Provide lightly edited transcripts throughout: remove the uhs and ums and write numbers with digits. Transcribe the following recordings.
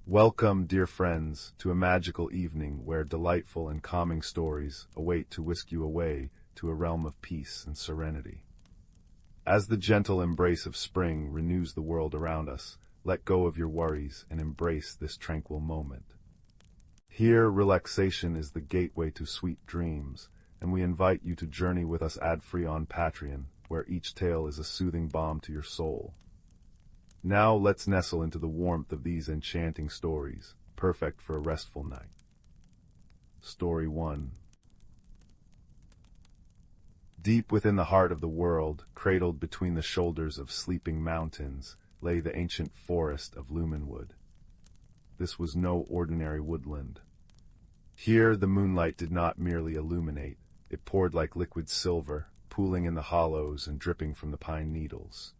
Welcome, dear friends, to a magical evening where delightful and calming stories await to whisk you away to a realm of peace and serenity. As the gentle embrace of spring renews the world around us, let go of your worries and embrace this tranquil moment. Here, relaxation is the gateway to sweet dreams, and we invite you to journey with us ad-free on Patreon, where each tale is a soothing balm to your soul. Now let's nestle into the warmth of these enchanting stories, perfect for a restful night. Story 1. Deep within the heart of the world, cradled between the shoulders of sleeping mountains, lay the ancient forest of Lumenwood. This was no ordinary woodland. Here the moonlight did not merely illuminate, it poured like liquid silver, pooling in the hollows and dripping from the pine needles.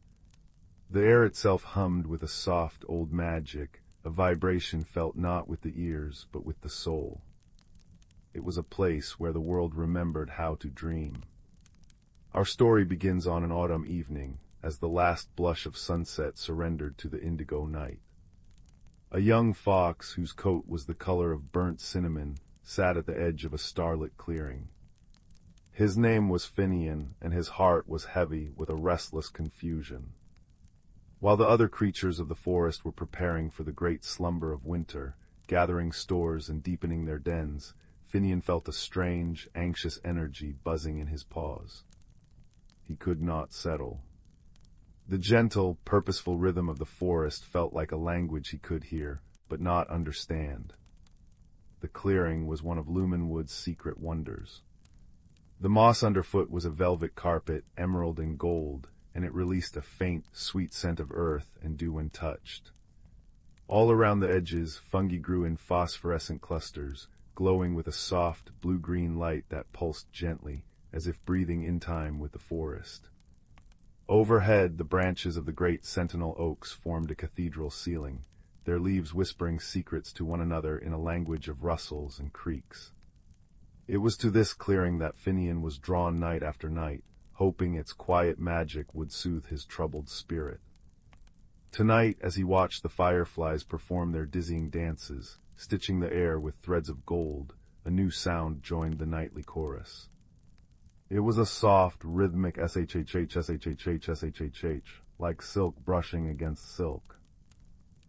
The air itself hummed with a soft old magic, a vibration felt not with the ears but with the soul. It was a place where the world remembered how to dream. Our story begins on an autumn evening, as the last blush of sunset surrendered to the indigo night. A young fox, whose coat was the color of burnt cinnamon, sat at the edge of a starlit clearing. His name was Finnian, and his heart was heavy with a restless confusion. While the other creatures of the forest were preparing for the great slumber of winter, gathering stores and deepening their dens, Finnian felt a strange, anxious energy buzzing in his paws. He could not settle. The gentle, purposeful rhythm of the forest felt like a language he could hear, but not understand. The clearing was one of Lumenwood's secret wonders. The moss underfoot was a velvet carpet, emerald and gold, and it released a faint, sweet scent of earth and dew when touched. All around the edges, fungi grew in phosphorescent clusters, glowing with a soft, blue-green light that pulsed gently, as if breathing in time with the forest. Overhead, the branches of the great sentinel oaks formed a cathedral ceiling, their leaves whispering secrets to one another in a language of rustles and creaks. It was to this clearing that Finnian was drawn night after night, hoping its quiet magic would soothe his troubled spirit. Tonight, as he watched the fireflies perform their dizzying dances, stitching the air with threads of gold, a new sound joined the nightly chorus. It was a soft, rhythmic shhh, like silk brushing against silk.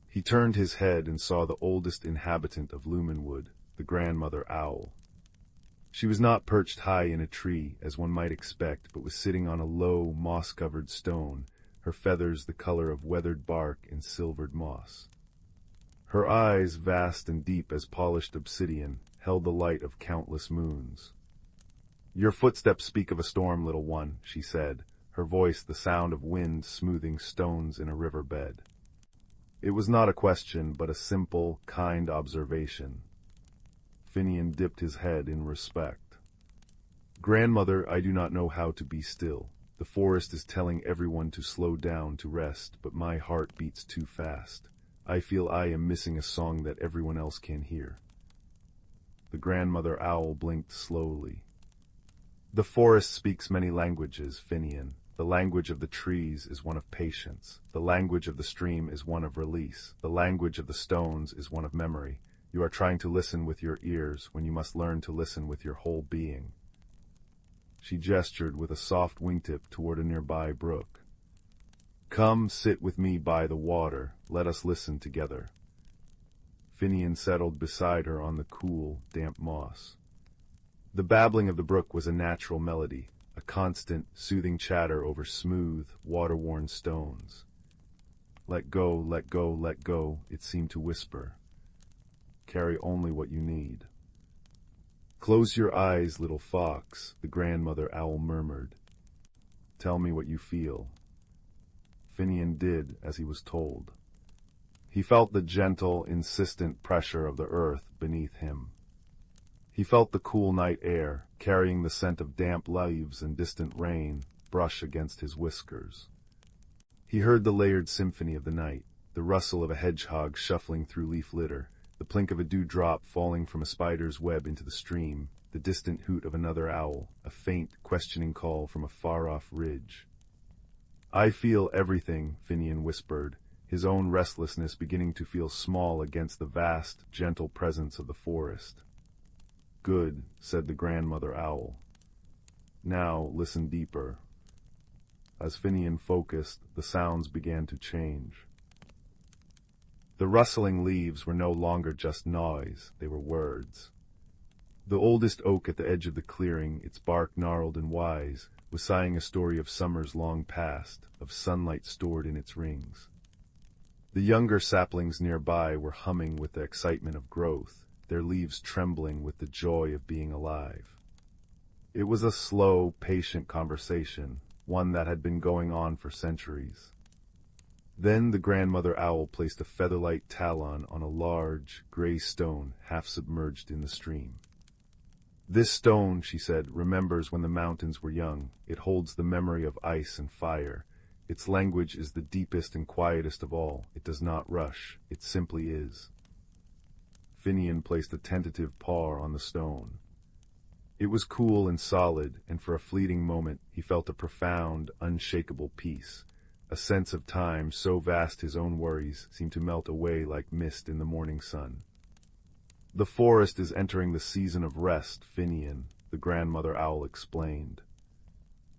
He turned his head and saw the oldest inhabitant of Lumenwood, the grandmother owl. She was not perched high in a tree, as one might expect, but was sitting on a low, moss-covered stone, her feathers the color of weathered bark and silvered moss. Her eyes, vast and deep as polished obsidian, held the light of countless moons. "Your footsteps speak of a storm, little one," she said, her voice the sound of wind smoothing stones in a river bed. It was not a question, but a simple, kind observation. Finnian dipped his head in respect. "Grandmother, I do not know how to be still. The forest is telling everyone to slow down to rest, but my heart beats too fast. I feel I am missing a song that everyone else can hear." The grandmother owl blinked slowly. "The forest speaks many languages, Finnian. The language of the trees is one of patience. The language of the stream is one of release. The language of the stones is one of memory. You are trying to listen with your ears when you must learn to listen with your whole being." She gestured with a soft wingtip toward a nearby brook. "Come sit with me by the water. Let us listen together." Finnian settled beside her on the cool, damp moss. The babbling of the brook was a natural melody, a constant, soothing chatter over smooth, water-worn stones. "Let go, let go, let go," it seemed to whisper. "Carry only what you need." "Close your eyes, little fox," the grandmother owl murmured. "Tell me what you feel." Finnian did as he was told. He felt the gentle, insistent pressure of the earth beneath him. He felt the cool night air, carrying the scent of damp leaves and distant rain, brush against his whiskers. He heard the layered symphony of the night, the rustle of a hedgehog shuffling through leaf litter, the plink of a dewdrop falling from a spider's web into the stream, the distant hoot of another owl, a faint, questioning call from a far-off ridge. "I feel everything," Finnian whispered, his own restlessness beginning to feel small against the vast, gentle presence of the forest. "Good," said the grandmother owl. "Now listen deeper." As Finnian focused, the sounds began to change. The rustling leaves were no longer just noise, they were words. The oldest oak at the edge of the clearing, its bark gnarled and wise, was sighing a story of summers long past, of sunlight stored in its rings. The younger saplings nearby were humming with the excitement of growth, their leaves trembling with the joy of being alive. It was a slow, patient conversation, one that had been going on for centuries. Then the grandmother owl placed a feather-light talon on a large, gray stone half submerged in the stream. "This stone," she said, "remembers when the mountains were young. It holds the memory of ice and fire. Its language is the deepest and quietest of all. It does not rush. It simply is." Finnian placed a tentative paw on the stone. It was cool and solid, and for a fleeting moment he felt a profound, unshakable peace, a sense of time so vast his own worries seemed to melt away like mist in the morning sun. "The forest is entering the season of rest, Finnian," the grandmother owl explained.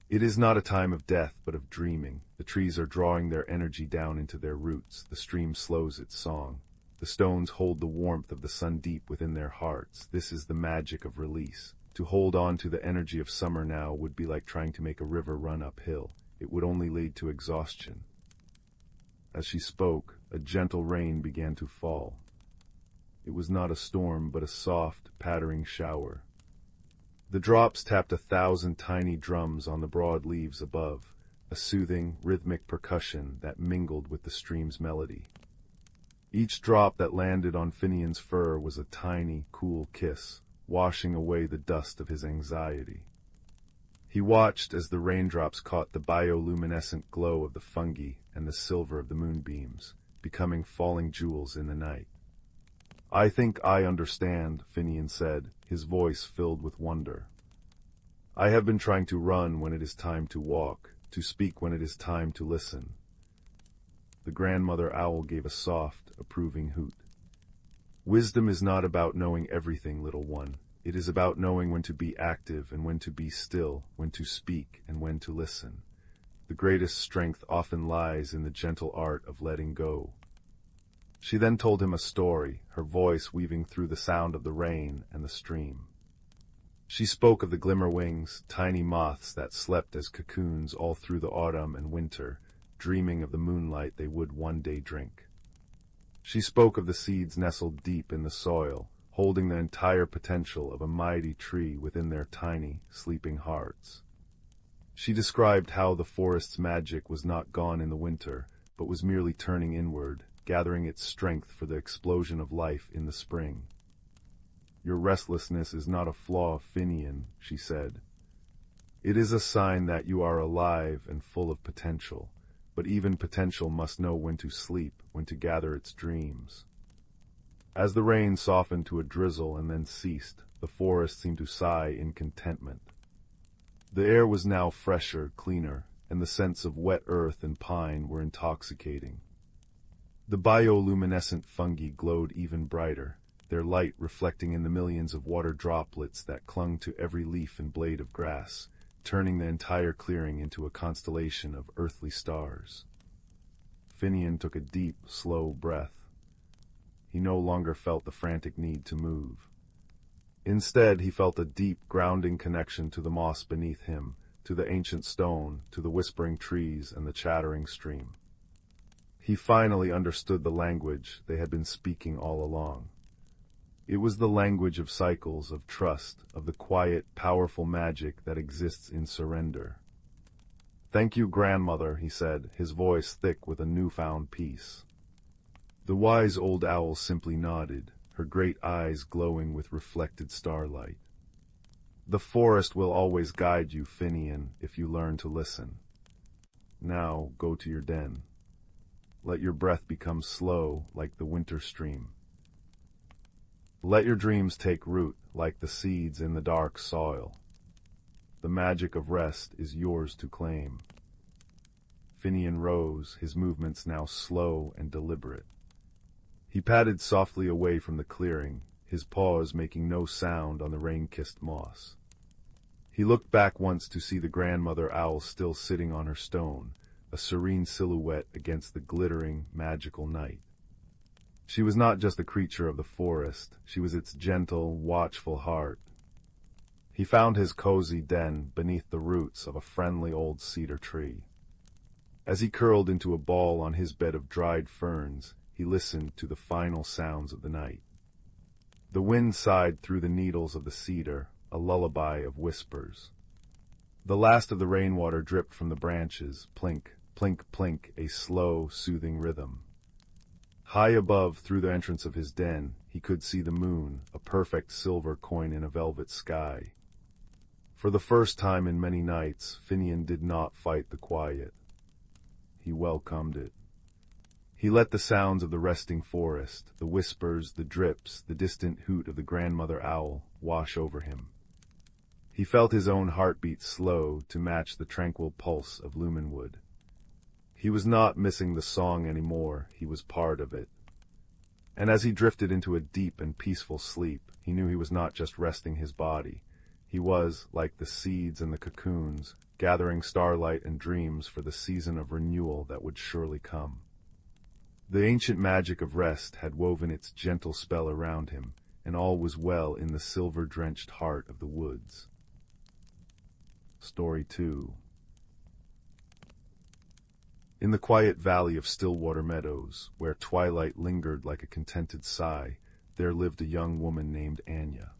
"It is not a time of death, but of dreaming. The trees are drawing their energy down into their roots, the stream slows its song. The stones hold the warmth of the sun deep within their hearts. This is the magic of release. To hold on to the energy of summer now would be like trying to make a river run uphill. It would only lead to exhaustion." As she spoke, a gentle rain began to fall. It was not a storm, but a soft, pattering shower. The drops tapped 1,000 tiny drums on the broad leaves above, a soothing, rhythmic percussion that mingled with the stream's melody. Each drop that landed on Finnian's fur was a tiny, cool kiss, washing away the dust of his anxiety. He watched as the raindrops caught the bioluminescent glow of the fungi and the silver of the moonbeams, becoming falling jewels in the night. "I think I understand," Finnian said, his voice filled with wonder. "I have been trying to run when it is time to walk, to speak when it is time to listen." The grandmother owl gave a soft, approving hoot. "Wisdom is not about knowing everything, little one. It is about knowing when to be active and when to be still, when to speak and when to listen. The greatest strength often lies in the gentle art of letting go." She then told him a story, her voice weaving through the sound of the rain and the stream. She spoke of the glimmerwings, tiny moths that slept as cocoons all through the autumn and winter, dreaming of the moonlight they would one day drink. She spoke of the seeds nestled deep in the soil, holding the entire potential of a mighty tree within their tiny, sleeping hearts. She described how the forest's magic was not gone in the winter, but was merely turning inward, gathering its strength for the explosion of life in the spring. "Your restlessness is not a flaw, Finnian," she said. "It is a sign that you are alive and full of potential, but even potential must know when to sleep, when to gather its dreams." As the rain softened to a drizzle and then ceased, the forest seemed to sigh in contentment. The air was now fresher, cleaner, and the scents of wet earth and pine were intoxicating. The bioluminescent fungi glowed even brighter, their light reflecting in the millions of water droplets that clung to every leaf and blade of grass, turning the entire clearing into a constellation of earthly stars. Finnian took a deep, slow breath. He no longer felt the frantic need to move. Instead, he felt a deep, grounding connection to the moss beneath him, to the ancient stone, to the whispering trees and the chattering stream. He finally understood the language they had been speaking all along. It was the language of cycles, of trust, of the quiet, powerful magic that exists in surrender. "Thank you, grandmother," he said, his voice thick with a newfound peace. The wise old owl simply nodded, her great eyes glowing with reflected starlight. "The forest will always guide you, Finnian, if you learn to listen. Now go to your den. Let your breath become slow like the winter stream. Let your dreams take root like the seeds in the dark soil. The magic of rest is yours to claim." Finnian rose, his movements now slow and deliberate. He padded softly away from the clearing, his paws making no sound on the rain-kissed moss. He looked back once to see the grandmother owl still sitting on her stone, a serene silhouette against the glittering, magical night. She was not just a creature of the forest, she was its gentle, watchful heart. He found his cozy den beneath the roots of a friendly old cedar tree. As he curled into a ball on his bed of dried ferns, he listened to the final sounds of the night. The wind sighed through the needles of the cedar, a lullaby of whispers. The last of the rainwater dripped from the branches, plink, plink, plink, a slow, soothing rhythm. High above, through the entrance of his den, he could see the moon, a perfect silver coin in a velvet sky. For the first time in many nights, Finnian did not fight the quiet. He welcomed it. He let the sounds of the resting forest, the whispers, the drips, the distant hoot of the grandmother owl, wash over him. He felt his own heartbeat slow to match the tranquil pulse of Lumenwood. He was not missing the song anymore, he was part of it. And as he drifted into a deep and peaceful sleep, he knew he was not just resting his body. He was, like the seeds and the cocoons, gathering starlight and dreams for the season of renewal that would surely come. The ancient magic of rest had woven its gentle spell around him, and all was well in the silver-drenched heart of the woods. Story 2. In the quiet valley of Stillwater Meadows, where twilight lingered like a contented sigh, there lived a young woman named Anya.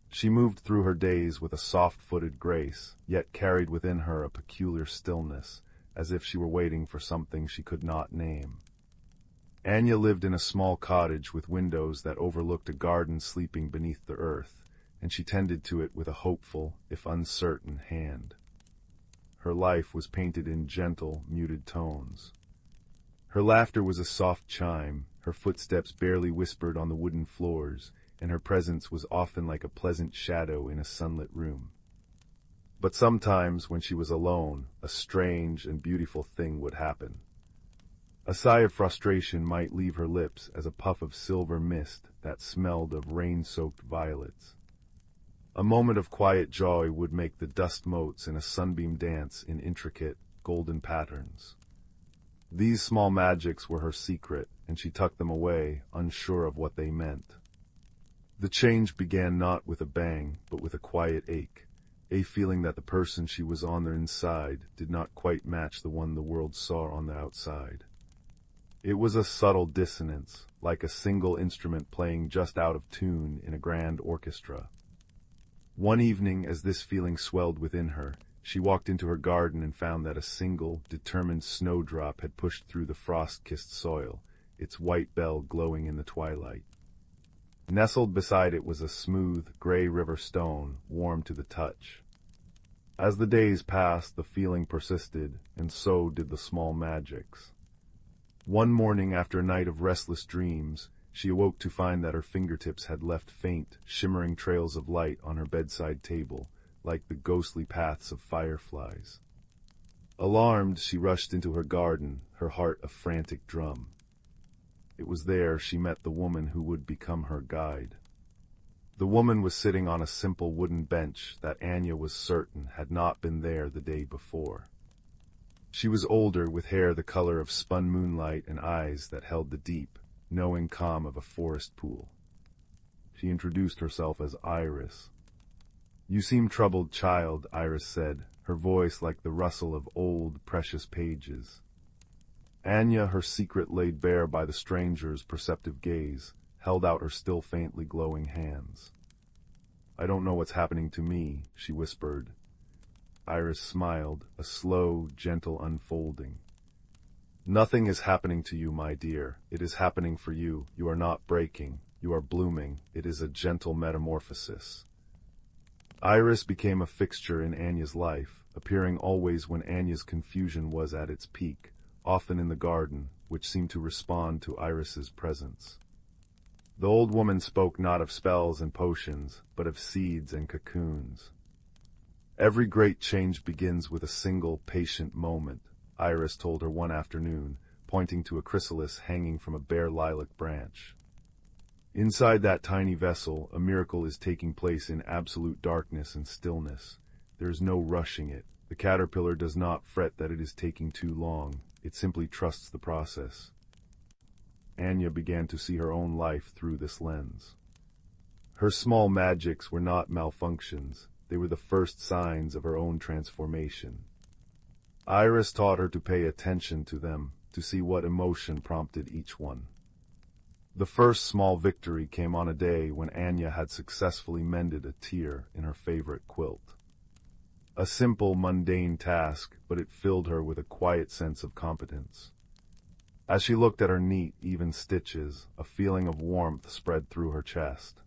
She moved through her days with a soft-footed grace, yet carried within her a peculiar stillness, as if she were waiting for something she could not name. Anya lived in a small cottage with windows that overlooked a garden sleeping beneath the earth, and she tended to it with a hopeful, if uncertain, hand. Her life was painted in gentle, muted tones. Her laughter was a soft chime, her footsteps barely whispered on the wooden floors, and her presence was often like a pleasant shadow in a sunlit room. But sometimes, when she was alone, a strange and beautiful thing would happen. A sigh of frustration might leave her lips as a puff of silver mist that smelled of rain-soaked violets. A moment of quiet joy would make the dust motes in a sunbeam dance in intricate, golden patterns. These small magics were her secret, and she tucked them away, unsure of what they meant. The change began not with a bang, but with a quiet ache, a feeling that the person she was on the inside did not quite match the one the world saw on the outside. It was a subtle dissonance, like a single instrument playing just out of tune in a grand orchestra. One evening, as this feeling swelled within her, she walked into her garden and found that a single, determined snowdrop had pushed through the frost-kissed soil, its white bell glowing in the twilight. Nestled beside it was a smooth, gray river stone, warm to the touch. As the days passed, the feeling persisted, and so did the small magics. One morning, after a night of restless dreams, she awoke to find that her fingertips had left faint, shimmering trails of light on her bedside table, like the ghostly paths of fireflies. Alarmed, she rushed into her garden, her heart a frantic drum. It was there she met the woman who would become her guide. The woman was sitting on a simple wooden bench that Anya was certain had not been there the day before. She was older, with hair the color of spun moonlight and eyes that held the deep, knowing calm of a forest pool. She introduced herself as Iris. "You seem troubled, child," Iris said, her voice like the rustle of old, precious pages. Anya, her secret laid bare by the stranger's perceptive gaze, held out her still faintly glowing hands. "I don't know what's happening to me," she whispered. Iris smiled, a slow, gentle unfolding. "Nothing is happening to you, my dear. It is happening for you. You are not breaking. You are blooming. It is a gentle metamorphosis." Iris became a fixture in Anya's life, appearing always when Anya's confusion was at its peak, often in the garden, which seemed to respond to Iris's presence. The old woman spoke not of spells and potions, but of seeds and cocoons. Every great change begins with a single, patient moment. Iris told her one afternoon, pointing to a chrysalis hanging from a bare lilac branch. Inside that tiny vessel, a miracle is taking place in absolute darkness and stillness. There is no rushing it. The caterpillar does not fret that it is taking too long. It simply trusts the process. Anya began to see her own life through this lens. Her small magics were not malfunctions. They were the first signs of her own transformation. Iris taught her to pay attention to them, to see what emotion prompted each one. The first small victory came on a day when Anya had successfully mended a tear in her favorite quilt. A simple, mundane task, but it filled her with a quiet sense of competence. As she looked at her neat, even stitches, a feeling of warmth spread through her chest.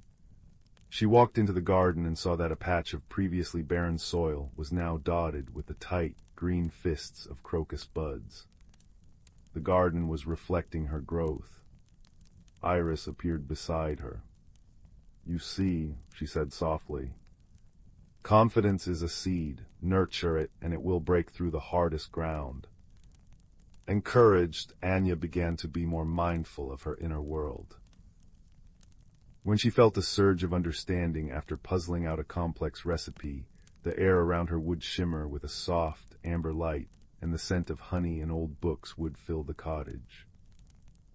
She walked into the garden and saw that a patch of previously barren soil was now dotted with the tight, green fists of crocus buds. The garden was reflecting her growth. Iris appeared beside her. "You see," she said softly, "confidence is a seed. Nurture it, and it will break through the hardest ground." Encouraged, Anya began to be more mindful of her inner world. When she felt a surge of understanding after puzzling out a complex recipe, the air around her would shimmer with a soft, amber light, and the scent of honey and old books would fill the cottage.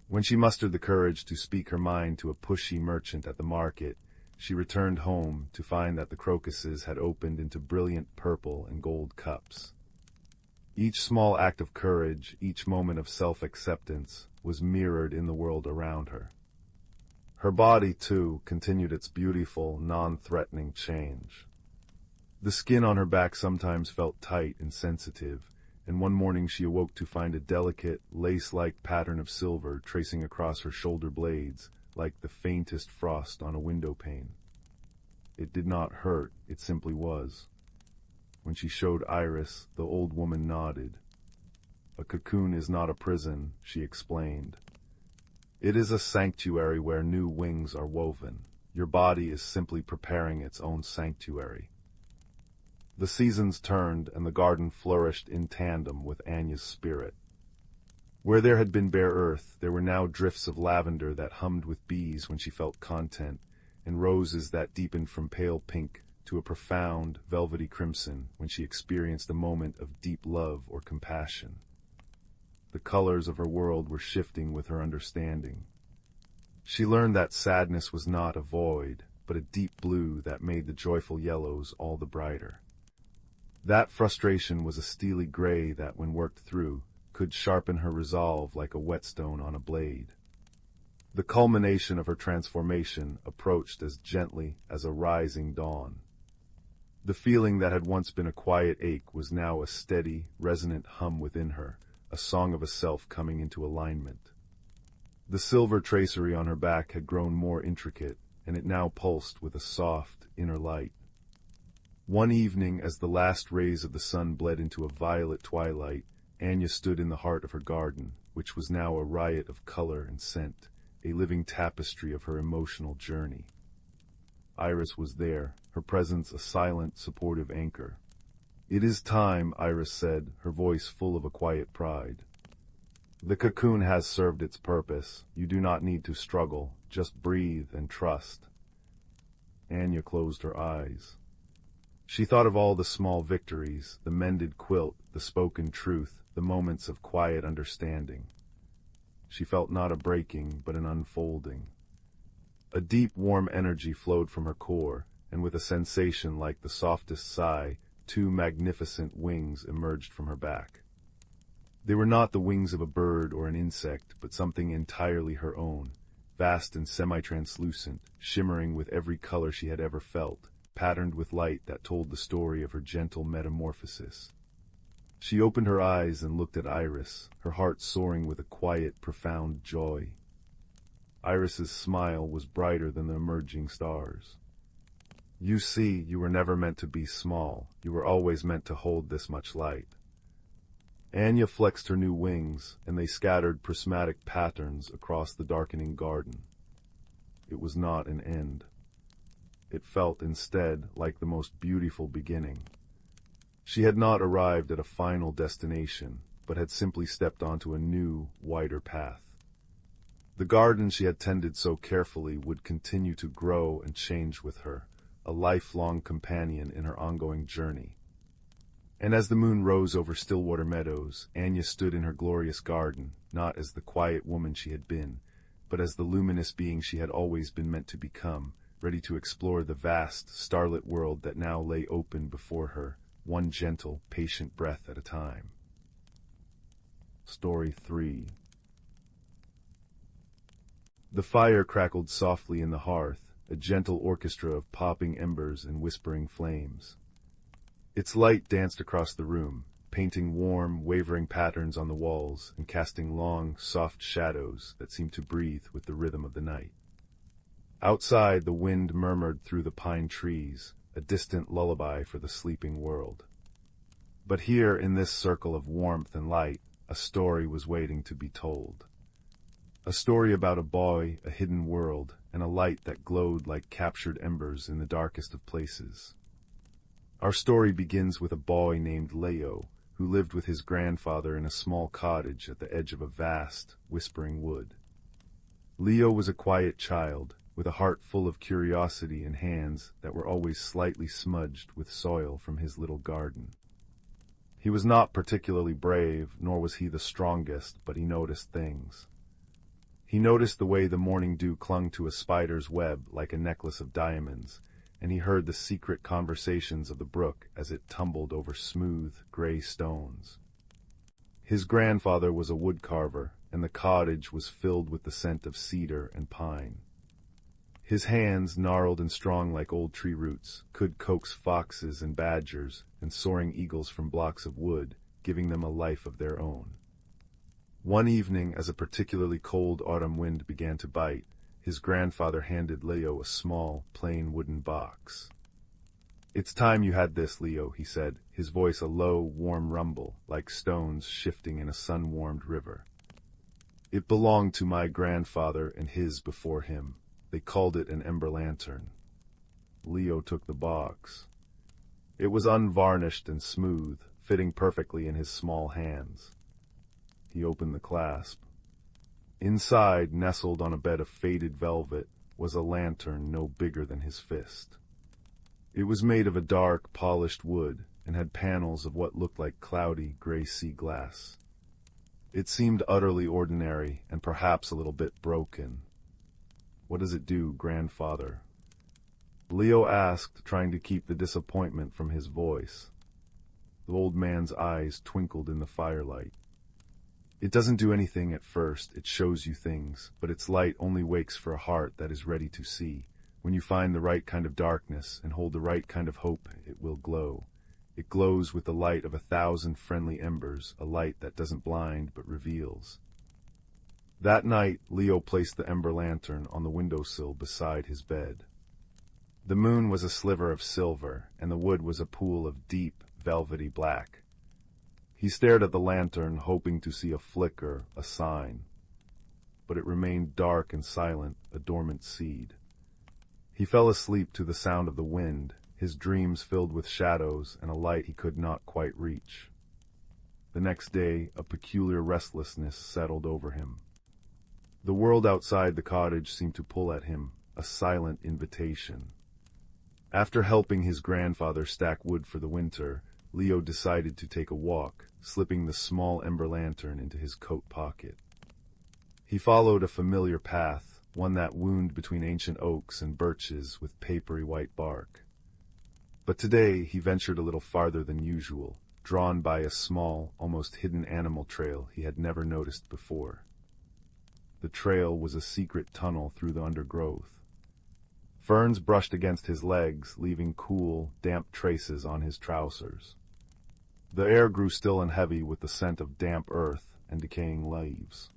When she mustered the courage to speak her mind to a pushy merchant at the market, she returned home to find that the crocuses had opened into brilliant purple and gold cups. Each small act of courage, each moment of self-acceptance, was mirrored in the world around her. Her body, too, continued its beautiful, non-threatening change. The skin on her back sometimes felt tight and sensitive, and one morning she awoke to find a delicate, lace-like pattern of silver tracing across her shoulder blades, like the faintest frost on a window pane. It did not hurt, it simply was. When she showed Iris, the old woman nodded. "A cocoon is not a prison," she explained. "It is a sanctuary where new wings are woven. Your body is simply preparing its own sanctuary." The seasons turned, and the garden flourished in tandem with Anya's spirit. Where there had been bare earth, there were now drifts of lavender that hummed with bees when she felt content, and roses that deepened from pale pink to a profound, velvety crimson when she experienced a moment of deep love or compassion. The colors of her world were shifting with her understanding. She learned that sadness was not a void, but a deep blue that made the joyful yellows all the brighter. That frustration was a steely gray that, when worked through, could sharpen her resolve like a whetstone on a blade. The culmination of her transformation approached as gently as a rising dawn. The feeling that had once been a quiet ache was now a steady, resonant hum within her, a song of a self coming into alignment. The silver tracery on her back had grown more intricate, and it now pulsed with a soft, inner light. One evening, as the last rays of the sun bled into a violet twilight, Anya stood in the heart of her garden, which was now a riot of color and scent, a living tapestry of her emotional journey. Iris was there, her presence a silent, supportive anchor. "It is time," Iris said, her voice full of a quiet pride. "The cocoon has served its purpose. You do not need to struggle, just breathe and trust." Anya closed her eyes. She thought of all the small victories, the mended quilt, the spoken truth, the moments of quiet understanding. She felt not a breaking, but an unfolding. A deep, warm energy flowed from her core, and with a sensation like the softest sigh, two magnificent wings emerged from her back. They were not the wings of a bird or an insect, but something entirely her own, vast and semi-translucent, shimmering with every color she had ever felt, patterned with light that told the story of her gentle metamorphosis. She opened her eyes and looked at Iris, her heart soaring with a quiet, profound joy. Iris's smile was brighter than the emerging stars. "You see, you were never meant to be small. You were always meant to hold this much light." Anya flexed her new wings, and they scattered prismatic patterns across the darkening garden. It was not an end. It felt instead like the most beautiful beginning. She had not arrived at a final destination, but had simply stepped onto a new, wider path. The garden she had tended so carefully would continue to grow and change with her, a lifelong companion in her ongoing journey. And as the moon rose over Stillwater Meadows, Anya stood in her glorious garden, not as the quiet woman she had been, but as the luminous being she had always been meant to become, ready to explore the vast, starlit world that now lay open before her, one gentle, patient breath at a time. Story 3. The fire crackled softly in the hearth, a gentle orchestra of popping embers and whispering flames. Its light danced across the room, painting warm, wavering patterns on the walls and casting long, soft shadows that seemed to breathe with the rhythm of the night. Outside, the wind murmured through the pine trees, a distant lullaby for the sleeping world. But here, in this circle of warmth and light, a story was waiting to be told. A story about a boy, a hidden world, and a light that glowed like captured embers in the darkest of places. Our story begins with a boy named Leo, who lived with his grandfather in a small cottage at the edge of a vast, whispering wood. Leo was a quiet child, with a heart full of curiosity and hands that were always slightly smudged with soil from his little garden. He was not particularly brave, nor was he the strongest, but he noticed things. He noticed the way the morning dew clung to a spider's web like a necklace of diamonds, and he heard the secret conversations of the brook as it tumbled over smooth, gray stones. His grandfather was a woodcarver, and the cottage was filled with the scent of cedar and pine. His hands, gnarled and strong like old tree roots, could coax foxes and badgers and soaring eagles from blocks of wood, giving them a life of their own. One evening, as a particularly cold autumn wind began to bite, his grandfather handed Leo a small, plain wooden box. "It's time you had this, Leo," he said, his voice a low, warm rumble, like stones shifting in a sun-warmed river. "It belonged to my grandfather and his before him. They called it an ember lantern." Leo took the box. It was unvarnished and smooth, fitting perfectly in his small hands. He opened the clasp. Inside, nestled on a bed of faded velvet, was a lantern no bigger than his fist. It was made of a dark, polished wood, and had panels of what looked like cloudy, gray sea glass. It seemed utterly ordinary, and perhaps a little bit broken. "What does it do, grandfather?" Leo asked, trying to keep the disappointment from his voice. The old man's eyes twinkled in the firelight. "It doesn't do anything at first, it shows you things, but its light only wakes for a heart that is ready to see. When you find the right kind of darkness and hold the right kind of hope, it will glow. It glows with the light of 1,000 friendly embers, a light that doesn't blind but reveals." That night, Leo placed the ember lantern on the windowsill beside his bed. The moon was a sliver of silver, and the wood was a pool of deep, velvety black. He stared at the lantern, hoping to see a flicker, a sign. But it remained dark and silent, a dormant seed. He fell asleep to the sound of the wind, his dreams filled with shadows and a light he could not quite reach. The next day, a peculiar restlessness settled over him. The world outside the cottage seemed to pull at him, a silent invitation. After helping his grandfather stack wood for the winter, Leo decided to take a walk, slipping the small ember lantern into his coat pocket. He followed a familiar path, one that wound between ancient oaks and birches with papery white bark. But today he ventured a little farther than usual, drawn by a small, almost hidden animal trail he had never noticed before. The trail was a secret tunnel through the undergrowth. Ferns brushed against his legs, leaving cool, damp traces on his trousers. The air grew still and heavy with the scent of damp earth and decaying leaves.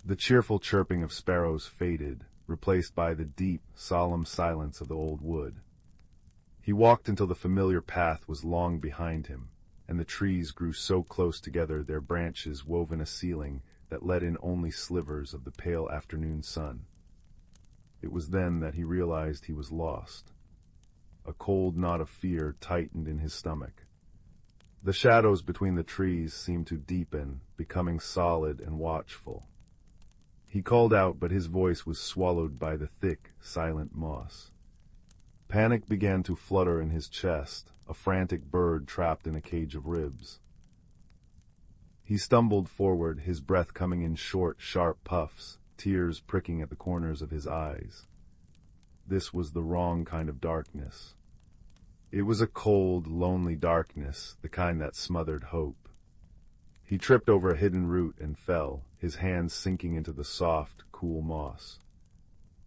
The cheerful chirping of sparrows faded, replaced by the deep, solemn silence of the old wood. He walked until the familiar path was long behind him, and the trees grew so close together their branches wove in a ceiling that let in only slivers of the pale afternoon sun. It was then that he realized he was lost. A cold knot of fear tightened in his stomach. The shadows between the trees seemed to deepen, becoming solid and watchful. He called out, but his voice was swallowed by the thick, silent moss. Panic began to flutter in his chest, a frantic bird trapped in a cage of ribs. He stumbled forward, his breath coming in short, sharp puffs, tears pricking at the corners of his eyes. This was the wrong kind of darkness. It was a cold, lonely darkness, the kind that smothered hope. He tripped over a hidden root and fell, his hands sinking into the soft, cool moss.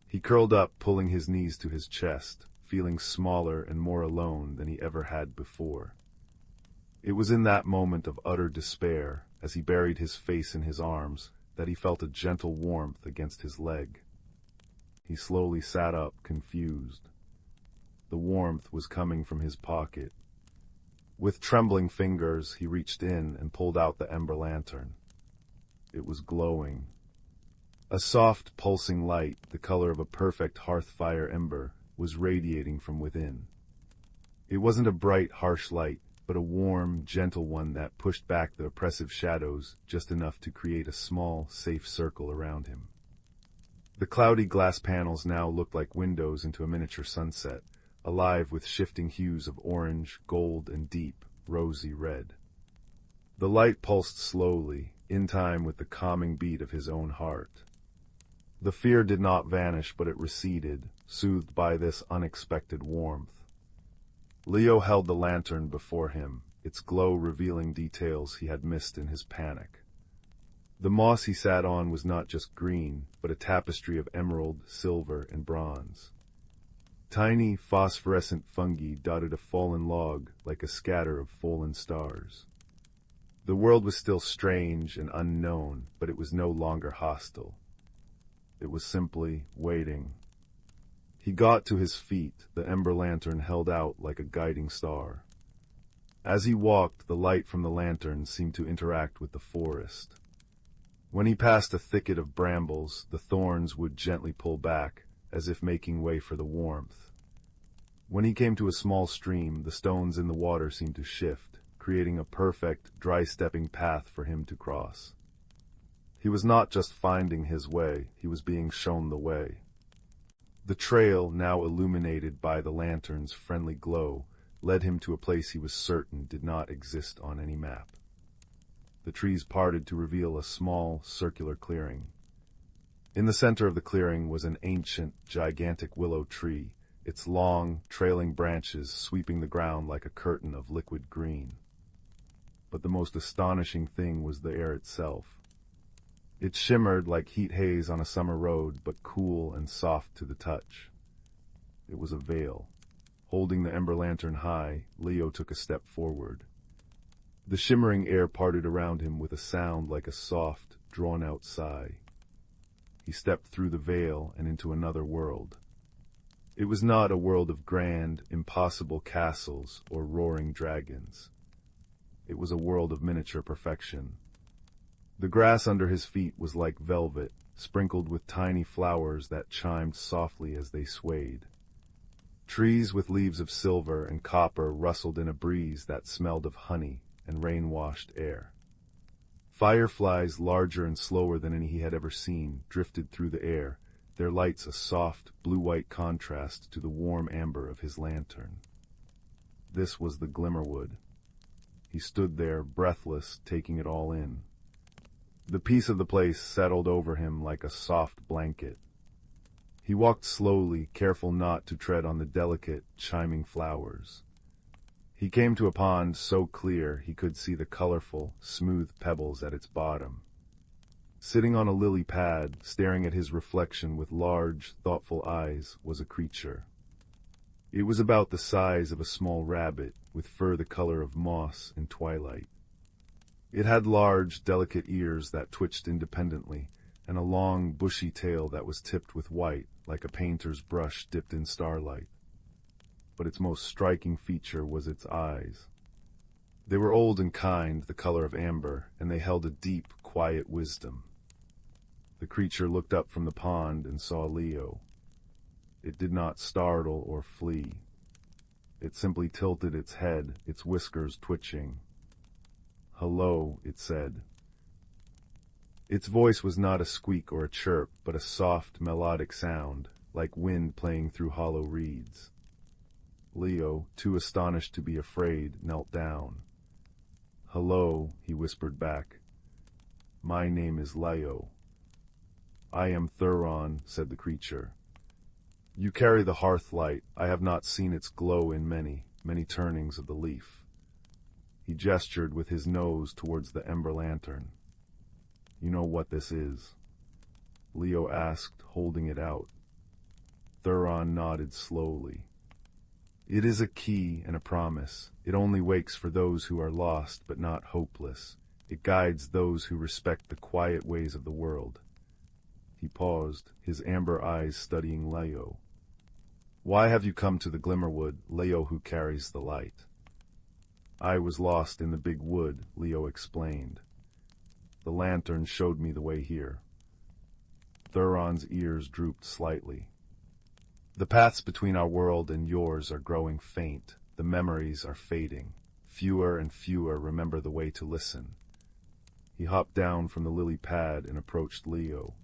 He curled up, pulling his knees to his chest, feeling smaller and more alone than he ever had before. It was in that moment of utter despair, as he buried his face in his arms, that he felt a gentle warmth against his leg. He slowly sat up, confused. The warmth was coming from his pocket. With trembling fingers, he reached in and pulled out the ember lantern. It was glowing. A soft, pulsing light, the color of a perfect hearth fire ember, was radiating from within. It wasn't a bright, harsh light, but a warm, gentle one that pushed back the oppressive shadows just enough to create a small, safe circle around him. The cloudy glass panels now looked like windows into a miniature sunset, alive with shifting hues of orange, gold, and deep, rosy red. The light pulsed slowly, in time with the calming beat of his own heart. The fear did not vanish, but it receded, soothed by this unexpected warmth. Leo held the lantern before him, its glow revealing details he had missed in his panic. The moss he sat on was not just green, but a tapestry of emerald, silver, and bronze. Tiny, phosphorescent fungi dotted a fallen log like a scatter of fallen stars. The world was still strange and unknown, but it was no longer hostile. It was simply waiting. He got to his feet, the ember lantern held out like a guiding star. As he walked, the light from the lantern seemed to interact with the forest. When he passed a thicket of brambles, the thorns would gently pull back, as if making way for the warmth. When he came to a small stream, the stones in the water seemed to shift, creating a perfect, dry-stepping path for him to cross. He was not just finding his way, he was being shown the way. The trail, now illuminated by the lantern's friendly glow, led him to a place he was certain did not exist on any map. The trees parted to reveal a small, circular clearing. In the center of the clearing was an ancient, gigantic willow tree, its long, trailing branches sweeping the ground like a curtain of liquid green. But the most astonishing thing was the air itself. It shimmered like heat haze on a summer road, but cool and soft to the touch. It was a veil. Holding the ember lantern high, Leo took a step forward. The shimmering air parted around him with a sound like a soft, drawn-out sigh. He stepped through the veil and into another world. It was not a world of grand, impossible castles or roaring dragons. It was a world of miniature perfection. The grass under his feet was like velvet, sprinkled with tiny flowers that chimed softly as they swayed. Trees with leaves of silver and copper rustled in a breeze that smelled of honey and rain-washed air. Fireflies, larger and slower than any he had ever seen, drifted through the air, their lights a soft, blue-white contrast to the warm amber of his lantern. This was the Glimmerwood. He stood there, breathless, taking it all in. The peace of the place settled over him like a soft blanket. He walked slowly, careful not to tread on the delicate, chiming flowers. He came to a pond so clear he could see the colorful, smooth pebbles at its bottom. Sitting on a lily pad, staring at his reflection with large, thoughtful eyes, was a creature. It was about the size of a small rabbit, with fur the color of moss in twilight. It had large, delicate ears that twitched independently, and a long, bushy tail that was tipped with white, like a painter's brush dipped in starlight. But its most striking feature was its eyes. They were old and kind, the color of amber, and they held a deep, quiet wisdom. The creature looked up from the pond and saw Leo. It did not startle or flee. It simply tilted its head, its whiskers twitching. "Hello," it said. Its voice was not a squeak or a chirp, but a soft, melodic sound, like wind playing through hollow reeds. Leo, too astonished to be afraid, knelt down. "Hello," he whispered back. "My name is Leo." "I am Thuron," said the creature. "You carry the hearth light. I have not seen its glow in many, many turnings of the leaf." He gestured with his nose towards the ember lantern. "You know what this is?" Leo asked, holding it out. Thuron nodded slowly. "It is a key and a promise. It only wakes for those who are lost but not hopeless. It guides those who respect the quiet ways of the world." He paused, his amber eyes studying Leo. "Why have you come to the Glimmerwood, Leo who carries the light?" "I was lost in the big wood," Leo explained. "The lantern showed me the way here." Thuron's ears drooped slightly. "The paths between our world and yours are growing faint. The memories are fading. Fewer and fewer remember the way to listen." He hopped down from the lily pad and approached Leo.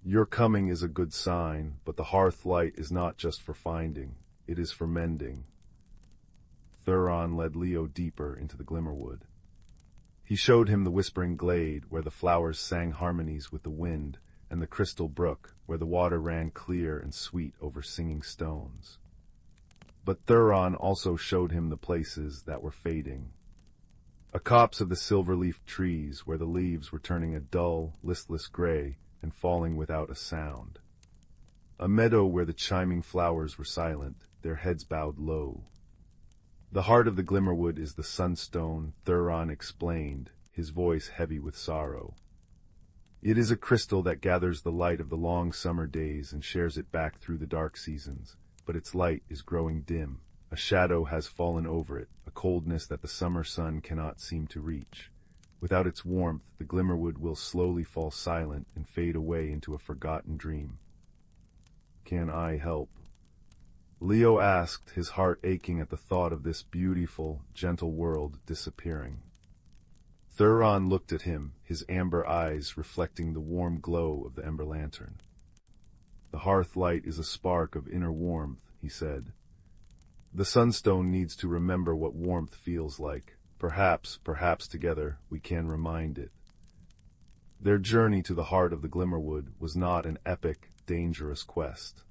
"Your coming is a good sign, but the hearth light is not just for finding. It is for mending." Thuron led Leo deeper into the Glimmerwood. He showed him the whispering glade where the flowers sang harmonies with the wind, and the crystal brook where the water ran clear and sweet over singing stones. But Thuron also showed him the places that were fading. A copse of the silver-leafed trees where the leaves were turning a dull, listless gray and falling without a sound. A meadow where the chiming flowers were silent, their heads bowed low. "The heart of the Glimmerwood is the sunstone," Thuron explained, his voice heavy with sorrow. "It is a crystal that gathers the light of the long summer days and shares it back through the dark seasons, but its light is growing dim. A shadow has fallen over it, a coldness that the summer sun cannot seem to reach. Without its warmth, the Glimmerwood will slowly fall silent and fade away into a forgotten dream." "Can I help?" Leo asked, his heart aching at the thought of this beautiful, gentle world disappearing. Thuron looked at him, his amber eyes reflecting the warm glow of the ember lantern. "The hearth light is a spark of inner warmth," he said. "The sunstone needs to remember what warmth feels like. Perhaps together we can remind it." Their journey to the heart of the Glimmerwood was not an epic, dangerous quest.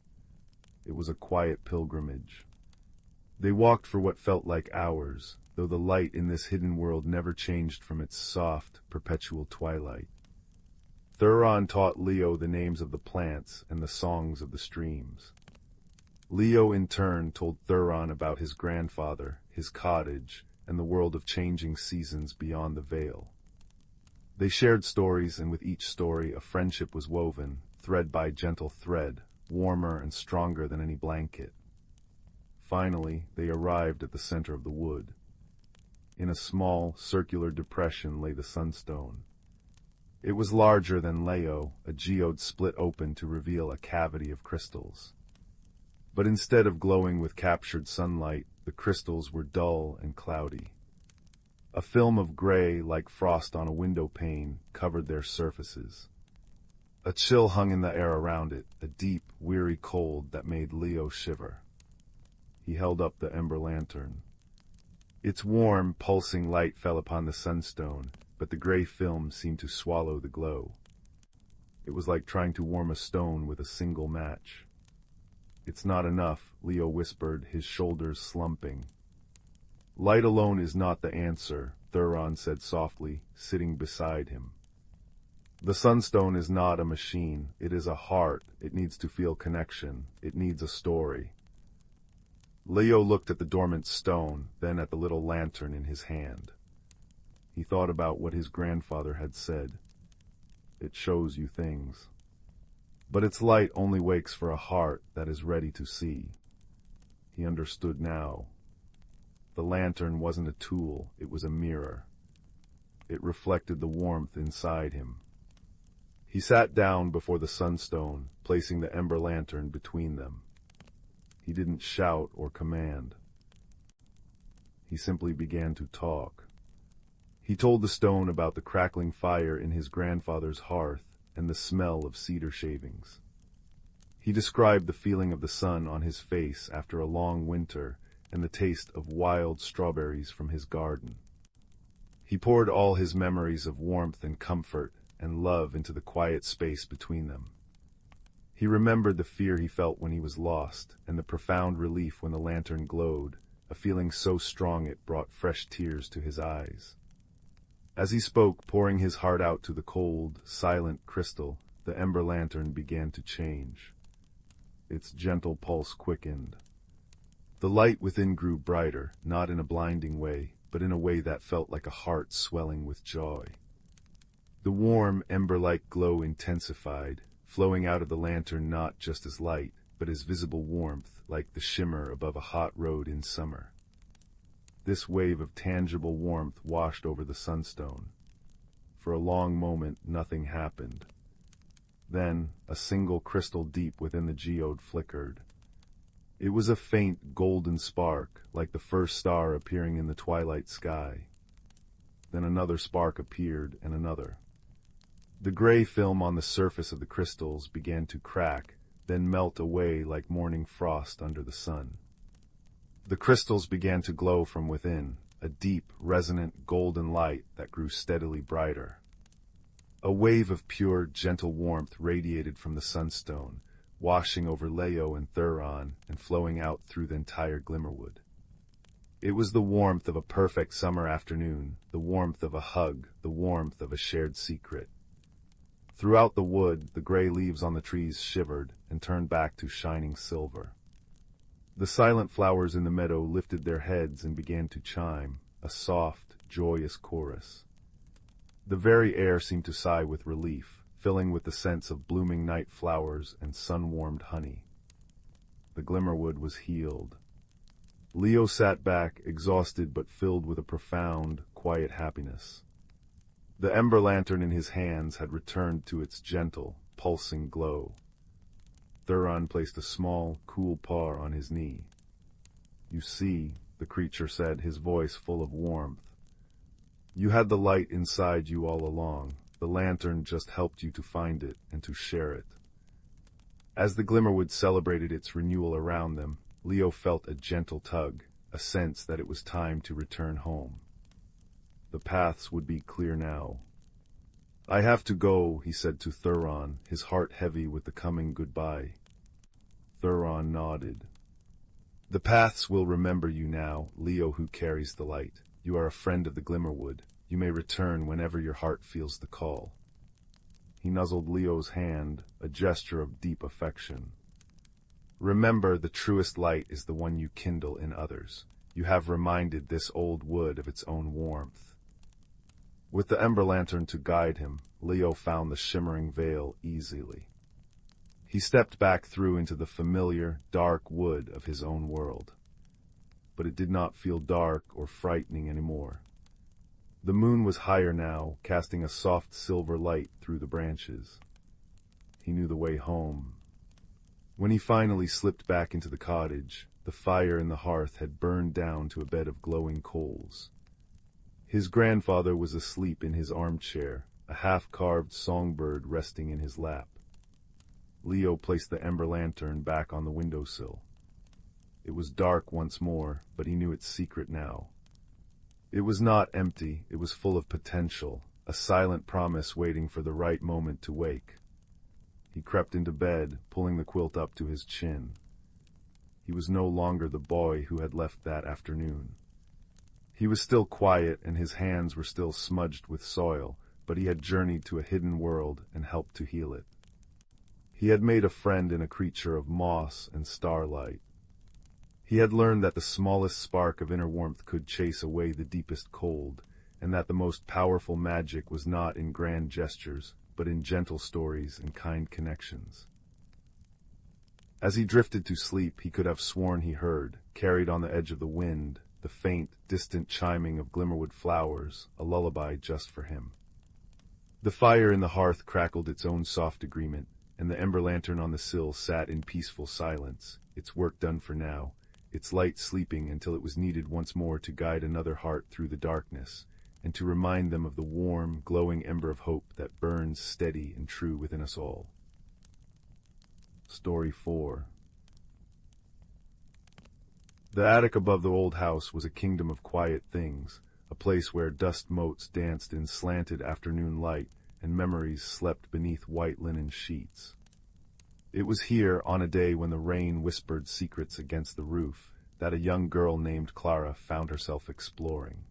It was a quiet pilgrimage. They walked for what felt like hours, though the light in this hidden world never changed from its soft, perpetual twilight. Thuron taught Leo the names of the plants and the songs of the streams. Leo in turn told Thuron about his grandfather, his cottage, and the world of changing seasons beyond the veil. They shared stories, and with each story a friendship was woven, thread by gentle thread, warmer and stronger than any blanket. Finally, they arrived at the center of the wood. In a small, circular depression lay the sunstone. It was larger than Leo, a geode split open to reveal a cavity of crystals. But instead of glowing with captured sunlight, the crystals were dull and cloudy. A film of gray, like frost on a window pane, covered their surfaces. A chill hung in the air around it, a deep, weary cold that made Leo shiver. He held up the ember lantern. Its warm, pulsing light fell upon the sunstone, but the gray film seemed to swallow the glow. It was like trying to warm a stone with a single match. "It's not enough," Leo whispered, his shoulders slumping. "Light alone is not the answer," Thuron said softly, sitting beside him. "The sunstone is not a machine. It is a heart. It needs to feel connection. It needs a story." Leo looked at the dormant stone, then at the little lantern in his hand. He thought about what his grandfather had said. It shows you things. But its light only wakes for a heart that is ready to see. He understood now. The lantern wasn't a tool, it was a mirror. It reflected the warmth inside him. He sat down before the sunstone, placing the ember lantern between them. He didn't shout or command. He simply began to talk. He told the stone about the crackling fire in his grandfather's hearth and the smell of cedar shavings. He described the feeling of the sun on his face after a long winter and the taste of wild strawberries from his garden. He poured all his memories of warmth and comfort and love into the quiet space between them. He remembered the fear he felt when he was lost and the profound relief when the lantern glowed, a feeling so strong it brought fresh tears to his eyes. As he spoke, pouring his heart out to the cold, silent crystal, the ember lantern began to change. Its gentle pulse quickened. The light within grew brighter, not in a blinding way, but in a way that felt like a heart swelling with joy. The warm, ember-like glow intensified, flowing out of the lantern not just as light, but as visible warmth, like the shimmer above a hot road in summer. This wave of tangible warmth washed over the sunstone. For a long moment, nothing happened. Then, a single crystal deep within the geode flickered. It was a faint golden spark, like the first star appearing in the twilight sky. Then another spark appeared, and another. The gray film on the surface of the crystals began to crack, then melt away like morning frost under the sun. The crystals began to glow from within, a deep, resonant golden light that grew steadily brighter. A wave of pure, gentle warmth radiated from the sunstone, washing over Leo and Thuron and flowing out through the entire Glimmerwood. It was the warmth of a perfect summer afternoon, the warmth of a hug, the warmth of a shared secret. Throughout the wood, the gray leaves on the trees shivered and turned back to shining silver. The silent flowers in the meadow lifted their heads and began to chime, a soft, joyous chorus. The very air seemed to sigh with relief, filling with the sense of blooming night flowers and sun-warmed honey. The Glimmerwood was healed. Leo sat back, exhausted but filled with a profound, quiet happiness. The ember lantern in his hands had returned to its gentle, pulsing glow. Thuron placed a small, cool paw on his knee. "You see," the creature said, his voice full of warmth. "You had the light inside you all along. The lantern just helped you to find it and to share it." As the Glimmerwood celebrated its renewal around them, Leo felt a gentle tug, a sense that it was time to return home. The paths would be clear now. "I have to go," he said to Thuron, his heart heavy with the coming goodbye. Thuron nodded. "The paths will remember you now, Leo who carries the light. You are a friend of the Glimmerwood. You may return whenever your heart feels the call." He nuzzled Leo's hand, a gesture of deep affection. "Remember, the truest light is the one you kindle in others. You have reminded this old wood of its own warmth." With the ember lantern to guide him, Leo found the shimmering veil easily. He stepped back through into the familiar, dark wood of his own world. But it did not feel dark or frightening anymore. The moon was higher now, casting a soft silver light through the branches. He knew the way home. When he finally slipped back into the cottage, the fire in the hearth had burned down to a bed of glowing coals. His grandfather was asleep in his armchair, a half-carved songbird resting in his lap. Leo placed the ember lantern back on the windowsill. It was dark once more, but he knew its secret now. It was not empty, it was full of potential, a silent promise waiting for the right moment to wake. He crept into bed, pulling the quilt up to his chin. He was no longer the boy who had left that afternoon. He was still quiet and his hands were still smudged with soil, but he had journeyed to a hidden world and helped to heal it. He had made a friend in a creature of moss and starlight. He had learned that the smallest spark of inner warmth could chase away the deepest cold, and that the most powerful magic was not in grand gestures, but in gentle stories and kind connections. As he drifted to sleep, he could have sworn he heard, carried on the edge of the wind, the faint, distant chiming of Glimmerwood flowers, a lullaby just for him. The fire in the hearth crackled its own soft agreement, and the ember lantern on the sill sat in peaceful silence, its work done for now, its light sleeping until it was needed once more to guide another heart through the darkness, and to remind them of the warm, glowing ember of hope that burns steady and true within us all. Story 4. The attic above the old house was a kingdom of quiet things, a place where dust motes danced in slanted afternoon light and memories slept beneath white linen sheets. It was here, on a day when the rain whispered secrets against the roof, that a young girl named Clara found herself exploring.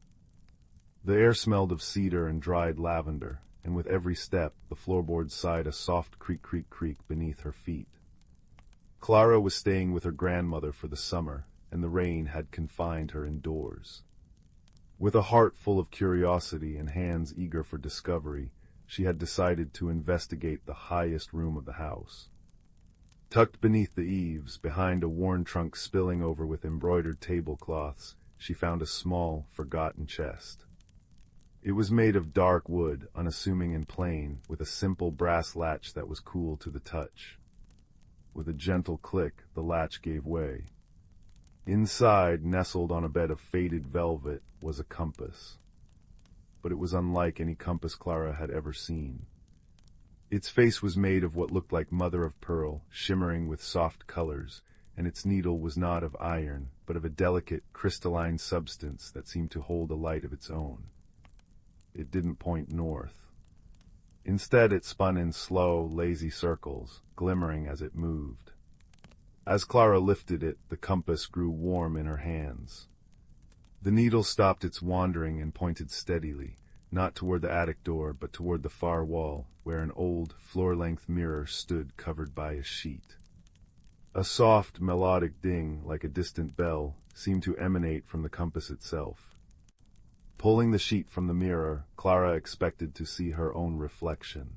The air smelled of cedar and dried lavender, and with every step the floorboards sighed a soft creak creak creak beneath her feet. Clara was staying with her grandmother for the summer, and the rain had confined her indoors. With a heart full of curiosity and hands eager for discovery, she had decided to investigate the highest room of the house. Tucked beneath the eaves, behind a worn trunk spilling over with embroidered tablecloths, she found a small, forgotten chest. It was made of dark wood, unassuming and plain, with a simple brass latch that was cool to the touch. With a gentle click, the latch gave way. Inside, nestled on a bed of faded velvet, was a compass. But it was unlike any compass Clara had ever seen. Its face was made of what looked like mother of pearl, shimmering with soft colors, and its needle was not of iron, but of a delicate, crystalline substance that seemed to hold a light of its own. It didn't point north. Instead, it spun in slow, lazy circles, glimmering as it moved. As Clara lifted it, the compass grew warm in her hands. The needle stopped its wandering and pointed steadily, not toward the attic door, but toward the far wall, where an old, floor-length mirror stood covered by a sheet. A soft, melodic ding, like a distant bell, seemed to emanate from the compass itself. Pulling the sheet from the mirror, Clara expected to see her own reflection.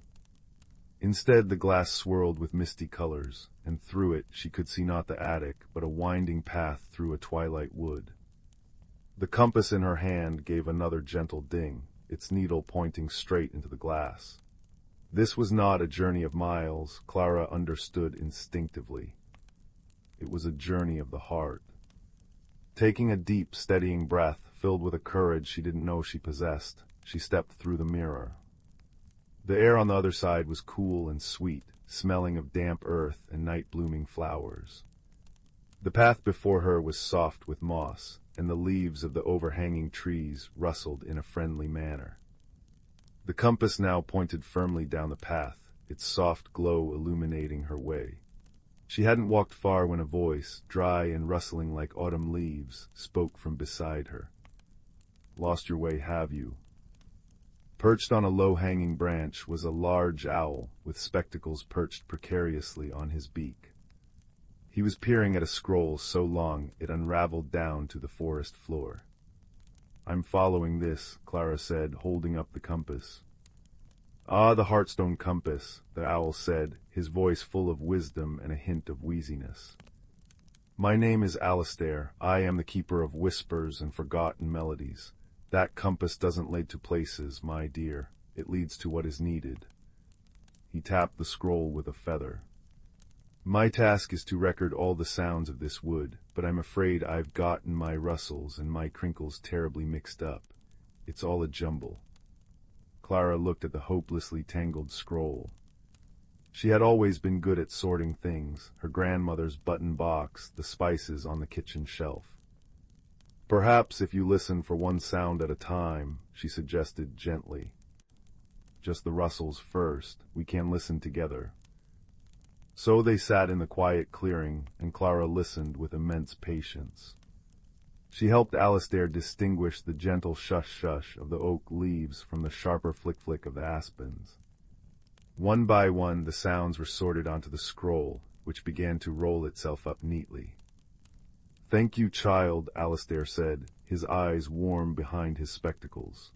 Instead, the glass swirled with misty colors, and through it she could see not the attic, but a winding path through a twilight wood. The compass in her hand gave another gentle ding, its needle pointing straight into the glass. This was not a journey of miles, Clara understood instinctively. It was a journey of the heart. Taking a deep, steadying breath, filled with a courage she didn't know she possessed, she stepped through the mirror. The air on the other side was cool and sweet, smelling of damp earth and night-blooming flowers. The path before her was soft with moss, and the leaves of the overhanging trees rustled in a friendly manner. The compass now pointed firmly down the path, its soft glow illuminating her way. She hadn't walked far when a voice, dry and rustling like autumn leaves, spoke from beside her. "Lost your way, have you?" Perched on a low-hanging branch was a large owl, with spectacles perched precariously on his beak. He was peering at a scroll so long it unraveled down to the forest floor. "I'm following this," Clara said, holding up the compass. "Ah, the Heartstone compass," the owl said, his voice full of wisdom and a hint of wheeziness. "My name is Alistair. I am the keeper of whispers and forgotten melodies. That compass doesn't lead to places, my dear. It leads to what is needed." He tapped the scroll with a feather. "My task is to record all the sounds of this wood, but I'm afraid I've gotten my rustles and my crinkles terribly mixed up. It's all a jumble." Clara looked at the hopelessly tangled scroll. She had always been good at sorting things, her grandmother's button box, the spices on the kitchen shelf. "Perhaps if you listen for one sound at a time," she suggested gently. "Just the rustles first. We can listen together." So they sat in the quiet clearing, and Clara listened with immense patience. She helped Alistair distinguish the gentle shush-shush of the oak leaves from the sharper flick-flick of the aspens. One by one, the sounds were sorted onto the scroll, which began to roll itself up neatly. "Thank you, child," Alistair said, his eyes warm behind his spectacles.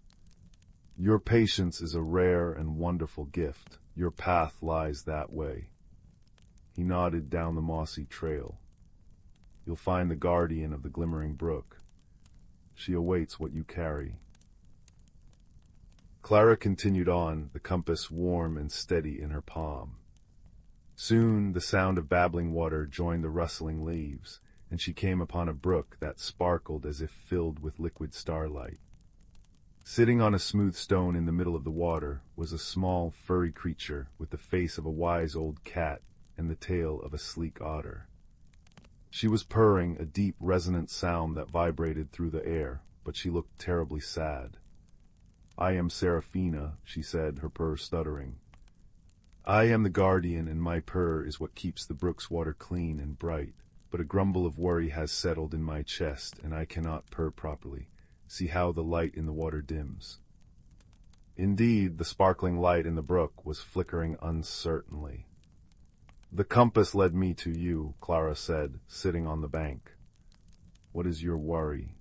"Your patience is a rare and wonderful gift. Your path lies that way." He nodded down the mossy trail. "You'll find the guardian of the glimmering brook. She awaits what you carry." Clara continued on, the compass warm and steady in her palm. Soon the sound of babbling water joined the rustling leaves, and she came upon a brook that sparkled as if filled with liquid starlight. Sitting on a smooth stone in the middle of the water was a small, furry creature with the face of a wise old cat and the tail of a sleek otter. She was purring a deep, resonant sound that vibrated through the air, but she looked terribly sad. "I am Seraphina," she said, her purr stuttering. "I am the guardian, and my purr is what keeps the brook's water clean and bright. But a grumble of worry has settled in my chest, and I cannot purr properly. See how the light in the water dims." Indeed, the sparkling light in the brook was flickering uncertainly. "The compass led me to you," Clara said, sitting on the bank. "What is your worry?"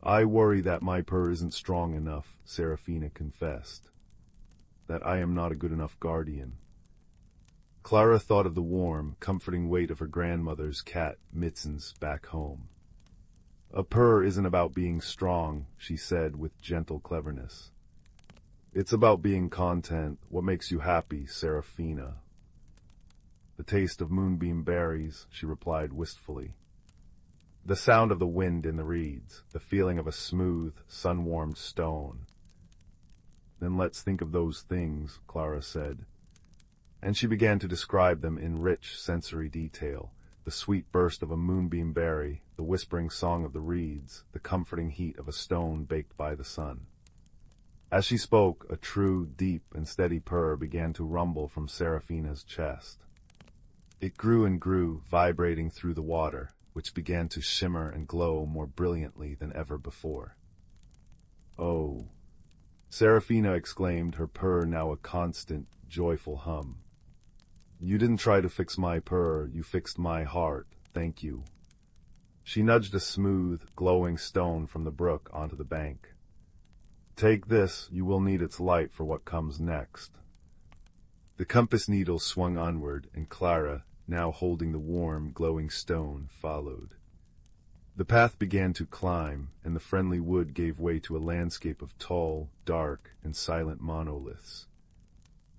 "I worry that my purr isn't strong enough," Seraphina confessed. "That I am not a good enough guardian." Clara thought of the warm, comforting weight of her grandmother's cat, Mittens, back home. "A purr isn't about being strong," she said with gentle cleverness. "It's about being content, what makes you happy, Seraphina." "The taste of moonbeam berries," she replied wistfully. "The sound of the wind in the reeds, the feeling of a smooth, sun-warmed stone." "Then let's think of those things," Clara said. And she began to describe them in rich sensory detail, the sweet burst of a moonbeam berry, the whispering song of the reeds, the comforting heat of a stone baked by the sun. As she spoke, a true, deep, and steady purr began to rumble from Seraphina's chest. It grew and grew, vibrating through the water, which began to shimmer and glow more brilliantly than ever before. "Oh!" Seraphina exclaimed, her purr now a constant, joyful hum. "You didn't try to fix my purr, you fixed my heart, thank you." She nudged a smooth, glowing stone from the brook onto the bank. "Take this, you will need its light for what comes next." The compass needle swung onward, and Clara, now holding the warm, glowing stone, followed. The path began to climb, and the friendly wood gave way to a landscape of tall, dark, and silent monoliths.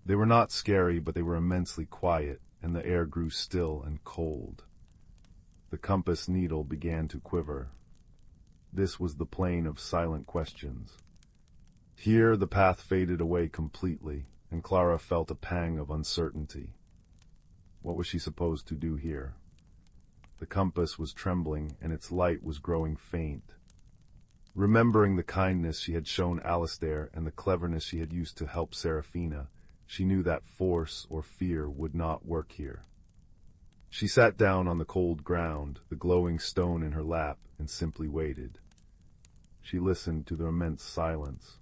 They were not scary, but they were immensely quiet, and the air grew still and cold. The compass needle began to quiver. This was the plane of silent questions. Here the path faded away completely, and Clara felt a pang of uncertainty. What was she supposed to do here? The compass was trembling, and its light was growing faint. Remembering the kindness she had shown Alistair and the cleverness she had used to help Seraphina, she knew that force or fear would not work here. She sat down on the cold ground, the glowing stone in her lap, and simply waited. She listened to the immense silence.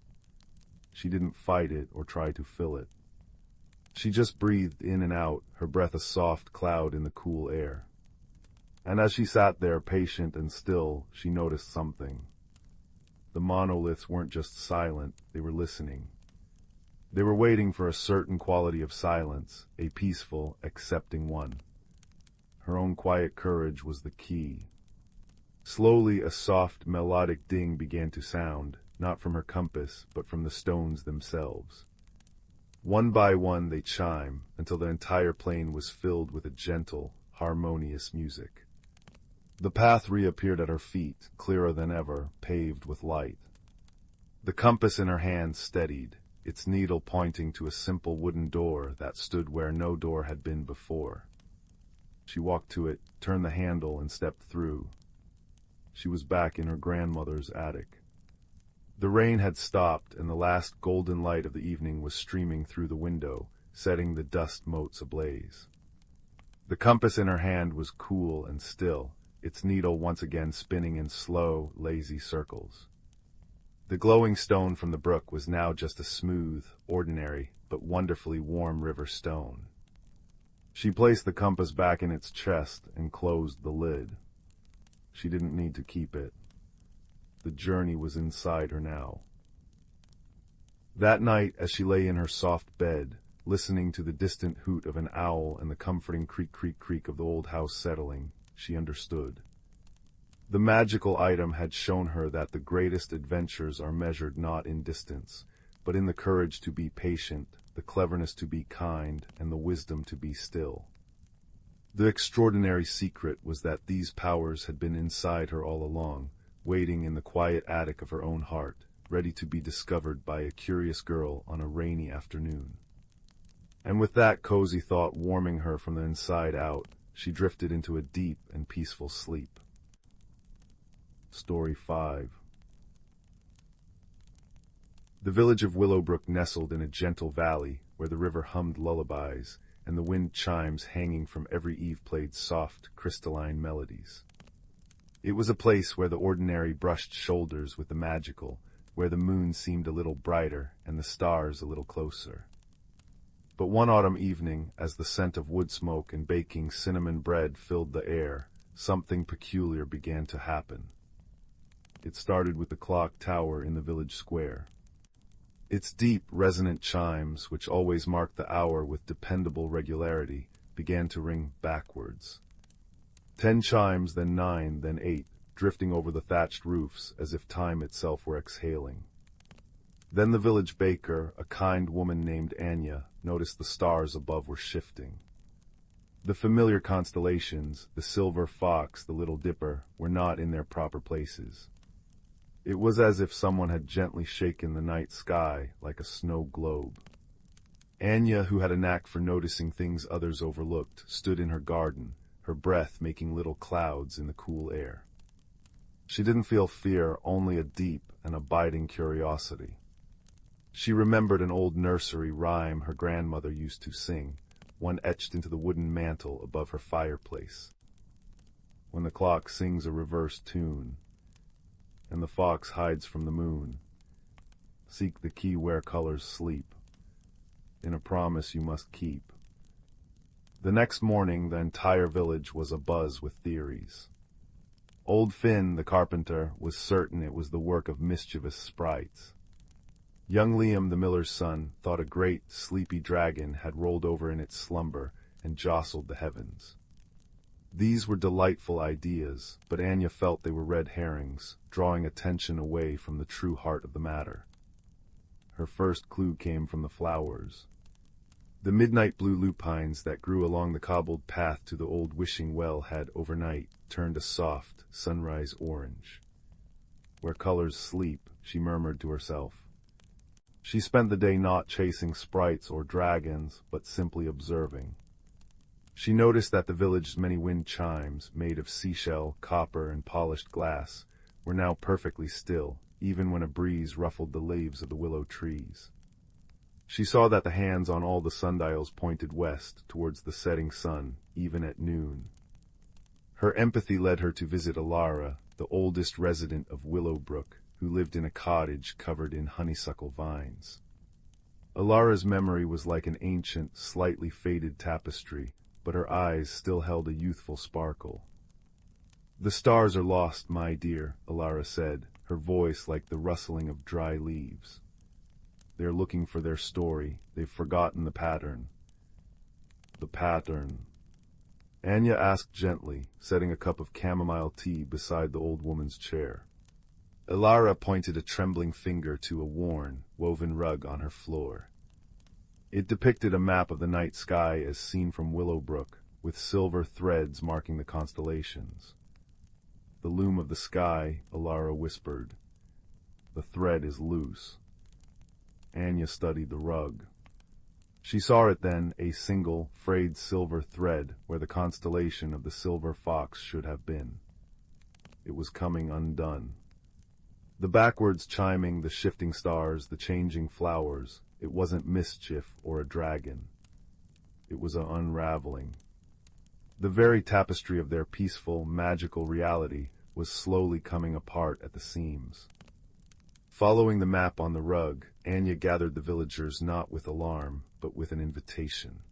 She didn't fight it or try to fill it. She just breathed in and out, her breath a soft cloud in the cool air. And as she sat there, patient and still, she noticed something. The monoliths weren't just silent, they were listening. They were waiting for a certain quality of silence, a peaceful, accepting one. Her own quiet courage was the key. Slowly a soft, melodic ding began to sound, not from her compass, but from the stones themselves. One by one they chimed, until the entire plain was filled with a gentle, harmonious music. The path reappeared at her feet, clearer than ever, paved with light. The compass in her hand steadied, its needle pointing to a simple wooden door that stood where no door had been before. She walked to it, turned the handle, and stepped through. She was back in her grandmother's attic. The rain had stopped, and the last golden light of the evening was streaming through the window, setting the dust motes ablaze. The compass in her hand was cool and still, its needle once again spinning in slow, lazy circles. The glowing stone from the brook was now just a smooth, ordinary, but wonderfully warm river stone. She placed the compass back in its chest and closed the lid. She didn't need to keep it. The journey was inside her now. That night, as she lay in her soft bed, listening to the distant hoot of an owl and the comforting creak-creak-creak of the old house settling, she understood. The magical item had shown her that the greatest adventures are measured not in distance, but in the courage to be patient, the cleverness to be kind, and the wisdom to be still. The extraordinary secret was that these powers had been inside her all along, waiting in the quiet attic of her own heart, ready to be discovered by a curious girl on a rainy afternoon. And with that cozy thought warming her from the inside out, she drifted into a deep and peaceful sleep. Story 5. The village of Willowbrook nestled in a gentle valley where the river hummed lullabies and the wind chimes hanging from every eave played soft, crystalline melodies. It was a place where the ordinary brushed shoulders with the magical, where the moon seemed a little brighter and the stars a little closer. But one autumn evening, as the scent of wood smoke and baking cinnamon bread filled the air, something peculiar began to happen. It started with the clock tower in the village square. Its deep, resonant chimes, which always marked the hour with dependable regularity, began to ring backwards. 10 chimes, then 9, then 8, drifting over the thatched roofs as if time itself were exhaling. Then the village baker, a kind woman named Anya, noticed the stars above were shifting. The familiar constellations, the silver fox, the little dipper, were not in their proper places. It was as if someone had gently shaken the night sky like a snow globe. Anya, who had a knack for noticing things others overlooked, stood in her garden, her breath making little clouds in the cool air. She didn't feel fear, only a deep and abiding curiosity. She remembered an old nursery rhyme her grandmother used to sing, one etched into the wooden mantel above her fireplace. When the clock sings a reverse tune, and the fox hides from the moon, seek the key where colors sleep, in a promise you must keep. The next morning, the entire village was abuzz with theories. Old Finn, the carpenter, was certain it was the work of mischievous sprites. Young Liam, the miller's son, thought a great, sleepy dragon had rolled over in its slumber and jostled the heavens. These were delightful ideas, but Anya felt they were red herrings, drawing attention away from the true heart of the matter. Her first clue came from the flowers. The midnight blue lupines that grew along the cobbled path to the old wishing well had, overnight, turned a soft, sunrise orange. Where colors sleep, she murmured to herself. She spent the day not chasing sprites or dragons, but simply observing. She noticed that the village's many wind chimes, made of seashell, copper, and polished glass, were now perfectly still, even when a breeze ruffled the leaves of the willow trees. She saw that the hands on all the sundials pointed west, towards the setting sun, even at noon. Her empathy led her to visit Alara, the oldest resident of Willowbrook, who lived in a cottage covered in honeysuckle vines. Alara's memory was like an ancient, slightly faded tapestry, but her eyes still held a youthful sparkle. "The stars are lost, my dear," Alara said, her voice like the rustling of dry leaves. "They're looking for their story. They've forgotten the pattern." "The pattern?" Anya asked gently, setting a cup of chamomile tea beside the old woman's chair. Alara pointed a trembling finger to a worn, woven rug on her floor. It depicted a map of the night sky as seen from Willowbrook, with silver threads marking the constellations. "The loom of the sky," Alara whispered. "The thread is loose." Anya studied the rug. She saw it then, a single, frayed silver thread where the constellation of the silver fox should have been. It was coming undone. The backwards chiming, the shifting stars, the changing flowers, it wasn't mischief or a dragon. It was an unraveling. The very tapestry of their peaceful, magical reality was slowly coming apart at the seams. Following the map on the rug, Anya gathered the villagers not with alarm, but with an invitation.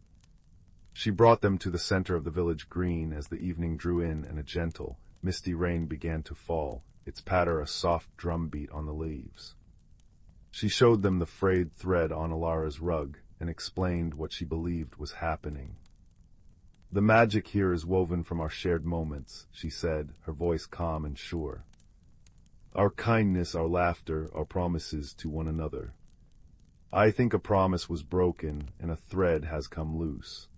She brought them to the center of the village green as the evening drew in and a gentle, misty rain began to fall, its patter a soft drumbeat on the leaves. She showed them the frayed thread on Alara's rug and explained what she believed was happening. "The magic here is woven from our shared moments," she said, her voice calm and sure. "Our kindness, our laughter, our promises to one another. I think a promise was broken and a thread has come loose."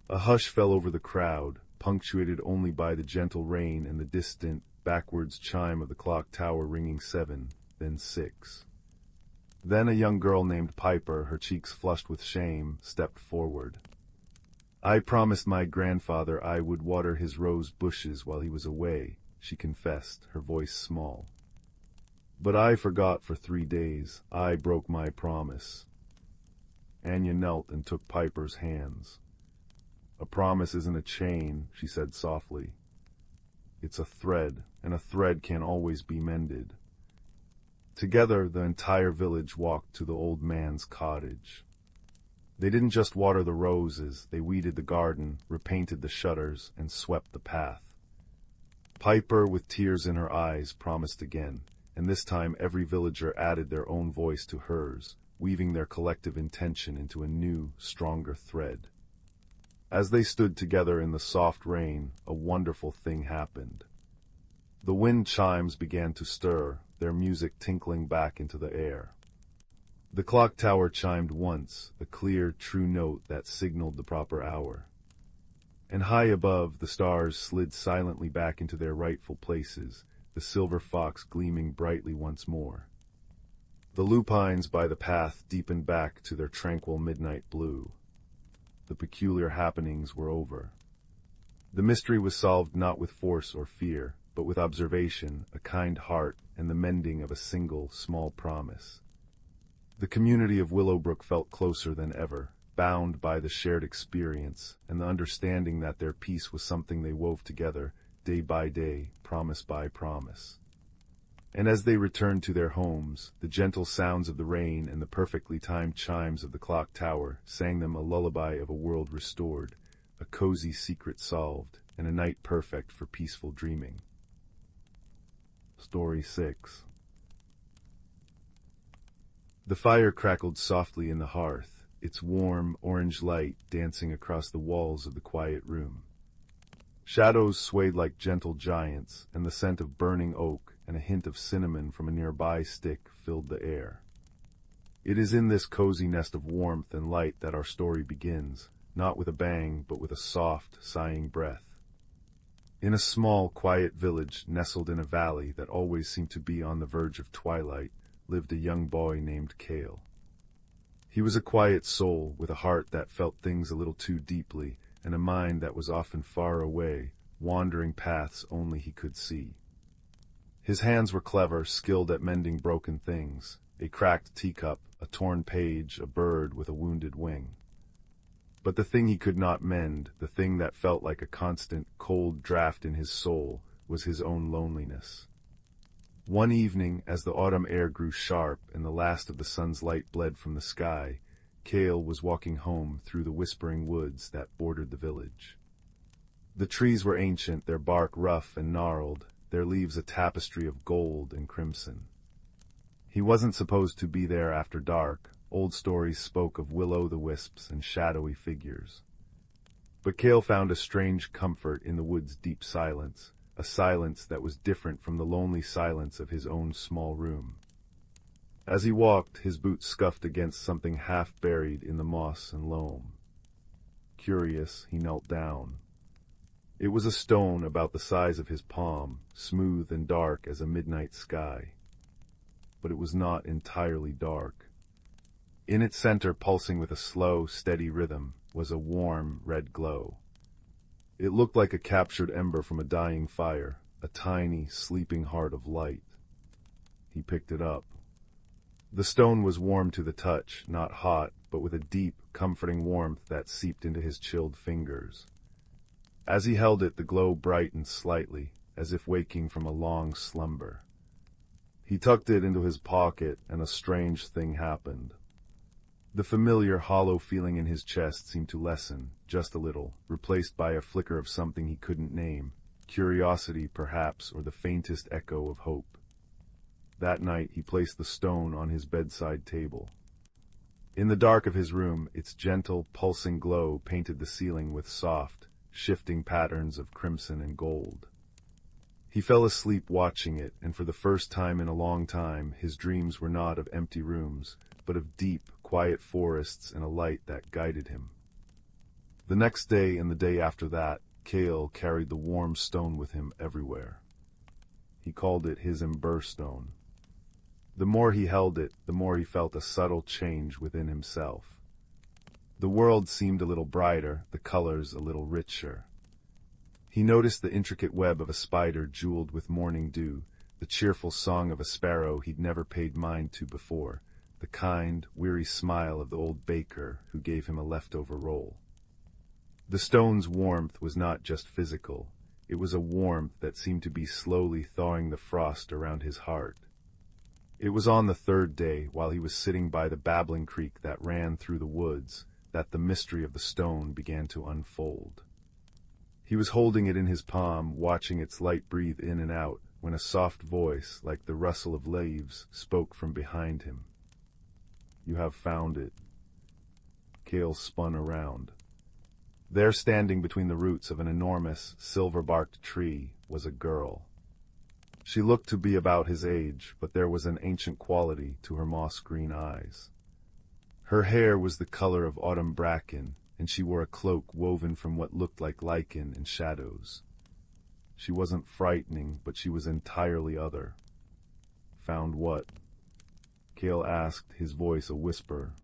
A hush fell over the crowd, punctuated only by the gentle rain and the distant, backwards chime of the clock tower ringing 7, then 6. Then a young girl named Piper, her cheeks flushed with shame, stepped forward. "I promised my grandfather I would water his rose bushes while he was away," she confessed, her voice small. "But I forgot for 3 days. I broke my promise." Anya knelt and took Piper's hands. "A promise isn't a chain," she said softly. "It's a thread, and a thread can't always be mended." Together, the entire village walked to the old man's cottage. They didn't just water the roses, they weeded the garden, repainted the shutters, and swept the path. Piper, with tears in her eyes, promised again, and this time every villager added their own voice to hers, weaving their collective intention into a new, stronger thread. As they stood together in the soft rain, a wonderful thing happened. The wind chimes began to stir, their music tinkling back into the air. The clock tower chimed once, a clear, true note that signaled the proper hour. And high above, the stars slid silently back into their rightful places, the silver fox gleaming brightly once more. The lupines by the path deepened back to their tranquil midnight blue. The peculiar happenings were over. The mystery was solved not with force or fear, but with observation, a kind heart, and the mending of a single, small promise. The community of Willowbrook felt closer than ever, bound by the shared experience, and the understanding that their peace was something they wove together, day by day, promise by promise. And as they returned to their homes, the gentle sounds of the rain and the perfectly timed chimes of the clock tower sang them a lullaby of a world restored, a cozy secret solved, and a night perfect for peaceful dreaming. Story 6. The fire crackled softly in the hearth, its warm, orange light dancing across the walls of the quiet room. Shadows swayed like gentle giants, and the scent of burning oak and a hint of cinnamon from a nearby stick filled the air. It is in this cozy nest of warmth and light that our story begins, not with a bang, but with a soft, sighing breath. In a small, quiet village nestled in a valley that always seemed to be on the verge of twilight, lived a young boy named Cale. He was a quiet soul with a heart that felt things a little too deeply, and a mind that was often far away, wandering paths only he could see. His hands were clever, skilled at mending broken things, a cracked teacup, a torn page, a bird with a wounded wing. But the thing he could not mend, the thing that felt like a constant, cold draft in his soul, was his own loneliness. One evening, as the autumn air grew sharp and the last of the sun's light bled from the sky, Cale was walking home through the whispering woods that bordered the village. The trees were ancient, their bark rough and gnarled, their leaves a tapestry of gold and crimson. He wasn't supposed to be there after dark. Old stories spoke of will-o'-the-wisps and shadowy figures. But Cale found a strange comfort in the wood's deep silence, a silence that was different from the lonely silence of his own small room. As he walked, his boots scuffed against something half buried in the moss and loam. Curious, he knelt down. It was a stone about the size of his palm, smooth and dark as a midnight sky. But it was not entirely dark. In its center, pulsing with a slow, steady rhythm, was a warm, red glow. It looked like a captured ember from a dying fire, a tiny, sleeping heart of light. He picked it up. The stone was warm to the touch, not hot, but with a deep, comforting warmth that seeped into his chilled fingers. As he held it, the glow brightened slightly, as if waking from a long slumber. He tucked it into his pocket, and a strange thing happened. The familiar hollow feeling in his chest seemed to lessen, just a little, replaced by a flicker of something he couldn't name, curiosity perhaps, or the faintest echo of hope. That night he placed the stone on his bedside table. In the dark of his room, its gentle, pulsing glow painted the ceiling with soft, shifting patterns of crimson and gold. He fell asleep watching it, and for the first time in a long time, his dreams were not of empty rooms, but of deep, quiet forests and a light that guided him. The next day and the day after that, Cale carried the warm stone with him everywhere. He called it his Ember Stone. The more he held it, the more he felt a subtle change within himself. The world seemed a little brighter, the colors a little richer. He noticed the intricate web of a spider jeweled with morning dew, the cheerful song of a sparrow he'd never paid mind to before, the kind, weary smile of the old baker who gave him a leftover roll. The stone's warmth was not just physical, it was a warmth that seemed to be slowly thawing the frost around his heart. It was on the third day, while he was sitting by the babbling creek that ran through the woods, that the mystery of the stone began to unfold. He was holding it in his palm, watching its light breathe in and out, when a soft voice, like the rustle of leaves, spoke from behind him. "You have found it." Cale spun around. There, standing between the roots of an enormous, silver-barked tree, was a girl. She looked to be about his age, but there was an ancient quality to her moss-green eyes. Her hair was the color of autumn bracken, and she wore a cloak woven from what looked like lichen and shadows. She wasn't frightening, but she was entirely other. "Found what?" Cale asked, his voice a whisper.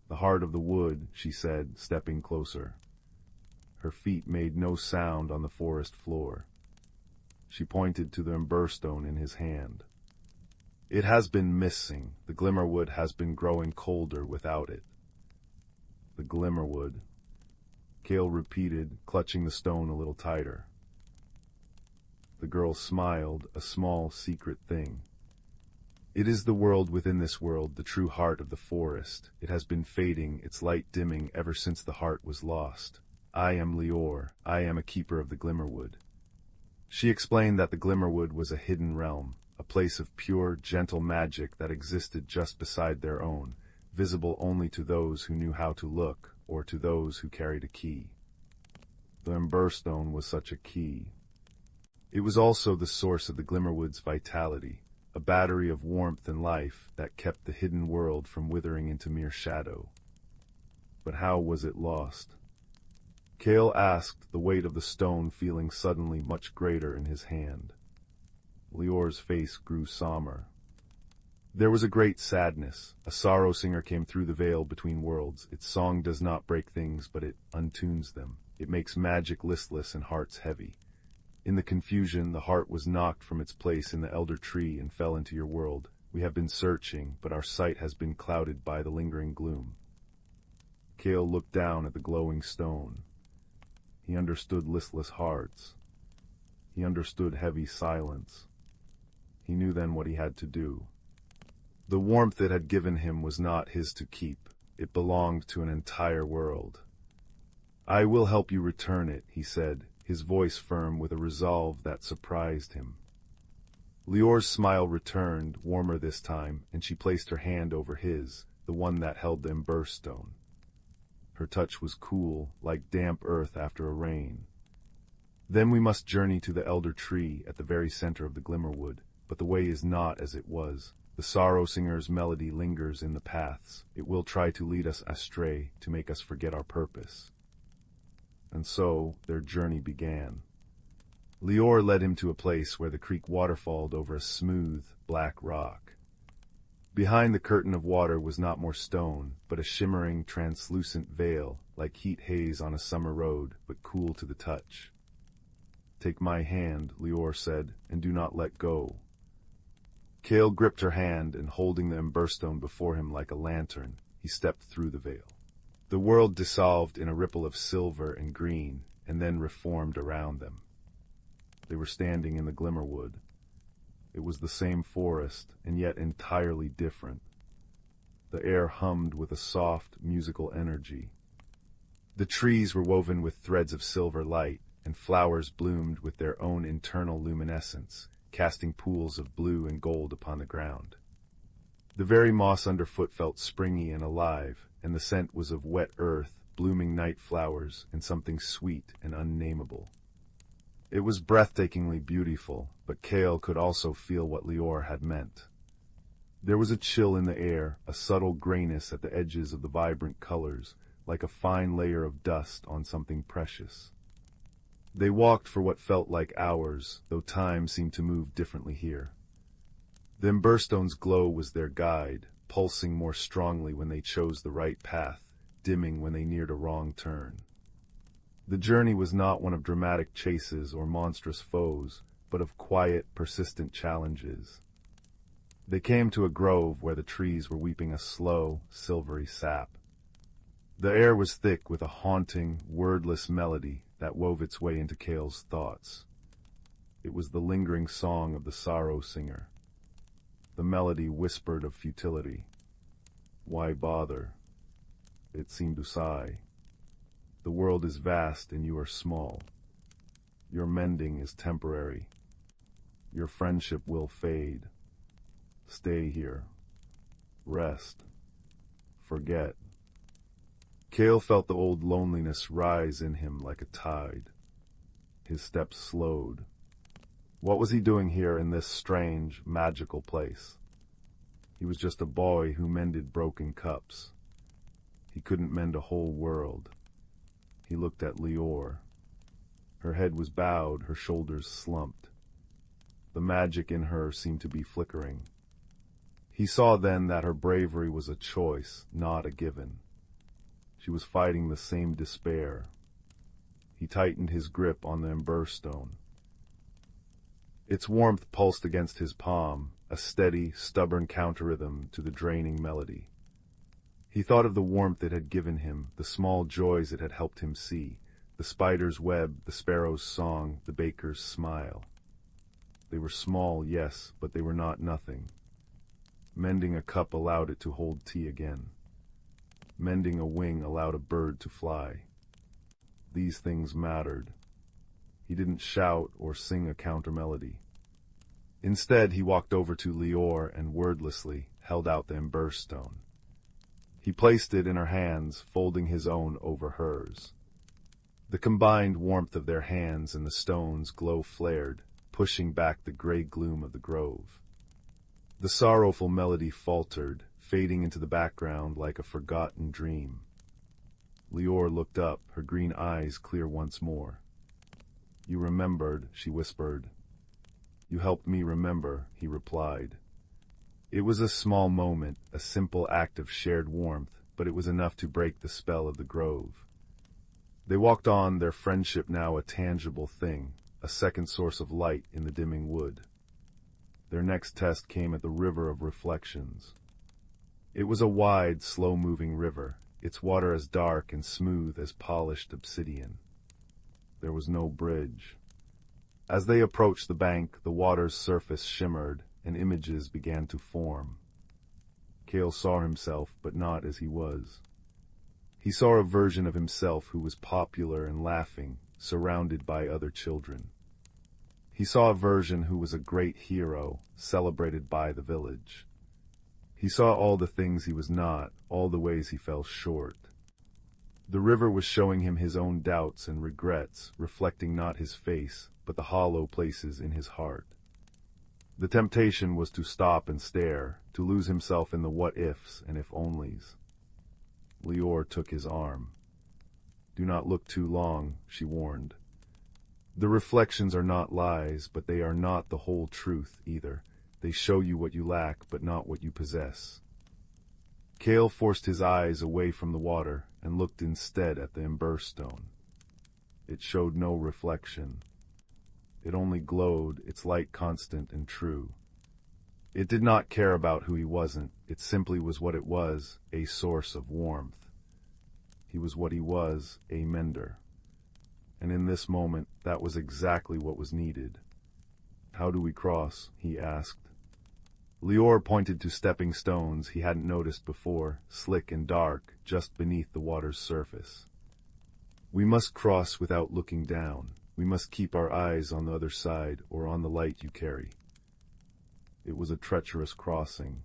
"The heart of the wood," she said, stepping closer. Her feet made no sound on the forest floor. She pointed to the emberstone in his hand. "It has been missing. The Glimmerwood has been growing colder without it." "The Glimmerwood," Cale repeated, clutching the stone a little tighter. The girl smiled, a small, secret thing. "It is the world within this world, the true heart of the forest. It has been fading, its light dimming ever since the heart was lost. I am Lior. I am a keeper of the Glimmerwood." She explained that the Glimmerwood was a hidden realm, a place of pure, gentle magic that existed just beside their own, visible only to those who knew how to look, or to those who carried a key. The emberstone was such a key. It was also the source of the Glimmerwood's vitality, a battery of warmth and life that kept the hidden world from withering into mere shadow. But how was it lost? Cale asked, the weight of the stone feeling suddenly much greater in his hand. Lior's face grew somber. There was a great sadness. A sorrow singer came through the veil between worlds. Its song does not break things, but it untunes them. It makes magic listless and hearts heavy. In the confusion, the heart was knocked from its place in the elder tree and fell into your world. We have been searching, but our sight has been clouded by the lingering gloom. Cale looked down at the glowing stone. He understood listless hearts. He understood heavy silence. He knew then what he had to do. The warmth it had given him was not his to keep. It belonged to an entire world. "I will help you return it," he said, his voice firm with a resolve that surprised him. Lior's smile returned, warmer this time, and she placed her hand over his, the one that held the emberstone. Her touch was cool, like damp earth after a rain. "Then we must journey to the elder tree at the very center of the Glimmerwood, but the way is not as it was. The sorrow singer's melody lingers in the paths. It will try to lead us astray, to make us forget our purpose." And so their journey began. Lior led him to a place where the creek waterfalled over a smooth, black rock. Behind the curtain of water was not more stone, but a shimmering, translucent veil, like heat haze on a summer road, but cool to the touch. "Take my hand," Lior said, "and do not let go." Cale gripped her hand, and holding the emberstone before him like a lantern, he stepped through the veil. The world dissolved in a ripple of silver and green, and then reformed around them. They were standing in the Glimmerwood. It was the same forest, and yet entirely different. The air hummed with a soft, musical energy. The trees were woven with threads of silver light, and flowers bloomed with their own internal luminescence, casting pools of blue and gold upon the ground. The very moss underfoot felt springy and alive, and the scent was of wet earth, blooming night flowers, and something sweet and unnameable. It was breathtakingly beautiful, but Cale could also feel what Lior had meant. There was a chill in the air, a subtle grayness at the edges of the vibrant colors, like a fine layer of dust on something precious. They walked for what felt like hours, though time seemed to move differently here. The emberstone's glow was their guide, pulsing more strongly when they chose the right path, dimming when they neared a wrong turn. The journey was not one of dramatic chases or monstrous foes, but of quiet, persistent challenges. They came to a grove where the trees were weeping a slow, silvery sap. The air was thick with a haunting, wordless melody that wove its way into Cale's thoughts. It was the lingering song of the sorrow singer. The melody whispered of futility. Why bother? It seemed to sigh. The world is vast and you are small. Your mending is temporary. Your friendship will fade. Stay here. Rest. Forget. Cale felt the old loneliness rise in him like a tide. His steps slowed. What was he doing here in this strange, magical place? He was just a boy who mended broken cups. He couldn't mend a whole world. He looked at Lior. Her head was bowed, her shoulders slumped. The magic in her seemed to be flickering. He saw then that her bravery was a choice, not a given. She was fighting the same despair. He tightened his grip on the emberstone. Its warmth pulsed against his palm, a steady, stubborn counter-rhythm to the draining melody. He thought of the warmth it had given him, the small joys it had helped him see, the spider's web, the sparrow's song, the baker's smile. They were small, yes, but they were not nothing. Mending a cup allowed it to hold tea again. Mending a wing allowed a bird to fly. These things mattered. He didn't shout or sing a counter-melody. Instead, he walked over to Lior and wordlessly held out the emberstone. He placed it in her hands, folding his own over hers. The combined warmth of their hands and the stone's glow flared, pushing back the gray gloom of the grove. The sorrowful melody faltered, fading into the background like a forgotten dream. Lior looked up, her green eyes clear once more. You remembered, she whispered. You helped me remember, he replied. It was a small moment, a simple act of shared warmth, but it was enough to break the spell of the grove. They walked on, their friendship now a tangible thing, a second source of light in the dimming wood. Their next test came at the River of Reflections. It was a wide, slow-moving river, its water as dark and smooth as polished obsidian. There was no bridge. As they approached the bank, the water's surface shimmered, and images began to form. Cale saw himself, but not as he was. He saw a version of himself who was popular and laughing, surrounded by other children. He saw a version who was a great hero, celebrated by the village. He saw all the things he was not, all the ways he fell short. The river was showing him his own doubts and regrets, reflecting not his face, but the hollow places in his heart. The temptation was to stop and stare, to lose himself in the what-ifs and if-onlys. Lior took his arm. Do not look too long, she warned. The reflections are not lies, but they are not the whole truth either. They show you what you lack, but not what you possess. Cale forced his eyes away from the water and looked instead at the emberstone. It showed no reflection. It only glowed, its light constant and true. It did not care about who he wasn't, it simply was what it was, a source of warmth. He was what he was, a mender. And in this moment, that was exactly what was needed. How do we cross? He asked. Lior pointed to stepping stones he hadn't noticed before, slick and dark, just beneath the water's surface. We must cross without looking down. We must keep our eyes on the other side, or on the light you carry. It was a treacherous crossing.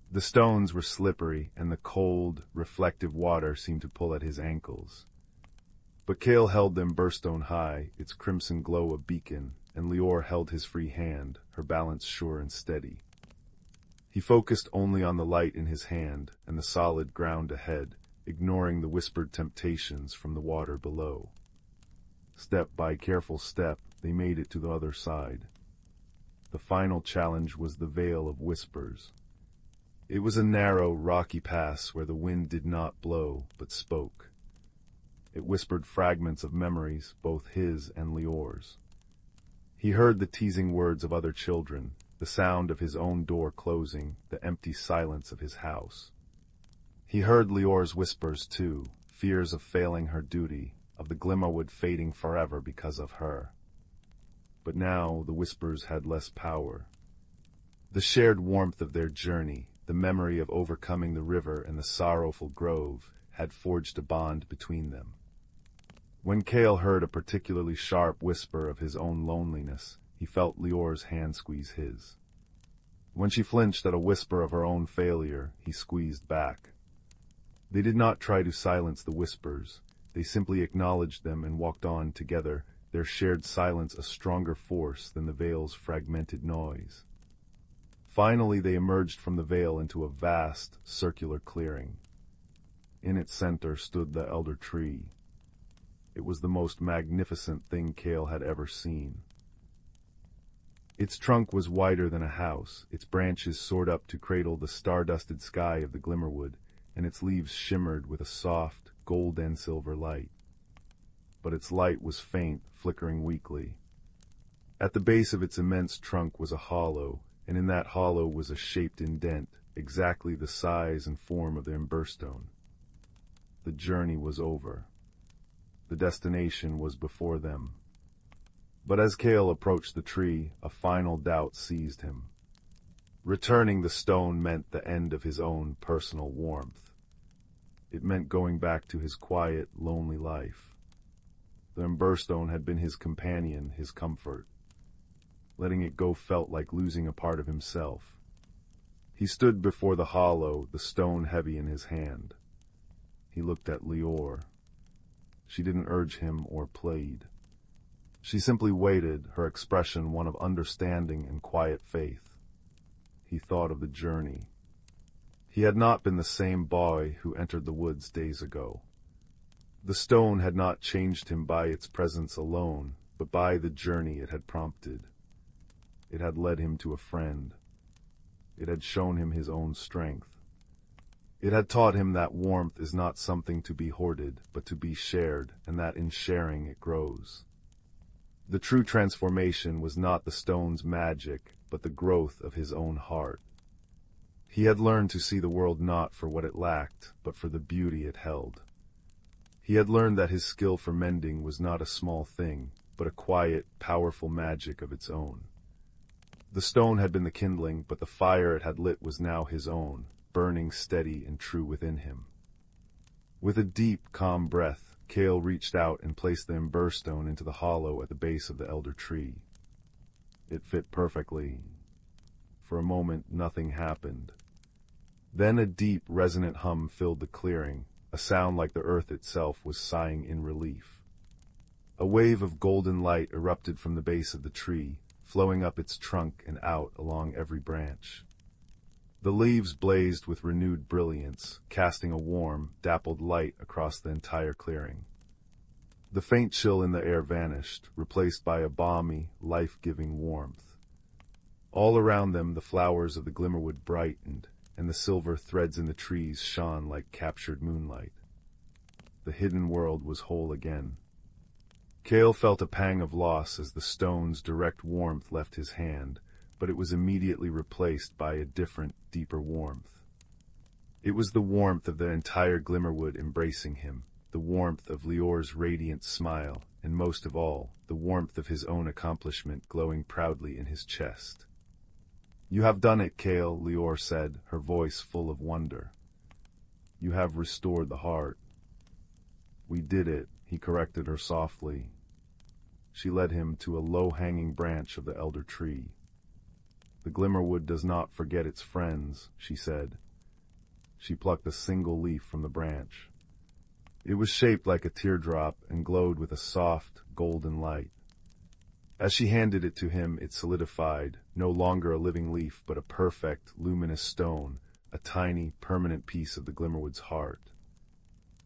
The stones were slippery, and the cold, reflective water seemed to pull at his ankles. But Cale held them emberstone high, its crimson glow a beacon, and Lior held his free hand, her balance sure and steady. He focused only on the light in his hand and the solid ground ahead, ignoring the whispered temptations from the water below. Step by careful step, they made it to the other side. The final challenge was the Vale of Whispers. It was a narrow, rocky pass where the wind did not blow, but spoke. It whispered fragments of memories, both his and Lior's. He heard the teasing words of other children, the sound of his own door closing, the empty silence of his house. He heard Lior's whispers, too, fears of failing her duty, of the Glimmerwood fading forever because of her. But now the whispers had less power. The shared warmth of their journey, the memory of overcoming the river and the sorrowful grove, had forged a bond between them. When Cale heard a particularly sharp whisper of his own loneliness, he felt Lior's hand squeeze his. When she flinched at a whisper of her own failure, he squeezed back. They did not try to silence the whispers. They simply acknowledged them and walked on together, their shared silence a stronger force than the Vale's fragmented noise. Finally they emerged from the Vale into a vast, circular clearing. In its center stood the elder tree. It was the most magnificent thing Cale had ever seen. Its trunk was wider than a house, its branches soared up to cradle the star-dusted sky of the Glimmerwood, and its leaves shimmered with a soft, gold and silver light. But its light was faint, flickering weakly. At the base of its immense trunk was a hollow, and in that hollow was a shaped indent, exactly the size and form of the emberstone. The journey was over. The destination was before them. But as Cale approached the tree, a final doubt seized him. Returning the stone meant the end of his own personal warmth. It meant going back to his quiet, lonely life. The emberstone had been his companion, his comfort. Letting it go felt like losing a part of himself. He stood before the hollow, the stone heavy in his hand. He looked at Lior. She didn't urge him or plead. She simply waited, her expression one of understanding and quiet faith. He thought of the journey. He had not been the same boy who entered the woods days ago. The stone had not changed him by its presence alone, but by the journey it had prompted. It had led him to a friend. It had shown him his own strength. It had taught him that warmth is not something to be hoarded, but to be shared, and that in sharing it grows. The true transformation was not the stone's magic, but the growth of his own heart. He had learned to see the world not for what it lacked, but for the beauty it held. He had learned that his skill for mending was not a small thing, but a quiet, powerful magic of its own. The stone had been the kindling, but the fire it had lit was now his own, burning steady and true within him. With a deep, calm breath, Cale reached out and placed the emberstone into the hollow at the base of the elder tree. It fit perfectly. For a moment, nothing happened. Then a deep, resonant hum filled the clearing, a sound like the earth itself was sighing in relief. A wave of golden light erupted from the base of the tree, flowing up its trunk and out along every branch. The leaves blazed with renewed brilliance, casting a warm, dappled light across the entire clearing. The faint chill in the air vanished, replaced by a balmy, life-giving warmth. All around them the flowers of the Glimmerwood brightened, and the silver threads in the trees shone like captured moonlight. The hidden world was whole again. Cale felt a pang of loss as the stone's direct warmth left his hand, but it was immediately replaced by a different, deeper warmth. It was the warmth of the entire Glimmerwood embracing him, the warmth of Lior's radiant smile, and most of all, the warmth of his own accomplishment glowing proudly in his chest. "You have done it, Cale," Lior said, her voice full of wonder. "You have restored the heart." "We did it," he corrected her softly. She led him to a low-hanging branch of the elder tree. "The Glimmerwood does not forget its friends," she said. She plucked a single leaf from the branch. It was shaped like a teardrop and glowed with a soft, golden light. As she handed it to him, it solidified, no longer a living leaf, but a perfect, luminous stone, a tiny, permanent piece of the Glimmerwood's heart.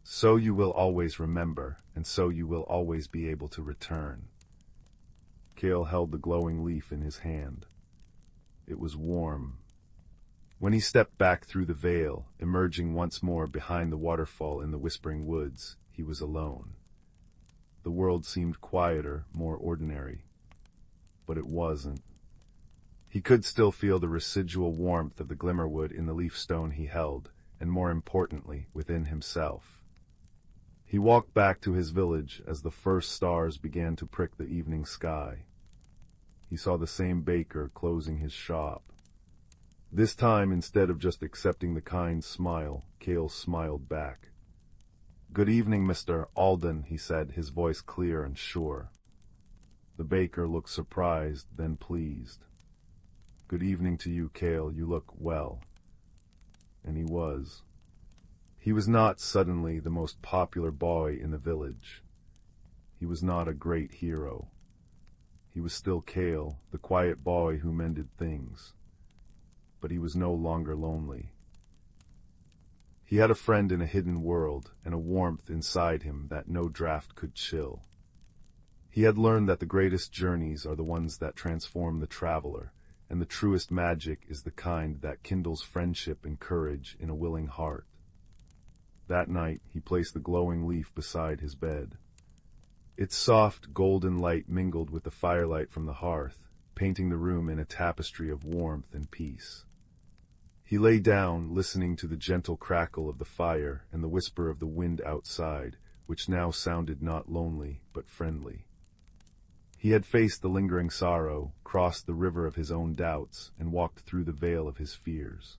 "So you will always remember, and so you will always be able to return." Cale held the glowing leaf in his hand. It was warm. When he stepped back through the veil, emerging once more behind the waterfall in the whispering woods, he was alone. The world seemed quieter, more ordinary. But it wasn't. He could still feel the residual warmth of the glimmerwood in the leaf stone he held, and more importantly, within himself. He walked back to his village as the first stars began to prick the evening sky. He saw the same baker closing his shop. This time, instead of just accepting the kind smile, Cale smiled back. "Good evening, Mr. Alden," he said, his voice clear and sure. The baker looked surprised, then pleased. "Good evening to you, Cale. You look well." And he was. He was not suddenly the most popular boy in the village. He was not a great hero. He was still Cale, the quiet boy who mended things. But he was no longer lonely. He had a friend in a hidden world, and a warmth inside him that no draft could chill. He had learned that the greatest journeys are the ones that transform the traveler, and the truest magic is the kind that kindles friendship and courage in a willing heart. That night, he placed the glowing leaf beside his bed. Its soft, golden light mingled with the firelight from the hearth, painting the room in a tapestry of warmth and peace. He lay down, listening to the gentle crackle of the fire and the whisper of the wind outside, which now sounded not lonely, but friendly. He had faced the lingering sorrow, crossed the river of his own doubts, and walked through the veil of his fears.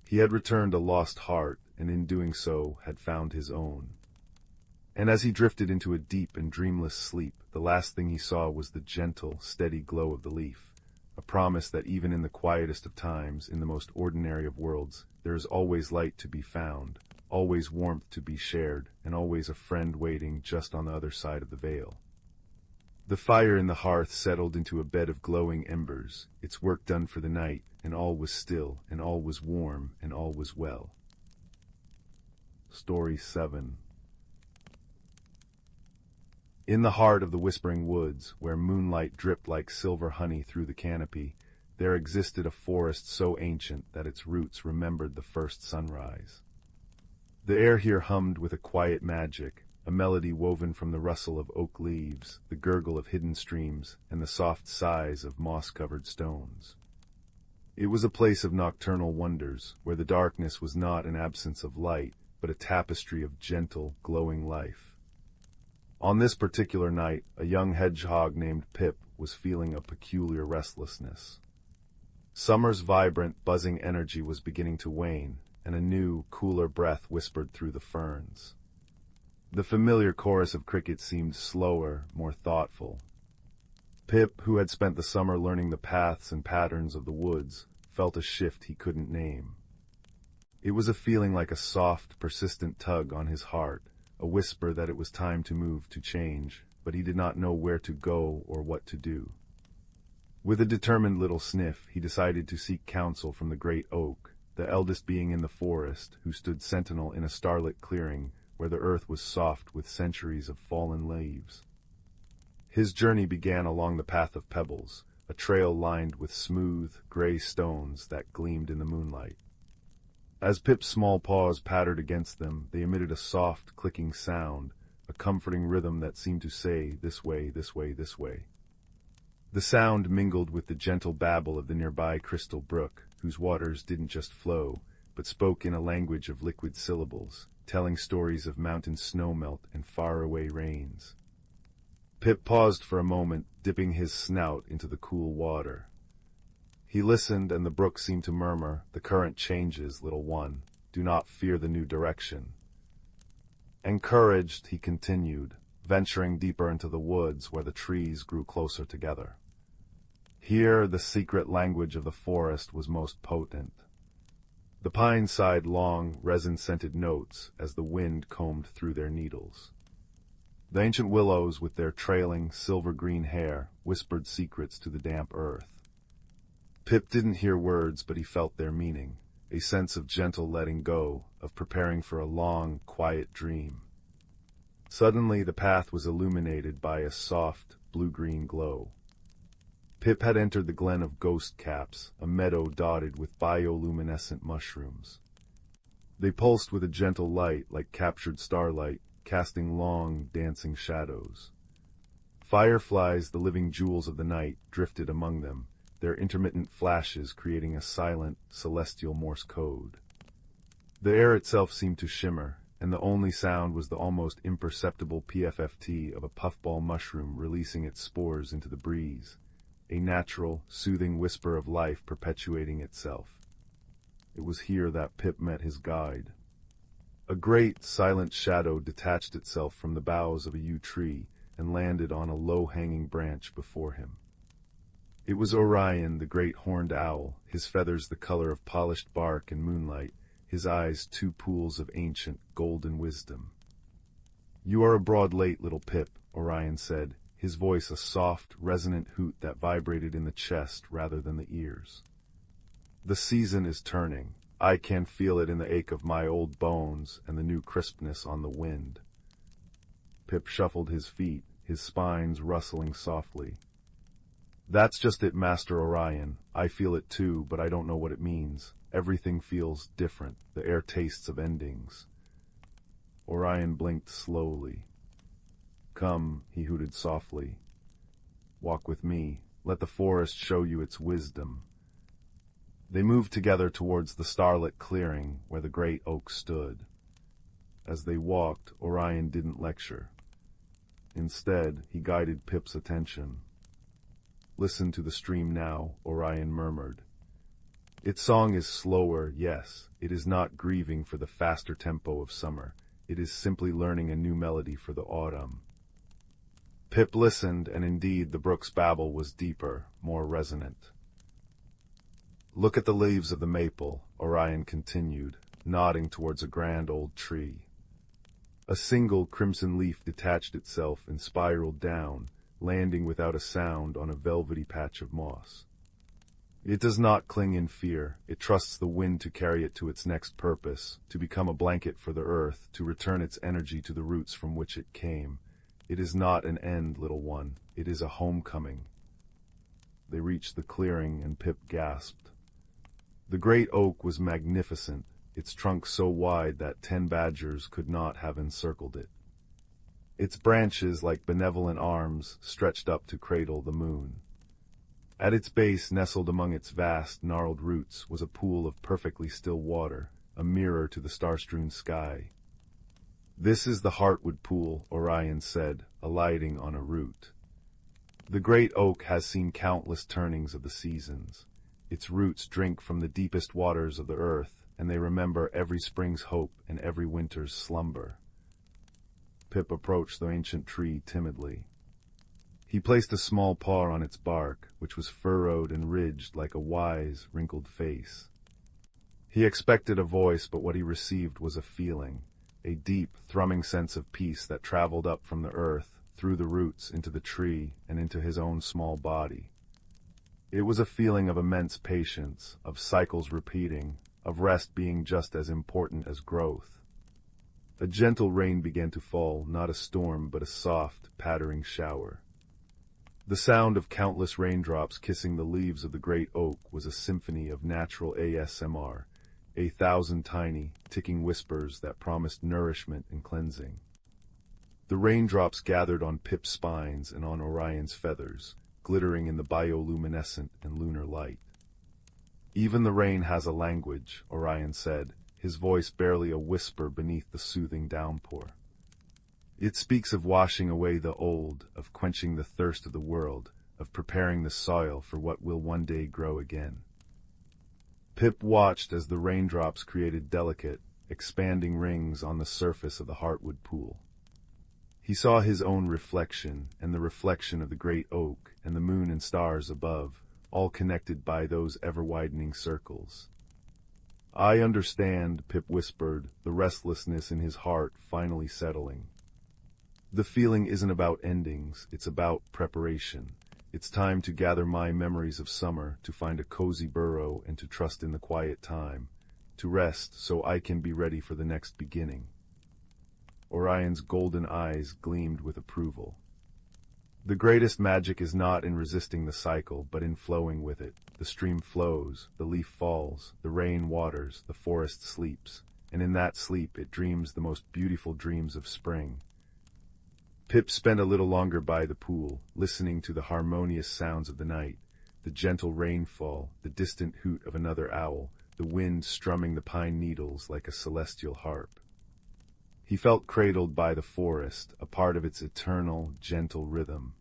He had returned a lost heart, and in doing so had found his own. And as he drifted into a deep and dreamless sleep, the last thing he saw was the gentle, steady glow of the leaf, a promise that even in the quietest of times, in the most ordinary of worlds, there is always light to be found, always warmth to be shared, and always a friend waiting just on the other side of the veil. The fire in the hearth settled into a bed of glowing embers, its work done for the night, and all was still, and all was warm, and all was well. Story 7. In the heart of the whispering woods, where moonlight dripped like silver honey through the canopy, there existed a forest so ancient that its roots remembered the first sunrise. The air here hummed with a quiet magic, a melody woven from the rustle of oak leaves, the gurgle of hidden streams, and the soft sighs of moss-covered stones. It was a place of nocturnal wonders, where the darkness was not an absence of light, but a tapestry of gentle, glowing life. On this particular night, a young hedgehog named Pip was feeling a peculiar restlessness. Summer's vibrant, buzzing energy was beginning to wane, and a new, cooler breath whispered through the ferns. The familiar chorus of crickets seemed slower, more thoughtful. Pip, who had spent the summer learning the paths and patterns of the woods, felt a shift he couldn't name. It was a feeling like a soft, persistent tug on his heart, a whisper that it was time to move, to change, but he did not know where to go or what to do. With a determined little sniff, he decided to seek counsel from the great oak, the eldest being in the forest, who stood sentinel in a starlit clearing where the earth was soft with centuries of fallen leaves. His journey began along the path of pebbles, a trail lined with smooth, gray stones that gleamed in the moonlight. As Pip's small paws pattered against them, they emitted a soft, clicking sound, a comforting rhythm that seemed to say, "This way, this way, this way." The sound mingled with the gentle babble of the nearby crystal brook, whose waters didn't just flow, but spoke in a language of liquid syllables, telling stories of mountain snowmelt and faraway rains. Pip paused for a moment, dipping his snout into the cool water. He listened, and the brook seemed to murmur, "The current changes, little one. Do not fear the new direction." Encouraged, he continued, venturing deeper into the woods where the trees grew closer together. Here, the secret language of the forest was most potent. The pines sighed long, resin-scented notes as the wind combed through their needles. The ancient willows, with their trailing, silver-green hair, whispered secrets to the damp earth. Pip didn't hear words, but he felt their meaning, a sense of gentle letting go, of preparing for a long, quiet dream. Suddenly the path was illuminated by a soft, blue-green glow. Pip had entered the glen of ghost caps, a meadow dotted with bioluminescent mushrooms. They pulsed with a gentle light like captured starlight, casting long, dancing shadows. Fireflies, the living jewels of the night, drifted among them, their intermittent flashes creating a silent, celestial Morse code. The air itself seemed to shimmer, and the only sound was the almost imperceptible PFFT of a puffball mushroom releasing its spores into the breeze, a natural, soothing whisper of life perpetuating itself. It was here that Pip met his guide. A great, silent shadow detached itself from the boughs of a yew tree and landed on a low-hanging branch before him. It was Orion, the great horned owl, his feathers the color of polished bark in moonlight, his eyes two pools of ancient, golden wisdom. "You are abroad late, little Pip," Orion said, his voice a soft, resonant hoot that vibrated in the chest rather than the ears. "The season is turning. I can feel it in the ache of my old bones and the new crispness on the wind." Pip shuffled his feet, his spines rustling softly. "That's just it, Master Orion. I feel it too, but I don't know what it means. Everything feels different. The air tastes of endings." Orion blinked slowly. "Come," he hooted softly. "Walk with me. Let the forest show you its wisdom." They moved together towards the starlit clearing where the great oak stood. As they walked, Orion didn't lecture. Instead, he guided Pip's attention. "Listen to the stream now," Orion murmured. "Its song is slower, yes. It is not grieving for the faster tempo of summer. It is simply learning a new melody for the autumn." Pip listened, and indeed the brook's babble was deeper, more resonant. "Look at the leaves of the maple," Orion continued, nodding towards a grand old tree. A single crimson leaf detached itself and spiraled down, landing without a sound on a velvety patch of moss. It does not cling in fear. It trusts the wind to carry it to its next purpose, to become a blanket for the earth, to return its energy to the roots from which it came. It is not an end, little one. It is a homecoming. They reached the clearing, and Pip gasped. The great oak was magnificent, its trunk so wide that 10 badgers could not have encircled it. Its branches, like benevolent arms, stretched up to cradle the moon. At its base, nestled among its vast, gnarled roots, was a pool of perfectly still water, a mirror to the star-strewn sky. "This is the Heartwood Pool," Orion said, alighting on a root. "The great oak has seen countless turnings of the seasons. Its roots drink from the deepest waters of the earth, and they remember every spring's hope and every winter's slumber." Pip approached the ancient tree timidly. He placed a small paw on its bark, which was furrowed and ridged like a wise, wrinkled face. He expected a voice, but what he received was a feeling, a deep, thrumming sense of peace that traveled up from the earth, through the roots, into the tree, and into his own small body. It was a feeling of immense patience, of cycles repeating, of rest being just as important as growth. A gentle rain began to fall, not a storm, but a soft, pattering shower. The sound of countless raindrops kissing the leaves of the great oak was a symphony of natural ASMR, 1,000 tiny, ticking whispers that promised nourishment and cleansing. The raindrops gathered on Pip's spines and on Orion's feathers, glittering in the bioluminescent and lunar light. "Even the rain has a language," Orion said, his voice barely a whisper beneath the soothing downpour. "It speaks of washing away the old, of quenching the thirst of the world, of preparing the soil for what will one day grow again." Pip watched as the raindrops created delicate, expanding rings on the surface of the Heartwood Pool. He saw his own reflection, and the reflection of the great oak, and the moon and stars above, all connected by those ever-widening circles. "I understand," Pip whispered, the restlessness in his heart finally settling. "The feeling isn't about endings, it's about preparation. It's time to gather my memories of summer, to find a cozy burrow and to trust in the quiet time, to rest so I can be ready for the next beginning." Orion's golden eyes gleamed with approval. The greatest magic is not in resisting the cycle, but in flowing with it. The stream flows, the leaf falls, the rain waters, the forest sleeps, and in that sleep it dreams the most beautiful dreams of spring. Pip spent a little longer by the pool, listening to the harmonious sounds of the night, the gentle rainfall, the distant hoot of another owl, the wind strumming the pine needles like a celestial harp. He felt cradled by the forest, a part of its eternal, gentle rhythm.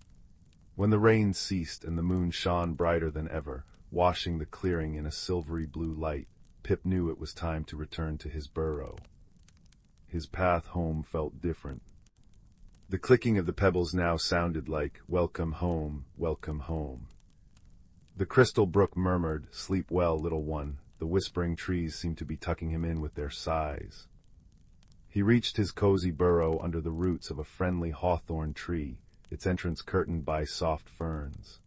When the rain ceased and the moon shone brighter than ever, washing the clearing in a silvery blue light, Pip knew it was time to return to his burrow. His path home felt different. The clicking of the pebbles now sounded like, "Welcome home, welcome home." The crystal brook murmured, "Sleep well, little one." The whispering trees seemed to be tucking him in with their sighs. He reached his cozy burrow under the roots of a friendly hawthorn tree, its entrance curtained by soft ferns.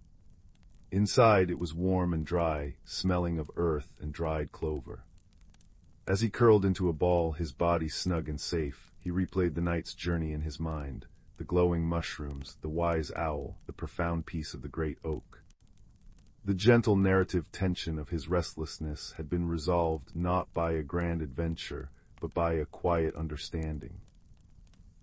Inside it was warm and dry, smelling of earth and dried clover. As he curled into a ball, his body snug and safe, he replayed the night's journey in his mind, the glowing mushrooms, the wise owl, the profound peace of the great oak. The gentle narrative tension of his restlessness had been resolved not by a grand adventure, but by a quiet understanding.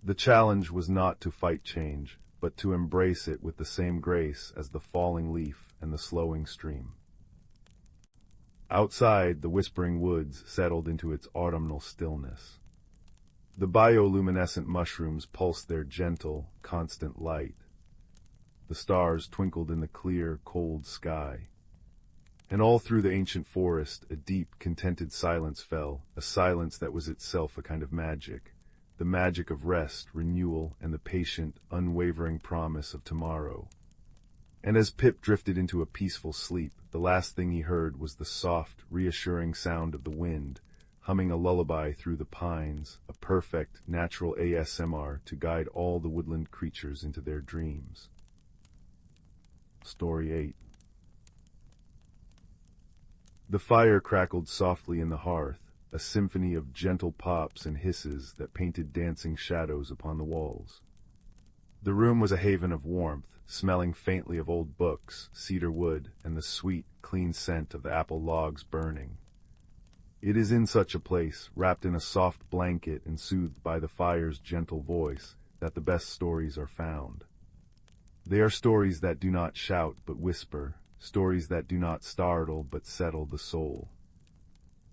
The challenge was not to fight change, but to embrace it with the same grace as the falling leaf and the slowing stream. Outside, the whispering woods settled into its autumnal stillness. The bioluminescent mushrooms pulsed their gentle, constant light. The stars twinkled in the clear, cold sky. And all through the ancient forest, a deep, contented silence fell, a silence that was itself a kind of magic, the magic of rest, renewal, and the patient, unwavering promise of tomorrow. And as Pip drifted into a peaceful sleep, the last thing he heard was the soft, reassuring sound of the wind, humming a lullaby through the pines, a perfect, natural ASMR to guide all the woodland creatures into their dreams. Story 8. The fire crackled softly in the hearth, a symphony of gentle pops and hisses that painted dancing shadows upon the walls. The room was a haven of warmth, smelling faintly of old books, cedar wood, and the sweet, clean scent of the apple logs burning. It is in such a place, wrapped in a soft blanket and soothed by the fire's gentle voice, that the best stories are found. They are stories that do not shout but whisper, stories that do not startle but settle the soul.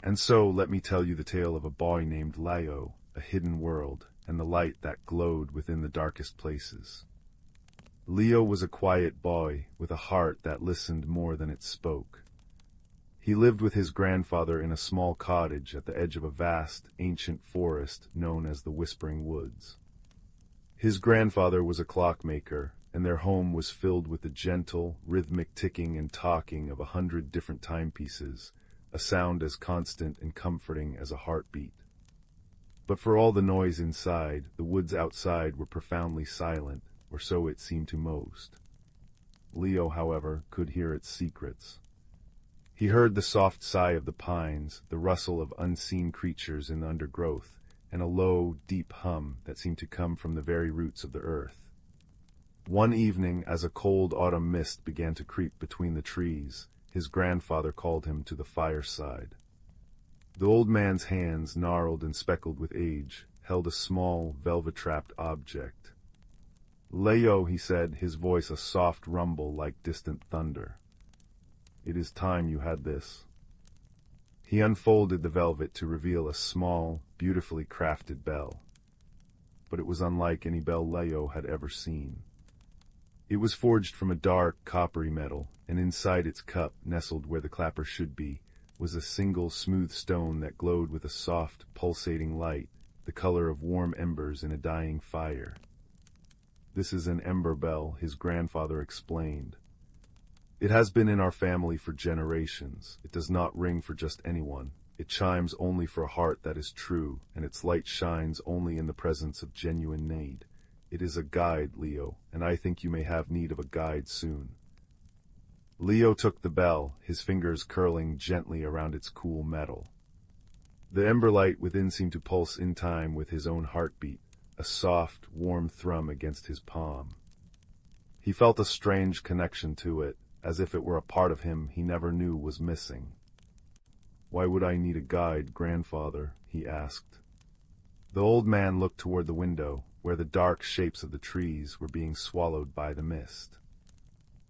And so let me tell you the tale of a boy named Leo, a hidden world, and the light that glowed within the darkest places. Leo was a quiet boy, with a heart that listened more than it spoke. He lived with his grandfather in a small cottage at the edge of a vast, ancient forest known as the Whispering Woods. His grandfather was a clockmaker, and their home was filled with the gentle, rhythmic ticking and talking of 100 different timepieces, a sound as constant and comforting as a heartbeat. But for all the noise inside, the woods outside were profoundly silent, or so it seemed to most. Leo, however, could hear its secrets. He heard the soft sigh of the pines, the rustle of unseen creatures in the undergrowth, and a low, deep hum that seemed to come from the very roots of the earth. One evening, as a cold autumn mist began to creep between the trees, his grandfather called him to the fireside. The old man's hands, gnarled and speckled with age, held a small, velvet-wrapped object. "Leo," he said, his voice a soft rumble like distant thunder. "It is time you had this." He unfolded the velvet to reveal a small, beautifully crafted bell. But it was unlike any bell Leo had ever seen. It was forged from a dark, coppery metal, and inside its cup, nestled where the clapper should be, was a single smooth stone that glowed with a soft, pulsating light, the color of warm embers in a dying fire. "This is an ember bell," his grandfather explained. "It has been in our family for generations. It does not ring for just anyone. It chimes only for a heart that is true, and its light shines only in the presence of genuine need. It is a guide, Leo, and I think you may have need of a guide soon." Leo took the bell, his fingers curling gently around its cool metal. The ember light within seemed to pulse in time with his own heartbeat, a soft, warm thrum against his palm. He felt a strange connection to it, as if it were a part of him he never knew was missing. "Why would I need a guide, grandfather?" he asked. The old man looked toward the window, where the dark shapes of the trees were being swallowed by the mist.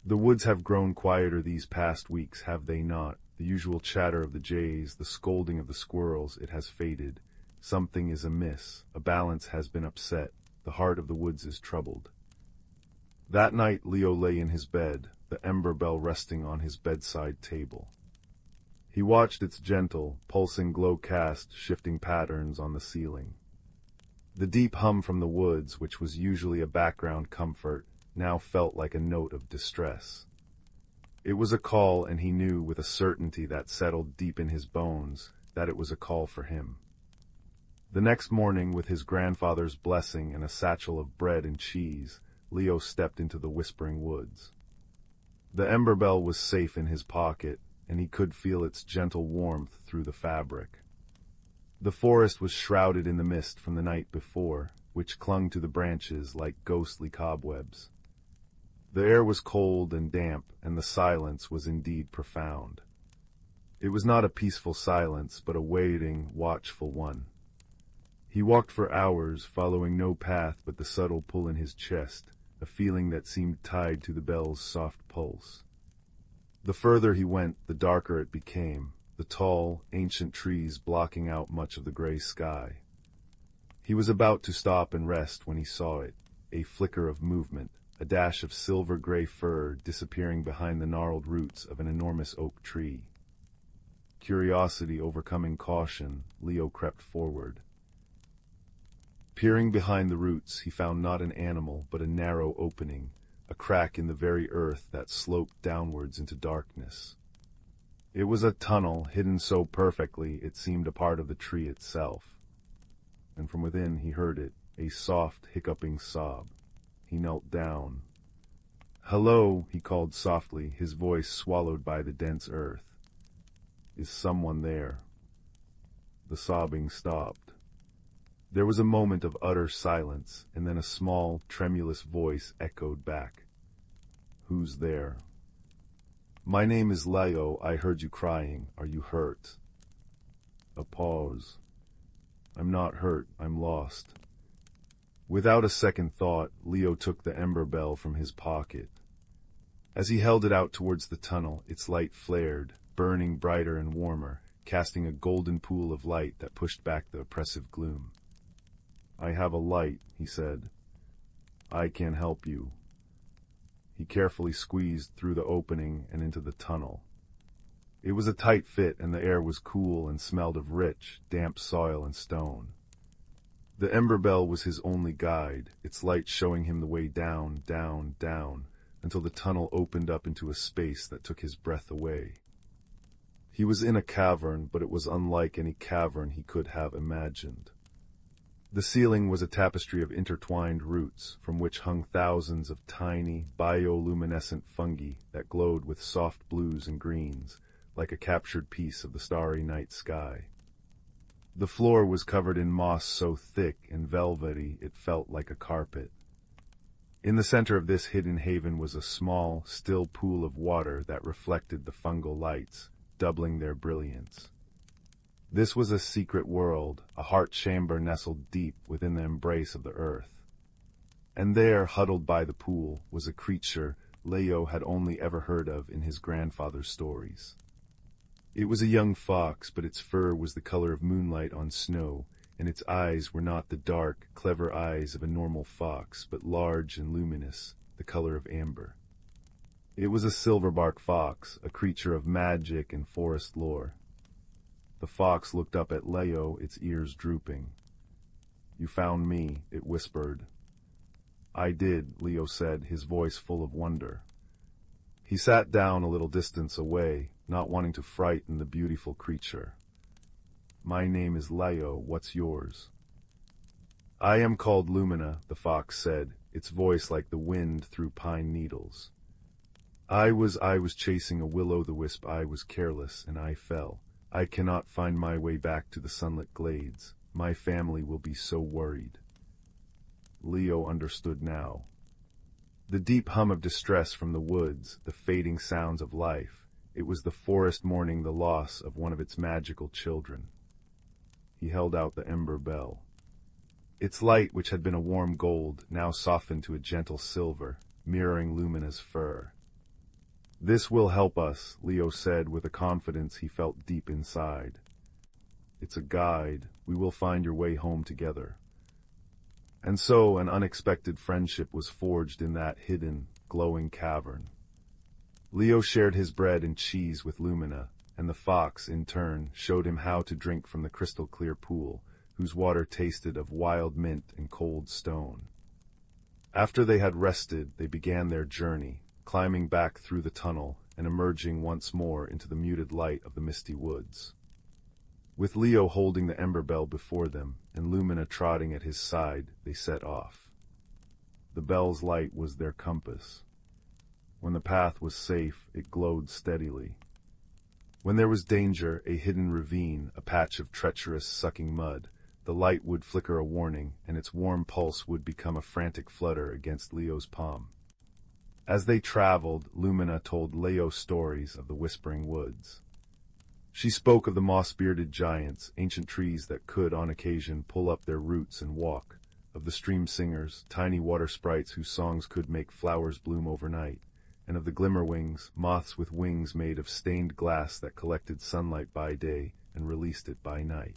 "The woods have grown quieter these past weeks, have they not? The usual chatter of the jays, the scolding of the squirrels, it has faded. Something is amiss, a balance has been upset, the heart of the woods is troubled." That night Leo lay in his bed, the ember bell resting on his bedside table. He watched its gentle, pulsing glow cast shifting patterns on the ceiling. The deep hum from the woods, which was usually a background comfort, now felt like a note of distress. It was a call, and he knew with a certainty that settled deep in his bones that it was a call for him. The next morning, with his grandfather's blessing and a satchel of bread and cheese, Leo stepped into the whispering woods. The ember bell was safe in his pocket, and he could feel its gentle warmth through the fabric. The forest was shrouded in the mist from the night before, which clung to the branches like ghostly cobwebs. The air was cold and damp, and the silence was indeed profound. It was not a peaceful silence, but a waiting, watchful one. He walked for hours, following no path but the subtle pull in his chest, a feeling that seemed tied to the bell's soft pulse. The further he went, the darker it became, the tall, ancient trees blocking out much of the gray sky. He was about to stop and rest when he saw it, a flicker of movement, a dash of silver-gray fur disappearing behind the gnarled roots of an enormous oak tree. Curiosity overcoming caution, Leo crept forward. Peering behind the roots, he found not an animal, but a narrow opening, a crack in the very earth that sloped downwards into darkness. It was a tunnel, hidden so perfectly it seemed a part of the tree itself. And from within he heard it, a soft, hiccuping sob. He knelt down. "Hello," he called softly, his voice swallowed by the dense earth. "Is someone there?" The sobbing stopped. There was a moment of utter silence, and then a small, tremulous voice echoed back. "Who's there?" "My name is Leo. I heard you crying. Are you hurt?" A pause. "I'm not hurt. I'm lost." Without a second thought, Leo took the ember bell from his pocket. As he held it out towards the tunnel, its light flared, burning brighter and warmer, casting a golden pool of light that pushed back the oppressive gloom. "I have a light," he said. "I can help you." He carefully squeezed through the opening and into the tunnel. It was a tight fit, and the air was cool and smelled of rich, damp soil and stone. The ember bell was his only guide, its light showing him the way down, down, down, until the tunnel opened up into a space that took his breath away. He was in a cavern, but it was unlike any cavern he could have imagined. The ceiling was a tapestry of intertwined roots, from which hung thousands of tiny, bioluminescent fungi that glowed with soft blues and greens, like a captured piece of the starry night sky. The floor was covered in moss so thick and velvety it felt like a carpet. In the center of this hidden haven was a small, still pool of water that reflected the fungal lights, doubling their brilliance. This was a secret world, a heart chamber nestled deep within the embrace of the earth. And there, huddled by the pool, was a creature Leo had only ever heard of in his grandfather's stories. It was a young fox, but its fur was the color of moonlight on snow, and its eyes were not the dark, clever eyes of a normal fox, but large and luminous, the color of amber. It was a silverbark fox, a creature of magic and forest lore. The fox looked up at Leo, its ears drooping. "You found me," it whispered. "I did," Leo said, his voice full of wonder. He sat down a little distance away, not wanting to frighten the beautiful creature. "My name is Leo. What's yours?" "I am called Lumina," the fox said, its voice like the wind through pine needles. I was chasing a will-o'-the-wisp. I was careless, and I fell. I cannot find my way back to the sunlit glades. My family will be so worried." Leo understood now. The deep hum of distress from the woods, the fading sounds of life. It was the forest mourning the loss of one of its magical children. He held out the ember bell. Its light, which had been a warm gold, now softened to a gentle silver, mirroring Lumina's fur. "This will help us," Leo said with a confidence he felt deep inside. "It's a guide. We will find your way home together." And so an unexpected friendship was forged in that hidden, glowing cavern. Leo shared his bread and cheese with Lumina, and the fox, in turn, showed him how to drink from the crystal-clear pool, whose water tasted of wild mint and cold stone. After they had rested, they began their journey, climbing back through the tunnel and emerging once more into the muted light of the misty woods. With Leo holding the ember bell before them and Lumina trotting at his side, they set off. The bell's light was their compass. When the path was safe, it glowed steadily. When there was danger, a hidden ravine, a patch of treacherous, sucking mud, the light would flicker a warning, and its warm pulse would become a frantic flutter against Leo's palm. As they traveled, Lumina told Leo stories of the Whispering Woods. She spoke of the moss-bearded giants, ancient trees that could, on occasion, pull up their roots and walk, of the stream singers, tiny water sprites whose songs could make flowers bloom overnight, and of the glimmerwings, moths with wings made of stained glass that collected sunlight by day and released it by night.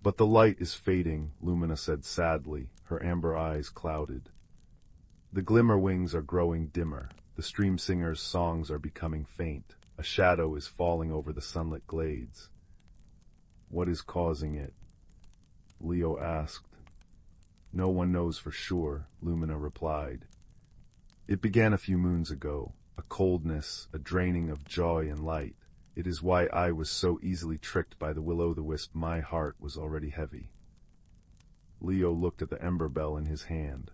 "But the light is fading," Lumina said sadly, her amber eyes clouded. "The glimmerwings are growing dimmer, the stream singers' songs are becoming faint. A shadow is falling over the sunlit glades." "What is causing it?" Leo asked. "No one knows for sure," Lumina replied. "It began a few moons ago, a coldness, a draining of joy and light. It is why I was so easily tricked by the will-o'-the-wisp. My heart was already heavy." Leo looked at the ember bell in his hand.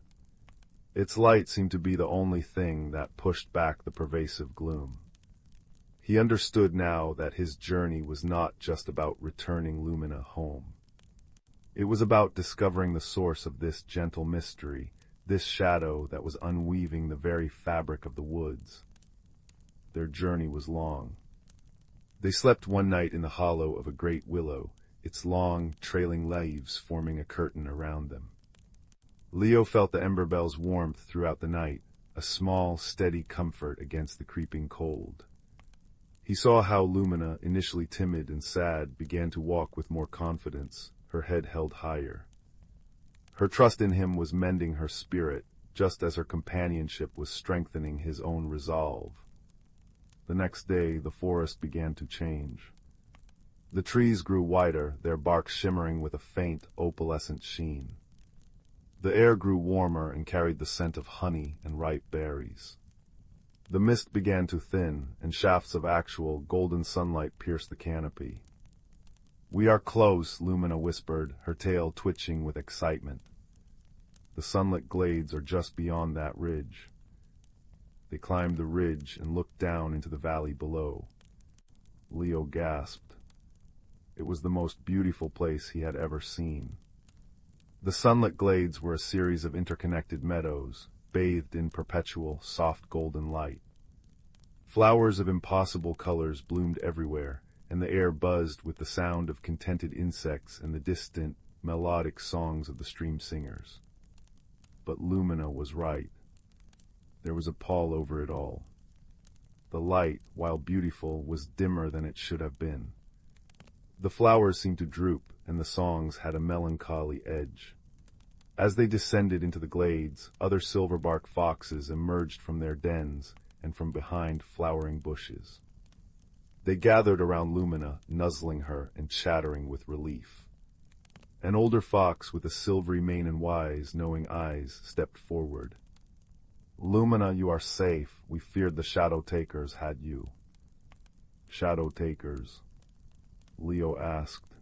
Its light seemed to be the only thing that pushed back the pervasive gloom. He understood now that his journey was not just about returning Lumina home. It was about discovering the source of this gentle mystery, this shadow that was unweaving the very fabric of the woods. Their journey was long. They slept one night in the hollow of a great willow, its long, trailing leaves forming a curtain around them. Leo felt the ember bell's warmth throughout the night, a small, steady comfort against the creeping cold. He saw how Lumina, initially timid and sad, began to walk with more confidence, her head held higher. Her trust in him was mending her spirit, just as her companionship was strengthening his own resolve. The next day, the forest began to change. The trees grew whiter, their bark shimmering with a faint, opalescent sheen. The air grew warmer and carried the scent of honey and ripe berries. The mist began to thin, and shafts of actual, golden sunlight pierced the canopy. "We are close," Lumina whispered, her tail twitching with excitement. "The sunlit glades are just beyond that ridge." They climbed the ridge and looked down into the valley below. Leo gasped. It was the most beautiful place he had ever seen. The sunlit glades were a series of interconnected meadows, bathed in perpetual, soft golden light. Flowers of impossible colors bloomed everywhere, and the air buzzed with the sound of contented insects and the distant, melodic songs of the stream singers. But Lumina was right. There was a pall over it all. The light, while beautiful, was dimmer than it should have been. The flowers seemed to droop, and the songs had a melancholy edge. As they descended into the glades, other silverbark foxes emerged from their dens and from behind flowering bushes. They gathered around Lumina, nuzzling her and chattering with relief. An older fox with a silvery mane and wise, knowing eyes stepped forward. "Lumina, you are safe. We feared the Shadow Takers had you." "Shadow Takers?" Leo asked.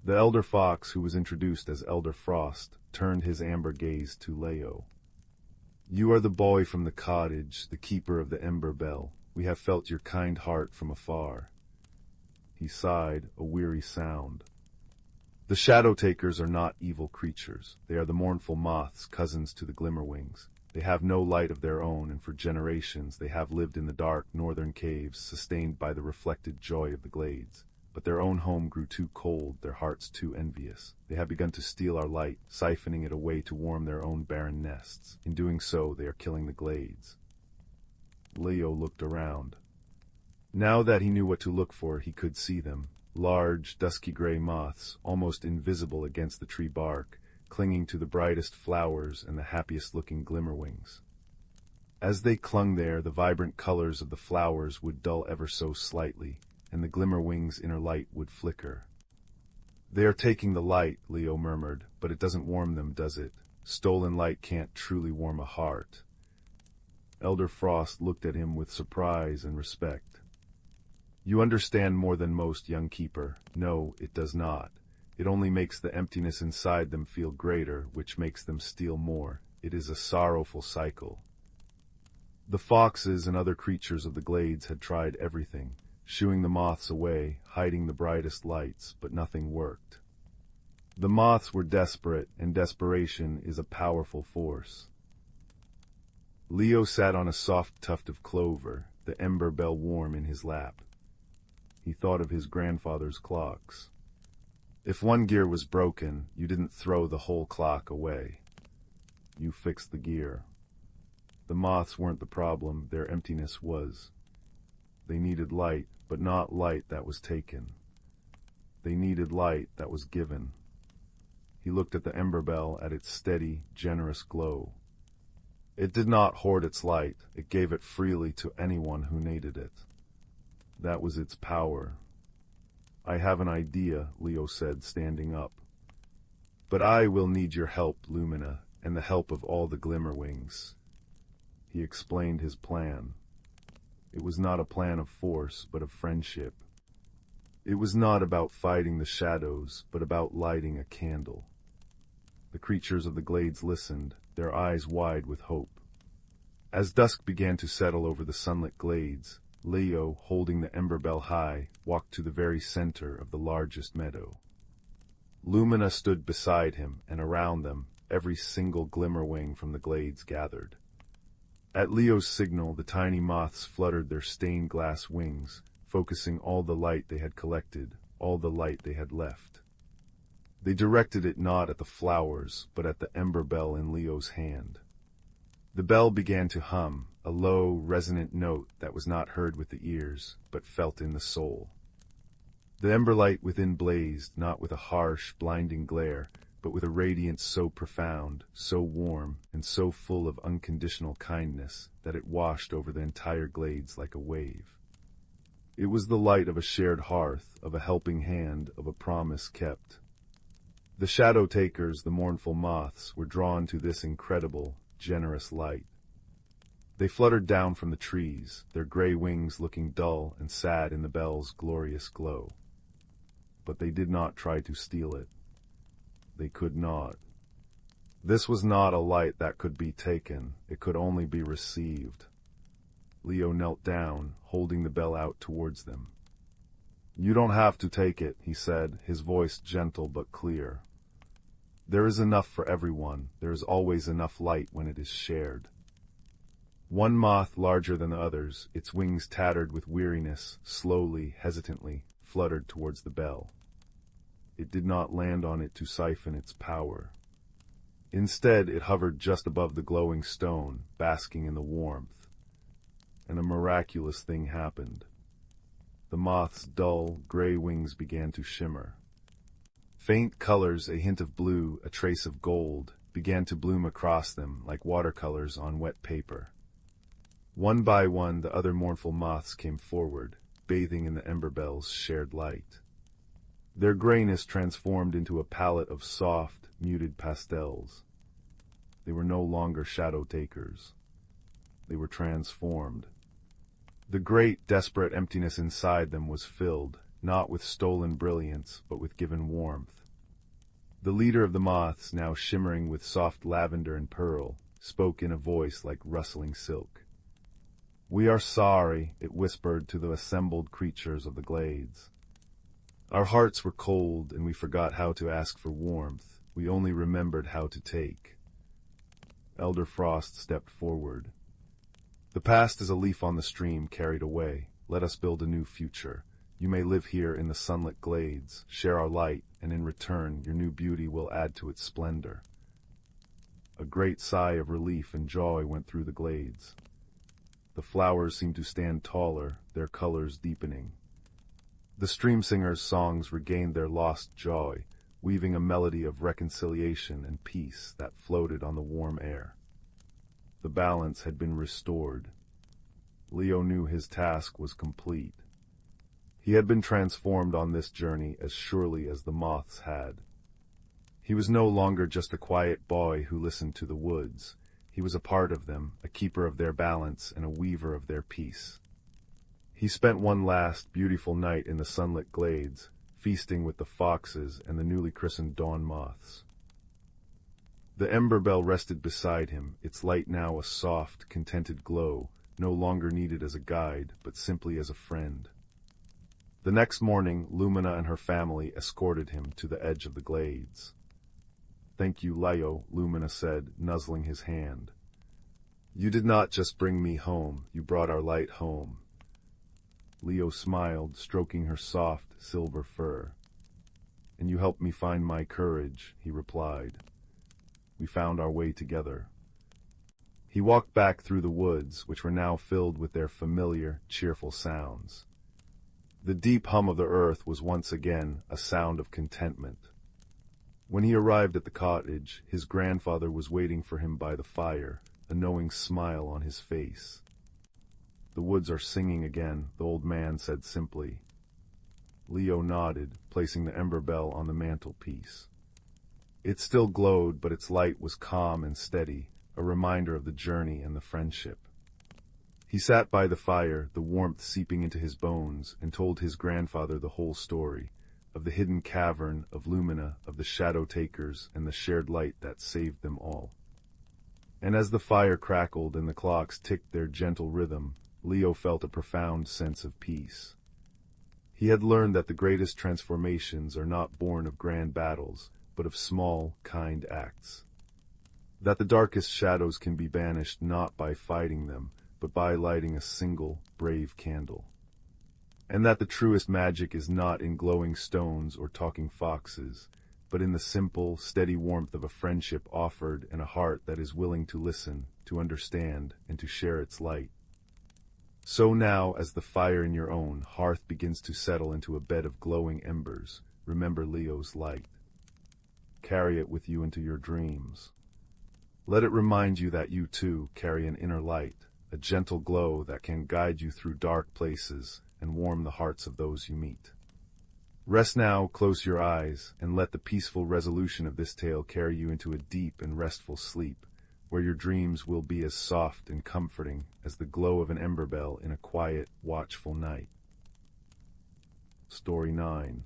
The elder fox, who was introduced as Elder Frost, turned his amber gaze to Leo. "You are the boy from the cottage, the keeper of the ember bell. We have felt your kind heart from afar." He sighed, a weary sound. "The Shadow Takers are not evil creatures. They are the mournful moths, cousins to the glimmerwings. They have no light of their own, and for generations they have lived in the dark northern caves, sustained by the reflected joy of the glades. But their own home grew too cold, their hearts too envious. They have begun to steal our light, siphoning it away to warm their own barren nests. In doing so, they are killing the glades. Leo looked around. Now that he knew what to look for, he could see them. Large, dusky gray moths, almost invisible against the tree bark, clinging to the brightest flowers and the happiest-looking glimmerwings. As they clung there, the vibrant colors of the flowers would dull ever so slightly, and the glimmerwings' inner light would flicker. "They are taking the light," Leo murmured, "but it doesn't warm them, does it? Stolen light can't truly warm a heart." Elder Frost looked at him with surprise and respect. "You understand more than most, young keeper. No, it does not. It only makes the emptiness inside them feel greater, which makes them steal more. It is a sorrowful cycle." The foxes and other creatures of the glades had tried everything, shooing the moths away, hiding the brightest lights, but nothing worked. The moths were desperate, and desperation is a powerful force. Leo sat on a soft tuft of clover, the ember bell warm in his lap. He thought of his grandfather's clocks. If one gear was broken, you didn't throw the whole clock away. You fixed the gear. The moths weren't the problem, their emptiness was. They needed light, but not light that was taken. They needed light that was given. He looked at the ember bell, at its steady, generous glow. It did not hoard its light, it gave it freely to anyone who needed it. That was its power. "I have an idea," Leo said, standing up. "But I will need your help, Lumina, and the help of all the Glimmerwings." He explained his plan. It was not a plan of force, but of friendship. It was not about fighting the shadows, but about lighting a candle. The creatures of the glades listened, their eyes wide with hope. As dusk began to settle over the sunlit glades, Leo, holding the ember bell high, walked to the very center of the largest meadow. Lumina stood beside him, and around them, every single glimmerwing from the glades gathered. At Leo's signal, the tiny moths fluttered their stained glass wings, focusing all the light they had collected, all the light they had left. They directed it not at the flowers, but at the ember bell in Leo's hand. The bell began to hum, a low, resonant note that was not heard with the ears, but felt in the soul. The ember light within blazed, not with a harsh, blinding glare, but with a radiance so profound, so warm, and so full of unconditional kindness that it washed over the entire glades like a wave. It was the light of a shared hearth, of a helping hand, of a promise kept. The shadow takers, the mournful moths, were drawn to this incredible, generous light. They fluttered down from the trees, their gray wings looking dull and sad in the bell's glorious glow. But they did not try to steal it. They could not. This was not a light that could be taken, it could only be received. Leo knelt down, holding the bell out towards them. "You don't have to take it," he said, his voice gentle but clear. "There is enough for everyone. There is always enough light when it is shared." One moth, larger than the others, its wings tattered with weariness, slowly, hesitantly, fluttered towards the bell. It did not land on it to siphon its power. Instead, it hovered just above the glowing stone, basking in the warmth. And a miraculous thing happened. The moth's dull, gray wings began to shimmer. Faint colors, a hint of blue, a trace of gold, began to bloom across them like watercolors on wet paper. One by one, the other mournful moths came forward, bathing in the ember bell's shared light. Their grayness transformed into a palette of soft, muted pastels. They were no longer shadow takers. They were transformed. The great, desperate emptiness inside them was filled, not with stolen brilliance, but with given warmth. The leader of the moths, now shimmering with soft lavender and pearl, spoke in a voice like rustling silk. "We are sorry," it whispered to the assembled creatures of the glades. "Our hearts were cold, and we forgot how to ask for warmth. We only remembered how to take." Elder Frost stepped forward. The past is a leaf on the stream carried away. Let us build a new future. You may live here in the sunlit glades, share our light, and in return your new beauty will add to its splendor. A great sigh of relief and joy went through the glades. The flowers seemed to stand taller, their colors deepening. The stream singers' songs regained their lost joy, weaving a melody of reconciliation and peace that floated on the warm air. The balance had been restored. Leo knew his task was complete. He had been transformed on this journey as surely as the moths had. He was no longer just a quiet boy who listened to the woods. He was a part of them, a keeper of their balance and a weaver of their peace. He spent one last, beautiful night in the sunlit glades, feasting with the foxes and the newly christened dawn moths. The ember bell rested beside him, its light now a soft, contented glow, no longer needed as a guide, but simply as a friend. The next morning, Lumina and her family escorted him to the edge of the glades. "Thank you, Leo," Lumina said, nuzzling his hand. "You did not just bring me home, you brought our light home." Leo smiled, stroking her soft, silver fur. "And you helped me find my courage," he replied. "We found our way together." He walked back through the woods, which were now filled with their familiar, cheerful sounds. The deep hum of the earth was once again a sound of contentment. When he arrived at the cottage, his grandfather was waiting for him by the fire, a knowing smile on his face. "The woods are singing again," the old man said simply. Leo nodded, placing the ember bell on the mantelpiece. It still glowed, but its light was calm and steady, a reminder of the journey and the friendship. He sat by the fire, the warmth seeping into his bones, and told his grandfather the whole story, of the hidden cavern, of Lumina, of the shadow takers, and the shared light that saved them all. And as the fire crackled and the clocks ticked their gentle rhythm, Leo felt a profound sense of peace. He had learned that the greatest transformations are not born of grand battles, but of small, kind acts. That the darkest shadows can be banished not by fighting them, but by lighting a single, brave candle. And that the truest magic is not in glowing stones or talking foxes, but in the simple, steady warmth of a friendship offered and a heart that is willing to listen, to understand, and to share its light. So now, as the fire in your own hearth begins to settle into a bed of glowing embers, remember Leo's light. Carry it with you into your dreams. Let it remind you that you, too, carry an inner light, a gentle glow that can guide you through dark places and warm the hearts of those you meet. Rest now, close your eyes, and let the peaceful resolution of this tale carry you into a deep and restful sleep, where your dreams will be as soft and comforting as the glow of an ember bell in a quiet, watchful night. Story 9.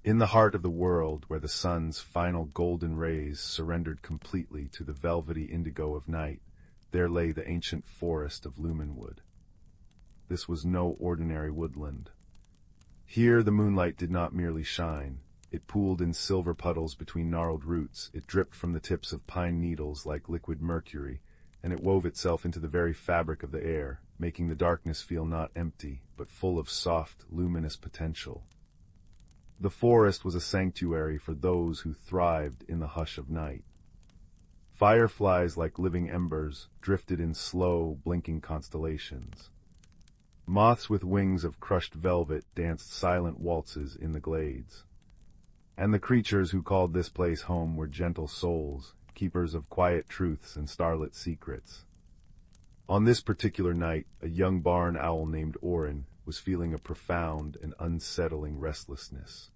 In the heart of the world, where the sun's final golden rays surrendered completely to the velvety indigo of night, there lay the ancient forest of Lumenwood. This was no ordinary woodland. Here the moonlight did not merely shine. It pooled in silver puddles between gnarled roots, it dripped from the tips of pine needles like liquid mercury, and it wove itself into the very fabric of the air, making the darkness feel not empty, but full of soft, luminous potential. The forest was a sanctuary for those who thrived in the hush of night. Fireflies, like living embers, drifted in slow, blinking constellations. Moths with wings of crushed velvet danced silent waltzes in the glades. And the creatures who called this place home were gentle souls, keepers of quiet truths and starlit secrets. On this particular night, a young barn owl named Orin was feeling a profound and unsettling restlessness.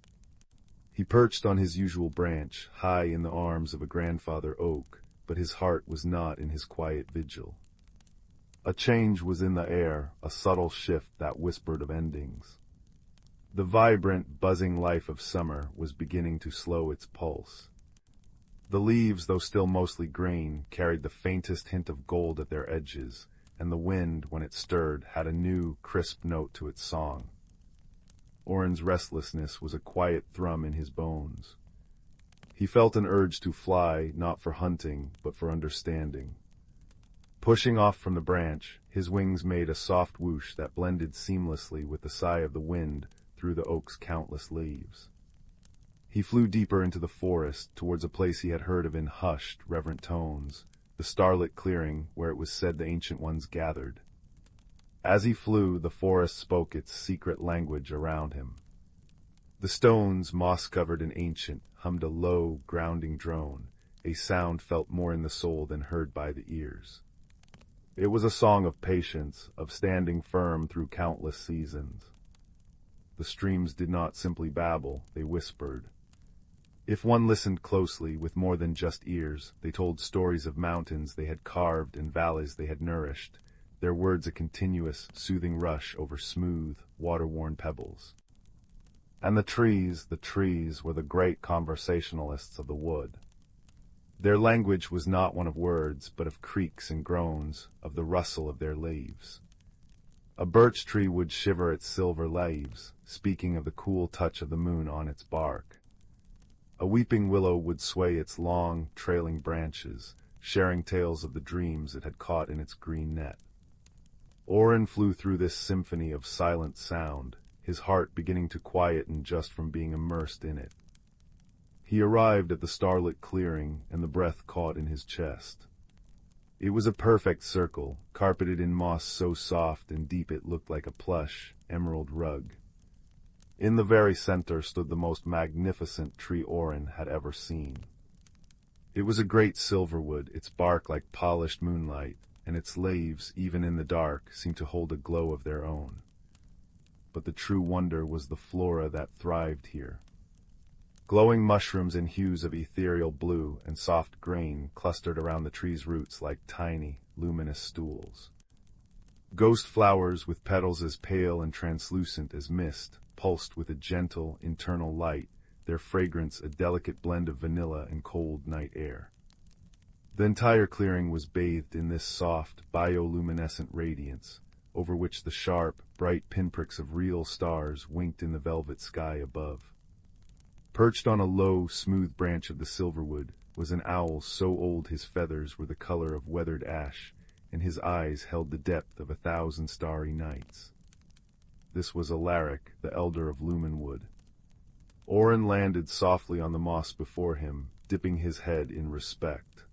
He perched on his usual branch, high in the arms of a grandfather oak, but his heart was not in his quiet vigil. A change was in the air, a subtle shift that whispered of endings. The vibrant, buzzing life of summer was beginning to slow its pulse. The leaves, though still mostly green, carried the faintest hint of gold at their edges, and the wind, when it stirred, had a new, crisp note to its song. Orin's restlessness was a quiet thrum in his bones. He felt an urge to fly, not for hunting, but for understanding. Pushing off from the branch, his wings made a soft whoosh that blended seamlessly with the sigh of the wind through the oak's countless leaves. He flew deeper into the forest, towards a place he had heard of in hushed, reverent tones, the starlit clearing where it was said the ancient ones gathered. As he flew, the forest spoke its secret language around him. The stones, moss-covered and ancient, hummed a low, grounding drone, a sound felt more in the soul than heard by the ears. It was a song of patience, of standing firm through countless seasons. The streams did not simply babble, they whispered. If one listened closely, with more than just ears, they told stories of mountains they had carved and valleys they had nourished, their words a continuous, soothing rush over smooth, water-worn pebbles. And the trees were the great conversationalists of the wood. Their language was not one of words, but of creaks and groans, of the rustle of their leaves. A birch tree would shiver its silver leaves, speaking of the cool touch of the moon on its bark. A weeping willow would sway its long, trailing branches, sharing tales of the dreams it had caught in its green net. Orin flew through this symphony of silent sound, his heart beginning to quieten just from being immersed in it. He arrived at the starlit clearing, and the breath caught in his chest. It was a perfect circle, carpeted in moss so soft and deep it looked like a plush, emerald rug. In the very center stood the most magnificent tree Orin had ever seen. It was a great silverwood, its bark like polished moonlight, and its leaves, even in the dark, seemed to hold a glow of their own. But the true wonder was the flora that thrived here. Glowing mushrooms in hues of ethereal blue and soft grain clustered around the tree's roots like tiny, luminous stools. Ghost flowers with petals as pale and translucent as mist pulsed with a gentle, internal light, their fragrance a delicate blend of vanilla and cold night air. The entire clearing was bathed in this soft, bioluminescent radiance, over which the sharp, bright pinpricks of real stars winked in the velvet sky above. Perched on a low, smooth branch of the silverwood was an owl so old his feathers were the color of weathered ash, and his eyes held the depth of 1,000 starry nights. This was Alaric, the elder of Lumenwood. Orin landed softly on the moss before him, dipping his head in respect.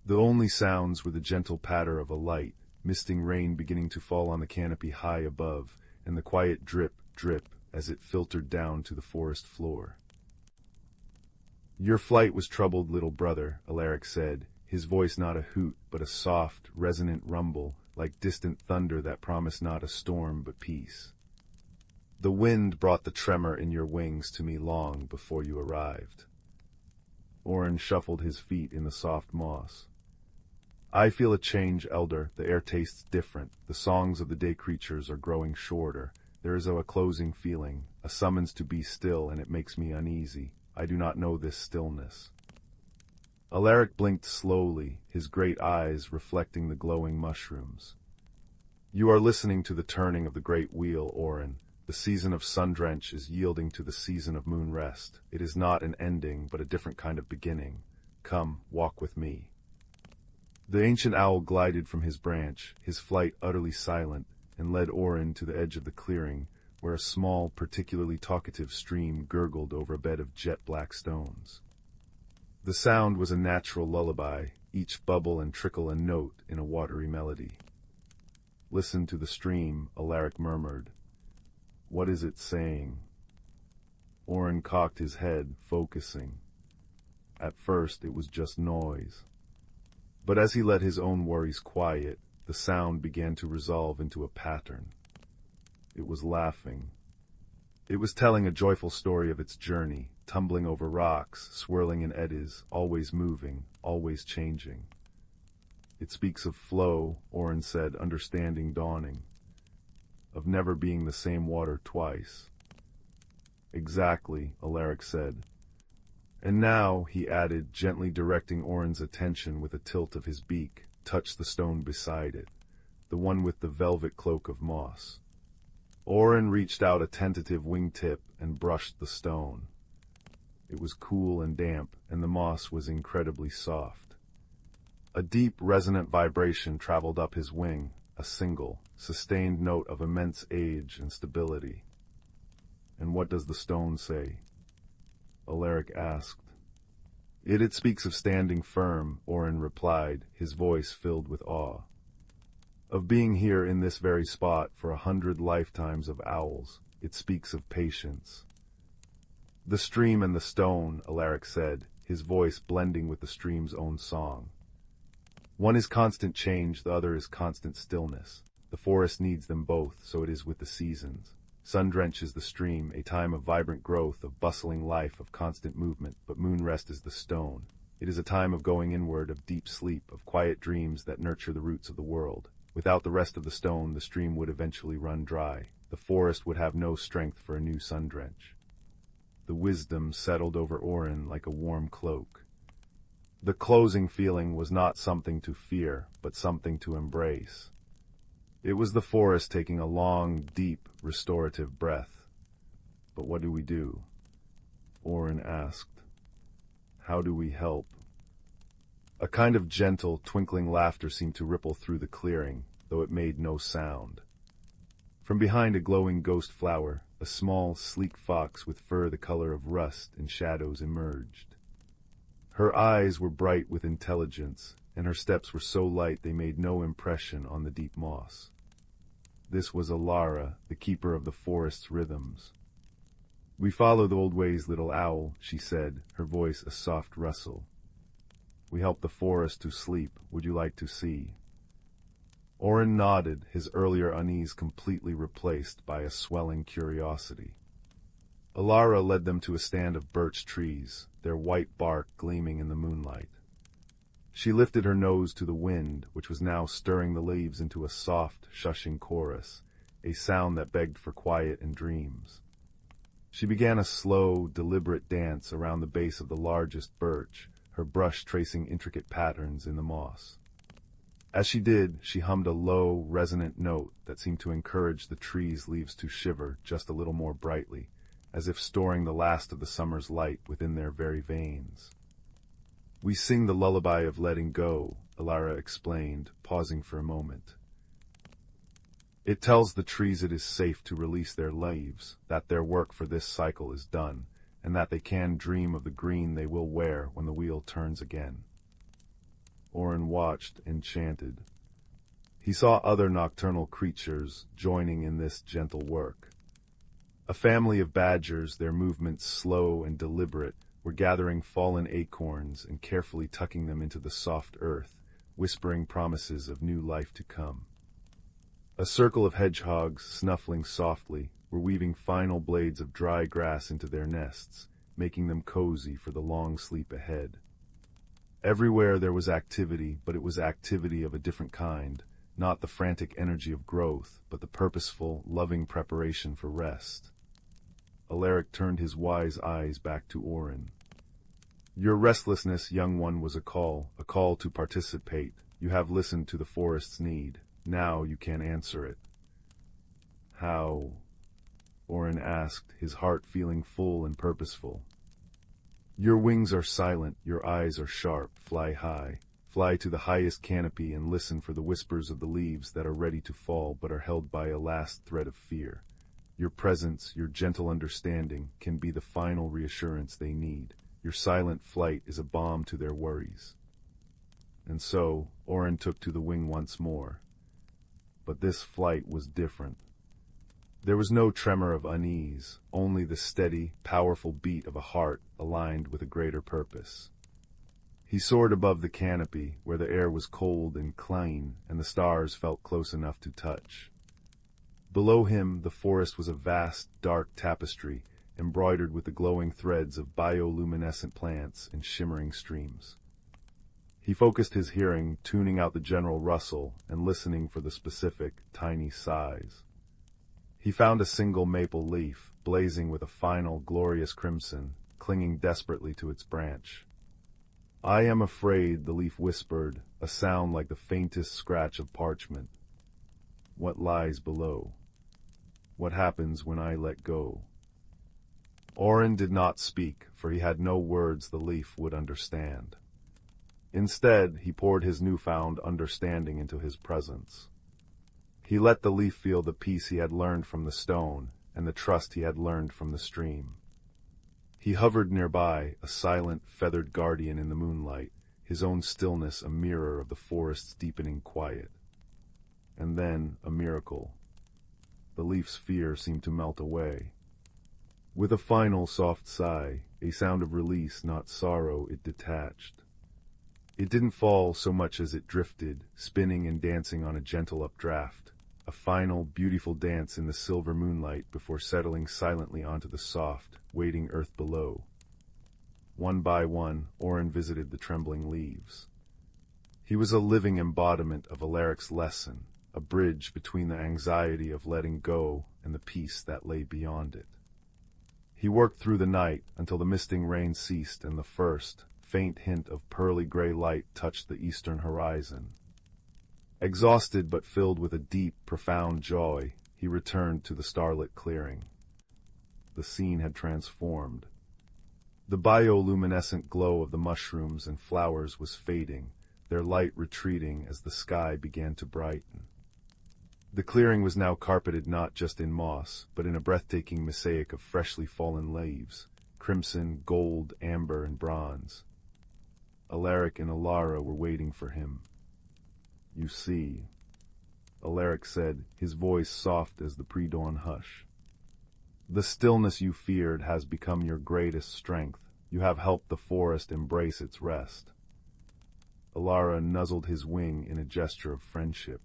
The only sounds were the gentle patter of a light, misting rain beginning to fall on the canopy high above, and the quiet drip, drip, as it filtered down to the forest floor. "Your flight was troubled, little brother," Alaric said, his voice not a hoot, but a soft, resonant rumble, like distant thunder that promised not a storm but peace. "The wind brought the tremor in your wings to me long before you arrived." Orin shuffled his feet in the soft moss. "I feel a change, elder. The air tastes different. The songs of the day creatures are growing shorter. There is a closing feeling, a summons to be still, and it makes me uneasy. I do not know this stillness." Alaric blinked slowly, his great eyes reflecting the glowing mushrooms. "You are listening to the turning of the great wheel, Orin. The season of sun-drench is yielding to the season of moon rest. It is not an ending, but a different kind of beginning. Come, walk with me." The ancient owl glided from his branch, his flight utterly silent, and led Orin to the edge of the clearing, where a small, particularly talkative stream gurgled over a bed of jet-black stones. The sound was a natural lullaby, each bubble and trickle a note in a watery melody. "Listen to the stream," Alaric murmured. "What is it saying?" Orin cocked his head, focusing. At first it was just noise. But as he let his own worries quiet, the sound began to resolve into a pattern. It was laughing. It was telling a joyful story of its journey, tumbling over rocks, swirling in eddies, always moving, always changing. "It speaks of flow," Orin said, understanding dawning. "Of never being the same water twice." "Exactly," Alaric said. "And now," he added, gently directing Orin's attention with a tilt of his beak, touch the stone beside it, the one with the velvet cloak of moss. Orin reached out a tentative wingtip and brushed the stone. It was cool and damp, and the moss was incredibly soft. A deep, resonant vibration traveled up his wing, a single, sustained note of immense age and stability. "And what does the stone say?" Alaric asked. "It speaks of standing firm," Orin replied, his voice filled with awe. "Of being here in this very spot for 100 lifetimes of owls. It speaks of patience." "The stream and the stone," Alaric said, his voice blending with the stream's own song. "One is constant change, the other is constant stillness. The forest needs them both, so it is with the seasons. Sun drenches the stream, a time of vibrant growth, of bustling life, of constant movement, but moonrest is the stone. It is a time of going inward, of deep sleep, of quiet dreams that nurture the roots of the world. Without the rest of the stone, the stream would eventually run dry. The forest would have no strength for a new sun drench." The wisdom settled over Orin like a warm cloak. The closing feeling was not something to fear, but something to embrace. It was the forest taking a long, deep, restorative breath. "But what do we do?" Orin asked. "How do we help?" A kind of gentle, twinkling laughter seemed to ripple through the clearing, though it made no sound. From behind a glowing ghost flower, a small, sleek fox with fur the color of rust and shadows emerged. Her eyes were bright with intelligence, and her steps were so light they made no impression on the deep moss. This was Alara, the keeper of the forest's rhythms. "We follow the old ways, little owl," she said, her voice a soft rustle. "We help the forest to sleep. Would you like to see?" Orin nodded, his earlier unease completely replaced by a swelling curiosity. Alara led them to a stand of birch trees, their white bark gleaming in the moonlight. She lifted her nose to the wind, which was now stirring the leaves into a soft, shushing chorus, a sound that begged for quiet and dreams. She began a slow, deliberate dance around the base of the largest birch, her brush tracing intricate patterns in the moss. As she did, she hummed a low, resonant note that seemed to encourage the tree's leaves to shiver just a little more brightly, as if storing the last of the summer's light within their very veins. "We sing the lullaby of letting go," Alara explained, pausing for a moment. "It tells the trees it is safe to release their leaves, that their work for this cycle is done, and that they can dream of the green they will wear when the wheel turns again." Orin watched, enchanted. He saw other nocturnal creatures joining in this gentle work. A family of badgers, their movements slow and deliberate, were gathering fallen acorns and carefully tucking them into the soft earth, whispering promises of new life to come. A circle of hedgehogs, snuffling softly, were weaving final blades of dry grass into their nests, making them cozy for the long sleep ahead. Everywhere there was activity, but it was activity of a different kind, not the frantic energy of growth, but the purposeful, loving preparation for rest. Alaric turned his wise eyes back to Orin. "Your restlessness, young one, was a call to participate. You have listened to the forest's need. Now you can answer it." "How?" Orin asked, his heart feeling full and purposeful. "Your wings are silent, your eyes are sharp. Fly high. Fly to the highest canopy and listen for the whispers of the leaves that are ready to fall but are held by a last thread of fear. Your presence, your gentle understanding, can be the final reassurance they need. Your silent flight is a balm to their worries." And so, Orin took to the wing once more. But this flight was different. There was no tremor of unease, only the steady, powerful beat of a heart aligned with a greater purpose. He soared above the canopy, where the air was cold and clean, and the stars felt close enough to touch. Below him, the forest was a vast, dark tapestry, embroidered with the glowing threads of bioluminescent plants and shimmering streams. He focused his hearing, tuning out the general rustle and listening for the specific, tiny sighs. He found a single maple leaf, blazing with a final, glorious crimson, clinging desperately to its branch. "I am afraid," the leaf whispered, a sound like the faintest scratch of parchment. "What lies below? What happens when I let go?" Orin did not speak, for he had no words the leaf would understand. Instead, he poured his newfound understanding into his presence. He let the leaf feel the peace he had learned from the stone and the trust he had learned from the stream. He hovered nearby, a silent, feathered guardian in the moonlight, his own stillness a mirror of the forest's deepening quiet. And then, a miracle. The leaf's fear seemed to melt away. With a final soft sigh, a sound of release, not sorrow, it detached. It didn't fall so much as it drifted, spinning and dancing on a gentle updraft, a final, beautiful dance in the silver moonlight before settling silently onto the soft, waiting earth below. One by one, Orin visited the trembling leaves. He was a living embodiment of Alaric's lesson, a bridge between the anxiety of letting go and the peace that lay beyond it. He worked through the night until the misting rain ceased and the first, faint hint of pearly gray light touched the eastern horizon. Exhausted but filled with a deep, profound joy, he returned to the starlit clearing. The scene had transformed. The bioluminescent glow of the mushrooms and flowers was fading, their light retreating as the sky began to brighten. The clearing was now carpeted not just in moss, but in a breathtaking mosaic of freshly fallen leaves, crimson, gold, amber, and bronze. Alaric and Alara were waiting for him. "You see," Alaric said, his voice soft as the pre-dawn hush. "The stillness you feared has become your greatest strength. You have helped the forest embrace its rest." Alara nuzzled his wing in a gesture of friendship.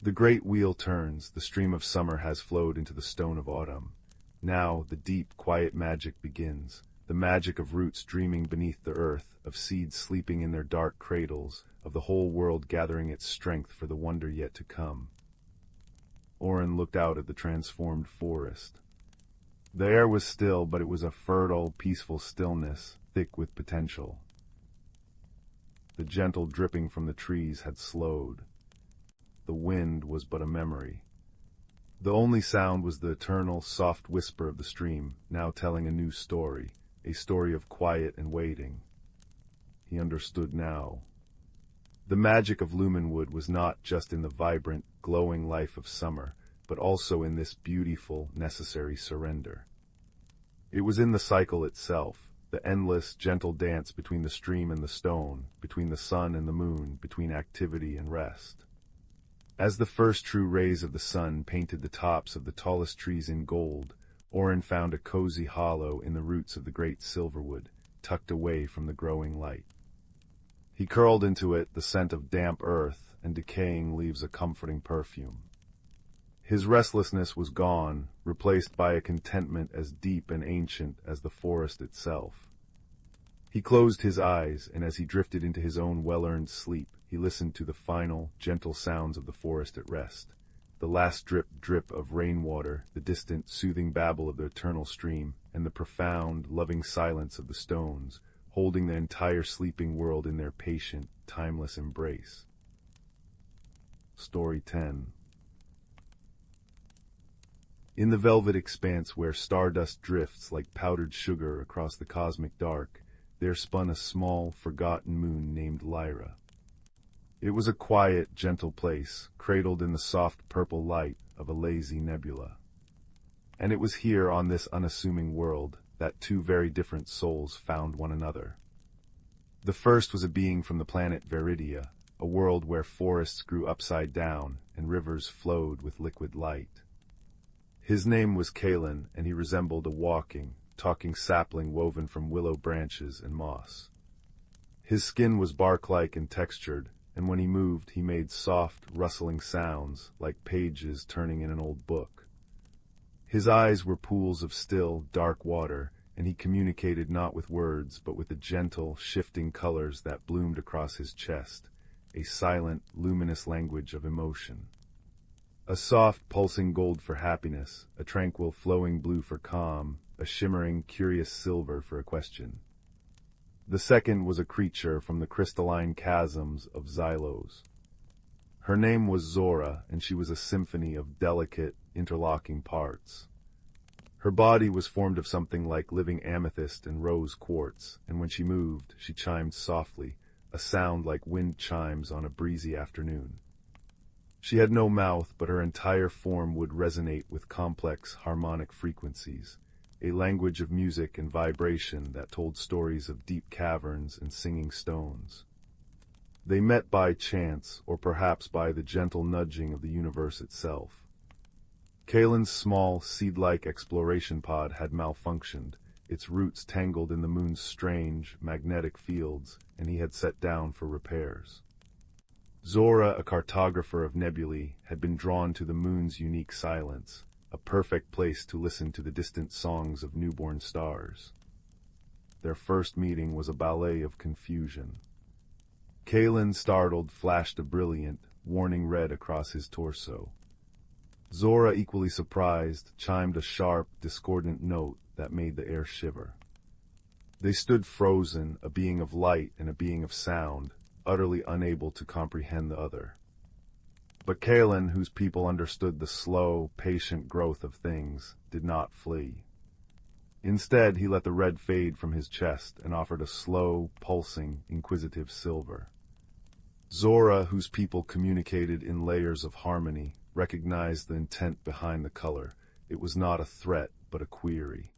"The great wheel turns, the stream of summer has flowed into the stone of autumn. Now the deep, quiet magic begins, the magic of roots dreaming beneath the earth, of seeds sleeping in their dark cradles, of the whole world gathering its strength for the wonder yet to come." Orin looked out at the transformed forest. The air was still, but it was a fertile, peaceful stillness, thick with potential. The gentle dripping from the trees had slowed. The wind was but a memory. The only sound was the eternal, soft whisper of the stream, now telling a new story, a story of quiet and waiting. He understood now. The magic of Lumenwood was not just in the vibrant, glowing life of summer, but also in this beautiful, necessary surrender. It was in the cycle itself, the endless, gentle dance between the stream and the stone, between the sun and the moon, between activity and rest. As the first true rays of the sun painted the tops of the tallest trees in gold, Orin found a cozy hollow in the roots of the great silverwood, tucked away from the growing light. He curled into it, the scent of damp earth and decaying leaves a comforting perfume. His restlessness was gone, replaced by a contentment as deep and ancient as the forest itself. He closed his eyes, and as he drifted into his own well-earned sleep, he listened to the final, gentle sounds of the forest at rest. The last drip of rainwater, the distant, soothing babble of the eternal stream, and the profound, loving silence of the stones, holding the entire sleeping world in their patient, timeless embrace. Story 10. In the velvet expanse where stardust drifts like powdered sugar across the cosmic dark, there spun a small, forgotten moon named Lyra. It was a quiet, gentle place, cradled in the soft purple light of a lazy nebula. And it was here, on this unassuming world, that two very different souls found one another. The first was a being from the planet Veridia, a world where forests grew upside down and rivers flowed with liquid light. His name was Kalen, and he resembled a walking, talking sapling woven from willow branches and moss. His skin was bark-like and textured, and when he moved he made soft, rustling sounds like pages turning in an old book. His eyes were pools of still, dark water, and he communicated not with words but with the gentle, shifting colors that bloomed across his chest, a silent, luminous language of emotion. A soft, pulsing gold for happiness, a tranquil, flowing blue for calm, a shimmering, curious silver for a question. The second was a creature from the crystalline chasms of Xylos. Her name was Zora, and she was a symphony of delicate, interlocking parts. Her body was formed of something like living amethyst and rose quartz, and when she moved, she chimed softly, a sound like wind chimes on a breezy afternoon. She had no mouth, but her entire form would resonate with complex harmonic frequencies, a language of music and vibration that told stories of deep caverns and singing stones. They met by chance, or perhaps by the gentle nudging of the universe itself. Kalen's small, seed-like exploration pod had malfunctioned, its roots tangled in the moon's strange, magnetic fields, and he had set down for repairs. Zora, a cartographer of nebulae, had been drawn to the moon's unique silence, a perfect place to listen to the distant songs of newborn stars. Their first meeting was a ballet of confusion. Kalen, startled, flashed a brilliant, warning red across his torso. Zora, equally surprised, chimed a sharp, discordant note that made the air shiver. They stood frozen, a being of light and a being of sound, utterly unable to comprehend the other. But Kalen, whose people understood the slow, patient growth of things, did not flee. Instead, he let the red fade from his chest and offered a slow, pulsing, inquisitive silver. Zora, whose people communicated in layers of harmony, recognized the intent behind the color. It was not a threat, but a query.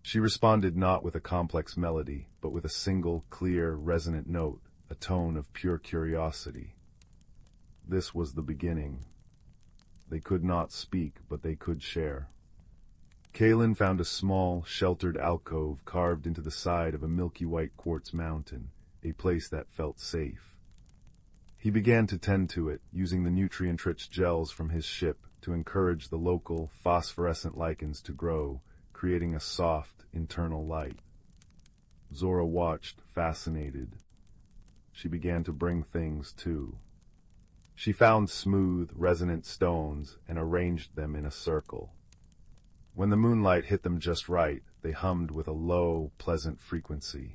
She responded not with a complex melody, but with a single, clear, resonant note, a tone of pure curiosity. This was the beginning. They could not speak, but they could share. Kalen found a small, sheltered alcove carved into the side of a milky white quartz mountain, a place that felt safe. He began to tend to it, using the nutrient-rich gels from his ship to encourage the local, phosphorescent lichens to grow, creating a soft, internal light. Zora watched, fascinated. She began to bring things, too. She found smooth, resonant stones and arranged them in a circle. When the moonlight hit them just right, they hummed with a low, pleasant frequency.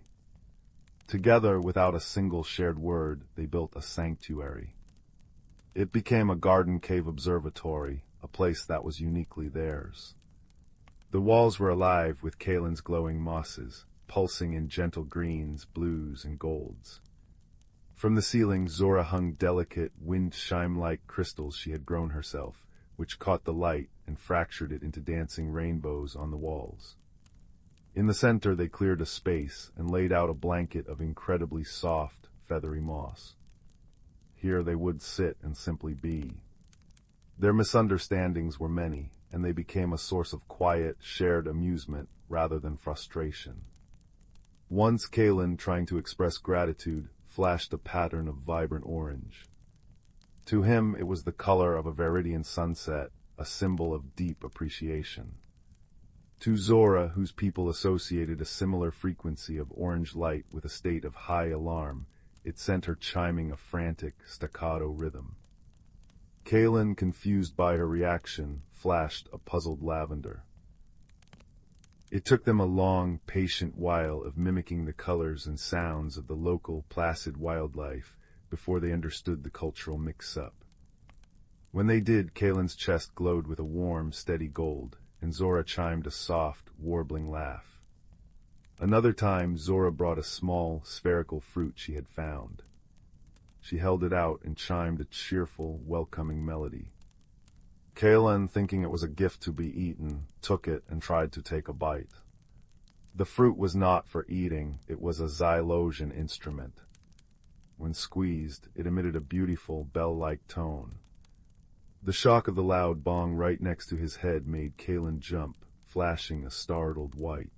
Together, without a single shared word, they built a sanctuary. It became a garden cave observatory, a place that was uniquely theirs. The walls were alive with Kalen's glowing mosses, pulsing in gentle greens, blues, and golds. From the ceiling, Zora hung delicate, wind-chime-like crystals she had grown herself, which caught the light and fractured it into dancing rainbows on the walls. In the center, they cleared a space and laid out a blanket of incredibly soft, feathery moss. Here they would sit and simply be. Their misunderstandings were many, and they became a source of quiet, shared amusement rather than frustration. Once Kalen, trying to express gratitude, flashed a pattern of vibrant orange. To him, it was the color of a Viridian sunset, a symbol of deep appreciation. To Zora, whose people associated a similar frequency of orange light with a state of high alarm, it sent her chiming a frantic, staccato rhythm. Kalen, confused by her reaction, flashed a puzzled lavender. It took them a long, patient while of mimicking the colors and sounds of the local, placid wildlife before they understood the cultural mix-up. When they did, Kalen's chest glowed with a warm, steady gold, and Zora chimed a soft, warbling laugh. Another time, Zora brought a small, spherical fruit she had found. She held it out and chimed a cheerful, welcoming melody. Kalen, thinking it was a gift to be eaten, took it and tried to take a bite. The fruit was not for eating, it was a xylosian instrument. When squeezed, it emitted a beautiful, bell-like tone. The shock of the loud bong right next to his head made Kalen jump, flashing a startled white.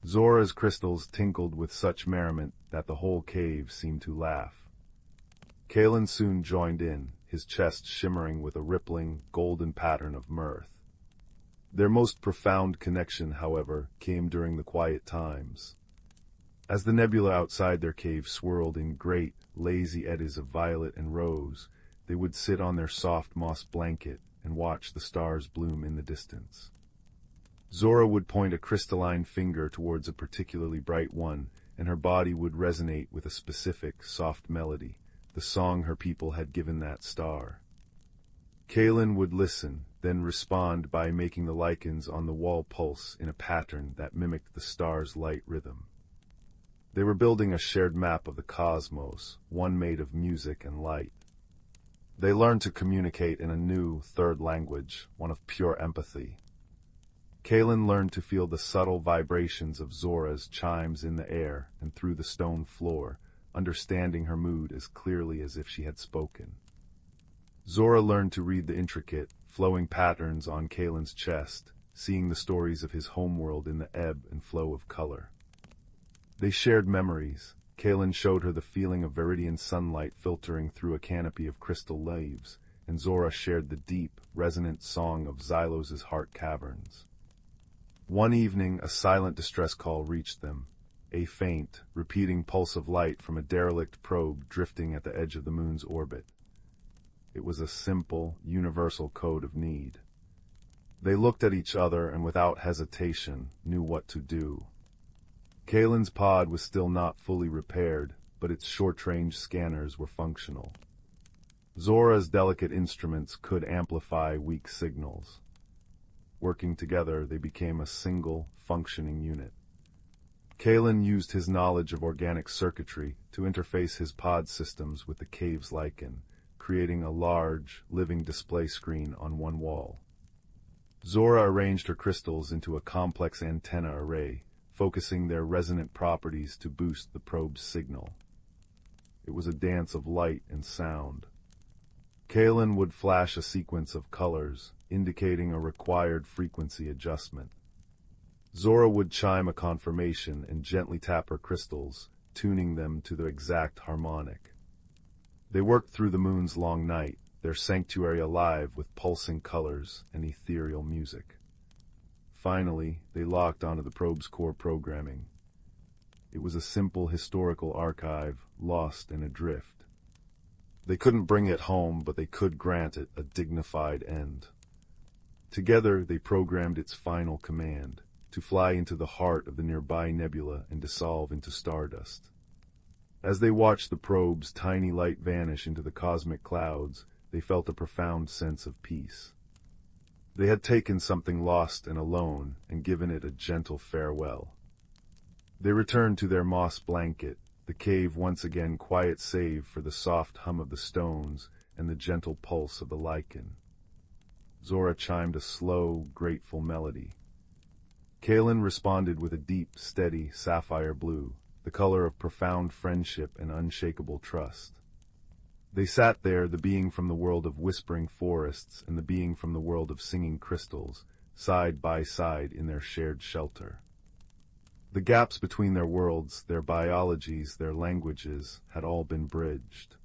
Zora's crystals tinkled with such merriment that the whole cave seemed to laugh. Kalen soon joined in, his chest shimmering with a rippling, golden pattern of mirth. Their most profound connection, however, came during the quiet times. As the nebula outside their cave swirled in great, lazy eddies of violet and rose, they would sit on their soft moss blanket and watch the stars bloom in the distance. Zora would point a crystalline finger towards a particularly bright one, and her body would resonate with a specific, soft melody, the song her people had given that star. Kalen would listen, then respond by making the lichens on the wall pulse in a pattern that mimicked the star's light rhythm. They were building a shared map of the cosmos, one made of music and light. They learned to communicate in a new, third language, one of pure empathy. Kalen learned to feel the subtle vibrations of Zora's chimes in the air and through the stone floor, understanding her mood as clearly as if she had spoken. Zora learned to read the intricate, flowing patterns on Kalen's chest, seeing the stories of his homeworld in the ebb and flow of color. They shared memories. Kalen showed her the feeling of viridian sunlight filtering through a canopy of crystal leaves, and Zora shared the deep, resonant song of Xylos's heart caverns. One evening, a silent distress call reached them, a faint, repeating pulse of light from a derelict probe drifting at the edge of the moon's orbit. It was a simple, universal code of need. They looked at each other and without hesitation knew what to do. Kalen's pod was still not fully repaired, but its short-range scanners were functional. Zora's delicate instruments could amplify weak signals. Working together, they became a single, functioning unit. Kalen used his knowledge of organic circuitry to interface his pod systems with the cave's lichen, creating a large, living display screen on one wall. Zora arranged her crystals into a complex antenna array, focusing their resonant properties to boost the probe's signal. It was a dance of light and sound. Kalen would flash a sequence of colors, indicating a required frequency adjustment. Zora would chime a confirmation and gently tap her crystals, tuning them to the exact harmonic. They worked through the moon's long night, their sanctuary alive with pulsing colors and ethereal music. Finally, they locked onto the probe's core programming. It was a simple historical archive, lost and adrift. They couldn't bring it home, but they could grant it a dignified end. Together, they programmed its final command, to fly into the heart of the nearby nebula and dissolve into stardust. As they watched the probe's tiny light vanish into the cosmic clouds, they felt a profound sense of peace. They had taken something lost and alone and given it a gentle farewell. They returned to their moss blanket, the cave once again quiet save for the soft hum of the stones and the gentle pulse of the lichen. Zora chimed a slow, grateful melody. Kalen responded with a deep, steady sapphire blue, the color of profound friendship and unshakable trust. They sat there, the being from the world of whispering forests and the being from the world of singing crystals, side by side in their shared shelter. The gaps between their worlds, their biologies, their languages, had all been bridged.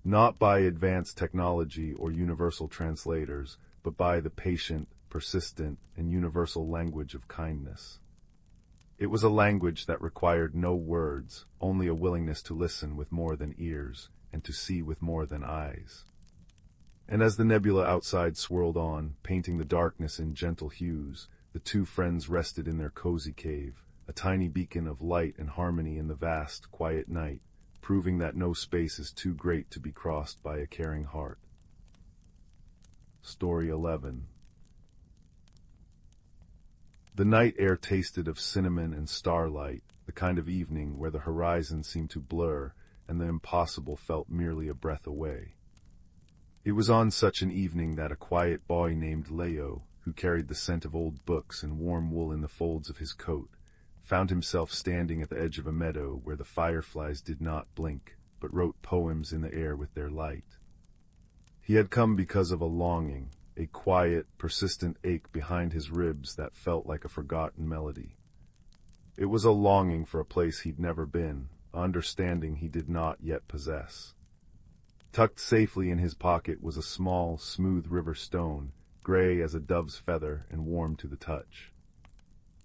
Not by advanced technology or universal translators, but by the patient, persistent, and universal language of kindness. It was a language that required no words, only a willingness to listen with more than ears, and to see with more than eyes. And as the nebula outside swirled on, painting the darkness in gentle hues, the two friends rested in their cozy cave, a tiny beacon of light and harmony in the vast, quiet night, proving that no space is too great to be crossed by a caring heart. Story 11. The night air tasted of cinnamon and starlight, the kind of evening where the horizon seemed to blur and the impossible felt merely a breath away. It was on such an evening that a quiet boy named Leo, who carried the scent of old books and warm wool in the folds of his coat, found himself standing at the edge of a meadow where the fireflies did not blink, but wrote poems in the air with their light. He had come because of a longing, a quiet, persistent ache behind his ribs that felt like a forgotten melody. It was a longing for a place he'd never been, an understanding he did not yet possess. Tucked safely in his pocket was a small, smooth river stone, gray as a dove's feather and warm to the touch.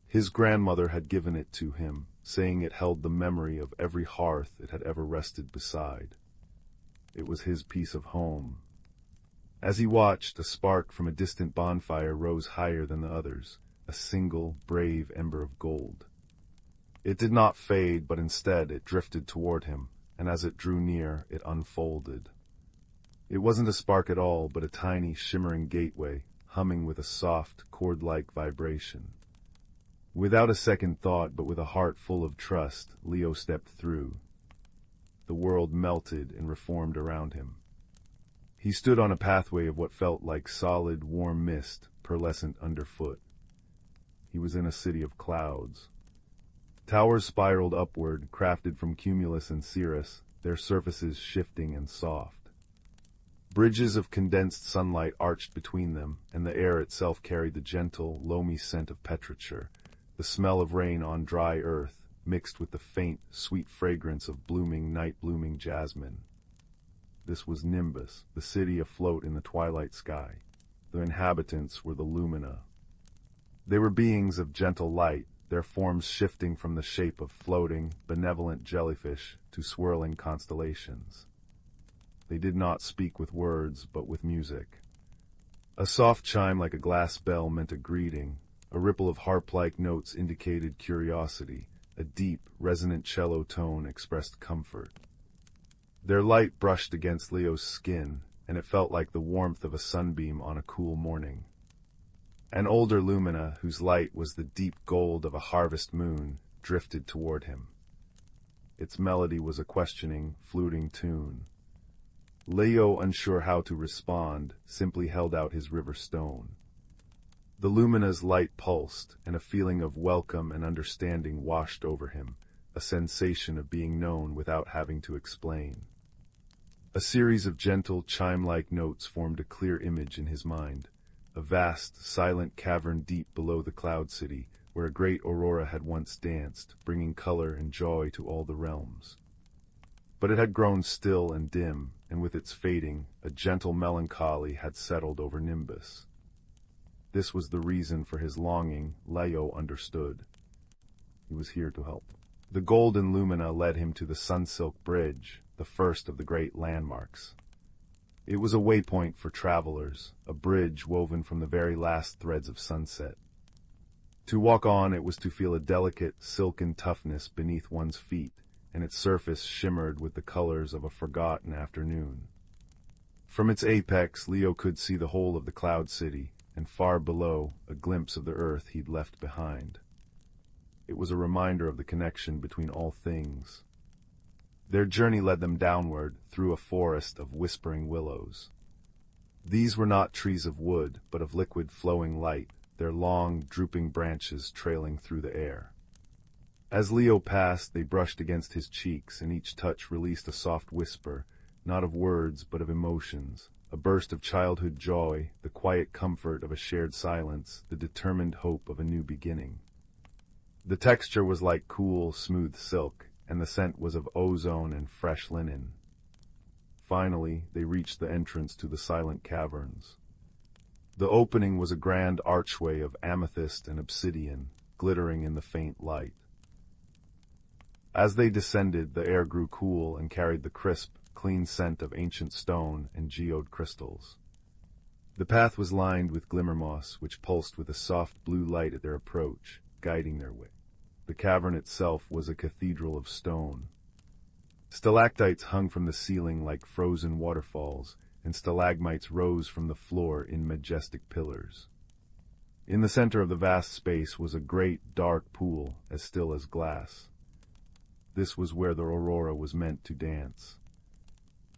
His grandmother had given it to him, saying it held the memory of every hearth it had ever rested beside. It was his piece of home. As he watched, a spark from a distant bonfire rose higher than the others, a single, brave ember of gold. It did not fade, but instead it drifted toward him, and as it drew near, it unfolded. It wasn't a spark at all, but a tiny, shimmering gateway, humming with a soft, chord-like vibration. Without a second thought, but with a heart full of trust, Leo stepped through. The world melted and reformed around him. He stood on a pathway of what felt like solid, warm mist, pearlescent underfoot. He was in a city of clouds. Towers spiraled upward, crafted from cumulus and cirrus, their surfaces shifting and soft. Bridges of condensed sunlight arched between them, and the air itself carried the gentle, loamy scent of petrichor, the smell of rain on dry earth, mixed with the faint, sweet fragrance of night-blooming jasmine. This was Nimbus, the city afloat in the twilight sky. The inhabitants were the Lumina. They were beings of gentle light, their forms shifting from the shape of floating, benevolent jellyfish to swirling constellations. They did not speak with words, but with music. A soft chime like a glass bell meant a greeting. A ripple of harp-like notes indicated curiosity. A deep, resonant cello tone expressed comfort. Their light brushed against Leo's skin, and it felt like the warmth of a sunbeam on a cool morning. An older Lumina, whose light was the deep gold of a harvest moon, drifted toward him. Its melody was a questioning, fluting tune. Leo, unsure how to respond, simply held out his river stone. The Lumina's light pulsed, and a feeling of welcome and understanding washed over him, a sensation of being known without having to explain. A series of gentle, chime-like notes formed a clear image in his mind, a vast, silent cavern deep below the Cloud City, where a great aurora had once danced, bringing color and joy to all the realms. But it had grown still and dim, and with its fading, a gentle melancholy had settled over Nimbus. This was the reason for his longing, Leo understood. He was here to help. The golden Lumina led him to the Sunsilk Bridge, the first of the great landmarks. It was a waypoint for travelers, a bridge woven from the very last threads of sunset. To walk on it was to feel a delicate, silken toughness beneath one's feet, and its surface shimmered with the colors of a forgotten afternoon. From its apex, Leo could see the whole of the Cloud City, and far below, a glimpse of the earth he'd left behind. It was a reminder of the connection between all things. Their journey led them downward, through a forest of whispering willows. These were not trees of wood, but of liquid flowing light, their long, drooping branches trailing through the air. As Leo passed, they brushed against his cheeks, and each touch released a soft whisper, not of words, but of emotions, a burst of childhood joy, the quiet comfort of a shared silence, the determined hope of a new beginning. The texture was like cool, smooth silk, and the scent was of ozone and fresh linen. Finally, they reached the entrance to the silent caverns. The opening was a grand archway of amethyst and obsidian, glittering in the faint light. As they descended, the air grew cool and carried the crisp, clean scent of ancient stone and geode crystals. The path was lined with glimmer moss, which pulsed with a soft blue light at their approach, guiding their way. The cavern itself was a cathedral of stone. Stalactites hung from the ceiling like frozen waterfalls, and stalagmites rose from the floor in majestic pillars. In the center of the vast space was a great, dark pool, as still as glass. This was where the aurora was meant to dance.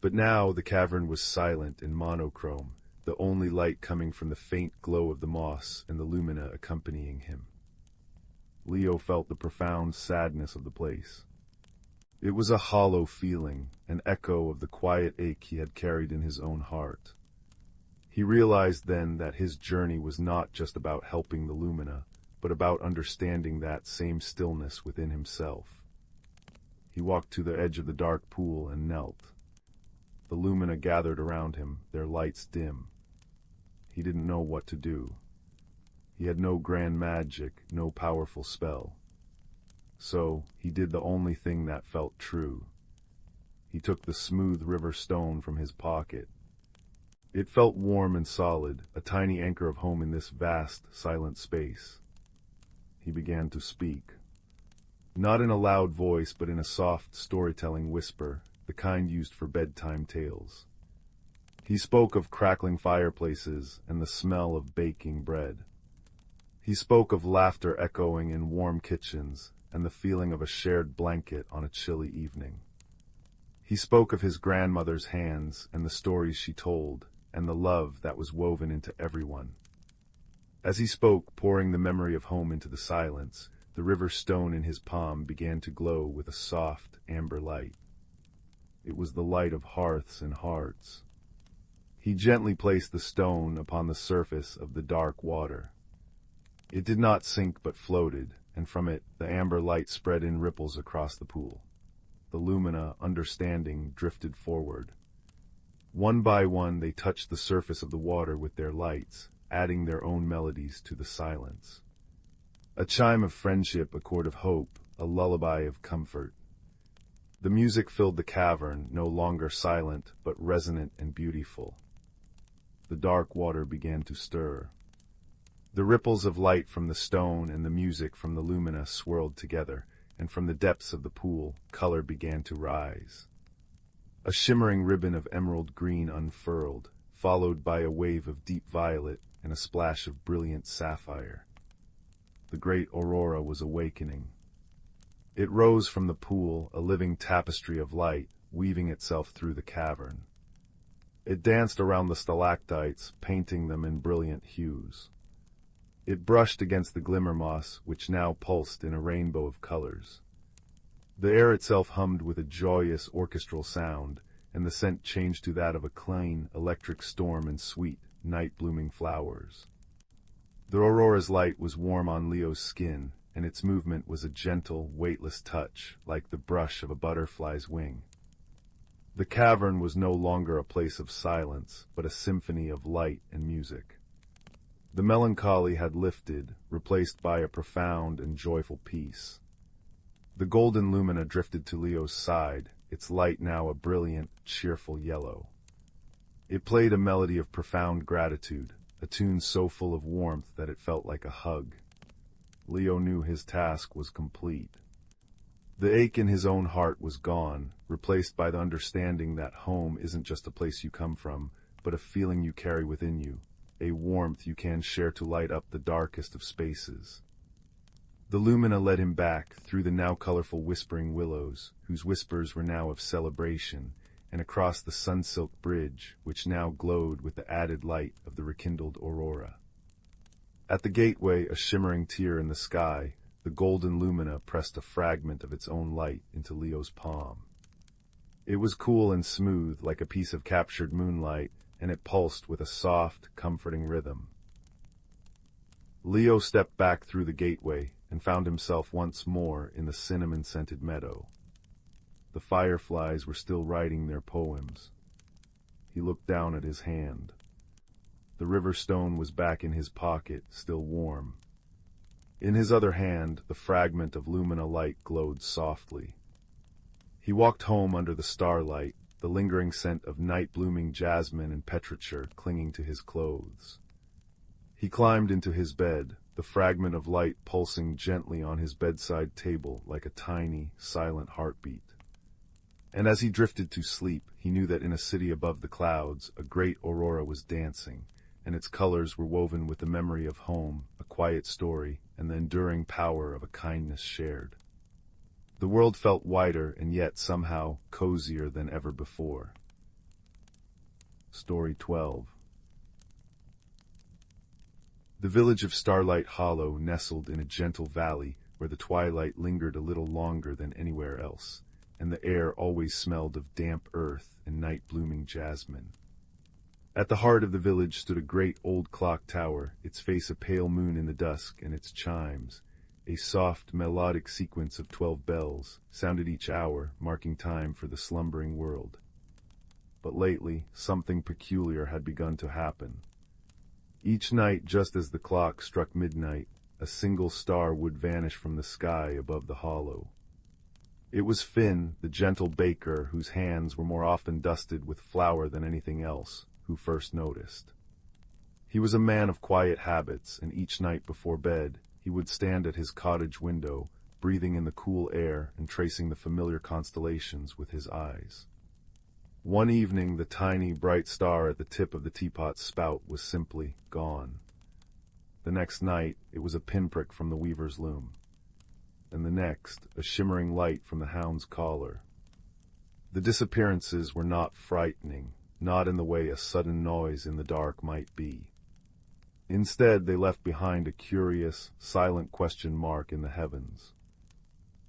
But now the cavern was silent and monochrome, the only light coming from the faint glow of the moss and the Lumina accompanying him. Leo felt the profound sadness of the place. It was a hollow feeling, an echo of the quiet ache he had carried in his own heart. He realized then that his journey was not just about helping the Lumina, but about understanding that same stillness within himself. He walked to the edge of the dark pool and knelt. The Lumina gathered around him, their lights dim. He didn't know what to do. He had no grand magic, no powerful spell. So, he did the only thing that felt true. He took the smooth river stone from his pocket. It felt warm and solid, a tiny anchor of home in this vast, silent space. He began to speak. Not in a loud voice, but in a soft, storytelling whisper, the kind used for bedtime tales. He spoke of crackling fireplaces and the smell of baking bread. He spoke of laughter echoing in warm kitchens and the feeling of a shared blanket on a chilly evening. He spoke of his grandmother's hands and the stories she told, and the love that was woven into everyone. As he spoke, pouring the memory of home into the silence, the river stone in his palm began to glow with a soft, amber light. It was the light of hearths and hearts. He gently placed the stone upon the surface of the dark water. It did not sink but floated, and from it the amber light spread in ripples across the pool. The lumina, understanding, drifted forward. One by one they touched the surface of the water with their lights, adding their own melodies to the silence. A chime of friendship, a chord of hope, a lullaby of comfort. The music filled the cavern, no longer silent, but resonant and beautiful. The dark water began to stir. The ripples of light from the stone and the music from the lumina swirled together, and from the depths of the pool, color began to rise. A shimmering ribbon of emerald green unfurled, followed by a wave of deep violet and a splash of brilliant sapphire. The great aurora was awakening. It rose from the pool, a living tapestry of light, weaving itself through the cavern. It danced around the stalactites, painting them in brilliant hues. It brushed against the glimmer moss, which now pulsed in a rainbow of colors. The air itself hummed with a joyous orchestral sound, and the scent changed to that of a clean, electric storm and sweet, night-blooming flowers. The aurora's light was warm on Leo's skin, and its movement was a gentle, weightless touch, like the brush of a butterfly's wing. The cavern was no longer a place of silence, but a symphony of light and music. The melancholy had lifted, replaced by a profound and joyful peace. The golden lumina drifted to Leo's side, its light now a brilliant, cheerful yellow. It played a melody of profound gratitude, a tune so full of warmth that it felt like a hug. Leo knew his task was complete. The ache in his own heart was gone, replaced by the understanding that home isn't just a place you come from, but a feeling you carry within you, a warmth you can share to light up the darkest of spaces. The lumina led him back through the now colorful whispering willows, whose whispers were now of celebration, and across the sun-silk bridge, which now glowed with the added light of the rekindled aurora. At the gateway, a shimmering tear in the sky, the golden lumina pressed a fragment of its own light into Leo's palm. It was cool and smooth, like a piece of captured moonlight, and it pulsed with a soft, comforting rhythm. Leo stepped back through the gateway and found himself once more in the cinnamon-scented meadow. The fireflies were still writing their poems. He looked down at his hand. The river stone was back in his pocket, still warm. In his other hand, the fragment of lumina light glowed softly. He walked home under the starlight, the lingering scent of night-blooming jasmine and petrichor clinging to his clothes. He climbed into his bed, the fragment of light pulsing gently on his bedside table like a tiny, silent heartbeat. And as he drifted to sleep, he knew that in a city above the clouds, a great aurora was dancing, and its colors were woven with the memory of home, a quiet story, and the enduring power of a kindness shared. The world felt wider and yet somehow cozier than ever before. Story 12. The village of Starlight Hollow nestled in a gentle valley where the twilight lingered a little longer than anywhere else, and the air always smelled of damp earth and night-blooming jasmine. At the heart of the village stood a great old clock tower, its face a pale moon in the dusk, and its chimes, a soft, melodic sequence of 12 bells, sounded each hour, marking time for the slumbering world. But lately, something peculiar had begun to happen. Each night, just as the clock struck midnight, a single star would vanish from the sky above the hollow. It was Finn, the gentle baker, whose hands were more often dusted with flour than anything else, who first noticed. He was a man of quiet habits, and each night before bed, he would stand at his cottage window, breathing in the cool air and tracing the familiar constellations with his eyes. One evening, the tiny, bright star at the tip of the teapot's spout was simply gone. The next night, it was a pinprick from the weaver's loom. And the next, a shimmering light from the hound's collar. The disappearances were not frightening, not in the way a sudden noise in the dark might be. Instead, they left behind a curious, silent question mark in the heavens.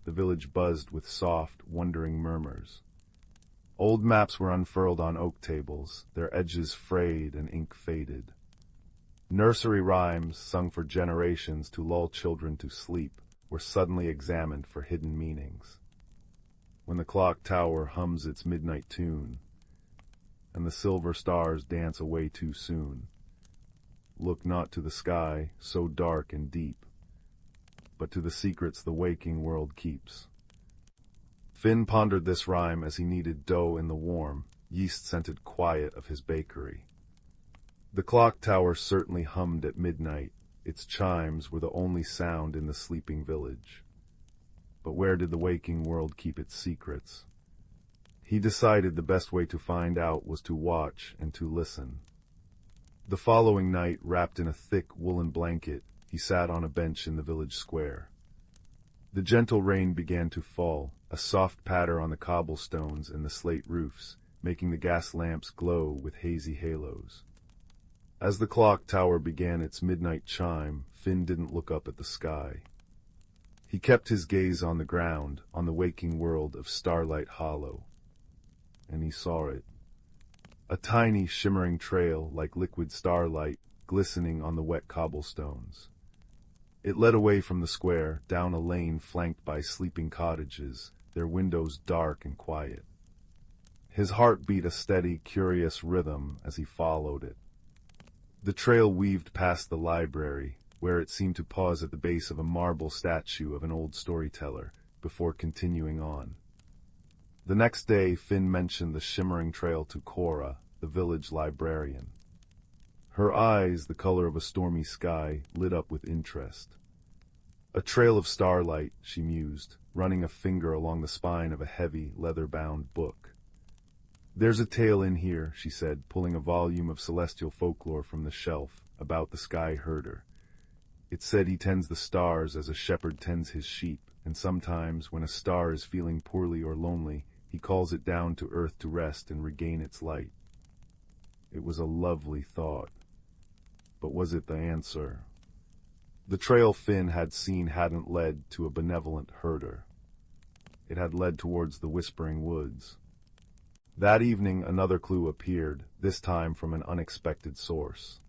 The village buzzed with soft, wondering murmurs. Old maps were unfurled on oak tables, their edges frayed and ink faded. Nursery rhymes, sung for generations to lull children to sleep, were suddenly examined for hidden meanings. When the clock tower hums its midnight tune, and the silver stars dance away too soon, look not to the sky, so dark and deep, but to the secrets the waking world keeps. Finn pondered this rhyme as he kneaded dough in the warm, yeast-scented quiet of his bakery. The clock tower certainly hummed at midnight. Its chimes were the only sound in the sleeping village. But where did the waking world keep its secrets? He decided the best way to find out was to watch and to listen. The following night, wrapped in a thick woolen blanket, he sat on a bench in the village square. The gentle rain began to fall, a soft patter on the cobblestones and the slate roofs, making the gas lamps glow with hazy halos. As the clock tower began its midnight chime, Finn didn't look up at the sky. He kept his gaze on the ground, on the waking world of Starlight Hollow. And he saw it. A tiny, shimmering trail, like liquid starlight, glistening on the wet cobblestones. It led away from the square, down a lane flanked by sleeping cottages, their windows dark and quiet. His heart beat a steady, curious rhythm as he followed it. The trail weaved past the library, where it seemed to pause at the base of a marble statue of an old storyteller, before continuing on. The next day, Finn mentioned the shimmering trail to Cora, the village librarian. Her eyes, the color of a stormy sky, lit up with interest. A trail of starlight, she mused, running a finger along the spine of a heavy, leather-bound book. There's a tale in here, she said, pulling a volume of celestial folklore from the shelf, about the sky herder. It said he tends the stars as a shepherd tends his sheep, and sometimes, when a star is feeling poorly or lonely, he calls it down to earth to rest and regain its light. It was a lovely thought. But was it the answer? The trail Finn had seen hadn't led to a benevolent herder. It had led towards the Whispering Woods. That evening another clue appeared, this time from an unexpected source.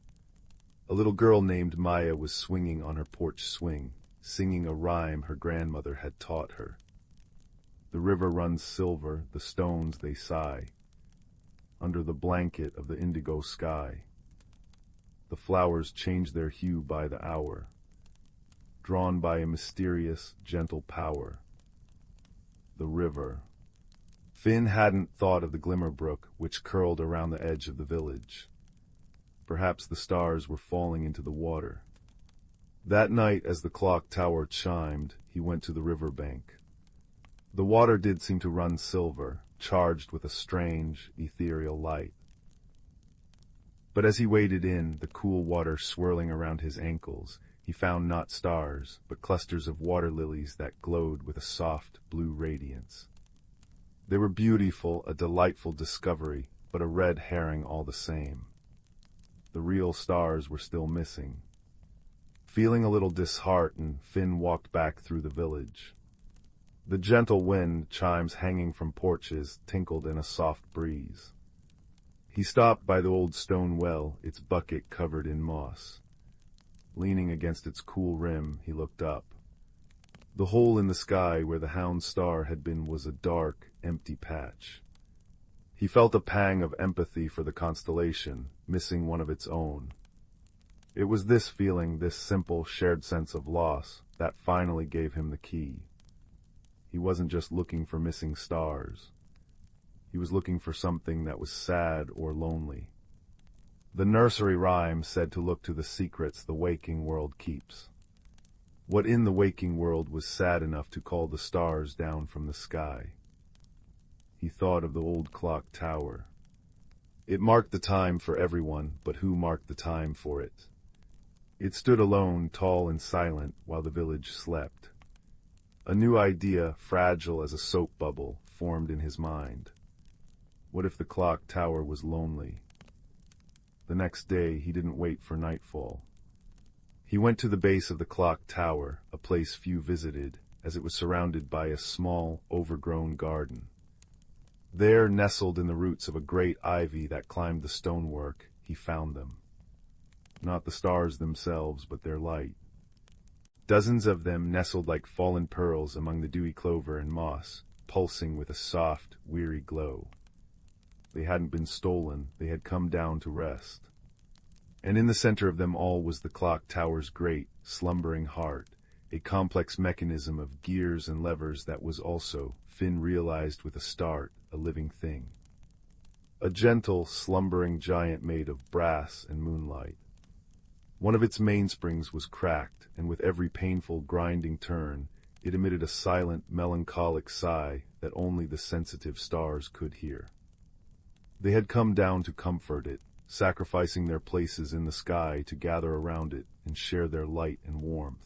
A little girl named Maya was swinging on her porch swing, singing a rhyme her grandmother had taught her. The river runs silver, the stones they sigh, under the blanket of the indigo sky. The flowers change their hue by the hour, drawn by a mysterious, gentle power. The river. Finn hadn't thought of the glimmer brook which curled around the edge of the village. Perhaps the stars were falling into the water. That night, as the clock tower chimed, he went to the river bank. The water did seem to run silver, charged with a strange, ethereal light. But as he waded in, the cool water swirling around his ankles, he found not stars, but clusters of water lilies that glowed with a soft, blue radiance. They were beautiful, a delightful discovery, but a red herring all the same. The real stars were still missing. Feeling a little disheartened, Finn walked back through the village. The gentle wind, chimes hanging from porches, tinkled in a soft breeze. He stopped by the old stone well, its bucket covered in moss. Leaning against its cool rim, he looked up. The hole in the sky where the hound star had been was a dark, empty patch. He felt a pang of empathy for the constellation, missing one of its own. It was this feeling, this simple, shared sense of loss, that finally gave him the key. He wasn't just looking for missing stars. He was looking for something that was sad or lonely. The nursery rhyme said to look to the secrets the waking world keeps. What in the waking world was sad enough to call the stars down from the sky? he thought of the old clock tower. It marked the time for everyone, but who marked the time for it? It stood alone, tall and silent, while the village slept. A new idea, fragile as a soap bubble, formed in his mind. What if the clock tower was lonely? The next day, he didn't wait for nightfall. He went to the base of the clock tower, a place few visited, as it was surrounded by a small, overgrown garden. There, nestled in the roots of a great ivy that climbed the stonework, he found them. Not the stars themselves, but their light. Dozens of them nestled like fallen pearls among the dewy clover and moss, pulsing with a soft, weary glow. They hadn't been stolen, they had come down to rest. And in the center of them all was the clock tower's great, slumbering heart, a complex mechanism of gears and levers that was also, Finn realized with a start, a living thing. A gentle, slumbering giant made of brass and moonlight. One of its mainsprings was cracked, and with every painful, grinding turn, it emitted a silent, melancholic sigh that only the sensitive stars could hear. They had come down to comfort it, sacrificing their places in the sky to gather around it and share their light and warmth.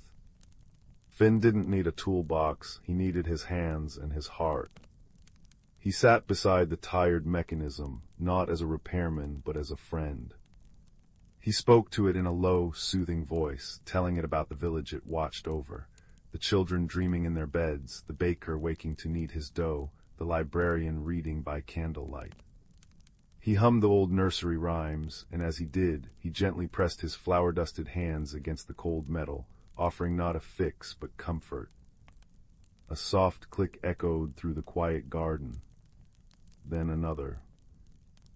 Finn didn't need a toolbox, he needed his hands and his heart. He sat beside the tired mechanism, not as a repairman, but as a friend. He spoke to it in a low, soothing voice, telling it about the village it watched over, the children dreaming in their beds, the baker waking to knead his dough, the librarian reading by candlelight. He hummed the old nursery rhymes, and as he did, he gently pressed his flour-dusted hands against the cold metal, offering not a fix but comfort. A soft click echoed through the quiet garden. Then another.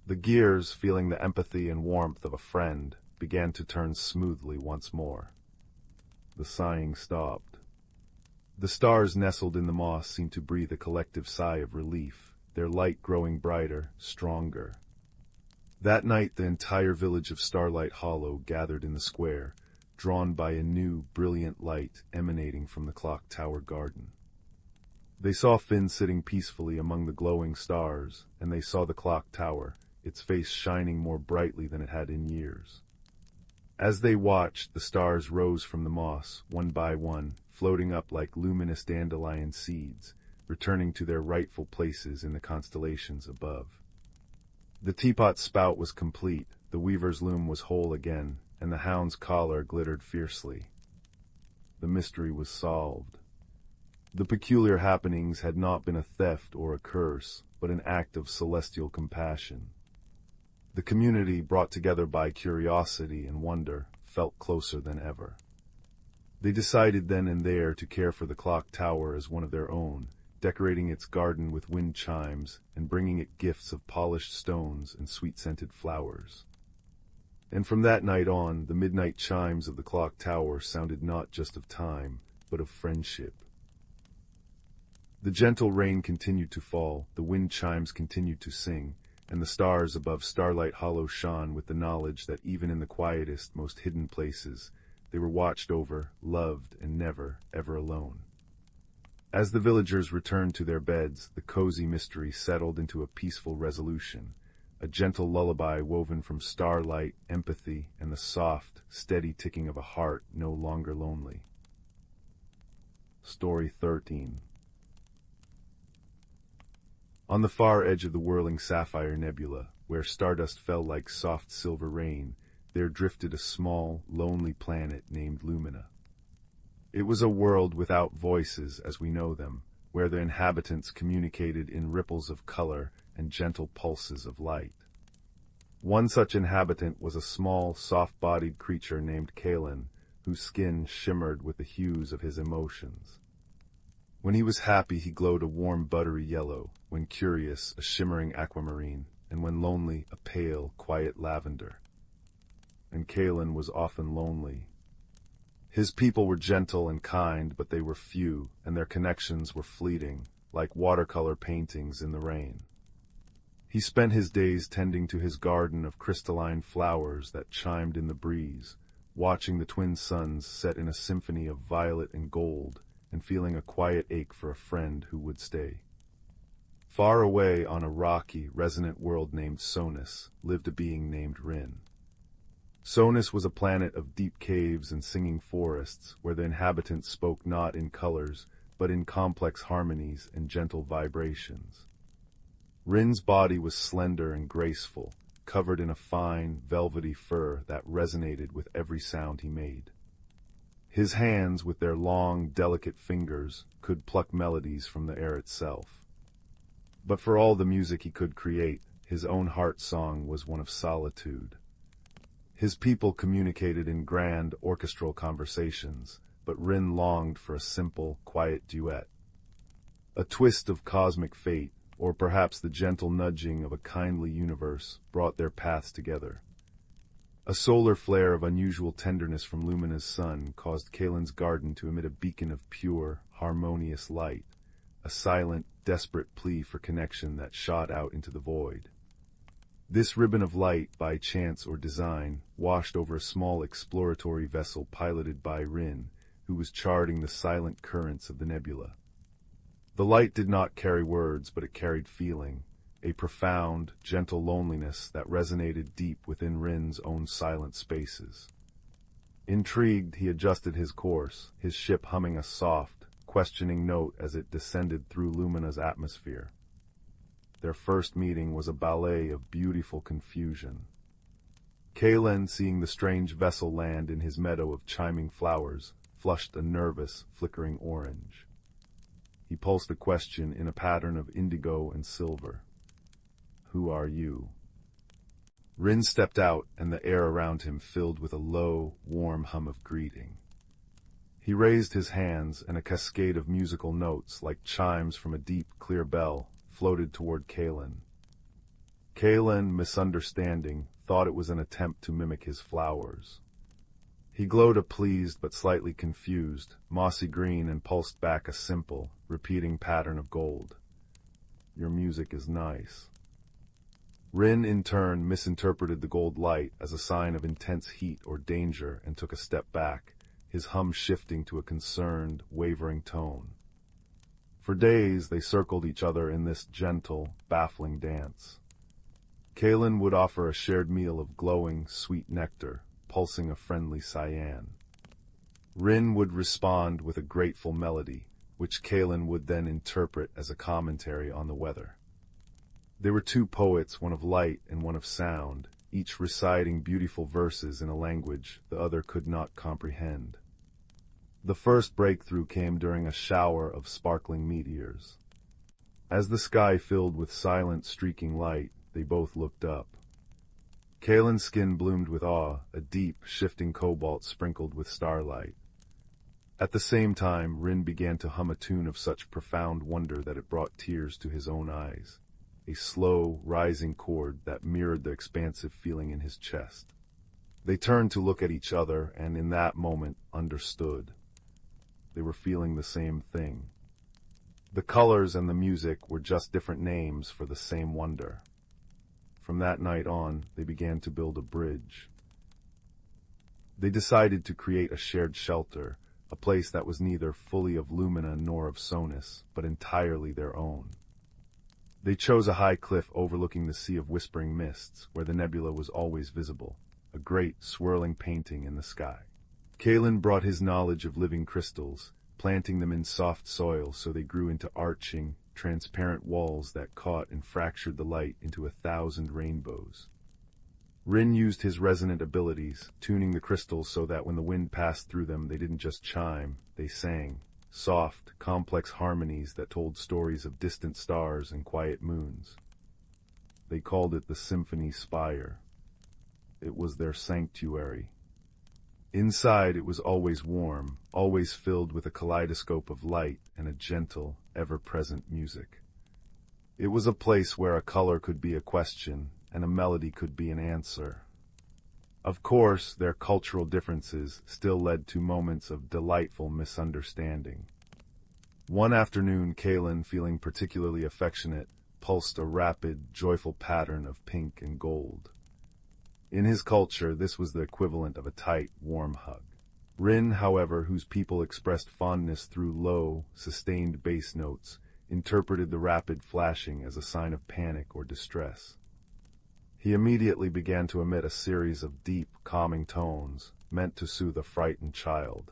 The gears, feeling the empathy and warmth of a friend, began to turn smoothly once more. The sighing stopped. The stars nestled in the moss seemed to breathe a collective sigh of relief, their light growing brighter, stronger. That night the entire village of Starlight Hollow gathered in the square, drawn by a new, brilliant light emanating from the clock tower garden. They saw Finn sitting peacefully among the glowing stars, and they saw the clock tower, its face shining more brightly than it had in years. As they watched, the stars rose from the moss, one by one, floating up like luminous dandelion seeds, returning to their rightful places in the constellations above. The teapot spout was complete, the weaver's loom was whole again, and the hound's collar glittered fiercely. The mystery was solved. The peculiar happenings had not been a theft or a curse, but an act of celestial compassion. The community, brought together by curiosity and wonder, felt closer than ever. They decided then and there to care for the clock tower as one of their own, decorating its garden with wind chimes and bringing it gifts of polished stones and sweet-scented flowers. And from that night on, the midnight chimes of the clock tower sounded not just of time, but of friendship. The gentle rain continued to fall, the wind chimes continued to sing, and the stars above Starlight Hollow shone with the knowledge that even in the quietest, most hidden places, they were watched over, loved, and never, ever alone. As the villagers returned to their beds, the cozy mystery settled into a peaceful resolution, a gentle lullaby woven from starlight, empathy, and the soft, steady ticking of a heart no longer lonely. Story 13. On the far edge of the whirling sapphire nebula, where stardust fell like soft silver rain, there drifted a small, lonely planet named Lumina. It was a world without voices as we know them, where the inhabitants communicated in ripples of color and gentle pulses of light. One such inhabitant was a small, soft-bodied creature named Kalen, whose skin shimmered with the hues of his emotions. When he was happy, he glowed a warm buttery yellow, when curious, a shimmering aquamarine, and when lonely, a pale, quiet lavender. And Kalen was often lonely. His people were gentle and kind, but they were few, and their connections were fleeting, like watercolor paintings in the rain. He spent his days tending to his garden of crystalline flowers that chimed in the breeze, watching the twin suns set in a symphony of violet and gold, and feeling a quiet ache for a friend who would stay. Far away on a rocky, resonant world named Sonus lived a being named Rin. Sonus was a planet of deep caves and singing forests, where the inhabitants spoke not in colors, but in complex harmonies and gentle vibrations. Rin's body was slender and graceful, covered in a fine, velvety fur that resonated with every sound he made. His hands, with their long, delicate fingers, could pluck melodies from the air itself. But for all the music he could create, his own heart song was one of solitude. His people communicated in grand, orchestral conversations, but Rin longed for a simple, quiet duet. A twist of cosmic fate, or perhaps the gentle nudging of a kindly universe, brought their paths together. A solar flare of unusual tenderness from Lumina's sun caused Kalen's garden to emit a beacon of pure, harmonious light, a silent, desperate plea for connection that shot out into the void. This ribbon of light, by chance or design, washed over a small exploratory vessel piloted by Rin, who was charting the silent currents of the nebula. The light did not carry words, but it carried feeling, a profound, gentle loneliness that resonated deep within Rin's own silent spaces. Intrigued, he adjusted his course, his ship humming a soft, questioning note as it descended through Lumina's atmosphere. Their first meeting was a ballet of beautiful confusion. Kalen, seeing the strange vessel land in his meadow of chiming flowers, flushed a nervous, flickering orange. He pulsed a question in a pattern of indigo and silver. "Who are you?" Rin stepped out, and the air around him filled with a low, warm hum of greeting. He raised his hands, and a cascade of musical notes, like chimes from a deep, clear bell, floated toward Kalen. Kalen, misunderstanding, thought it was an attempt to mimic his flowers. He glowed a pleased but slightly confused, mossy green, and pulsed back a simple, repeating pattern of gold. "Your music is nice." Rin, in turn, misinterpreted the gold light as a sign of intense heat or danger and took a step back, his hum shifting to a concerned, wavering tone. For days they circled each other in this gentle, baffling dance. Kalen would offer a shared meal of glowing, sweet nectar, pulsing a friendly cyan. Rin would respond with a grateful melody, which Kalen would then interpret as a commentary on the weather. They were two poets, one of light and one of sound, each reciting beautiful verses in a language the other could not comprehend. The first breakthrough came during a shower of sparkling meteors. As the sky filled with silent, streaking light, they both looked up. Kalen's skin bloomed with awe, a deep, shifting cobalt sprinkled with starlight. At the same time, Rin began to hum a tune of such profound wonder that it brought tears to his own eyes, a slow, rising chord that mirrored the expansive feeling in his chest. They turned to look at each other, and in that moment understood. They were feeling the same thing. The colors and the music were just different names for the same wonder. From that night on, they began to build a bridge. They decided to create a shared shelter, a place that was neither fully of Lumina nor of Sonus, but entirely their own. They chose a high cliff overlooking the sea of whispering mists, where the nebula was always visible, a great, swirling painting in the sky. Kalen brought his knowledge of living crystals, planting them in soft soil so they grew into arching, transparent walls that caught and fractured the light into 1,000 rainbows. Rin used his resonant abilities, tuning the crystals so that when the wind passed through them they didn't just chime, they sang, soft, complex harmonies that told stories of distant stars and quiet moons. They called it the Symphony Spire. It was their sanctuary. Inside it was always warm, always filled with a kaleidoscope of light and a gentle, ever-present music. It was a place where a color could be a question, and a melody could be an answer. Of course, their cultural differences still led to moments of delightful misunderstanding. One afternoon, Kalen, feeling particularly affectionate, pulsed a rapid, joyful pattern of pink and gold. In his culture, this was the equivalent of a tight, warm hug. Rin, however, whose people expressed fondness through low, sustained bass notes, interpreted the rapid flashing as a sign of panic or distress. He immediately began to emit a series of deep, calming tones, meant to soothe a frightened child.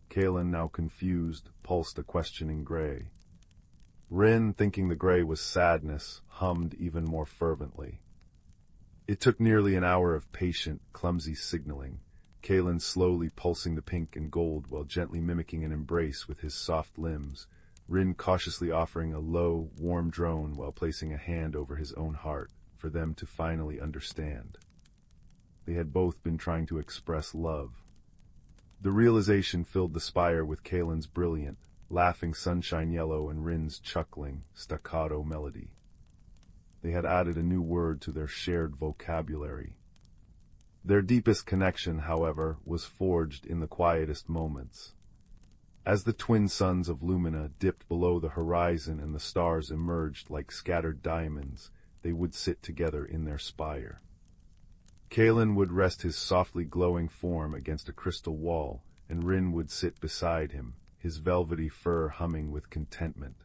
Kalen, now confused, pulsed a questioning gray. Rin, thinking the gray was sadness, hummed even more fervently. It took nearly an hour of patient, clumsy signaling, Kalen slowly pulsing the pink and gold while gently mimicking an embrace with his soft limbs, Rin cautiously offering a low, warm drone while placing a hand over his own heart, for them to finally understand. They had both been trying to express love. The realization filled the spire with Kalen's brilliant, laughing sunshine yellow and Rin's chuckling, staccato melody. They had added a new word to their shared vocabulary. Their deepest connection, however, was forged in the quietest moments. As the twin suns of Lumina dipped below the horizon and the stars emerged like scattered diamonds, they would sit together in their spire. Kalen would rest his softly glowing form against a crystal wall, and Rin would sit beside him, his velvety fur humming with contentment.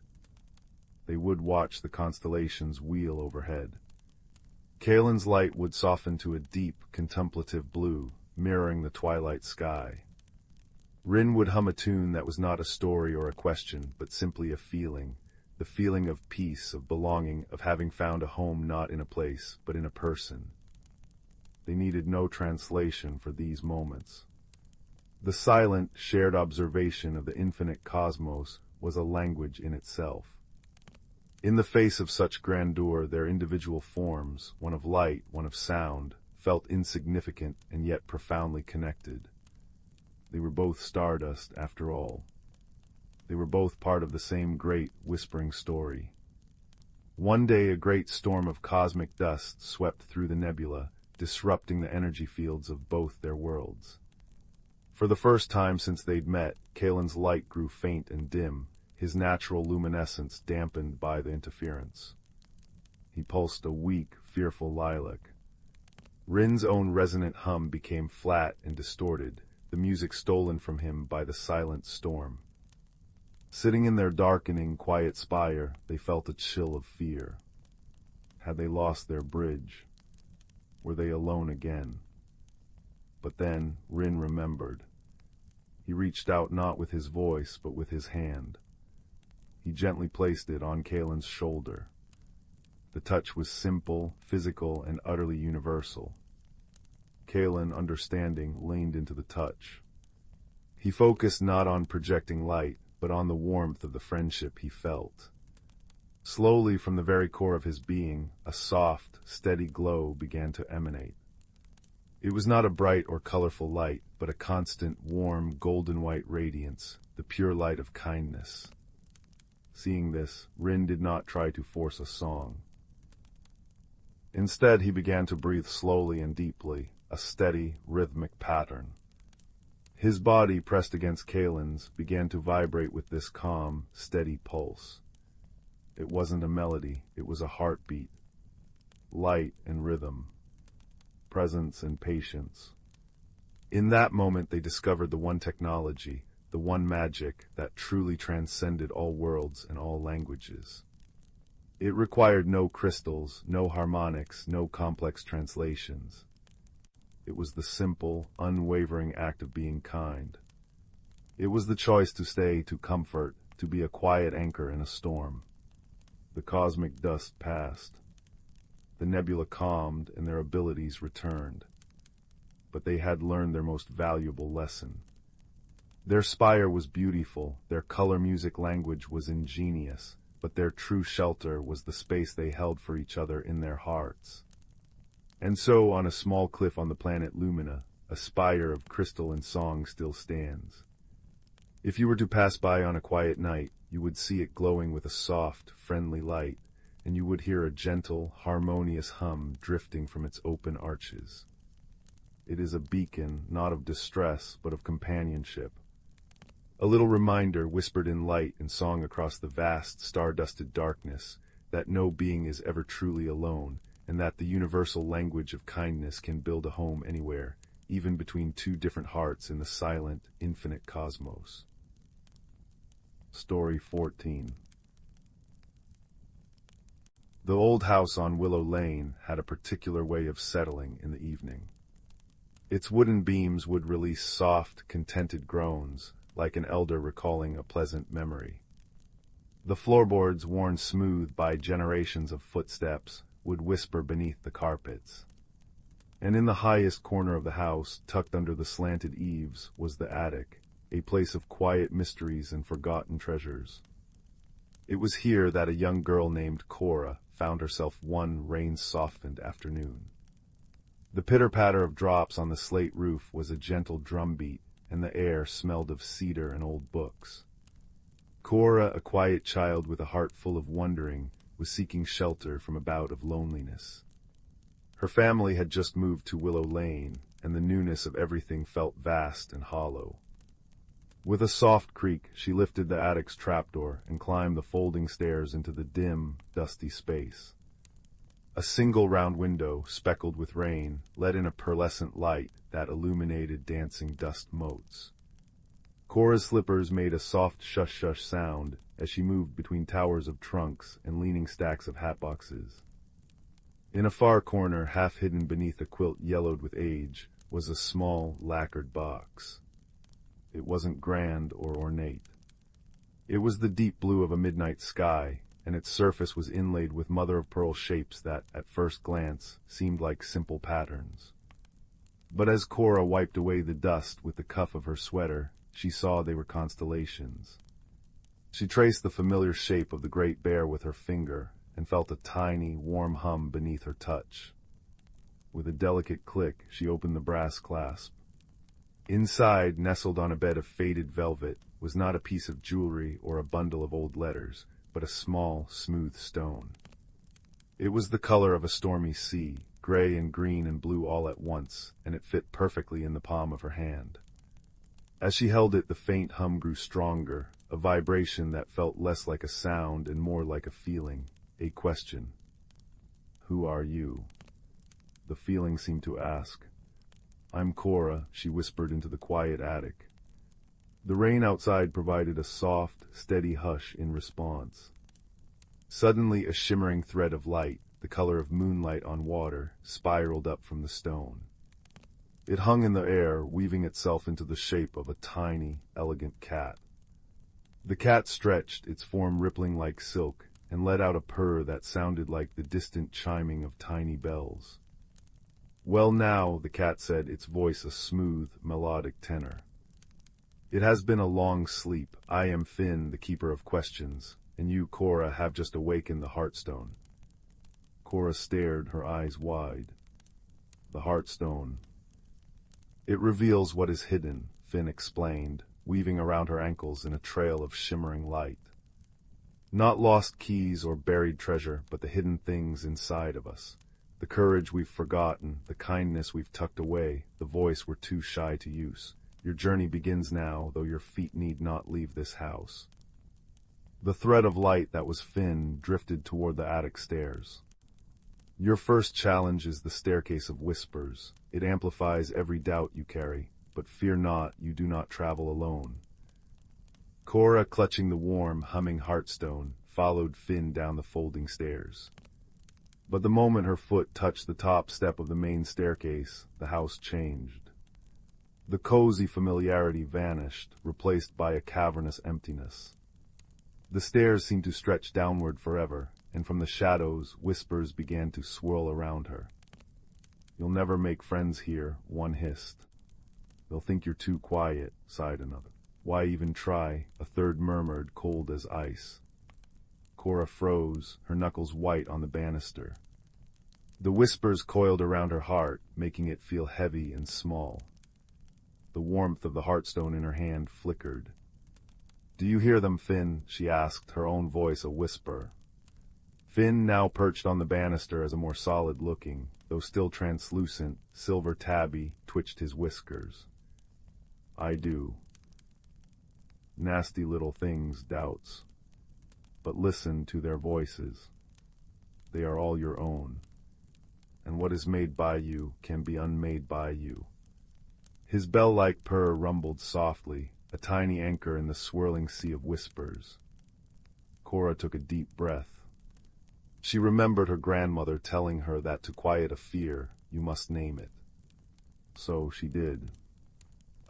They would watch the constellations wheel overhead. Kalen's light would soften to a deep, contemplative blue, mirroring the twilight sky. Rin would hum a tune that was not a story or a question, but simply a feeling, the feeling of peace, of belonging, of having found a home not in a place, but in a person. They needed no translation for these moments. The silent, shared observation of the infinite cosmos was a language in itself. In the face of such grandeur, their individual forms, one of light, one of sound, felt insignificant and yet profoundly connected. They were both stardust, after all. They were both part of the same great, whispering story. One day a great storm of cosmic dust swept through the nebula, disrupting the energy fields of both their worlds. For the first time since they'd met, Kalen's light grew faint and dim, his natural luminescence dampened by the interference. He pulsed a weak, fearful lilac. Rin's own resonant hum became flat and distorted, the music stolen from him by the silent storm. Sitting in their darkening, quiet spire, they felt a chill of fear. Had they lost their bridge? Were they alone again? But then Rin remembered. He reached out not with his voice, but with his hand. He gently placed it on Kalen's shoulder. The touch was simple, physical, and utterly universal. Kalen, understanding, leaned into the touch. He focused not on projecting light, but on the warmth of the friendship he felt. Slowly, from the very core of his being, a soft, steady glow began to emanate. It was not a bright or colorful light, but a constant, warm, golden-white radiance, the pure light of kindness. Seeing this, Rin did not try to force a song. Instead, he began to breathe slowly and deeply, a steady, rhythmic pattern. His body, pressed against Kalen's, began to vibrate with this calm, steady pulse. It wasn't a melody, it was a heartbeat. Light and rhythm. Presence and patience. In that moment they discovered the one technology, the one magic that truly transcended all worlds and all languages. It required no crystals, no harmonics, no complex translations. It was the simple, unwavering act of being kind. It was the choice to stay, to comfort, to be a quiet anchor in a storm. The cosmic dust passed. The nebula calmed and their abilities returned. But they had learned their most valuable lesson. Their spire was beautiful, their color music language was ingenious, but their true shelter was the space they held for each other in their hearts. And so, on a small cliff on the planet Lumina, a spire of crystal and song still stands. If you were to pass by on a quiet night, you would see it glowing with a soft, friendly light, and you would hear a gentle, harmonious hum drifting from its open arches. It is a beacon, not of distress, but of companionship. A little reminder whispered in light and song across the vast, star-dusted darkness that no being is ever truly alone, and that the universal language of kindness can build a home anywhere, even between two different hearts in the silent, infinite cosmos. Story 14. The old house on Willow Lane had a particular way of settling in the evening. Its wooden beams would release soft, contented groans, like an elder recalling a pleasant memory. The floorboards, worn smooth by generations of footsteps, would whisper beneath the carpets. And in the highest corner of the house, tucked under the slanted eaves, was the attic, a place of quiet mysteries and forgotten treasures. It was here that a young girl named Cora found herself one rain-softened afternoon. The pitter-patter of drops on the slate roof was a gentle drumbeat, and the air smelled of cedar and old books. Cora, a quiet child with a heart full of wondering, was seeking shelter from a bout of loneliness. Her family had just moved to Willow Lane, and the newness of everything felt vast and hollow. With a soft creak, she lifted the attic's trapdoor and climbed the folding stairs into the dim, dusty space. A single round window, speckled with rain, let in a pearlescent light that illuminated dancing dust motes. Cora's slippers made a soft shush-shush sound as she moved between towers of trunks and leaning stacks of hatboxes. In a far corner, half hidden beneath a quilt yellowed with age, was a small, lacquered box. It wasn't grand or ornate. It was the deep blue of a midnight sky, and its surface was inlaid with mother-of-pearl shapes that, at first glance, seemed like simple patterns. But as Cora wiped away the dust with the cuff of her sweater, she saw they were constellations. She traced the familiar shape of the Great Bear with her finger, and felt a tiny, warm hum beneath her touch. With a delicate click, she opened the brass clasp. Inside, nestled on a bed of faded velvet, was not a piece of jewelry or a bundle of old letters, but a small, smooth stone. It was the color of a stormy sea, gray and green and blue all at once, and it fit perfectly in the palm of her hand. As she held it, the faint hum grew stronger, a vibration that felt less like a sound and more like a feeling, a question. "Who are you?" The feeling seemed to ask. "I'm Cora," she whispered into the quiet attic. The rain outside provided a soft, steady hush in response. Suddenly a shimmering thread of light, the color of moonlight on water, spiraled up from the stone. It hung in the air, weaving itself into the shape of a tiny, elegant cat. The cat stretched, its form rippling like silk, and let out a purr that sounded like the distant chiming of tiny bells. "Well now," the cat said, its voice a smooth, melodic tenor. "It has been a long sleep. I am Finn, the keeper of questions, and you, Cora, have just awakened the Heartstone." Cora stared, her eyes wide. "The Heartstone. It reveals what is hidden," Finn explained, weaving around her ankles in a trail of shimmering light. "Not lost keys or buried treasure, but the hidden things inside of us. The courage we've forgotten, the kindness we've tucked away, the voice we're too shy to use. Your journey begins now, though your feet need not leave this house." The thread of light that was Finn drifted toward the attic stairs. "Your first challenge is the staircase of whispers. It amplifies every doubt you carry, but fear not, you do not travel alone." Cora, clutching the warm, humming Heartstone, followed Finn down the folding stairs. But the moment her foot touched the top step of the main staircase, the house changed. The cozy familiarity vanished, replaced by a cavernous emptiness. The stairs seemed to stretch downward forever, and from the shadows, whispers began to swirl around her. "You'll never make friends here," one hissed. "They'll think you're too quiet," sighed another. "Why even try?" a third murmured, cold as ice. Cora froze, her knuckles white on the banister. The whispers coiled around her heart, making it feel heavy and small. The warmth of the Heartstone in her hand flickered. "Do you hear them, Finn?" she asked, her own voice a whisper. Finn, now perched on the banister as a more solid-looking, though still translucent, silver tabby, twitched his whiskers. "I do. Nasty little things, doubts. But listen to their voices. They are all your own. And what is made by you can be unmade by you." His bell-like purr rumbled softly, a tiny anchor in the swirling sea of whispers. Cora took a deep breath. She remembered her grandmother telling her that to quiet a fear, you must name it. So she did.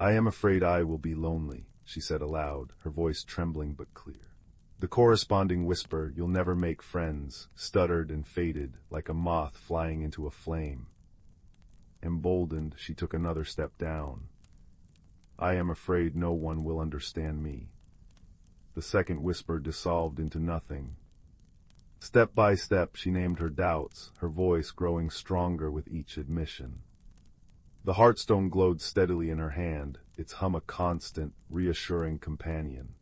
"I am afraid I will be lonely," she said aloud, her voice trembling but clear. The corresponding whisper, "You'll never make friends," stuttered and faded, like a moth flying into a flame. Emboldened, she took another step down. "I am afraid no one will understand me." The second whisper dissolved into nothing. Step by step, she named her doubts, her voice growing stronger with each admission. The heartstone glowed steadily in her hand, its hum a constant, reassuring companion.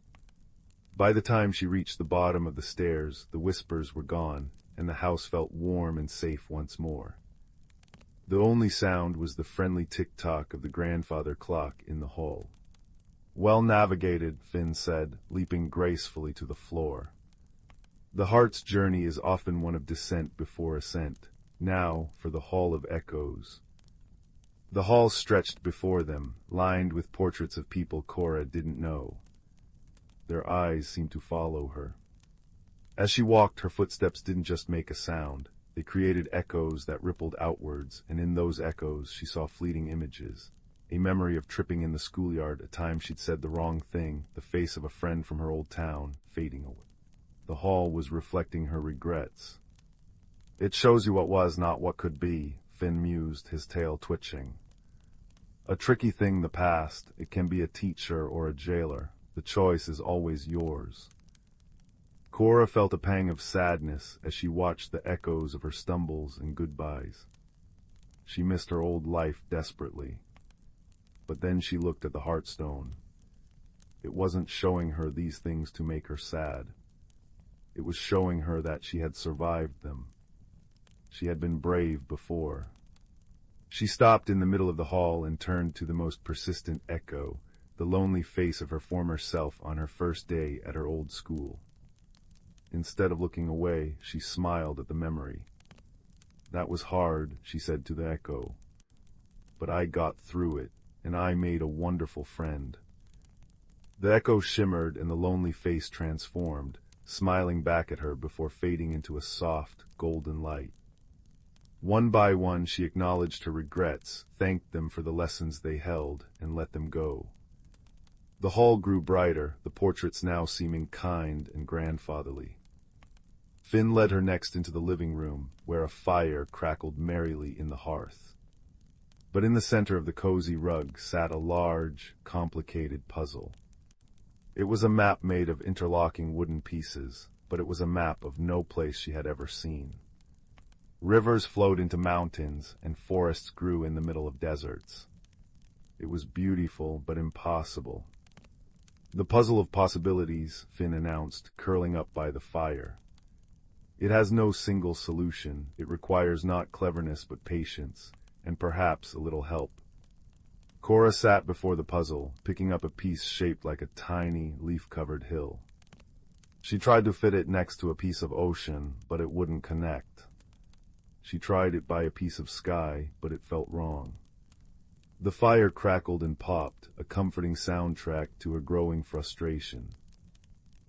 By the time she reached the bottom of the stairs, the whispers were gone, and the house felt warm and safe once more. The only sound was the friendly tick-tock of the grandfather clock in the hall. "Well navigated," Finn said, leaping gracefully to the floor. The heart's journey is often one of descent before ascent. Now for the Hall of Echoes. The hall stretched before them, lined with portraits of people Cora didn't know. Their eyes seemed to follow her. As she walked, her footsteps didn't just make a sound. They created echoes that rippled outwards, and in those echoes she saw fleeting images. A memory of tripping in the schoolyard, a time she'd said the wrong thing, the face of a friend from her old town, fading away. The hall was reflecting her regrets. "It shows you what was, not what could be," Finn mused, his tail twitching. "A tricky thing, the past. It can be a teacher or a jailer. The choice is always yours." Cora felt a pang of sadness as she watched the echoes of her stumbles and goodbyes. She missed her old life desperately. But then she looked at the Heartstone. It wasn't showing her these things to make her sad. It was showing her that she had survived them. She had been brave before. She stopped in the middle of the hall and turned to the most persistent echo, the lonely face of her former self on her first day at her old school. Instead of looking away, she smiled at the memory. "That was hard," she said to the echo. "But I got through it, and I made a wonderful friend." The echo shimmered and the lonely face transformed, smiling back at her before fading into a soft, golden light. One by one she acknowledged her regrets, thanked them for the lessons they held, and let them go. The hall grew brighter, the portraits now seeming kind and grandfatherly. Finn led her next into the living room, where a fire crackled merrily in the hearth. But in the center of the cozy rug sat a large, complicated puzzle. It was a map made of interlocking wooden pieces, but it was a map of no place she had ever seen. Rivers flowed into mountains, and forests grew in the middle of deserts. It was beautiful, but impossible. "The puzzle of possibilities," Finn announced, curling up by the fire. "It has no single solution. It requires not cleverness but patience, and perhaps a little help." Cora sat before the puzzle, picking up a piece shaped like a tiny, leaf-covered hill. She tried to fit it next to a piece of ocean, but it wouldn't connect. She tried it by a piece of sky, but it felt wrong. The fire crackled and popped, a comforting soundtrack to her growing frustration.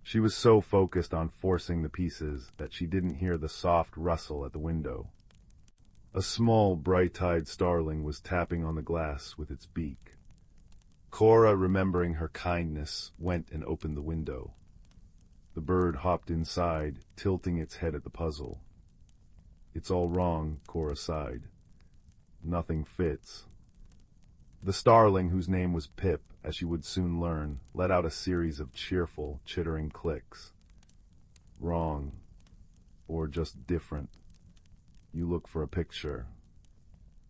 She was so focused on forcing the pieces that she didn't hear the soft rustle at the window. A small, bright-eyed starling was tapping on the glass with its beak. Cora, remembering her kindness, went and opened the window. The bird hopped inside, tilting its head at the puzzle. "It's all wrong," Cora sighed. "Nothing fits." The starling, whose name was Pip, as she would soon learn, let out a series of cheerful, chittering clicks. "Wrong. Or just different. You look for a picture.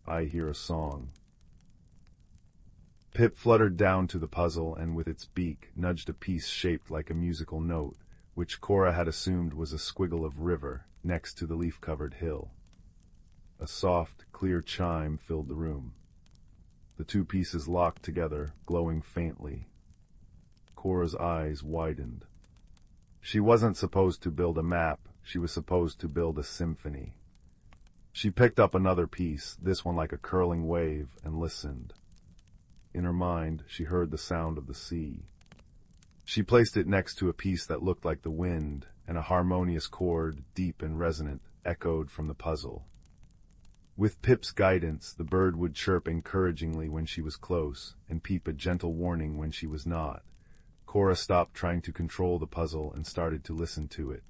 I hear a song." Pip fluttered down to the puzzle and with its beak nudged a piece shaped like a musical note, which Cora had assumed was a squiggle of river next to the leaf-covered hill. A soft, clear chime filled the room. The two pieces locked together, glowing faintly. Cora's eyes widened. She wasn't supposed to build a map, she was supposed to build a symphony. She picked up another piece, this one like a curling wave, and listened. In her mind, she heard the sound of the sea. She placed it next to a piece that looked like the wind, and a harmonious chord, deep and resonant, echoed from the puzzle. With Pip's guidance, the bird would chirp encouragingly when she was close, and peep a gentle warning when she was not. Cora stopped trying to control the puzzle and started to listen to it.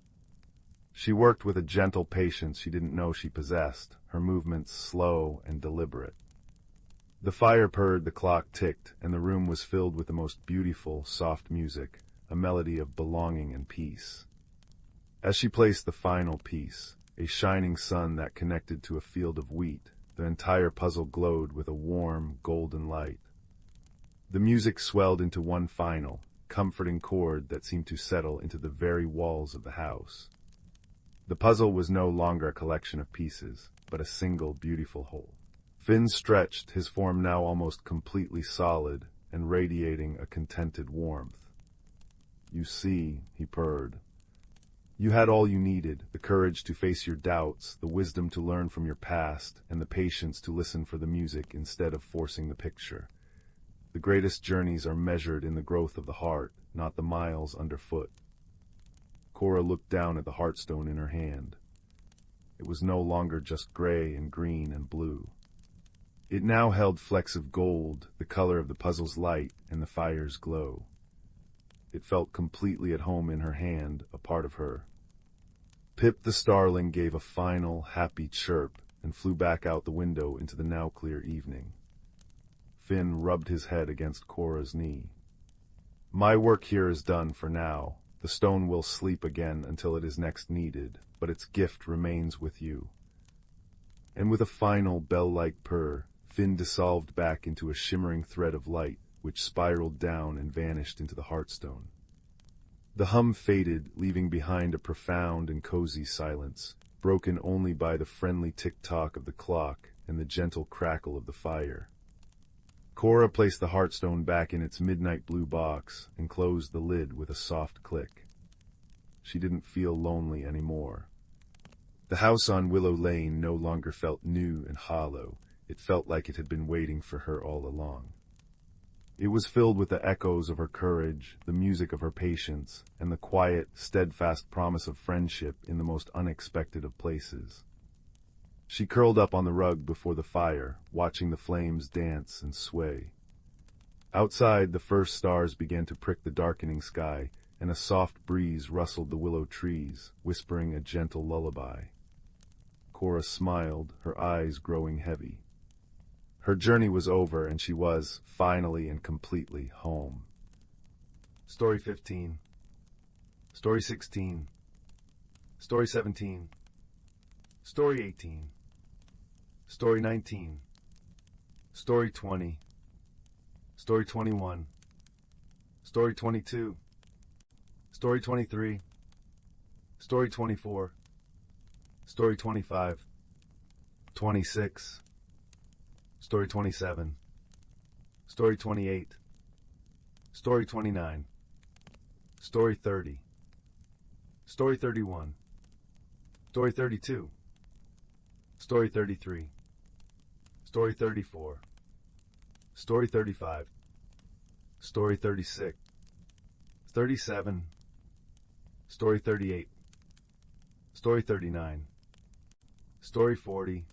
She worked with a gentle patience she didn't know she possessed, her movements slow and deliberate. The fire purred, the clock ticked, and the room was filled with the most beautiful, soft music, a melody of belonging and peace. As she placed the final piece, a shining sun that connected to a field of wheat, the entire puzzle glowed with a warm, golden light. The music swelled into one final, comforting chord that seemed to settle into the very walls of the house. The puzzle was no longer a collection of pieces, but a single beautiful whole. Finn stretched, his form now almost completely solid and radiating a contented warmth. "You see," he purred. "You had all you needed, the courage to face your doubts, the wisdom to learn from your past, and the patience to listen for the music instead of forcing the picture. The greatest journeys are measured in the growth of the heart, not the miles underfoot." Cora looked down at the heartstone in her hand. It was no longer just gray and green and blue. It now held flecks of gold, the color of the puzzle's light and the fire's glow. It felt completely at home in her hand, a part of her. Pip the starling gave a final, happy chirp and flew back out the window into the now clear evening. Finn rubbed his head against Cora's knee. "My work here is done for now. The stone will sleep again until it is next needed, but its gift remains with you." And with a final bell-like purr, Finn dissolved back into a shimmering thread of light, which spiraled down and vanished into the heartstone. The hum faded, leaving behind a profound and cozy silence, broken only by the friendly tick-tock of the clock and the gentle crackle of the fire. Cora placed the heartstone back in its midnight blue box and closed the lid with a soft click. She didn't feel lonely anymore. The house on Willow Lane no longer felt new and hollow. It felt like it had been waiting for her all along. It was filled with the echoes of her courage, the music of her patience, and the quiet, steadfast promise of friendship in the most unexpected of places. She curled up on the rug before the fire, watching the flames dance and sway. Outside, the first stars began to prick the darkening sky, and a soft breeze rustled the willow trees, whispering a gentle lullaby. Cora smiled, her eyes growing heavy. Her journey was over, and she was, finally and completely, home. Story 15. Story 16. Story 17. Story 18. Story 19. Story 20. Story 21. Story 22. Story 23. Story 24. Story 25. 26. Story 27. Story 28. Story 29. Story 30. Story 31. Story 32. Story 33. Story 34. Story 35. Story 36. 37. Story 38. Story 39. Story 40.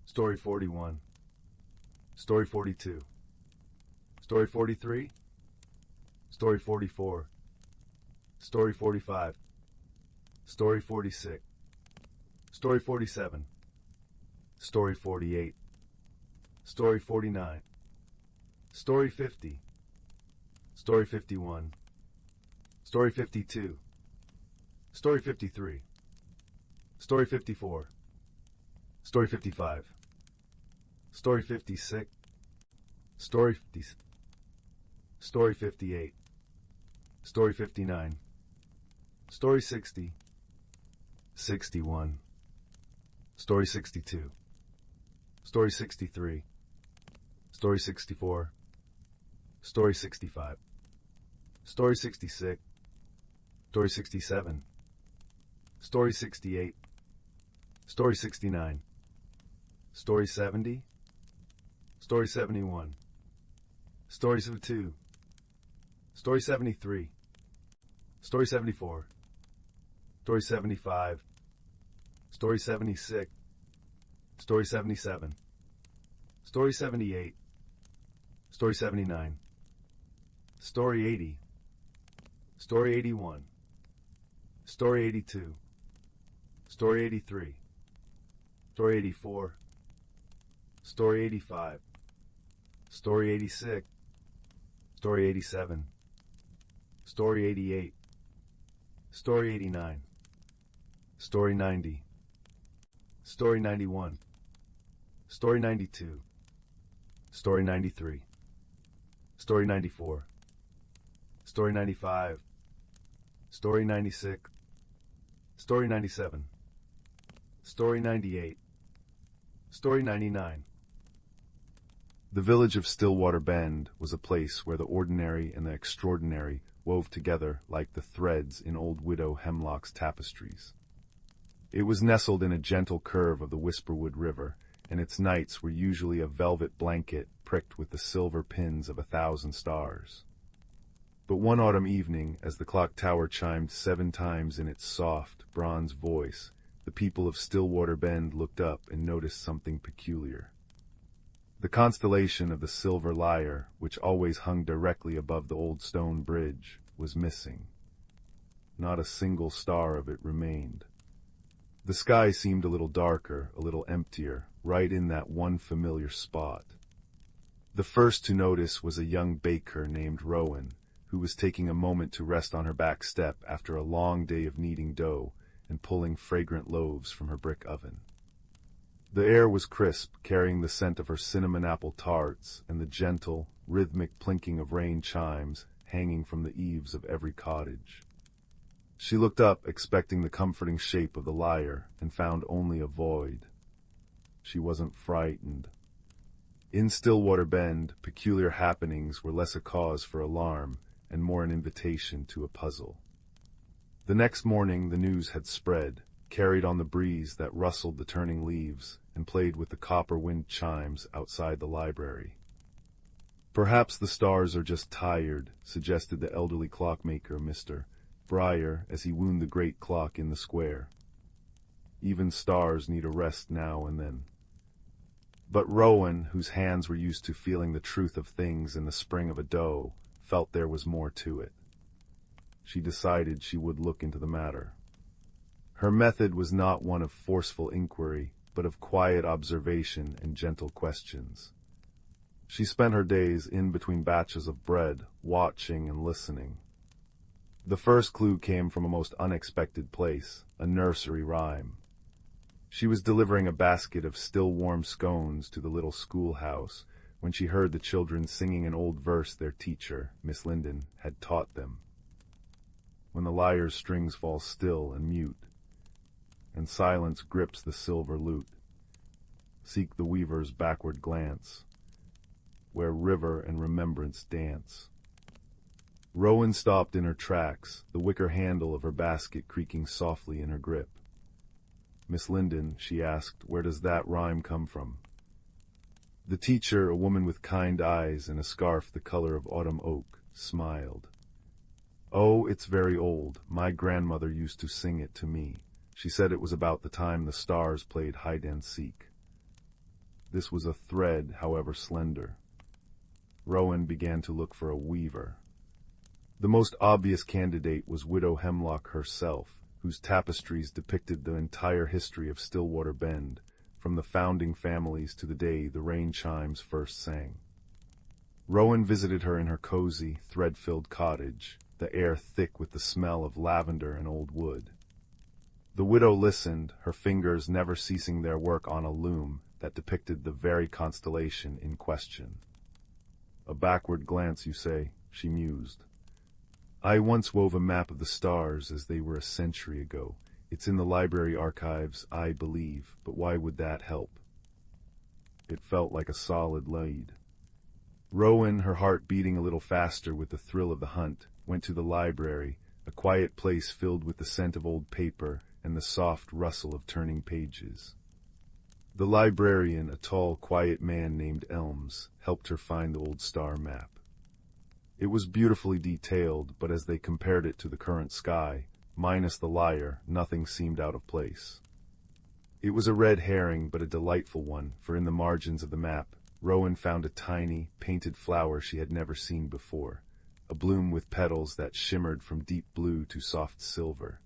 Story 41. Story 42. Story 43. Story 44. Story 45. Story 46. Story 47. Story 48. Story 49. Story 50. Story 51. Story 52. Story 53. Story 54. Story 55. Story 56. Story 50. Story 58. Story 59. Story 60. 61. Story 62. Story 63. Story 64. Story 65. Story 66. Story 67. Story 68. Story 69. Story 70. Story 71. Story 2. Story 73. Story 74. Story 75. Story 76. Story 77. Story 78. Story 79. Story 80. Story 81. Story 82. Story 83. Story 84. Story 85. Story 86. Story 87. Story 88. Story 89. Story 90. Story 91. Story 92. Story 93. Story 94. Story 95. Story 96. Story 97. Story 98. Story 99. The village of Stillwater Bend was a place where the ordinary and the extraordinary wove together like the threads in old widow Hemlock's tapestries. It was nestled in a gentle curve of the Whisperwood River, and its nights were usually a velvet blanket pricked with the silver pins of 1,000 stars. But one autumn evening, as the clock tower chimed 7 times in its soft, bronze voice, the people of Stillwater Bend looked up and noticed something peculiar. The constellation of the Silver Lyre, which always hung directly above the old stone bridge, was missing. Not a single star of it remained. The sky seemed a little darker, a little emptier, right in that one familiar spot. The first to notice was a young baker named Rowan, who was taking a moment to rest on her back step after a long day of kneading dough and pulling fragrant loaves from her brick oven. The air was crisp, carrying the scent of her cinnamon apple tarts and the gentle, rhythmic plinking of rain chimes hanging from the eaves of every cottage. She looked up, expecting the comforting shape of the lyre, and found only a void. She wasn't frightened. In Stillwater Bend, peculiar happenings were less a cause for alarm and more an invitation to a puzzle. The next morning the news had spread, carried on the breeze that rustled the turning leaves and played with the copper wind chimes outside the library. "Perhaps the stars are just tired," suggested the elderly clockmaker, Mr. Breyer, as he wound the great clock in the square. "Even stars need a rest now and then." But Rowan, whose hands were used to feeling the truth of things in the spring of a dough, felt there was more to it. She decided she would look into the matter. Her method was not one of forceful inquiry, but of quiet observation and gentle questions. She spent her days in between batches of bread, watching and listening. The first clue came from a most unexpected place, a nursery rhyme. She was delivering a basket of still warm scones to the little schoolhouse when she heard the children singing an old verse their teacher, Miss Linden, had taught them. "When the lyre's strings fall still and mute, and silence grips the silver lute, seek the weaver's backward glance, where river and remembrance dance." Rowan stopped in her tracks, the wicker handle of her basket creaking softly in her grip. "Miss Linden," she asked, "where does that rhyme come from?" The teacher, a woman with kind eyes and a scarf the color of autumn oak, smiled. "Oh, it's very old. My grandmother used to sing it to me. She said it was about the time the stars played hide-and-seek." This was a thread, however slender. Rowan began to look for a weaver. The most obvious candidate was Widow Hemlock herself, whose tapestries depicted the entire history of Stillwater Bend, from the founding families to the day the rain chimes first sang. Rowan visited her in her cozy, thread-filled cottage, the air thick with the smell of lavender and old wood. The widow listened, her fingers never ceasing their work on a loom that depicted the very constellation in question. "A backward glance, you say," she mused. "I once wove a map of the stars as they were a century ago. It's in the library archives, I believe, but why would that help?" It felt like a solid lead. Rowan, her heart beating a little faster with the thrill of the hunt, went to the library, a quiet place filled with the scent of old paper and the soft rustle of turning pages. The librarian, a tall, quiet man named Elms, helped her find the old star map. It was beautifully detailed, but as they compared it to the current sky, minus the lyre, nothing seemed out of place. It was a red herring, but a delightful one, for in the margins of the map, Rowan found a tiny, painted flower she had never seen before, a bloom with petals that shimmered from deep blue to soft silver.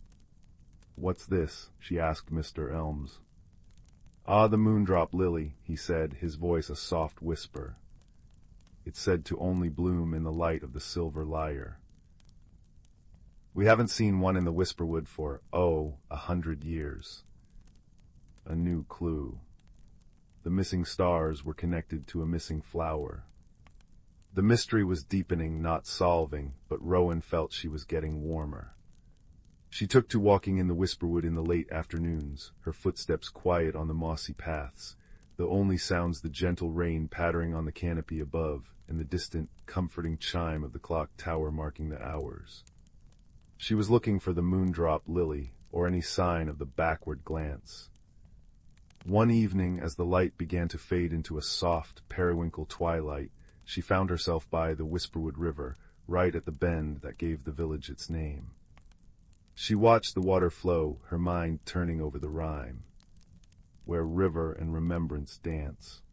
"What's this?" she asked Mr. Elms. "Ah, the moondrop lily," he said, his voice a soft whisper. It's said to only bloom in the light of the silver lyre. "We haven't seen one in the Whisperwood for, 100 years. A new clue. The missing stars were connected to a missing flower. The mystery was deepening, not solving, but Rowan felt she was getting warmer. She took to walking in the Whisperwood in the late afternoons, her footsteps quiet on the mossy paths, the only sounds the gentle rain pattering on the canopy above, and the distant, comforting chime of the clock tower marking the hours. She was looking for the moondrop lily, or any sign of the backward glance. One evening, as the light began to fade into a soft, periwinkle twilight, she found herself by the Whisperwood River, right at the bend that gave the village its name. She watched the water flow, her mind turning over the rhyme, where river and remembrance dance.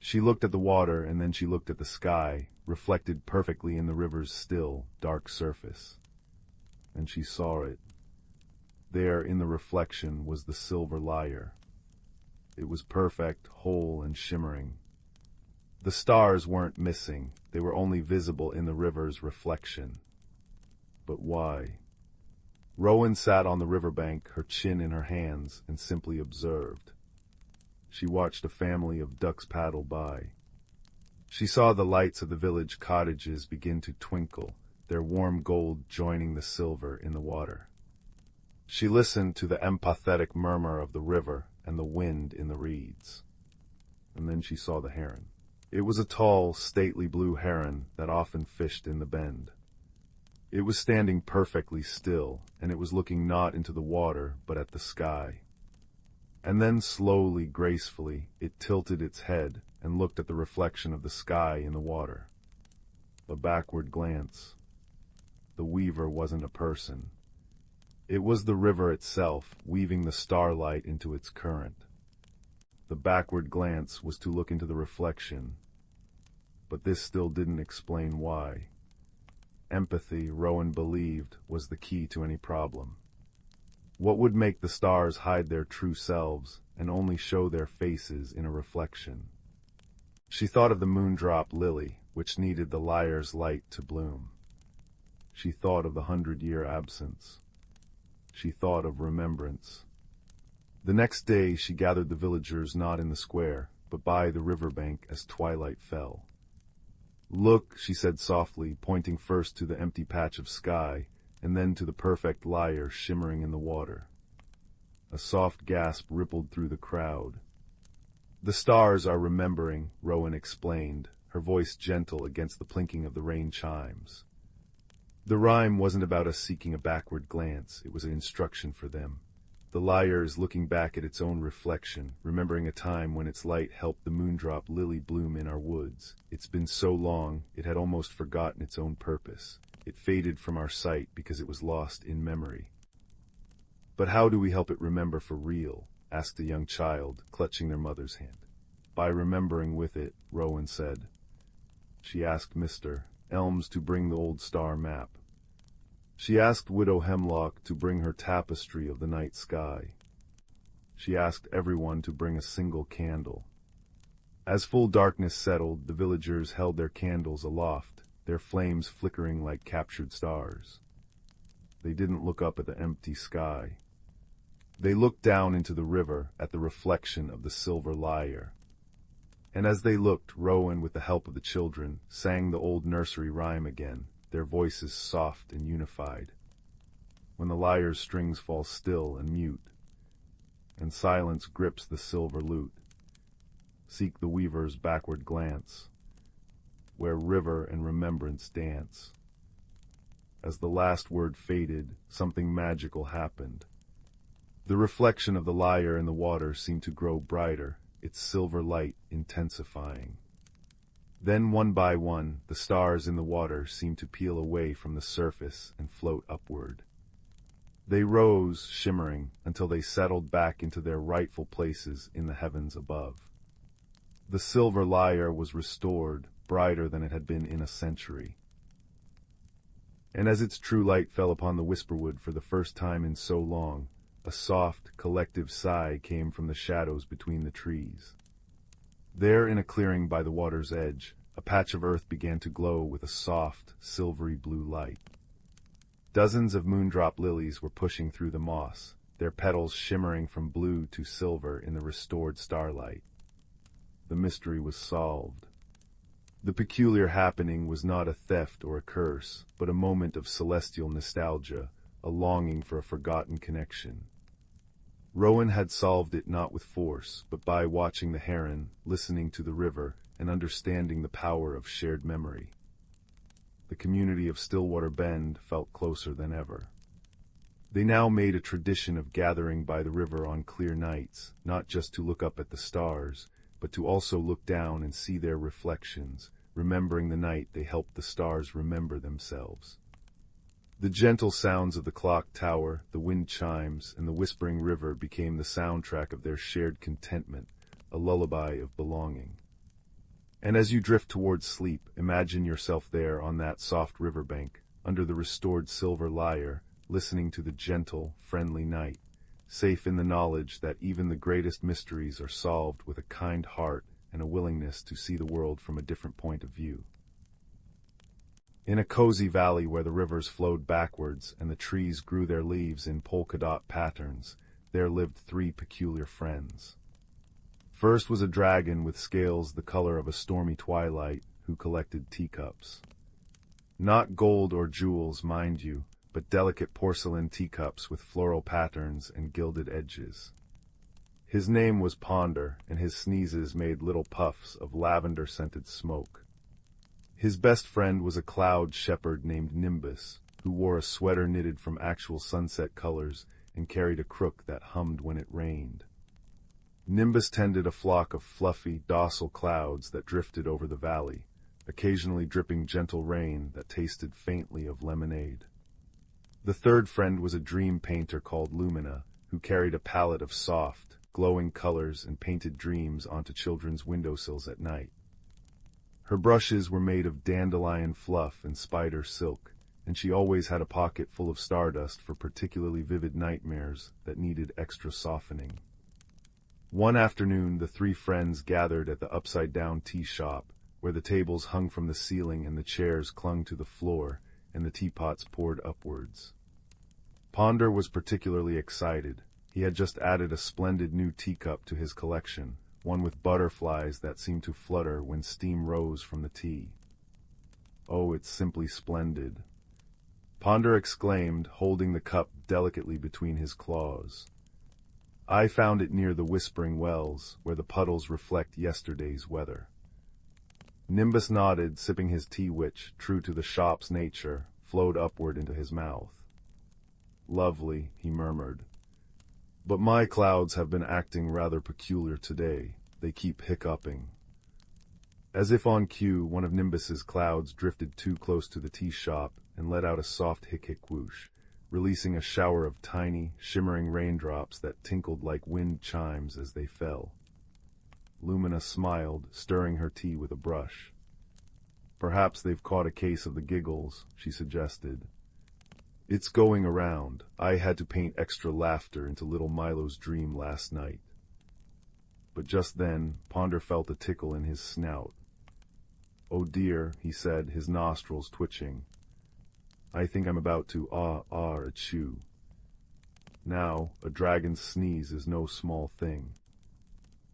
She looked at the water, and then she looked at the sky, reflected perfectly in the river's still, dark surface. And she saw it. There, in the reflection, was the silver lyre. It was perfect, whole, and shimmering. The stars weren't missing, they were only visible in the river's reflection. But why? Rowan sat on the riverbank, her chin in her hands, and simply observed. She watched a family of ducks paddle by. She saw the lights of the village cottages begin to twinkle, their warm gold joining the silver in the water. She listened to the empathetic murmur of the river and the wind in the reeds. And then she saw the heron. It was a tall, stately blue heron that often fished in the bend. It was standing perfectly still, and it was looking not into the water, but at the sky. And then slowly, gracefully, it tilted its head and looked at the reflection of the sky in the water. A backward glance. The weaver wasn't a person. It was the river itself, weaving the starlight into its current. The backward glance was to look into the reflection. But this still didn't explain why. Empathy, Rowan believed, was the key to any problem. What would make the stars hide their true selves and only show their faces in a reflection? She thought of the moondrop lily, which needed the lyre's light to bloom. She thought of the 100-year absence. She thought of remembrance. The next day she gathered the villagers not in the square, but by the riverbank as twilight fell. "Look," she said softly, pointing first to the empty patch of sky, and then to the perfect lyre shimmering in the water. A soft gasp rippled through the crowd. "The stars are remembering," Rowan explained, her voice gentle against the plinking of the rain chimes. The rhyme wasn't about us seeking a backward glance, it was an instruction for them. The lyre is looking back at its own reflection, remembering a time when its light helped the moondrop lily bloom in our woods. It's been so long, it had almost forgotten its own purpose. It faded from our sight because it was lost in memory. "But how do we help it remember for real?" asked a young child, clutching their mother's hand. "By remembering with it," Rowan said. She asked Mr. Elms to bring the old star map. She asked Widow Hemlock to bring her tapestry of the night sky. She asked everyone to bring a single candle. As full darkness settled, the villagers held their candles aloft, their flames flickering like captured stars. They didn't look up at the empty sky. They looked down into the river at the reflection of the silver lyre. And as they looked, Rowan, with the help of the children, sang the old nursery rhyme again, their voices soft and unified. When the lyre's strings fall still and mute, and silence grips the silver lute, seek the weaver's backward glance, where river and remembrance dance. As the last word faded, something magical happened. The reflection of the lyre in the water seemed to grow brighter, its silver light intensifying. Then one by one, the stars in the water seemed to peel away from the surface and float upward. They rose, shimmering, until they settled back into their rightful places in the heavens above. The silver lyre was restored, brighter than it had been in a century. And as its true light fell upon the Whisperwood for the first time in so long, a soft, collective sigh came from the shadows between the trees. There, in a clearing by the water's edge, a patch of earth began to glow with a soft, silvery blue light. Dozens of moondrop lilies were pushing through the moss, their petals shimmering from blue to silver in the restored starlight. The mystery was solved. The peculiar happening was not a theft or a curse, but a moment of celestial nostalgia, a longing for a forgotten connection. Rowan had solved it not with force, but by watching the heron, listening to the river, and understanding the power of shared memory. The community of Stillwater Bend felt closer than ever. They now made a tradition of gathering by the river on clear nights, not just to look up at the stars, but to also look down and see their reflections, remembering the night they helped the stars remember themselves. The gentle sounds of the clock tower, the wind chimes, and the whispering river became the soundtrack of their shared contentment, a lullaby of belonging. And as you drift towards sleep, imagine yourself there on that soft riverbank, under the restored silver lyre, listening to the gentle, friendly night, safe in the knowledge that even the greatest mysteries are solved with a kind heart and a willingness to see the world from a different point of view. In a cozy valley where the rivers flowed backwards and the trees grew their leaves in polka-dot patterns, there lived three peculiar friends. First was a dragon with scales the color of a stormy twilight who collected teacups. Not gold or jewels, mind you, but delicate porcelain teacups with floral patterns and gilded edges. His name was Ponder, and his sneezes made little puffs of lavender-scented smoke. His best friend was a cloud shepherd named Nimbus, who wore a sweater knitted from actual sunset colors and carried a crook that hummed when it rained. Nimbus tended a flock of fluffy, docile clouds that drifted over the valley, occasionally dripping gentle rain that tasted faintly of lemonade. The third friend was a dream painter called Lumina, who carried a palette of soft, glowing colors and painted dreams onto children's windowsills at night. Her brushes were made of dandelion fluff and spider silk, and she always had a pocket full of stardust for particularly vivid nightmares that needed extra softening. One afternoon, the three friends gathered at the upside-down tea shop, where the tables hung from the ceiling and the chairs clung to the floor, and the teapots poured upwards. Ponder was particularly excited. He had just added a splendid new teacup to his collection, one with butterflies that seemed to flutter when steam rose from the tea. "Oh, it's simply splendid," Ponder exclaimed, holding the cup delicately between his claws. "I found it near the Whispering Wells, where the puddles reflect yesterday's weather." Nimbus nodded, sipping his tea which, true to the shop's nature, flowed upward into his mouth. "Lovely," he murmured. "But my clouds have been acting rather peculiar today. They keep hiccuping." As if on cue, one of Nimbus's clouds drifted too close to the tea shop and let out a soft hic-hic whoosh, releasing a shower of tiny, shimmering raindrops that tinkled like wind chimes as they fell. Lumina smiled, stirring her tea with a brush. "Perhaps they've caught a case of the giggles," she suggested. "It's going around. I had to paint extra laughter into little Milo's dream last night." But just then, Ponder felt a tickle in his snout. "Oh dear," he said, his nostrils twitching. "I think I'm about to achoo." Now, a dragon's sneeze is no small thing.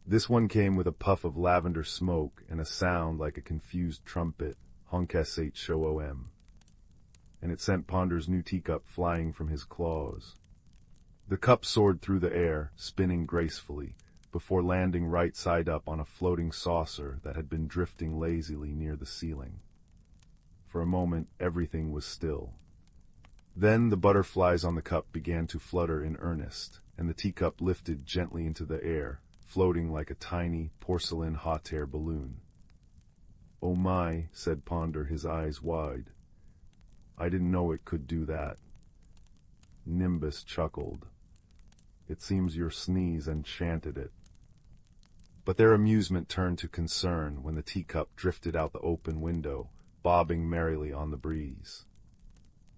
This one came with a puff of lavender smoke and a sound like a confused trumpet, honkeshom, and it sent Ponder's new teacup flying from his claws. The cup soared through the air, spinning gracefully, before landing right side up on a floating saucer that had been drifting lazily near the ceiling. For a moment, everything was still. Then the butterflies on the cup began to flutter in earnest, and the teacup lifted gently into the air, floating like a tiny, porcelain hot air balloon. "Oh my," said Ponder, his eyes wide. "I didn't know it could do that." Nimbus chuckled. "It seems your sneeze enchanted it." But their amusement turned to concern when the teacup drifted out the open window, bobbing merrily on the breeze.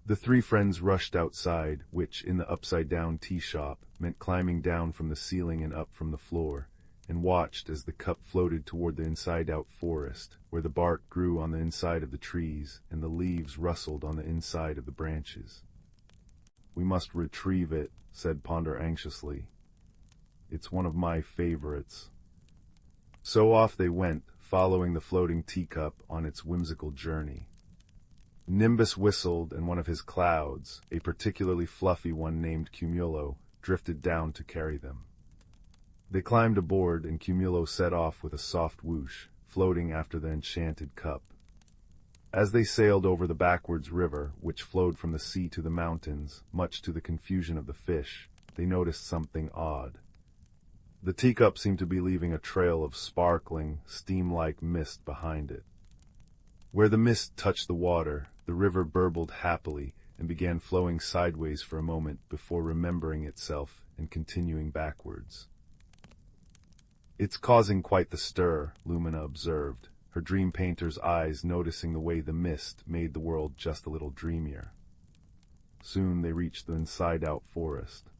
The three friends rushed outside, which, in the upside-down tea shop, meant climbing down from the ceiling and up from the floor, and watched as the cup floated toward the inside-out forest, where the bark grew on the inside of the trees and the leaves rustled on the inside of the branches. "We must retrieve it," said Ponder anxiously. "It's one of my favorites." So off they went, following the floating teacup on its whimsical journey. Nimbus whistled, and one of his clouds, a particularly fluffy one named Cumulo, drifted down to carry them. They climbed aboard, and Cumulo set off with a soft whoosh, floating after the enchanted cup. As they sailed over the backwards river, which flowed from the sea to the mountains, much to the confusion of the fish, they noticed something odd. The teacup seemed to be leaving a trail of sparkling, steam-like mist behind it. Where the mist touched the water, the river burbled happily and began flowing sideways for a moment before remembering itself and continuing backwards. "It's causing quite the stir," Lumina observed, her dream painter's eyes noticing the way the mist made the world just a little dreamier. Soon they reached the inside-out forest.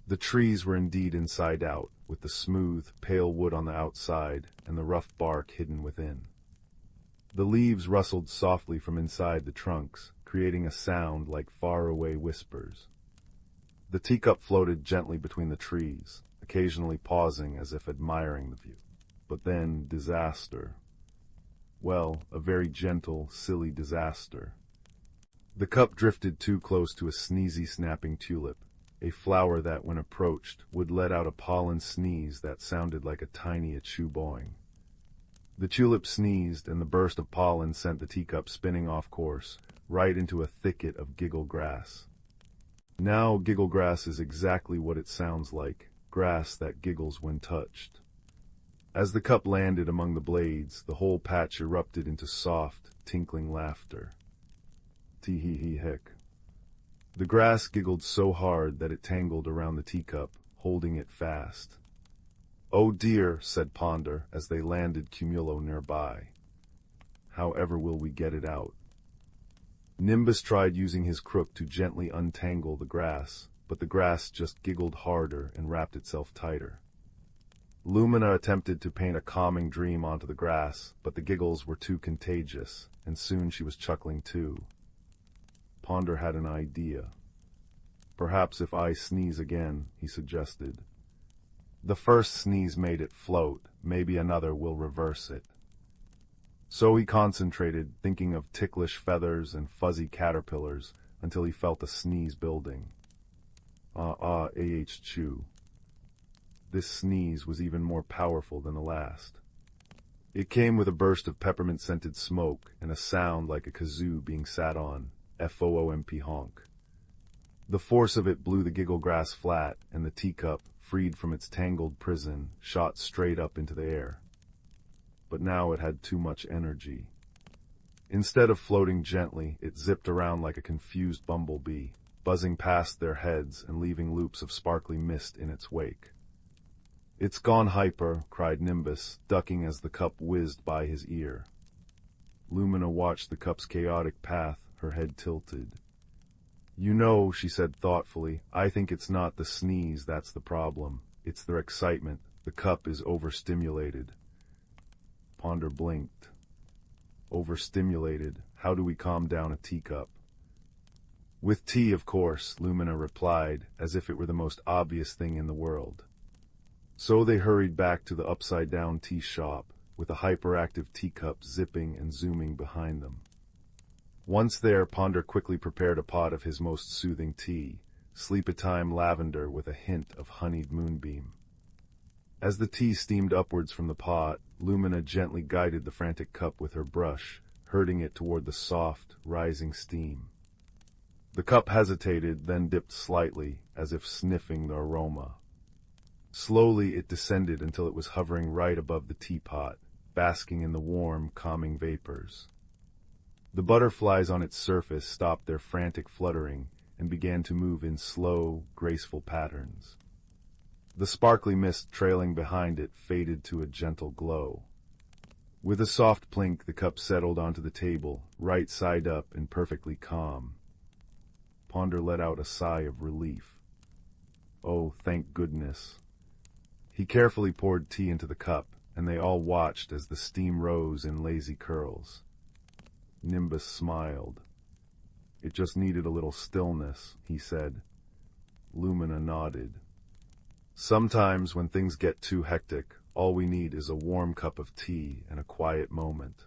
The trees were indeed inside out, with the smooth, pale wood on the outside and the rough bark hidden within. The leaves rustled softly from inside the trunks, creating a sound like far-away whispers. The teacup floated gently between the trees, occasionally pausing as if admiring the view. But then disaster. Well, a very gentle, silly disaster. The cup drifted too close to a sneezy, snapping tulip, a flower that, when approached, would let out a pollen sneeze that sounded like a tiny achoo-boing. The tulip sneezed, and the burst of pollen sent the teacup spinning off course, right into a thicket of giggle grass. Now giggle grass is exactly what it sounds like, grass that giggles when touched. As the cup landed among the blades, the whole patch erupted into soft, tinkling laughter. Tee-hee-hee-hick. The grass giggled so hard that it tangled around the teacup, holding it fast. "Oh dear," said Ponder, as they landed Cumulo nearby. "However will we get it out?" Nimbus tried using his crook to gently untangle the grass, but the grass just giggled harder and wrapped itself tighter. Lumina attempted to paint a calming dream onto the grass, but the giggles were too contagious, and soon she was chuckling too. Ponder had an idea. "Perhaps if I sneeze again," he suggested. "The first sneeze made it float, maybe another will reverse it." So he concentrated, thinking of ticklish feathers and fuzzy caterpillars, until he felt a sneeze building. Chew. This sneeze was even more powerful than the last. It came with a burst of peppermint-scented smoke and a sound like a kazoo being sat on, FOOMP honk. The force of it blew the giggle grass flat, and the teacup, freed from its tangled prison, shot straight up into the air. But now it had too much energy. Instead of floating gently, it zipped around like a confused bumblebee, buzzing past their heads and leaving loops of sparkly mist in its wake. "It's gone hyper," cried Nimbus, ducking as the cup whizzed by his ear. Lumina watched the cup's chaotic path, her head tilted. "You know," she said thoughtfully, "I think it's not the sneeze that's the problem. It's their excitement. The cup is overstimulated." Ponder blinked. "Overstimulated? How do we calm down a teacup?" "With tea, of course," Lumina replied, as if it were the most obvious thing in the world. So they hurried back to the upside-down tea shop, with a hyperactive teacup zipping and zooming behind them. Once there, Ponder quickly prepared a pot of his most soothing tea, sleep-a-time lavender with a hint of honeyed moonbeam. As the tea steamed upwards from the pot, Lumina gently guided the frantic cup with her brush, herding it toward the soft, rising steam. The cup hesitated, then dipped slightly, as if sniffing the aroma. Slowly it descended until it was hovering right above the teapot, basking in the warm, calming vapors. The butterflies on its surface stopped their frantic fluttering and began to move in slow, graceful patterns. The sparkly mist trailing behind it faded to a gentle glow. With a soft plink, the cup settled onto the table, right side up and perfectly calm. Ponder let out a sigh of relief. Oh, thank goodness. He carefully poured tea into the cup, and they all watched as the steam rose in lazy curls. Nimbus smiled. It just needed a little stillness, he said. Lumina nodded. Sometimes when things get too hectic, all we need is a warm cup of tea and a quiet moment.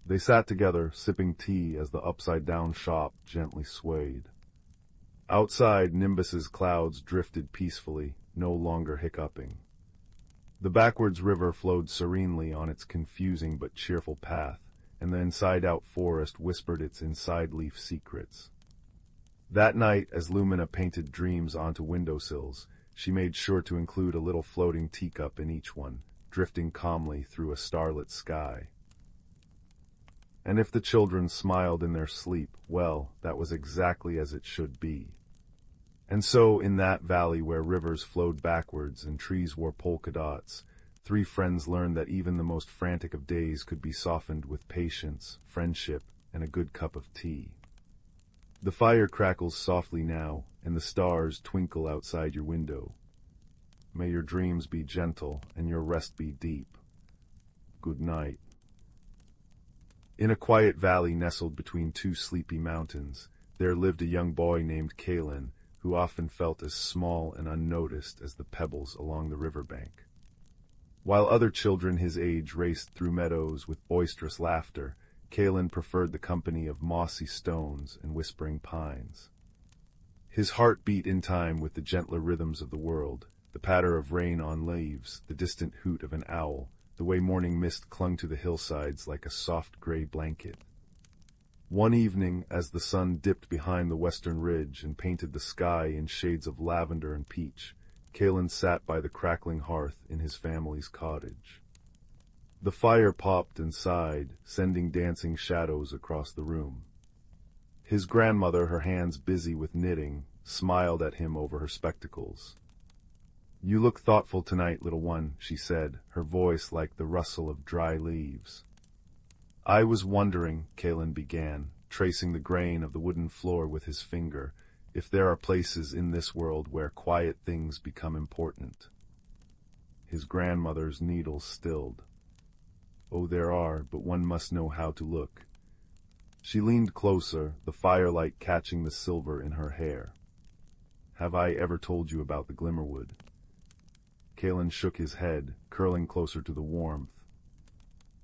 They sat together, sipping tea as the upside-down shop gently swayed. Outside, Nimbus's clouds drifted peacefully, no longer hiccuping. The backwards river flowed serenely on its confusing but cheerful path, and the inside-out forest whispered its inside-leaf secrets. That night, as Lumina painted dreams onto windowsills, she made sure to include a little floating teacup in each one, drifting calmly through a starlit sky. And if the children smiled in their sleep, well, that was exactly as it should be. And so, in that valley where rivers flowed backwards and trees wore polka dots, 3 friends learned that even the most frantic of days could be softened with patience, friendship, and a good cup of tea. The fire crackles softly now, and the stars twinkle outside your window. May your dreams be gentle and your rest be deep. Good night. In a quiet valley nestled between 2 sleepy mountains, there lived a young boy named Kalen, who often felt as small and unnoticed as the pebbles along the riverbank. While other children his age raced through meadows with boisterous laughter, Kalen preferred the company of mossy stones and whispering pines. His heart beat in time with the gentler rhythms of the world, the patter of rain on leaves, the distant hoot of an owl, the way morning mist clung to the hillsides like a soft gray blanket. One evening, as the sun dipped behind the western ridge and painted the sky in shades of lavender and peach, Kalen sat by the crackling hearth in his family's cottage. The fire popped and sighed, sending dancing shadows across the room. His grandmother, her hands busy with knitting, smiled at him over her spectacles. "You look thoughtful tonight, little one," she said, her voice like the rustle of dry leaves. "I was wondering," Kalen began, tracing the grain of the wooden floor with his finger, "if there are places in this world where quiet things become important." His grandmother's needles stilled. "Oh, there are, but one must know how to look." She leaned closer, the firelight catching the silver in her hair. "Have I ever told you about the Glimmerwood?" Kalen shook his head, curling closer to the warmth.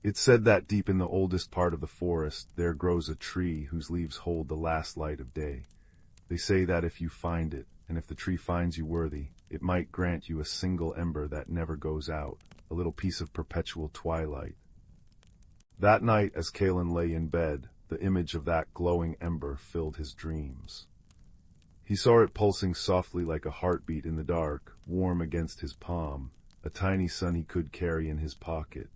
"It's said that deep in the oldest part of the forest there grows a tree whose leaves hold the last light of day. They say that if you find it, and if the tree finds you worthy, it might grant you a single ember that never goes out, a little piece of perpetual twilight." That night, as Kalen lay in bed, the image of that glowing ember filled his dreams. He saw it pulsing softly like a heartbeat in the dark, warm against his palm, a tiny sun he could carry in his pocket.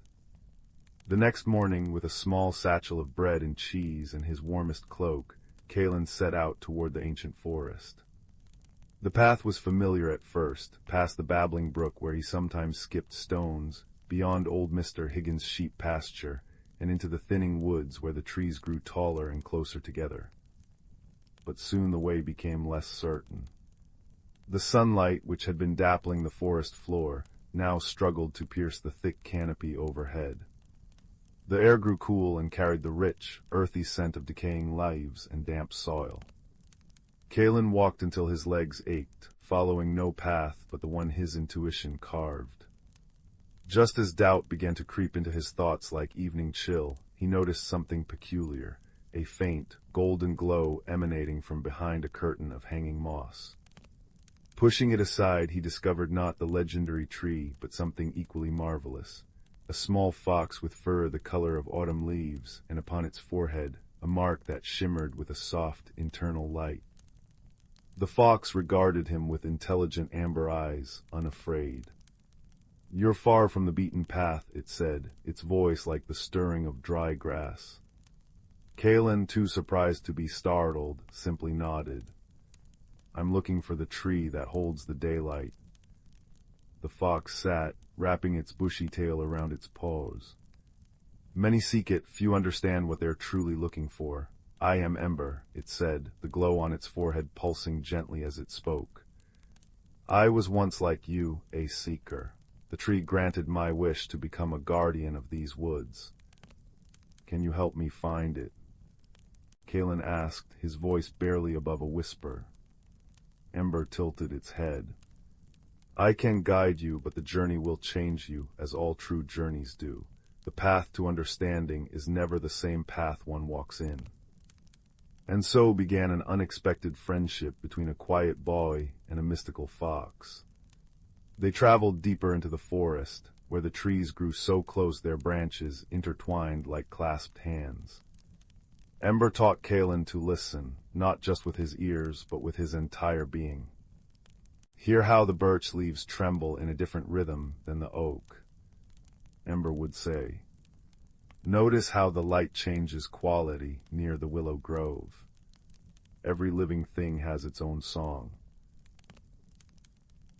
The next morning, with a small satchel of bread and cheese and his warmest cloak, Kalen set out toward the ancient forest. The path was familiar at first, past the babbling brook where he sometimes skipped stones, beyond old Mr. Higgins' sheep pasture, and into the thinning woods where the trees grew taller and closer together. But soon the way became less certain. The sunlight, which had been dappling the forest floor, now struggled to pierce the thick canopy overhead. The air grew cool and carried the rich, earthy scent of decaying leaves and damp soil. Kalen walked until his legs ached, following no path but the one his intuition carved. Just as doubt began to creep into his thoughts like evening chill, he noticed something peculiar, a faint, golden glow emanating from behind a curtain of hanging moss. Pushing it aside, he discovered not the legendary tree, but something equally marvelous. A small fox with fur the color of autumn leaves, and upon its forehead a mark that shimmered with a soft internal light. The fox regarded him with intelligent amber eyes, unafraid. "You're far from the beaten path," it said, its voice like the stirring of dry grass. Kalen, too surprised to be startled, simply nodded. "I'm looking for the tree that holds the daylight." The fox sat, wrapping its bushy tail around its paws. "Many seek it, few understand what they're truly looking for. I am Ember," it said, the glow on its forehead pulsing gently as it spoke. "I was once like you, a seeker. The tree granted my wish to become a guardian of these woods. Can you help me find it?" Kalen asked, his voice barely above a whisper. Ember tilted its head. "I can guide you, but the journey will change you, as all true journeys do. The path to understanding is never the same path one walks in." And so began an unexpected friendship between a quiet boy and a mystical fox. They traveled deeper into the forest, where the trees grew so close their branches intertwined like clasped hands. Ember taught Kalen to listen, not just with his ears, but with his entire being. "Hear how the birch leaves tremble in a different rhythm than the oak," Ember would say. "Notice how the light changes quality near the willow grove. Every living thing has its own song."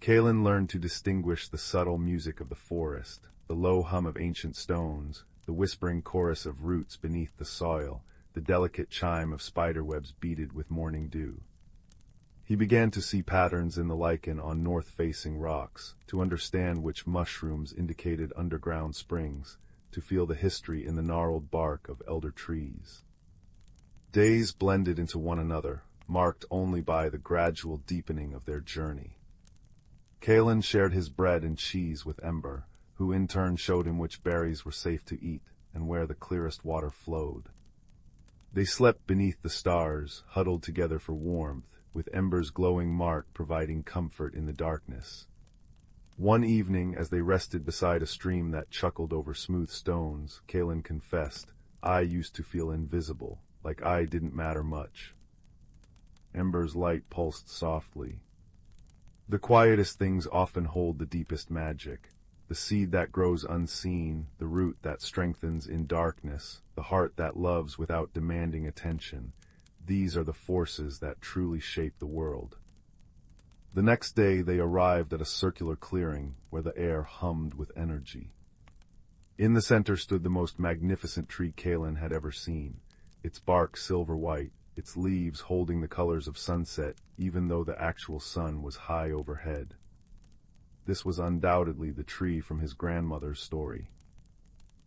Kalen learned to distinguish the subtle music of the forest, the low hum of ancient stones, the whispering chorus of roots beneath the soil, the delicate chime of spiderwebs beaded with morning dew. He began to see patterns in the lichen on north-facing rocks, to understand which mushrooms indicated underground springs, to feel the history in the gnarled bark of elder trees. Days blended into one another, marked only by the gradual deepening of their journey. Kalen shared his bread and cheese with Ember, who in turn showed him which berries were safe to eat and where the clearest water flowed. They slept beneath the stars, huddled together for warmth, with Ember's glowing mark providing comfort in the darkness. One evening, as they rested beside a stream that chuckled over smooth stones, Kalen confessed, "I used to feel invisible, like I didn't matter much." Ember's light pulsed softly. "The quietest things often hold the deepest magic. The seed that grows unseen, the root that strengthens in darkness, the heart that loves without demanding attention. These are the forces that truly shape the world." The next day they arrived at a circular clearing where the air hummed with energy. In the center stood the most magnificent tree Kalen had ever seen, its bark silver white, its leaves holding the colors of sunset even though the actual sun was high overhead. This was undoubtedly the tree from his grandmother's story.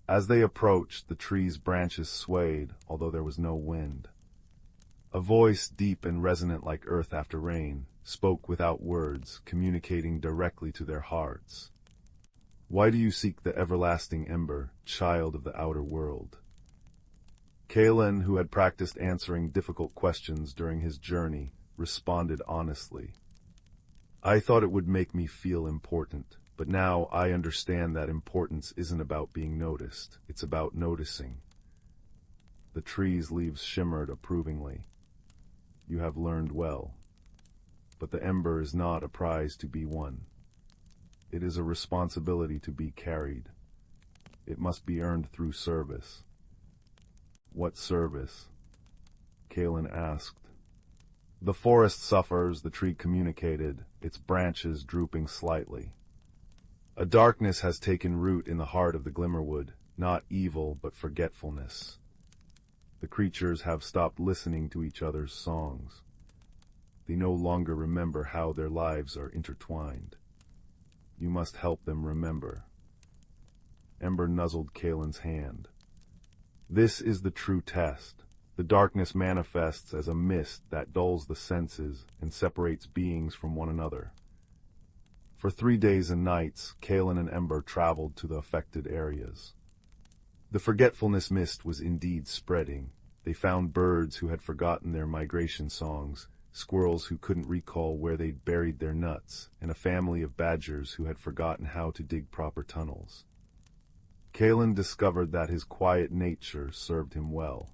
As they approached, the tree's branches swayed, although there was no wind. A voice, deep and resonant like earth after rain, spoke without words, communicating directly to their hearts. "Why do you seek the everlasting Ember, child of the outer world?" Kalen, who had practiced answering difficult questions during his journey, responded honestly. "I thought it would make me feel important, but now I understand that importance isn't about being noticed, it's about noticing." The tree's leaves shimmered approvingly. "You have learned well. But the Ember is not a prize to be won. It is a responsibility to be carried. It must be earned through service." "What service?" Kalen asked. "The forest suffers," the tree communicated, its branches drooping slightly. "A darkness has taken root in the heart of the Glimmerwood, not evil but forgetfulness. The creatures have stopped listening to each other's songs. They no longer remember how their lives are intertwined. You must help them remember." Ember nuzzled Kalen's hand. "This is the true test. The darkness manifests as a mist that dulls the senses and separates beings from one another." For 3 days and nights, Kalen and Ember traveled to the affected areas. The forgetfulness mist was indeed spreading. They found birds who had forgotten their migration songs, squirrels who couldn't recall where they'd buried their nuts, and a family of badgers who had forgotten how to dig proper tunnels. Kalen discovered that his quiet nature served him well.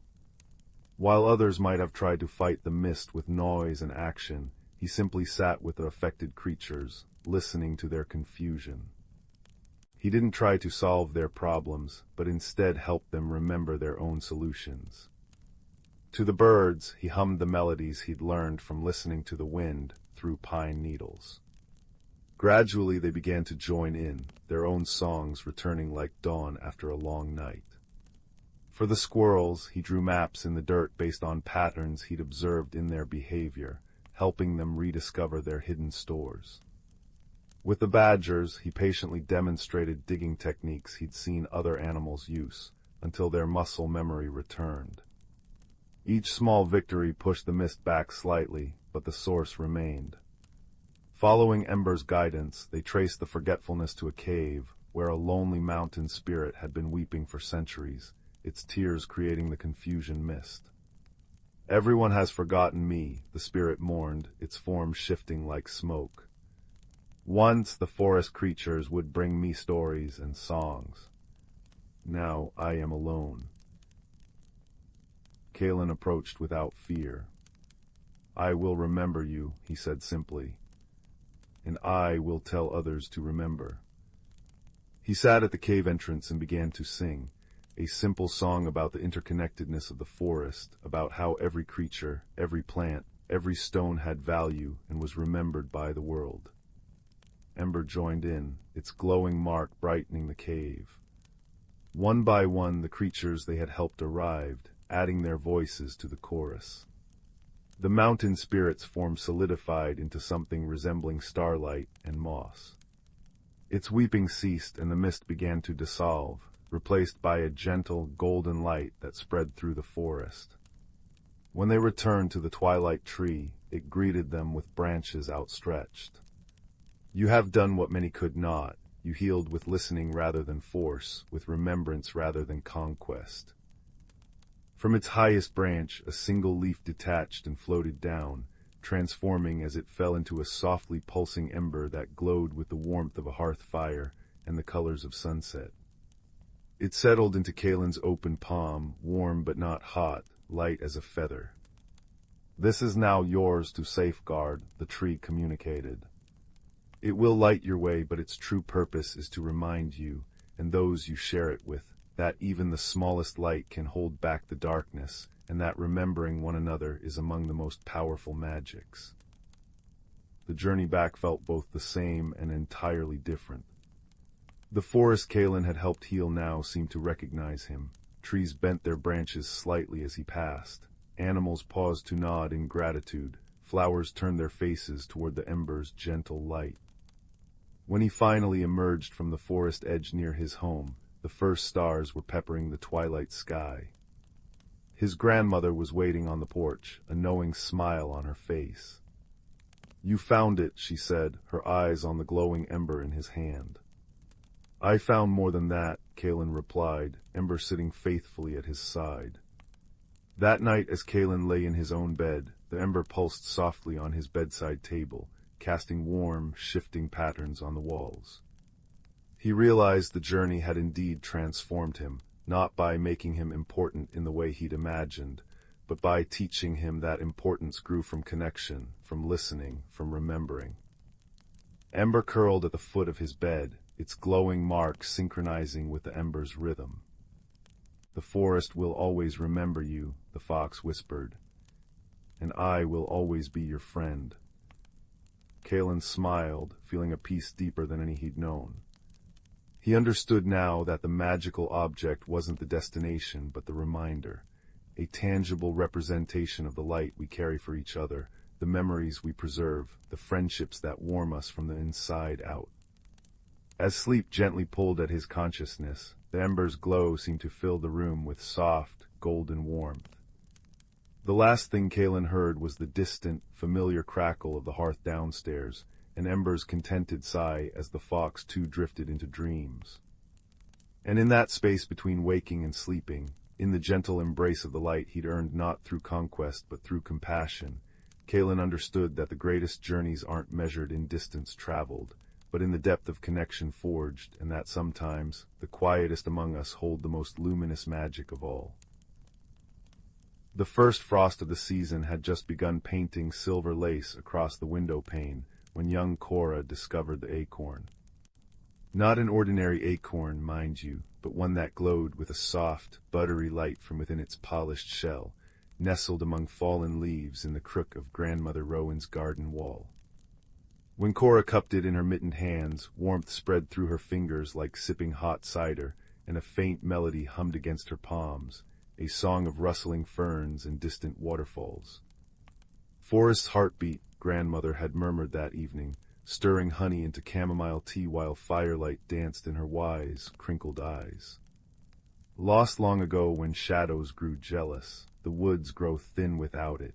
While others might have tried to fight the mist with noise and action, he simply sat with the affected creatures, listening to their confusion. He didn't try to solve their problems, but instead helped them remember their own solutions. To the birds, he hummed the melodies he'd learned from listening to the wind through pine needles. Gradually they began to join in, their own songs returning like dawn after a long night. For the squirrels, he drew maps in the dirt based on patterns he'd observed in their behavior, helping them rediscover their hidden stores. With the badgers, he patiently demonstrated digging techniques he'd seen other animals use, until their muscle memory returned. Each small victory pushed the mist back slightly, but the source remained. Following Ember's guidance, they traced the forgetfulness to a cave, where a lonely mountain spirit had been weeping for centuries, its tears creating the confusion mist. "Everyone has forgotten me," the spirit mourned, its form shifting like smoke. "Once the forest creatures would bring me stories and songs. Now I am alone." Kalen approached without fear. "I will remember you," he said simply, "and I will tell others to remember." He sat at the cave entrance and began to sing, a simple song about the interconnectedness of the forest, about how every creature, every plant, every stone had value and was remembered by the world. Ember joined in, its glowing mark brightening the cave. One by one the creatures they had helped arrived, adding their voices to the chorus. The mountain spirit's form solidified into something resembling starlight and moss. Its weeping ceased and the mist began to dissolve, replaced by a gentle, golden light that spread through the forest. When they returned to the twilight tree, it greeted them with branches outstretched. "You have done what many could not. You healed with listening rather than force, with remembrance rather than conquest." From its highest branch, a single leaf detached and floated down, transforming as it fell into a softly pulsing ember that glowed with the warmth of a hearth fire and the colors of sunset. It settled into Kalen's open palm, warm but not hot, light as a feather. "This is now yours to safeguard," the tree communicated. "It will light your way, but its true purpose is to remind you, and those you share it with, that even the smallest light can hold back the darkness, and that remembering one another is among the most powerful magics." The journey back felt both the same and entirely different. The forest Kalen had helped heal now seemed to recognize him. Trees bent their branches slightly as he passed. Animals paused to nod in gratitude. Flowers turned their faces toward the ember's gentle light. When he finally emerged from the forest edge near his home, the first stars were peppering the twilight sky. His grandmother was waiting on the porch, a knowing smile on her face. "You found it," she said, her eyes on the glowing ember in his hand. "I found more than that," Kalen replied, Ember sitting faithfully at his side. That night, as Kalen lay in his own bed, the ember pulsed softly on his bedside table, casting warm, shifting patterns on the walls. He realized the journey had indeed transformed him, not by making him important in the way he'd imagined, but by teaching him that importance grew from connection, from listening, from remembering. Ember curled at the foot of his bed, its glowing mark synchronizing with the ember's rhythm. "The forest will always remember you," the fox whispered, "and I will always be your friend." Kalen smiled, feeling a peace deeper than any he'd known. He understood now that the magical object wasn't the destination but the reminder, a tangible representation of the light we carry for each other, the memories we preserve, the friendships that warm us from the inside out. As sleep gently pulled at his consciousness, the ember's glow seemed to fill the room with soft, golden warmth. The last thing Kalen heard was the distant, familiar crackle of the hearth downstairs, and Ember's contented sigh as the fox too drifted into dreams. And in that space between waking and sleeping, in the gentle embrace of the light he'd earned not through conquest but through compassion, Kalen understood that the greatest journeys aren't measured in distance traveled, but in the depth of connection forged, and that sometimes the quietest among us hold the most luminous magic of all. The first frost of the season had just begun painting silver lace across the window pane when young Cora discovered the acorn. Not an ordinary acorn, mind you, but one that glowed with a soft, buttery light from within its polished shell, nestled among fallen leaves in the crook of Grandmother Rowan's garden wall. When Cora cupped it in her mittened hands, warmth spread through her fingers like sipping hot cider, and a faint melody hummed against her palms, a song of rustling ferns and distant waterfalls. Forest's heartbeat, Grandmother had murmured that evening, stirring honey into chamomile tea while firelight danced in her wise, crinkled eyes. Lost long ago when shadows grew jealous, the woods grow thin without it.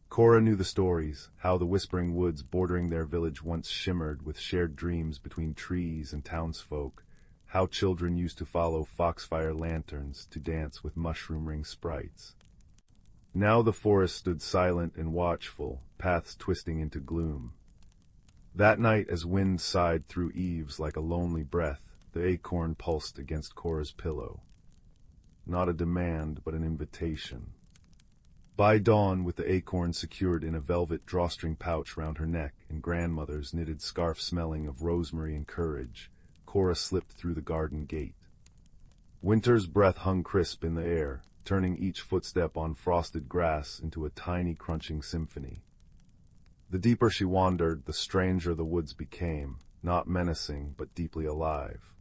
Cora knew the stories, how the whispering woods bordering their village once shimmered with shared dreams between trees and townsfolk, how children used to follow foxfire lanterns to dance with mushroom-ring sprites. Now the forest stood silent and watchful, paths twisting into gloom. That night, as wind sighed through eaves like a lonely breath, the acorn pulsed against Cora's pillow. Not a demand, but an invitation. By dawn, with the acorn secured in a velvet drawstring pouch round her neck and Grandmother's knitted scarf smelling of rosemary and courage, Cora slipped through the garden gate. Winter's breath hung crisp in the air, turning each footstep on frosted grass into a tiny crunching symphony. The deeper she wandered, the stranger the woods became, not menacing, but deeply alive.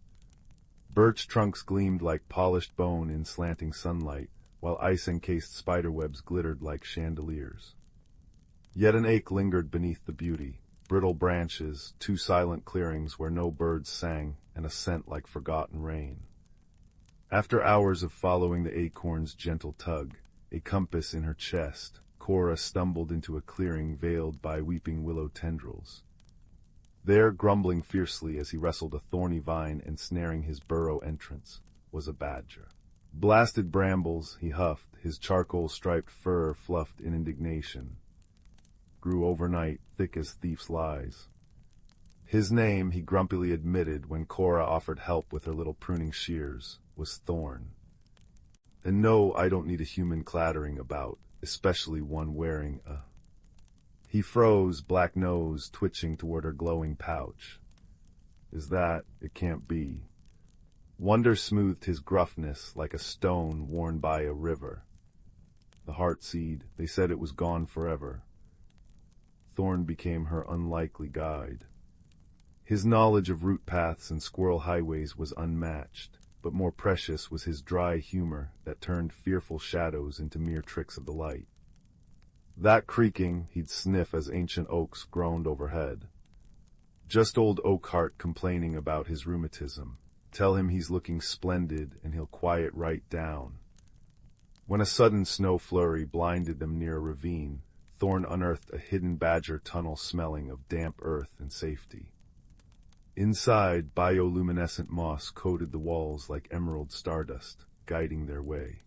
Birch trunks gleamed like polished bone in slanting sunlight, while ice-encased spiderwebs glittered like chandeliers. Yet an ache lingered beneath the beauty, brittle branches, two silent clearings where no birds sang, and a scent like forgotten rain. After hours of following the acorn's gentle tug, a compass in her chest, Cora stumbled into a clearing veiled by weeping willow tendrils. There, grumbling fiercely as he wrestled a thorny vine ensnaring his burrow entrance, was a badger. Blasted brambles, he huffed, his charcoal-striped fur fluffed in indignation. Grew overnight, thick as thief's lies. His name, he grumpily admitted when Cora offered help with her little pruning shears, was Thorn. And no, I don't need a human clattering about, especially one wearing a... He froze, black nose twitching toward her glowing pouch. Is that? It can't be. Wonder smoothed his gruffness like a stone worn by a river. The heartseed, they said it was gone forever. Thorn became her unlikely guide. His knowledge of route paths and squirrel highways was unmatched, but more precious was his dry humor that turned fearful shadows into mere tricks of the light. That creaking, he'd sniff as ancient oaks groaned overhead. Just old Oakheart complaining about his rheumatism. Tell him he's looking splendid, and he'll quiet right down. When a sudden snow flurry blinded them near a ravine, Thorn unearthed a hidden badger tunnel smelling of damp earth and safety. Inside, bioluminescent moss coated the walls like emerald stardust, guiding their way.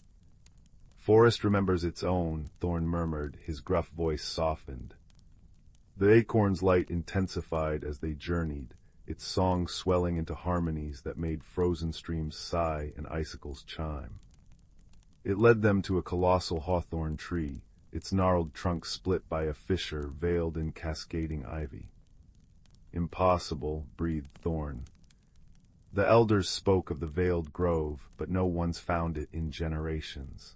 Forest remembers its own, Thorn murmured, his gruff voice softened. The acorn's light intensified as they journeyed, its song swelling into harmonies that made frozen streams sigh and icicles chime. It led them to a colossal hawthorn tree, its gnarled trunk split by a fissure veiled in cascading ivy. Impossible, breathed Thorn. The elders spoke of the veiled grove, but no one's found it in generations.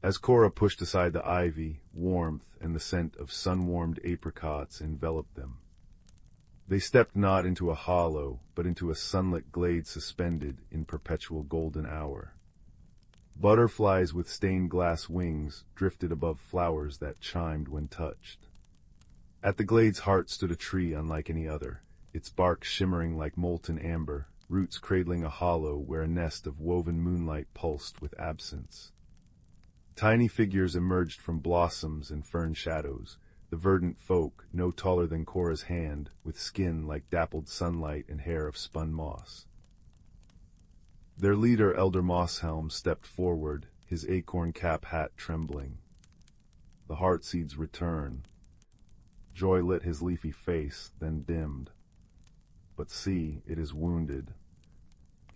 As Cora pushed aside the ivy, warmth and the scent of sun-warmed apricots enveloped them. They stepped not into a hollow, but into a sunlit glade suspended in perpetual golden hour. Butterflies with stained glass wings drifted above flowers that chimed when touched. At the glade's heart stood a tree unlike any other, its bark shimmering like molten amber, roots cradling a hollow where a nest of woven moonlight pulsed with absence. Tiny figures emerged from blossoms and fern shadows, the verdant folk, no taller than Cora's hand, with skin like dappled sunlight and hair of spun moss. Their leader, Elder Mosshelm, stepped forward, his acorn cap hat trembling. The heartseed's return. Joy lit his leafy face, then dimmed. But see, it is wounded.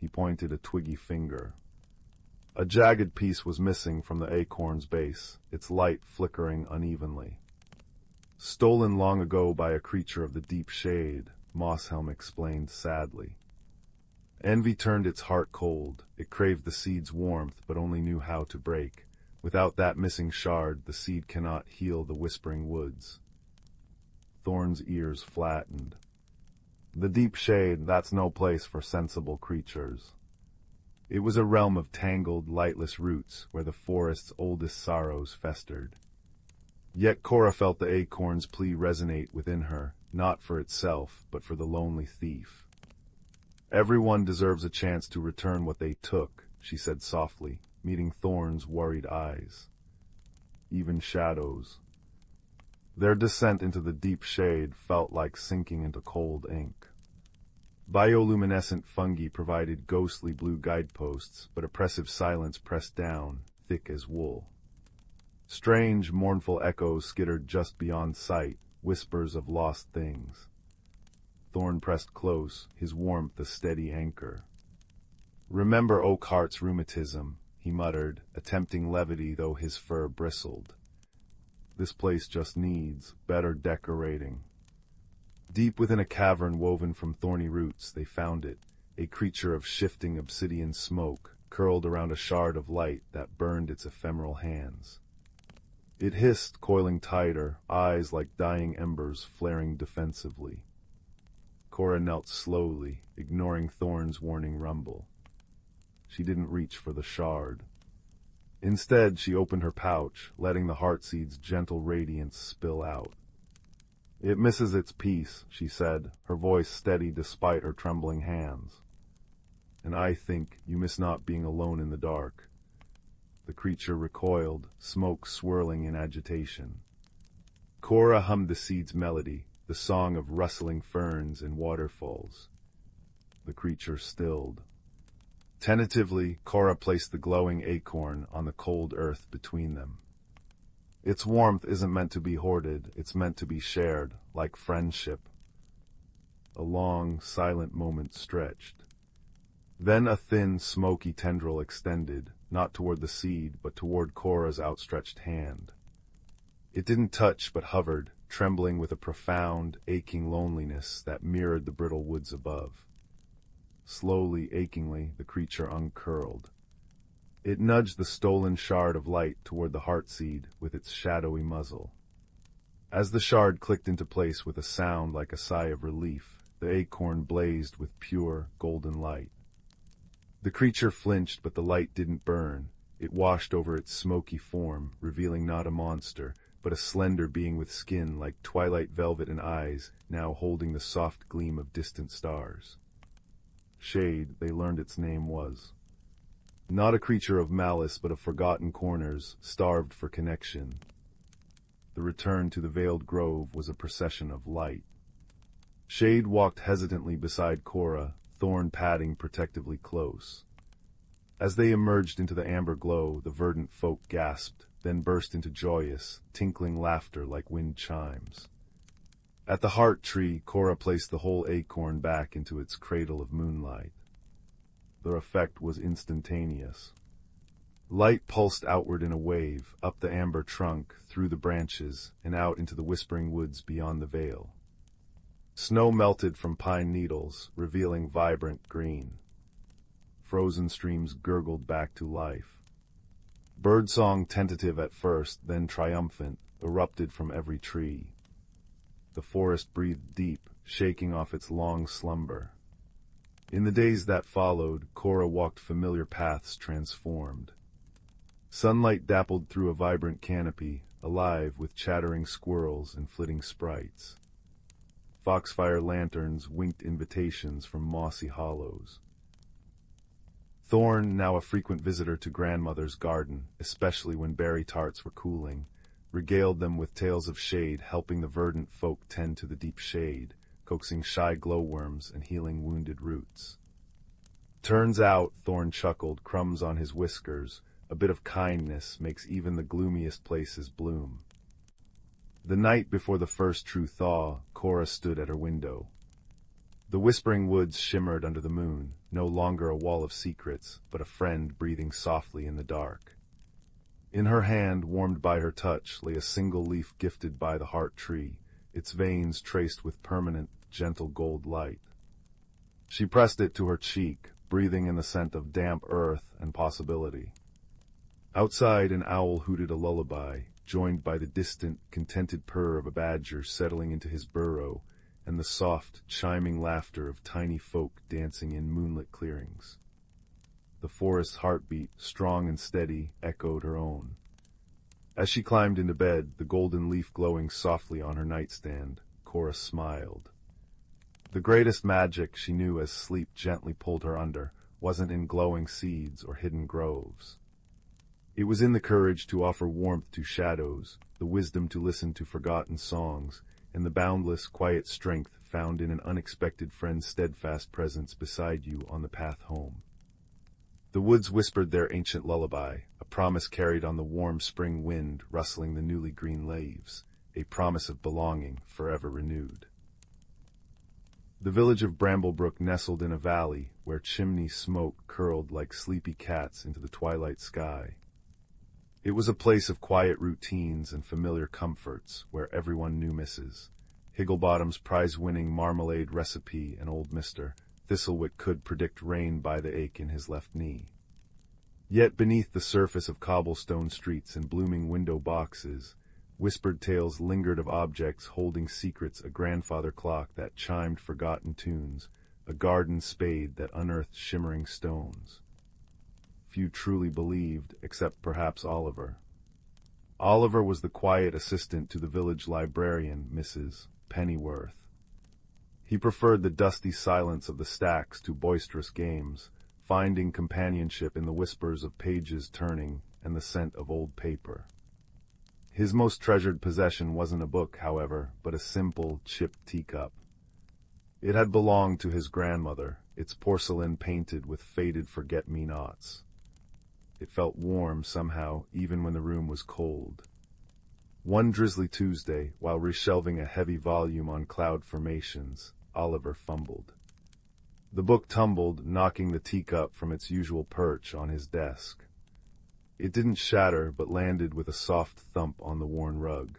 He pointed a twiggy finger. A jagged piece was missing from the acorn's base, its light flickering unevenly. Stolen long ago by a creature of the deep shade, Mosshelm explained sadly. Envy turned its heart cold. It craved the seed's warmth, but only knew how to break. Without that missing shard, the seed cannot heal the whispering woods. Thorn's ears flattened. The deep shade, that's no place for sensible creatures. It was a realm of tangled, lightless roots where the forest's oldest sorrows festered. Yet Cora felt the acorn's plea resonate within her, not for itself, but for the lonely thief. Everyone deserves a chance to return what they took, she said softly, meeting Thorn's worried eyes. Even shadows. Their descent into the deep shade felt like sinking into cold ink. Bioluminescent fungi provided ghostly blue guideposts, but oppressive silence pressed down, thick as wool. Strange, mournful echoes skittered just beyond sight, whispers of lost things. Thorn pressed close, his warmth a steady anchor. "Remember Oakheart's rheumatism," he muttered, attempting levity though his fur bristled. "This place just needs better decorating." Deep within a cavern woven from thorny roots, they found it, a creature of shifting obsidian smoke, curled around a shard of light that burned its ephemeral hands. It hissed, coiling tighter, eyes like dying embers flaring defensively. Cora knelt slowly, ignoring Thorn's warning rumble. She didn't reach for the shard. Instead, she opened her pouch, letting the heartseed's gentle radiance spill out. "It misses its piece," she said, her voice steady despite her trembling hands. "And I think you miss not being alone in the dark." The creature recoiled, smoke swirling in agitation. Cora hummed the seed's melody, the song of rustling ferns and waterfalls. The creature stilled. Tentatively, Cora placed the glowing acorn on the cold earth between them. Its warmth isn't meant to be hoarded, it's meant to be shared, like friendship. A long, silent moment stretched. Then a thin, smoky tendril extended, not toward the seed, but toward Cora's outstretched hand. It didn't touch, but hovered, trembling with a profound, aching loneliness that mirrored the brittle woods above. Slowly, achingly, the creature uncurled. It nudged the stolen shard of light toward the heartseed with its shadowy muzzle. As the shard clicked into place with a sound like a sigh of relief, the acorn blazed with pure, golden light. The creature flinched, but the light didn't burn. It washed over its smoky form, revealing not a monster, but a slender being with skin like twilight velvet and eyes, now holding the soft gleam of distant stars. Shade, they learned its name was. Not a creature of malice, but of forgotten corners, starved for connection. The return to the veiled grove was a procession of light. Shade walked hesitantly beside Cora, Thorn padding protectively close. As they emerged into the amber glow, the verdant folk gasped, then burst into joyous, tinkling laughter like wind chimes. At the heart tree, Cora placed the whole acorn back into its cradle of moonlight. The effect was instantaneous. Light pulsed outward in a wave, up the amber trunk, through the branches, and out into the whispering woods beyond the veil. Snow melted from pine needles, revealing vibrant green. Frozen streams gurgled back to life. Birdsong, tentative at first, then triumphant, erupted from every tree. The forest breathed deep, shaking off its long slumber. In the days that followed, Cora walked familiar paths transformed. Sunlight dappled through a vibrant canopy, alive with chattering squirrels and flitting sprites. Foxfire lanterns winked invitations from mossy hollows. Thorn, now a frequent visitor to grandmother's garden, especially when berry tarts were cooling, regaled them with tales of Shade, helping the verdant folk tend to the deep shade, coaxing shy glowworms and healing wounded roots. "Turns out," Thorn chuckled, crumbs on his whiskers, "a bit of kindness makes even the gloomiest places bloom." The night before the first true thaw, Cora stood at her window. The whispering woods shimmered under the moon, no longer a wall of secrets, but a friend breathing softly in the dark. In her hand, warmed by her touch, lay a single leaf gifted by the heart tree, its veins traced with permanent, gentle gold light. She pressed it to her cheek, breathing in the scent of damp earth and possibility. Outside, an owl hooted a lullaby, joined by the distant, contented purr of a badger settling into his burrow, and the soft, chiming laughter of tiny folk dancing in moonlit clearings. The forest's heartbeat, strong and steady, echoed her own. As she climbed into bed, the golden leaf glowing softly on her nightstand, Cora smiled. The greatest magic she knew as sleep gently pulled her under wasn't in glowing seeds or hidden groves. It was in the courage to offer warmth to shadows, the wisdom to listen to forgotten songs, and the boundless, quiet strength found in an unexpected friend's steadfast presence beside you on the path home. The woods whispered their ancient lullaby, a promise carried on the warm spring wind rustling the newly green leaves, a promise of belonging forever renewed. The village of Bramblebrook nestled in a valley where chimney smoke curled like sleepy cats into the twilight sky. It was a place of quiet routines and familiar comforts where everyone knew Mrs. Higglebottom's prize-winning marmalade recipe and old Mr. Thistlewit could predict rain by the ache in his left knee. Yet beneath the surface of cobblestone streets and blooming window boxes, whispered tales lingered of objects holding secrets, a grandfather clock that chimed forgotten tunes, a garden spade that unearthed shimmering stones. Few truly believed, except perhaps Oliver. Oliver was the quiet assistant to the village librarian, Mrs. Pennyworth. He preferred the dusty silence of the stacks to boisterous games, finding companionship in the whispers of pages turning and the scent of old paper. His most treasured possession wasn't a book, however, but a simple, chipped teacup. It had belonged to his grandmother, its porcelain painted with faded forget-me-nots. It felt warm somehow, even when the room was cold. One drizzly Tuesday, while reshelving a heavy volume on cloud formations, Oliver fumbled. The book tumbled, knocking the teacup from its usual perch on his desk. It didn't shatter, but landed with a soft thump on the worn rug.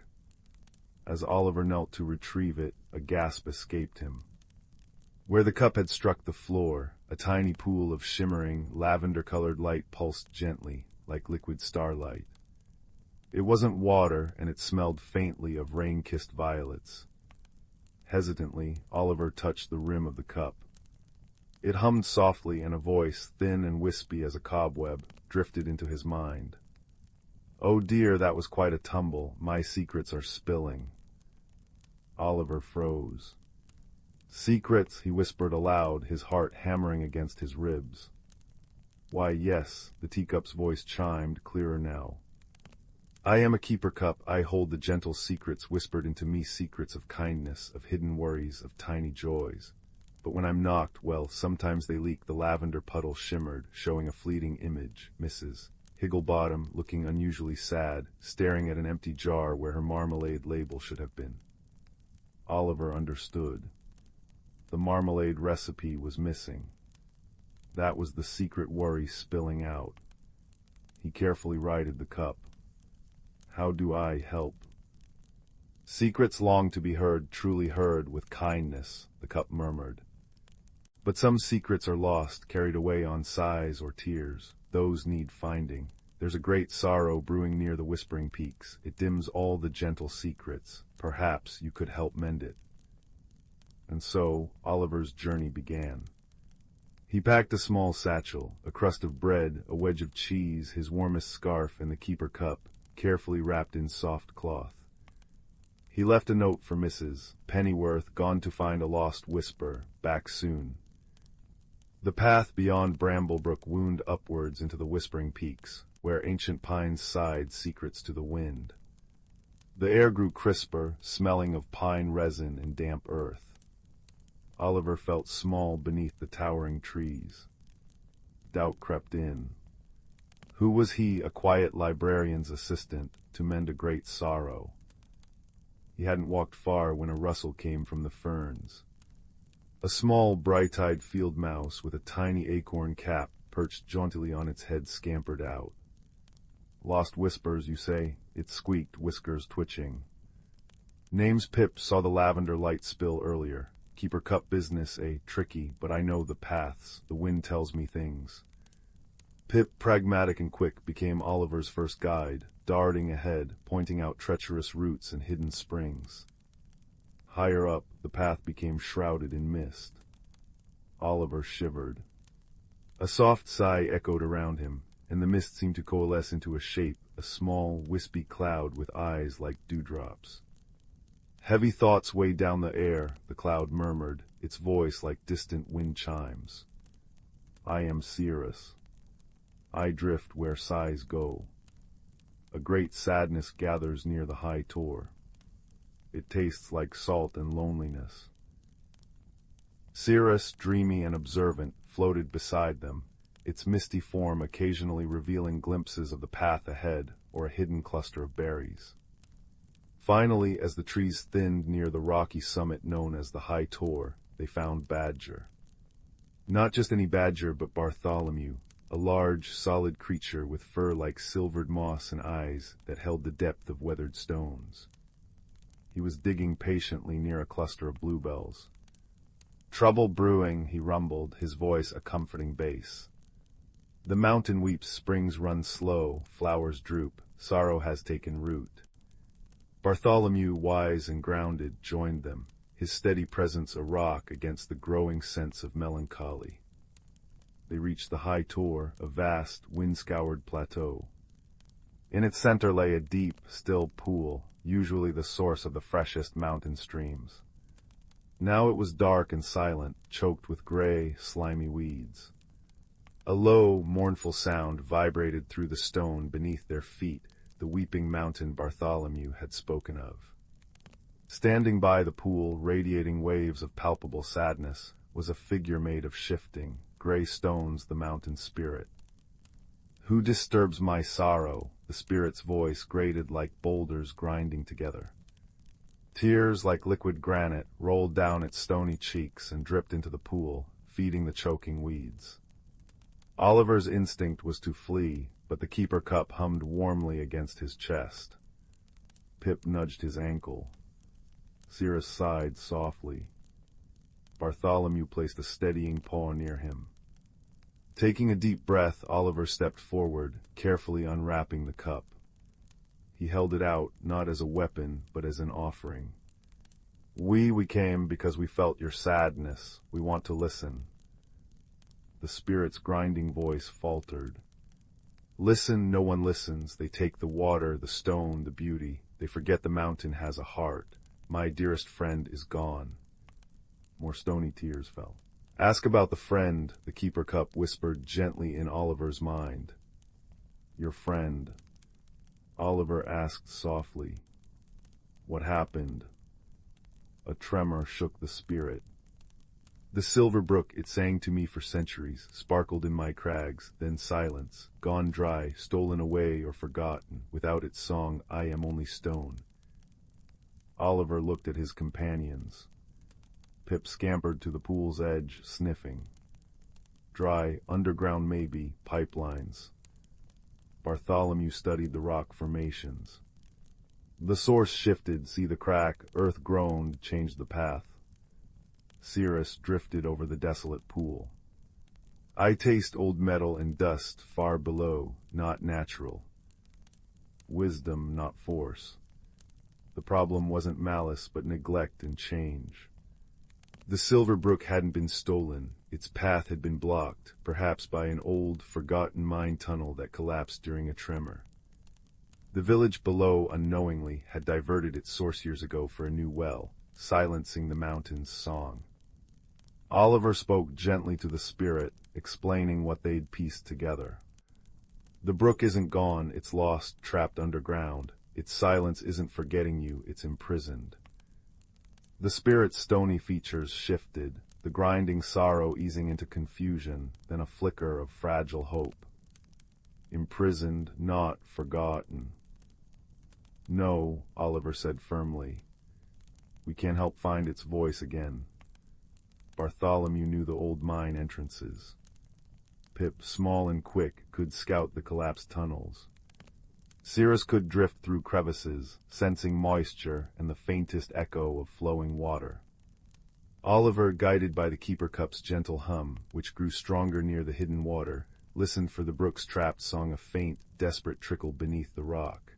As Oliver knelt to retrieve it, a gasp escaped him. Where the cup had struck the floor, a tiny pool of shimmering, lavender-colored light pulsed gently, like liquid starlight. It wasn't water, and it smelled faintly of rain-kissed violets. Hesitantly, Oliver touched the rim of the cup. It hummed softly, and a voice, thin and wispy as a cobweb, drifted into his mind. "Oh dear, that was quite a tumble. My secrets are spilling." Oliver froze. "Secrets," he whispered aloud, his heart hammering against his ribs. "Why, yes," the teacup's voice chimed, clearer now. "I am a keeper cup. I hold the gentle secrets whispered into me, secrets of kindness, of hidden worries, of tiny joys. But when I'm knocked, well, sometimes they leak." The lavender puddle shimmered, showing a fleeting image, Mrs. Higglebottom, looking unusually sad, staring at an empty jar where her marmalade label should have been. Oliver understood. The marmalade recipe was missing. That was the secret worry spilling out. He carefully righted the cup. "How do I help?" "Secrets long to be heard, truly heard with kindness," the cup murmured. "But some secrets are lost, carried away on sighs or tears. Those need finding. There's a great sorrow brewing near the whispering peaks. It dims all the gentle secrets. Perhaps you could help mend it." And so Oliver's journey began. He packed a small satchel, a crust of bread, a wedge of cheese, his warmest scarf, and the keeper cup, carefully wrapped in soft cloth. He left a note for Mrs. Pennyworth, gone to find a lost whisper, back soon. The path beyond Bramblebrook wound upwards into the whispering peaks, where ancient pines sighed secrets to the wind. The air grew crisper, smelling of pine resin and damp earth. Oliver felt small beneath the towering trees. Doubt crept in. Who was he, a quiet librarian's assistant, to mend a great sorrow? He hadn't walked far when a rustle came from the ferns. A small, bright-eyed field mouse with a tiny acorn cap perched jauntily on its head scampered out. "Lost whispers, you say?" It squeaked, whiskers twitching. "Name's Pip. Saw the lavender light spill earlier. Keeper Cup business, tricky, but I know the paths, the wind tells me things. Pip, pragmatic and quick, became Oliver's first guide, darting ahead, pointing out treacherous routes and hidden springs. Higher up, the path became shrouded in mist. Oliver shivered. A soft sigh echoed around him, and the mist seemed to coalesce into a shape, a small, wispy cloud with eyes like dewdrops. Heavy thoughts weighed down the air, the cloud murmured, its voice like distant wind chimes. I am Cirrus. I drift where sighs go. A great sadness gathers near the high tor. It tastes like salt and loneliness. Cirrus, dreamy and observant, floated beside them, its misty form occasionally revealing glimpses of the path ahead or a hidden cluster of berries. Finally, as the trees thinned near the rocky summit known as the High Tor, they found Badger. Not just any badger, but Bartholomew, a large, solid creature with fur like silvered moss and eyes that held the depth of weathered stones. He was digging patiently near a cluster of bluebells. Trouble brewing, he rumbled, his voice a comforting bass. The mountain weeps, springs run slow, flowers droop, sorrow has taken root. Bartholomew, wise and grounded, joined them, his steady presence a rock against the growing sense of melancholy. They reached the High Tor, a vast, wind-scoured plateau. In its center lay a deep, still pool, usually the source of the freshest mountain streams. Now it was dark and silent, choked with gray, slimy weeds. A low, mournful sound vibrated through the stone beneath their feet, the weeping mountain Bartholomew had spoken of. Standing by the pool, radiating waves of palpable sadness, was a figure made of shifting, gray stones, the mountain spirit. Who disturbs my sorrow? The spirit's voice grated like boulders grinding together. Tears like liquid granite rolled down its stony cheeks and dripped into the pool, feeding the choking weeds. Oliver's instinct was to flee, but the keeper cup hummed warmly against his chest. Pip nudged his ankle. Cirrus sighed softly. Bartholomew placed a steadying paw near him. Taking a deep breath, Oliver stepped forward, carefully unwrapping the cup. He held it out, not as a weapon, but as an offering. We came because we felt your sadness. We want to listen. The spirit's grinding voice faltered. Listen, no one listens. They take the water, the stone, the beauty. They forget the mountain has a heart. My dearest friend is gone. More stony tears fell. Ask about the friend, the keeper cup whispered gently in Oliver's mind. Your friend. Oliver asked softly. What happened? A tremor shook the spirit. The silver brook, it sang to me for centuries, sparkled in my crags, then silence, gone dry, stolen away or forgotten. Without its song, I am only stone. Oliver looked at his companions. Pip scampered to the pool's edge, sniffing. Dry, underground maybe, pipelines. Bartholomew studied the rock formations. The source shifted, see the crack, earth groaned, changed the path. Cirrus drifted over the desolate pool. I taste old metal and dust far below, not natural. Wisdom, not force. The problem wasn't malice, but neglect and change. The silver brook hadn't been stolen. Its path had been blocked, perhaps by an old, forgotten mine tunnel that collapsed during a tremor. The village below, unknowingly, had diverted its source years ago for a new well, silencing the mountain's song. Oliver spoke gently to the spirit, explaining what they'd pieced together. The brook isn't gone, it's lost, trapped underground. Its silence isn't forgetting you, it's imprisoned. The spirit's stony features shifted, the grinding sorrow easing into confusion, then a flicker of fragile hope. Imprisoned, not forgotten. No, Oliver said firmly. We can't help find its voice again. Bartholomew knew the old mine entrances. Pip, small and quick, could scout the collapsed tunnels. Cirrus could drift through crevices, sensing moisture and the faintest echo of flowing water. Oliver, guided by the keeper cup's gentle hum, which grew stronger near the hidden water, listened for the brook's trapped song, a faint, desperate trickle beneath the rock.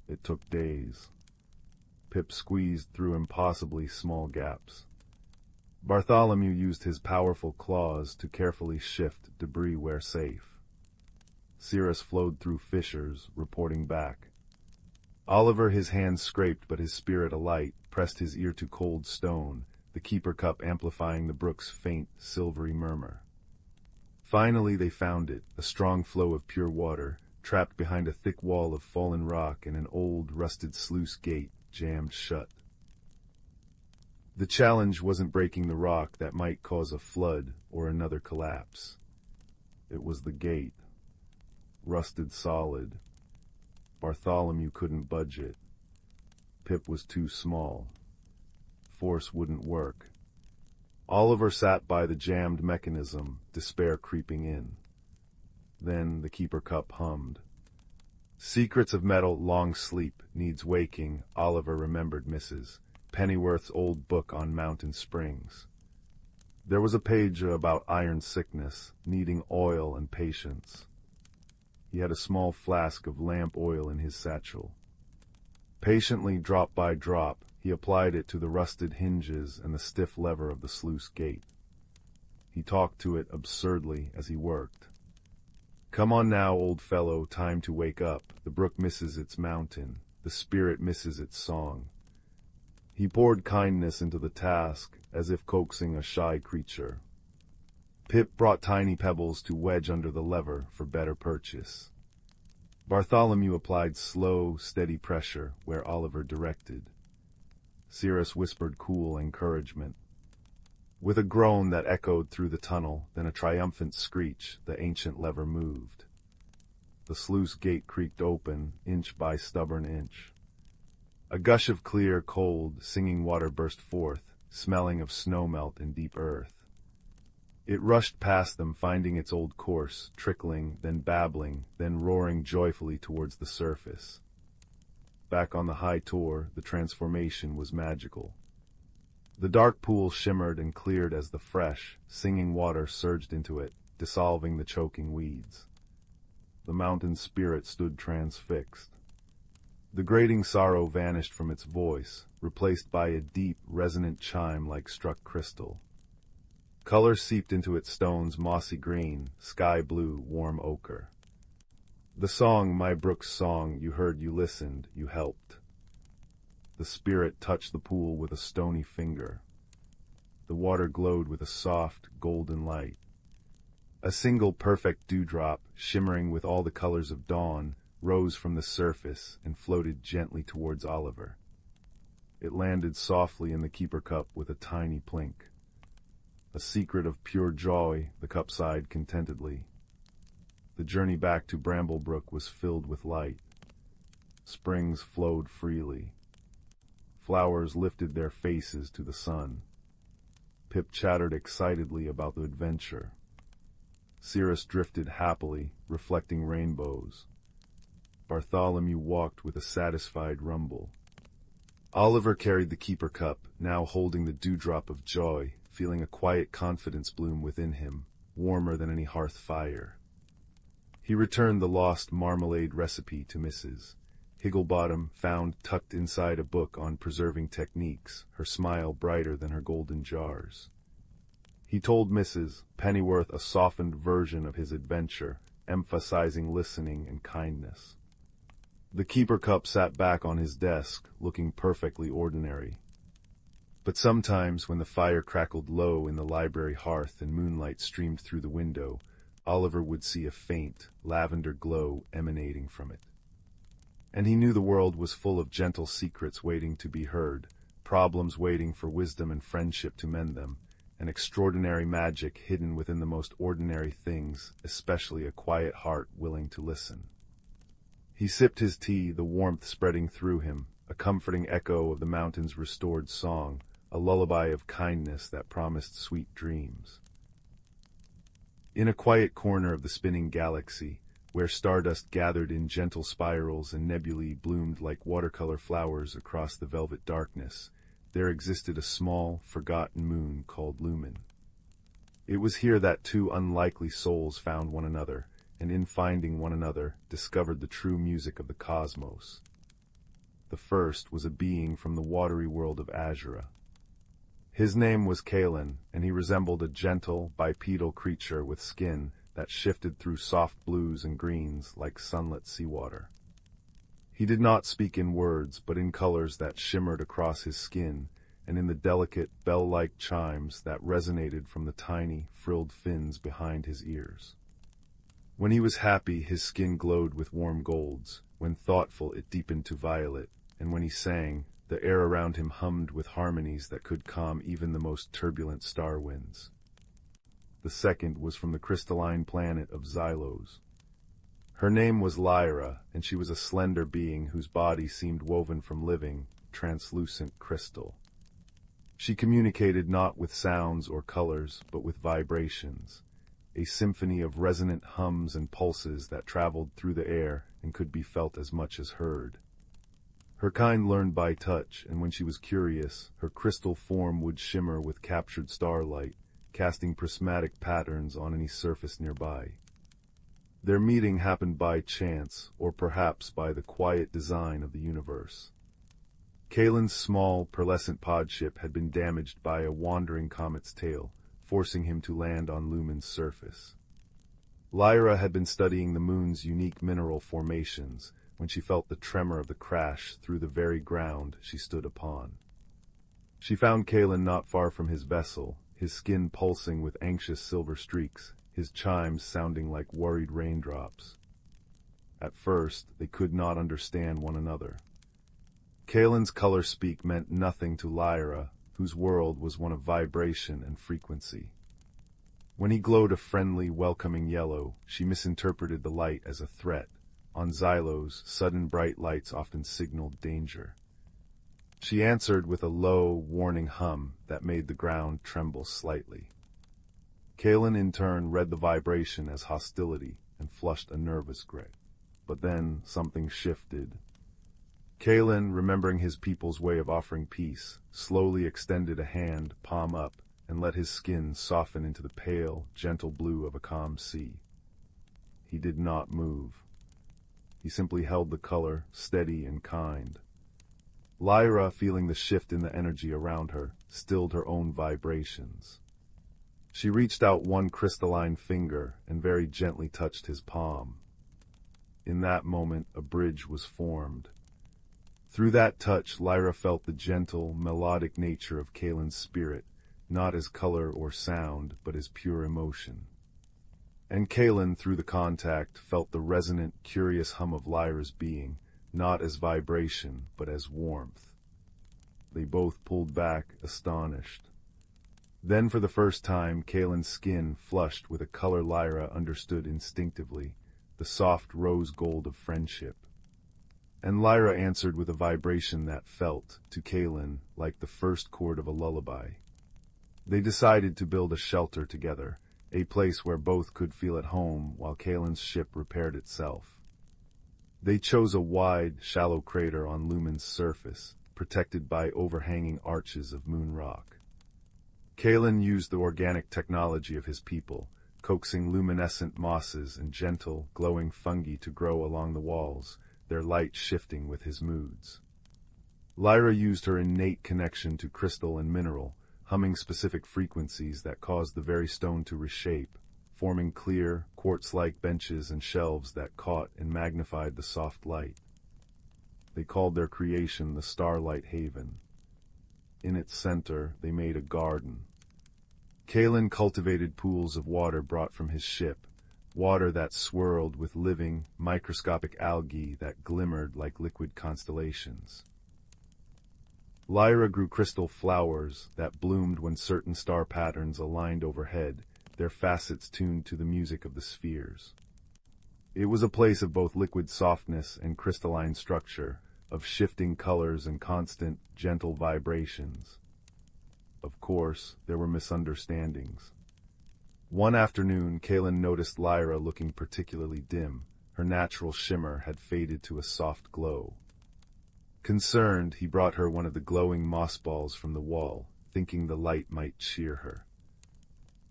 It took days. Pip squeezed through impossibly small gaps. Bartholomew used his powerful claws to carefully shift debris where safe. Cirrus flowed through fissures, reporting back. Oliver, his hands scraped but his spirit alight, pressed his ear to cold stone, the keeper cup amplifying the brook's faint, silvery murmur. Finally they found it, a strong flow of pure water, trapped behind a thick wall of fallen rock and an old, rusted sluice gate jammed shut. The challenge wasn't breaking the rock that might cause a flood or another collapse. It was the gate. Rusted solid. Bartholomew couldn't budge it. Pip was too small. Force wouldn't work. Oliver sat by the jammed mechanism, despair creeping in. Then the keeper cup hummed. Secrets of metal, long sleep, needs waking, Oliver remembered Mrs. Pennyworth's old book on mountain springs. There was a page about iron sickness, needing oil and patience. He had a small flask of lamp oil in his satchel. Patiently, drop by drop, he applied it to the rusted hinges and the stiff lever of the sluice gate. He talked to it absurdly as he worked. Come on now, old fellow, time to wake up. The brook misses its mountain. The spirit misses its song. He poured kindness into the task, as if coaxing a shy creature. Pip brought tiny pebbles to wedge under the lever for better purchase. Bartholomew applied slow, steady pressure where Oliver directed. Cirrus whispered cool encouragement. With a groan that echoed through the tunnel, then a triumphant screech, the ancient lever moved. The sluice gate creaked open, inch by stubborn inch. A gush of clear, cold, singing water burst forth, smelling of snowmelt and deep earth. It rushed past them, finding its old course, trickling, then babbling, then roaring joyfully towards the surface. Back on the high tor, the transformation was magical. The dark pool shimmered and cleared as the fresh, singing water surged into it, dissolving the choking weeds. The mountain spirit stood transfixed. The grating sorrow vanished from its voice, replaced by a deep, resonant chime like struck crystal. Color seeped into its stones, mossy green, sky blue, warm ochre. The song, my brook's song, you heard, you listened, you helped. The spirit touched the pool with a stony finger. The water glowed with a soft, golden light. A single perfect dewdrop, shimmering with all the colors of dawn, rose from the surface and floated gently towards Oliver. It landed softly in the keeper cup with a tiny plink. A secret of pure joy, the cup sighed contentedly. The journey back to Bramblebrook was filled with light. Springs flowed freely. Flowers lifted their faces to the sun. Pip chattered excitedly about the adventure. Cirrus drifted happily, reflecting rainbows. Bartholomew walked with a satisfied rumble. Oliver carried the keeper cup, now holding the dewdrop of joy, feeling a quiet confidence bloom within him, warmer than any hearth fire. He returned the lost marmalade recipe to Mrs. Higglebottom, found tucked inside a book on preserving techniques, her smile brighter than her golden jars. He told Mrs. Pennyworth a softened version of his adventure, emphasizing listening and kindness. The keeper cup sat back on his desk, looking perfectly ordinary. But sometimes, when the fire crackled low in the library hearth and moonlight streamed through the window, Oliver would see a faint, lavender glow emanating from it. And he knew the world was full of gentle secrets waiting to be heard, problems waiting for wisdom and friendship to mend them, and extraordinary magic hidden within the most ordinary things, especially a quiet heart willing to listen. He sipped his tea, the warmth spreading through him, a comforting echo of the mountain's restored song, a lullaby of kindness that promised sweet dreams. In a quiet corner of the spinning galaxy, where stardust gathered in gentle spirals and nebulae bloomed like watercolor flowers across the velvet darkness, there existed a small, forgotten moon called Lumen. It was here that two unlikely souls found one another, and in finding one another, discovered the true music of the cosmos. The first was a being from the watery world of Azura. His name was Kalen, and he resembled a gentle, bipedal creature with skin that shifted through soft blues and greens like sunlit seawater. He did not speak in words, but in colors that shimmered across his skin, and in the delicate, bell-like chimes that resonated from the tiny, frilled fins behind his ears. When he was happy, his skin glowed with warm golds. When thoughtful, it deepened to violet, and when he sang, the air around him hummed with harmonies that could calm even the most turbulent star winds. The second was from the crystalline planet of Xylos. Her name was Lyra, and she was a slender being whose body seemed woven from living, translucent crystal. She communicated not with sounds or colors, but with vibrations, a symphony of resonant hums and pulses that traveled through the air and could be felt as much as heard. Her kind learned by touch, and when she was curious, her crystal form would shimmer with captured starlight, casting prismatic patterns on any surface nearby. Their meeting happened by chance, or perhaps by the quiet design of the universe. Kalen's small, pearlescent pod ship had been damaged by a wandering comet's tail, forcing him to land on Lumen's surface. Lyra had been studying the moon's unique mineral formations when she felt the tremor of the crash through the very ground she stood upon. She found Kalen not far from his vessel, his skin pulsing with anxious silver streaks, his chimes sounding like worried raindrops. At first, they could not understand one another. Kalen's color speak meant nothing to Lyra, whose world was one of vibration and frequency. When he glowed a friendly, welcoming yellow, she misinterpreted the light as a threat. On Xylos, sudden bright lights often signaled danger. She answered with a low, warning hum that made the ground tremble slightly. Kalen in turn read the vibration as hostility and flushed a nervous gray. But then something shifted. Kalen, remembering his people's way of offering peace, slowly extended a hand, palm up, and let his skin soften into the pale, gentle blue of a calm sea. He did not move. He simply held the color, steady and kind. Lyra, feeling the shift in the energy around her, stilled her own vibrations. She reached out one crystalline finger and very gently touched his palm. In that moment, a bridge was formed. Through that touch, Lyra felt the gentle, melodic nature of Kalen's spirit, not as color or sound, but as pure emotion. And Kalen, through the contact, felt the resonant, curious hum of Lyra's being, not as vibration, but as warmth. They both pulled back, astonished. Then for the first time, Kalen's skin flushed with a color Lyra understood instinctively, the soft rose gold of friendship. And Lyra answered with a vibration that felt, to Kalen, like the first chord of a lullaby. They decided to build a shelter together, a place where both could feel at home while Kalen's ship repaired itself. They chose a wide, shallow crater on Lumen's surface, protected by overhanging arches of moon rock. Kalen used the organic technology of his people, coaxing luminescent mosses and gentle, glowing fungi to grow along the walls, their light shifting with his moods. Lyra used her innate connection to crystal and mineral, humming specific frequencies that caused the very stone to reshape, forming clear, quartz-like benches and shelves that caught and magnified the soft light. They called their creation the Starlight Haven. In its center, they made a garden. Kalen cultivated pools of water brought from his ship, water that swirled with living, microscopic algae that glimmered like liquid constellations. Lyra grew crystal flowers that bloomed when certain star patterns aligned overhead, their facets tuned to the music of the spheres. It was a place of both liquid softness and crystalline structure, of shifting colors and constant, gentle vibrations. Of course, there were misunderstandings. One afternoon, Kalen noticed Lyra looking particularly dim. Her natural shimmer had faded to a soft glow. Concerned, he brought her one of the glowing moss balls from the wall, thinking the light might cheer her.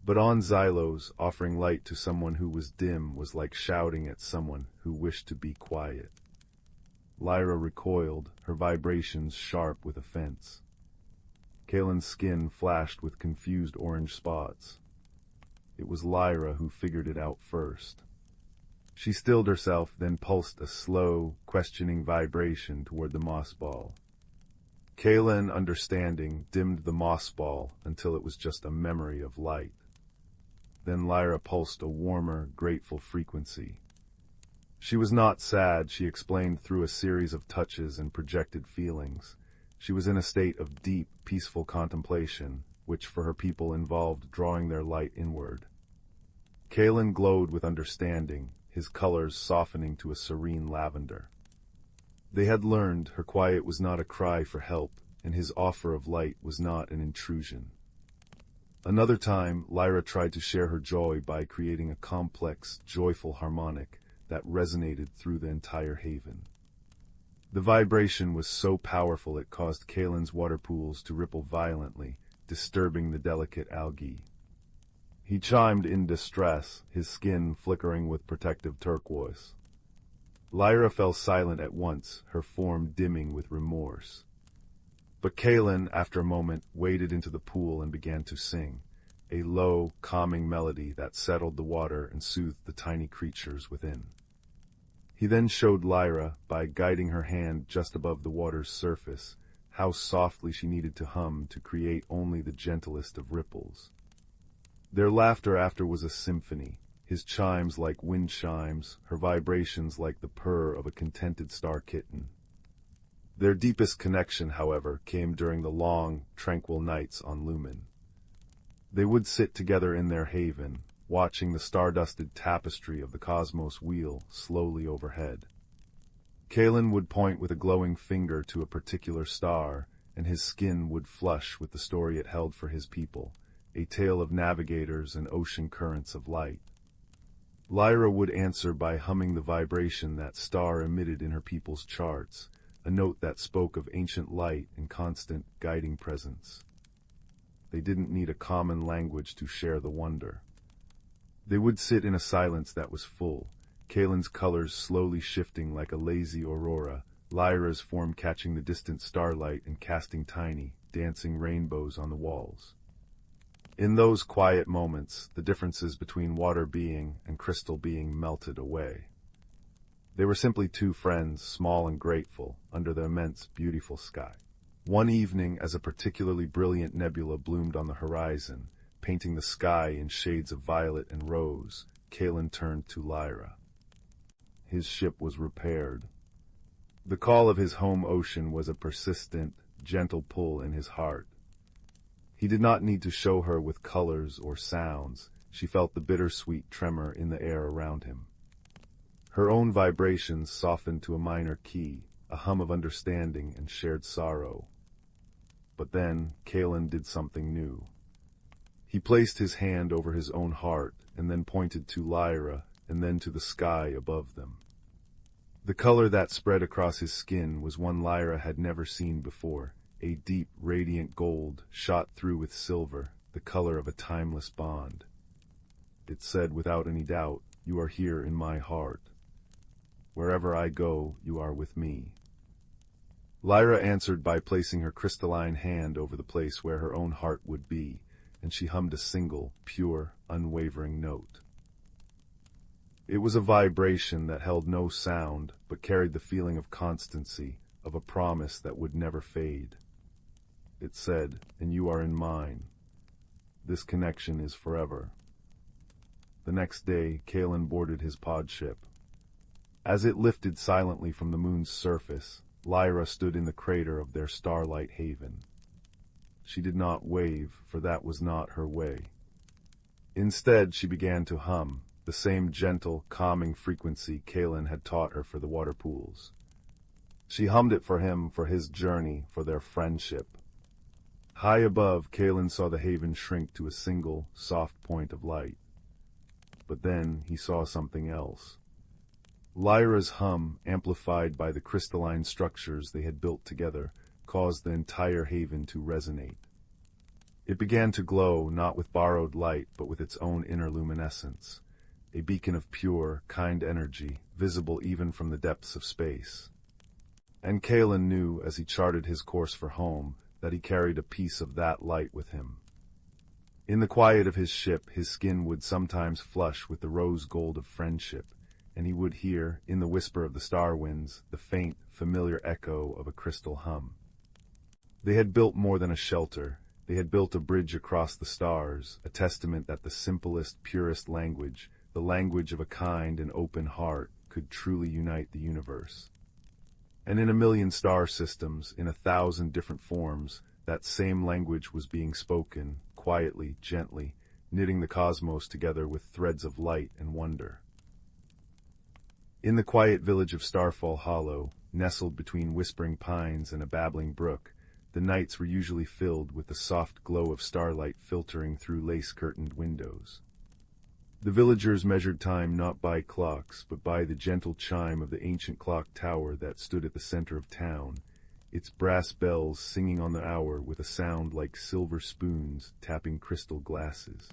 But on Xylos, offering light to someone who was dim was like shouting at someone who wished to be quiet. Lyra recoiled, her vibrations sharp with offense. Kaelin's skin flashed with confused orange spots. It was Lyra who figured it out first. She stilled herself, then pulsed a slow, questioning vibration toward the moss ball. Kaelin, understanding, dimmed the moss ball until it was just a memory of light. Then Lyra pulsed a warmer, grateful frequency. She was not sad, she explained through a series of touches and projected feelings. She was in a state of deep, peaceful contemplation, which for her people involved drawing their light inward. Kaelin glowed with understanding, his colors softening to a serene lavender. They had learned her quiet was not a cry for help, and his offer of light was not an intrusion. Another time, Lyra tried to share her joy by creating a complex, joyful harmonic that resonated through the entire haven. The vibration was so powerful it caused Kaelin's water pools to ripple violently, disturbing the delicate algae. He chimed in distress, his skin flickering with protective turquoise. Lyra fell silent at once, her form dimming with remorse. But Kaelin, after a moment, waded into the pool and began to sing, a low, calming melody that settled the water and soothed the tiny creatures within. He then showed Lyra, by guiding her hand just above the water's surface, how softly she needed to hum to create only the gentlest of ripples. Their laughter after was a symphony, his chimes like wind chimes, her vibrations like the purr of a contented star kitten. Their deepest connection, however, came during the long, tranquil nights on Lumen. They would sit together in their haven, watching the star-dusted tapestry of the cosmos wheel slowly overhead. Kaelin would point with a glowing finger to a particular star, and his skin would flush with the story it held for his people, a tale of navigators and ocean currents of light. Lyra would answer by humming the vibration that star emitted in her people's charts, a note that spoke of ancient light and constant guiding presence. They didn't need a common language to share the wonder. They would sit in a silence that was full, Kaelin's colors slowly shifting like a lazy aurora, Lyra's form catching the distant starlight and casting tiny, dancing rainbows on the walls. In those quiet moments, the differences between water being and crystal being melted away. They were simply two friends, small and grateful, under the immense, beautiful sky. One evening, as a particularly brilliant nebula bloomed on the horizon, painting the sky in shades of violet and rose, Kaelin turned to Lyra. His ship was repaired. The call of his home ocean was a persistent, gentle pull in his heart. He did not need to show her with colors or sounds. She felt the bittersweet tremor in the air around him. Her own vibrations softened to a minor key, a hum of understanding and shared sorrow. But then, Kaelin did something new. He placed his hand over his own heart, and then pointed to Lyra, and then to the sky above them. The color that spread across his skin was one Lyra had never seen before, a deep, radiant gold, shot through with silver, the color of a timeless bond. It said without any doubt, "You are here in my heart. Wherever I go, you are with me." Lyra answered by placing her crystalline hand over the place where her own heart would be, and she hummed a single, pure, unwavering note. It was a vibration that held no sound, but carried the feeling of constancy, of a promise that would never fade. It said, "And you are in mine. This connection is forever." The next day, Kaelin boarded his pod ship. As it lifted silently from the moon's surface, Lyra stood in the crater of their Starlight haven. She did not wave, for that was not her way. Instead, she began to hum, the same gentle, calming frequency Kaelin had taught her for the water pools. She hummed it for him, for his journey, for their friendship. High above, Kaelin saw the haven shrink to a single, soft point of light. But then he saw something else. Lyra's hum, amplified by the crystalline structures they had built together, caused the entire haven to resonate. It began to glow not with borrowed light but with its own inner luminescence, a beacon of pure, kind energy, visible even from the depths of space. And Kalen knew, as he charted his course for home, that he carried a piece of that light with him. In the quiet of his ship, his skin would sometimes flush with the rose gold of friendship, and he would hear, in the whisper of the star winds, the faint, familiar echo of a crystal hum. They had built more than a shelter. They had built a bridge across the stars, a testament that the simplest, purest language, the language of a kind and open heart, could truly unite the universe. And in a million star systems, in 1,000 different forms, that same language was being spoken, quietly, gently, knitting the cosmos together with threads of light and wonder. In the quiet village of Starfall Hollow, nestled between whispering pines and a babbling brook, the nights were usually filled with the soft glow of starlight filtering through lace-curtained windows. The villagers measured time not by clocks, but by the gentle chime of the ancient clock tower that stood at the center of town, its brass bells singing on the hour with a sound like silver spoons tapping crystal glasses.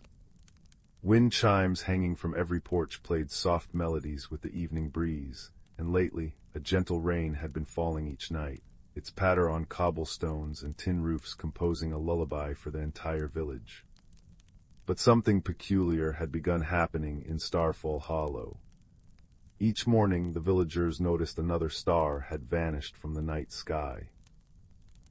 Wind chimes hanging from every porch played soft melodies with the evening breeze, and lately a gentle rain had been falling each night, its patter on cobblestones and tin roofs composing a lullaby for the entire village. But something peculiar had begun happening in Starfall Hollow. Each morning the villagers noticed another star had vanished from the night sky.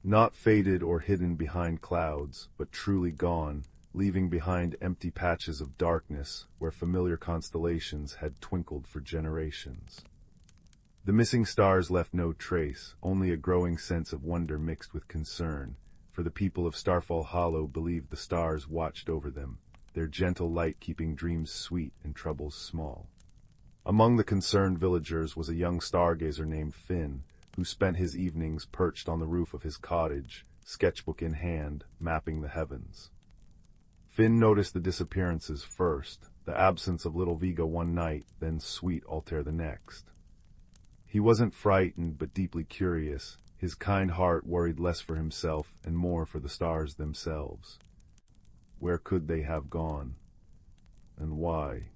Not faded or hidden behind clouds, but truly gone, leaving behind empty patches of darkness where familiar constellations had twinkled for generations. The missing stars left no trace, only a growing sense of wonder mixed with concern, for the people of Starfall Hollow believed the stars watched over them, their gentle light keeping dreams sweet and troubles small. Among the concerned villagers was a young stargazer named Finn, who spent his evenings perched on the roof of his cottage, sketchbook in hand, mapping the heavens. Finn noticed the disappearances first, the absence of little Viga one night, then Sweet Altair the next. He wasn't frightened but deeply curious. His kind heart worried less for himself and more for the stars themselves. Where could they have gone? And why?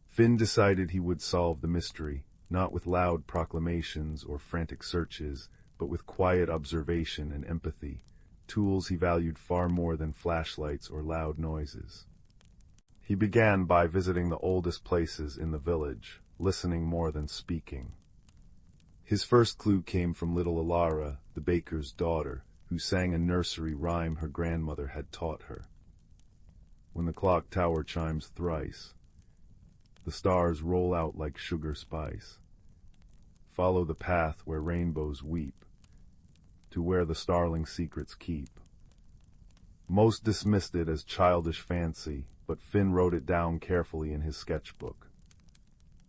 Finn decided he would solve the mystery, not with loud proclamations or frantic searches, but with quiet observation and empathy, tools he valued far more than flashlights or loud noises. He began by visiting the oldest places in the village, listening more than speaking. His first clue came from little Alara, the baker's daughter, who sang a nursery rhyme her grandmother had taught her. When the clock tower chimes thrice, the stars roll out like sugar spice. Follow the path where rainbows weep, to where the starling secrets keep. Most dismissed it as childish fancy, but Finn wrote it down carefully in his sketchbook.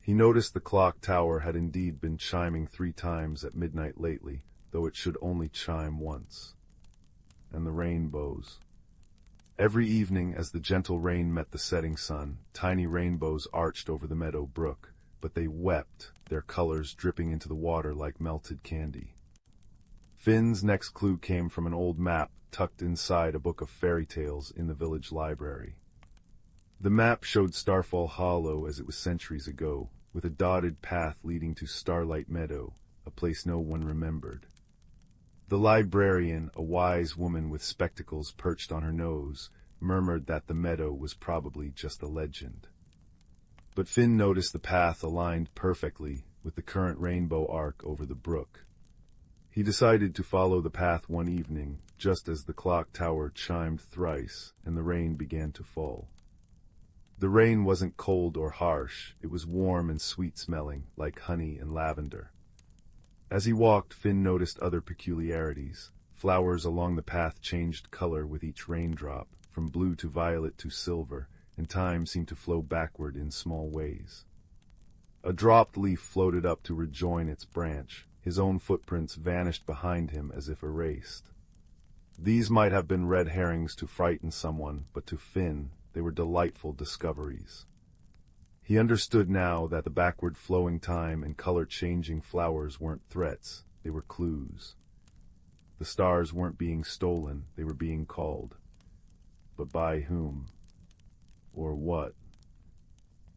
He noticed the clock tower had indeed been chiming 3 times at midnight lately, though it should only chime once. And the rainbows. Every evening as the gentle rain met the setting sun, tiny rainbows arched over the meadow brook, but they wept, their colors dripping into the water like melted candy. Finn's next clue came from an old map tucked inside a book of fairy tales in the village library. The map showed Starfall Hollow as it was centuries ago, with a dotted path leading to Starlight Meadow, a place no one remembered. The librarian, a wise woman with spectacles perched on her nose, murmured that the meadow was probably just a legend. But Finn noticed the path aligned perfectly with the current rainbow arc over the brook. He decided to follow the path one evening, just as the clock tower chimed thrice and the rain began to fall. The rain wasn't cold or harsh, it was warm and sweet-smelling, like honey and lavender. As he walked, Finn noticed other peculiarities. Flowers along the path changed color with each raindrop, from blue to violet to silver, and time seemed to flow backward in small ways. A dropped leaf floated up to rejoin its branch. His own footprints vanished behind him as if erased. These might have been red herrings to frighten someone, but to Finn, they were delightful discoveries. He understood now that the backward-flowing time and color-changing flowers weren't threats, they were clues. The stars weren't being stolen, they were being called. But by whom? Or what?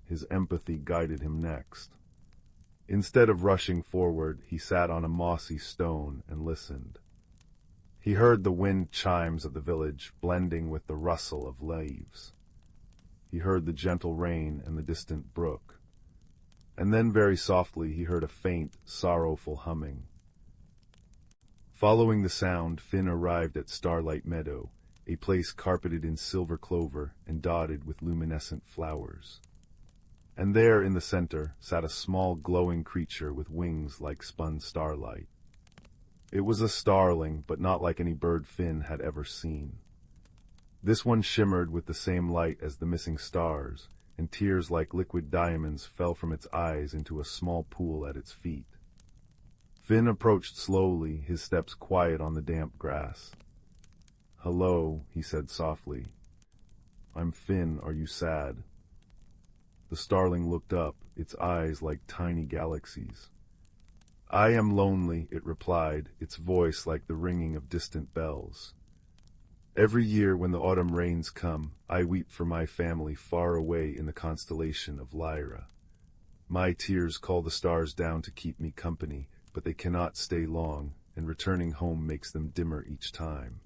His empathy guided him next. Instead of rushing forward, he sat on a mossy stone and listened. He heard the wind chimes of the village blending with the rustle of leaves. He heard the gentle rain and the distant brook. And then very softly he heard a faint, sorrowful humming. Following the sound, Finn arrived at Starlight Meadow, a place carpeted in silver clover and dotted with luminescent flowers. And there in the center sat a small glowing creature with wings like spun starlight. It was a starling, but not like any bird Finn had ever seen. This one shimmered with the same light as the missing stars, and tears like liquid diamonds fell from its eyes into a small pool at its feet. Finn approached slowly, his steps quiet on the damp grass. "Hello," he said softly. "I'm Finn, are you sad?" The starling looked up, its eyes like tiny galaxies. "I am lonely," it replied, its voice like the ringing of distant bells. "Every year when the autumn rains come, I weep for my family far away in the constellation of Lyra. My tears call the stars down to keep me company, but they cannot stay long, and returning home makes them dimmer each time."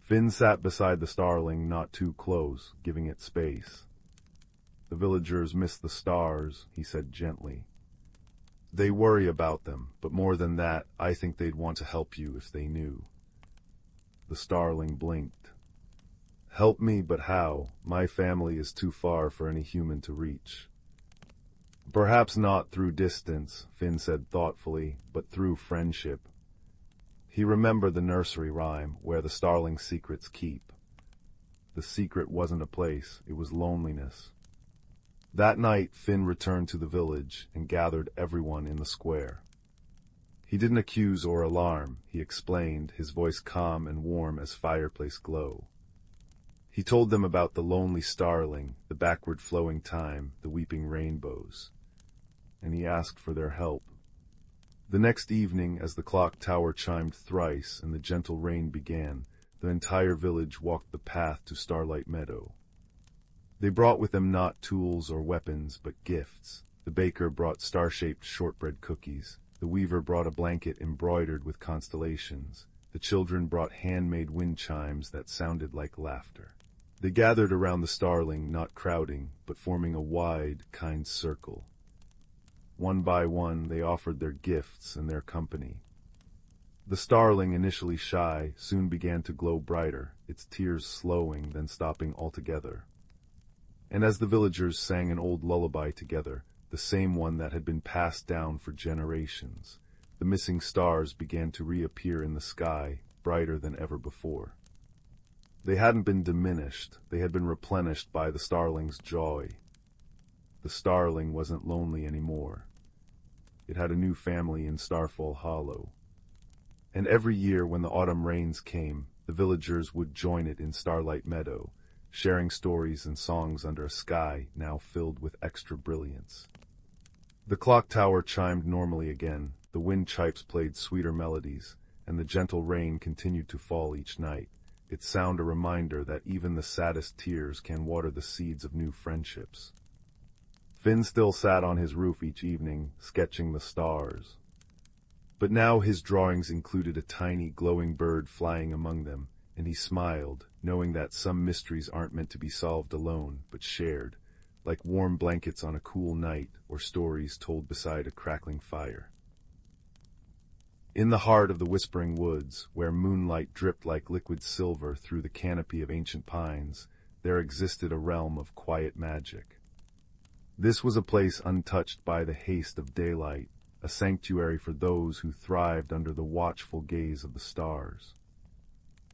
Finn sat beside the starling, not too close, giving it space. "The villagers miss the stars," he said gently. "They worry about them, but more than that, I think they'd want to help you if they knew." The starling blinked. "Help me, but how? My family is too far for any human to reach." "Perhaps not through distance," Finn said thoughtfully, "but through friendship." He remembered the nursery rhyme, where the starling's secrets keep. The secret wasn't a place, it was loneliness. That night, Finn returned to the village and gathered everyone in the square. He didn't accuse or alarm, he explained, his voice calm and warm as fireplace glow. He told them about the lonely starling, the backward-flowing time, the weeping rainbows. And he asked for their help. The next evening, as the clock tower chimed thrice and the gentle rain began, the entire village walked the path to Starlight Meadow. They brought with them not tools or weapons, but gifts. The baker brought star-shaped shortbread cookies. The weaver brought a blanket embroidered with constellations. The children brought handmade wind chimes that sounded like laughter. They gathered around the starling, not crowding, but forming a wide, kind circle. One by one, they offered their gifts and their company. The starling, initially shy, soon began to glow brighter, its tears slowing, then stopping altogether. And as the villagers sang an old lullaby together, the same one that had been passed down for generations, the missing stars began to reappear in the sky, brighter than ever before. They hadn't been diminished, they had been replenished by the starling's joy. The starling wasn't lonely anymore. It had a new family in Starfall Hollow. And every year when the autumn rains came, the villagers would join it in Starlight Meadow, sharing stories and songs under a sky now filled with extra brilliance. The clock tower chimed normally again, the wind chipes played sweeter melodies, and the gentle rain continued to fall each night, its sound a reminder that even the saddest tears can water the seeds of new friendships. Finn still sat on his roof each evening, sketching the stars. But now his drawings included a tiny, glowing bird flying among them, and he smiled, knowing that some mysteries aren't meant to be solved alone, but shared, like warm blankets on a cool night or stories told beside a crackling fire. In the heart of the whispering woods, where moonlight dripped like liquid silver through the canopy of ancient pines, there existed a realm of quiet magic. This was a place untouched by the haste of daylight, a sanctuary for those who thrived under the watchful gaze of the stars.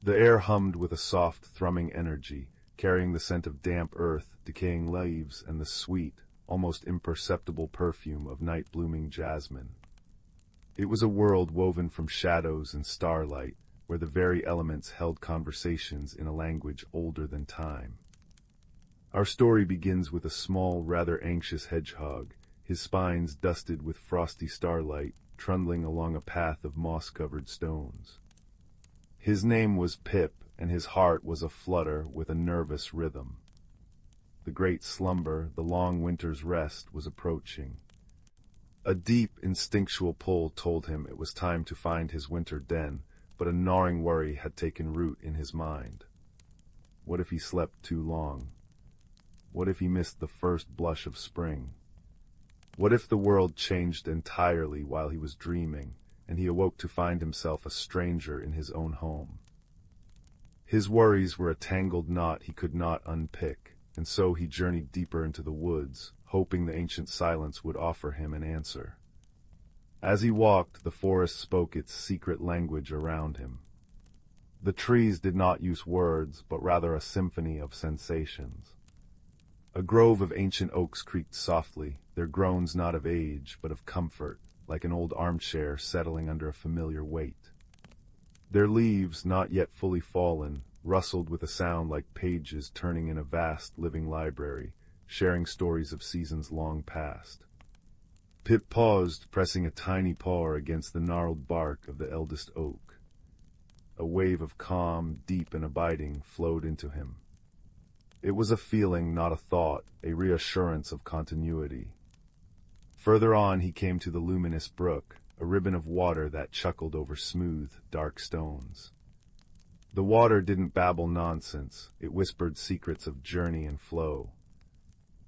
The air hummed with a soft, thrumming energy, carrying the scent of damp earth, decaying leaves, and the sweet, almost imperceptible perfume of night-blooming jasmine. It was a world woven from shadows and starlight, where the very elements held conversations in a language older than time. Our story begins with a small, rather anxious hedgehog, his spines dusted with frosty starlight, trundling along a path of moss-covered stones. His name was Pip, and his heart was aflutter with a nervous rhythm. The great slumber, the long winter's rest, was approaching. A deep, instinctual pull told him it was time to find his winter den, but a gnawing worry had taken root in his mind. What if he slept too long? What if he missed the first blush of spring? What if the world changed entirely while he was dreaming, and he awoke to find himself a stranger in his own home? His worries were a tangled knot he could not unpick, and so he journeyed deeper into the woods, hoping the ancient silence would offer him an answer. As he walked, the forest spoke its secret language around him. The trees did not use words, but rather a symphony of sensations. A grove of ancient oaks creaked softly, their groans not of age, but of comfort, like an old armchair settling under a familiar weight. Their leaves, not yet fully fallen, rustled with a sound like pages turning in a vast living library, sharing stories of seasons long past. Pip paused, pressing a tiny paw against the gnarled bark of the eldest oak. A wave of calm, deep and abiding, flowed into him. It was a feeling, not a thought, a reassurance of continuity. Further on he came to the luminous brook, a ribbon of water that chuckled over smooth, dark stones. The water didn't babble nonsense, it whispered secrets of journey and flow.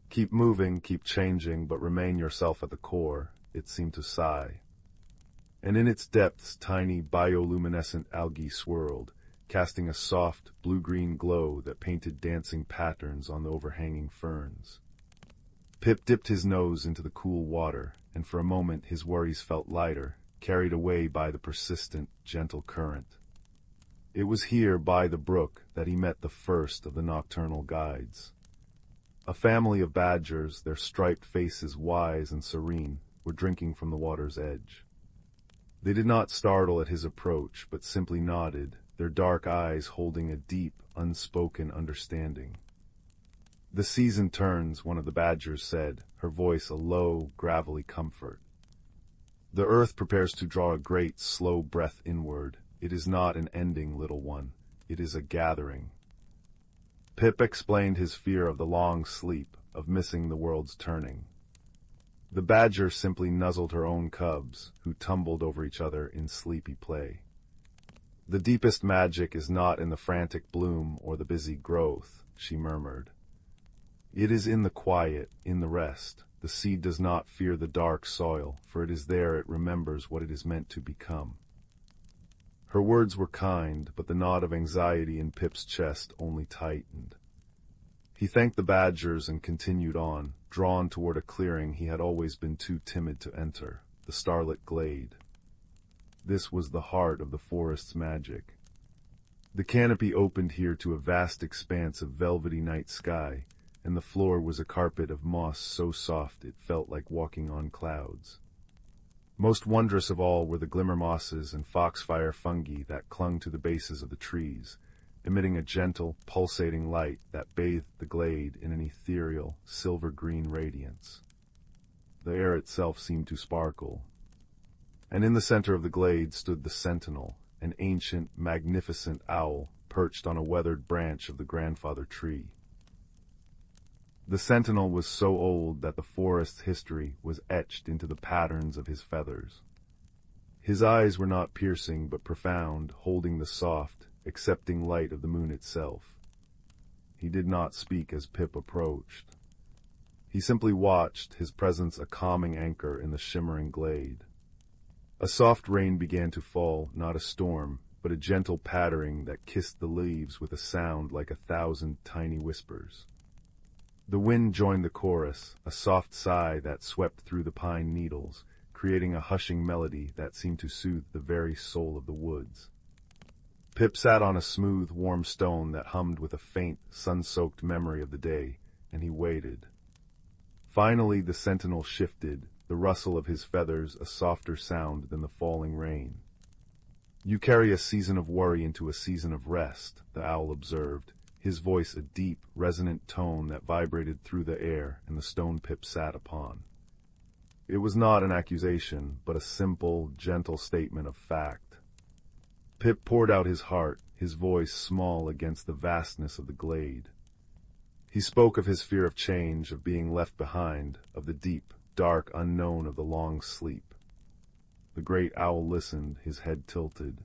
Keep moving, keep changing, but remain yourself at the core, it seemed to sigh. And in its depths tiny bioluminescent algae swirled, casting a soft, blue-green glow that painted dancing patterns on the overhanging ferns. Pip dipped his nose into the cool water, and for a moment his worries felt lighter, carried away by the persistent, gentle current. It was here, by the brook, that he met the first of the nocturnal guides. A family of badgers, their striped faces wise and serene, were drinking from the water's edge. They did not startle at his approach, but simply nodded, their dark eyes holding a deep, unspoken understanding. "The season turns," one of the badgers said, her voice a low, gravelly comfort. "The earth prepares to draw a great, slow breath inward. It is not an ending, little one. It is a gathering." Pip explained his fear of the long sleep, of missing the world's turning. The badger simply nuzzled her own cubs, who tumbled over each other in sleepy play. "The deepest magic is not in the frantic bloom or the busy growth," she murmured. "It is in the quiet, in the rest. The seed does not fear the dark soil, for it is there it remembers what it is meant to become." Her words were kind, but the knot of anxiety in Pip's chest only tightened. He thanked the badgers and continued on, drawn toward a clearing he had always been too timid to enter, the starlit glade. This was the heart of the forest's magic. The canopy opened here to a vast expanse of velvety night sky, and the floor was a carpet of moss so soft it felt like walking on clouds. Most wondrous of all were the glimmer mosses and foxfire fungi that clung to the bases of the trees, emitting a gentle, pulsating light that bathed the glade in an ethereal, silver-green radiance. The air itself seemed to sparkle. And in the center of the glade stood the sentinel, an ancient, magnificent owl perched on a weathered branch of the grandfather tree. The sentinel was so old that the forest's history was etched into the patterns of his feathers. His eyes were not piercing but profound, holding the soft, accepting light of the moon itself. He did not speak as Pip approached. He simply watched, his presence a calming anchor in the shimmering glade. A soft rain began to fall, not a storm, but a gentle pattering that kissed the leaves with a sound like 1,000 tiny whispers. The wind joined the chorus, a soft sigh that swept through the pine needles, creating a hushing melody that seemed to soothe the very soul of the woods. Pip sat on a smooth, warm stone that hummed with a faint, sun-soaked memory of the day, and he waited. Finally the sentinel shifted, the rustle of his feathers a softer sound than the falling rain. "You carry a season of worry into a season of rest," the owl observed, his voice a deep, resonant tone that vibrated through the air and the stone Pip sat upon. It was not an accusation, but a simple, gentle statement of fact. Pip poured out his heart, his voice small against the vastness of the glade. He spoke of his fear of change, of being left behind, of the deep, dark unknown of the long sleep. The great owl listened, his head tilted.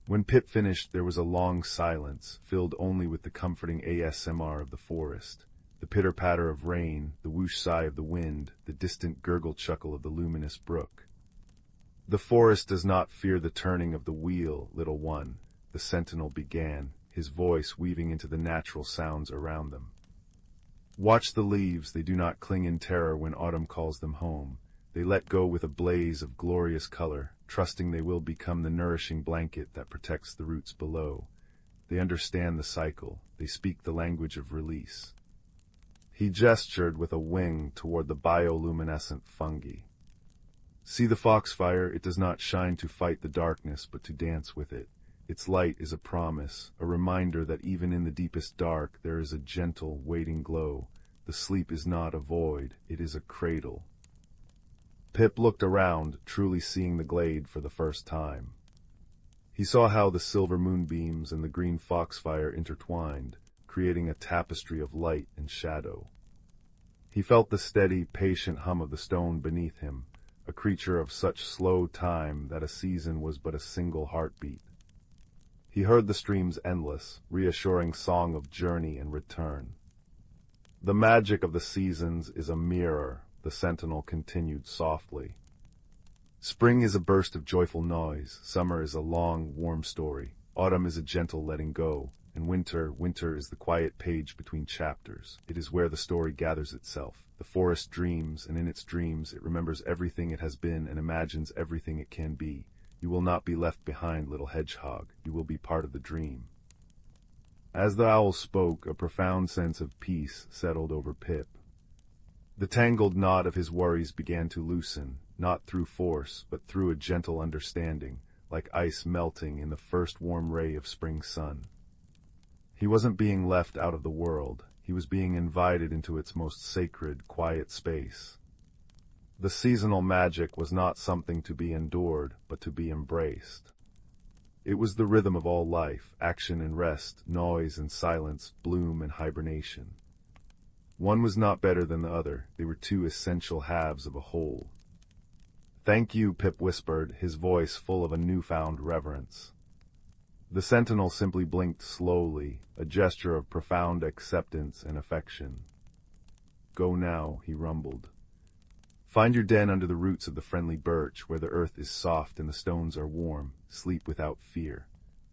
When Pip finished, there was a long silence, filled only with the comforting ASMR of the forest, the pitter-patter of rain, the whoosh sigh of the wind, the distant gurgle chuckle of the luminous brook. "The forest does not fear the turning of the wheel, little one," the sentinel began, his voice weaving into the natural sounds around them. "Watch the leaves, they do not cling in terror when autumn calls them home. They let go with a blaze of glorious color, trusting they will become the nourishing blanket that protects the roots below. They understand the cycle, they speak the language of release." He gestured with a wing toward the bioluminescent fungi. "See the foxfire, it does not shine to fight the darkness, but to dance with it. Its light is a promise, a reminder that even in the deepest dark there is a gentle, waiting glow. The sleep is not a void, it is a cradle." Pip looked around, truly seeing the glade for the first time. He saw how the silver moonbeams and the green foxfire intertwined, creating a tapestry of light and shadow. He felt the steady, patient hum of the stone beneath him, a creature of such slow time that a season was but a single heartbeat. He heard the stream's endless, reassuring song of journey and return. "The magic of the seasons is a mirror," the sentinel continued softly. "Spring is a burst of joyful noise, summer is a long, warm story, autumn is a gentle letting go, and winter is the quiet page between chapters. It is where the story gathers itself. The forest dreams, and in its dreams it remembers everything it has been and imagines everything it can be. You will not be left behind, little hedgehog. You will be part of the dream." As the owl spoke, a profound sense of peace settled over Pip. The tangled knot of his worries began to loosen, not through force, but through a gentle understanding, like ice melting in the first warm ray of spring sun. He wasn't being left out of the world. He was being invited into its most sacred, quiet space. The seasonal magic was not something to be endured, but to be embraced. It was the rhythm of all life, action and rest, noise and silence, bloom and hibernation. One was not better than the other. They were two essential halves of a whole. "Thank you," Pip whispered, his voice full of a newfound reverence. The sentinel simply blinked slowly, a gesture of profound acceptance and affection. "Go now," he rumbled. "Find your den under the roots of the friendly birch, where the earth is soft and the stones are warm. Sleep without fear.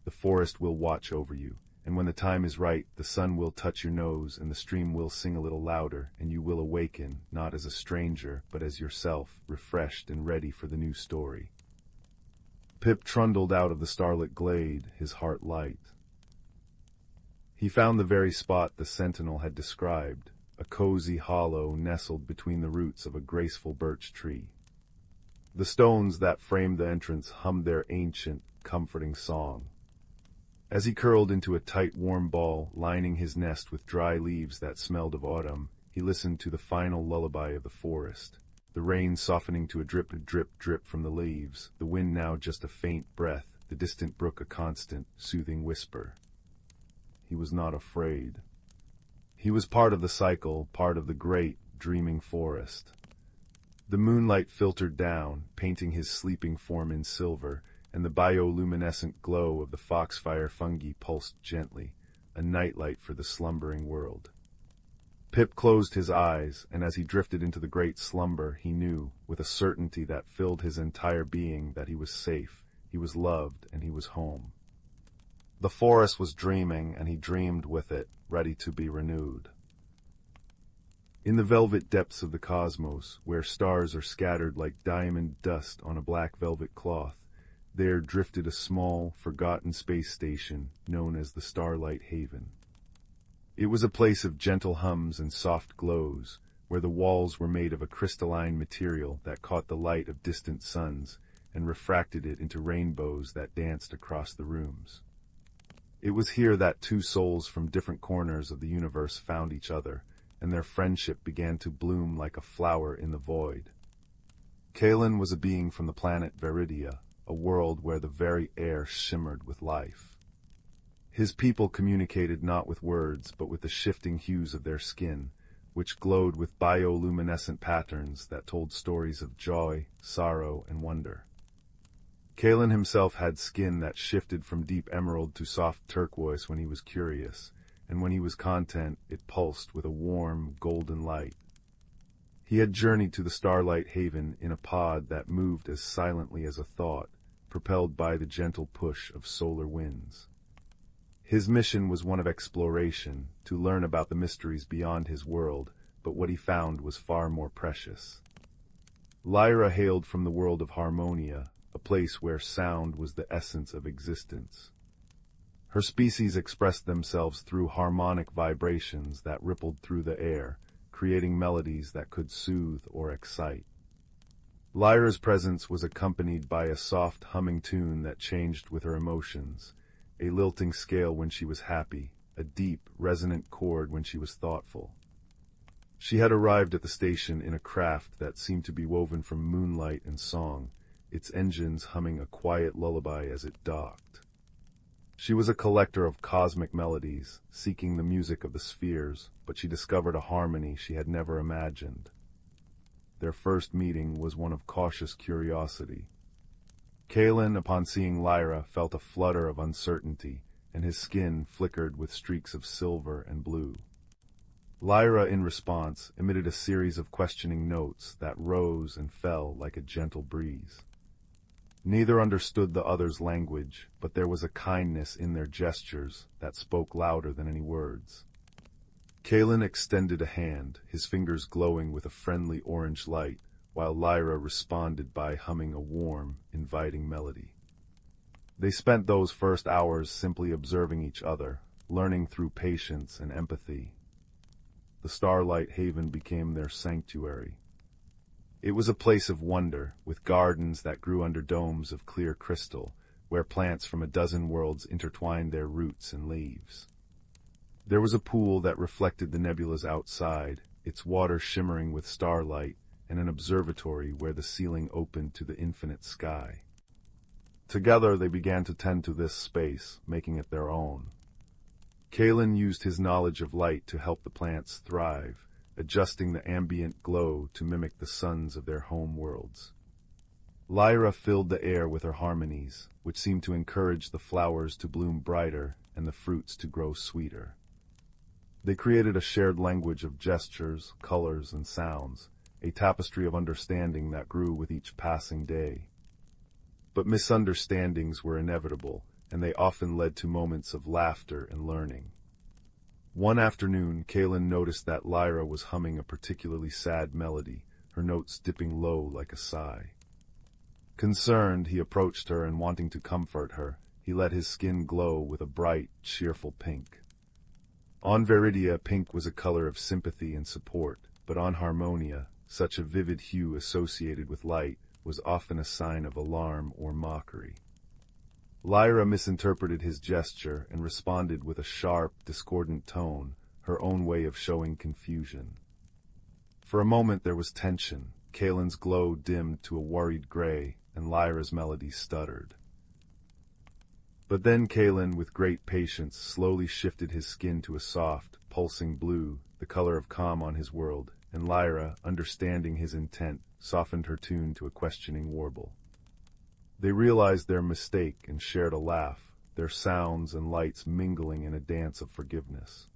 The forest will watch over you, and when the time is right, the sun will touch your nose and the stream will sing a little louder, and you will awaken, not as a stranger, but as yourself, refreshed and ready for the new story." Pip trundled out of the starlit glade, his heart light. He found the very spot the sentinel had described, a cozy hollow nestled between the roots of a graceful birch tree. The stones that framed the entrance hummed their ancient, comforting song. As he curled into a tight, warm ball, lining his nest with dry leaves that smelled of autumn, he listened to the final lullaby of the forest, the rain softening to a drip, drip, drip from the leaves, the wind now just a faint breath, the distant brook a constant, soothing whisper. He was not afraid. He was part of the cycle, part of the great, dreaming forest. The moonlight filtered down, painting his sleeping form in silver, and the bioluminescent glow of the foxfire fungi pulsed gently, a nightlight for the slumbering world. Pip closed his eyes, and as he drifted into the great slumber, he knew, with a certainty that filled his entire being, that he was safe, he was loved, and he was home. The forest was dreaming, and he dreamed with it, ready to be renewed. In the velvet depths of the cosmos, where stars are scattered like diamond dust on a black velvet cloth, there drifted a small, forgotten space station known as the Starlight Haven. It was a place of gentle hums and soft glows, where the walls were made of a crystalline material that caught the light of distant suns and refracted it into rainbows that danced across the rooms. It was here that two souls from different corners of the universe found each other, and their friendship began to bloom like a flower in the void. Kalen was a being from the planet Veridia, a world where the very air shimmered with life. His people communicated not with words, but with the shifting hues of their skin, which glowed with bioluminescent patterns that told stories of joy, sorrow, and wonder. Kalen himself had skin that shifted from deep emerald to soft turquoise when he was curious, and when he was content, it pulsed with a warm, golden light. He had journeyed to the Starlight Haven in a pod that moved as silently as a thought, propelled by the gentle push of solar winds. His mission was one of exploration, to learn about the mysteries beyond his world, but what he found was far more precious. Lyra hailed from the world of Harmonia, a place where sound was the essence of existence. Her species expressed themselves through harmonic vibrations that rippled through the air, creating melodies that could soothe or excite. Lyra's presence was accompanied by a soft humming tune that changed with her emotions, a lilting scale when she was happy, a deep, resonant chord when she was thoughtful. She had arrived at the station in a craft that seemed to be woven from moonlight and song, its engines humming a quiet lullaby as it docked. She was a collector of cosmic melodies, seeking the music of the spheres, but she discovered a harmony she had never imagined. Their first meeting was one of cautious curiosity. Kalen, upon seeing Lyra, felt a flutter of uncertainty, and his skin flickered with streaks of silver and blue. Lyra, in response, emitted a series of questioning notes that rose and fell like a gentle breeze. Neither understood the other's language, but there was a kindness in their gestures that spoke louder than any words. Kalen extended a hand, his fingers glowing with a friendly orange light, while Lyra responded by humming a warm, inviting melody. They spent those first hours simply observing each other, learning through patience and empathy. The Starlight Haven became their sanctuary. It was a place of wonder, with gardens that grew under domes of clear crystal, where plants from a dozen worlds intertwined their roots and leaves. There was a pool that reflected the nebulas outside, its water shimmering with starlight, and an observatory where the ceiling opened to the infinite sky. Together they began to tend to this space, making it their own. Kalen used his knowledge of light to help the plants thrive, adjusting the ambient glow to mimic the suns of their home worlds. Lyra filled the air with her harmonies, which seemed to encourage the flowers to bloom brighter and the fruits to grow sweeter. They created a shared language of gestures, colors, and sounds, a tapestry of understanding that grew with each passing day. But misunderstandings were inevitable, and they often led to moments of laughter and learning. One afternoon, Kalen noticed that Lyra was humming a particularly sad melody, her notes dipping low like a sigh. Concerned, he approached her, and wanting to comfort her, he let his skin glow with a bright, cheerful pink. On Veridia, pink was a color of sympathy and support, but on Harmonia, such a vivid hue associated with light was often a sign of alarm or mockery. Lyra misinterpreted his gesture and responded with a sharp, discordant tone, her own way of showing confusion. For a moment there was tension. Kalen's glow dimmed to a worried gray, and Lyra's melody stuttered. But then Kalen, with great patience, slowly shifted his skin to a soft, pulsing blue, the color of calm on his world, and Lyra, understanding his intent, softened her tune to a questioning warble. They realized their mistake and shared a laugh, their sounds and lights mingling in a dance of forgiveness.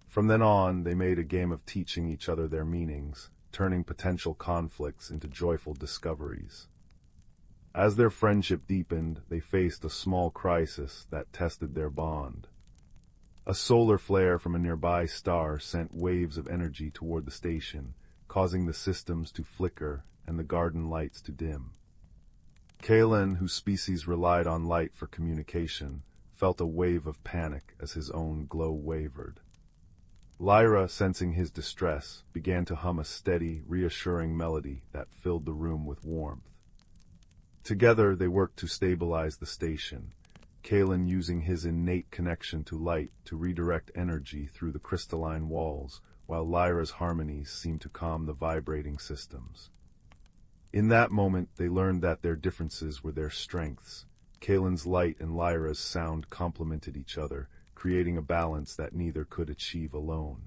From then on, they made a game of teaching each other their meanings, turning potential conflicts into joyful discoveries. As their friendship deepened, they faced a small crisis that tested their bond. A solar flare from a nearby star sent waves of energy toward the station, causing the systems to flicker and the garden lights to dim. Kalen, whose species relied on light for communication, felt a wave of panic as his own glow wavered. Lyra, sensing his distress, began to hum a steady, reassuring melody that filled the room with warmth. Together they worked to stabilize the station. Kalen using his innate connection to light to redirect energy through the crystalline walls, while Lyra's harmonies seemed to calm the vibrating systems. In that moment, they learned that their differences were their strengths. Kalen's light and Lyra's sound complemented each other, creating a balance that neither could achieve alone.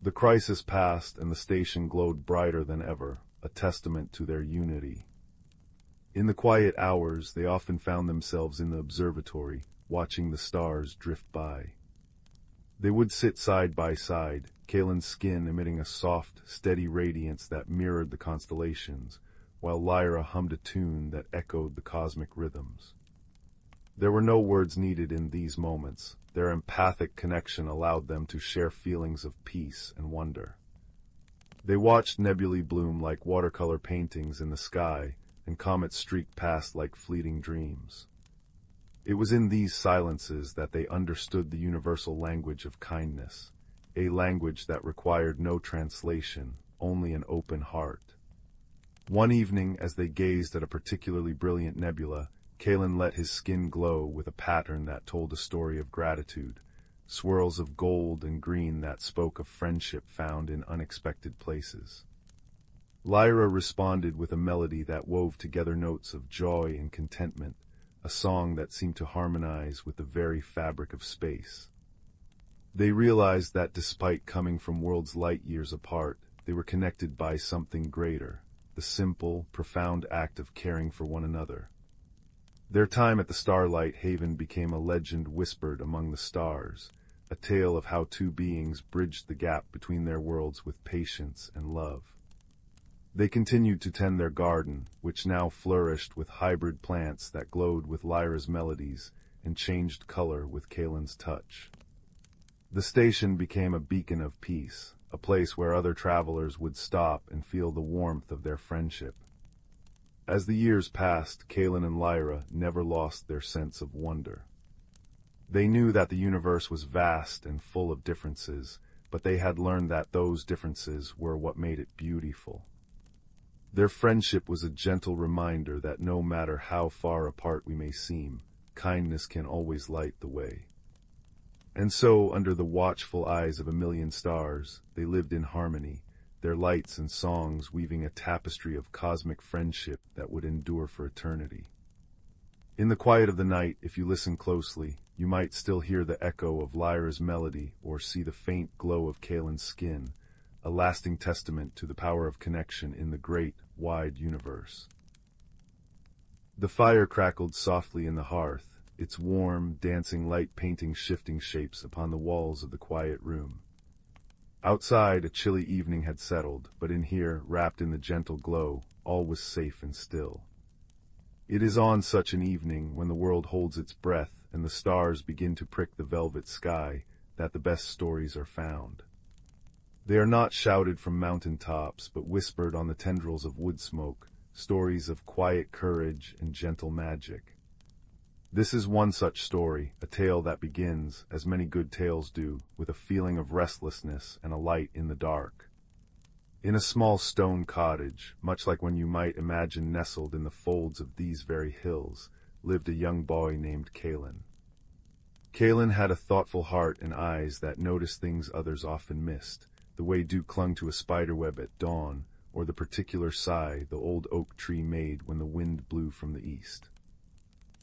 The crisis passed, and the station glowed brighter than ever, a testament to their unity. In the quiet hours, they often found themselves in the observatory, watching the stars drift by. They would sit side by side, Kalen's skin emitting a soft, steady radiance that mirrored the constellations, while Lyra hummed a tune that echoed the cosmic rhythms. There were no words needed in these moments. Their empathic connection allowed them to share feelings of peace and wonder. They watched nebulae bloom like watercolor paintings in the sky, and comets streaked past like fleeting dreams. It was in these silences that they understood the universal language of kindness, a language that required no translation, only an open heart. One evening, as they gazed at a particularly brilliant nebula, Kalen let his skin glow with a pattern that told a story of gratitude, swirls of gold and green that spoke of friendship found in unexpected places. Lyra responded with a melody that wove together notes of joy and contentment, a song that seemed to harmonize with the very fabric of space. They realized that despite coming from worlds light years apart, they were connected by something greater, the simple, profound act of caring for one another. Their time at the Starlight Haven became a legend whispered among the stars, a tale of how two beings bridged the gap between their worlds with patience and love. They continued to tend their garden, which now flourished with hybrid plants that glowed with Lyra's melodies and changed color with Kalen's touch. The station became a beacon of peace, a place where other travelers would stop and feel the warmth of their friendship. As the years passed, Kalen and Lyra never lost their sense of wonder. They knew that the universe was vast and full of differences, but they had learned that those differences were what made it beautiful. Their friendship was a gentle reminder that no matter how far apart we may seem, kindness can always light the way. And so, under the watchful eyes of a million stars, they lived in harmony, their lights and songs weaving a tapestry of cosmic friendship that would endure for eternity. In the quiet of the night, if you listen closely, you might still hear the echo of Lyra's melody or see the faint glow of Kalen's skin, a lasting testament to the power of connection in the great, wide universe. The fire crackled softly in the hearth, its warm, dancing light painting shifting shapes upon the walls of the quiet room. Outside, a chilly evening had settled, but in here, wrapped in the gentle glow, all was safe and still. It is on such an evening, when the world holds its breath and the stars begin to prick the velvet sky, that the best stories are found. They are not shouted from mountain tops, but whispered on the tendrils of wood smoke, stories of quiet courage and gentle magic. This is one such story, a tale that begins, as many good tales do, with a feeling of restlessness and a light in the dark. In a small stone cottage, much like one you might imagine nestled in the folds of these very hills, lived a young boy named Kalen. Kalen had a thoughtful heart and eyes that noticed things others often missed, the way dew clung to a spiderweb at dawn, or the particular sigh the old oak tree made when the wind blew from the east.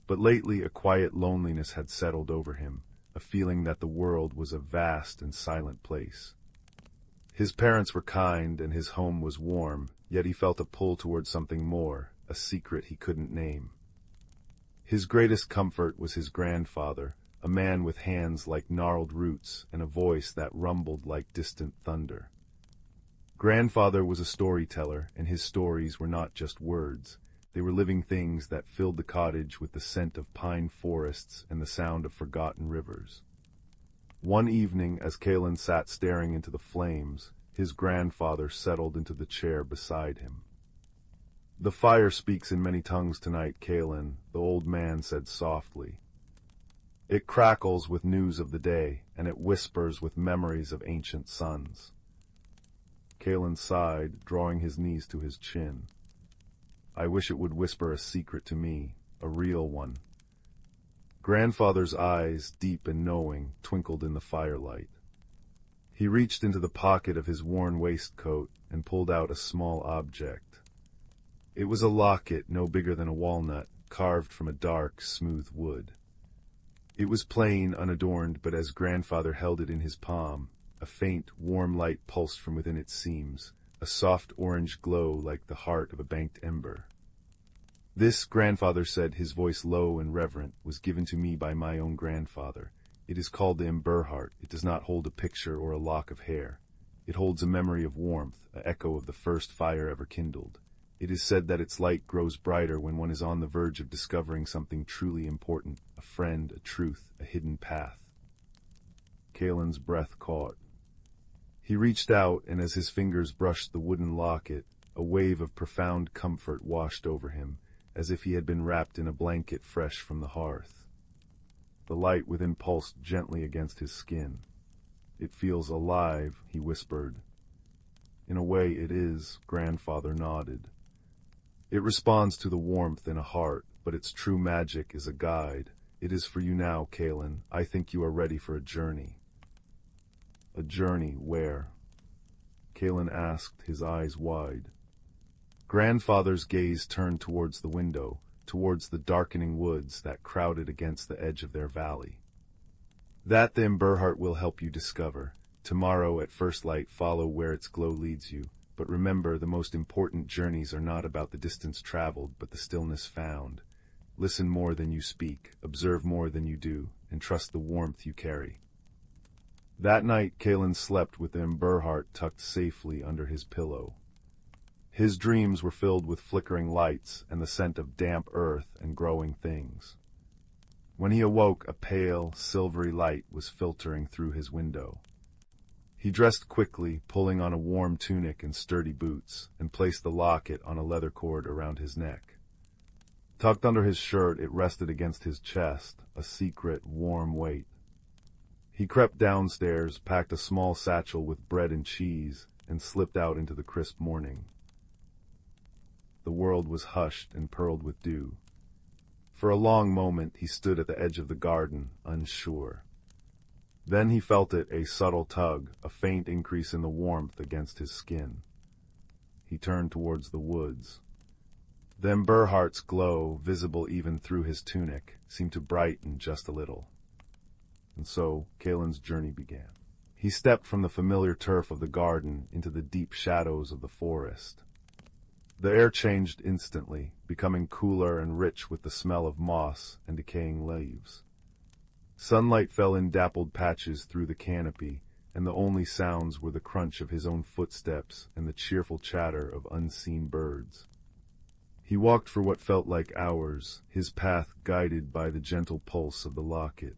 But lately a quiet loneliness had settled over him, a feeling that the world was a vast and silent place. His parents were kind and his home was warm, yet he felt a pull toward something more, a secret he couldn't name. His greatest comfort was his grandfather, a man with hands like gnarled roots and a voice that rumbled like distant thunder. Grandfather was a storyteller, and his stories were not just words. They were living things that filled the cottage with the scent of pine forests and the sound of forgotten rivers. One evening, as Kalen sat staring into the flames, his grandfather settled into the chair beside him. "The fire speaks in many tongues tonight, Kalen," the old man said softly. "It crackles with news of the day, and it whispers with memories of ancient suns." Kalen sighed, drawing his knees to his chin. "I wish it would whisper a secret to me, a real one." Grandfather's eyes, deep and knowing, twinkled in the firelight. He reached into the pocket of his worn waistcoat and pulled out a small object. It was a locket no bigger than a walnut, carved from a dark, smooth wood. It was plain, unadorned, but as Grandfather held it in his palm, a faint, warm light pulsed from within its seams, a soft orange glow like the heart of a banked ember. This, Grandfather said, his voice low and reverent, was given to me by my own grandfather. It is called the Emberheart. It does not hold a picture or a lock of hair. It holds a memory of warmth, an echo of the first fire ever kindled. It is said that its light grows brighter when one is on the verge of discovering something truly important, a friend, a truth, a hidden path. Kalen's breath caught. He reached out, and as his fingers brushed the wooden locket, a wave of profound comfort washed over him, as if he had been wrapped in a blanket fresh from the hearth. The light within pulsed gently against his skin. "It feels alive," he whispered. "In a way it is," Grandfather nodded. "It responds to the warmth in a heart, but its true magic is a guide. It is for you now, Kalen. I think you are ready for a journey." "A journey where?" Kalen asked, his eyes wide. Grandfather's gaze turned towards the window, towards the darkening woods that crowded against the edge of their valley. "That the Emberheart will help you discover. Tomorrow at first light follow where its glow leads you. But remember, the most important journeys are not about the distance traveled, but the stillness found. Listen more than you speak, observe more than you do, and trust the warmth you carry." That night, Kalen slept with the Emberheart tucked safely under his pillow. His dreams were filled with flickering lights and the scent of damp earth and growing things. When he awoke, a pale, silvery light was filtering through his window. He dressed quickly, pulling on a warm tunic and sturdy boots, and placed the locket on a leather cord around his neck. Tucked under his shirt, it rested against his chest, a secret, warm weight. He crept downstairs, packed a small satchel with bread and cheese, and slipped out into the crisp morning. The world was hushed and pearled with dew. For a long moment he stood at the edge of the garden, unsure. Then he felt it, a subtle tug, a faint increase in the warmth against his skin. He turned towards the woods. The Emberheart's glow, visible even through his tunic, seemed to brighten just a little. And so Kalen's journey began. He stepped from the familiar turf of the garden into the deep shadows of the forest. The air changed instantly, becoming cooler and rich with the smell of moss and decaying leaves. Sunlight fell in dappled patches through the canopy, and the only sounds were the crunch of his own footsteps and the cheerful chatter of unseen birds. He walked for what felt like hours, his path guided by the gentle pulse of the locket.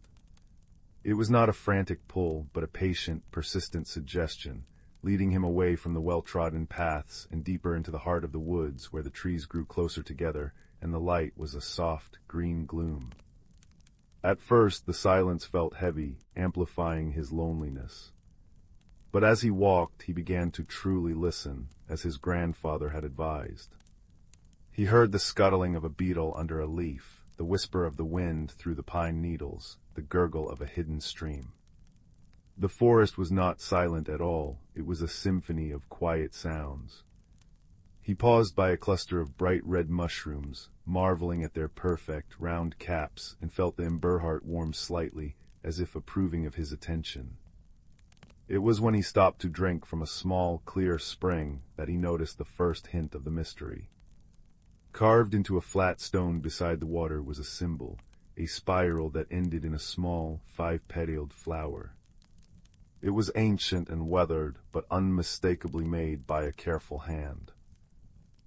It was not a frantic pull, but a patient, persistent suggestion, leading him away from the well-trodden paths and deeper into the heart of the woods where the trees grew closer together and the light was a soft, green gloom. At first the silence felt heavy, amplifying his loneliness. But as he walked, he began to truly listen, as his grandfather had advised. He heard the scuttling of a beetle under a leaf, the whisper of the wind through the pine needles, the gurgle of a hidden stream. The forest was not silent at all, it was a symphony of quiet sounds. He paused by a cluster of bright red mushrooms, marveling at their perfect, round caps, and felt the Emberheart warm slightly, as if approving of his attention. It was when he stopped to drink from a small, clear spring that he noticed the first hint of the mystery. Carved into a flat stone beside the water was a symbol, a spiral that ended in a small, 5-petaled flower. It was ancient and weathered, but unmistakably made by a careful hand.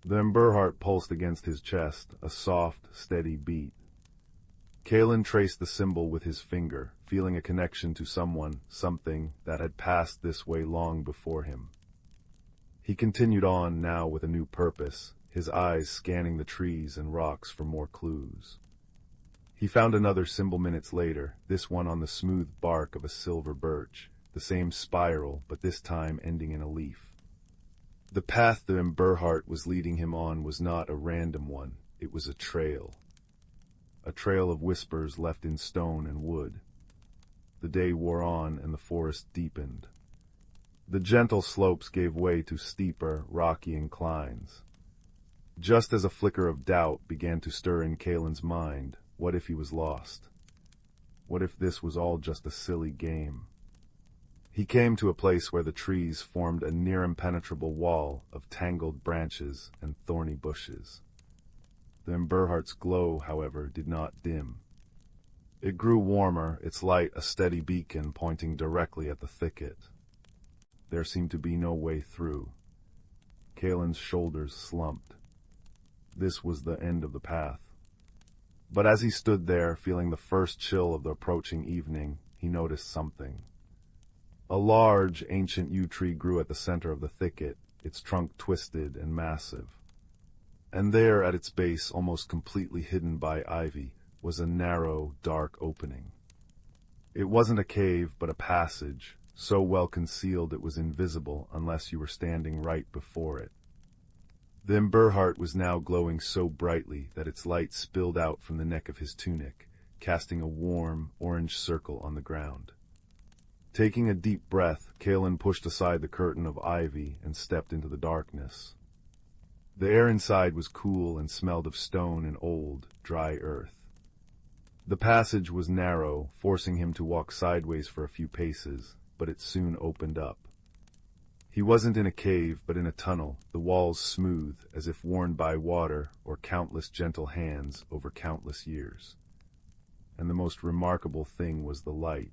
The Emberheart pulsed against his chest, a soft, steady beat. Kalen traced the symbol with his finger, feeling a connection to someone, something that had passed this way long before him. He continued on now with a new purpose, his eyes scanning the trees and rocks for more clues. He found another symbol minutes later, this one on the smooth bark of a silver birch. The same spiral, but this time ending in a leaf. The path the Emberheart was leading him on was not a random one, it was a trail. a trail of whispers left in stone and wood. The day wore on and the forest deepened. The gentle slopes gave way to steeper, rocky inclines. Just as a flicker of doubt began to stir in Kalen's mind, what if he was lost? What if this was all just a silly game? He came to a place where the trees formed a near-impenetrable wall of tangled branches and thorny bushes. The Emberhart's glow, however, did not dim. It grew warmer, its light a steady beacon pointing directly at the thicket. There seemed to be no way through. Kalen's shoulders slumped. This was the end of the path. But as he stood there, feeling the first chill of the approaching evening, he noticed something. A large, ancient yew tree grew at the center of the thicket, its trunk twisted and massive. And there, at its base, almost completely hidden by ivy, was a narrow, dark opening. It wasn't a cave, but a passage, so well concealed it was invisible unless you were standing right before it. The Emberhart was now glowing so brightly that its light spilled out from the neck of his tunic, casting a warm, orange circle on the ground. Taking a deep breath, Kalen pushed aside the curtain of ivy and stepped into the darkness. The air inside was cool and smelled of stone and old, dry earth. The passage was narrow, forcing him to walk sideways for a few paces, but it soon opened up. He wasn't in a cave, but in a tunnel, the walls smooth, as if worn by water or countless gentle hands over countless years. And the most remarkable thing was the light.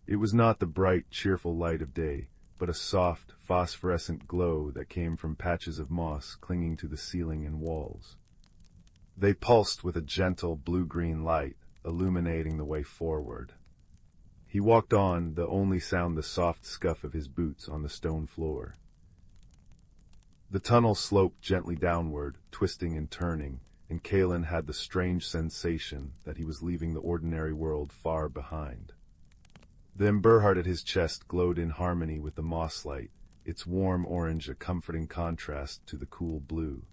It was not the bright, cheerful light of day, but a soft, phosphorescent glow that came from patches of moss clinging to the ceiling and walls. They pulsed with a gentle blue-green light, illuminating the way forward. He walked on, the only sound the soft scuff of his boots on the stone floor. The tunnel sloped gently downward, twisting and turning, and Kalen had the strange sensation that he was leaving the ordinary world far behind. The Emberhart at his chest glowed in harmony with the moss light, its warm orange a comforting contrast to the cool blue.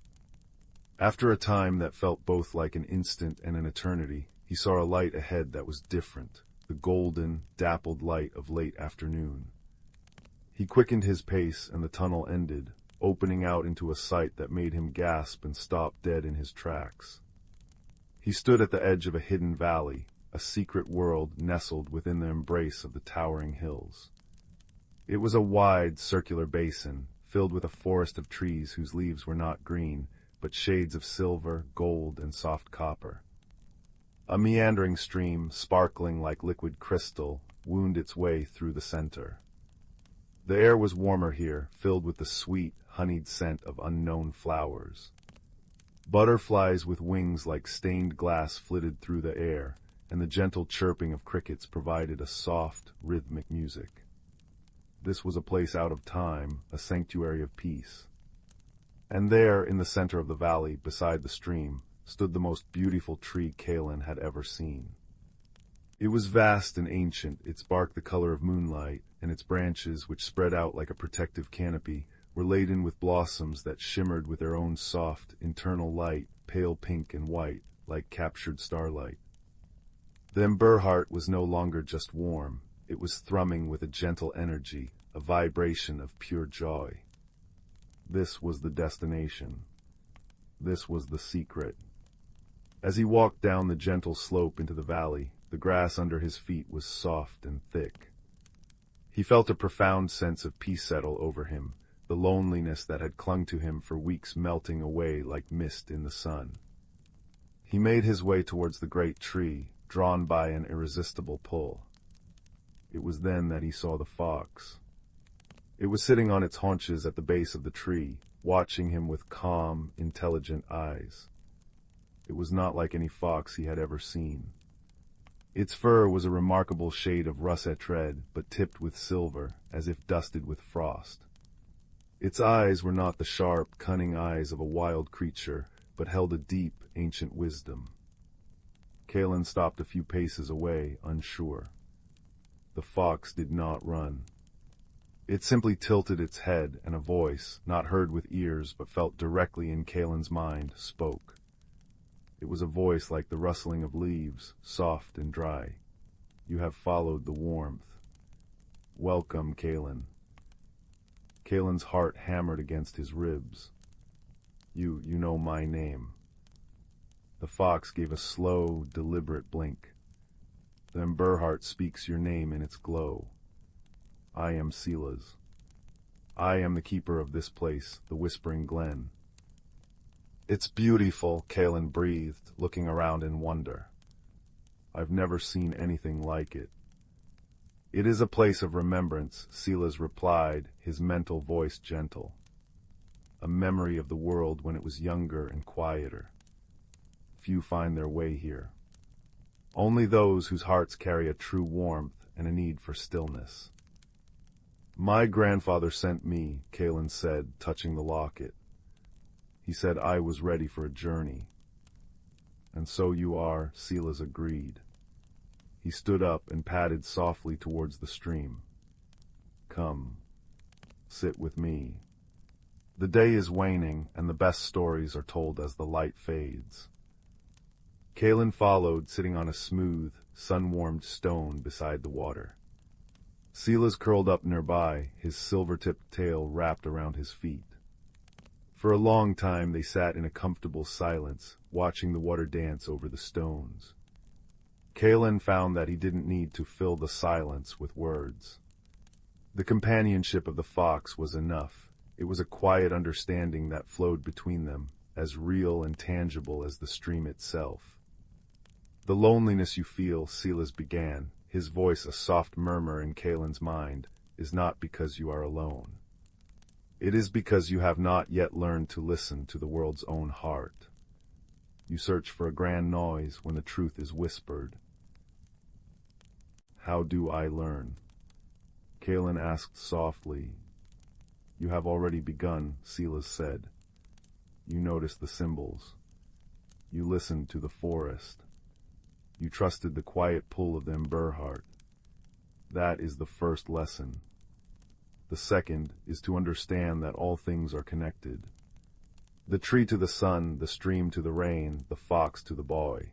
After a time that felt both like an instant and an eternity, he saw a light ahead that was different, the golden, dappled light of late afternoon. He quickened his pace, and the tunnel ended, opening out into a sight that made him gasp and stop dead in his tracks. He stood at the edge of a hidden valley, a secret world nestled within the embrace of the towering hills. It was a wide, circular basin, filled with a forest of trees whose leaves were not green, but shades of silver, gold, and soft copper. A meandering stream, sparkling like liquid crystal, wound its way through the center. The air was warmer here, filled with the sweet, honeyed scent of unknown flowers. Butterflies with wings like stained glass flitted through the air, and the gentle chirping of crickets provided a soft, rhythmic music. This was a place out of time, a sanctuary of peace. And there, in the center of the valley, beside the stream, stood the most beautiful tree Kalen had ever seen. It was vast and ancient, its bark the color of moonlight, and its branches, which spread out like a protective canopy, were laden with blossoms that shimmered with their own soft, internal light, pale pink and white, like captured starlight. The Emberhart was no longer just warm, it was thrumming with a gentle energy, a vibration of pure joy. This was the destination. This was the secret. As he walked down the gentle slope into the valley, the grass under his feet was soft and thick. He felt a profound sense of peace settle over him, the loneliness that had clung to him for weeks melting away like mist in the sun. He made his way towards the great tree, drawn by an irresistible pull. It was then that he saw the fox. It was sitting on its haunches at the base of the tree, watching him with calm, intelligent eyes. It was not like any fox he had ever seen. Its fur was a remarkable shade of russet red, but tipped with silver, as if dusted with frost. Its eyes were not the sharp, cunning eyes of a wild creature, but held a deep, ancient wisdom. Kalen stopped a few paces away, unsure. The fox did not run. It simply tilted its head, and a voice, not heard with ears but felt directly in Kalen's mind, spoke. It was a voice like the rustling of leaves, soft and dry. You have followed the warmth. Welcome, Kalen. Kalen's heart hammered against his ribs. You know my name. The fox gave a slow, deliberate blink. Then Burhart speaks your name in its glow. I am Sila's. I am the keeper of this place, the Whispering Glen. It's beautiful, Kalen breathed, looking around in wonder. I've never seen anything like it. It is a place of remembrance, Silas replied, his mental voice gentle. A memory of the world when it was younger and quieter. Few find their way here. Only those whose hearts carry a true warmth and a need for stillness. My grandfather sent me, Kalen said, touching the locket. He said I was ready for a journey. And so you are, Silas agreed. He stood up and padded softly towards the stream. Come, sit with me. The day is waning, and the best stories are told as the light fades. Kalen followed, sitting on a smooth, sun-warmed stone beside the water. Silas curled up nearby, his silver-tipped tail wrapped around his feet. For a long time they sat in a comfortable silence, watching the water dance over the stones. Kalen found that he didn't need to fill the silence with words. The companionship of the fox was enough. It was a quiet understanding that flowed between them, as real and tangible as the stream itself. The loneliness you feel, Silas began, his voice a soft murmur in Kalen's mind, is not because you are alone. It is because you have not yet learned to listen to the world's own heart. You search for a grand noise when the truth is whispered. How do I learn? Kalen asked softly. You have already begun, Silas said. You noticed the symbols. You listened to the forest. You trusted the quiet pull of the Emberheart. That is the first lesson. The second is to understand that all things are connected. The tree to the sun, the stream to the rain, the fox to the boy.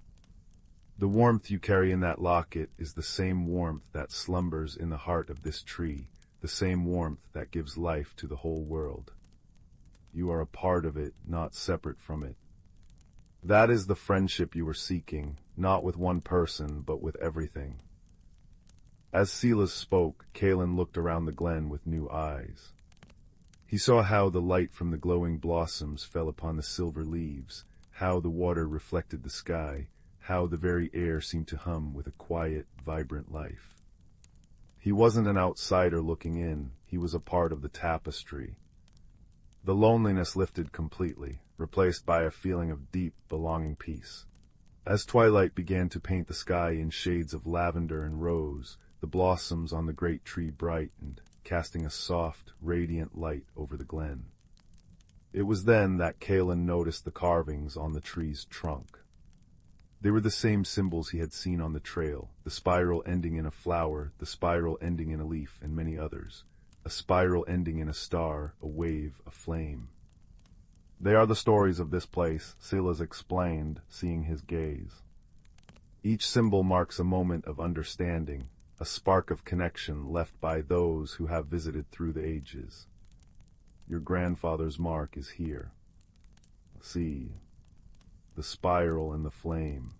The warmth you carry in that locket is the same warmth that slumbers in the heart of this tree, the same warmth that gives life to the whole world. You are a part of it, not separate from it. That is the friendship you were seeking, not with one person, but with everything. As Silas spoke, Kalen looked around the glen with new eyes. He saw how the light from the glowing blossoms fell upon the silver leaves, how the water reflected the sky, how the very air seemed to hum with a quiet, vibrant life. He wasn't an outsider looking in, he was a part of the tapestry. The loneliness lifted completely, replaced by a feeling of deep, belonging peace. As twilight began to paint the sky in shades of lavender and rose, the blossoms on the great tree brightened, casting a soft, radiant light over the glen. It was then that Kalen noticed the carvings on the tree's trunk. They were the same symbols he had seen on the trail, the spiral ending in a flower, the spiral ending in a leaf, and many others. A spiral ending in a star, a wave, a flame. They are the stories of this place, Silas explained, seeing his gaze. Each symbol marks a moment of understanding, a spark of connection left by those who have visited through the ages. Your grandfather's mark is here. See, the spiral and the flame.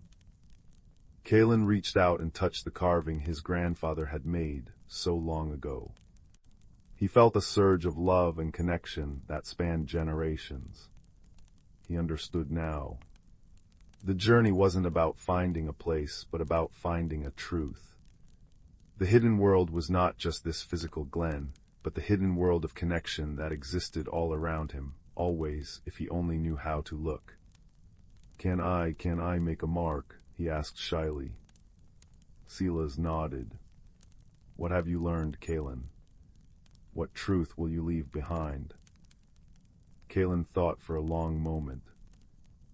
Kalen reached out and touched the carving his grandfather had made so long ago. He felt a surge of love and connection that spanned generations. He understood now. The journey wasn't about finding a place, but about finding a truth. The hidden world was not just this physical glen, but the hidden world of connection that existed all around him, always, if he only knew how to look. Can I make a mark? He asked shyly. Silas nodded. What have you learned, Kalen? What truth will you leave behind? Kalen thought for a long moment.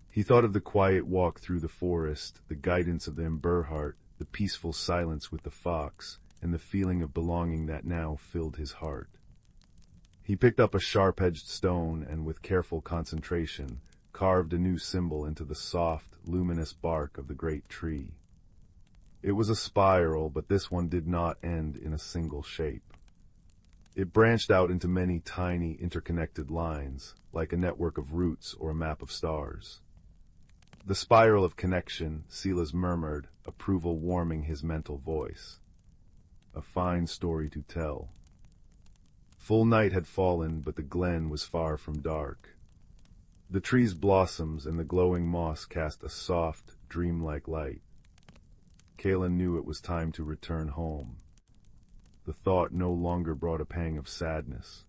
He thought of the quiet walk through the forest, the guidance of the Emberheart, the peaceful silence with the fox, and the feeling of belonging that now filled his heart. He picked up a sharp-edged stone and, with careful concentration, carved a new symbol into the soft, luminous bark of the great tree. It was a spiral, but this one did not end in a single shape. It branched out into many tiny, interconnected lines, like a network of roots or a map of stars. The spiral of connection, Silas murmured, approval warming his mental voice. A fine story to tell. Full night had fallen, but the glen was far from dark. The tree's blossoms and the glowing moss cast a soft, dreamlike light. Kalen knew it was time to return home. The thought no longer brought a pang of sadness.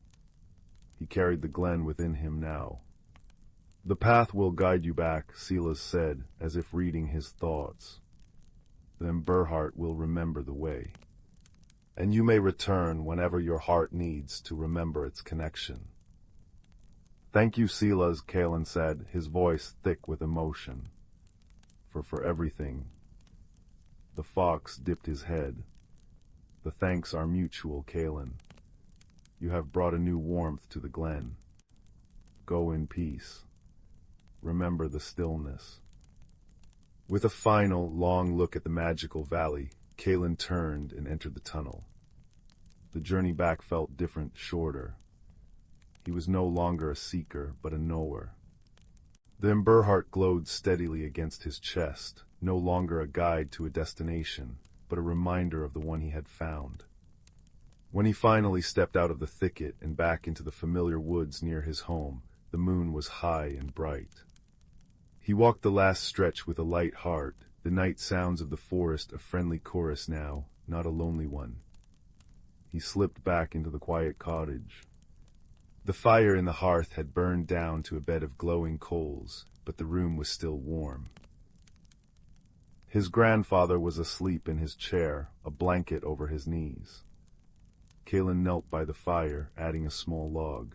He carried the glen within him now. The path will guide you back, Silas said, as if reading his thoughts. Then Berhart will remember the way. And you may return whenever your heart needs to remember its connection. Thank you, Silas, Kalen said, his voice thick with emotion. For everything. The fox dipped his head. The thanks are mutual, Kalen. You have brought a new warmth to the glen. Go in peace. Remember the stillness. With a final, long look at the magical valley, Kalen turned and entered the tunnel. The journey back felt different, shorter. He was no longer a seeker, but a knower. The Emberheart glowed steadily against his chest, no longer a guide to a destination, but a reminder of the one he had found. When he finally stepped out of the thicket and back into the familiar woods near his home, the moon was high and bright. He walked the last stretch with a light heart, the night sounds of the forest a friendly chorus now, not a lonely one. He slipped back into the quiet cottage. The fire in the hearth had burned down to a bed of glowing coals, but the room was still warm. His grandfather was asleep in his chair, a blanket over his knees. Kalen knelt by the fire, adding a small log.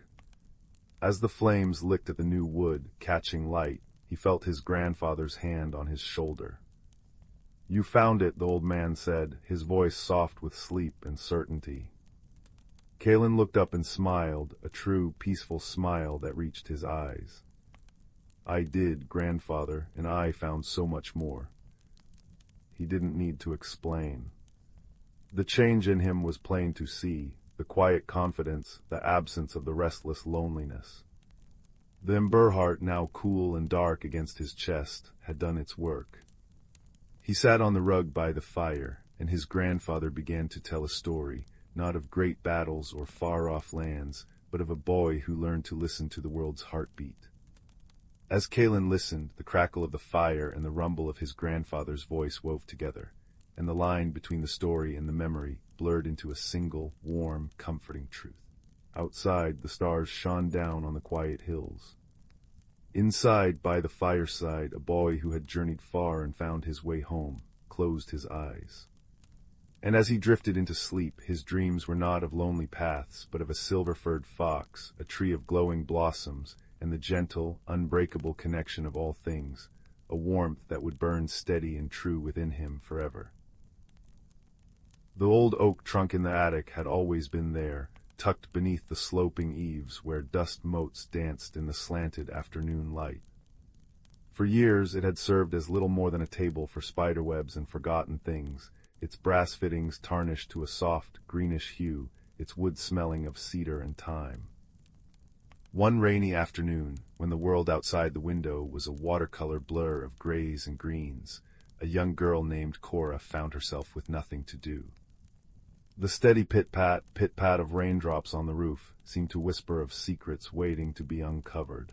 As the flames licked at the new wood, catching light, he felt his grandfather's hand on his shoulder. You found it, the old man said, his voice soft with sleep and certainty. Kalen looked up and smiled, a true, peaceful smile that reached his eyes. I did, grandfather, and I found so much more. He didn't need to explain. The change in him was plain to see, the quiet confidence, the absence of the restless loneliness. The Emberheart, now cool and dark against his chest, had done its work. He sat on the rug by the fire, and his grandfather began to tell a story, not of great battles or far-off lands, but of a boy who learned to listen to the world's heartbeat. As Kalen listened, the crackle of the fire and the rumble of his grandfather's voice wove together, and the line between the story and the memory blurred into a single, warm, comforting truth. Outside, the stars shone down on the quiet hills. Inside, by the fireside, a boy who had journeyed far and found his way home, closed his eyes. And as he drifted into sleep, his dreams were not of lonely paths, but of a silver-furred fox, a tree of glowing blossoms, and the gentle, unbreakable connection of all things, a warmth that would burn steady and true within him forever. The old oak trunk in the attic had always been there, tucked beneath the sloping eaves where dust motes danced in the slanted afternoon light. For years it had served as little more than a table for spiderwebs and forgotten things, its brass fittings tarnished to a soft, greenish hue, its wood smelling of cedar and thyme. One rainy afternoon, when the world outside the window was a watercolor blur of grays and greens, a young girl named Cora found herself with nothing to do. The steady pit-pat of raindrops on the roof seemed to whisper of secrets waiting to be uncovered.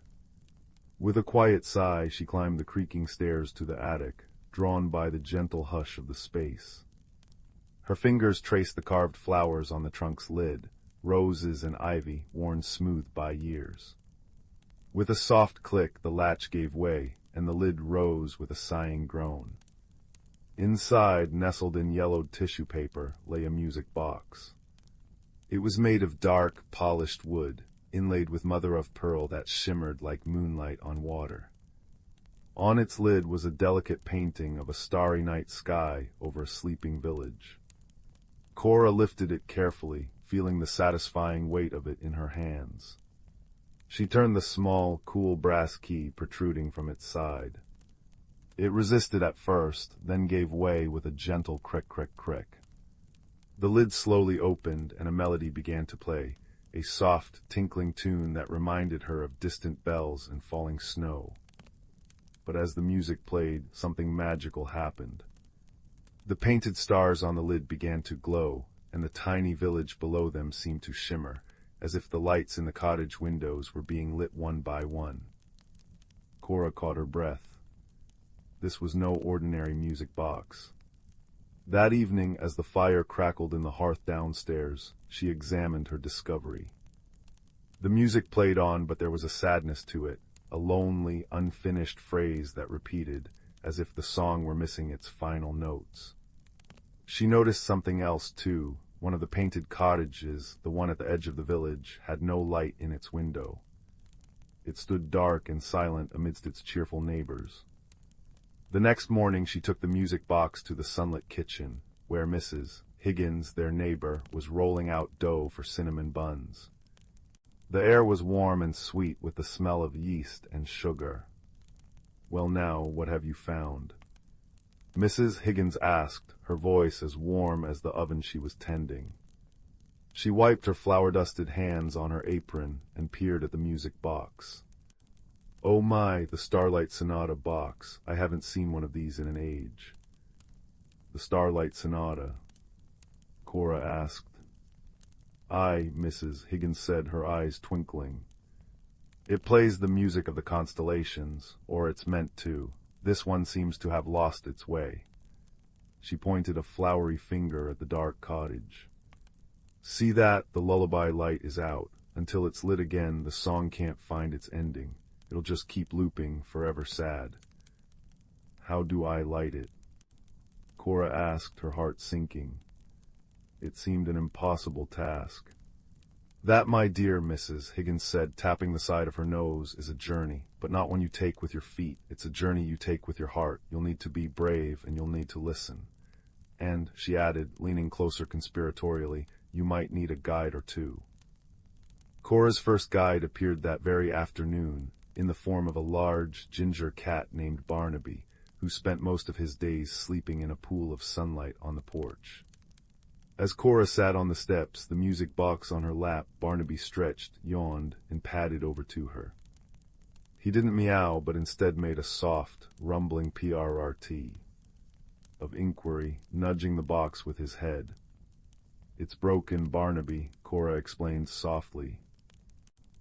With a quiet sigh, she climbed the creaking stairs to the attic, drawn by the gentle hush of the space. Her fingers traced the carved flowers on the trunk's lid, roses and ivy worn smooth by years. With a soft click, the latch gave way, and the lid rose with a sighing groan. Inside, nestled in yellowed tissue paper, lay a music box. It was made of dark, polished wood, inlaid with mother-of-pearl that shimmered like moonlight on water. On its lid was a delicate painting of a starry night sky over a sleeping village. Cora lifted it carefully, feeling the satisfying weight of it in her hands. She turned the small, cool brass key protruding from its side. It resisted at first, then gave way with a gentle crick-crick-crick. The lid slowly opened and a melody began to play, a soft, tinkling tune that reminded her of distant bells and falling snow. But as the music played, something magical happened. The painted stars on the lid began to glow, and the tiny village below them seemed to shimmer, as if the lights in the cottage windows were being lit one by one. Cora caught her breath. This was no ordinary music box. That evening, as the fire crackled in the hearth downstairs, she examined her discovery. The music played on, but there was a sadness to it, a lonely, unfinished phrase that repeated, as if the song were missing its final notes. She noticed something else, too. One of the painted cottages, the one at the edge of the village, had no light in its window. It stood dark and silent amidst its cheerful neighbors. The next morning she took the music box to the sunlit kitchen, where Mrs. Higgins, their neighbor, was rolling out dough for cinnamon buns. The air was warm and sweet with the smell of yeast and sugar. "Well now, what have you found?" Mrs. Higgins asked, her voice as warm as the oven she was tending. She wiped her flour-dusted hands on her apron and peered at the music box. "Oh my, the Starlight Sonata box. I haven't seen one of these in an age." "The Starlight Sonata?" Cora asked. "Aye," Mrs. Higgins said, her eyes twinkling. "It plays the music of the constellations, or it's meant to. This one seems to have lost its way." She pointed a flowery finger at the dark cottage. "See that? The lullaby light is out. Until it's lit again, the song can't find its ending. It'll just keep looping, forever sad." "How do I light it?" Cora asked, her heart sinking. It seemed an impossible task. "That, my dear," Mrs. Higgins said, tapping the side of her nose, "is a journey, but not one you take with your feet. It's a journey you take with your heart. You'll need to be brave, and you'll need to listen. And," she added, leaning closer conspiratorially, "you might need a guide or two." Cora's first guide appeared that very afternoon, in the form of a large, ginger cat named Barnaby, who spent most of his days sleeping in a pool of sunlight on the porch. As Cora sat on the steps, the music box on her lap, Barnaby stretched, yawned, and padded over to her. He didn't meow, but instead made a soft, rumbling PRRT of inquiry, nudging the box with his head. "It's broken, Barnaby," Cora explained softly.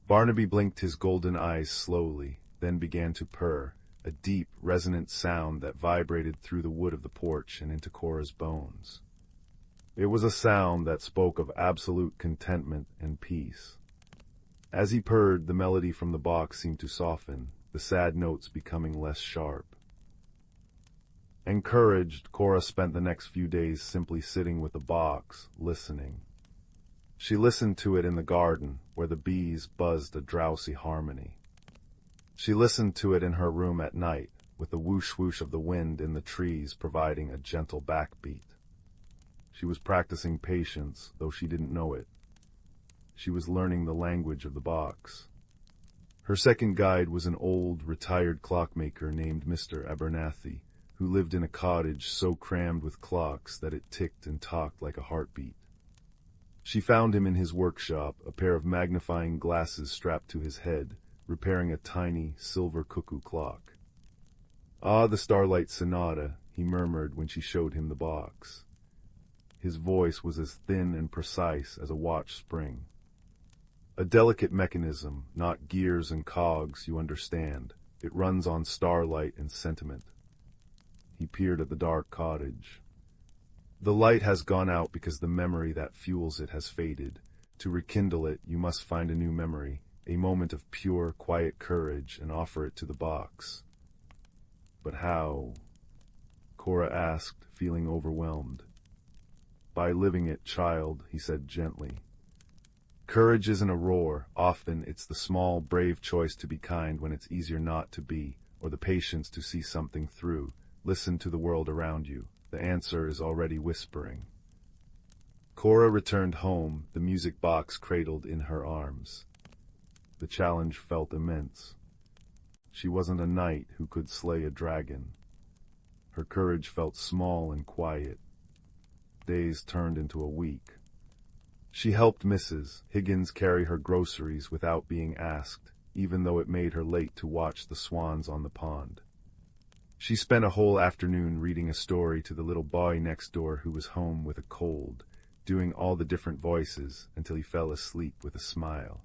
Barnaby blinked his golden eyes slowly, then began to purr, a deep, resonant sound that vibrated through the wood of the porch and into Cora's bones. It was a sound that spoke of absolute contentment and peace. As he purred, the melody from the box seemed to soften, the sad notes becoming less sharp. Encouraged, Cora spent the next few days simply sitting with the box, listening. She listened to it in the garden, where the bees buzzed a drowsy harmony. She listened to it in her room at night, with the whoosh-whoosh of the wind in the trees providing a gentle backbeat. She was practicing patience, though she didn't know it. She was learning the language of the box. Her second guide was an old, retired clockmaker named Mr. Abernathy, who lived in a cottage so crammed with clocks that it ticked and talked like a heartbeat. She found him in his workshop, a pair of magnifying glasses strapped to his head, repairing a tiny, silver cuckoo clock. "Ah, the Starlight Sonata," he murmured when she showed him the box. His voice was as thin and precise as a watch spring. "A delicate mechanism, not gears and cogs, you understand. It runs on starlight and sentiment." He peered at the dark cottage. "The light has gone out because the memory that fuels it has faded. To rekindle it, you must find a new memory, a moment of pure, quiet courage, and offer it to the box." "But how?" Cora asked, feeling overwhelmed. "By living it, child," he said gently. "Courage isn't a roar. Often it's the small, brave choice to be kind when it's easier not to be, or the patience to see something through. Listen to the world around you. The answer is already whispering." Cora returned home, the music box cradled in her arms. The challenge felt immense. She wasn't a knight who could slay a dragon. Her courage felt small and quiet. Days turned into a week. She helped Mrs. Higgins carry her groceries without being asked, even though it made her late to watch the swans on the pond. She spent a whole afternoon reading a story to the little boy next door who was home with a cold, doing all the different voices until he fell asleep with a smile.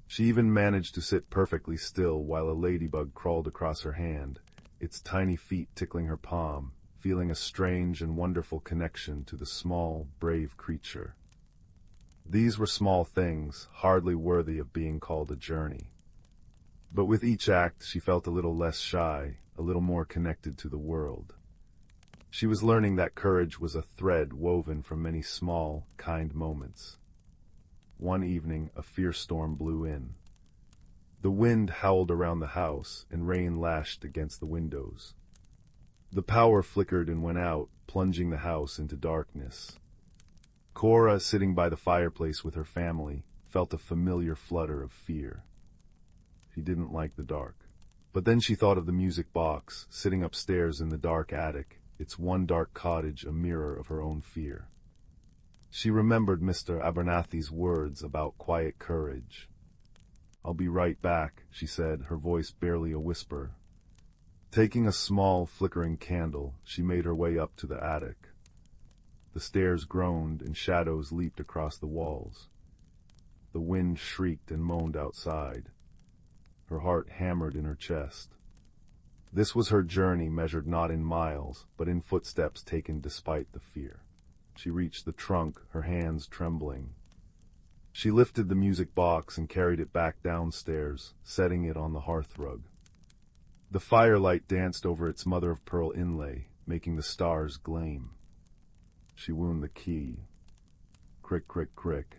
She even managed to sit perfectly still while a ladybug crawled across her hand, its tiny feet tickling her palm, feeling a strange and wonderful connection to the small, brave creature. These were small things, hardly worthy of being called a journey. But with each act she felt a little less shy, a little more connected to the world. She was learning that courage was a thread woven from many small, kind moments. One evening, a fierce storm blew in. The wind howled around the house, and rain lashed against the windows. The power flickered and went out, plunging the house into darkness. Cora, sitting by the fireplace with her family, felt a familiar flutter of fear. She didn't like the dark. But then she thought of the music box, sitting upstairs in the dark attic, its one dark cottage a mirror of her own fear. She remembered Mr. Abernathy's words about quiet courage. "I'll be right back," she said, her voice barely a whisper. Taking a small, flickering candle, she made her way up to the attic. The stairs groaned and shadows leaped across the walls. The wind shrieked and moaned outside. Her heart hammered in her chest. This was her journey measured not in miles, but in footsteps taken despite the fear. She reached the trunk, her hands trembling. She lifted the music box and carried it back downstairs, setting it on the hearthrug. The firelight danced over its mother-of-pearl inlay, making the stars gleam. She wound the key. Crick, crick, crick.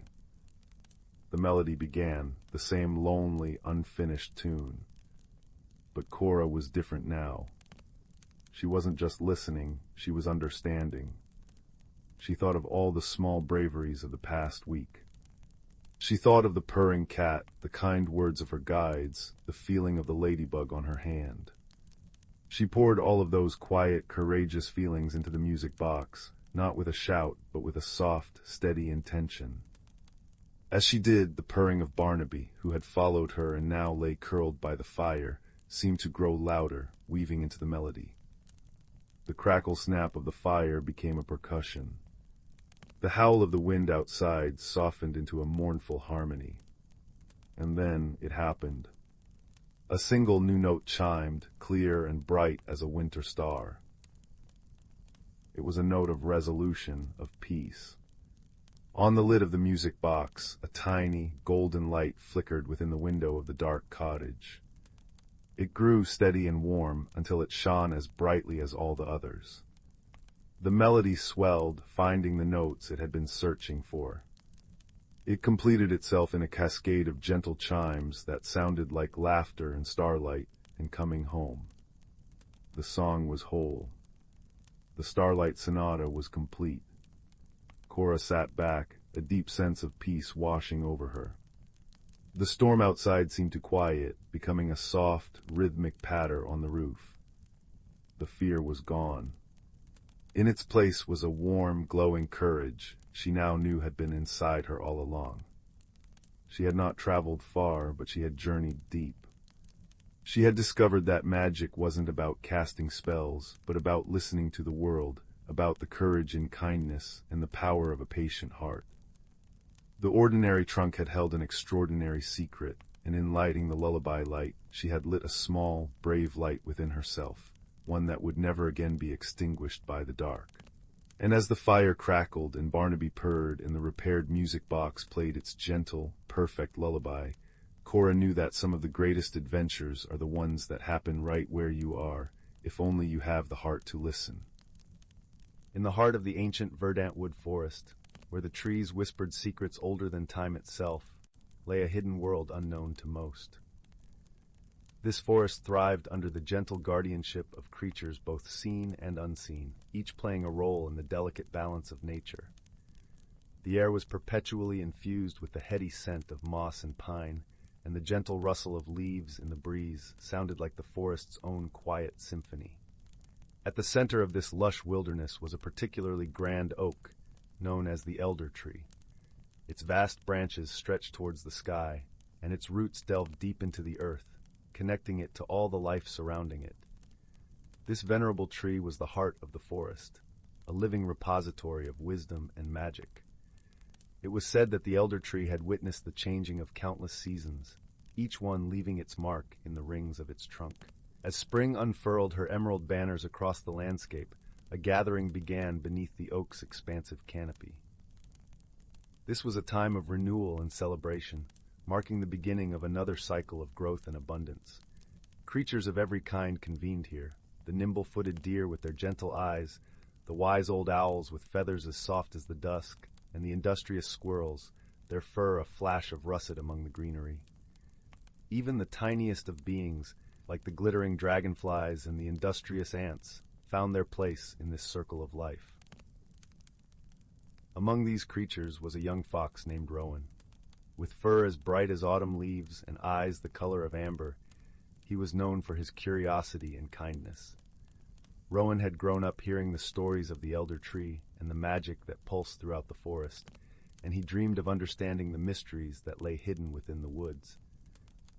The melody began, the same lonely, unfinished tune. But Cora was different now. She wasn't just listening, she was understanding. She thought of all the small braveries of the past week. She thought of the purring cat, the kind words of her guides, the feeling of the ladybug on her hand. She poured all of those quiet, courageous feelings into the music box, not with a shout, but with a soft, steady intention. As she did, the purring of Barnaby, who had followed her and now lay curled by the fire, seemed to grow louder, weaving into the melody. The crackle-snap of the fire became a percussion. The howl of the wind outside softened into a mournful harmony. And then it happened. A single new note chimed, clear and bright as a winter star. It was a note of resolution, of peace. On the lid of the music box, a tiny, golden light flickered within the window of the dark cottage. It grew steady and warm until it shone as brightly as all the others. The melody swelled, finding the notes it had been searching for. It completed itself in a cascade of gentle chimes that sounded like laughter and starlight and coming home. The song was whole. The Starlight Sonata was complete. Cora sat back, a deep sense of peace washing over her. The storm outside seemed to quiet, becoming a soft, rhythmic patter on the roof. The fear was gone. In its place was a warm, glowing courage she now knew had been inside her all along. She had not traveled far, but she had journeyed deep. She had discovered that magic wasn't about casting spells, but about listening to the world, about the courage in kindness and the power of a patient heart. The ordinary trunk had held an extraordinary secret, and in lighting the lullaby light, she had lit a small, brave light within herself, one that would never again be extinguished by the dark. And as the fire crackled and Barnaby purred and the repaired music box played its gentle, perfect lullaby, Cora knew that some of the greatest adventures are the ones that happen right where you are, if only you have the heart to listen. In the heart of the ancient verdant wood forest, where the trees whispered secrets older than time itself, lay a hidden world unknown to most. This forest thrived under the gentle guardianship of creatures both seen and unseen, each playing a role in the delicate balance of nature. The air was perpetually infused with the heady scent of moss and pine, and the gentle rustle of leaves in the breeze sounded like the forest's own quiet symphony. At the center of this lush wilderness was a particularly grand oak, known as the elder tree. Its vast branches stretched towards the sky, and its roots delved deep into the earth, connecting it to all the life surrounding it. This venerable tree was the heart of the forest, a living repository of wisdom and magic. It was said that the elder tree had witnessed the changing of countless seasons, each one leaving its mark in the rings of its trunk. As spring unfurled her emerald banners across the landscape, a gathering began beneath the oak's expansive canopy. This was a time of renewal and celebration, marking the beginning of another cycle of growth and abundance. Creatures of every kind convened here, the nimble-footed deer with their gentle eyes, the wise old owls with feathers as soft as the dusk, and the industrious squirrels, their fur a flash of russet among the greenery. Even the tiniest of beings, like the glittering dragonflies and the industrious ants, found their place in this circle of life. Among these creatures was a young fox named Rowan. With fur as bright as autumn leaves and eyes the color of amber, he was known for his curiosity and kindness. Rowan had grown up hearing the stories of the elder tree and the magic that pulsed throughout the forest, and he dreamed of understanding the mysteries that lay hidden within the woods.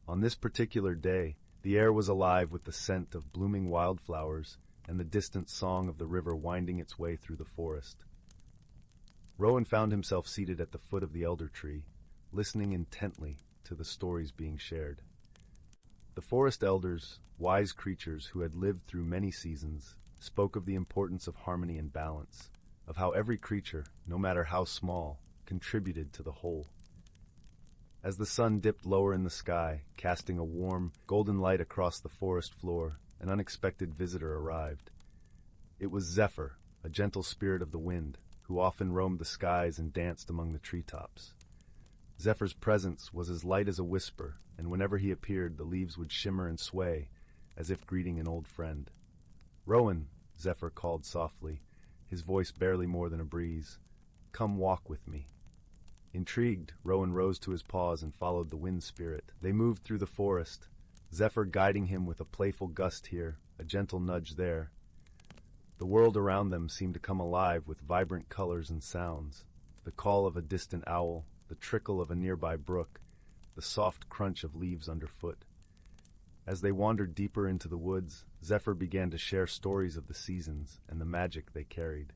On this particular day, the air was alive with the scent of blooming wildflowers and the distant song of the river winding its way through the forest. Rowan found himself seated at the foot of the elder tree, listening intently to the stories being shared. The forest elders, wise creatures who had lived through many seasons, spoke of the importance of harmony and balance, of how every creature, no matter how small, contributed to the whole. As the sun dipped lower in the sky, casting a warm, golden light across the forest floor, an unexpected visitor arrived. It was Zephyr, a gentle spirit of the wind, who often roamed the skies and danced among the treetops. Zephyr's presence was as light as a whisper, and whenever he appeared, the leaves would shimmer and sway, as if greeting an old friend. "Rowan," Zephyr called softly, his voice barely more than a breeze, "come walk with me." Intrigued, Rowan rose to his paws and followed the wind spirit. They moved through the forest, Zephyr guiding him with a playful gust here, a gentle nudge there. The world around them seemed to come alive with vibrant colors and sounds, the call of a distant owl, the trickle of a nearby brook, the soft crunch of leaves underfoot. As they wandered deeper into the woods, Zephyr began to share stories of the seasons and the magic they carried.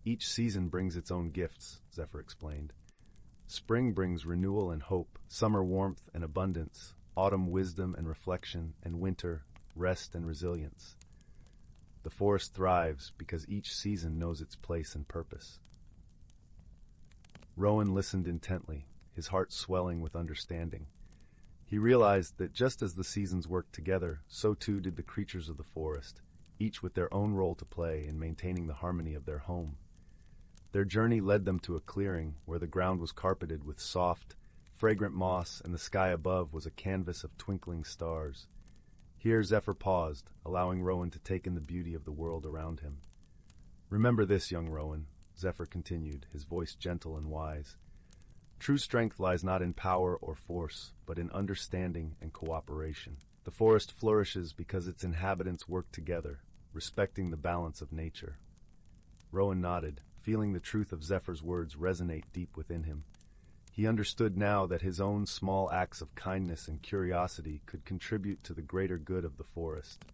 "Each season brings its own gifts," Zephyr explained. "Spring brings renewal and hope, summer warmth and abundance, autumn wisdom and reflection, and winter rest and resilience. The forest thrives because each season knows its place and purpose." Rowan listened intently, his heart swelling with understanding. He realized that just as the seasons worked together, so too did the creatures of the forest, each with their own role to play in maintaining the harmony of their home. Their journey led them to a clearing where the ground was carpeted with soft, fragrant moss and the sky above was a canvas of twinkling stars. Here Zephyr paused, allowing Rowan to take in the beauty of the world around him. "Remember this, young Rowan," Zephyr continued, his voice gentle and wise. "True strength lies not in power or force, but in understanding and cooperation. The forest flourishes because its inhabitants work together, respecting the balance of nature." Rowan nodded, feeling the truth of Zephyr's words resonate deep within him. He understood now that his own small acts of kindness and curiosity could contribute to the greater good of the forest.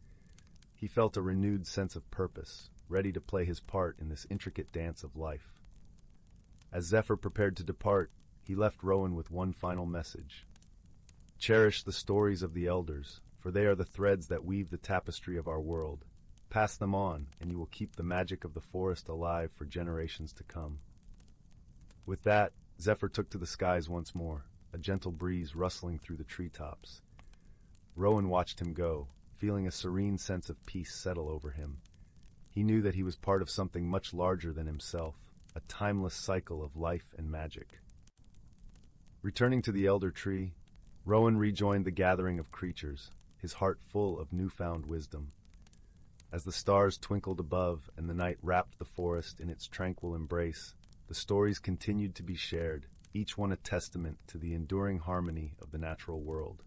He felt a renewed sense of purpose, ready to play his part in this intricate dance of life. As Zephyr prepared to depart, he left Rowan with one final message. "Cherish the stories of the elders, for they are the threads that weave the tapestry of our world. Pass them on, and you will keep the magic of the forest alive for generations to come." With that, Zephyr took to the skies once more, a gentle breeze rustling through the treetops. Rowan watched him go, feeling a serene sense of peace settle over him. He knew that he was part of something much larger than himself, a timeless cycle of life and magic. Returning to the elder tree, Rowan rejoined the gathering of creatures, his heart full of newfound wisdom. As the stars twinkled above and the night wrapped the forest in its tranquil embrace, the stories continued to be shared, each one a testament to the enduring harmony of the natural world.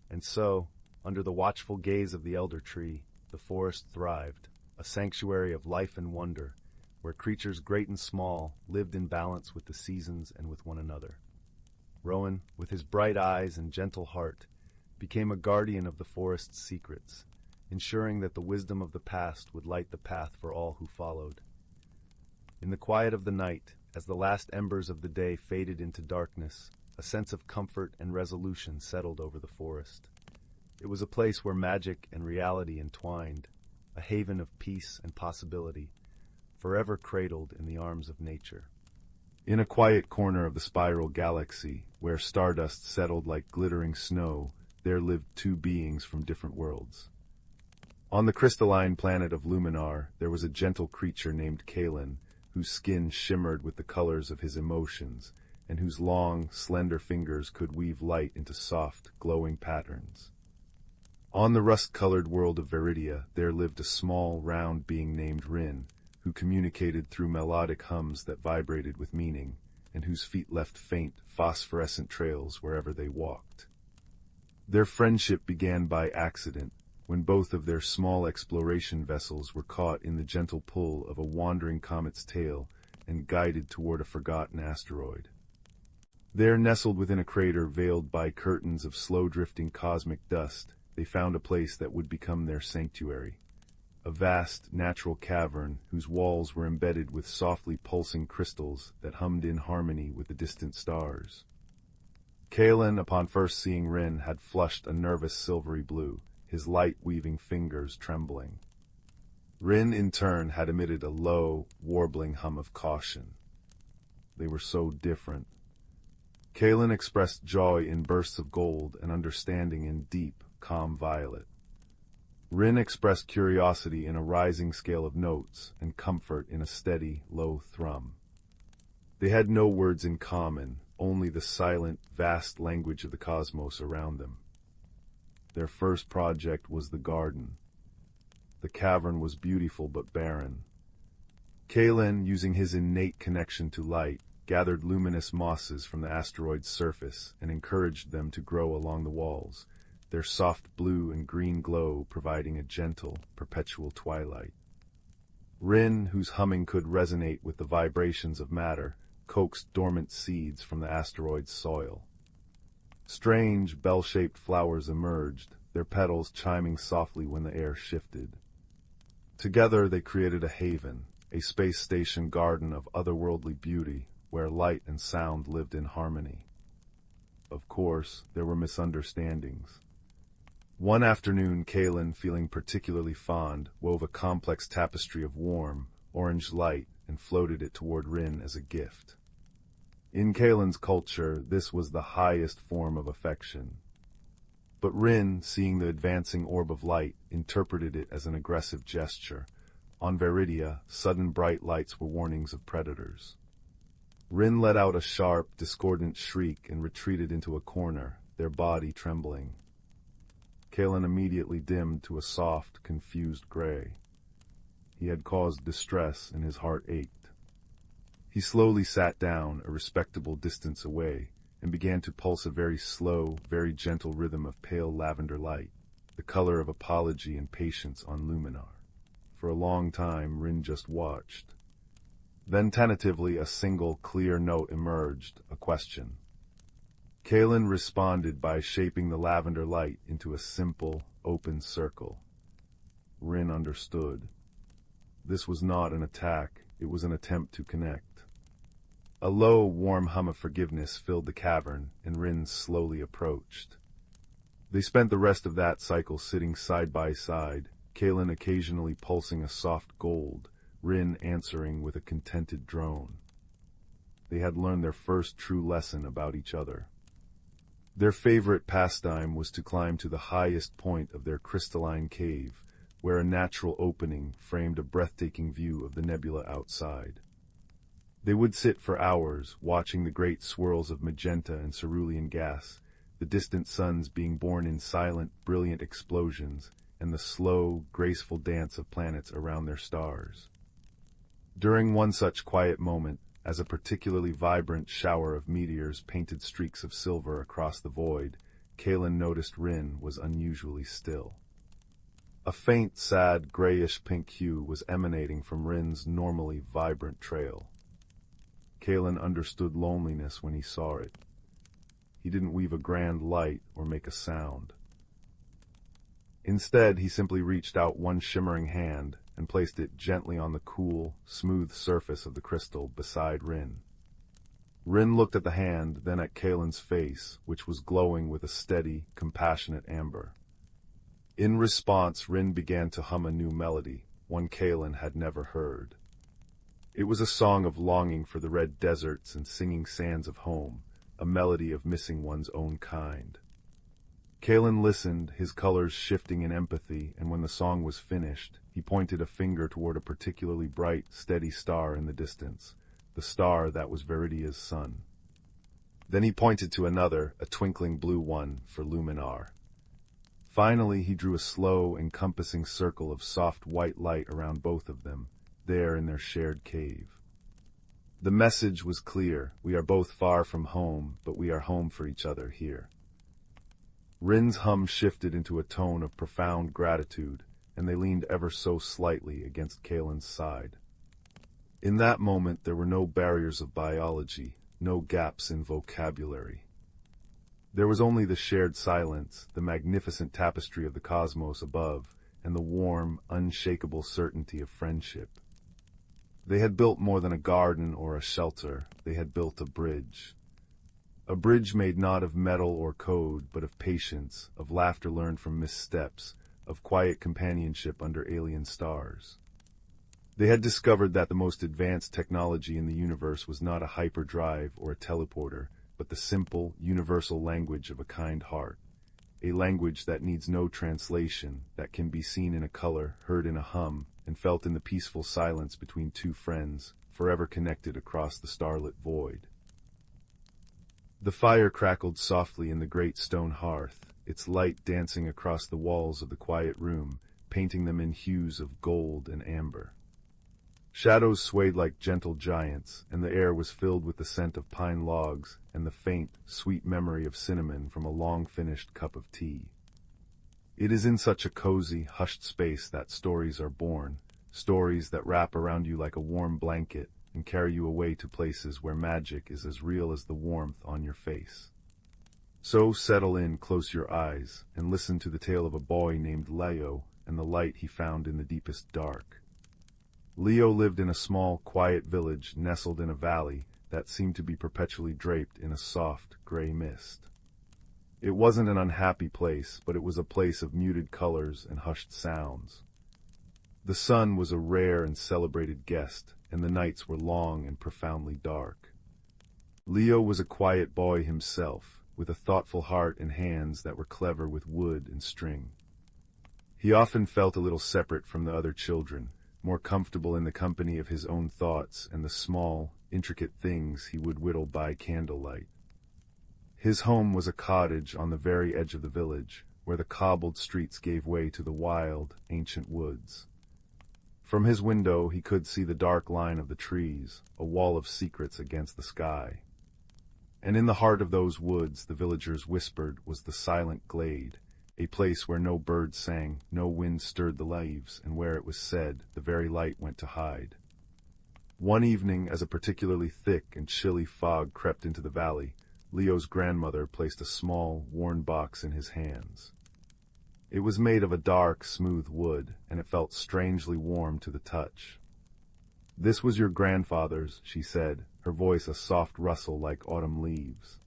And so, under the watchful gaze of the elder tree, the forest thrived, a sanctuary of life and wonder, where creatures great and small lived in balance with the seasons and with one another. Rowan, with his bright eyes and gentle heart, became a guardian of the forest's secrets, ensuring that the wisdom of the past would light the path for all who followed. In the quiet of the night, as the last embers of the day faded into darkness, a sense of comfort and resolution settled over the forest. It was a place where magic and reality entwined, a haven of peace and possibility, forever cradled in the arms of nature. In a quiet corner of the spiral galaxy, where stardust settled like glittering snow, there lived two beings from different worlds. On the crystalline planet of Luminar, there was a gentle creature named Kalen, whose skin shimmered with the colors of his emotions, and whose long, slender fingers could weave light into soft, glowing patterns. On the rust-colored world of Veridia, there lived a small, round being named Rin, who communicated through melodic hums that vibrated with meaning, and whose feet left faint, phosphorescent trails wherever they walked. Their friendship began by accident, when both of their small exploration vessels were caught in the gentle pull of a wandering comet's tail and guided toward a forgotten asteroid. There, nestled within a crater veiled by curtains of slow-drifting cosmic dust, they found a place that would become their sanctuary, a vast, natural cavern whose walls were embedded with softly pulsing crystals that hummed in harmony with the distant stars. Kalen, upon first seeing Rin, had flushed a nervous silvery blue, his light-weaving fingers trembling. Rin, in turn, had emitted a low, warbling hum of caution. They were so different. Kalen expressed joy in bursts of gold and understanding in deep, calm violet. Rin expressed curiosity in a rising scale of notes and comfort in a steady, low thrum. They had no words in common, only the silent, vast language of the cosmos around them. Their first project was the garden. The cavern was beautiful but barren. Kalen, using his innate connection to light, gathered luminous mosses from the asteroid's surface and encouraged them to grow along the walls, their soft blue and green glow providing a gentle, perpetual twilight. Rin, whose humming could resonate with the vibrations of matter, coaxed dormant seeds from the asteroid's soil. Strange, bell-shaped flowers emerged, their petals chiming softly when the air shifted. Together they created a haven, a space station garden of otherworldly beauty, where light and sound lived in harmony. Of course, there were misunderstandings. One afternoon, Kalen, feeling particularly fond, wove a complex tapestry of warm, orange light and floated it toward Rin as a gift. In Kalen's culture, this was the highest form of affection. But Rin, seeing the advancing orb of light, interpreted it as an aggressive gesture. On Veridia, sudden bright lights were warnings of predators. Rin let out a sharp, discordant shriek and retreated into a corner, their body trembling. Kalen immediately dimmed to a soft, confused gray. He had caused distress, and his heart ached. He slowly sat down, a respectable distance away, and began to pulse a very slow, very gentle rhythm of pale lavender light, the color of apology and patience on Luminar. For a long time, Rin just watched. Then tentatively a single, clear note emerged, a question. Kalen responded by shaping the lavender light into a simple, open circle. Rin understood. This was not an attack, it was an attempt to connect. A low, warm hum of forgiveness filled the cavern, and Rin slowly approached. They spent the rest of that cycle sitting side by side, Kalen occasionally pulsing a soft gold, Rin answering with a contented drone. They had learned their first true lesson about each other. Their favorite pastime was to climb to the highest point of their crystalline cave, where a natural opening framed a breathtaking view of the nebula outside. They would sit for hours, watching the great swirls of magenta and cerulean gas, the distant suns being born in silent, brilliant explosions, and the slow, graceful dance of planets around their stars. During one such quiet moment, as a particularly vibrant shower of meteors painted streaks of silver across the void, Kalen noticed Rin was unusually still. A faint, sad, grayish-pink hue was emanating from Rin's normally vibrant trail. Kalen understood loneliness when he saw it. He didn't weave a grand light or make a sound. Instead, he simply reached out one shimmering hand and placed it gently on the cool, smooth surface of the crystal beside Rin. Rin looked at the hand, then at Kalen's face, which was glowing with a steady, compassionate amber. In response, Rin began to hum a new melody, one Kalen had never heard. It was a song of longing for the red deserts and singing sands of home, a melody of missing one's own kind. Kalen listened, his colors shifting in empathy, and when the song was finished, he pointed a finger toward a particularly bright, steady star in the distance, the star that was Viridia's sun. Then he pointed to another, a twinkling blue one, for Luminar. Finally, he drew a slow, encompassing circle of soft white light around both of them, there in their shared cave. The message was clear: we are both far from home, but we are home for each other here. Rin's hum shifted into a tone of profound gratitude, and they leaned ever so slightly against Kalen's side. In that moment, there were no barriers of biology, no gaps in vocabulary. There was only the shared silence, the magnificent tapestry of the cosmos above, and the warm, unshakable certainty of friendship. They had built more than a garden or a shelter, they had built a bridge. A bridge made not of metal or code, but of patience, of laughter learned from missteps, of quiet companionship under alien stars. They had discovered that the most advanced technology in the universe was not a hyperdrive or a teleporter, but the simple, universal language of a kind heart. A language that needs no translation, that can be seen in a color, heard in a hum, and felt in the peaceful silence between two friends, forever connected across the starlit void. The fire crackled softly in the great stone hearth, its light dancing across the walls of the quiet room, painting them in hues of gold and amber. Shadows swayed like gentle giants, and the air was filled with the scent of pine logs and the faint, sweet memory of cinnamon from a long-finished cup of tea. It is in such a cozy, hushed space that stories are born, stories that wrap around you like a warm blanket and carry you away to places where magic is as real as the warmth on your face. So settle in, close your eyes, and listen to the tale of a boy named Leo and the light he found in the deepest dark. Leo lived in a small, quiet village nestled in a valley that seemed to be perpetually draped in a soft, gray mist. It wasn't an unhappy place, but it was a place of muted colors and hushed sounds. The sun was a rare and celebrated guest, and the nights were long and profoundly dark. Leo was a quiet boy himself, with a thoughtful heart and hands that were clever with wood and string. He often felt a little separate from the other children, more comfortable in the company of his own thoughts and the small, intricate things he would whittle by candlelight. His home was a cottage on the very edge of the village, where the cobbled streets gave way to the wild, ancient woods. From his window he could see the dark line of the trees, a wall of secrets against the sky. And in the heart of those woods, the villagers whispered, was the silent glade, a place where no bird sang, no wind stirred the leaves, and where it was said, the very light went to hide. One evening, as a particularly thick and chilly fog crept into the valley, Leo's grandmother placed a small, worn box in his hands. It was made of a dark, smooth wood, and it felt strangely warm to the touch. "This was your grandfather's," she said, her voice a soft rustle like autumn leaves.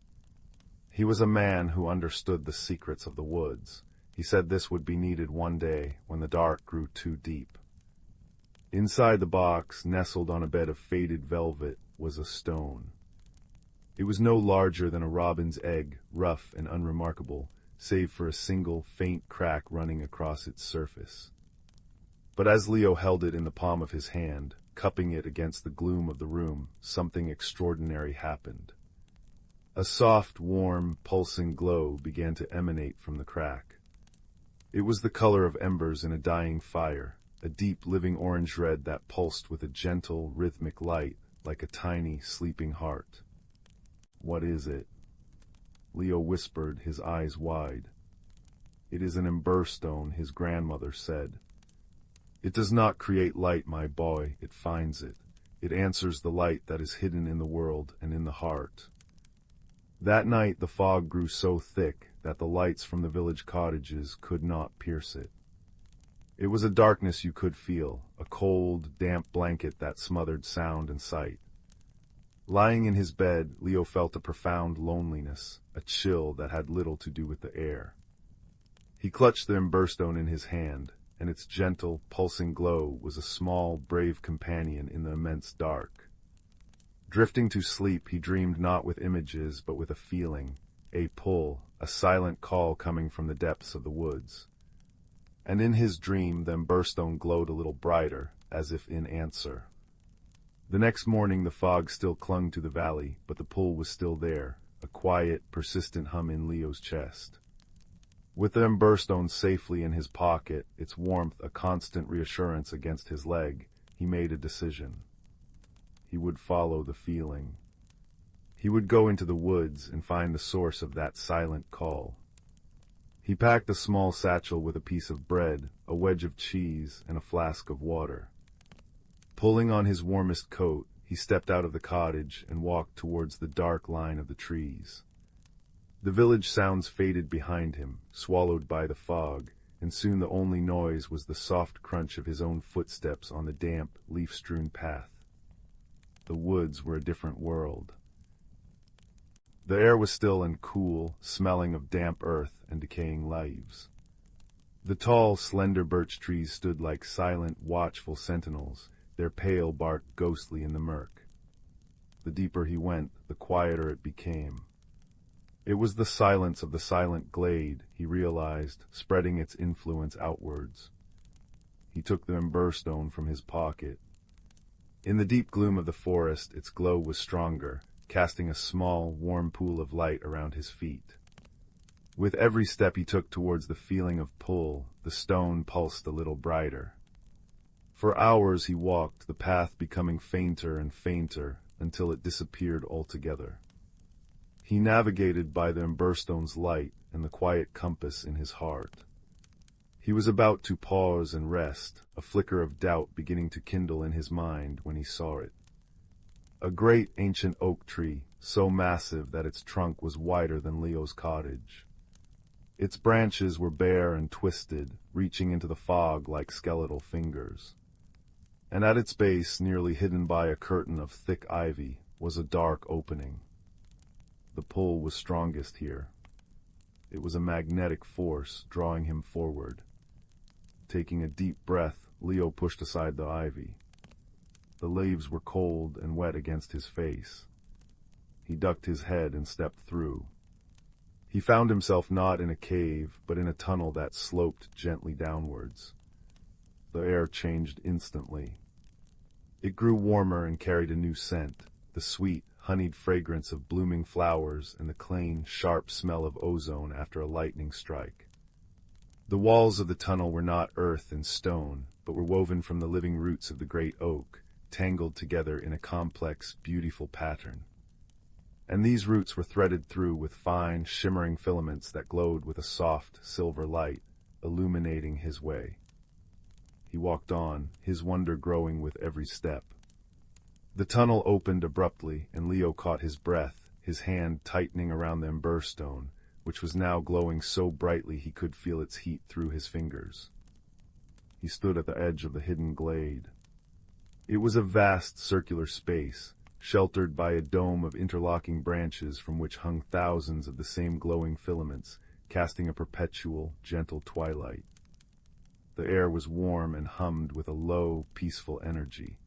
He was a man who understood the secrets of the woods. He said this would be needed one day when the dark grew too deep. Inside the box, nestled on a bed of faded velvet, was a stone. It was no larger than a robin's egg, rough and unremarkable, save for a single, faint crack running across its surface. But as Leo held it in the palm of his hand, cupping it against the gloom of the room, something extraordinary happened. A soft, warm, pulsing glow began to emanate from the crack. It was the color of embers in a dying fire, a deep, living orange red that pulsed with a gentle, rhythmic light, like a tiny, sleeping heart. "What is it?" Leo whispered, his eyes wide. "It is an emberstone," his grandmother said. "It does not create light, my boy, it finds it. It answers the light that is hidden in the world and in the heart." That night the fog grew so thick that the lights from the village cottages could not pierce it. It was a darkness you could feel, a cold, damp blanket that smothered sound and sight. Lying in his bed, Leo felt a profound loneliness, a chill that had little to do with the air. He clutched the emberstone in his hand, and its gentle, pulsing glow was a small, brave companion in the immense dark. Drifting to sleep, he dreamed not with images, but with a feeling, a pull, a silent call coming from the depths of the woods. And in his dream, the emberstone glowed a little brighter, as if in answer. The next morning, the fog still clung to the valley, but the pull was still there, a quiet, persistent hum in Leo's chest. With the emberstone safely in his pocket, its warmth a constant reassurance against his leg, he made a decision. He would follow the feeling. He would go into the woods and find the source of that silent call. He packed a small satchel with a piece of bread, a wedge of cheese, and a flask of water. Pulling on his warmest coat, he stepped out of the cottage and walked towards the dark line of the trees. The village sounds faded behind him, swallowed by the fog, and soon the only noise was the soft crunch of his own footsteps on the damp, leaf-strewn path. The woods were a different world. The air was still and cool, smelling of damp earth and decaying leaves. The tall, slender birch trees stood like silent, watchful sentinels, their pale bark ghostly in the murk. The deeper he went, the quieter it became. It was the silence of the silent glade, he realized, spreading its influence outwards. He took the emberstone from his pocket. In the deep gloom of the forest, its glow was stronger, casting a small, warm pool of light around his feet. With every step he took towards the feeling of pull, the stone pulsed a little brighter. For hours he walked, the path becoming fainter and fainter, until it disappeared altogether. He navigated by the emberstone's light and the quiet compass in his heart. He was about to pause and rest, a flicker of doubt beginning to kindle in his mind when he saw it. A great ancient oak tree, so massive that its trunk was wider than Leo's cottage. Its branches were bare and twisted, reaching into the fog like skeletal fingers. And at its base, nearly hidden by a curtain of thick ivy, was a dark opening. The pull was strongest here. It was a magnetic force drawing him forward. Taking a deep breath, Leo pushed aside the ivy. The leaves were cold and wet against his face. He ducked his head and stepped through. He found himself not in a cave, but in a tunnel that sloped gently downwards. The air changed instantly. It grew warmer and carried a new scent, the sweet, honeyed fragrance of blooming flowers and the clean, sharp smell of ozone after a lightning strike. The walls of the tunnel were not earth and stone, but were woven from the living roots of the great oak, tangled together in a complex, beautiful pattern. And these roots were threaded through with fine, shimmering filaments that glowed with a soft, silver light, illuminating his way. He walked on, his wonder growing with every step. The tunnel opened abruptly, and Leo caught his breath, his hand tightening around the emberstone, which was now glowing so brightly he could feel its heat through his fingers. He stood at the edge of the hidden glade. It was a vast circular space, sheltered by a dome of interlocking branches from which hung thousands of the same glowing filaments, casting a perpetual, gentle twilight. The air was warm and hummed with a low, peaceful energy.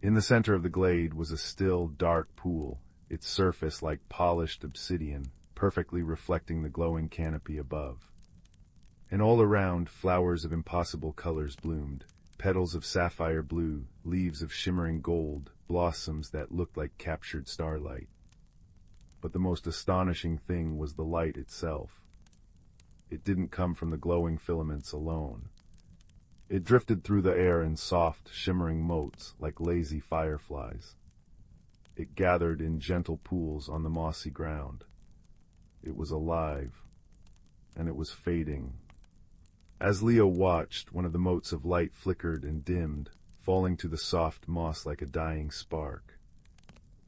In the center of the glade was a still, dark pool, its surface like polished obsidian, perfectly reflecting the glowing canopy above. And all around, flowers of impossible colors bloomed, petals of sapphire blue, leaves of shimmering gold, blossoms that looked like captured starlight. But the most astonishing thing was the light itself. It didn't come from the glowing filaments alone. It drifted through the air in soft, shimmering motes like lazy fireflies. It gathered in gentle pools on the mossy ground. It was alive, and it was fading. As Leo watched, one of the motes of light flickered and dimmed, falling to the soft moss like a dying spark.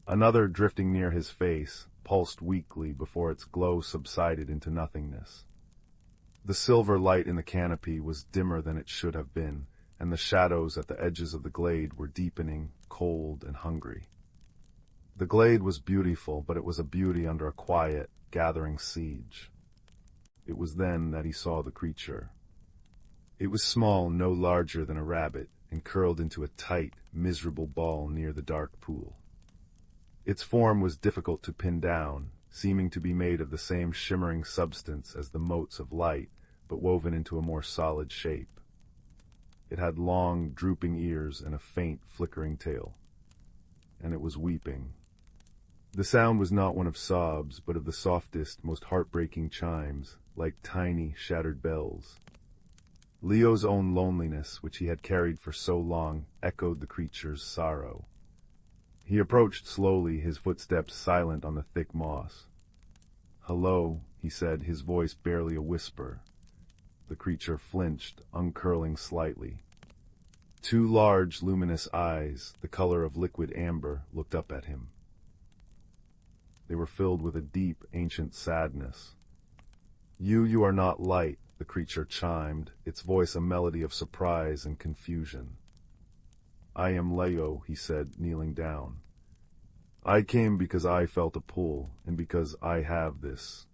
Another, drifting near his face, pulsed weakly before its glow subsided into nothingness. The silver light in the canopy was dimmer than it should have been, and the shadows at the edges of the glade were deepening, cold and hungry. The glade was beautiful, but it was a beauty under a quiet, gathering siege. It was then that he saw the creature. It was small, no larger than a rabbit, and curled into a tight, miserable ball near the dark pool. Its form was difficult to pin down, seeming to be made of the same shimmering substance as the motes of light, but woven into a more solid shape. It had long, drooping ears and a faint, flickering tail. And it was weeping. The sound was not one of sobs, but of the softest, most heartbreaking chimes, like tiny, shattered bells. Leo's own loneliness, which he had carried for so long, echoed the creature's sorrow. He approached slowly, his footsteps silent on the thick moss. "Hello," he said, his voice barely a whisper. The creature flinched, uncurling slightly. Two large, luminous eyes, the color of liquid amber, looked up at him. They were filled with a deep, ancient sadness. You are not light," the creature chimed, its voice a melody of surprise and confusion. "I am Leo," he said, kneeling down. "I came because I felt a pull, and because I have this."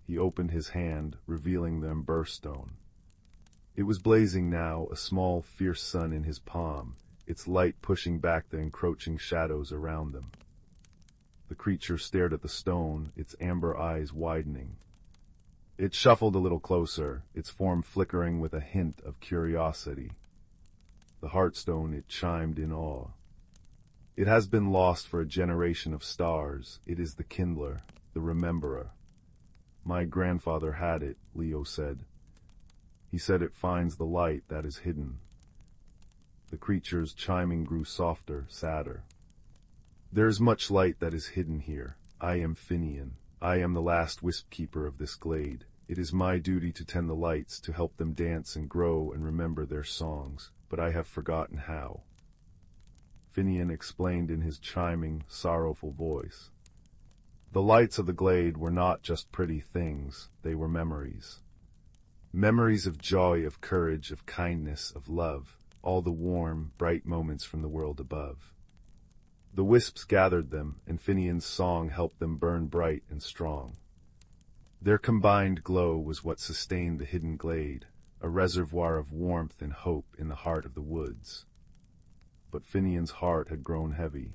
He opened his hand, revealing the ember stone. It was blazing now, a small, fierce sun in his palm, its light pushing back the encroaching shadows around them. The creature stared at the stone, its amber eyes widening. It shuffled a little closer, its form flickering with a hint of curiosity. The heartstone, it chimed in awe. "It has been lost for a generation of stars. It is the kindler, the rememberer. My grandfather had it," Leo said. "He said it finds the light that is hidden." The creature's chiming grew softer, sadder. "There is much light that is hidden here. I am Finnian. I am the last wisp-keeper of this glade. It is my duty to tend the lights, to help them dance and grow and remember their songs, but I have forgotten how." Finnian explained in his chiming, sorrowful voice. The lights of the glade were not just pretty things, they were memories. Memories of joy, of courage, of kindness, of love, all the warm, bright moments from the world above. The wisps gathered them, and Finnian's song helped them burn bright and strong. Their combined glow was what sustained the hidden glade, a reservoir of warmth and hope in the heart of the woods. But Finnian's heart had grown heavy.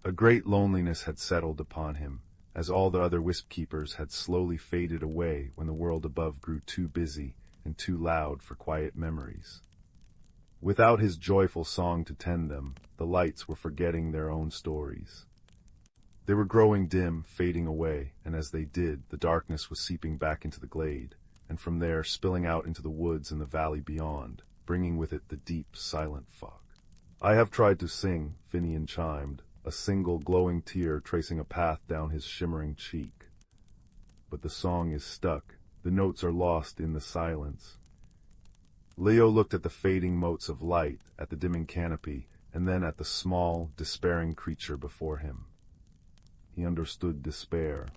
A great loneliness had settled upon him, as all the other wisp-keepers had slowly faded away when the world above grew too busy and too loud for quiet memories. Without his joyful song to tend them, the lights were forgetting their own stories. They were growing dim, fading away, and as they did, the darkness was seeping back into the glade, and from there spilling out into the woods and the valley beyond, bringing with it the deep, silent fog. "I have tried to sing," Finnian chimed, a single glowing tear tracing a path down his shimmering cheek. "But the song is stuck. The notes are lost in the silence." Leo looked at the fading motes of light, at the dimming canopy, and then at the small, despairing creature before him. He understood despair.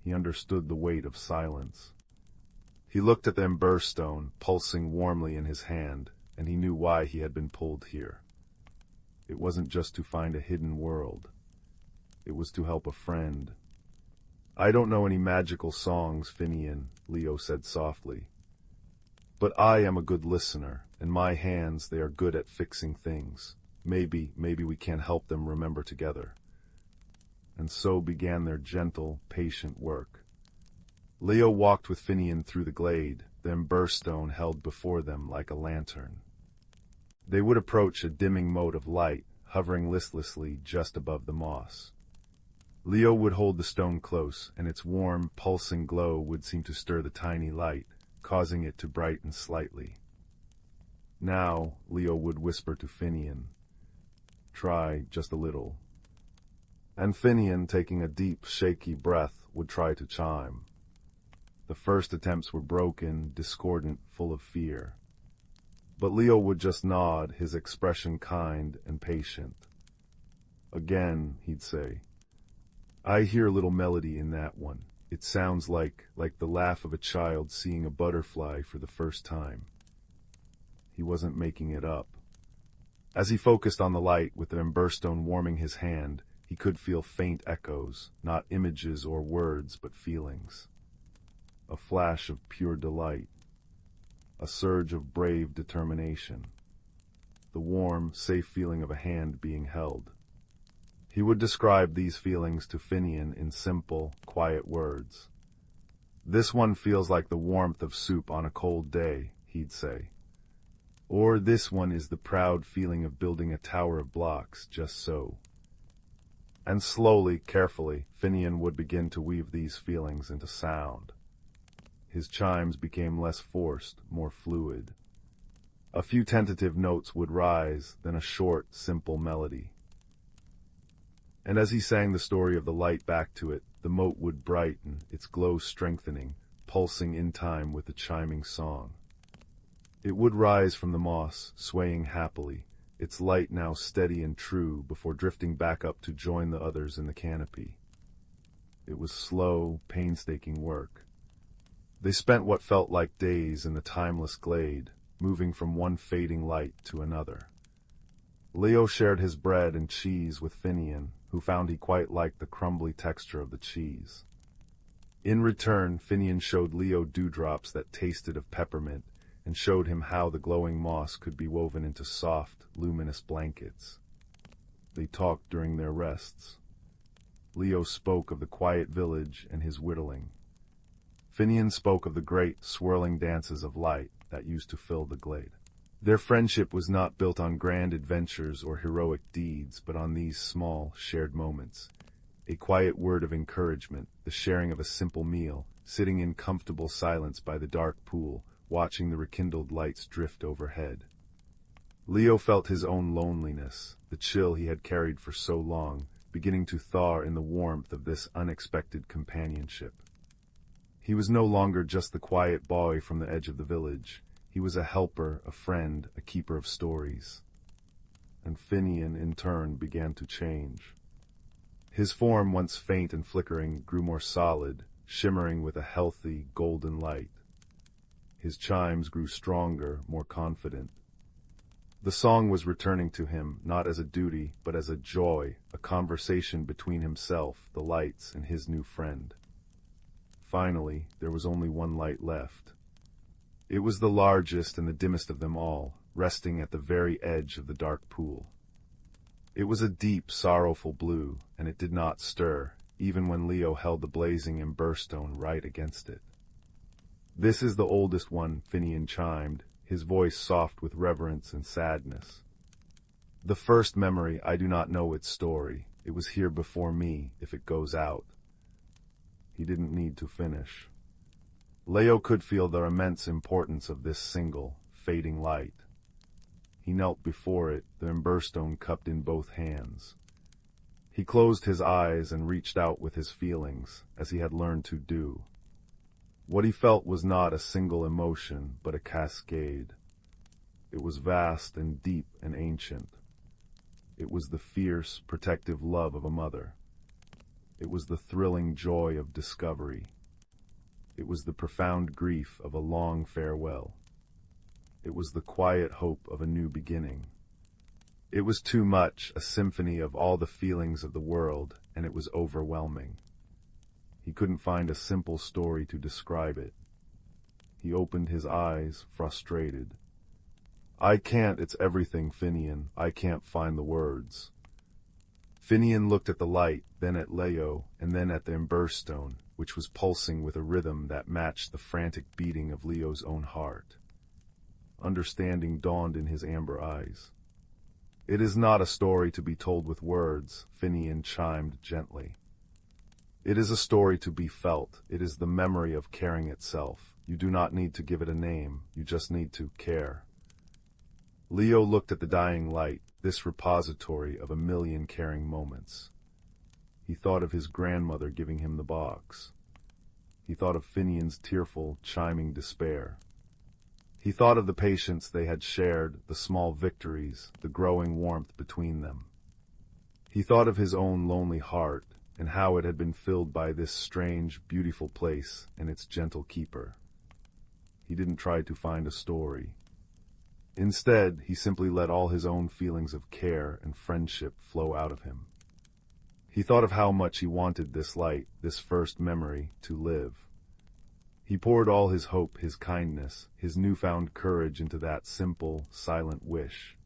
He understood the weight of silence. He looked at the ember stone, pulsing warmly in his hand, and he knew why he had been pulled here. It wasn't just to find a hidden world. It was to help a friend. "I don't know any magical songs, Finnian," Leo said softly. "But I am a good listener, and my hands, they are good at fixing things. Maybe we can help them remember together." And so began their gentle, patient work. Leo walked with Finnian through the glade, the ember stone held before them like a lantern. They would approach a dimming mote of light, hovering listlessly just above the moss. Leo would hold the stone close, and its warm, pulsing glow would seem to stir the tiny light, causing it to brighten slightly. "Now," Leo would whisper to Finnian, "try just a little. And Finnian, taking a deep, shaky breath, would try to chime. The first attempts were broken, discordant, full of fear. But Leo would just nod, his expression kind and patient. Again, he'd say, "I hear a little melody in that one. It sounds like the laugh of a child seeing a butterfly for the first time." He wasn't making it up. As he focused on the light, with the emberstone warming his hand, he could feel faint echoes, not images or words, but feelings. A flash of pure delight. A surge of brave determination. The warm, safe feeling of a hand being held. He would describe these feelings to Finnian in simple, quiet words. "This one feels like the warmth of soup on a cold day," he'd say. Or, "This one is the proud feeling of building a tower of blocks, just so." And slowly, carefully, Finnian would begin to weave these feelings into sound. His chimes became less forced, more fluid. A few tentative notes would rise, then a short, simple melody. And as he sang the story of the light back to it, the moat would brighten, its glow strengthening, pulsing in time with the chiming song. It would rise from the moss, swaying happily, its light now steady and true, before drifting back up to join the others in the canopy. It was slow, painstaking work. They spent what felt like days in the timeless glade, moving from one fading light to another. Leo shared his bread and cheese with Finnian, who found he quite liked the crumbly texture of the cheese. In return, Finnian showed Leo dewdrops that tasted of peppermint, and showed him how the glowing moss could be woven into soft, luminous blankets. They talked during their rests. Leo spoke of the quiet village and his whittling. Finnian spoke of the great, swirling dances of light that used to fill the glade. Their friendship was not built on grand adventures or heroic deeds, but on these small, shared moments. A quiet word of encouragement, the sharing of a simple meal, sitting in comfortable silence by the dark pool, watching the rekindled lights drift overhead. Leo felt his own loneliness, the chill he had carried for so long, beginning to thaw in the warmth of this unexpected companionship. He was no longer just the quiet boy from the edge of the village. He was a helper, a friend, a keeper of stories. And Finnian, in turn, began to change. His form, once faint and flickering, grew more solid, shimmering with a healthy, golden light. His chimes grew stronger, more confident. The song was returning to him, not as a duty, but as a joy, a conversation between himself, the lights, and his new friend. Finally, there was only one light left. It was the largest and the dimmest of them all, resting at the very edge of the dark pool. It was a deep, sorrowful blue, and it did not stir, even when Leo held the blazing emberstone right against it. "This is the oldest one," Finnian chimed, his voice soft with reverence and sadness. "The first memory, I do not know its story. It was here before me, if it goes out." He didn't need to finish. Leo could feel the immense importance of this single, fading light. He knelt before it, the emberstone cupped in both hands. He closed his eyes and reached out with his feelings, as he had learned to do. What he felt was not a single emotion, but a cascade. It was vast and deep and ancient. It was the fierce, protective love of a mother. It was the thrilling joy of discovery. It was the profound grief of a long farewell. It was the quiet hope of a new beginning. It was too much, a symphony of all the feelings of the world, and it was overwhelming. He couldn't find a simple story to describe it. He opened his eyes, frustrated. "I can't, it's everything, Finnian. I can't find the words." Finnian looked at the light, then at Leo, and then at the emberstone, which was pulsing with a rhythm that matched the frantic beating of Leo's own heart. Understanding dawned in his amber eyes. "It is not a story to be told with words," Finnian chimed gently. "It is a story to be felt. It is the memory of caring itself. You do not need to give it a name, you just need to care." Leo looked at the dying light, this repository of a million caring moments. He thought of his grandmother giving him the box. He thought of Finian's tearful, chiming despair. He thought of the patience they had shared, the small victories, the growing warmth between them. He thought of his own lonely heart, and how it had been filled by this strange, beautiful place and its gentle keeper. He didn't try to find a story. Instead, he simply let all his own feelings of care and friendship flow out of him. He thought of how much he wanted this light, this first memory, to live. He poured all his hope, his kindness, his newfound courage into that simple, silent wish.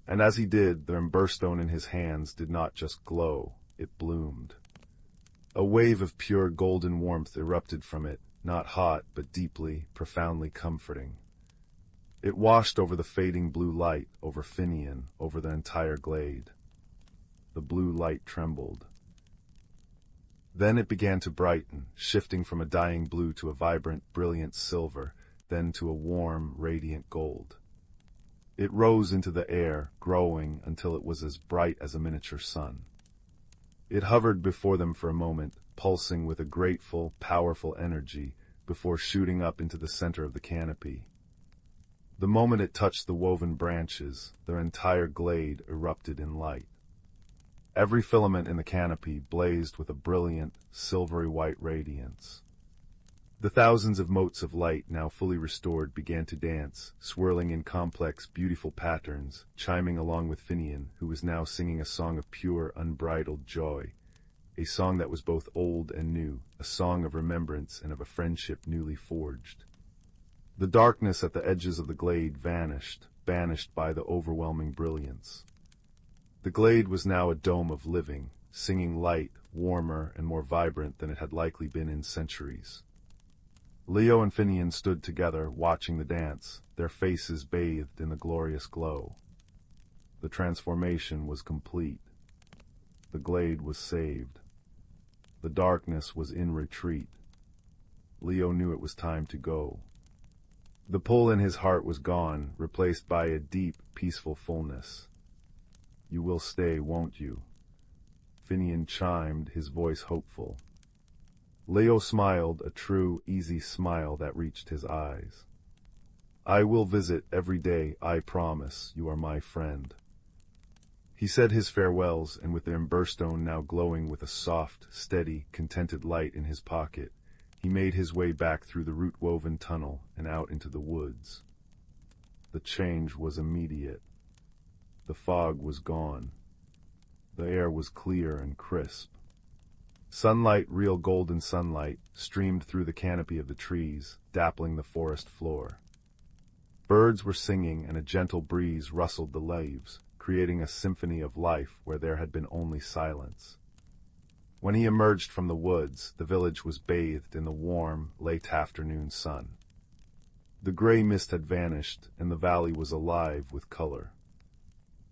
And as he did, the emberstone in his hands did not just glow, it bloomed. A wave of pure golden warmth erupted from it, not hot, but deeply, profoundly comforting. It washed over the fading blue light, over Finnian, over the entire glade. The blue light trembled. Then it began to brighten, shifting from a dying blue to a vibrant, brilliant silver, then to a warm, radiant gold. It rose into the air, growing until it was as bright as a miniature sun. It hovered before them for a moment, pulsing with a grateful, powerful energy, before shooting up into the center of the canopy. The moment it touched the woven branches, their entire glade erupted in light. Every filament in the canopy blazed with a brilliant, silvery white radiance. The thousands of motes of light, now fully restored, began to dance, swirling in complex, beautiful patterns, chiming along with Finnian, who was now singing a song of pure, unbridled joy, a song that was both old and new, a song of remembrance and of a friendship newly forged. The darkness at the edges of the glade vanished, banished by the overwhelming brilliance. The glade was now a dome of living, singing light, warmer and more vibrant than it had likely been in centuries. Leo and Finnian stood together, watching the dance, their faces bathed in the glorious glow. The transformation was complete. The glade was saved. The darkness was in retreat. Leo knew it was time to go. The pull in his heart was gone, replaced by a deep, peaceful fullness. "You will stay, won't you?" Finnian chimed, his voice hopeful. Leo smiled, a true, easy smile that reached his eyes. "I will visit every day, I promise. You are my friend." He said his farewells, and with the emberstone now glowing with a soft, steady, contented light in his pocket, he made his way back through the root-woven tunnel and out into the woods. The change was immediate. The fog was gone. The air was clear and crisp. Sunlight, real golden sunlight, streamed through the canopy of the trees, dappling the forest floor. Birds were singing, and a gentle breeze rustled the leaves, creating a symphony of life where there had been only silence. When he emerged from the woods, the village was bathed in the warm, late afternoon sun. The gray mist had vanished, and the valley was alive with color.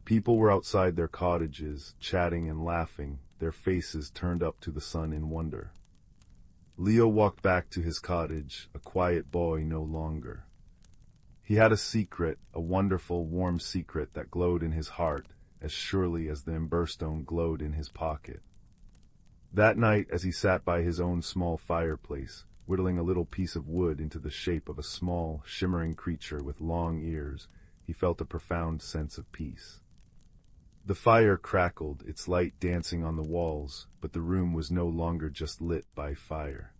People were outside their cottages, chatting and laughing, their faces turned up to the sun in wonder. Leo walked back to his cottage, a quiet boy no longer. He had a secret, a wonderful, warm secret that glowed in his heart as surely as the emberstone glowed in his pocket. That night, as he sat by his own small fireplace, whittling a little piece of wood into the shape of a small, shimmering creature with long ears, he felt a profound sense of peace. The fire crackled, its light dancing on the walls, but the room was no longer just lit by fire.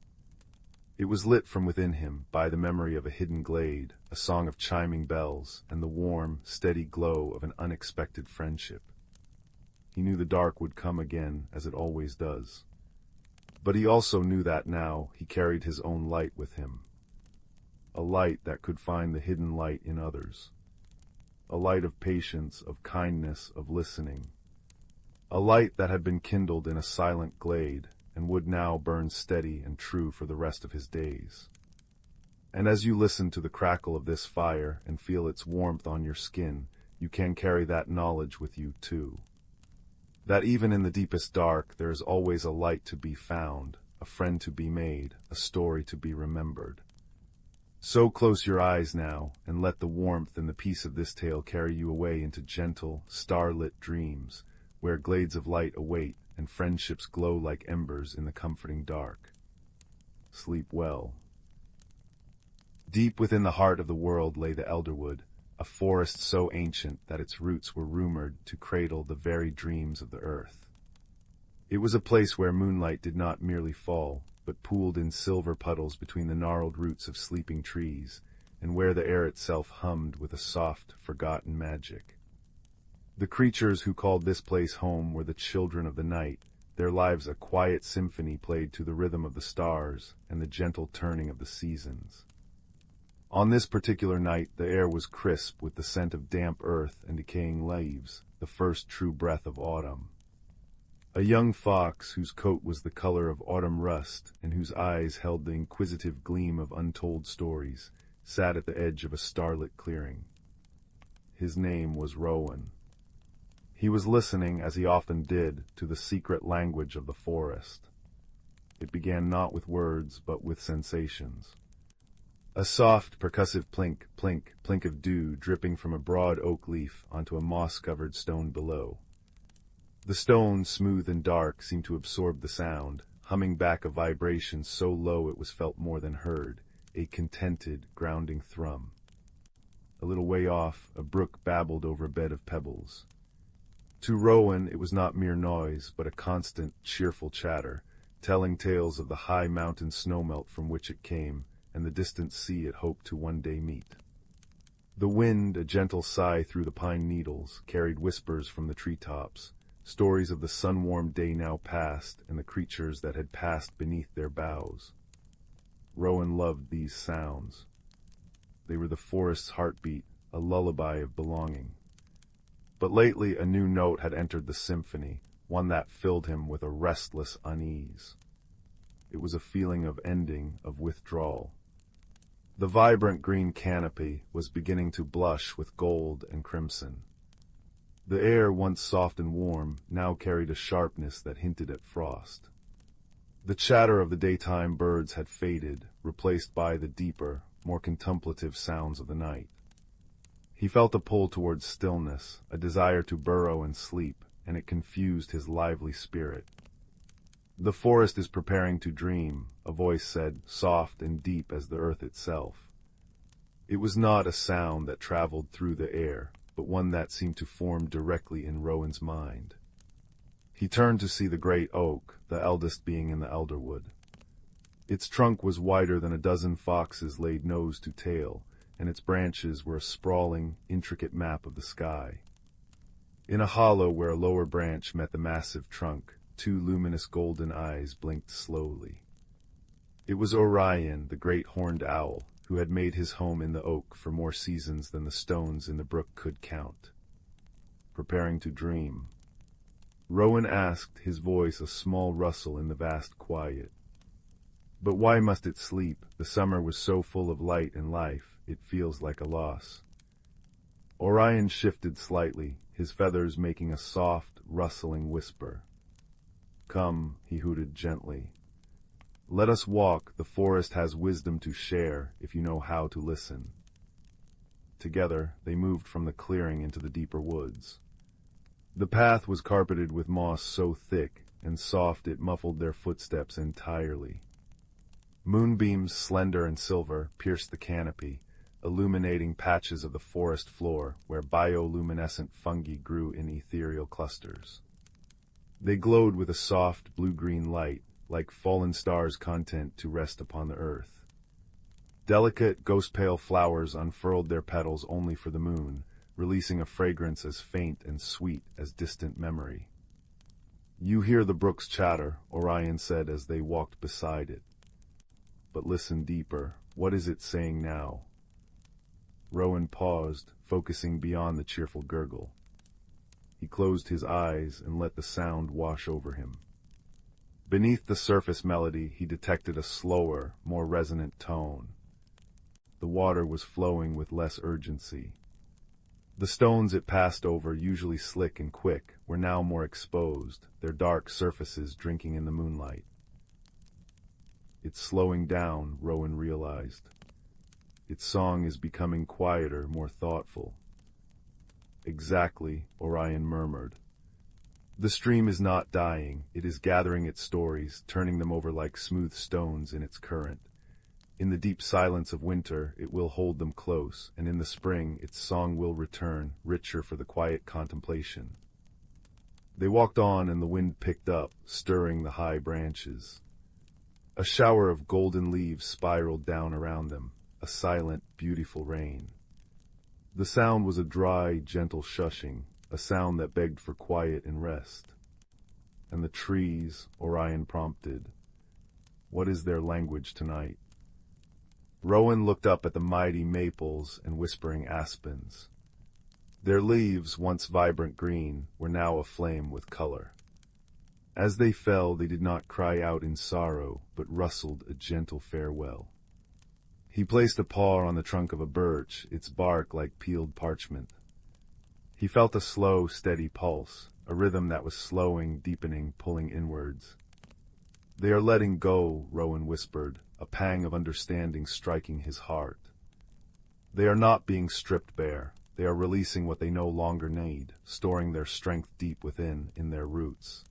It was lit from within him by the memory of a hidden glade, a song of chiming bells, and the warm, steady glow of an unexpected friendship. He knew the dark would come again, as it always does. But he also knew that now he carried his own light with him. A light that could find the hidden light in others. A light of patience, of kindness, of listening. A light that had been kindled in a silent glade, and would now burn steady and true for the rest of his days. And as you listen to the crackle of this fire and feel its warmth on your skin, you can carry that knowledge with you too. That even in the deepest dark, there is always a light to be found, a friend to be made, a story to be remembered. So close your eyes now, and let the warmth and the peace of this tale carry you away into gentle, starlit dreams, where glades of light await, and friendships glow like embers in the comforting dark. Sleep well. Deep within the heart of the world lay the Elderwood, a forest so ancient that its roots were rumored to cradle the very dreams of the earth. It was a place where moonlight did not merely fall, but pooled in silver puddles between the gnarled roots of sleeping trees, and where the air itself hummed with a soft, forgotten magic. The creatures who called this place home were the children of the night, their lives a quiet symphony played to the rhythm of the stars and the gentle turning of the seasons. On this particular night, the air was crisp with the scent of damp earth and decaying leaves, the first true breath of autumn. A young fox, whose coat was the color of autumn rust and whose eyes held the inquisitive gleam of untold stories, sat at the edge of a starlit clearing. His name was Rowan. He was listening, as he often did, to the secret language of the forest. It began not with words, but with sensations. A soft, percussive plink, plink, plink of dew dripping from a broad oak leaf onto a moss-covered stone below. The stone, smooth and dark, seemed to absorb the sound, humming back a vibration so low it was felt more than heard, a contented, grounding thrum. A little way off, a brook babbled over a bed of pebbles. To Rowan it was not mere noise, but a constant, cheerful chatter, telling tales of the high mountain snowmelt from which it came, and the distant sea it hoped to one day meet. The wind, a gentle sigh through the pine needles, carried whispers from the treetops, stories of the sun-warmed day now past and the creatures that had passed beneath their boughs. Rowan loved these sounds. They were the forest's heartbeat, a lullaby of belonging. But lately a new note had entered the symphony, one that filled him with a restless unease. It was a feeling of ending, of withdrawal. The vibrant green canopy was beginning to blush with gold and crimson. The air, once soft and warm, now carried a sharpness that hinted at frost. The chatter of the daytime birds had faded, replaced by the deeper, more contemplative sounds of the night. He felt a pull towards stillness, a desire to burrow and sleep, and it confused his lively spirit. "The forest is preparing to dream," a voice said, soft and deep as the earth itself. It was not a sound that traveled through the air, but one that seemed to form directly in Rowan's mind. He turned to see the great oak, the eldest being in the Elderwood. Its trunk was wider than a dozen foxes laid nose to tail, and its branches were a sprawling, intricate map of the sky. In a hollow where a lower branch met the massive trunk, two luminous golden eyes blinked slowly. It was Orion, the great horned owl, who had made his home in the oak for more seasons than the stones in the brook could count. Preparing to dream. Rowan asked, his voice a small rustle in the vast quiet. But why must it sleep? The summer was so full of light and life, it feels like a loss. Orion shifted slightly, his feathers making a soft, rustling whisper. "Come," he hooted gently. "Let us walk, the forest has wisdom to share, if you know how to listen." Together, they moved from the clearing into the deeper woods. The path was carpeted with moss so thick and soft it muffled their footsteps entirely. Moonbeams, slender and silver, pierced the canopy, illuminating patches of the forest floor where bioluminescent fungi grew in ethereal clusters. They glowed with a soft, blue-green light, like fallen stars content to rest upon the earth. Delicate, ghost-pale flowers unfurled their petals only for the moon, releasing a fragrance as faint and sweet as distant memory. "You hear the brook's chatter," Orion said as they walked beside it. "But listen deeper. What is it saying now?" Rowan paused, focusing beyond the cheerful gurgle. He closed his eyes and let the sound wash over him. Beneath the surface melody, he detected a slower, more resonant tone. The water was flowing with less urgency. The stones it passed over, usually slick and quick, were now more exposed, their dark surfaces drinking in the moonlight. "It's slowing down," Rowan realized. "Its song is becoming quieter, more thoughtful." "Exactly," Orion murmured. The stream is not dying, it is gathering its stories, turning them over like smooth stones in its current. In the deep silence of winter, it will hold them close, and in the spring, its song will return, richer for the quiet contemplation. They walked on, and the wind picked up, stirring the high branches. A shower of golden leaves spiraled down around them, a silent, beautiful rain. The sound was a dry, gentle shushing, a sound that begged for quiet and rest. And the trees, Orion prompted, what is their language tonight? Rowan looked up at the mighty maples and whispering aspens. Their leaves, once vibrant green, were now aflame with color. As they fell, they did not cry out in sorrow, but rustled a gentle farewell. He placed a paw on the trunk of a birch, its bark like peeled parchment. He felt a slow, steady pulse, a rhythm that was slowing, deepening, pulling inwards. They are letting go, Rowan whispered, a pang of understanding striking his heart. They are not being stripped bare. They are releasing what they no longer need, storing their strength deep within, in their roots.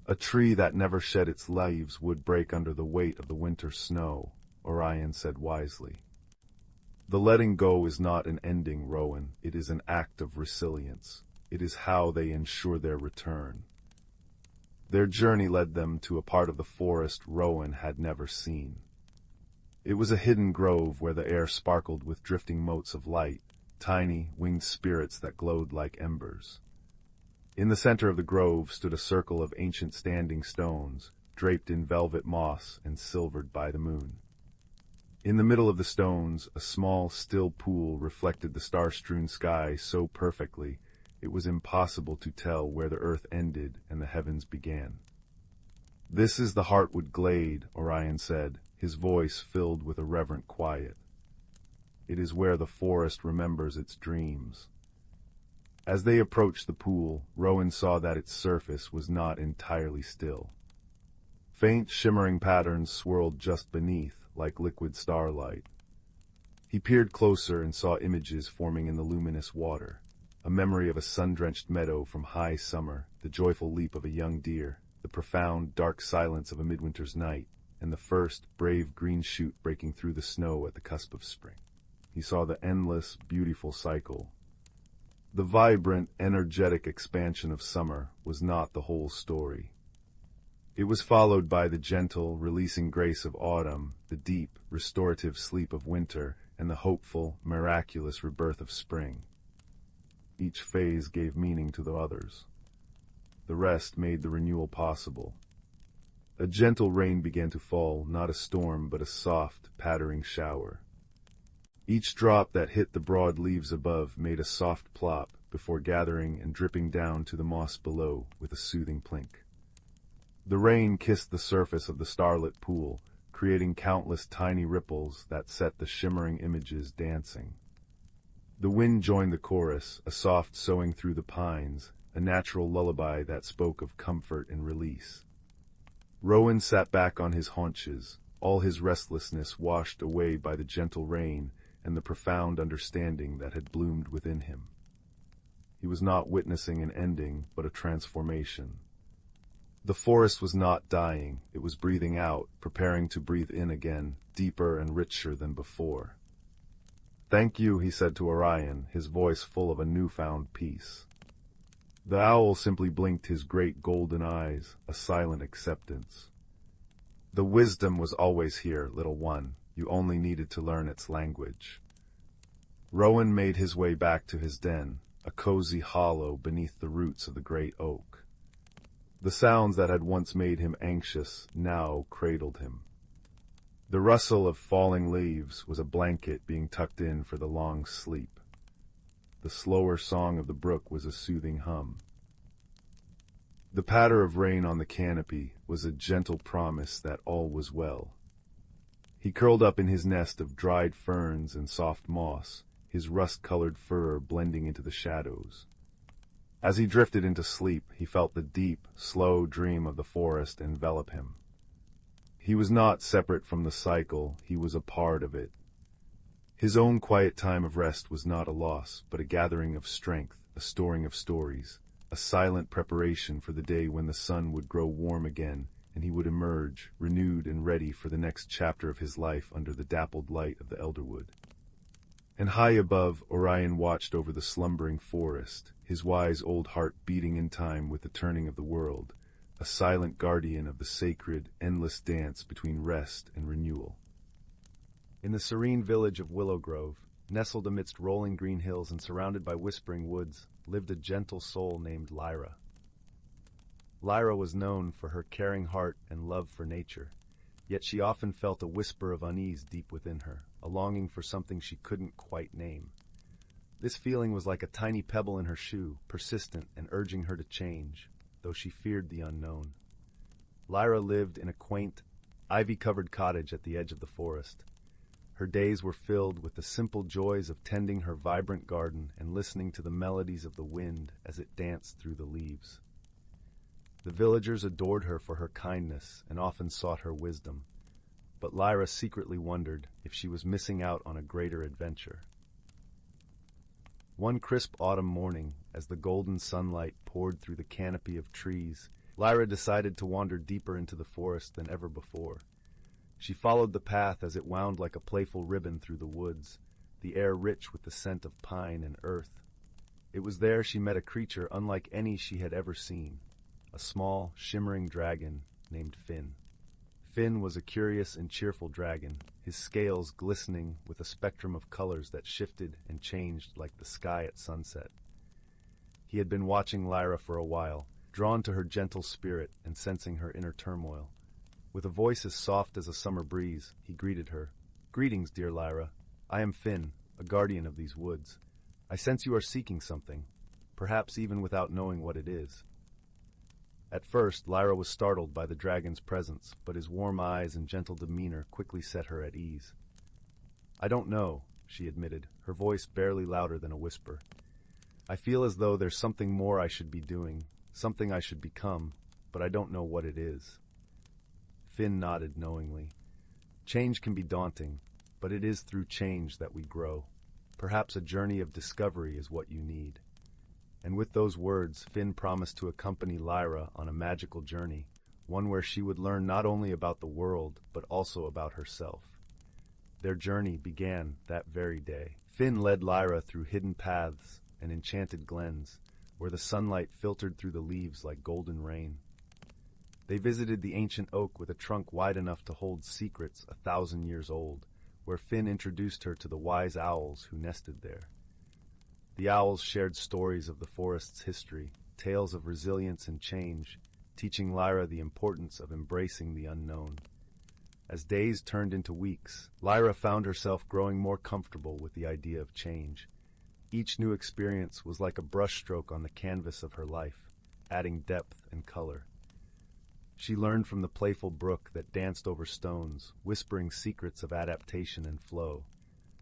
A tree that never shed its leaves would break under the weight of the winter snow, Orion said wisely. The letting go is not an ending, Rowan. It is an act of resilience. It is how they ensure their return. Their journey led them to a part of the forest Rowan had never seen. It was a hidden grove where the air sparkled with drifting motes of light, tiny, winged spirits that glowed like embers. In the center of the grove stood a circle of ancient standing stones, draped in velvet moss and silvered by the moon. In the middle of the stones, a small, still pool reflected the star-strewn sky so perfectly it was impossible to tell where the earth ended and the heavens began. This is the Heartwood Glade, Orion said, his voice filled with a reverent quiet. It is where the forest remembers its dreams. As they approached the pool, Rowan saw that its surface was not entirely still. Faint, shimmering patterns swirled just beneath, like liquid starlight. He peered closer and saw images forming in the luminous water. A memory of a sun-drenched meadow from high summer, the joyful leap of a young deer, the profound, dark silence of a midwinter's night, and the first, brave green shoot breaking through the snow at the cusp of spring. He saw the endless, beautiful cycle. The vibrant, energetic expansion of summer was not the whole story. It was followed by the gentle, releasing grace of autumn, the deep, restorative sleep of winter, and the hopeful, miraculous rebirth of spring. Each phase gave meaning to the others. The rest made the renewal possible. A gentle rain began to fall, not a storm, but a soft, pattering shower. Each drop that hit the broad leaves above made a soft plop before gathering and dripping down to the moss below with a soothing plink. The rain kissed the surface of the starlit pool, creating countless tiny ripples that set the shimmering images dancing. The wind joined the chorus, a soft soughing through the pines, a natural lullaby that spoke of comfort and release. Rowan sat back on his haunches, all his restlessness washed away by the gentle rain and the profound understanding that had bloomed within him. He was not witnessing an ending, but a transformation. The forest was not dying, it was breathing out, preparing to breathe in again, deeper and richer than before. "Thank you," he said to Orion, his voice full of a newfound peace. The owl simply blinked his great golden eyes, a silent acceptance. "The wisdom was always here, little one. You only needed to learn its language." Rowan made his way back to his den, a cozy hollow beneath the roots of the great oak. The sounds that had once made him anxious now cradled him. The rustle of falling leaves was a blanket being tucked in for the long sleep. The slower song of the brook was a soothing hum. The patter of rain on the canopy was a gentle promise that all was well. He curled up in his nest of dried ferns and soft moss, his rust-colored fur blending into the shadows. As he drifted into sleep, he felt the deep, slow dream of the forest envelop him. He was not separate from the cycle, he was a part of it. His own quiet time of rest was not a loss, but a gathering of strength, a storing of stories, a silent preparation for the day when the sun would grow warm again and he would emerge, renewed and ready for the next chapter of his life under the dappled light of the elderwood. And high above, Orion watched over the slumbering forest, his wise old heart beating in time with the turning of the world, a silent guardian of the sacred, endless dance between rest and renewal. In the serene village of Willow Grove, nestled amidst rolling green hills and surrounded by whispering woods, lived a gentle soul named Lyra. Lyra was known for her caring heart and love for nature, yet she often felt a whisper of unease deep within her, a longing for something she couldn't quite name. This feeling was like a tiny pebble in her shoe, persistent and urging her to change, though she feared the unknown. Lyra lived in a quaint, ivy-covered cottage at the edge of the forest. Her days were filled with the simple joys of tending her vibrant garden and listening to the melodies of the wind as it danced through the leaves. The villagers adored her for her kindness and often sought her wisdom, but Lyra secretly wondered if she was missing out on a greater adventure. One crisp autumn morning, as the golden sunlight poured through the canopy of trees, Lyra decided to wander deeper into the forest than ever before. She followed the path as it wound like a playful ribbon through the woods, the air rich with the scent of pine and earth. It was there she met a creature unlike any she had ever seen, a small, shimmering dragon named Finn. Finn was a curious and cheerful dragon, his scales glistening with a spectrum of colors that shifted and changed like the sky at sunset. He had been watching Lyra for a while, drawn to her gentle spirit and sensing her inner turmoil. With a voice as soft as a summer breeze, he greeted her. "Greetings, dear Lyra. I am Finn, a guardian of these woods. I sense you are seeking something, perhaps even without knowing what it is." At first, Lyra was startled by the dragon's presence, but his warm eyes and gentle demeanor quickly set her at ease. "I don't know," she admitted, her voice barely louder than a whisper. "I feel as though there's something more I should be doing, something I should become, but I don't know what it is." Finn nodded knowingly. Change can be daunting, but it is through change that we grow. Perhaps a journey of discovery is what you need. And with those words, Finn promised to accompany Lyra on a magical journey, one where she would learn not only about the world, but also about herself. Their journey began that very day. Finn led Lyra through hidden paths and enchanted glens, where the sunlight filtered through the leaves like golden rain. They visited the ancient oak with a trunk wide enough to hold secrets 1,000 years old, where Finn introduced her to the wise owls who nested there. The owls shared stories of the forest's history, tales of resilience and change, teaching Lyra the importance of embracing the unknown. As days turned into weeks, Lyra found herself growing more comfortable with the idea of change. Each new experience was like a brushstroke on the canvas of her life, adding depth and color. She learned from the playful brook that danced over stones, whispering secrets of adaptation and flow.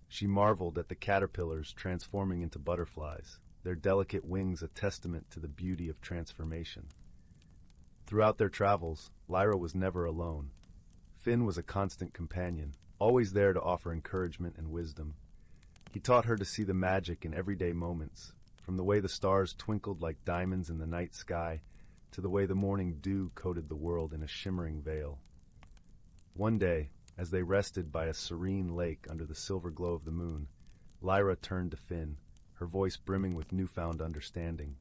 She marveled at the caterpillars transforming into butterflies, their delicate wings a testament to the beauty of transformation. Throughout their travels, Lyra was never alone. Finn was a constant companion, always there to offer encouragement and wisdom. He taught her to see the magic in everyday moments, from the way the stars twinkled like diamonds in the night sky, to the way the morning dew coated the world in a shimmering veil. One day, as they rested by a serene lake under the silver glow of the moon, Lyra turned to Finn, her voice brimming with newfound understanding.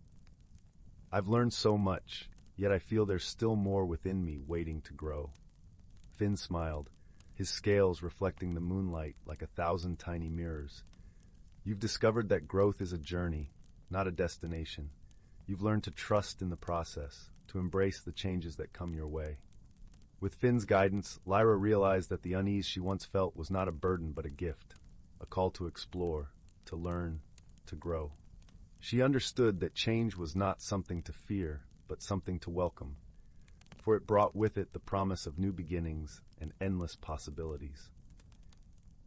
"I've learned so much, yet I feel there's still more within me waiting to grow." Finn smiled, his scales reflecting the moonlight like 1,000 tiny mirrors. "You've discovered that growth is a journey, not a destination. You've learned to trust in the process, to embrace the changes that come your way." With Finn's guidance, Lyra realized that the unease she once felt was not a burden but a gift, a call to explore, to learn, to grow. She understood that change was not something to fear, but something to welcome, for it brought with it the promise of new beginnings and endless possibilities.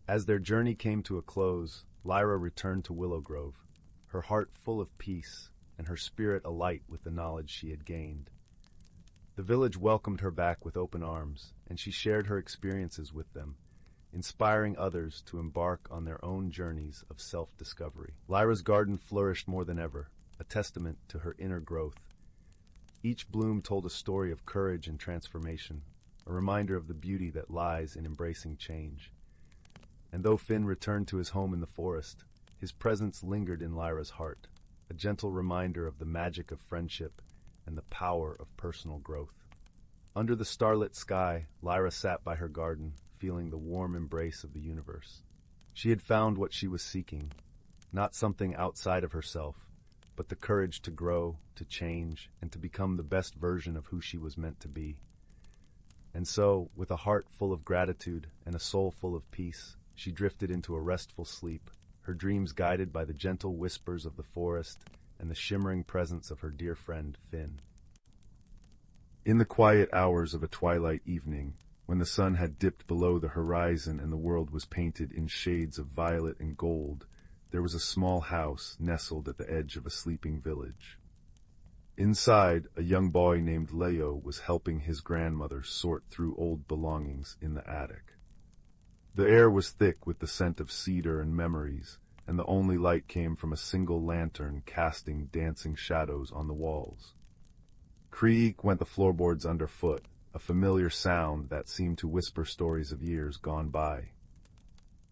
As their journey came to a close, Lyra returned to Willow Grove, her heart full of peace and her spirit alight with the knowledge she had gained. The village welcomed her back with open arms, and she shared her experiences with them, inspiring others to embark on their own journeys of self-discovery. Lyra's garden flourished more than ever, a testament to her inner growth. Each bloom told a story of courage and transformation, a reminder of the beauty that lies in embracing change. And though Finn returned to his home in the forest, his presence lingered in Lyra's heart, a gentle reminder of the magic of friendship and the power of personal growth. Under the starlit sky, Lyra sat by her garden, feeling the warm embrace of the universe. She had found what she was seeking, not something outside of herself, but the courage to grow, to change, and to become the best version of who she was meant to be. And so, with a heart full of gratitude and a soul full of peace, she drifted into a restful sleep, her dreams guided by the gentle whispers of the forest and the shimmering presence of her dear friend, Finn. In the quiet hours of a twilight evening, when the sun had dipped below the horizon and the world was painted in shades of violet and gold, there was a small house nestled at the edge of a sleeping village. Inside, a young boy named Leo was helping his grandmother sort through old belongings in the attic. The air was thick with the scent of cedar and memories, and the only light came from a single lantern casting dancing shadows on the walls. Creak went the floorboards underfoot, a familiar sound that seemed to whisper stories of years gone by.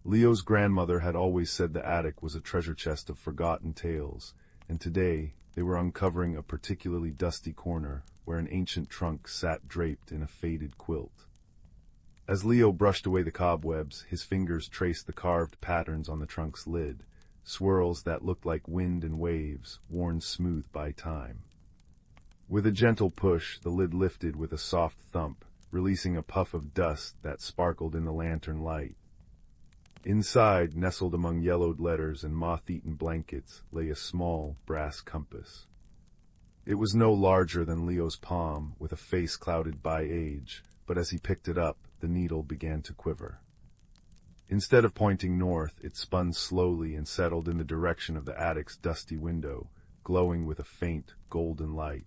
Leo's grandmother had always said the attic was a treasure chest of forgotten tales, and today they were uncovering a particularly dusty corner where an ancient trunk sat draped in a faded quilt. As Leo brushed away the cobwebs, his fingers traced the carved patterns on the trunk's lid, swirls that looked like wind and waves, worn smooth by time. With a gentle push, the lid lifted with a soft thump, releasing a puff of dust that sparkled in the lantern light. Inside, nestled among yellowed letters and moth-eaten blankets, lay a small, brass compass. It was no larger than Leo's palm, with a face clouded by age, but as he picked it up, the needle began to quiver. Instead of pointing north, it spun slowly and settled in the direction of the attic's dusty window, glowing with a faint, golden light.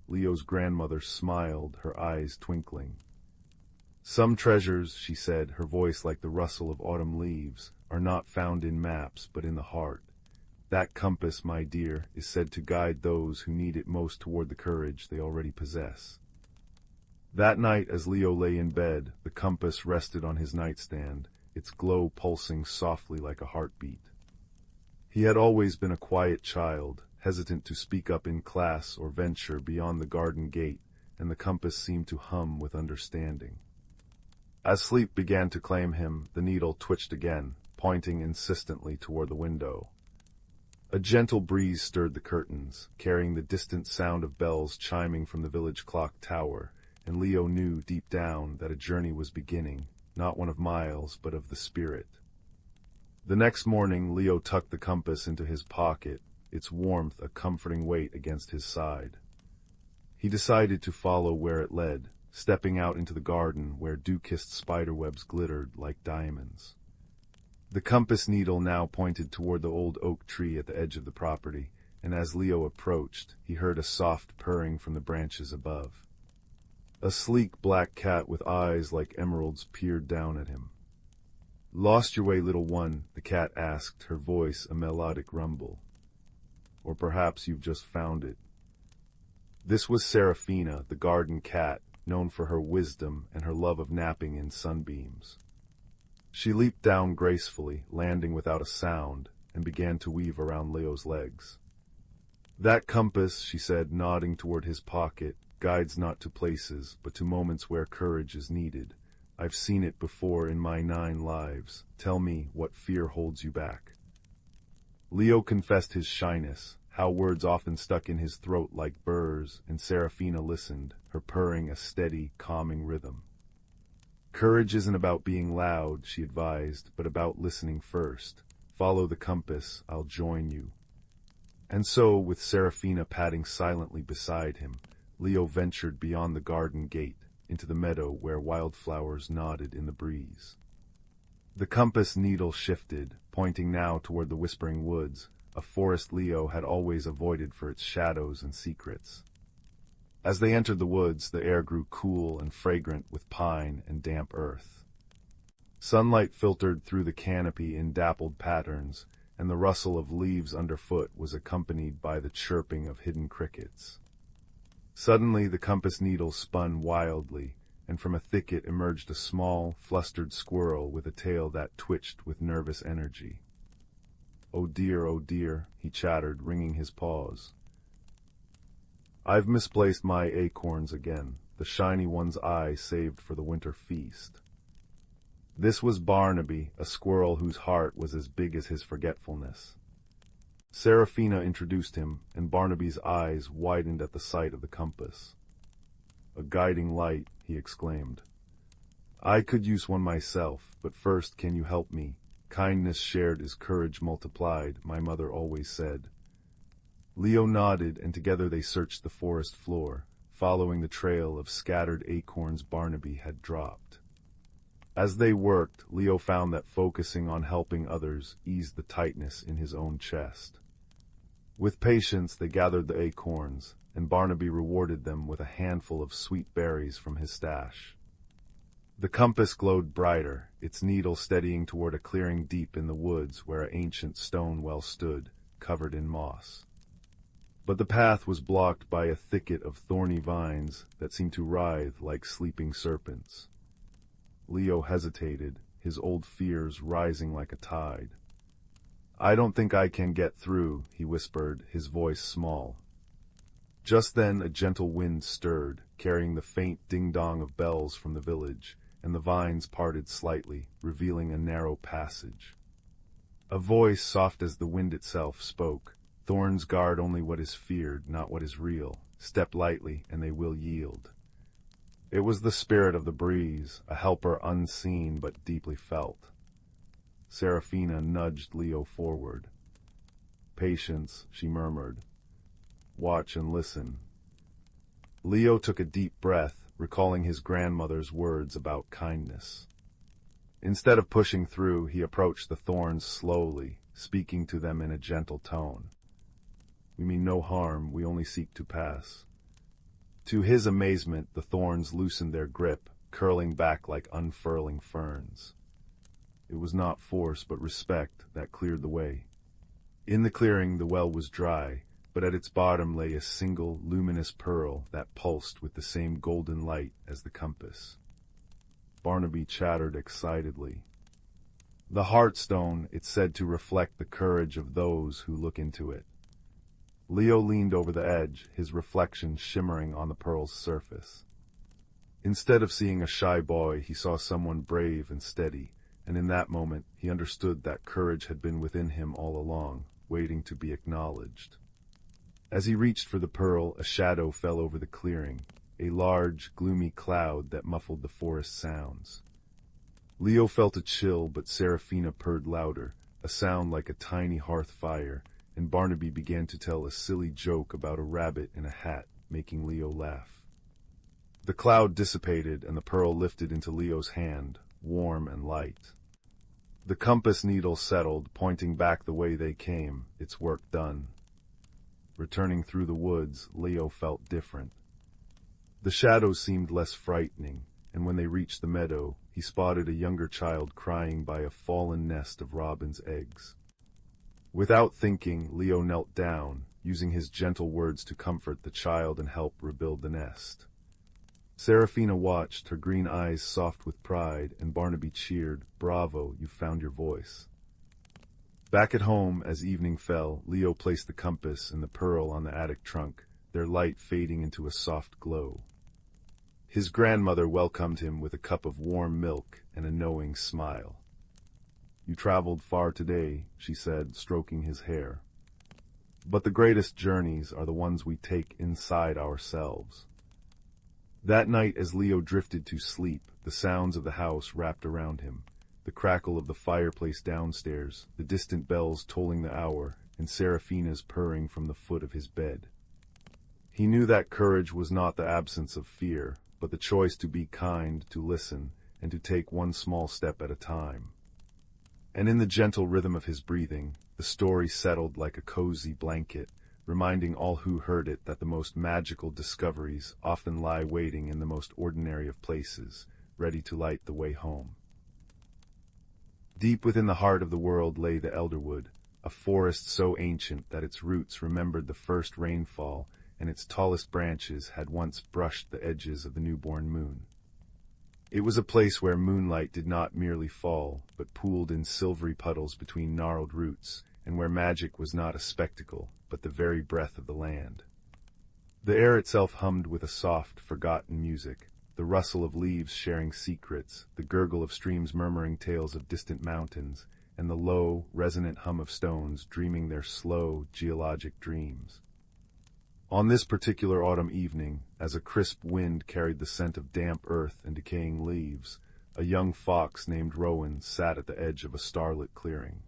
Leo's grandmother smiled, her eyes twinkling. "Some treasures," she said, her voice like the rustle of autumn leaves, "are not found in maps, but in the heart. That compass, my dear, is said to guide those who need it most toward the courage they already possess." That night, as Leo lay in bed, the compass rested on his nightstand, its glow pulsing softly like a heartbeat. He had always been a quiet child, hesitant to speak up in class or venture beyond the garden gate, and the compass seemed to hum with understanding. As sleep began to claim him, the needle twitched again, pointing insistently toward the window. A gentle breeze stirred the curtains, carrying the distant sound of bells chiming from the village clock tower, and Leo knew deep down that a journey was beginning, not one of miles, but of the spirit. The next morning, Leo tucked the compass into his pocket, its warmth a comforting weight against his side. He decided to follow where it led, stepping out into the garden where dew-kissed spiderwebs glittered like diamonds. The compass needle now pointed toward the old oak tree at the edge of the property, and as Leo approached, he heard a soft purring from the branches above. A sleek black cat with eyes like emeralds peered down at him. "Lost your way, little one?" the cat asked, her voice a melodic rumble. "Or perhaps you've just found it." This was Seraphina, the garden cat, known for her wisdom and her love of napping in sunbeams. She leaped down gracefully, landing without a sound, and began to weave around Leo's legs. "That compass," she said, nodding toward his pocket, "guides not to places, but to moments where courage is needed. I've seen it before in my 9 lives. Tell me, what fear holds you back?" Leo confessed his shyness, how words often stuck in his throat like burrs, and Seraphina listened, her purring a steady, calming rhythm. "Courage isn't about being loud," she advised, "but about listening first. Follow the compass, I'll join you." And so, with Seraphina padding silently beside him, Leo ventured beyond the garden gate, into the meadow where wildflowers nodded in the breeze. The compass needle shifted, pointing now toward the whispering woods, a forest Leo had always avoided for its shadows and secrets. As they entered the woods, the air grew cool and fragrant with pine and damp earth. Sunlight filtered through the canopy in dappled patterns, and the rustle of leaves underfoot was accompanied by the chirping of hidden crickets. Suddenly the compass needle spun wildly, and from a thicket emerged a small, flustered squirrel with a tail that twitched with nervous energy. Oh dear, he chattered, wringing his paws. I've misplaced my acorns again, the shiny one's eye saved for the winter feast. This was Barnaby, a squirrel whose heart was as big as his forgetfulness. Seraphina introduced him, and Barnaby's eyes widened at the sight of the compass. A guiding light, he exclaimed. I could use one myself, but first can you help me? Kindness shared is courage multiplied, my mother always said. Leo nodded, and together they searched the forest floor, following the trail of scattered acorns Barnaby had dropped. As they worked, Leo found that focusing on helping others eased the tightness in his own chest. With patience they gathered the acorns, and Barnaby rewarded them with a handful of sweet berries from his stash. The compass glowed brighter, its needle steadying toward a clearing deep in the woods where an ancient stone well stood, covered in moss. But the path was blocked by a thicket of thorny vines that seemed to writhe like sleeping serpents. Leo hesitated, his old fears rising like a tide. I don't think I can get through, he whispered, his voice small. Just then a gentle wind stirred, carrying the faint ding-dong of bells from the village, and the vines parted slightly, revealing a narrow passage. A voice, soft as the wind itself, spoke. Thorns guard only what is feared, not what is real. Step lightly, and they will yield. It was the spirit of the breeze, a helper unseen but deeply felt. Seraphina nudged Leo forward. Patience, she murmured. Watch and listen. Leo took a deep breath, recalling his grandmother's words about kindness. Instead of pushing through, he approached the thorns slowly, speaking to them in a gentle tone. We mean no harm, we only seek to pass. To his amazement, the thorns loosened their grip, curling back like unfurling ferns. It was not force but respect that cleared the way. In the clearing the well was dry, but at its bottom lay a single, luminous pearl that pulsed with the same golden light as the compass. Barnaby chattered excitedly. The Heartstone, it's said to reflect the courage of those who look into it. Leo leaned over the edge, his reflection shimmering on the pearl's surface. Instead of seeing a shy boy, he saw someone brave and steady, and in that moment he understood that courage had been within him all along, waiting to be acknowledged. As he reached for the pearl, a shadow fell over the clearing, a large, gloomy cloud that muffled the forest sounds. Leo felt a chill, but Seraphina purred louder, a sound like a tiny hearth fire, and Barnaby began to tell a silly joke about a rabbit in a hat, making Leo laugh. The cloud dissipated, and the pearl lifted into Leo's hand, warm and light. The compass needle settled, pointing back the way they came, its work done. Returning through the woods, Leo felt different. The shadows seemed less frightening, and when they reached the meadow, he spotted a younger child crying by a fallen nest of robin's eggs. Without thinking, Leo knelt down, using his gentle words to comfort the child and help rebuild the nest. Seraphina watched, her green eyes soft with pride, and Barnaby cheered, "Bravo, you found your voice." Back at home, as evening fell, Leo placed the compass and the pearl on the attic trunk, their light fading into a soft glow. His grandmother welcomed him with a cup of warm milk and a knowing smile. "You traveled far today," she said, stroking his hair. "But the greatest journeys are the ones we take inside ourselves." That night, as Leo drifted to sleep, the sounds of the house wrapped around him. The crackle of the fireplace downstairs, the distant bells tolling the hour, and Seraphina's purring from the foot of his bed. He knew that courage was not the absence of fear, but the choice to be kind, to listen, and to take one small step at a time. And in the gentle rhythm of his breathing, the story settled like a cozy blanket, reminding all who heard it that the most magical discoveries often lie waiting in the most ordinary of places, ready to light the way home. Deep within the heart of the world lay the elderwood, a forest so ancient that its roots remembered the first rainfall and its tallest branches had once brushed the edges of the newborn moon. It was a place where moonlight did not merely fall, but pooled in silvery puddles between gnarled roots, and where magic was not a spectacle, but the very breath of the land. The air itself hummed with a soft, forgotten music, the rustle of leaves sharing secrets, the gurgle of streams murmuring tales of distant mountains, and the low, resonant hum of stones dreaming their slow, geologic dreams. On this particular autumn evening, as a crisp wind carried the scent of damp earth and decaying leaves, a young fox named Rowan sat at the edge of a starlit clearing.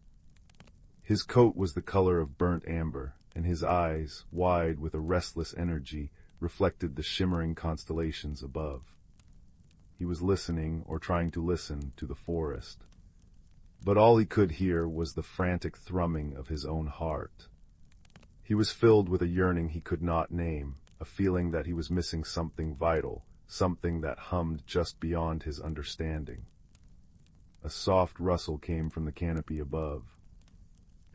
His coat was the color of burnt amber, and his eyes, wide with a restless energy, reflected the shimmering constellations above. He was listening, or trying to listen, to the forest. But all he could hear was the frantic thrumming of his own heart. He was filled with a yearning he could not name, a feeling that he was missing something vital, something that hummed just beyond his understanding. A soft rustle came from the canopy above.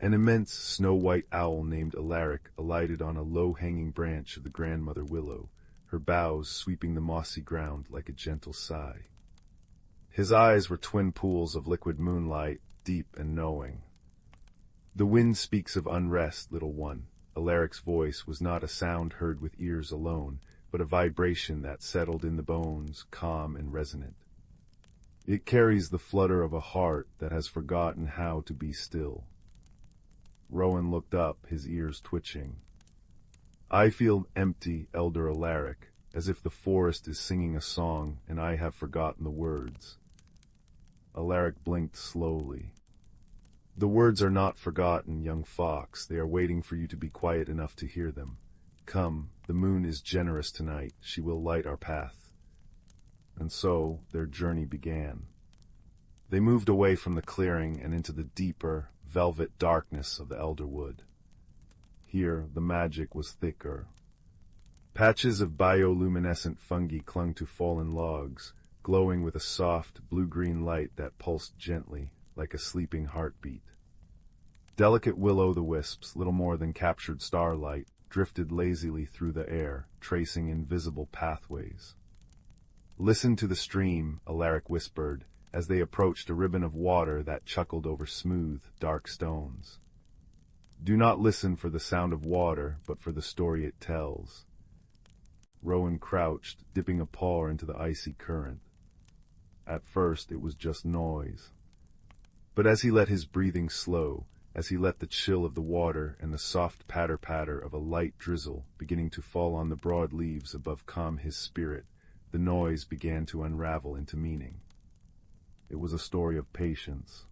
An immense snow-white owl named Alaric alighted on a low-hanging branch of the grandmother willow, her boughs sweeping the mossy ground like a gentle sigh. His eyes were twin pools of liquid moonlight, deep and knowing. "The wind speaks of unrest, little one." Alaric's voice was not a sound heard with ears alone, but a vibration that settled in the bones, calm and resonant. It carries the flutter of a heart that has forgotten how to be still. Rowan looked up, his ears twitching. "I feel empty, Elder Alaric, as if the forest is singing a song and I have forgotten the words." Alaric blinked slowly. "The words are not forgotten, young fox. They are waiting for you to be quiet enough to hear them. Come, the moon is generous tonight. She will light our path." And so their journey began. They moved away from the clearing and into the deeper, velvet darkness of the elder wood. Here the magic was thicker. Patches of bioluminescent fungi clung to fallen logs, glowing with a soft, blue-green light that pulsed gently, like a sleeping heartbeat. Delicate will-o'-the-wisps, little more than captured starlight, drifted lazily through the air, tracing invisible pathways. "Listen to the stream," Alaric whispered, as they approached a ribbon of water that chuckled over smooth, dark stones. "Do not listen for the sound of water, but for the story it tells." Rowan crouched, dipping a paw into the icy current. At first it was just noise. But as he let his breathing slow, as he let the chill of the water and the soft patter-patter of a light drizzle beginning to fall on the broad leaves above calm his spirit, the noise began to unravel into meaning. It was a story of patience.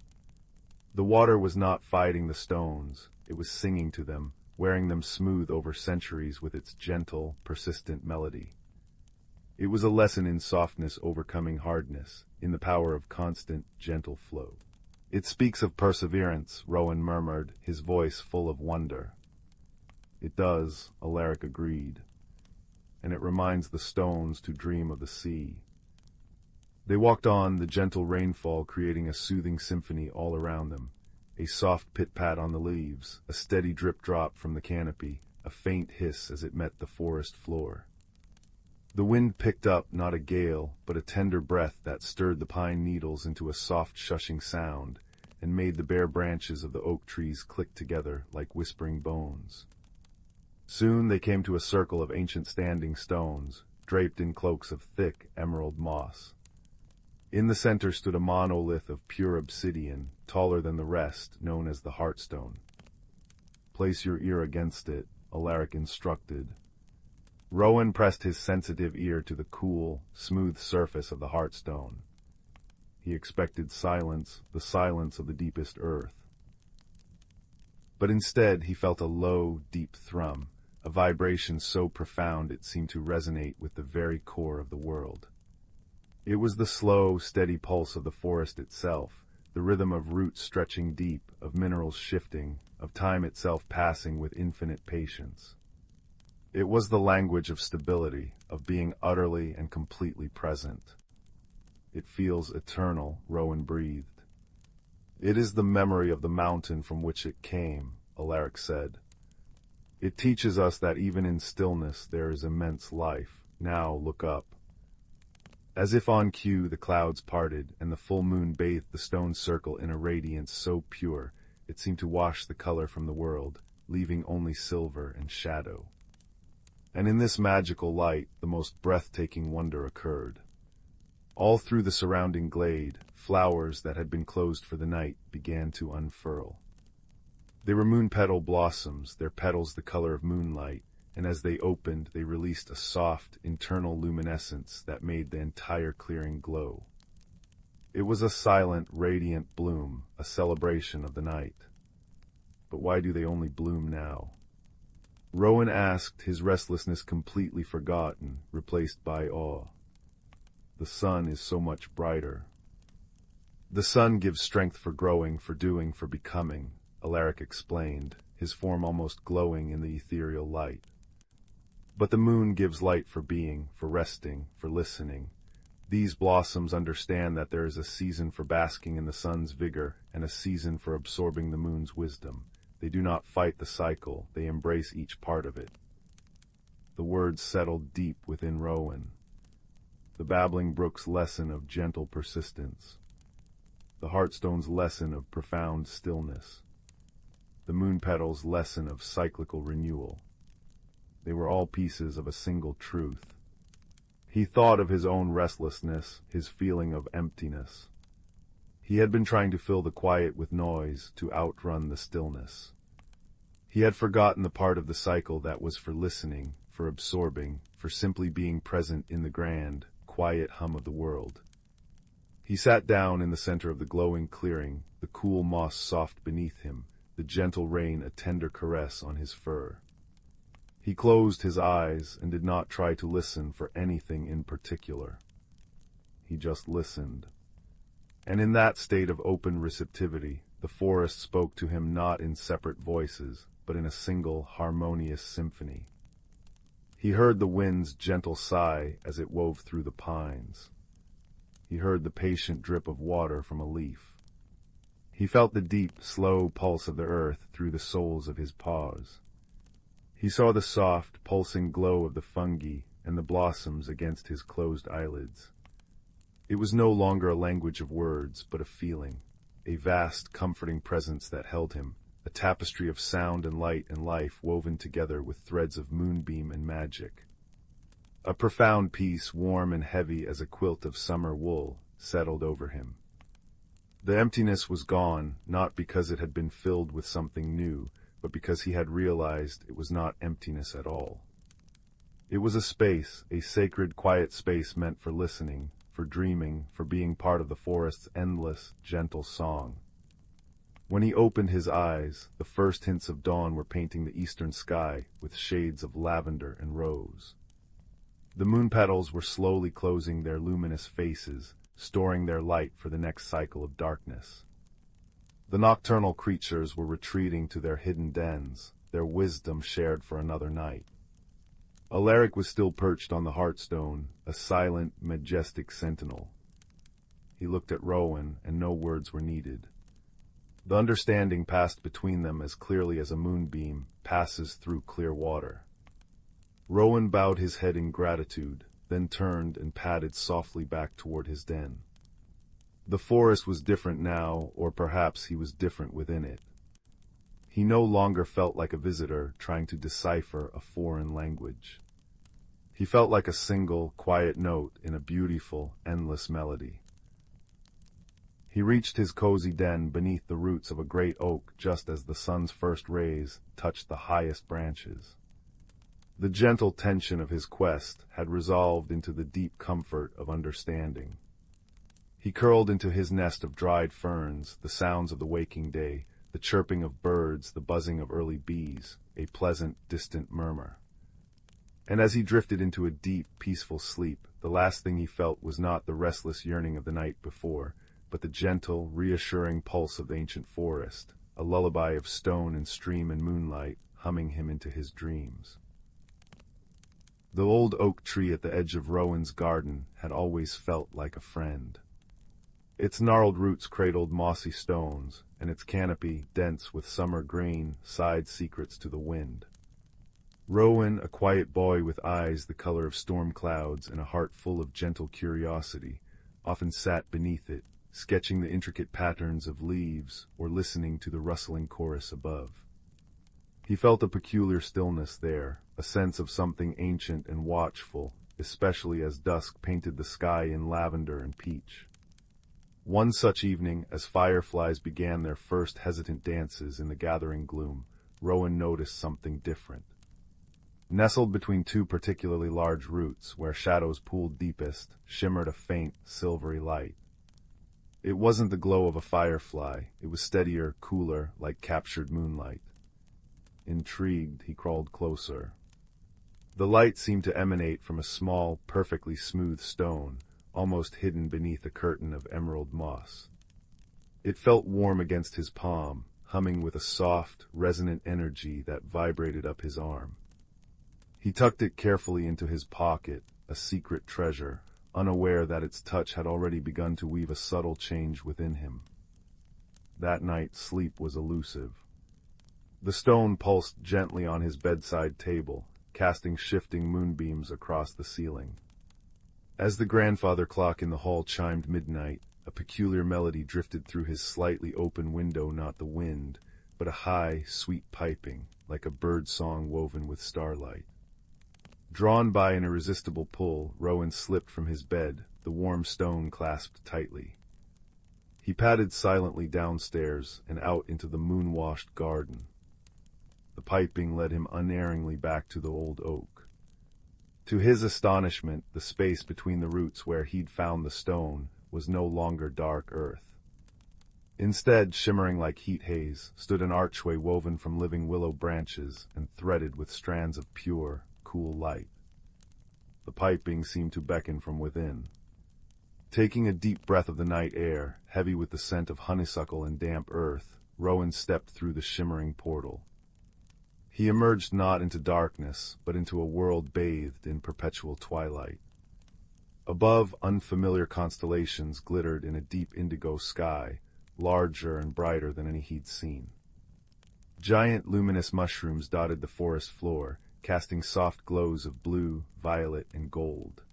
The water was not fighting the stones, it was singing to them, wearing them smooth over centuries with its gentle, persistent melody. It was a lesson in softness overcoming hardness, in the power of constant, gentle flow. "It speaks of perseverance," Rowan murmured, his voice full of wonder. "It does," Alaric agreed. "And it reminds the stones to dream of the sea." They walked on, the gentle rainfall creating a soothing symphony all around them. A soft pit-pat on the leaves, a steady drip-drop from the canopy, a faint hiss as it met the forest floor. The wind picked up not a gale, but a tender breath that stirred the pine needles into a soft shushing sound, and made the bare branches of the oak trees click together like whispering bones. Soon they came to a circle of ancient standing stones, draped in cloaks of thick emerald moss. In the center stood a monolith of pure obsidian, taller than the rest, known as the Heartstone. "Place your ear against it," Alaric instructed. Rowan pressed his sensitive ear to the cool, smooth surface of the Heartstone. He expected silence, the silence of the deepest earth. But instead he felt a low, deep thrum, a vibration so profound it seemed to resonate with the very core of the world. It was the slow, steady pulse of the forest itself, the rhythm of roots stretching deep, of minerals shifting, of time itself passing with infinite patience. It was the language of stability, of being utterly and completely present. "It feels eternal," Rowan breathed. It is the memory of the mountain from which it came, Alaric said. It teaches us that even in stillness there is immense life. Now look up. As if on cue, the clouds parted, and the full moon bathed the stone circle in a radiance so pure it seemed to wash the color from the world, leaving only silver and shadow. And in this magical light, the most breathtaking wonder occurred. All through the surrounding glade, flowers that had been closed for the night began to unfurl. They were moon-petal blossoms, their petals the color of moonlight, and as they opened, they released a soft, internal luminescence that made the entire clearing glow. It was a silent, radiant bloom, a celebration of the night. But why do they only bloom now? Rowan asked, his restlessness completely forgotten, replaced by awe. The sun is so much brighter. The sun gives strength for growing, for doing, for becoming, Alaric explained, his form almost glowing in the ethereal light. But the moon gives light for being, for resting, for listening. These blossoms understand that there is a season for basking in the sun's vigor and a season for absorbing the moon's wisdom. They do not fight the cycle, they embrace each part of it. The words settled deep within Rowan. The babbling brook's lesson of gentle persistence. The heartstone's lesson of profound stillness. The moon petal's lesson of cyclical renewal. They were all pieces of a single truth. He thought of his own restlessness, his feeling of emptiness. He had been trying to fill the quiet with noise, to outrun the stillness. He had forgotten the part of the cycle that was for listening, for absorbing, for simply being present in the grand, quiet hum of the world. He sat down in the center of the glowing clearing, the cool moss soft beneath him, the gentle rain a tender caress on his fur. He closed his eyes and did not try to listen for anything in particular. He just listened. And in that state of open receptivity, the forest spoke to him not in separate voices, but in a single, harmonious symphony. He heard the wind's gentle sigh as it wove through the pines. He heard the patient drip of water from a leaf. He felt the deep, slow pulse of the earth through the soles of his paws. He saw the soft, pulsing glow of the fungi and the blossoms against his closed eyelids. It was no longer a language of words, but a feeling, a vast, comforting presence that held him, a tapestry of sound and light and life woven together with threads of moonbeam and magic. A profound peace, warm and heavy as a quilt of summer wool, settled over him. The emptiness was gone, not because it had been filled with something new, but because he had realized it was not emptiness at all. It was a space, a sacred, quiet space meant for listening, for dreaming, for being part of the forest's endless, gentle song. When he opened his eyes, the first hints of dawn were painting the eastern sky with shades of lavender and rose. The moon petals were slowly closing their luminous faces, storing their light for the next cycle of darkness. The nocturnal creatures were retreating to their hidden dens, their wisdom shared for another night. Alaric was still perched on the Heartstone, a silent, majestic sentinel. He looked at Rowan, and no words were needed. The understanding passed between them as clearly as a moonbeam passes through clear water. Rowan bowed his head in gratitude, then turned and padded softly back toward his den. The forest was different now, or perhaps he was different within it. He no longer felt like a visitor trying to decipher a foreign language. He felt like a single, quiet note in a beautiful, endless melody. He reached his cozy den beneath the roots of a great oak just as the sun's first rays touched the highest branches. The gentle tension of his quest had resolved into the deep comfort of understanding. He curled into his nest of dried ferns, the sounds of the waking day, the chirping of birds, the buzzing of early bees, a pleasant, distant murmur. And as he drifted into a deep, peaceful sleep, the last thing he felt was not the restless yearning of the night before, but the gentle, reassuring pulse of the ancient forest, a lullaby of stone and stream and moonlight humming him into his dreams. The old oak tree at the edge of Rowan's garden had always felt like a friend. Its gnarled roots cradled mossy stones, and its canopy, dense with summer green, sighed secrets to the wind. Rowan, a quiet boy with eyes the color of storm clouds and a heart full of gentle curiosity, often sat beneath it, sketching the intricate patterns of leaves or listening to the rustling chorus above. He felt a peculiar stillness there, a sense of something ancient and watchful, especially as dusk painted the sky in lavender and peach. One such evening, as fireflies began their first hesitant dances in the gathering gloom, Rowan noticed something different. Nestled between two particularly large roots, where shadows pooled deepest, shimmered a faint, silvery light. It wasn't the glow of a firefly, it was steadier, cooler, like captured moonlight. Intrigued, he crawled closer. The light seemed to emanate from a small, perfectly smooth stone, almost hidden beneath a curtain of emerald moss. It felt warm against his palm, humming with a soft, resonant energy that vibrated up his arm. He tucked it carefully into his pocket, a secret treasure, unaware that its touch had already begun to weave a subtle change within him. That night, sleep was elusive. The stone pulsed gently on his bedside table, casting shifting moonbeams across the ceiling. As the grandfather clock in the hall chimed midnight, a peculiar melody drifted through his slightly open window, not the wind, but a high, sweet piping, like a bird song woven with starlight. Drawn by an irresistible pull, Rowan slipped from his bed, the warm stone clasped tightly. He padded silently downstairs and out into the moon-washed garden. The piping led him unerringly back to the old oak. To his astonishment, the space between the roots where he'd found the stone was no longer dark earth. Instead, shimmering like heat haze, stood an archway woven from living willow branches and threaded with strands of pure, cool light. The piping seemed to beckon from within. Taking a deep breath of the night air, heavy with the scent of honeysuckle and damp earth, Rowan stepped through the shimmering portal. He emerged not into darkness, but into a world bathed in perpetual twilight. Above, unfamiliar constellations glittered in a deep indigo sky, larger and brighter than any he'd seen. Giant luminous mushrooms dotted the forest floor, casting soft glows of blue, violet, and gold.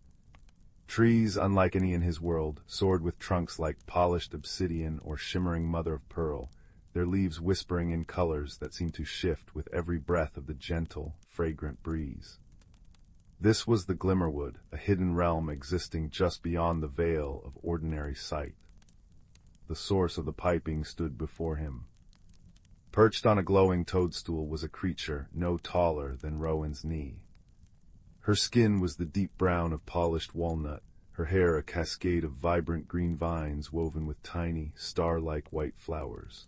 Trees, unlike any in his world, soared with trunks like polished obsidian or shimmering mother-of-pearl, their leaves whispering in colors that seemed to shift with every breath of the gentle, fragrant breeze. This was the Glimmerwood, a hidden realm existing just beyond the veil of ordinary sight. The source of the piping stood before him. Perched on a glowing toadstool was a creature no taller than Rowan's knee. Her skin was the deep brown of polished walnut, her hair a cascade of vibrant green vines woven with tiny, star-like white flowers.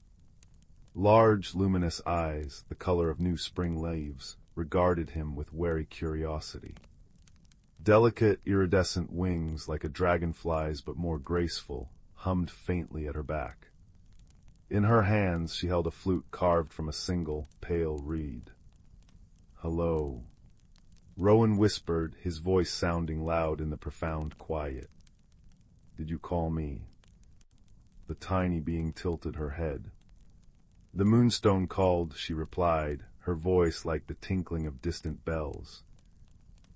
Large, luminous eyes, the color of new spring leaves, regarded him with wary curiosity. Delicate, iridescent wings, like a dragonfly's but more graceful, hummed faintly at her back. In her hands she held a flute carved from a single, pale reed. "Hello," Rowan whispered, his voice sounding loud in the profound quiet. "Did you call me?" The tiny being tilted her head. "The moonstone called," she replied, her voice like the tinkling of distant bells.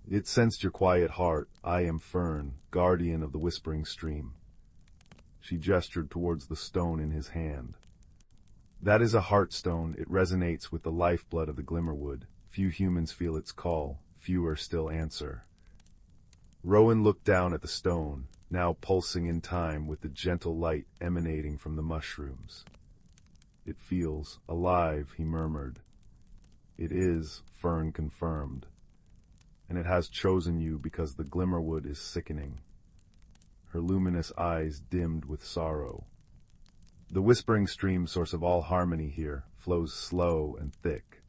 "It sensed your quiet heart. I am Fern, guardian of the whispering stream." She gestured towards the stone in his hand. "That is a heartstone. It resonates with the lifeblood of the Glimmerwood. Few humans feel its call, fewer still answer." Rowan looked down at the stone, now pulsing in time with the gentle light emanating from the mushrooms. "It feels alive," he murmured. "It is," Fern confirmed. "And it has chosen you because the Glimmerwood is sickening." Her luminous eyes dimmed with sorrow. "The whispering stream, source of all harmony here, flows slow and thick.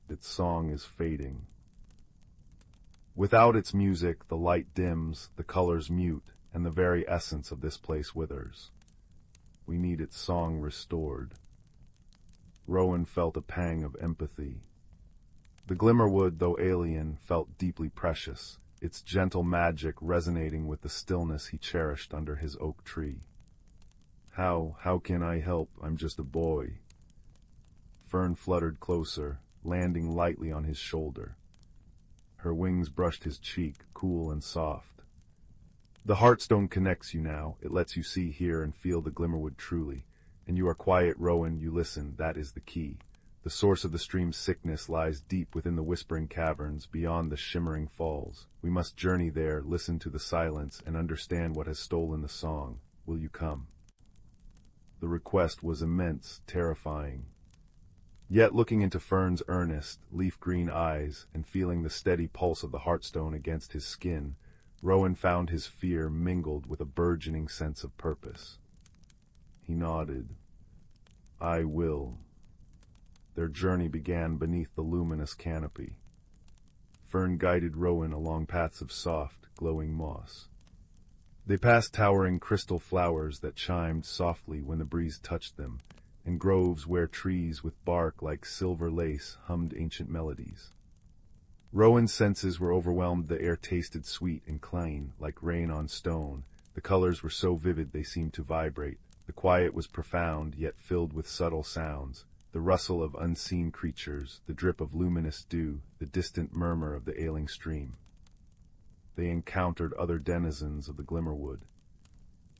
Its song is fading. Without its music, the light dims, the colors mute, and the very essence of this place withers. We need its song restored." Rowan felt a pang of empathy. The Glimmerwood, though alien, felt deeply precious, its gentle magic resonating with the stillness he cherished under his oak tree. How can I help? I'm just a boy. Fern fluttered closer, landing lightly on his shoulder. Her wings brushed his cheek, cool and soft. The Heartstone connects you now. It lets you see, hear, and feel the Glimmerwood truly. And you are quiet, Rowan, you listen, that is the key. The source of the stream's sickness lies deep within the whispering caverns, beyond the shimmering falls. We must journey there, listen to the silence, and understand what has stolen the song. Will you come? The request was immense, terrifying. Yet looking into Fern's earnest, leaf-green eyes, and feeling the steady pulse of the Heartstone against his skin, Rowan found his fear mingled with a burgeoning sense of purpose. He nodded. I will. Their journey began beneath the luminous canopy. Fern guided Rowan along paths of soft, glowing moss. They passed towering crystal flowers that chimed softly when the breeze touched them, and groves where trees with bark like silver lace hummed ancient melodies. Rowan's senses were overwhelmed. The air tasted sweet and clean, like rain on stone. The colors were so vivid they seemed to vibrate. The quiet was profound, yet filled with subtle sounds. The rustle of unseen creatures, the drip of luminous dew, the distant murmur of the ailing stream. They encountered other denizens of the Glimmerwood.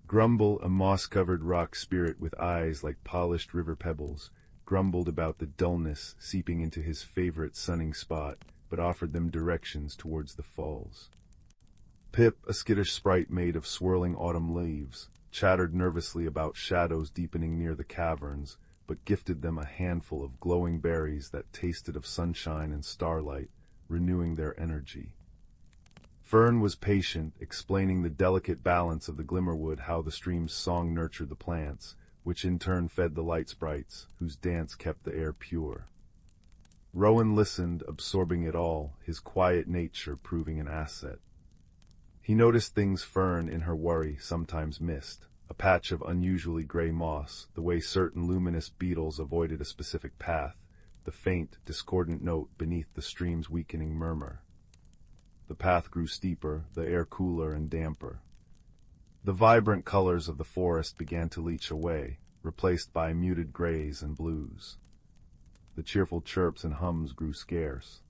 Grumble, a moss-covered rock spirit with eyes like polished river pebbles, grumbled about the dullness seeping into his favorite sunning spot, but offered them directions towards the falls. Pip, a skittish sprite made of swirling autumn leaves, chattered nervously about shadows deepening near the caverns, but gifted them a handful of glowing berries that tasted of sunshine and starlight, renewing their energy. Fern was patient, explaining the delicate balance of the Glimmerwood, how the stream's song nurtured the plants, which in turn fed the light sprites, whose dance kept the air pure. Rowan listened, absorbing it all, his quiet nature proving an asset. He noticed things Fern, in her worry, sometimes missed. A patch of unusually gray moss, the way certain luminous beetles avoided a specific path, the faint, discordant note beneath the stream's weakening murmur. The path grew steeper, the air cooler and damper. The vibrant colors of the forest began to leach away, replaced by muted grays and blues. The cheerful chirps and hums grew scarce.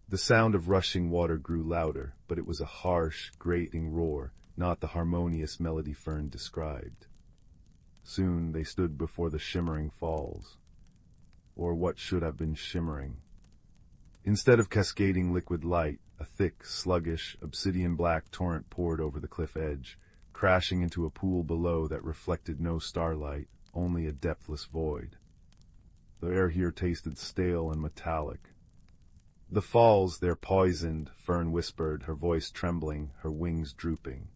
The sound of rushing water grew louder, but it was a harsh, grating roar, not the harmonious melody Fern described. Soon they stood before the shimmering falls, or what should have been shimmering. Instead of cascading liquid light, a thick, sluggish, obsidian-black torrent poured over the cliff edge, crashing into a pool below that reflected no starlight, only a depthless void. The air here tasted stale and metallic. The falls, they're poisoned, Fern whispered, her voice trembling, her wings drooping.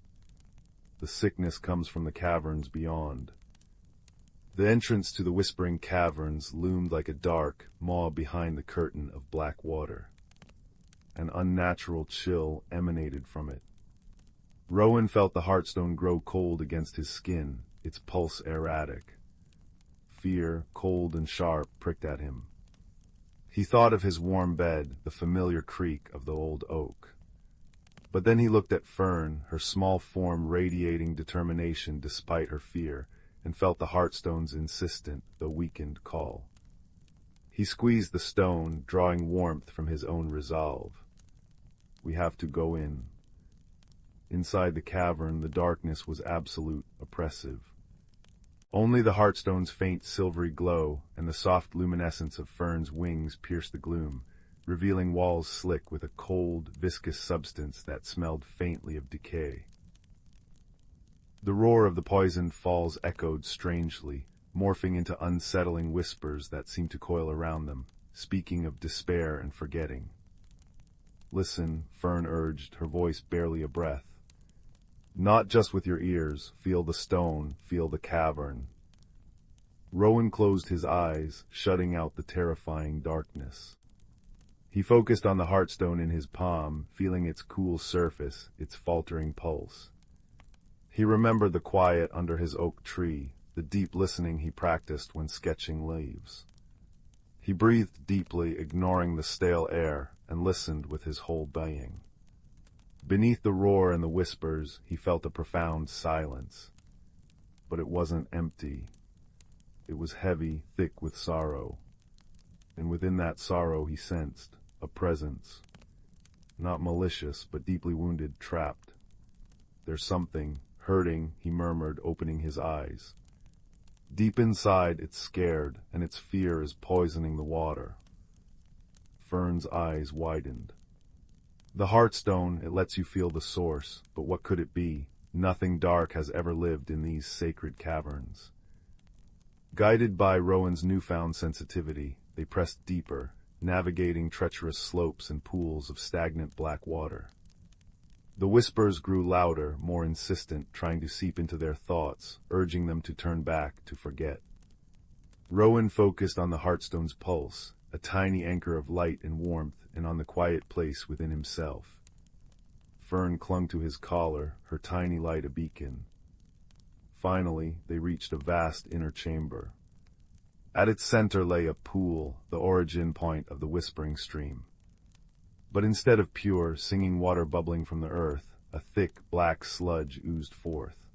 The sickness comes from the caverns beyond. The entrance to the whispering caverns loomed like a dark maw behind the curtain of black water. An unnatural chill emanated from it. Rowan felt the Heartstone grow cold against his skin, its pulse erratic. Fear, cold and sharp, pricked at him. He thought of his warm bed, the familiar creak of the old oak. But then he looked at Fern, her small form radiating determination despite her fear, and felt the Heartstone's insistent, though weakened, call. He squeezed the stone, drawing warmth from his own resolve. We have to go in. Inside the cavern, the darkness was absolute, oppressive. Only the Heartstone's faint silvery glow and the soft luminescence of Fern's wings pierced the gloom, revealing walls slick with a cold, viscous substance that smelled faintly of decay. The roar of the poisoned falls echoed strangely, morphing into unsettling whispers that seemed to coil around them, speaking of despair and forgetting. Listen, Fern urged, her voice barely a breath. Not just with your ears, feel the stone, feel the cavern. Rowan closed his eyes, shutting out the terrifying darkness. He focused on the Heartstone in his palm, feeling its cool surface, its faltering pulse. He remembered the quiet under his oak tree, the deep listening he practiced when sketching leaves. He breathed deeply, ignoring the stale air, and listened with his whole being. Beneath the roar and the whispers, he felt a profound silence. but it wasn't empty. It was heavy, thick with sorrow. And within that sorrow he sensed a presence. Not malicious, but deeply wounded, trapped. "There's something, hurting," he murmured, opening his eyes. Deep inside, it's scared, and its fear is poisoning the water. Fern's eyes widened. The Heartstone, it lets you feel the source, but what could it be? Nothing dark has ever lived in these sacred caverns. Guided by Rowan's newfound sensitivity, they pressed deeper, navigating treacherous slopes and pools of stagnant black water. The whispers grew louder, more insistent, trying to seep into their thoughts, urging them to turn back, to forget. Rowan focused on the Heartstone's pulse, a tiny anchor of light and warmth, and on the quiet place within himself. Fern clung to his collar, her tiny light a beacon. Finally, they reached a vast inner chamber. At its center lay a pool, the origin point of the whispering stream. But instead of pure, singing water bubbling from the earth, a thick, black sludge oozed forth.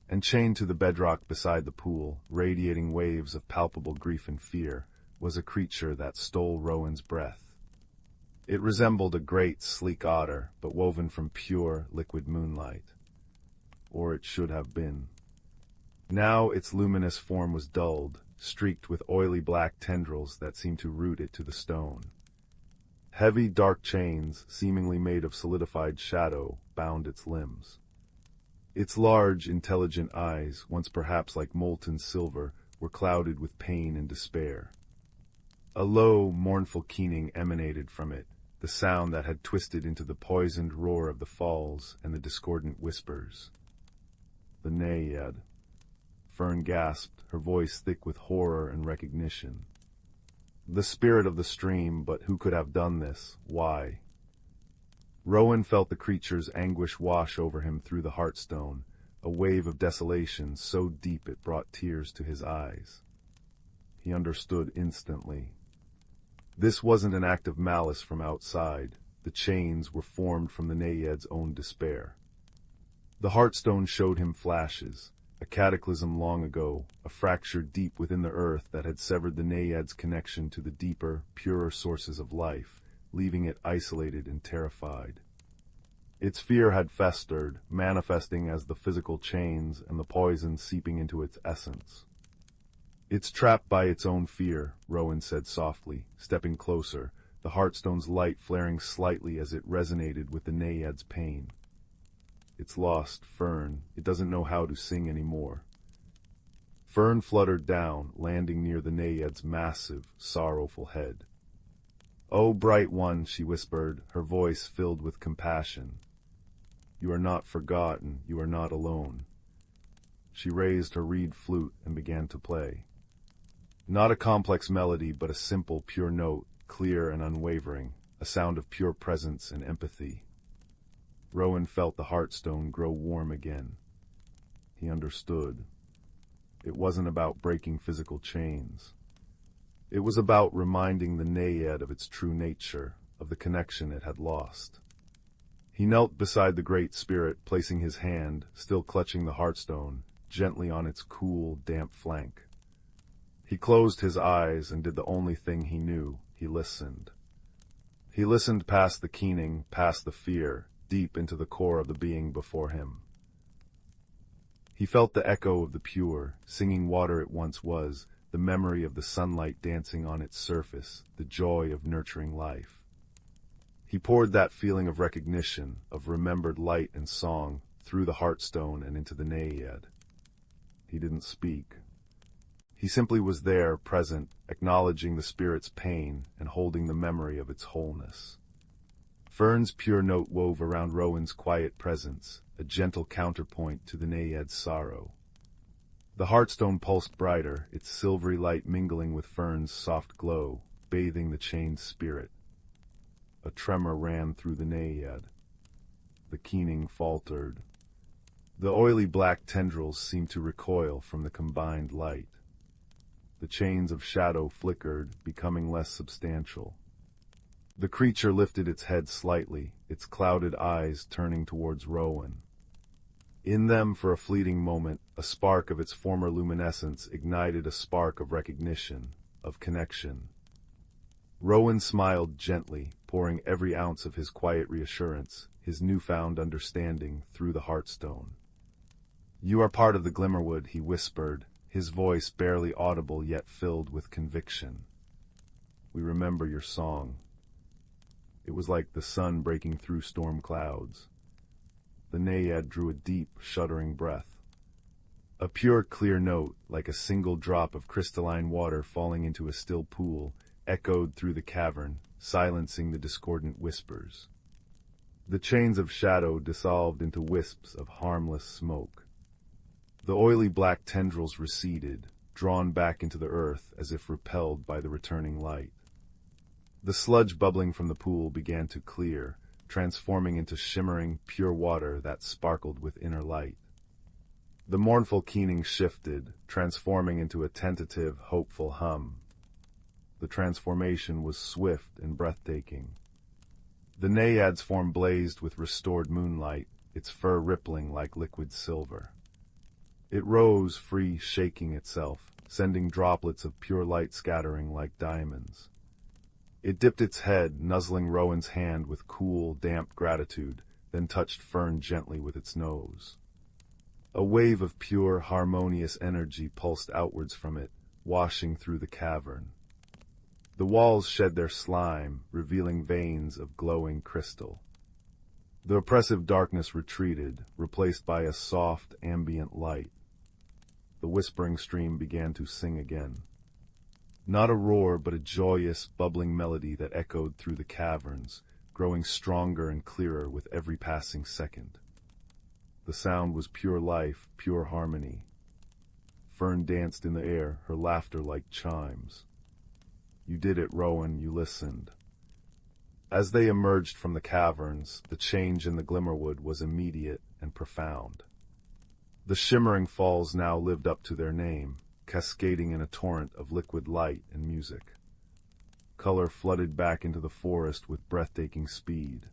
And chained to the bedrock beside the pool, radiating waves of palpable grief and fear, was a creature that stole Rowan's breath. It resembled a great, sleek otter, but woven from pure, liquid moonlight. Or it should have been. Now its luminous form was dulled, streaked with oily black tendrils that seemed to root it to the stone. Heavy, dark chains, seemingly made of solidified shadow, bound its limbs. Its large, intelligent eyes, once perhaps like molten silver, were clouded with pain and despair. A low, mournful keening emanated from it, the sound that had twisted into the poisoned roar of the falls and the discordant whispers. "The Naiad," Fern gasped, her voice thick with horror and recognition. The spirit of the stream, but who could have done this? Why? Rowan felt the creature's anguish wash over him through the Heartstone, a wave of desolation so deep it brought tears to his eyes. He understood instantly. This wasn't an act of malice from outside. The chains were formed from the Naiad's own despair. The Heartstone showed him flashes, a cataclysm long ago, a fracture deep within the earth that had severed the Naiad's connection to the deeper, purer sources of life, leaving it isolated and terrified. Its fear had festered, manifesting as the physical chains and the poison seeping into its essence. "It's trapped by its own fear," Rowan said softly, stepping closer, the Heartstone's light flaring slightly as it resonated with the Naiad's pain. "It's lost, Fern. It doesn't know how to sing anymore." Fern fluttered down, landing near the Naiad's massive, sorrowful head. "Oh, bright one," she whispered, her voice filled with compassion. "You are not forgotten. You are not alone." She raised her reed flute and began to play. Not a complex melody, but a simple, pure note, clear and unwavering, a sound of pure presence and empathy. Rowan felt the Heartstone grow warm again. He understood. It wasn't about breaking physical chains. It was about reminding the Naiad of its true nature, of the connection it had lost. He knelt beside the Great Spirit, placing his hand, still clutching the Heartstone, gently on its cool, damp flank. He closed his eyes and did the only thing he knew. He listened. He listened past the keening, past the fear, deep into the core of the being before him. He felt the echo of the pure, singing water it once was, the memory of the sunlight dancing on its surface, the joy of nurturing life. He poured that feeling of recognition, of remembered light and song, through the Heartstone and into the Naiad. He didn't speak. He simply was there, present, acknowledging the spirit's pain and holding the memory of its wholeness. Fern's pure note wove around Rowan's quiet presence, a gentle counterpoint to the Naiad's sorrow. The Heartstone pulsed brighter, its silvery light mingling with Fern's soft glow, bathing the chained spirit. A tremor ran through the Naiad. The keening faltered. The oily black tendrils seemed to recoil from the combined light. The chains of shadow flickered, becoming less substantial. The creature lifted its head slightly, its clouded eyes turning towards Rowan. In them, for a fleeting moment, a a spark of its former luminescence ignited a spark of recognition, of connection. Rowan smiled gently, pouring every ounce of his quiet reassurance, his newfound understanding, through the heartstone. "You are part of the Glimmerwood," he whispered, his voice barely audible yet filled with conviction. "We remember your song." It was like the sun breaking through storm clouds. The naiad drew a deep, shuddering breath. A pure, clear note, like a single drop of crystalline water falling into a still pool, echoed through the cavern, silencing the discordant whispers. The chains of shadow dissolved into wisps of harmless smoke. The oily black tendrils receded, drawn back into the earth as if repelled by the returning light. The sludge bubbling from the pool began to clear, transforming into shimmering, pure water that sparkled with inner light. The mournful keening shifted, transforming into a tentative, hopeful hum. The transformation was swift and breathtaking. The naiad's form blazed with restored moonlight, its fur rippling like liquid silver. It rose free, shaking itself, sending droplets of pure light scattering like diamonds. It dipped its head, nuzzling Rowan's hand with cool, damp gratitude, then touched Fern gently with its nose. A wave of pure, harmonious energy pulsed outwards from it, washing through the cavern. The walls shed their slime, revealing veins of glowing crystal. The oppressive darkness retreated, replaced by a soft, ambient light. The whispering stream began to sing again. Not a roar, but a joyous, bubbling melody that echoed through the caverns, growing stronger and clearer with every passing second. The sound was pure life, pure harmony. Fern danced in the air, her laughter like chimes. "You did it, Rowan, you listened." As they emerged from the caverns, the change in the Glimmerwood was immediate and profound. The shimmering falls now lived up to their name, cascading in a torrent of liquid light and music. Color flooded back into the forest with breathtaking speed.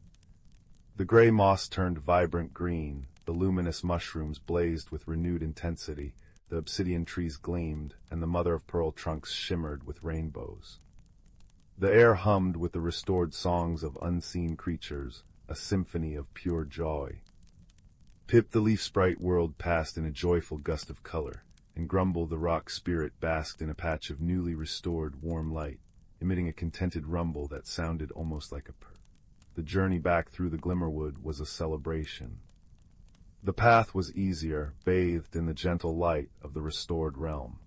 The gray moss turned vibrant green, the luminous mushrooms blazed with renewed intensity, the obsidian trees gleamed, and the mother-of-pearl trunks shimmered with rainbows. The air hummed with the restored songs of unseen creatures, a symphony of pure joy. Pip the leaf sprite whirled past in a joyful gust of color, and Grumble the rock spirit basked in a patch of newly restored warm light, emitting a contented rumble that sounded almost like a purr. The journey back through the Glimmerwood was a celebration. The path was easier, bathed in the gentle light of the restored realm.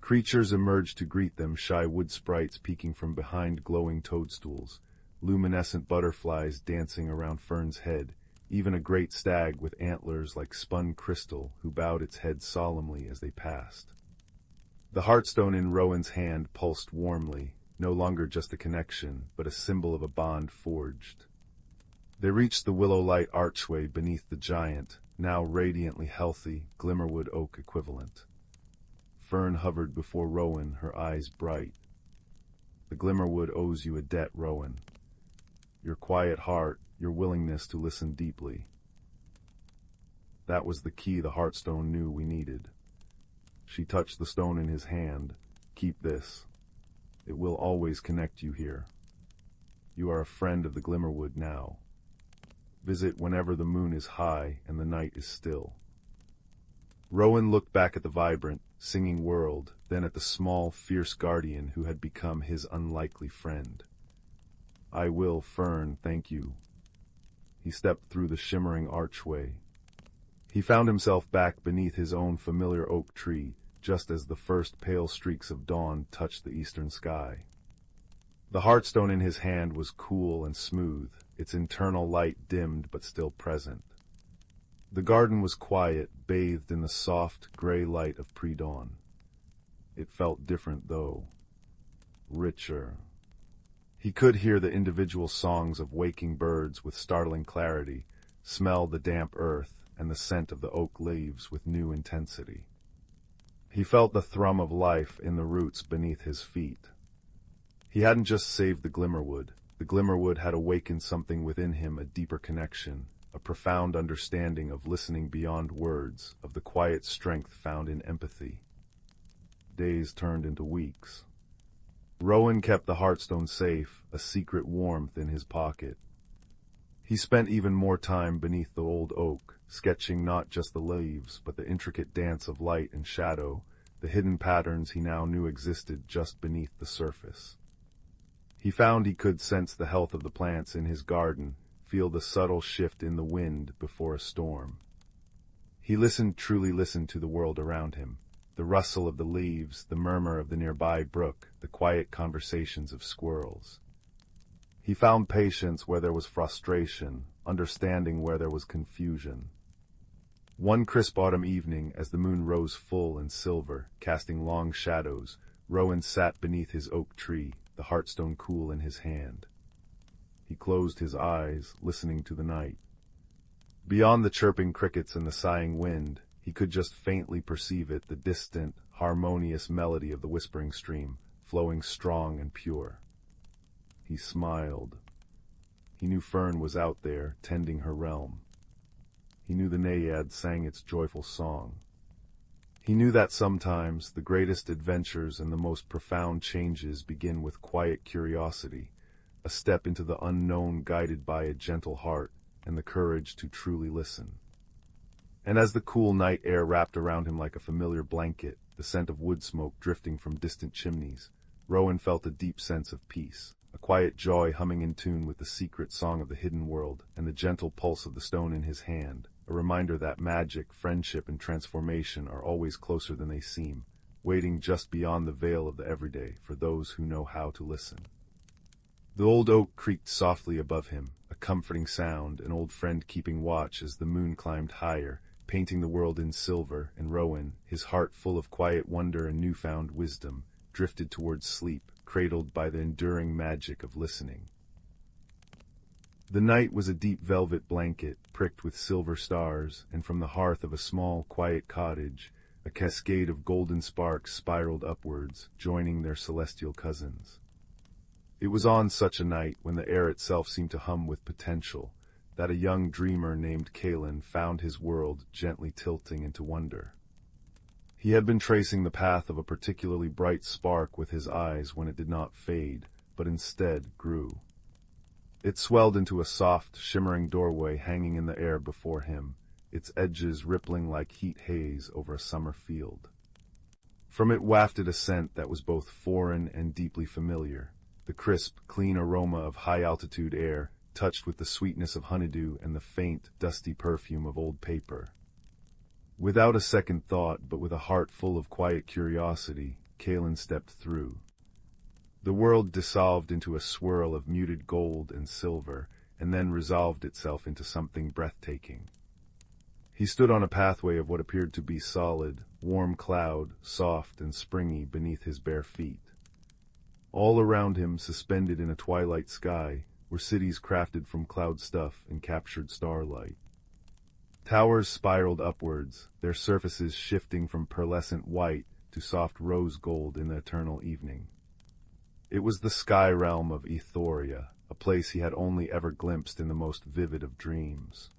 Creatures emerged to greet them, shy wood sprites peeking from behind glowing toadstools, luminescent butterflies dancing around Fern's head, even a great stag with antlers like spun crystal who bowed its head solemnly as they passed. The heartstone in Rowan's hand pulsed warmly, no longer just a connection, but a symbol of a bond forged. They reached the willow light archway beneath the giant, now radiantly healthy, Glimmerwood oak equivalent. Fern hovered before Rowan, her eyes bright. "The Glimmerwood owes you a debt, Rowan. Your quiet heart, your willingness to listen deeply. That was the key the Heartstone knew we needed." She touched the stone in his hand. "Keep this. It will always connect you here. You are a friend of the Glimmerwood now. Visit whenever the moon is high and the night is still." Rowan looked back at the vibrant, singing world, then at the small, fierce guardian who had become his unlikely friend. "I will, Fern, thank you." He stepped through the shimmering archway. He found himself back beneath his own familiar oak tree, just as the first pale streaks of dawn touched the eastern sky. The heartstone in his hand was cool and smooth, its internal light dimmed but still present. The garden was quiet, bathed in the soft, gray light of pre-dawn. It felt different, though. Richer. He could hear the individual songs of waking birds with startling clarity, smell the damp earth, and the scent of the oak leaves with new intensity. He felt the thrum of life in the roots beneath his feet. He hadn't just saved the Glimmerwood. The Glimmerwood had awakened something within him, a deeper connection, a profound understanding of listening beyond words, of the quiet strength found in empathy. Days turned into weeks. Rowan kept the Heartstone safe, a secret warmth in his pocket. He spent even more time beneath the old oak, sketching not just the leaves, but the intricate dance of light and shadow, the hidden patterns he now knew existed just beneath the surface. He found he could sense the health of the plants in his garden, feel the subtle shift in the wind before a storm. He truly listened to the world around him, the rustle of the leaves, the murmur of the nearby brook, the quiet conversations of squirrels. He found patience where there was frustration, understanding where there was confusion. One crisp autumn evening, as the moon rose full and silver, casting long shadows, Rowan sat beneath his oak tree, the Heartstone cool in his hand. He closed his eyes, listening to the night. Beyond the chirping crickets and the sighing wind, he could just faintly perceive it, the distant, harmonious melody of the whispering stream, flowing strong and pure. He smiled. He knew Fern was out there, tending her realm. He knew the naiad sang its joyful song. He knew that sometimes the greatest adventures and the most profound changes begin with quiet curiosity, a step into the unknown guided by a gentle heart and the courage to truly listen. And as the cool night air wrapped around him like a familiar blanket, the scent of wood smoke drifting from distant chimneys, Rowan felt a deep sense of peace, a quiet joy humming in tune with the secret song of the hidden world and the gentle pulse of the stone in his hand, a reminder that magic, friendship, and transformation are always closer than they seem, waiting just beyond the veil of the everyday for those who know how to listen. The old oak creaked softly above him, a comforting sound, an old friend keeping watch as the moon climbed higher, painting the world in silver, and Rowan, his heart full of quiet wonder and newfound wisdom, drifted towards sleep, cradled by the enduring magic of listening. The night was a deep velvet blanket, pricked with silver stars, and from the hearth of a small, quiet cottage, a cascade of golden sparks spiraled upwards, joining their celestial cousins. It was on such a night, when the air itself seemed to hum with potential, that a young dreamer named Kalen found his world gently tilting into wonder. He had been tracing the path of a particularly bright spark with his eyes when it did not fade, but instead grew. It swelled into a soft, shimmering doorway hanging in the air before him, its edges rippling like heat haze over a summer field. From it wafted a scent that was both foreign and deeply familiar, the crisp, clean aroma of high-altitude air, touched with the sweetness of honeydew and the faint, dusty perfume of old paper. Without a second thought, but with a heart full of quiet curiosity, Kalen stepped through. The world dissolved into a swirl of muted gold and silver, and then resolved itself into something breathtaking. He stood on a pathway of what appeared to be solid, warm cloud, soft and springy beneath his bare feet. All around him, suspended in a twilight sky, were cities crafted from cloud stuff and captured starlight. Towers spiraled upwards, their surfaces shifting from pearlescent white to soft rose gold in the eternal evening. It was the sky realm of Ethoria, a place he had only ever glimpsed in the most vivid of dreams.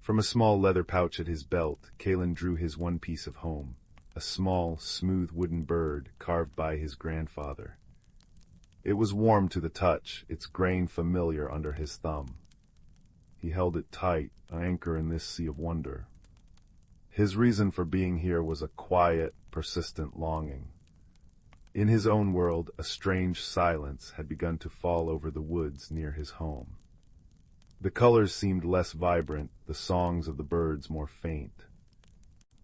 From a small leather pouch at his belt, Kalen drew his one piece of home, a small, smooth wooden bird carved by his grandfather. It was warm to the touch, its grain familiar under his thumb. He held it tight, an anchor in this sea of wonder. His reason for being here was a quiet, persistent longing. In his own world, a strange silence had begun to fall over the woods near his home. The colors seemed less vibrant, the songs of the birds more faint.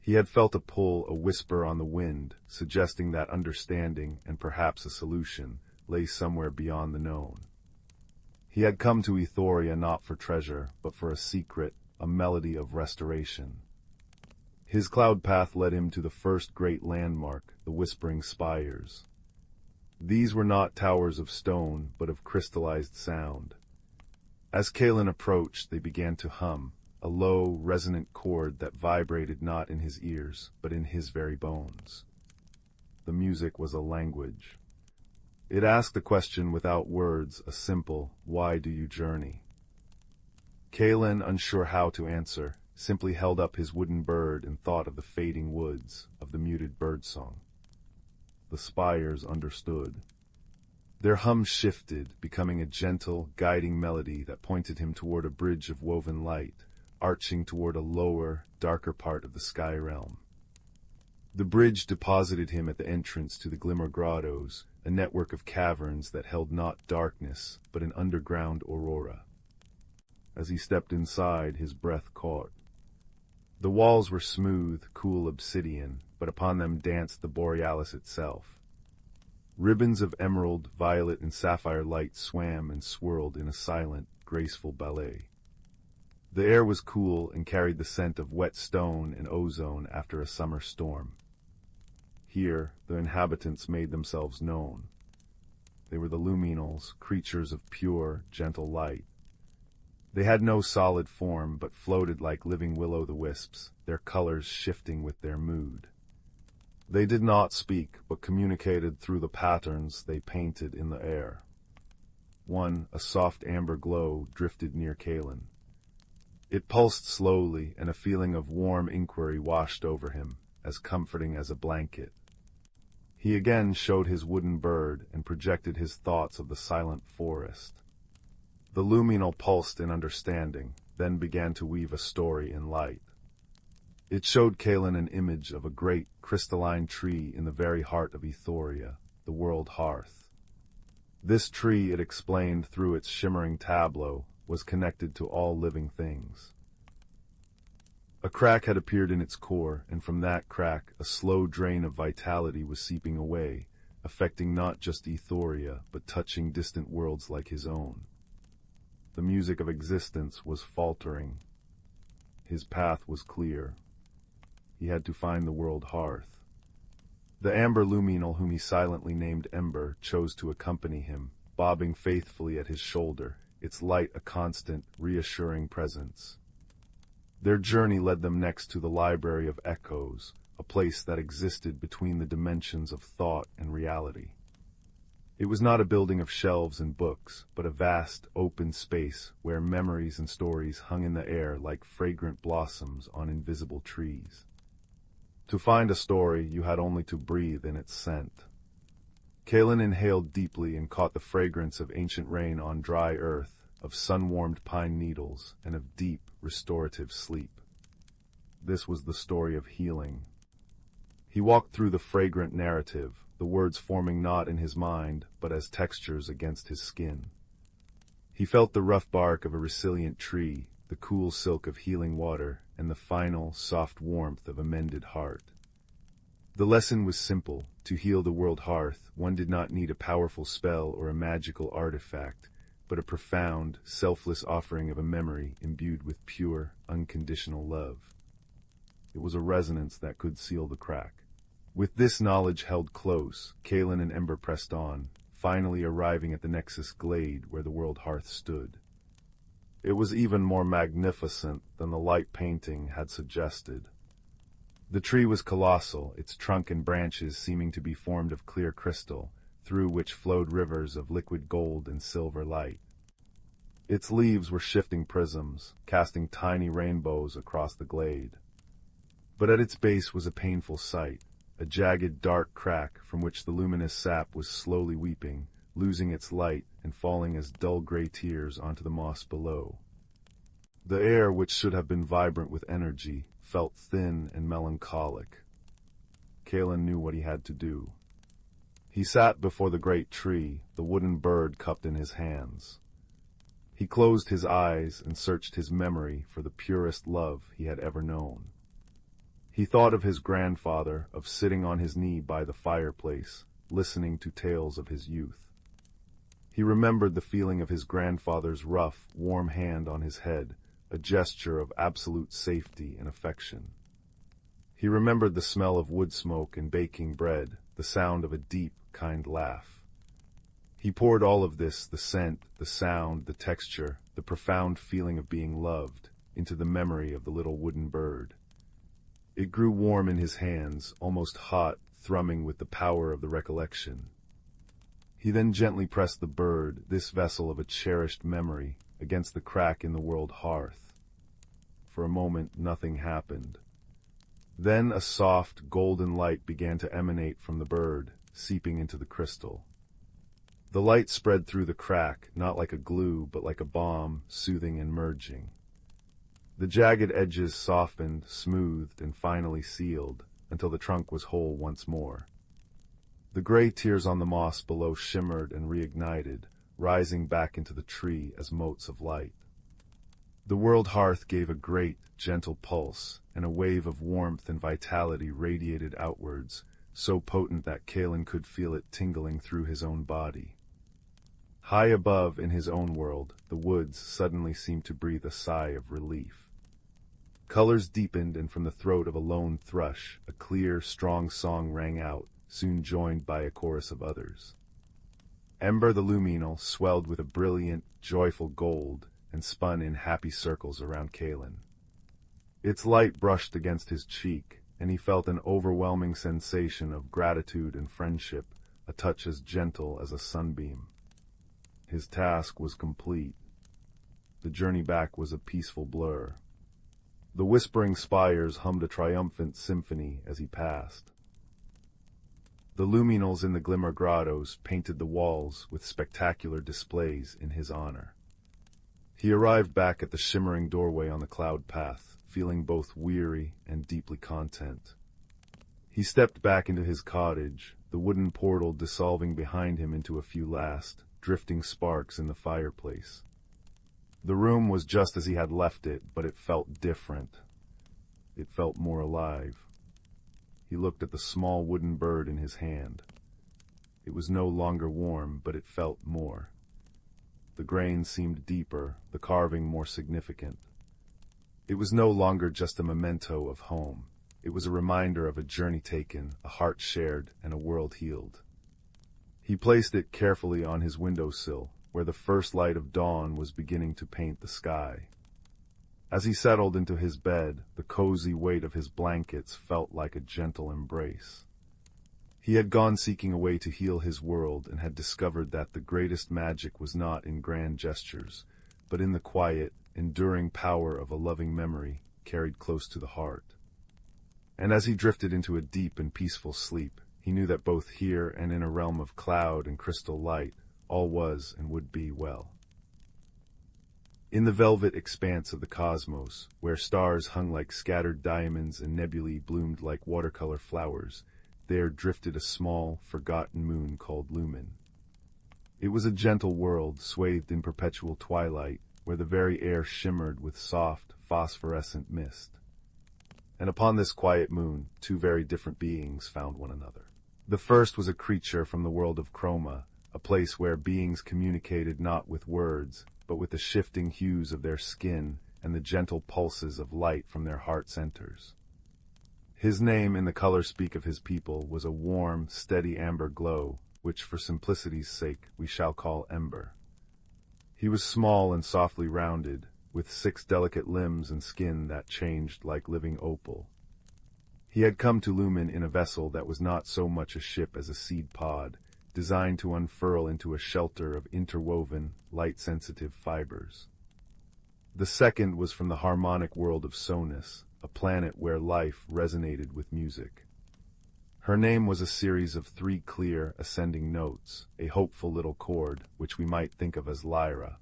He had felt a pull, a whisper on the wind, suggesting that understanding, and perhaps a solution, lay somewhere beyond the known. He had come to Ethoria not for treasure, but for a secret, a melody of restoration. His cloud path led him to the first great landmark, the Whispering Spires. These were not towers of stone, but of crystallized sound. As Kalen approached, they began to hum, a low, resonant chord that vibrated not in his ears, but in his very bones. The music was a language. It asked a question without words, a simple, "Why do you journey?" Kalen, unsure how to answer, simply held up his wooden bird and thought of the fading woods, of the muted birdsong. The spires understood. Their hum shifted, becoming a gentle, guiding melody that pointed him toward a bridge of woven light, arching toward a lower, darker part of the sky realm. The bridge deposited him at the entrance to the Glimmer Grottos, a network of caverns that held not darkness, but an underground aurora. As he stepped inside, his breath caught. The walls were smooth, cool obsidian, but upon them danced the borealis itself. Ribbons of emerald, violet, and sapphire light swam and swirled in a silent, graceful ballet. The air was cool and carried the scent of wet stone and ozone after a summer storm. Here, the inhabitants made themselves known. They were the luminals, creatures of pure, gentle light. They had no solid form, but floated like living will-o'-the-wisps, their colors shifting with their mood. They did not speak, but communicated through the patterns they painted in the air. One, a soft amber glow, drifted near Kalen. It pulsed slowly, and a feeling of warm inquiry washed over him, as comforting as a blanket. He again showed his wooden bird and projected his thoughts of the silent forest. The luminal pulsed in understanding, then began to weave a story in light. It showed Kalen an image of a great, crystalline tree in the very heart of Ethoria, the world hearth. This tree, it explained through its shimmering tableau, was connected to all living things. A crack had appeared in its core, and from that crack a slow drain of vitality was seeping away, affecting not just Ethoria, but touching distant worlds like his own. The music of existence was faltering. His path was clear. He had to find the world hearth. The amber luminal whom he silently named Ember chose to accompany him, bobbing faithfully at his shoulder, its light a constant, reassuring presence. Their journey led them next to the Library of Echoes, a place that existed between the dimensions of thought and reality. It was not a building of shelves and books, but a vast, open space where memories and stories hung in the air like fragrant blossoms on invisible trees. To find a story, you had only to breathe in its scent. Kalen inhaled deeply and caught the fragrance of ancient rain on dry earth, of sun-warmed pine needles, and of deep, restorative sleep. This was the story of healing. He walked through the fragrant narrative, the words forming not in his mind, but as textures against his skin. He felt the rough bark of a resilient tree, the cool silk of healing water, and the final, soft warmth of a mended heart. The lesson was simple. To heal the world hearth, one did not need a powerful spell or a magical artifact, but a profound, selfless offering of a memory imbued with pure, unconditional love. It was a resonance that could seal the crack. With this knowledge held close, Kalen and Ember pressed on, finally arriving at the Nexus Glade where the world hearth stood. It was even more magnificent than the light painting had suggested. The tree was colossal, its trunk and branches seeming to be formed of clear crystal, through which flowed rivers of liquid gold and silver light. Its leaves were shifting prisms, casting tiny rainbows across the glade. But at its base was a painful sight, a jagged dark crack from which the luminous sap was slowly weeping, losing its light and falling as dull gray tears onto the moss below. The air, which should have been vibrant with energy, felt thin and melancholic. Kalen knew what he had to do. He sat before the great tree, the wooden bird cupped in his hands. He closed his eyes and searched his memory for the purest love he had ever known. He thought of his grandfather, of sitting on his knee by the fireplace, listening to tales of his youth. He remembered the feeling of his grandfather's rough, warm hand on his head, a gesture of absolute safety and affection. He remembered the smell of wood smoke and baking bread, the sound of a deep, kind laugh. He poured all of this, the scent, the sound, the texture, the profound feeling of being loved, into the memory of the little wooden bird. It grew warm in his hands, almost hot, thrumming with the power of the recollection. He then gently pressed the bird, this vessel of a cherished memory, against the crack in the world hearth. For a moment, nothing happened. Then a soft, golden light began to emanate from the bird, seeping into the crystal. The light spread through the crack, not like a glue, but like a balm, soothing and merging. The jagged edges softened, smoothed, and finally sealed, until the trunk was whole once more. The gray tears on the moss below shimmered and reignited, rising back into the tree as motes of light. The world hearth gave a great, gentle pulse, and a wave of warmth and vitality radiated outwards, so potent that Kalen could feel it tingling through his own body. High above, in his own world, the woods suddenly seemed to breathe a sigh of relief. Colors deepened, and from the throat of a lone thrush, a clear, strong song rang out, soon joined by a chorus of others. Ember the luminal swelled with a brilliant, joyful gold, and spun in happy circles around Kalen. Its light brushed against his cheek, and he felt an overwhelming sensation of gratitude and friendship, a touch as gentle as a sunbeam. His task was complete. The journey back was a peaceful blur. The whispering spires hummed a triumphant symphony as he passed. The luminals in the glimmer grottos painted the walls with spectacular displays in his honor. He arrived back at the shimmering doorway on the cloud path, feeling both weary and deeply content. He stepped back into his cottage, the wooden portal dissolving behind him into a few last, drifting sparks in the fireplace. The room was just as he had left it, but it felt different. It felt more alive. He looked at the small wooden bird in his hand. It was no longer warm, but it felt more. The grain seemed deeper, the carving more significant. It was no longer just a memento of home. It was a reminder of a journey taken, a heart shared, and a world healed. He placed it carefully on his windowsill, where the first light of dawn was beginning to paint the sky. As he settled into his bed, the cozy weight of his blankets felt like a gentle embrace. He had gone seeking a way to heal his world and had discovered that the greatest magic was not in grand gestures, but in the quiet, enduring power of a loving memory carried close to the heart. And as he drifted into a deep and peaceful sleep, he knew that both here and in a realm of cloud and crystal light, all was and would be well. In the velvet expanse of the cosmos, where stars hung like scattered diamonds and nebulae bloomed like watercolor flowers, there drifted a small, forgotten moon called Lumen. It was a gentle world swathed in perpetual twilight, where the very air shimmered with soft, phosphorescent mist. And upon this quiet moon, two very different beings found one another. The first was a creature from the world of Chroma, a place where beings communicated not with words, but with the shifting hues of their skin and the gentle pulses of light from their heart centers. His name in the color speak of his people was a warm, steady amber glow, which for simplicity's sake we shall call Ember. He was small and softly rounded, with 6 delicate limbs and skin that changed like living opal. He had come to Lumen in a vessel that was not so much a ship as a seed pod, designed to unfurl into a shelter of interwoven, light-sensitive fibers. The second was from the harmonic world of Sonus, a planet where life resonated with music. Her name was a series of 3 clear, ascending notes, a hopeful little chord, which we might think of as Lyra.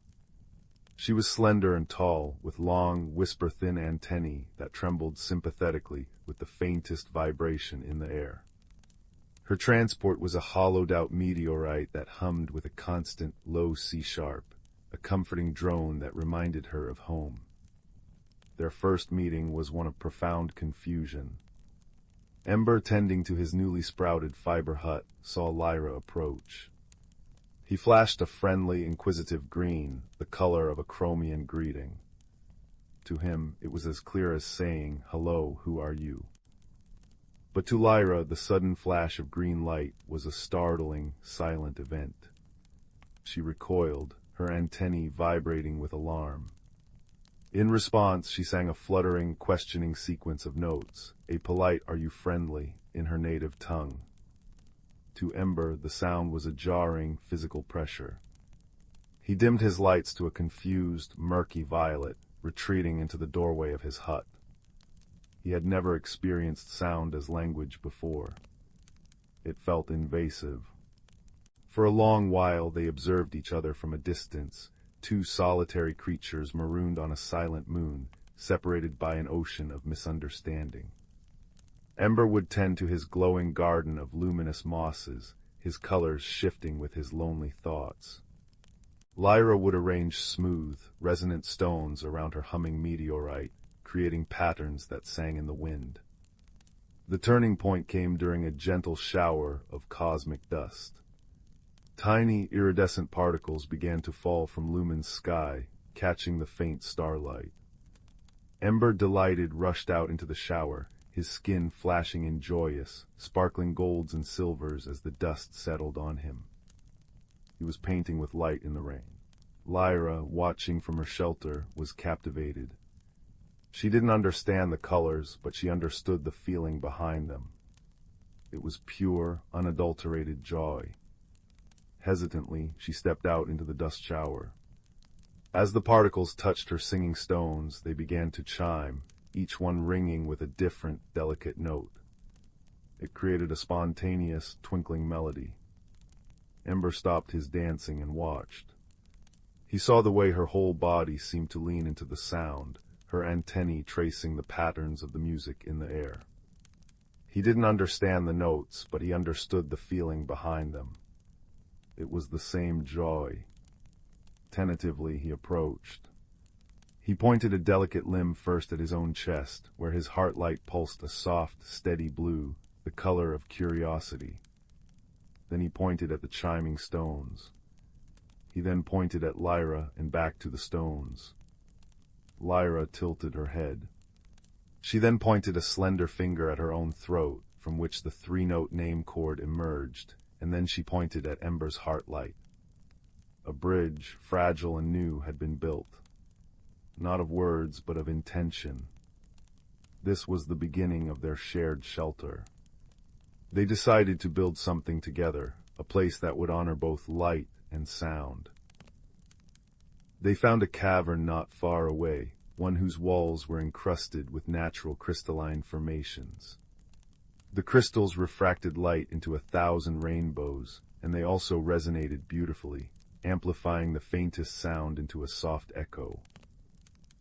She was slender and tall, with long, whisper-thin antennae that trembled sympathetically with the faintest vibration in the air. Her transport was a hollowed-out meteorite that hummed with a constant, low C-sharp, a comforting drone that reminded her of home. Their first meeting was one of profound confusion. Ember, tending to his newly sprouted fiber hut, saw Lyra approach. He flashed a friendly, inquisitive green, the color of a chromian greeting. To him, it was as clear as saying, "Hello, who are you?" But to Lyra, the sudden flash of green light was a startling, silent event. She recoiled, her antennae vibrating with alarm. In response, she sang a fluttering, questioning sequence of notes, a polite "Are you friendly?" in her native tongue. To Ember, the sound was a jarring, physical pressure. He dimmed his lights to a confused, murky violet, retreating into the doorway of his hut. He had never experienced sound as language before. It felt invasive. For a long while they observed each other from a distance, two solitary creatures marooned on a silent moon, separated by an ocean of misunderstanding. Ember would tend to his glowing garden of luminous mosses, his colors shifting with his lonely thoughts. Lyra would arrange smooth, resonant stones around her humming meteorite, creating patterns that sang in the wind. The turning point came during a gentle shower of cosmic dust. Tiny, iridescent particles began to fall from Lumen's sky, catching the faint starlight. Ember, delighted, rushed out into the shower, his skin flashing in joyous, sparkling golds and silvers as the dust settled on him. He was painting with light in the rain. Lyra, watching from her shelter, was captivated. She didn't understand the colors, but she understood the feeling behind them. It was pure, unadulterated joy. Hesitantly, she stepped out into the dust shower. As the particles touched her singing stones, they began to chime, each one ringing with a different, delicate note. It created a spontaneous, twinkling melody. Ember stopped his dancing and watched. He saw the way her whole body seemed to lean into the sound, her antennae tracing the patterns of the music in the air. He didn't understand the notes, but he understood the feeling behind them. It was the same joy. Tentatively, he approached. He pointed a delicate limb first at his own chest, where his heart light pulsed a soft, steady blue, the color of curiosity. Then he pointed at the chiming stones. He then pointed at Lyra and back to the stones. Lyra tilted her head. She then pointed a slender finger at her own throat, from which the three-note name chord emerged, and then she pointed at Ember's heart light. A bridge, fragile and new, had been built. Not of words, but of intention. This was the beginning of their shared shelter. They decided to build something together, a place that would honor both light and sound. They found a cavern not far away, one whose walls were encrusted with natural crystalline formations. The crystals refracted light into 1,000 rainbows, and they also resonated beautifully, amplifying the faintest sound into a soft echo.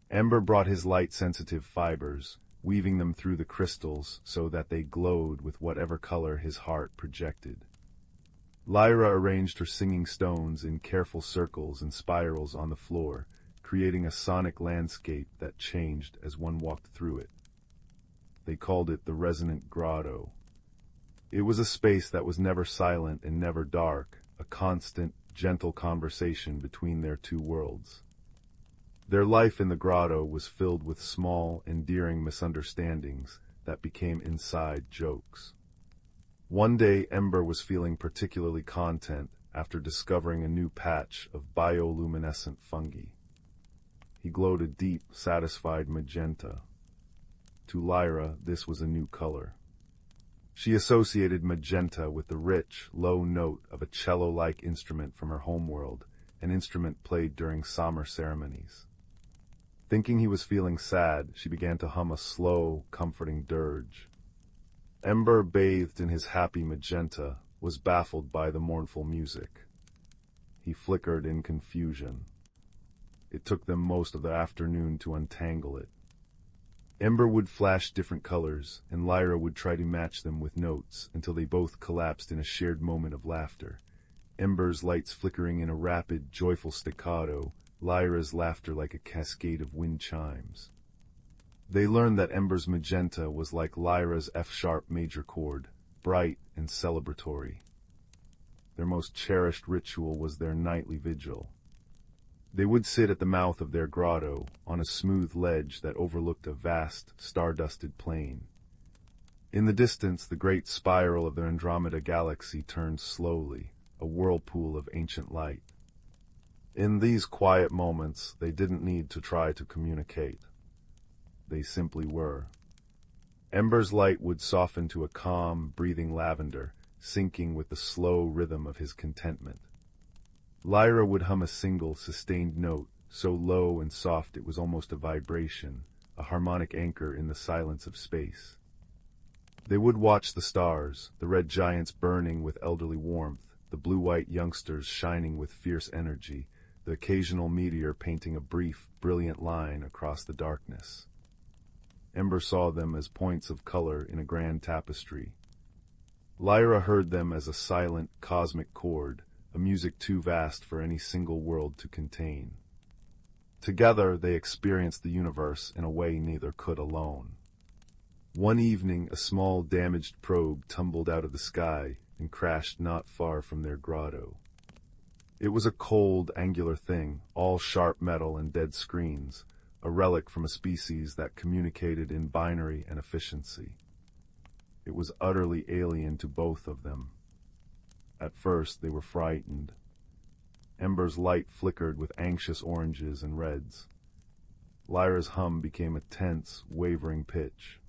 Ember brought his light-sensitive fibers, weaving them through the crystals so that they glowed with whatever color his heart projected. Lyra arranged her singing stones in careful circles and spirals on the floor, creating a sonic landscape that changed as one walked through it. They called it the Resonant Grotto. It was a space that was never silent and never dark, a constant, gentle conversation between their two worlds. Their life in the grotto was filled with small, endearing misunderstandings that became inside jokes. One day, Ember was feeling particularly content after discovering a new patch of bioluminescent fungi. He glowed a deep, satisfied magenta. To Lyra, this was a new color. She associated magenta with the rich, low note of a cello-like instrument from her homeworld, an instrument played during summer ceremonies. Thinking he was feeling sad, she began to hum a slow, comforting dirge. Ember, bathed in his happy magenta, was baffled by the mournful music. He flickered in confusion. It took them most of the afternoon to untangle it. Ember would flash different colors, and Lyra would try to match them with notes until they both collapsed in a shared moment of laughter. Ember's lights flickering in a rapid, joyful staccato, Lyra's laughter like a cascade of wind chimes. They learned that Ember's magenta was like Lyra's F-sharp major chord, bright and celebratory. Their most cherished ritual was their nightly vigil. They would sit at the mouth of their grotto, on a smooth ledge that overlooked a vast, star-dusted plain. In the distance, the great spiral of the Andromeda galaxy turned slowly, a whirlpool of ancient light. In these quiet moments, they didn't need to try to communicate. They simply were. Ember's light would soften to a calm, breathing lavender, syncing with the slow rhythm of his contentment. Lyra would hum a single, sustained note, so low and soft it was almost a vibration, a harmonic anchor in the silence of space. They would watch the stars, the red giants burning with elderly warmth, the blue-white youngsters shining with fierce energy, the occasional meteor painting a brief, brilliant line across the darkness. Ember saw them as points of color in a grand tapestry. Lyra heard them as a silent, cosmic chord, a music too vast for any single world to contain. Together they experienced the universe in a way neither could alone. One evening, a small, damaged probe tumbled out of the sky and crashed not far from their grotto. It was a cold, angular thing, all sharp metal and dead screens, a relic from a species that communicated in binary and efficiency. It was utterly alien to both of them. At first, they were frightened. Ember's light flickered with anxious oranges and reds. Lyra's hum became a tense, wavering pitch.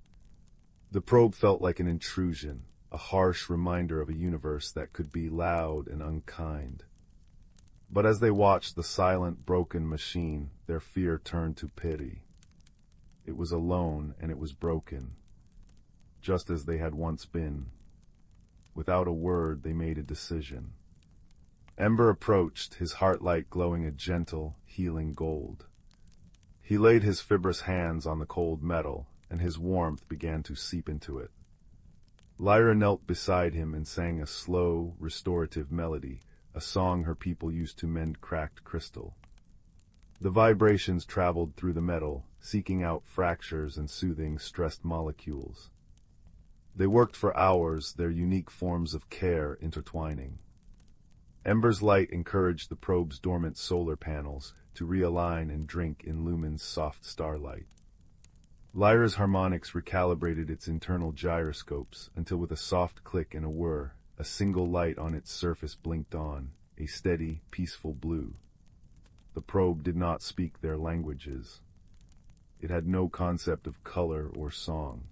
The probe felt like an intrusion, a harsh reminder of a universe that could be loud and unkind. But as they watched the silent, broken machine, their fear turned to pity. It was alone and it was broken, just as they had once been. Without a word, they made a decision. Ember approached, his heart light glowing a gentle, healing gold. He laid his fibrous hands on the cold metal, and his warmth began to seep into it. Lyra knelt beside him and sang a slow, restorative melody, a song her people used to mend cracked crystal. The vibrations traveled through the metal, seeking out fractures and soothing stressed molecules. They worked for hours, their unique forms of care intertwining. Ember's light encouraged the probe's dormant solar panels to realign and drink in Lumen's soft starlight. Lyra's harmonics recalibrated its internal gyroscopes until with a soft click and a whir, a single light on its surface blinked on, a steady, peaceful blue. The probe did not speak their languages. It had no concept of color or song.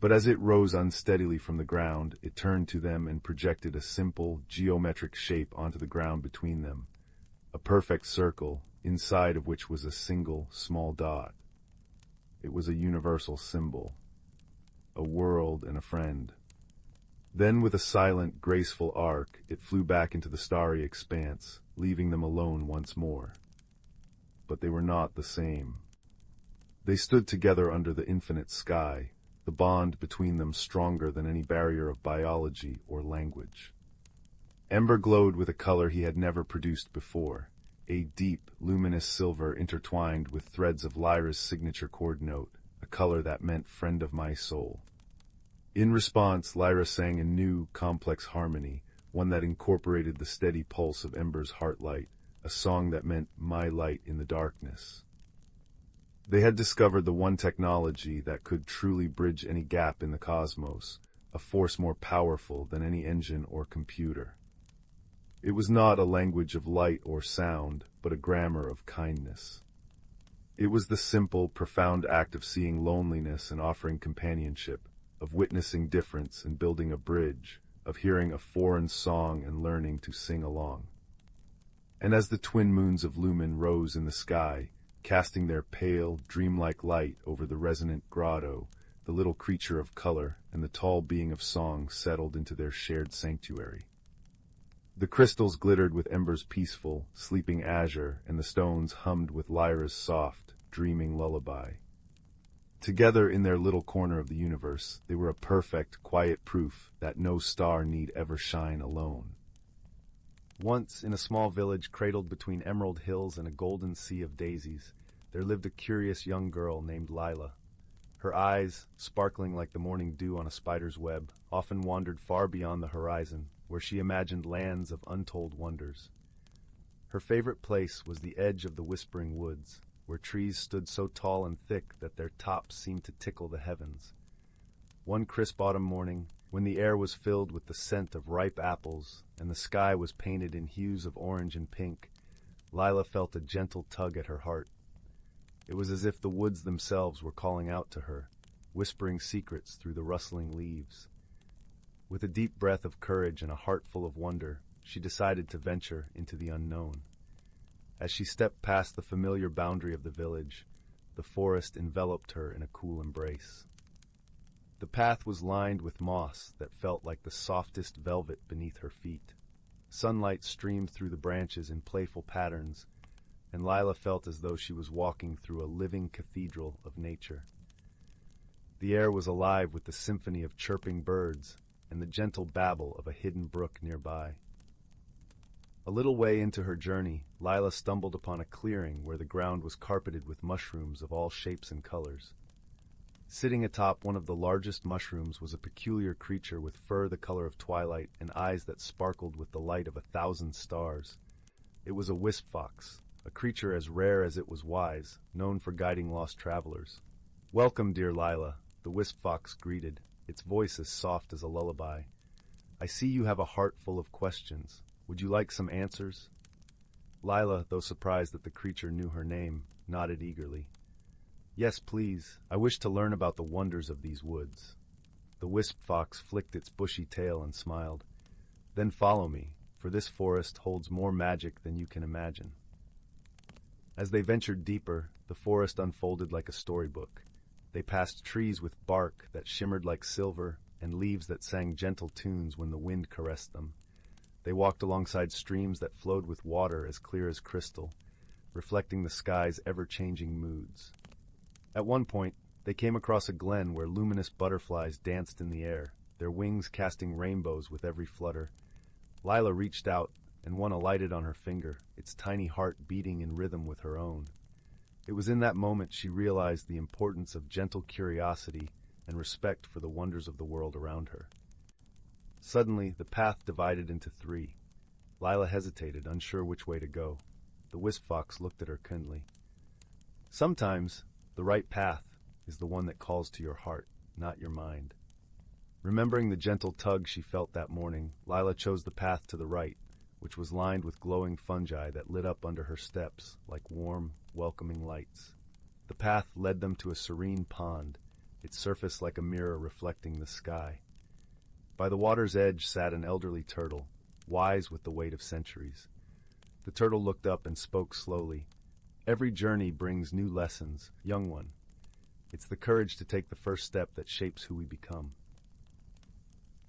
But as it rose unsteadily from the ground, it turned to them and projected a simple, geometric shape onto the ground between them, a perfect circle, inside of which was a single, small dot. It was a universal symbol, a world and a friend. Then with a silent, graceful arc, it flew back into the starry expanse, leaving them alone once more. But they were not the same. They stood together under the infinite sky, the bond between them stronger than any barrier of biology or language. Ember glowed with a color he had never produced before, a deep, luminous silver intertwined with threads of Lyra's signature chord note, a color that meant friend of my soul. In response, Lyra sang a new, complex harmony, one that incorporated the steady pulse of Ember's heartlight, a song that meant my light in the darkness. They had discovered the one technology that could truly bridge any gap in the cosmos, a force more powerful than any engine or computer. It was not a language of light or sound, but a grammar of kindness. It was the simple, profound act of seeing loneliness and offering companionship, of witnessing difference and building a bridge, of hearing a foreign song and learning to sing along. And as the twin moons of Lumen rose in the sky, casting their pale, dreamlike light over the resonant grotto, the little creature of color and the tall being of song settled into their shared sanctuary. The crystals glittered with Ember's peaceful, sleeping azure, and the stones hummed with Lyra's soft, dreaming lullaby. Together in their little corner of the universe, they were a perfect, quiet proof that no star need ever shine alone. Once, in a small village cradled between emerald hills and a golden sea of daisies, there lived a curious young girl named Lila. Her eyes, sparkling like the morning dew on a spider's web, often wandered far beyond the horizon, where she imagined lands of untold wonders. Her favorite place was the edge of the whispering woods, where trees stood so tall and thick that their tops seemed to tickle the heavens. One crisp autumn morning, when the air was filled with the scent of ripe apples and the sky was painted in hues of orange and pink, Lila felt a gentle tug at her heart. It was as if the woods themselves were calling out to her, whispering secrets through the rustling leaves. With a deep breath of courage and a heart full of wonder, she decided to venture into the unknown. As she stepped past the familiar boundary of the village, the forest enveloped her in a cool embrace. The path was lined with moss that felt like the softest velvet beneath her feet. Sunlight streamed through the branches in playful patterns, and Lila felt as though she was walking through a living cathedral of nature. The air was alive with the symphony of chirping birds and the gentle babble of a hidden brook nearby. A little way into her journey, Lila stumbled upon a clearing where the ground was carpeted with mushrooms of all shapes and colors. Sitting atop one of the largest mushrooms was a peculiar creature with fur the color of twilight and eyes that sparkled with the light of 1,000 stars. It was a wisp fox, a creature as rare as it was wise, known for guiding lost travelers. "Welcome, dear Lila," the wisp fox greeted, its voice as soft as a lullaby. "I see you have a heart full of questions. Would you like some answers?" Lila, though surprised that the creature knew her name, nodded eagerly. "Yes, please. I wish to learn about the wonders of these woods." The wisp fox flicked its bushy tail and smiled. "Then follow me, for this forest holds more magic than you can imagine." As they ventured deeper, the forest unfolded like a storybook. They passed trees with bark that shimmered like silver and leaves that sang gentle tunes when the wind caressed them. They walked alongside streams that flowed with water as clear as crystal, reflecting the sky's ever-changing moods. At one point, they came across a glen where luminous butterflies danced in the air, their wings casting rainbows with every flutter. Lila reached out, and one alighted on her finger, its tiny heart beating in rhythm with her own. It was in that moment she realized the importance of gentle curiosity and respect for the wonders of the world around her. Suddenly, the path divided into three. Lila hesitated, unsure which way to go. The wisp fox looked at her kindly. "Sometimes, the right path is the one that calls to your heart, not your mind." Remembering the gentle tug she felt that morning, Lila chose the path to the right, which was lined with glowing fungi that lit up under her steps like warm, welcoming lights. The path led them to a serene pond, its surface like a mirror reflecting the sky. By the water's edge sat an elderly turtle, wise with the weight of centuries. The turtle looked up and spoke slowly. "Every journey brings new lessons, young one. It's the courage to take the first step that shapes who we become."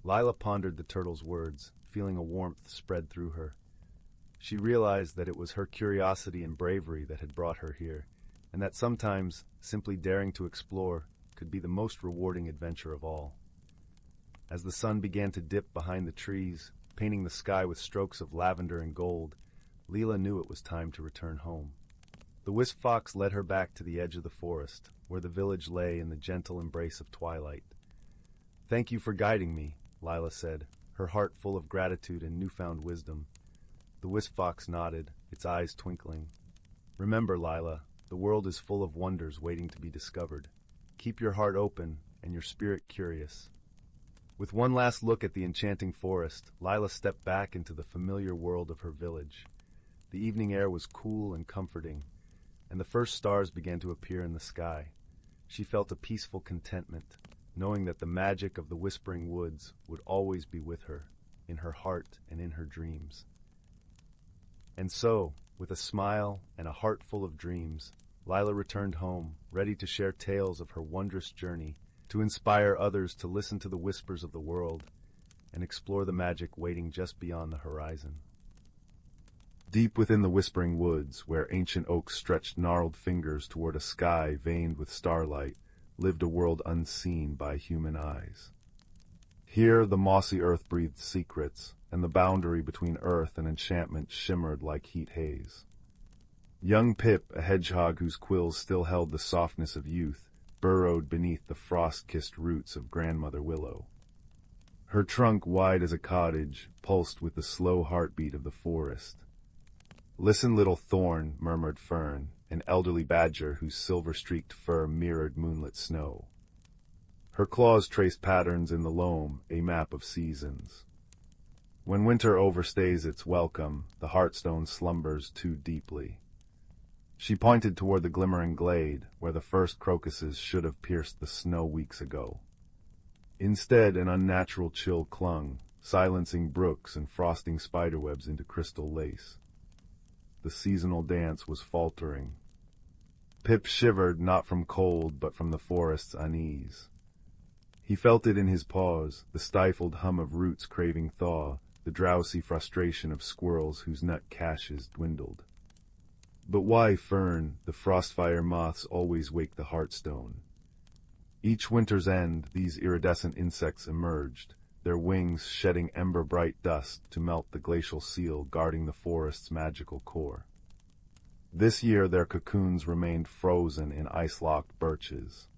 Lila pondered the turtle's words, feeling a warmth spread through her. She realized that it was her curiosity and bravery that had brought her here, and that sometimes simply daring to explore could be the most rewarding adventure of all. As the sun began to dip behind the trees, painting the sky with strokes of lavender and gold, Lila knew it was time to return home. The wisp fox led her back to the edge of the forest, where the village lay in the gentle embrace of twilight. "Thank you for guiding me," Lila said, her heart full of gratitude and newfound wisdom. The wisp fox nodded, its eyes twinkling. "Remember, Lila, the world is full of wonders waiting to be discovered. Keep your heart open and your spirit curious." With one last look at the enchanting forest, Lila stepped back into the familiar world of her village. The evening air was cool and comforting, and the first stars began to appear in the sky. She felt a peaceful contentment, knowing that the magic of the whispering woods would always be with her, in her heart and in her dreams. And so, with a smile and a heart full of dreams, Lila returned home, ready to share tales of her wondrous journey, to inspire others to listen to the whispers of the world and explore the magic waiting just beyond the horizon. Deep within the whispering woods, where ancient oaks stretched gnarled fingers toward a sky veined with starlight, lived a world unseen by human eyes. Here the mossy earth breathed secrets, and the boundary between earth and enchantment shimmered like heat haze. Young Pip, a hedgehog whose quills still held the softness of youth, burrowed beneath the frost-kissed roots of Grandmother Willow. Her trunk, wide as a cottage, pulsed with the slow heartbeat of the forest. "Listen, little thorn," murmured Fern, an elderly badger whose silver-streaked fur mirrored moonlit snow. Her claws traced patterns in the loam, a map of seasons. When winter overstays its welcome, the heartstone slumbers too deeply. She pointed toward the glimmering glade, where the first crocuses should have pierced the snow weeks ago. Instead, an unnatural chill clung, silencing brooks and frosting spiderwebs into crystal lace. The seasonal dance was faltering. Pip shivered not from cold but from the forest's unease. He felt it in his paws, the stifled hum of roots craving thaw, the drowsy frustration of squirrels whose nut caches dwindled. But why, Fern, the frostfire moths always wake the heartstone? Each winter's end, these iridescent insects emerged, their wings shedding ember-bright dust to melt the glacial seal guarding the forest's magical core. This year their cocoons remained frozen in ice-locked birches.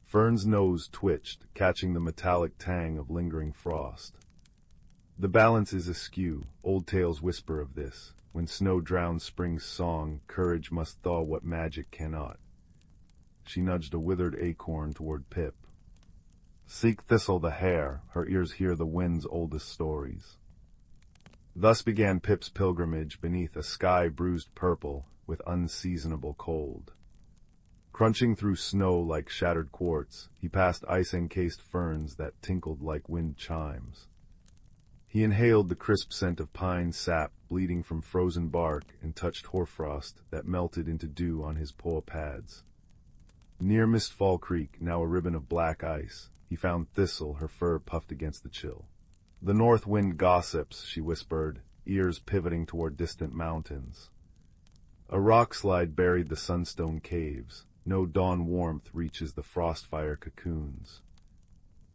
Fern's nose twitched, catching the metallic tang of lingering frost. The balance is askew, old tales whisper of this. When snow drowns spring's song, courage must thaw what magic cannot. She nudged a withered acorn toward Pip. Seek Thistle the hare, her ears hear the wind's oldest stories. Thus began Pip's pilgrimage beneath a sky bruised purple with unseasonable cold. Crunching through snow like shattered quartz, he passed ice-encased ferns that tinkled like wind chimes. He inhaled the crisp scent of pine sap bleeding from frozen bark and touched hoarfrost that melted into dew on his paw pads. Near Mistfall Creek, now a ribbon of black ice, he found Thistle, her fur puffed against the chill. The north wind gossips, she whispered, ears pivoting toward distant mountains. A rock slide buried the sunstone caves. No dawn warmth reaches the frostfire cocoons.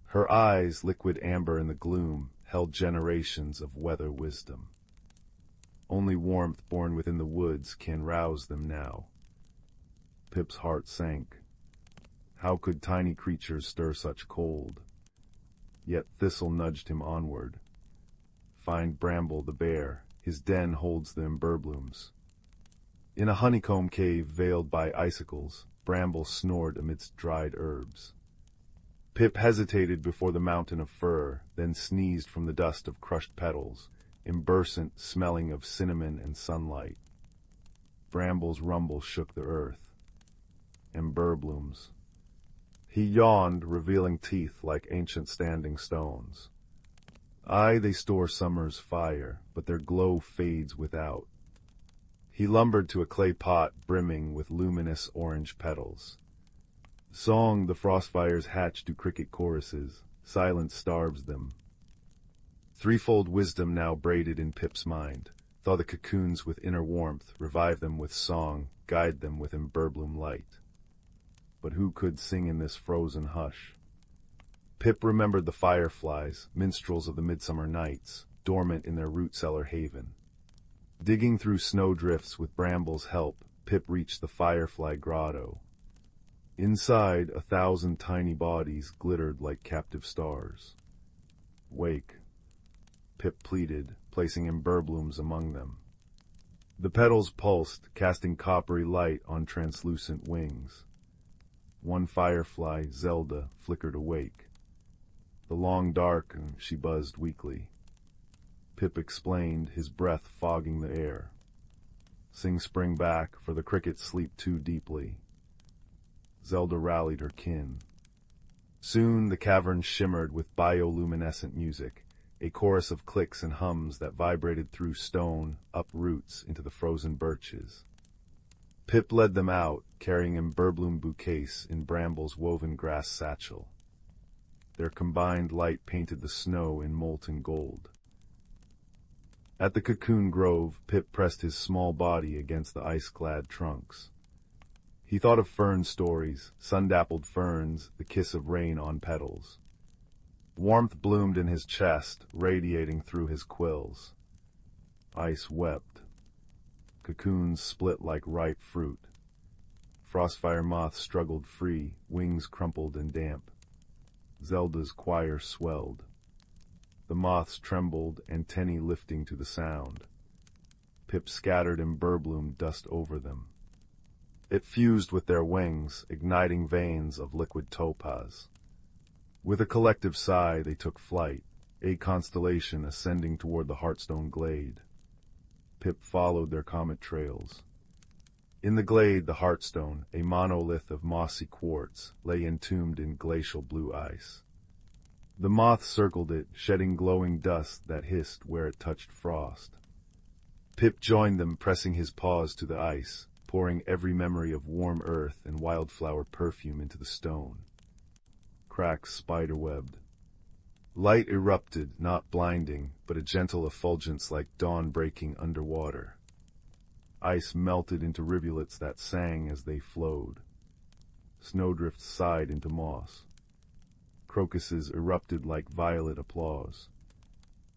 Her eyes, liquid amber in the gloom, held generations of weather wisdom. Only warmth born within the woods can rouse them now. Pip's heart sank. How could tiny creatures stir such cold? Yet Thistle nudged him onward. Find Bramble the bear, his den holds the emberblooms. In a honeycomb cave veiled by icicles, Bramble snored amidst dried herbs. Pip hesitated before the mountain of fur, then sneezed from the dust of crushed petals, imbursant, smelling of cinnamon and sunlight. Bramble's rumble shook the earth. Emberblooms. He yawned, revealing teeth like ancient standing stones. Aye, they store summer's fire, but their glow fades without. He lumbered to a clay pot brimming with luminous orange petals. Song the frostfires hatch to cricket choruses, silence starves them. Threefold wisdom now braided in Pip's mind, thaw the cocoons with inner warmth, revive them with song, guide them with emberbloom light. But who could sing in this frozen hush? Pip remembered the fireflies, minstrels of the midsummer nights, dormant in their root-cellar haven. Digging through snowdrifts with Bramble's help, Pip reached the firefly grotto. Inside, 1,000 tiny bodies glittered like captive stars. Wake, Pip pleaded, placing emberblooms among them. The petals pulsed, casting coppery light on translucent wings. One firefly, Zelda, flickered awake. The long dark, she buzzed weakly. Pip explained, his breath fogging the air. Sing spring back, for the crickets sleep too deeply. Zelda rallied her kin. Soon the cavern shimmered with bioluminescent music, a chorus of clicks and hums that vibrated through stone, up roots into the frozen birches. Pip led them out, carrying emberbloom bouquets in Bramble's woven grass satchel. Their combined light painted the snow in molten gold. At the cocoon grove, Pip pressed his small body against the ice-clad trunks. He thought of fern stories, sun-dappled ferns, the kiss of rain on petals. Warmth bloomed in his chest, radiating through his quills. Ice wept. Cocoons split like ripe fruit. Frostfire moths struggled free, wings crumpled and damp. Zelda's choir swelled. The moths trembled, antennae lifting to the sound. Pip scattered emberbloom dust over them. It fused with their wings, igniting veins of liquid topaz. With a collective sigh, they took flight, a constellation ascending toward the Heartstone glade. Pip followed their comet trails. In the glade, the Heartstone, a monolith of mossy quartz, lay entombed in glacial blue ice. The moth circled it, shedding glowing dust that hissed where it touched frost. Pip joined them, pressing his paws to the ice, pouring every memory of warm earth and wildflower perfume into the stone. Cracks spiderwebbed. Light erupted, not blinding, but a gentle effulgence like dawn breaking underwater. Ice melted into rivulets that sang as they flowed. Snowdrifts sighed into moss. Crocuses erupted like violet applause.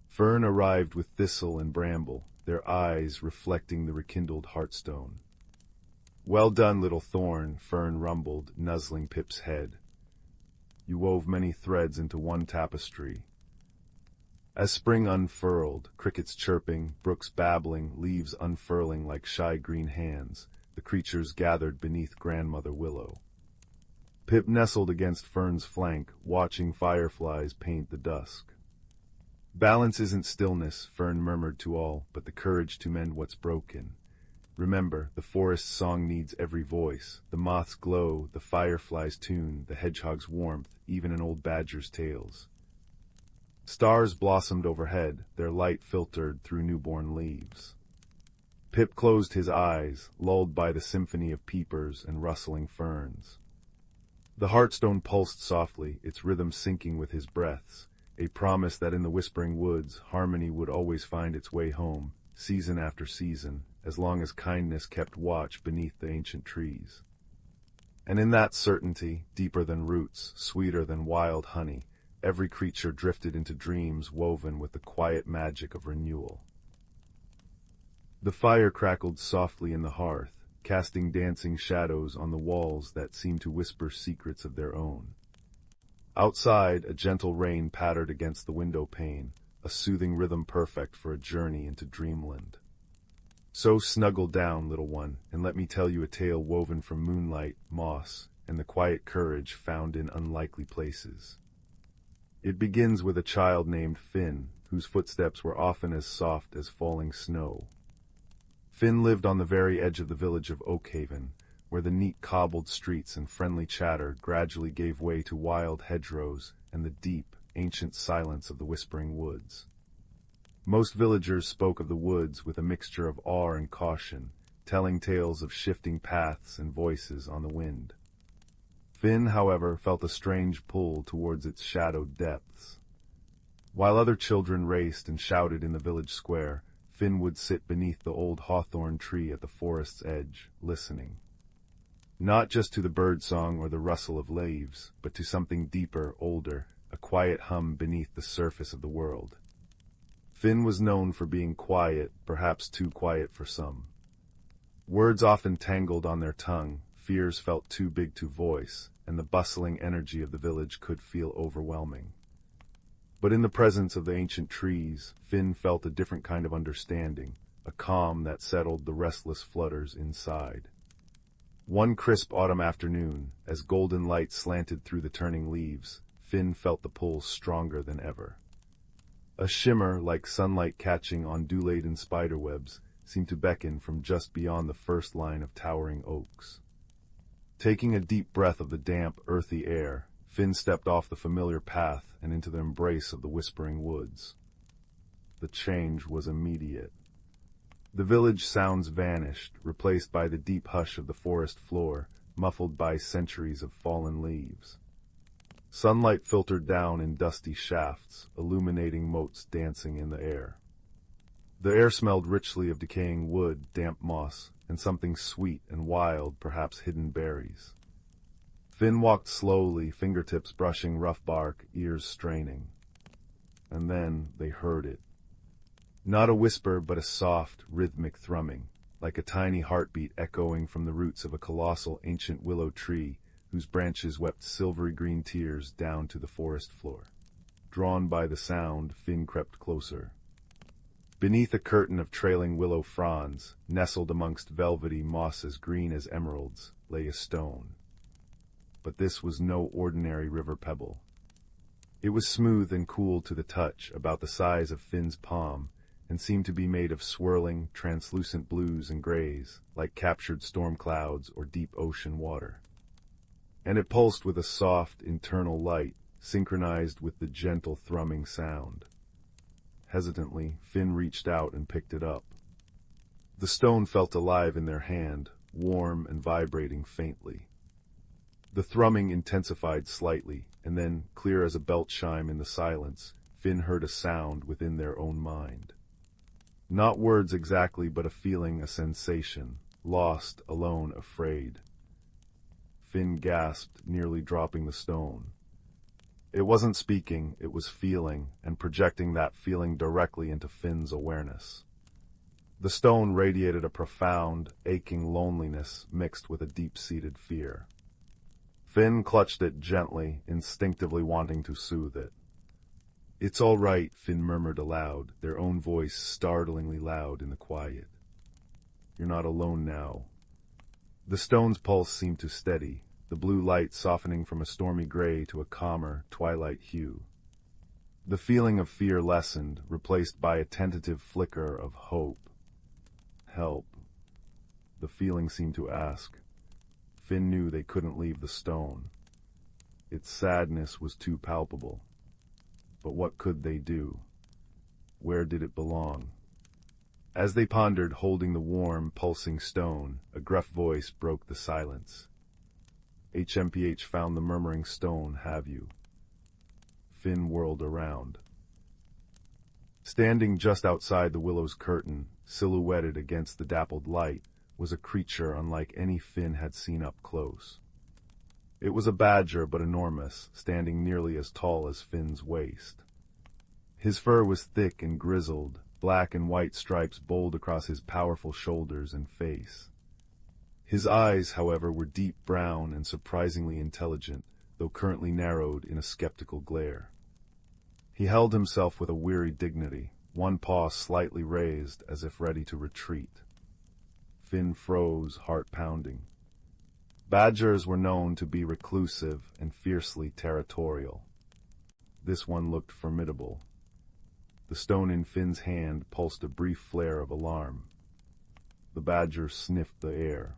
Fern arrived with thistle and bramble, their eyes reflecting the rekindled heartstone. "Well done, little thorn," Fern rumbled, nuzzling Pip's head. "You wove many threads into one tapestry." As spring unfurled, crickets chirping, brooks babbling, leaves unfurling like shy green hands, the creatures gathered beneath Grandmother Willow. Pip nestled against Fern's flank, watching fireflies paint the dusk. "Balance isn't stillness," Fern murmured to all, "but the courage to mend what's broken. Remember, the forest's song needs every voice, the moth's glow, the firefly's tune, the hedgehog's warmth, even an old badger's tales." Stars blossomed overhead, their light filtered through newborn leaves. Pip closed his eyes, lulled by the symphony of peepers and rustling ferns. The heartstone pulsed softly, its rhythm syncing with his breaths, a promise that in the whispering woods harmony would always find its way home, season after season, as long as kindness kept watch beneath the ancient trees. And in that certainty, deeper than roots, sweeter than wild honey, every creature drifted into dreams woven with the quiet magic of renewal. The fire crackled softly in the hearth, casting dancing shadows on the walls that seemed to whisper secrets of their own. Outside, a gentle rain pattered against the window pane, a soothing rhythm perfect for a journey into dreamland. So snuggle down, little one, and let me tell you a tale woven from moonlight, moss, and the quiet courage found in unlikely places. It begins with a child named Finn, whose footsteps were often as soft as falling snow. Finn lived on the very edge of the village of Oakhaven, where the neat cobbled streets and friendly chatter gradually gave way to wild hedgerows and the deep, ancient silence of the whispering woods. Most villagers spoke of the woods with a mixture of awe and caution, telling tales of shifting paths and voices on the wind. Finn, however, felt a strange pull towards its shadowed depths. While other children raced and shouted in the village square, Finn would sit beneath the old hawthorn tree at the forest's edge, listening. Not just to the birdsong or the rustle of leaves, but to something deeper, older, a quiet hum beneath the surface of the world. Finn was known for being quiet, perhaps too quiet for some. Words often tangled on their tongue, fears felt too big to voice, and the bustling energy of the village could feel overwhelming. But in the presence of the ancient trees, Finn felt a different kind of understanding, a calm that settled the restless flutters inside. One crisp autumn afternoon, as golden light slanted through the turning leaves, Finn felt the pull stronger than ever. A shimmer like sunlight catching on dew-laden spiderwebs seemed to beckon from just beyond the first line of towering oaks. Taking a deep breath of the damp, earthy air, Finn stepped off the familiar path and into the embrace of the whispering woods. The change was immediate. The village sounds vanished, replaced by the deep hush of the forest floor, muffled by centuries of fallen leaves. Sunlight filtered down in dusty shafts, illuminating motes dancing in the air. The air smelled richly of decaying wood, damp moss, and something sweet and wild, perhaps hidden berries. Finn walked slowly, fingertips brushing rough bark, ears straining. And then they heard it. Not a whisper, but a soft, rhythmic thrumming, like a tiny heartbeat echoing from the roots of a colossal ancient willow tree whose branches wept silvery green tears down to the forest floor. Drawn by the sound, Finn crept closer. Beneath a curtain of trailing willow fronds, nestled amongst velvety mosses green as emeralds, lay a stone. But this was no ordinary river pebble. It was smooth and cool to the touch, about the size of Finn's palm, and seemed to be made of swirling, translucent blues and grays, like captured storm clouds or deep ocean water. And it pulsed with a soft, internal light, synchronized with the gentle thrumming sound. Hesitantly, Finn reached out and picked it up. The stone felt alive in their hand, warm and vibrating faintly. The thrumming intensified slightly, and then, clear as a belt chime in the silence, Finn heard a sound within their own mind. Not words exactly, but a feeling, a sensation, lost, alone, afraid. Finn gasped, nearly dropping the stone. It wasn't speaking, it was feeling, and projecting that feeling directly into Finn's awareness. The stone radiated a profound, aching loneliness mixed with a deep-seated fear. Finn clutched it gently, instinctively wanting to soothe it. "It's all right," Finn murmured aloud, their own voice startlingly loud in the quiet. "You're not alone now." The stone's pulse seemed to steady, the blue light softening from a stormy gray to a calmer, twilight hue. The feeling of fear lessened, replaced by a tentative flicker of hope. Help, the feeling seemed to ask. Finn knew they couldn't leave the stone. Its sadness was too palpable. But what could they do? Where did it belong? As they pondered, holding the warm, pulsing stone, a gruff voice broke the silence. "HMPH found the murmuring stone, have you?" Finn whirled around. Standing just outside the willow's curtain, silhouetted against the dappled light, was a creature unlike any Finn had seen up close. It was a badger, but enormous, standing nearly as tall as Finn's waist. His fur was thick and grizzled, black and white stripes bowled across his powerful shoulders and face. His eyes, however, were deep brown and surprisingly intelligent, though currently narrowed in a skeptical glare. He held himself with a weary dignity, one paw slightly raised as if ready to retreat. Finn froze, heart pounding. Badgers were known to be reclusive and fiercely territorial. This one looked formidable. The stone in Finn's hand pulsed a brief flare of alarm. The badger sniffed the air.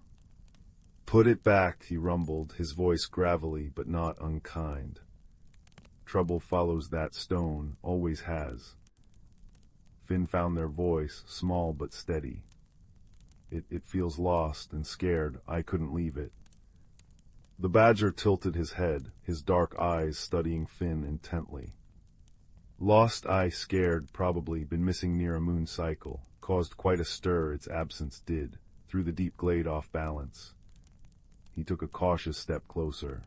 "Put it back," he rumbled, his voice gravelly but not unkind. "Trouble follows that stone, always has." Finn found their voice, small but steady. It feels lost and scared. I couldn't leave it." The badger tilted his head, his dark eyes studying Finn intently. "Lost, I scared, probably, been missing near a moon cycle. Caused quite a stir, its absence did, through the deep glade off balance." He took a cautious step closer.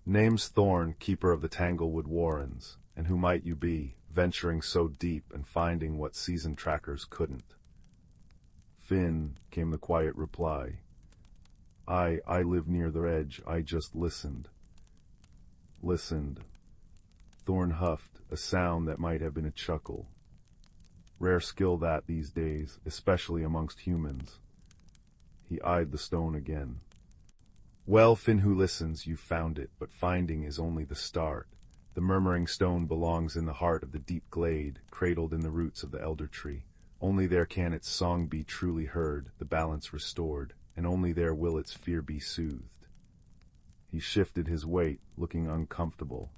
"Name's Thorn, keeper of the Tanglewood Warrens, and who might you be, venturing so deep and finding what season trackers couldn't?" "Finn," came the quiet reply. I live near the edge, I just listened." "Listened." Thorn huffed, a sound that might have been a chuckle. Rare skill that these days, especially amongst humans. He eyed the stone again. "Well, Finn who listens, you've found it, but finding is only the start. The murmuring stone belongs in the heart of the deep glade, cradled in the roots of the elder tree. Only there can its song be truly heard, the balance restored, and only there will its fear be soothed." He shifted his weight, looking uncomfortable.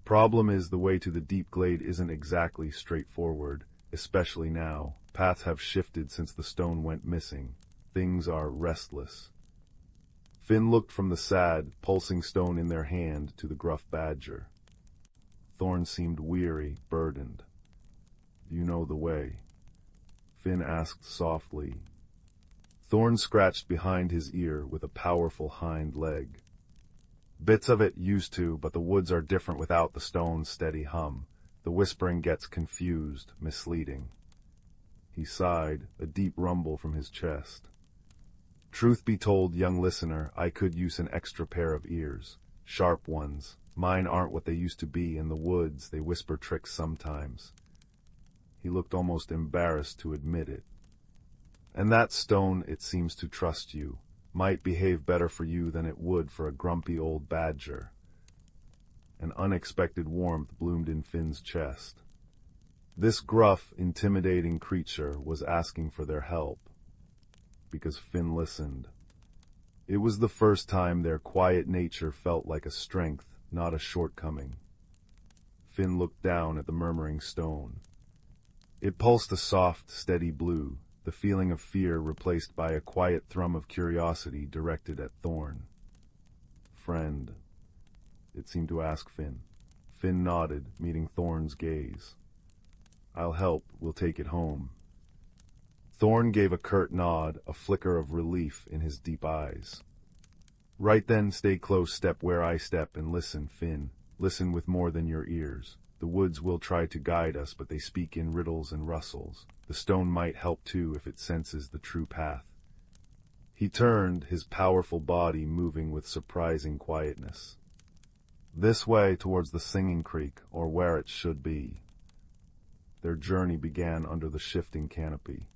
"Problem is the way to the deep glade isn't exactly straightforward, especially now. Paths have shifted since the stone went missing. Things are restless." Finn looked from the sad, pulsing stone in their hand to the gruff badger. Thorn seemed weary, burdened. "You know the way?" Finn asked softly. Thorn scratched behind his ear with a powerful hind leg. "Bits of it used to, but the woods are different without the stone's steady hum. The whispering gets confused, misleading." He sighed, a deep rumble from his chest. "Truth be told, young listener, I could use an extra pair of ears. Sharp ones. Mine aren't what they used to be. In the woods, they whisper tricks sometimes." He looked almost embarrassed to admit it. "And that stone, it seems to trust you. Might behave better for you than it would for a grumpy old badger." An unexpected warmth bloomed in Finn's chest. This gruff, intimidating creature was asking for their help. Because Finn listened. It was the first time their quiet nature felt like a strength, not a shortcoming. Finn looked down at the murmuring stone. It pulsed a soft, steady blue, the feeling of fear replaced by a quiet thrum of curiosity directed at Thorn. "Friend," it seemed to ask Finn. Finn nodded, meeting Thorn's gaze. "I'll help, we'll take it home." Thorn gave a curt nod, a flicker of relief in his deep eyes. "Right then, stay close, step where I step, and listen, Finn. Listen with more than your ears. The woods will try to guide us, but they speak in riddles and rustles. The stone might help too if it senses the true path." He turned, his powerful body moving with surprising quietness. "This way, towards the Singing Creek, or where it should be." Their journey began under the shifting canopy.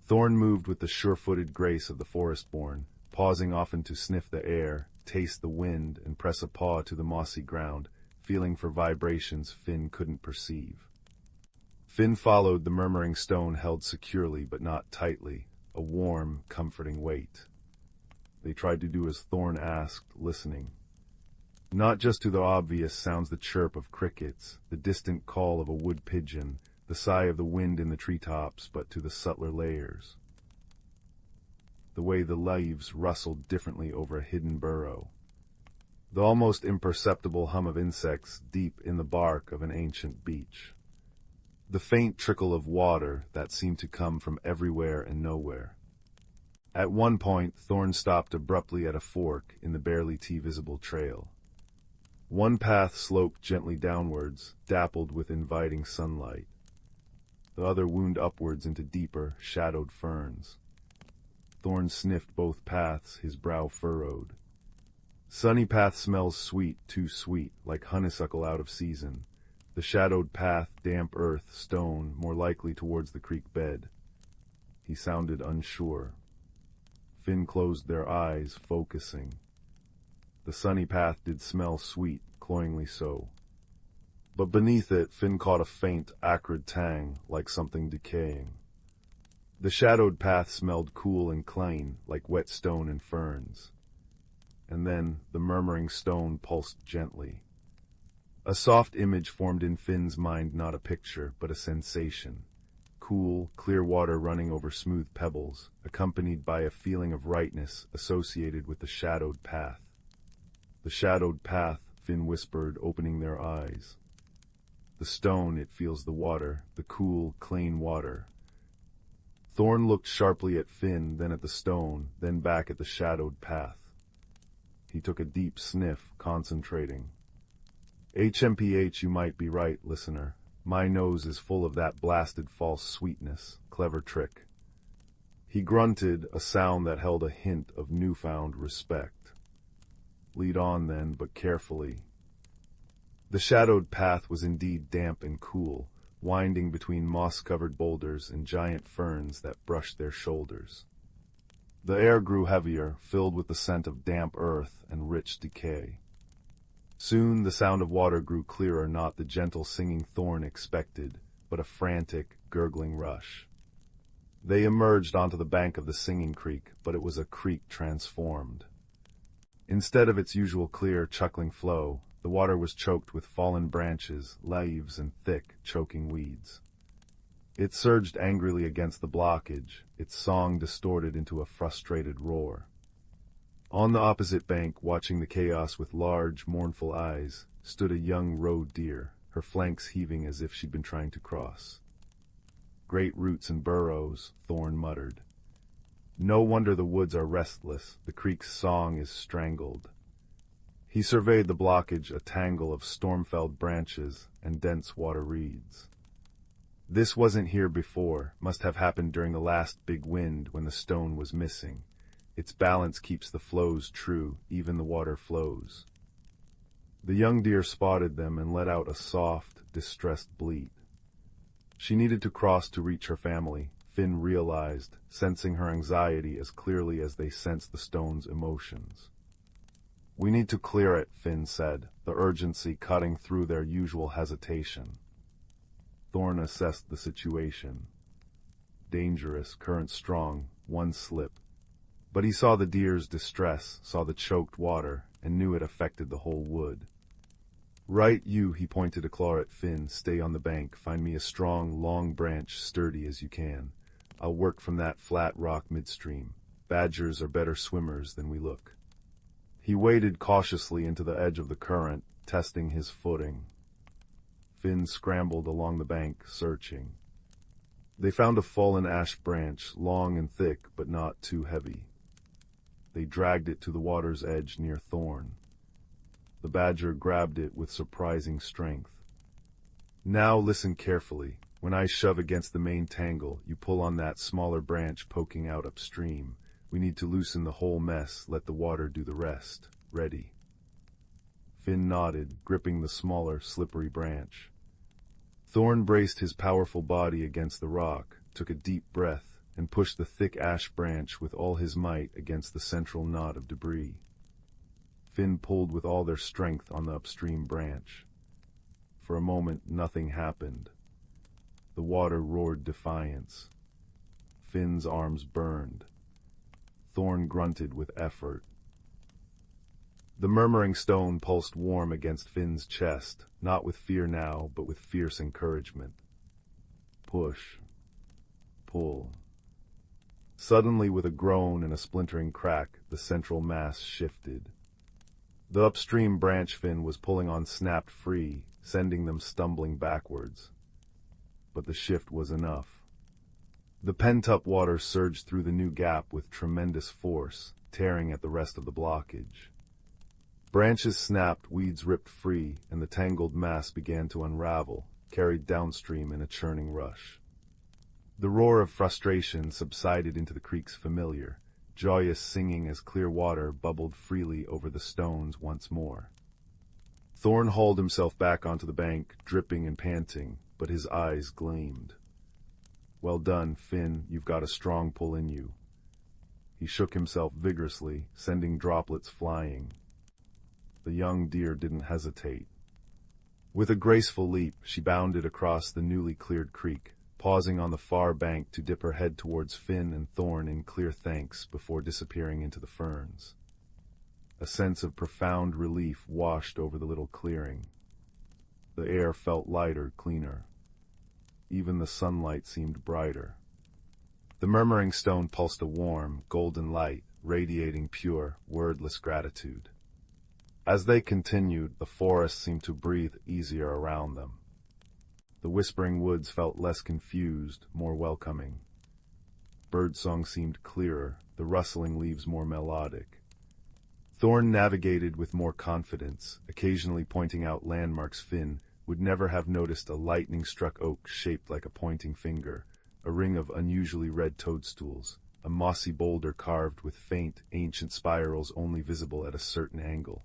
Thorn moved with the sure-footed grace of the forest-born, pausing often to sniff the air, taste the wind, and press a paw to the mossy ground, feeling for vibrations Finn couldn't perceive. Finn followed the murmuring stone, held securely but not tightly, a warm, comforting weight. They tried to do as Thorn asked, listening. Not just to the obvious sounds, the chirp of crickets, the distant call of a wood pigeon, the sigh of the wind in the treetops, but to the subtler layers. The way the leaves rustled differently over a hidden burrow. The almost imperceptible hum of insects deep in the bark of an ancient beech. The faint trickle of water that seemed to come from everywhere and nowhere. At one point, Thorn stopped abruptly at a fork in the barely visible trail. One path sloped gently downwards, dappled with inviting sunlight. The other wound upwards into deeper, shadowed ferns. Thorn sniffed both paths, his brow furrowed. Sunny path smells sweet, too sweet, like honeysuckle out of season. The shadowed path, damp earth, stone, more likely towards the creek bed. He sounded unsure. Finn closed their eyes, focusing. The sunny path did smell sweet, cloyingly so. But beneath it, Finn caught a faint, acrid tang, like something decaying. The shadowed path smelled cool and clean, like wet stone and ferns. And then the murmuring stone pulsed gently. A soft image formed in Finn's mind, not a picture, but a sensation. Cool, clear water running over smooth pebbles, accompanied by a feeling of rightness associated with the shadowed path. "The shadowed path," Finn whispered, opening their eyes. "The stone, it feels the water, the cool, clean water." Thorn looked sharply at Finn, then at the stone, then back at the shadowed path. He took a deep sniff, concentrating. "HMPH, you might be right, listener. My nose is full of that blasted false sweetness. Clever trick." He grunted, a sound that held a hint of newfound respect. "Lead on then, but carefully." The shadowed path was indeed damp and cool, winding between moss-covered boulders and giant ferns that brushed their shoulders. The air grew heavier, filled with the scent of damp earth and rich decay. Soon the sound of water grew clearer, not the gentle singing Thorn expected, but a frantic, gurgling rush. They emerged onto the bank of the Singing Creek, but it was a creek transformed. Instead of its usual clear, chuckling flow, the water was choked with fallen branches, leaves, and thick, choking weeds. It surged angrily against the blockage, its song distorted into a frustrated roar. On the opposite bank, watching the chaos with large, mournful eyes, stood a young roe deer, her flanks heaving as if she'd been trying to cross. "Great roots and burrows," Thorn muttered. "No wonder the woods are restless, the creek's song is strangled." He surveyed the blockage, a tangle of storm-felled branches and dense water reeds. This wasn't here before, must have happened during the last big wind when the stone was missing. Its balance keeps the flows true, even the water flows. The young deer spotted them and let out a soft, distressed bleat. She needed to cross to reach her family, Finn realized, sensing her anxiety as clearly as they sensed the stone's emotions. "We need to clear it," Finn said, the urgency cutting through their usual hesitation. Thorn assessed the situation. Dangerous, current strong, one slip. But he saw the deer's distress, saw the choked water, and knew it affected the whole wood. Right, you, he pointed a claw at Finn. Stay on the bank. Find me a strong, long branch, sturdy as you can. I'll work from that flat rock midstream. Badgers are better swimmers than we look. He waded cautiously into the edge of the current, testing his footing. Finn scrambled along the bank, searching. They found a fallen ash branch, long and thick, but not too heavy. They dragged it to the water's edge near Thorn. The badger grabbed it with surprising strength. Now listen carefully. When I shove against the main tangle, you pull on that smaller branch poking out upstream. We need to loosen the whole mess, let the water do the rest. Ready? Finn nodded, gripping the smaller, slippery branch. Thorn braced his powerful body against the rock, took a deep breath, and pushed the thick ash branch with all his might against the central knot of debris. Finn pulled with all their strength on the upstream branch. For a moment, nothing happened. The water roared defiance. Finn's arms burned. Thorn grunted with effort. The murmuring stone pulsed warm against Finn's chest, not with fear now, but with fierce encouragement. Push. Pull. Suddenly, with a groan and a splintering crack, the central mass shifted. The upstream branch Finn was pulling on snapped free, sending them stumbling backwards. But the shift was enough. The pent-up water surged through the new gap with tremendous force, tearing at the rest of the blockage. Branches snapped, weeds ripped free, and the tangled mass began to unravel, carried downstream in a churning rush. The roar of frustration subsided into the creek's familiar, joyous singing as clear water bubbled freely over the stones once more. Thorn hauled himself back onto the bank, dripping and panting, but his eyes gleamed. Well done, Finn, you've got a strong pull in you. He shook himself vigorously, sending droplets flying. The young deer didn't hesitate. With a graceful leap, she bounded across the newly cleared creek, pausing on the far bank to dip her head towards Finn and Thorn in clear thanks before disappearing into the ferns. A sense of profound relief washed over the little clearing. The air felt lighter, cleaner. Even the sunlight seemed brighter. The murmuring stone pulsed a warm, golden light, radiating pure, wordless gratitude. As they continued, the forest seemed to breathe easier around them. The whispering woods felt less confused, more welcoming. Birdsong seemed clearer, the rustling leaves more melodic. Thorn navigated with more confidence, occasionally pointing out landmarks Finn would never have noticed: a lightning-struck oak shaped like a pointing finger, a ring of unusually red toadstools, a mossy boulder carved with faint, ancient spirals only visible at a certain angle.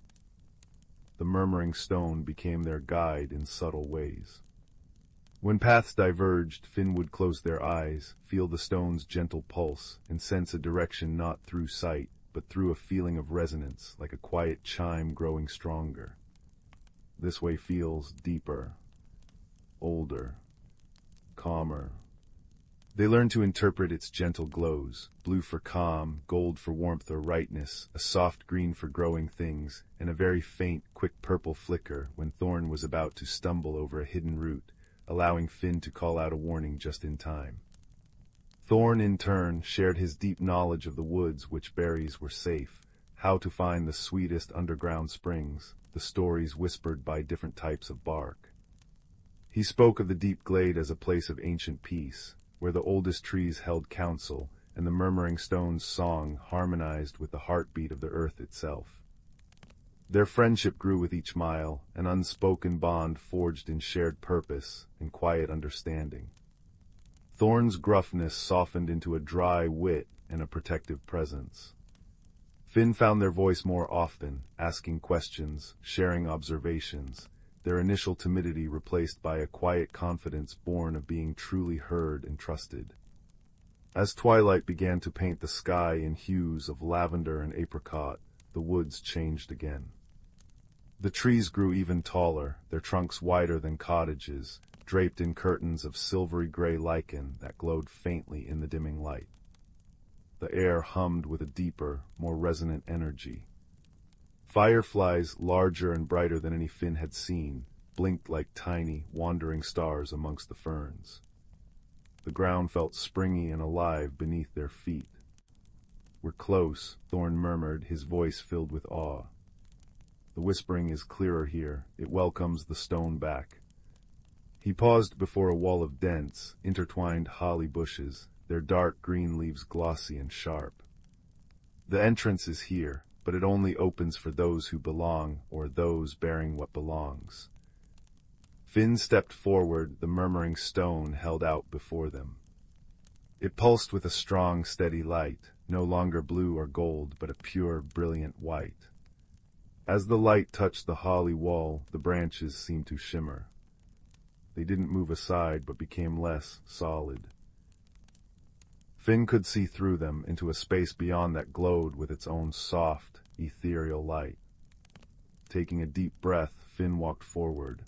The murmuring stone became their guide in subtle ways. When paths diverged, Finn would close their eyes, feel the stone's gentle pulse, and sense a direction not through sight, but through a feeling of resonance, like a quiet chime growing stronger. This way feels deeper, older, calmer. They learned to interpret its gentle glows, blue for calm, gold for warmth or rightness, a soft green for growing things, and a very faint, quick purple flicker when Thorn was about to stumble over a hidden root, allowing Finn to call out a warning just in time. Thorn, in turn, shared his deep knowledge of the woods, which berries were safe, how to find the sweetest underground springs, the stories whispered by different types of bark. He spoke of the deep glade as a place of ancient peace, where the oldest trees held counsel, and the murmuring stone's song harmonized with the heartbeat of the earth itself. Their friendship grew with each mile, an unspoken bond forged in shared purpose and quiet understanding. Thorn's gruffness softened into a dry wit and a protective presence. Finn found their voice more often, asking questions, sharing observations, their initial timidity replaced by a quiet confidence born of being truly heard and trusted. As twilight began to paint the sky in hues of lavender and apricot, the woods changed again. The trees grew even taller, their trunks wider than cottages, draped in curtains of silvery gray lichen that glowed faintly in the dimming light. The air hummed with a deeper, more resonant energy. Fireflies, larger and brighter than any Finn had seen, blinked like tiny, wandering stars amongst the ferns. The ground felt springy and alive beneath their feet. "We're close," Thorn murmured, his voice filled with awe. "The whispering is clearer here. It welcomes the stone back." He paused before a wall of dense, intertwined holly bushes, their dark green leaves glossy and sharp. "The entrance is here, but it only opens for those who belong, or those bearing what belongs." Finn stepped forward, the murmuring stone held out before them. It pulsed with a strong, steady light, no longer blue or gold, but a pure, brilliant white. As the light touched the holly wall, the branches seemed to shimmer. They didn't move aside, but became less solid. Finn could see through them into a space beyond that glowed with its own soft, ethereal light. Taking a deep breath, Finn walked forward.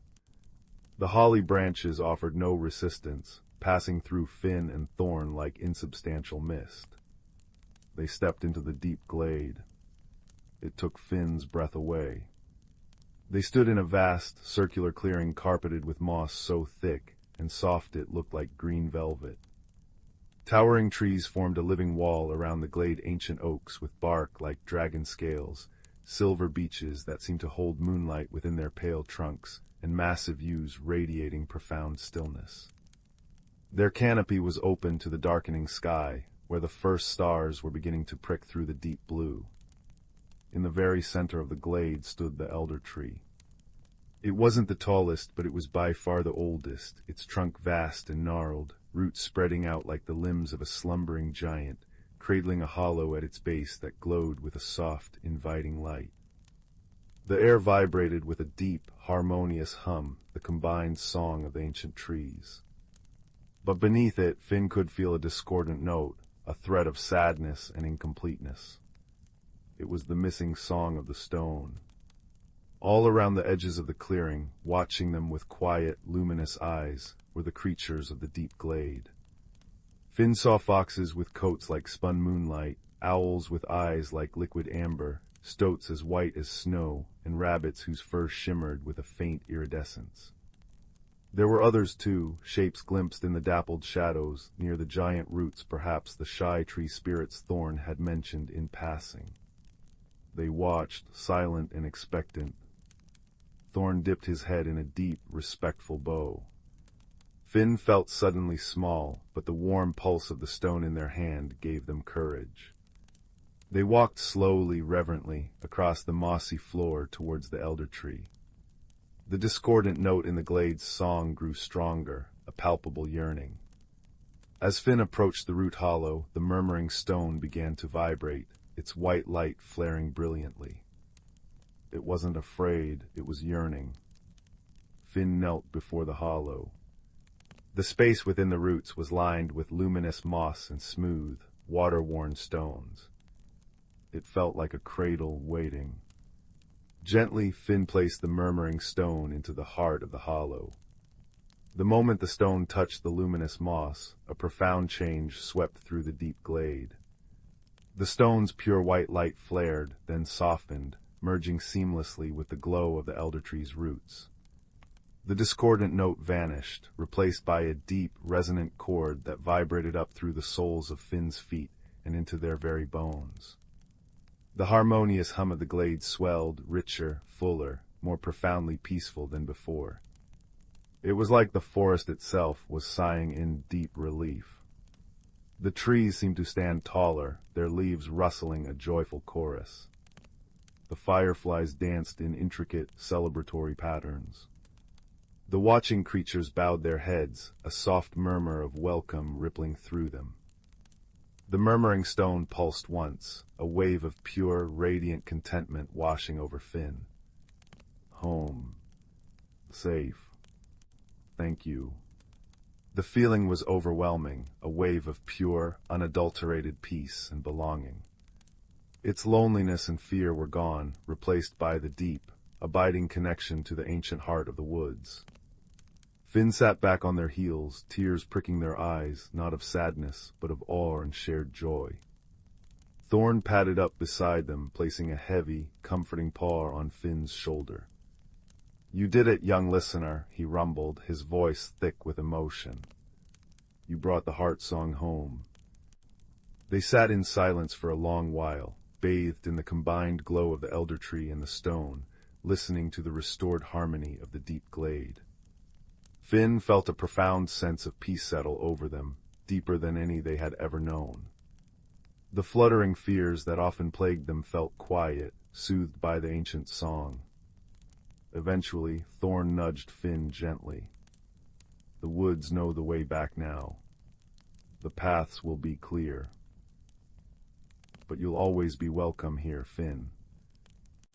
The holly branches offered no resistance, passing through Finn and Thorn like insubstantial mist. They stepped into the deep glade. It took Finn's breath away. They stood in a vast, circular clearing carpeted with moss so thick and soft it looked like green velvet. Towering trees formed a living wall around the glade, ancient oaks with bark like dragon scales, silver beeches that seemed to hold moonlight within their pale trunks, and massive yews radiating profound stillness. Their canopy was open to the darkening sky, where the first stars were beginning to prick through the deep blue. In the very center of the glade stood the elder tree. It wasn't the tallest, but it was by far the oldest, its trunk vast and gnarled, roots spreading out like the limbs of a slumbering giant, cradling a hollow at its base that glowed with a soft, inviting light. The air vibrated with a deep, harmonious hum, the combined song of the ancient trees. But beneath it, Finn could feel a discordant note, a thread of sadness and incompleteness. It was the missing song of the stone. All around the edges of the clearing, watching them with quiet, luminous eyes, were the creatures of the deep glade. Finn saw foxes with coats like spun moonlight, owls with eyes like liquid amber, stoats as white as snow, and rabbits whose fur shimmered with a faint iridescence. There were others too, shapes glimpsed in the dappled shadows, near the giant roots perhaps the shy tree spirits Thorn had mentioned in passing. They watched, silent and expectant. Thorn dipped his head in a deep, respectful bow. Finn felt suddenly small, but the warm pulse of the stone in their hand gave them courage. They walked slowly, reverently, across the mossy floor towards the elder tree. The discordant note in the glade's song grew stronger, a palpable yearning. As Finn approached the root hollow, the murmuring stone began to vibrate, its white light flaring brilliantly. It wasn't afraid, it was yearning. Finn knelt before the hollow. The space within the roots was lined with luminous moss and smooth, water-worn stones. It felt like a cradle waiting. Gently, Finn placed the murmuring stone into the heart of the hollow. The moment the stone touched the luminous moss, a profound change swept through the deep glade. The stone's pure white light flared, then softened, merging seamlessly with the glow of the elder tree's roots. The discordant note vanished, replaced by a deep, resonant chord that vibrated up through the soles of Finn's feet and into their very bones. The harmonious hum of the glade swelled, richer, fuller, more profoundly peaceful than before. It was like the forest itself was sighing in deep relief. The trees seemed to stand taller, their leaves rustling a joyful chorus. The fireflies danced in intricate, celebratory patterns. The watching creatures bowed their heads, a soft murmur of welcome rippling through them. The murmuring stone pulsed once, a wave of pure, radiant contentment washing over Finn. Home. Safe. Thank you. The feeling was overwhelming, a wave of pure, unadulterated peace and belonging. Its loneliness and fear were gone, replaced by the deep, abiding connection to the ancient heart of the woods. Finn sat back on their heels, tears pricking their eyes, not of sadness, but of awe and shared joy. Thorn padded up beside them, placing a heavy, comforting paw on Finn's shoulder. "You did it, young listener," he rumbled, his voice thick with emotion. "You brought the heart song home." They sat in silence for a long while, bathed in the combined glow of the elder tree and the stone, listening to the restored harmony of the deep glade. Finn felt a profound sense of peace settle over them, deeper than any they had ever known. The fluttering fears that often plagued them felt quiet, soothed by the ancient song. Eventually, Thorn nudged Finn gently. "The woods know the way back now. The paths will be clear. But you'll always be welcome here, Finn.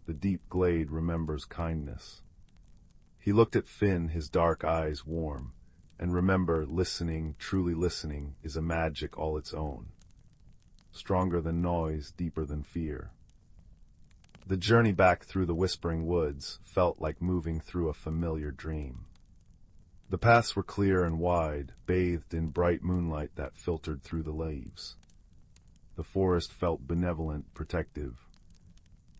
The deep glade remembers kindness." He looked at Finn, his dark eyes warm. And remember, listening, truly listening, is a magic all its own. Stronger than noise, deeper than fear. The journey back through the whispering woods felt like moving through a familiar dream. The paths were clear and wide, bathed in bright moonlight that filtered through the leaves. The forest felt benevolent, protective.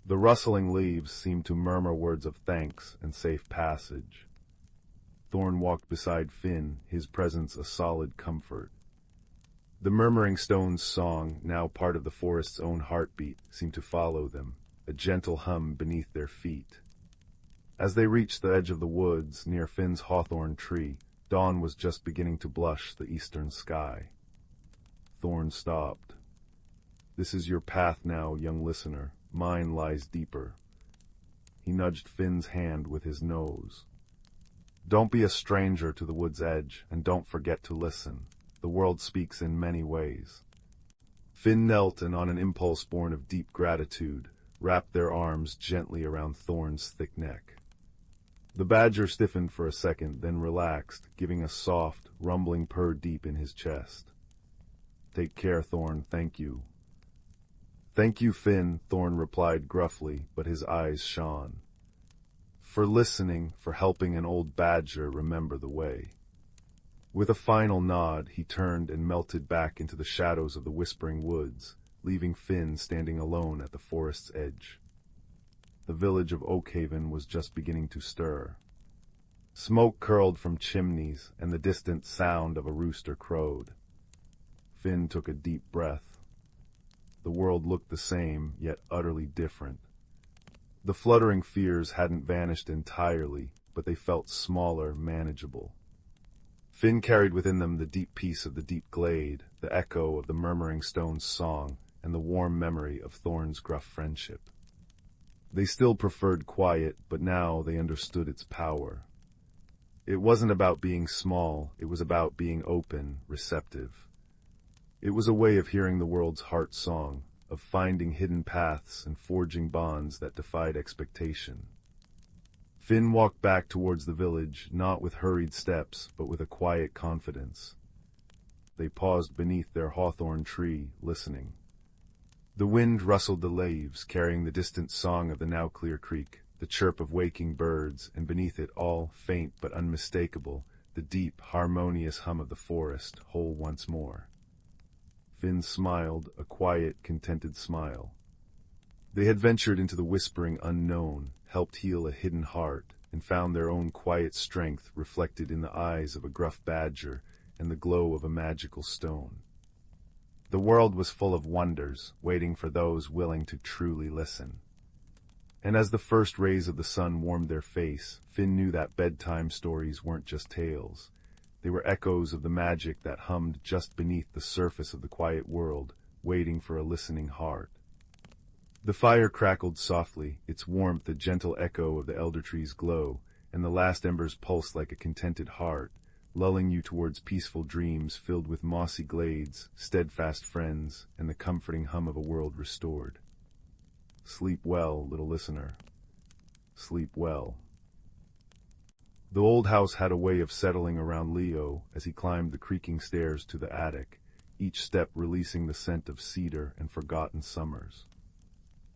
The rustling leaves seemed to murmur words of thanks and safe passage. Thorn walked beside Finn, his presence a solid comfort. The murmuring stone's song, now part of the forest's own heartbeat, seemed to follow them, a gentle hum beneath their feet. As they reached the edge of the woods, near Finn's hawthorn tree, dawn was just beginning to blush the eastern sky. Thorn stopped. "This is your path now, young listener. Mine lies deeper." He nudged Finn's hand with his nose. "Don't be a stranger to the wood's edge, and don't forget to listen. The world speaks in many ways." Finn knelt and, on an impulse born of deep gratitude, wrapped their arms gently around Thorn's thick neck. The badger stiffened for a second, then relaxed, giving a soft, rumbling purr deep in his chest. "Take care, Thorn, thank you." "Thank you, Finn," Thorn replied gruffly, but his eyes shone. "For listening, for helping an old badger remember the way." With a final nod, he turned and melted back into the shadows of the whispering woods, leaving Finn standing alone at the forest's edge. The village of Oakhaven was just beginning to stir. Smoke curled from chimneys, and the distant sound of a rooster crowed. Finn took a deep breath. The world looked the same, yet utterly different. The fluttering fears hadn't vanished entirely, but they felt smaller, manageable. Finn carried within them the deep peace of the deep glade, the echo of the murmuring stone's song, and the warm memory of Thorn's gruff friendship. They still preferred quiet, but now they understood its power. It wasn't about being small, it was about being open, receptive. It was a way of hearing the world's heart song, of finding hidden paths and forging bonds that defied expectation. Finn walked back towards the village, not with hurried steps, but with a quiet confidence. They paused beneath their hawthorn tree, listening. The wind rustled the leaves, carrying the distant song of the now clear creek, the chirp of waking birds, and beneath it all, faint but unmistakable, the deep, harmonious hum of the forest, whole once more. Finn smiled, a quiet, contented smile. They had ventured into the whispering unknown, helped heal a hidden heart, and found their own quiet strength reflected in the eyes of a gruff badger and the glow of a magical stone. The world was full of wonders, waiting for those willing to truly listen. And as the first rays of the sun warmed their face, Finn knew that bedtime stories weren't just tales. They were echoes of the magic that hummed just beneath the surface of the quiet world, waiting for a listening heart. The fire crackled softly, its warmth a gentle echo of the elder tree's glow, and the last embers pulsed like a contented heart, lulling you towards peaceful dreams filled with mossy glades, steadfast friends, and the comforting hum of a world restored. Sleep well, little listener. Sleep well. The old house had a way of settling around Leo as he climbed the creaking stairs to the attic, each step releasing the scent of cedar and forgotten summers.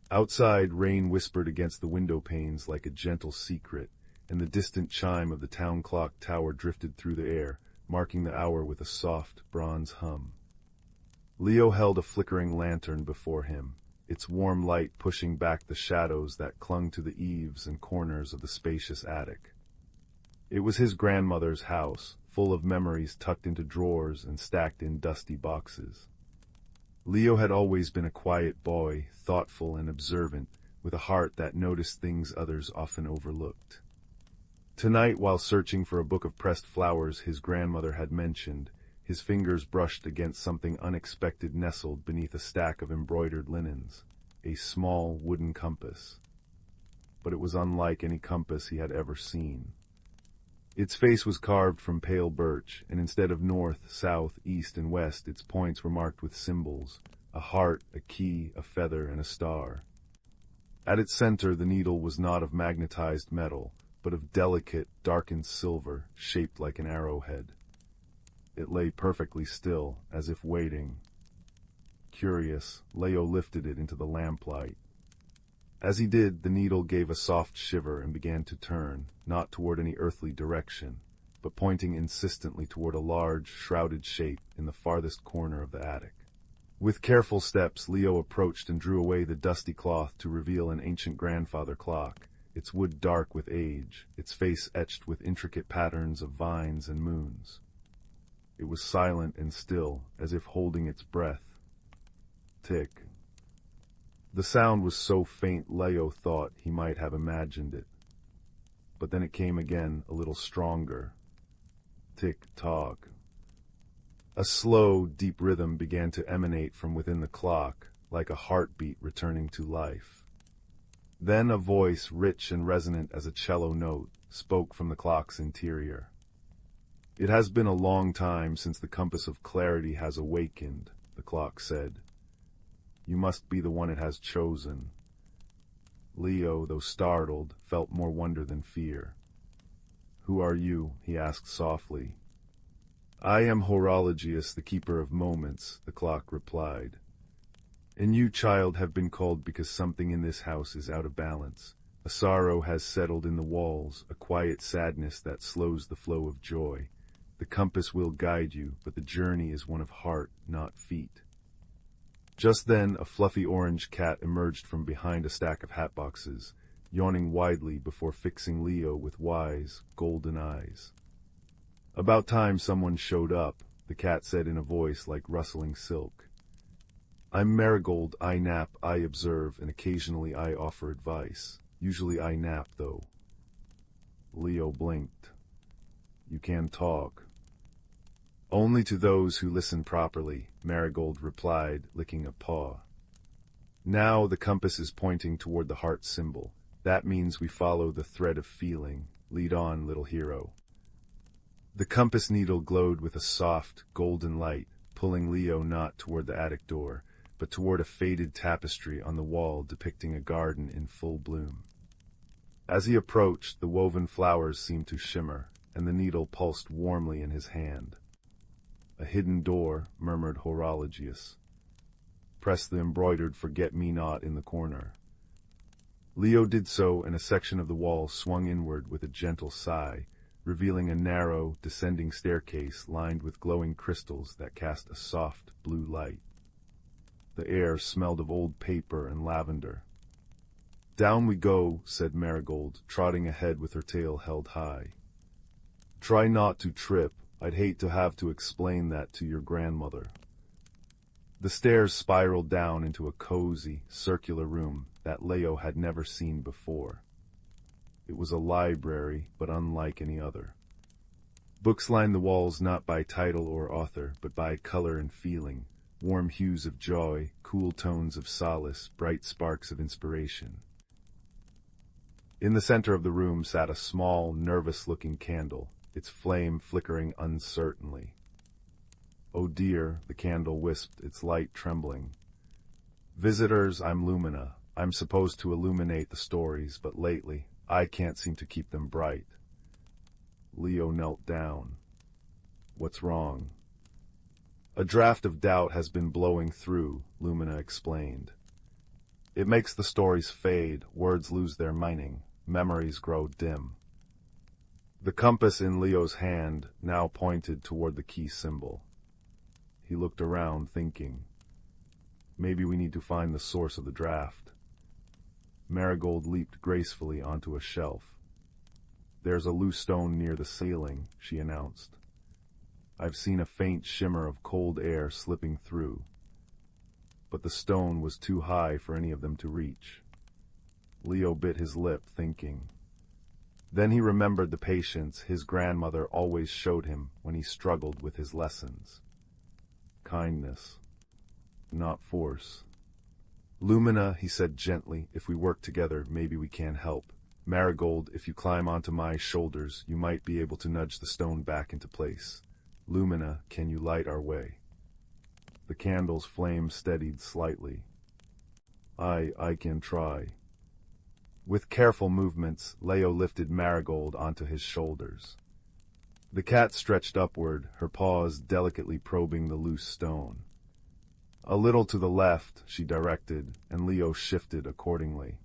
Outside, rain whispered against the window panes like a gentle secret, and the distant chime of the town clock tower drifted through the air, marking the hour with a soft, bronze hum. Leo held a flickering lantern before him, its warm light pushing back the shadows that clung to the eaves and corners of the spacious attic. It was his grandmother's house, full of memories tucked into drawers and stacked in dusty boxes. Leo had always been a quiet boy, thoughtful and observant, with a heart that noticed things others often overlooked. Tonight, while searching for a book of pressed flowers his grandmother had mentioned, his fingers brushed against something unexpected nestled beneath a stack of embroidered linens, a small wooden compass. But it was unlike any compass he had ever seen. Its face was carved from pale birch, and instead of north, south, east, and west, its points were marked with symbols: a heart, a key, a feather, and a star. At its center, the needle was not of magnetized metal, but of delicate, darkened silver, shaped like an arrowhead. It lay perfectly still, as if waiting. Curious, Leo lifted it into the lamplight. As he did, the needle gave a soft shiver and began to turn, not toward any earthly direction, but pointing insistently toward a large, shrouded shape in the farthest corner of the attic. With careful steps, Leo approached and drew away the dusty cloth to reveal an ancient grandfather clock, its wood dark with age, its face etched with intricate patterns of vines and moons. It was silent and still, as if holding its breath. Tick. The sound was so faint Leo thought he might have imagined it. But then it came again, a little stronger. Tick-tock. A slow, deep rhythm began to emanate from within the clock, like a heartbeat returning to life. Then a voice, rich and resonant as a cello note, spoke from the clock's interior. "It has been a long time since the compass of clarity has awakened," the clock said. "You must be the one it has chosen." Leo, though startled, felt more wonder than fear. "Who are you?" he asked softly. "I am Horologius, the keeper of moments," the clock replied. "And you, child, have been called because something in this house is out of balance. A sorrow has settled in the walls, a quiet sadness that slows the flow of joy. The compass will guide you, but the journey is one of heart, not feet." Just then, a fluffy orange cat emerged from behind a stack of hatboxes, yawning widely before fixing Leo with wise, golden eyes. "About time someone showed up," the cat said in a voice like rustling silk. "I'm Marigold, I nap, I observe, and occasionally I offer advice. Usually I nap, though." Leo blinked. "You can talk." "Only to those who listen properly," Marigold replied, licking a paw. "Now the compass is pointing toward the heart symbol. That means we follow the thread of feeling. Lead on, little hero." The compass needle glowed with a soft, golden light, pulling Leo not toward the attic door, but toward a faded tapestry on the wall depicting a garden in full bloom. As he approached, the woven flowers seemed to shimmer, and the needle pulsed warmly in his hand. "A hidden door," murmured Horologius. "Press the embroidered forget-me-not in the corner." Leo did so, and a section of the wall swung inward with a gentle sigh, revealing a narrow, descending staircase lined with glowing crystals that cast a soft, blue light. The air smelled of old paper and lavender. "Down we go," said Marigold, trotting ahead with her tail held high. "Try not to trip. I'd hate to have to explain that to your grandmother." The stairs spiraled down into a cozy, circular room that Leo had never seen before. It was a library, but unlike any other. Books lined the walls not by title or author, but by color and feeling, warm hues of joy, cool tones of solace, bright sparks of inspiration. In the center of the room sat a small, nervous-looking candle, its flame flickering uncertainly. "Oh dear," the candle wisped, its light trembling. "Visitors, I'm Lumina. I'm supposed to illuminate the stories, but lately, I can't seem to keep them bright." Leo knelt down. "What's wrong?" "A draft of doubt has been blowing through," Lumina explained. "It makes the stories fade, words lose their meaning, memories grow dim." The compass in Leo's hand now pointed toward the key symbol. He looked around, thinking. Maybe we need to find the source of the draft. Marigold leaped gracefully onto a shelf. There's a loose stone near the ceiling, she announced. I've seen a faint shimmer of cold air slipping through. But the stone was too high for any of them to reach. Leo bit his lip, thinking. Then he remembered the patience his grandmother always showed him when he struggled with his lessons. Kindness, not force. Lumina, he said gently, if we work together, maybe we can help. Marigold, if you climb onto my shoulders, you might be able to nudge the stone back into place. Lumina, can you light our way? The candle's flame steadied slightly. I can try. With careful movements, Leo lifted Marigold onto his shoulders. The cat stretched upward, her paws delicately probing the loose stone. A little to the left, she directed, and Leo shifted accordingly.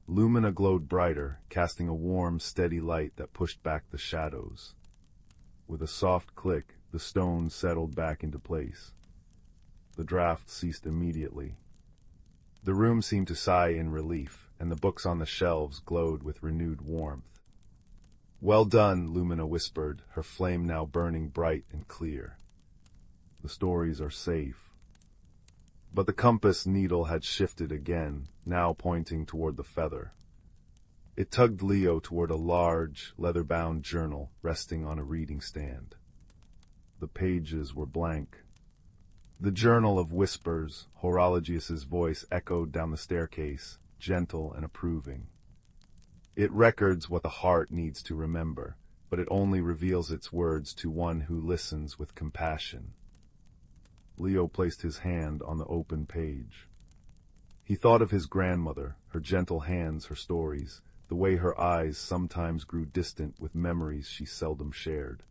Lumina glowed brighter, casting a warm, steady light that pushed back the shadows. With a soft click, the stone settled back into place. The draft ceased immediately. The room seemed to sigh in relief, and the books on the shelves glowed with renewed warmth. Well done, Lumina whispered, her flame now burning bright and clear. The stories are safe. But the compass needle had shifted again, now pointing toward the feather. It tugged Leo toward a large, leather-bound journal resting on a reading stand. The pages were blank. The Journal of Whispers, Horologius's voice echoed down the staircase, gentle and approving. It records what the heart needs to remember, but it only reveals its words to one who listens with compassion. Leo placed his hand on the open page. He thought of his grandmother, her gentle hands, her stories, the way her eyes sometimes grew distant with memories she seldom shared.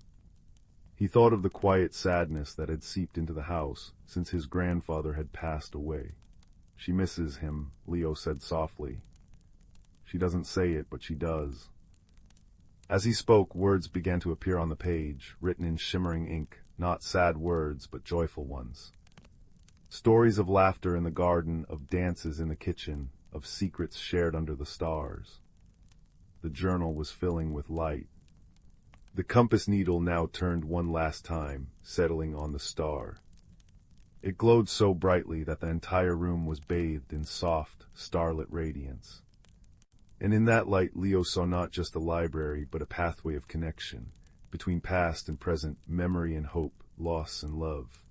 He thought of the quiet sadness that had seeped into the house since his grandfather had passed away. She misses him, Leo said softly. She doesn't say it, but she does. As he spoke, words began to appear on the page, written in shimmering ink, not sad words, but joyful ones. Stories of laughter in the garden, of dances in the kitchen, of secrets shared under the stars. The journal was filling with light. The compass needle now turned one last time, settling on the star. It glowed so brightly that the entire room was bathed in soft, starlit radiance. And in that light, Leo saw not just a library, but a pathway of connection, between past and present, memory and hope, loss and love.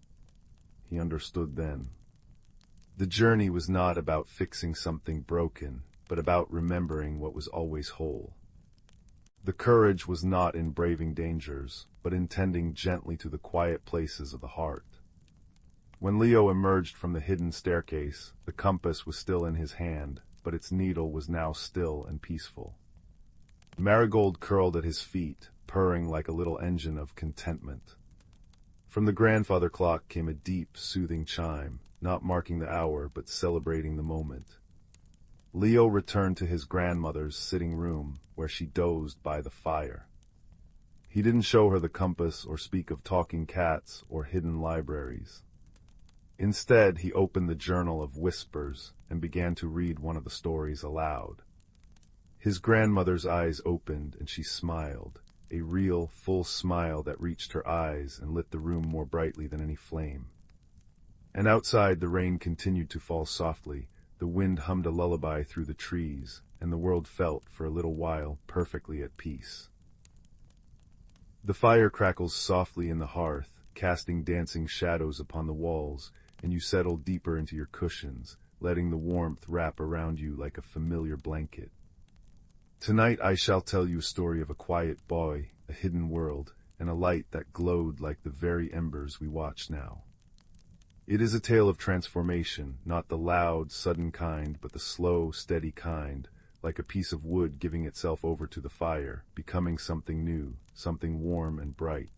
He understood then. The journey was not about fixing something broken, but about remembering what was always whole. The courage was not in braving dangers, but in tending gently to the quiet places of the heart. When Leo emerged from the hidden staircase, the compass was still in his hand, but its needle was now still and peaceful. Marigold curled at his feet, purring like a little engine of contentment. From the grandfather clock came a deep, soothing chime, not marking the hour, but celebrating the moment. Leo returned to his grandmother's sitting room, where she dozed by the fire. He didn't show her the compass or speak of talking cats or hidden libraries. Instead, he opened the Journal of Whispers and began to read one of the stories aloud. His grandmother's eyes opened and she smiled, a real, full smile that reached her eyes and lit the room more brightly than any flame. And outside, the rain continued to fall softly. The wind hummed a lullaby through the trees, and the world felt, for a little while, perfectly at peace. The fire crackles softly in the hearth, casting dancing shadows upon the walls, and you settle deeper into your cushions, letting the warmth wrap around you like a familiar blanket. Tonight I shall tell you a story of a quiet boy, a hidden world, and a light that glowed like the very embers we watch now. It is a tale of transformation, not the loud, sudden kind, but the slow, steady kind, like a piece of wood giving itself over to the fire, becoming something new, something warm and bright.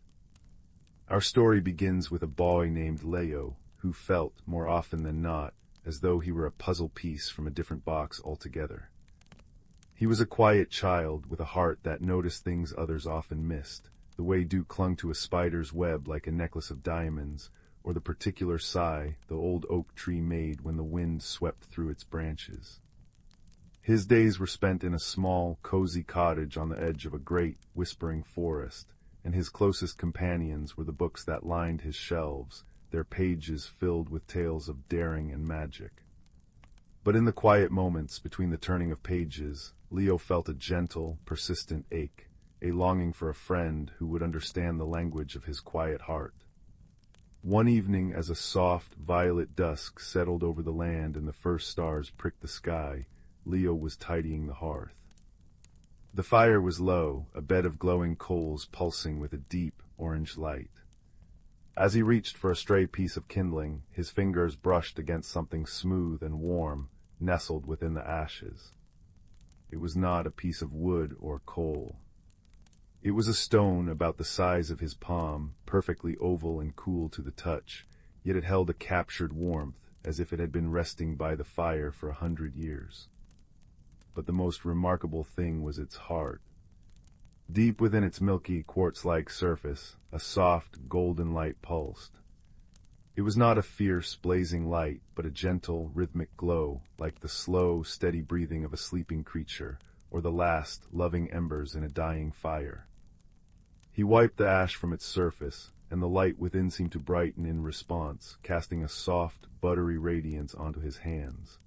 Our story begins with a boy named Leo, who felt, more often than not, as though he were a puzzle piece from a different box altogether. He was a quiet child with a heart that noticed things others often missed, the way dew clung to a spider's web like a necklace of diamonds, or the particular sigh the old oak tree made when the wind swept through its branches. His days were spent in a small, cozy cottage on the edge of a great, whispering forest, and his closest companions were the books that lined his shelves, their pages filled with tales of daring and magic. But in the quiet moments between the turning of pages, Leo felt a gentle, persistent ache, a longing for a friend who would understand the language of his quiet heart. One evening, as a soft, violet dusk settled over the land and the first stars pricked the sky, Leo was tidying the hearth. The fire was low, a bed of glowing coals pulsing with a deep, orange light. As he reached for a stray piece of kindling, his fingers brushed against something smooth and warm, nestled within the ashes. It was not a piece of wood or coal. It was a stone about the size of his palm, perfectly oval and cool to the touch, yet it held a captured warmth, as if it had been resting by the fire for 100 years. But the most remarkable thing was its heart. Deep within its milky, quartz-like surface, a soft, golden light pulsed. It was not a fierce, blazing light, but a gentle, rhythmic glow, like the slow, steady breathing of a sleeping creature, or the last, loving embers in a dying fire. He wiped the ash from its surface, and the light within seemed to brighten in response, casting a soft, buttery radiance onto his hands.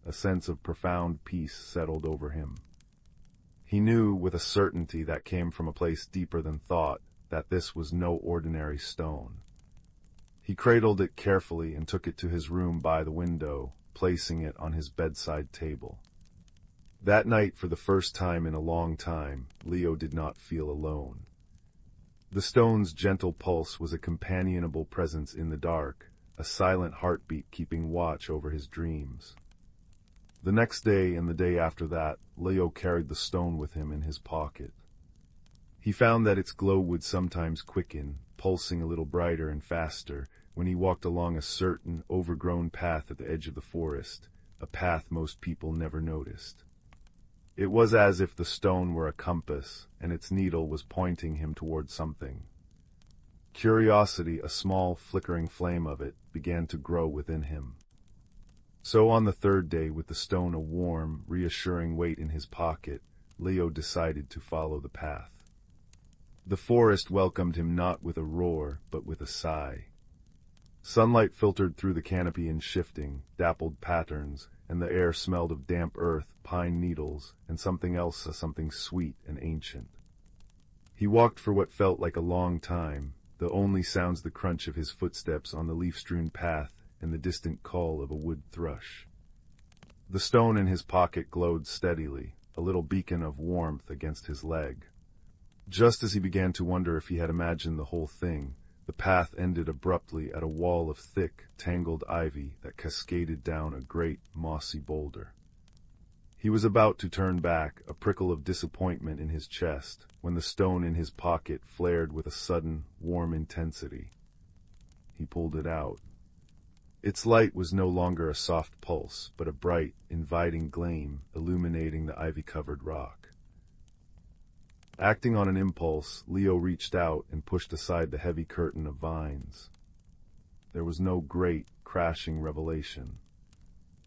A sense of profound peace settled over him. He knew with a certainty that came from a place deeper than thought that this was no ordinary stone. He cradled it carefully and took it to his room by the window, placing it on his bedside table. That night, for the first time in a long time, Leo did not feel alone. The stone's gentle pulse was a companionable presence in the dark, a silent heartbeat keeping watch over his dreams. The next day and the day after that, Leo carried the stone with him in his pocket. He found that its glow would sometimes quicken, pulsing a little brighter and faster, when he walked along a certain, overgrown path at the edge of the forest, a path most people never noticed. It was as if the stone were a compass, and its needle was pointing him toward something. Curiosity, a small, flickering flame of it, began to grow within him. So on the third day, with the stone a warm, reassuring weight in his pocket, Leo decided to follow the path. The forest welcomed him not with a roar, but with a sigh. Sunlight filtered through the canopy in shifting, dappled patterns, and the air smelled of damp earth, pine needles, and something else, something sweet and ancient. He walked for what felt like a long time, the only sounds the crunch of his footsteps on the leaf-strewn path and the distant call of a wood thrush. The stone in his pocket glowed steadily, a little beacon of warmth against his leg. Just as he began to wonder if he had imagined the whole thing, the path ended abruptly at a wall of thick, tangled ivy that cascaded down a great, mossy boulder. He was about to turn back, a prickle of disappointment in his chest, when the stone in his pocket flared with a sudden, warm intensity. He pulled it out. Its light was no longer a soft pulse, but a bright, inviting gleam illuminating the ivy-covered rock. Acting on an impulse, Leo reached out and pushed aside the heavy curtain of vines. There was no great, crashing revelation.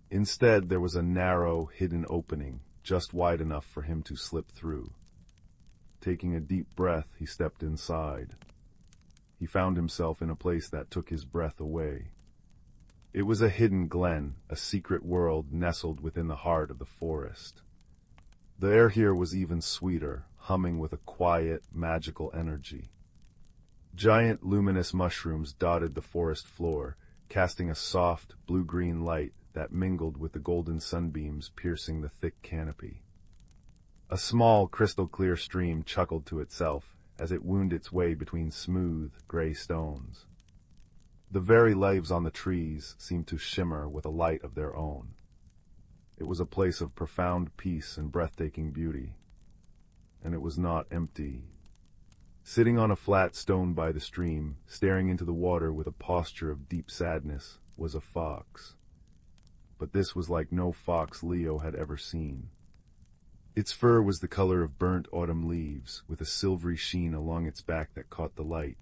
Instead, there was a narrow, hidden opening, just wide enough for him to slip through. Taking a deep breath, he stepped inside. He found himself in a place that took his breath away. It was a hidden glen, a secret world nestled within the heart of the forest. The air here was even sweeter, humming with a quiet, magical energy. Giant luminous mushrooms dotted the forest floor, casting a soft, blue-green light that mingled with the golden sunbeams piercing the thick canopy. A small, crystal-clear stream chuckled to itself as it wound its way between smooth, gray stones. The very leaves on the trees seemed to shimmer with a light of their own. It was a place of profound peace and breathtaking beauty. And it was not empty. Sitting on a flat stone by the stream, staring into the water with a posture of deep sadness, was a fox. But this was like no fox Leo had ever seen. Its fur was the color of burnt autumn leaves, with a silvery sheen along its back that caught the light,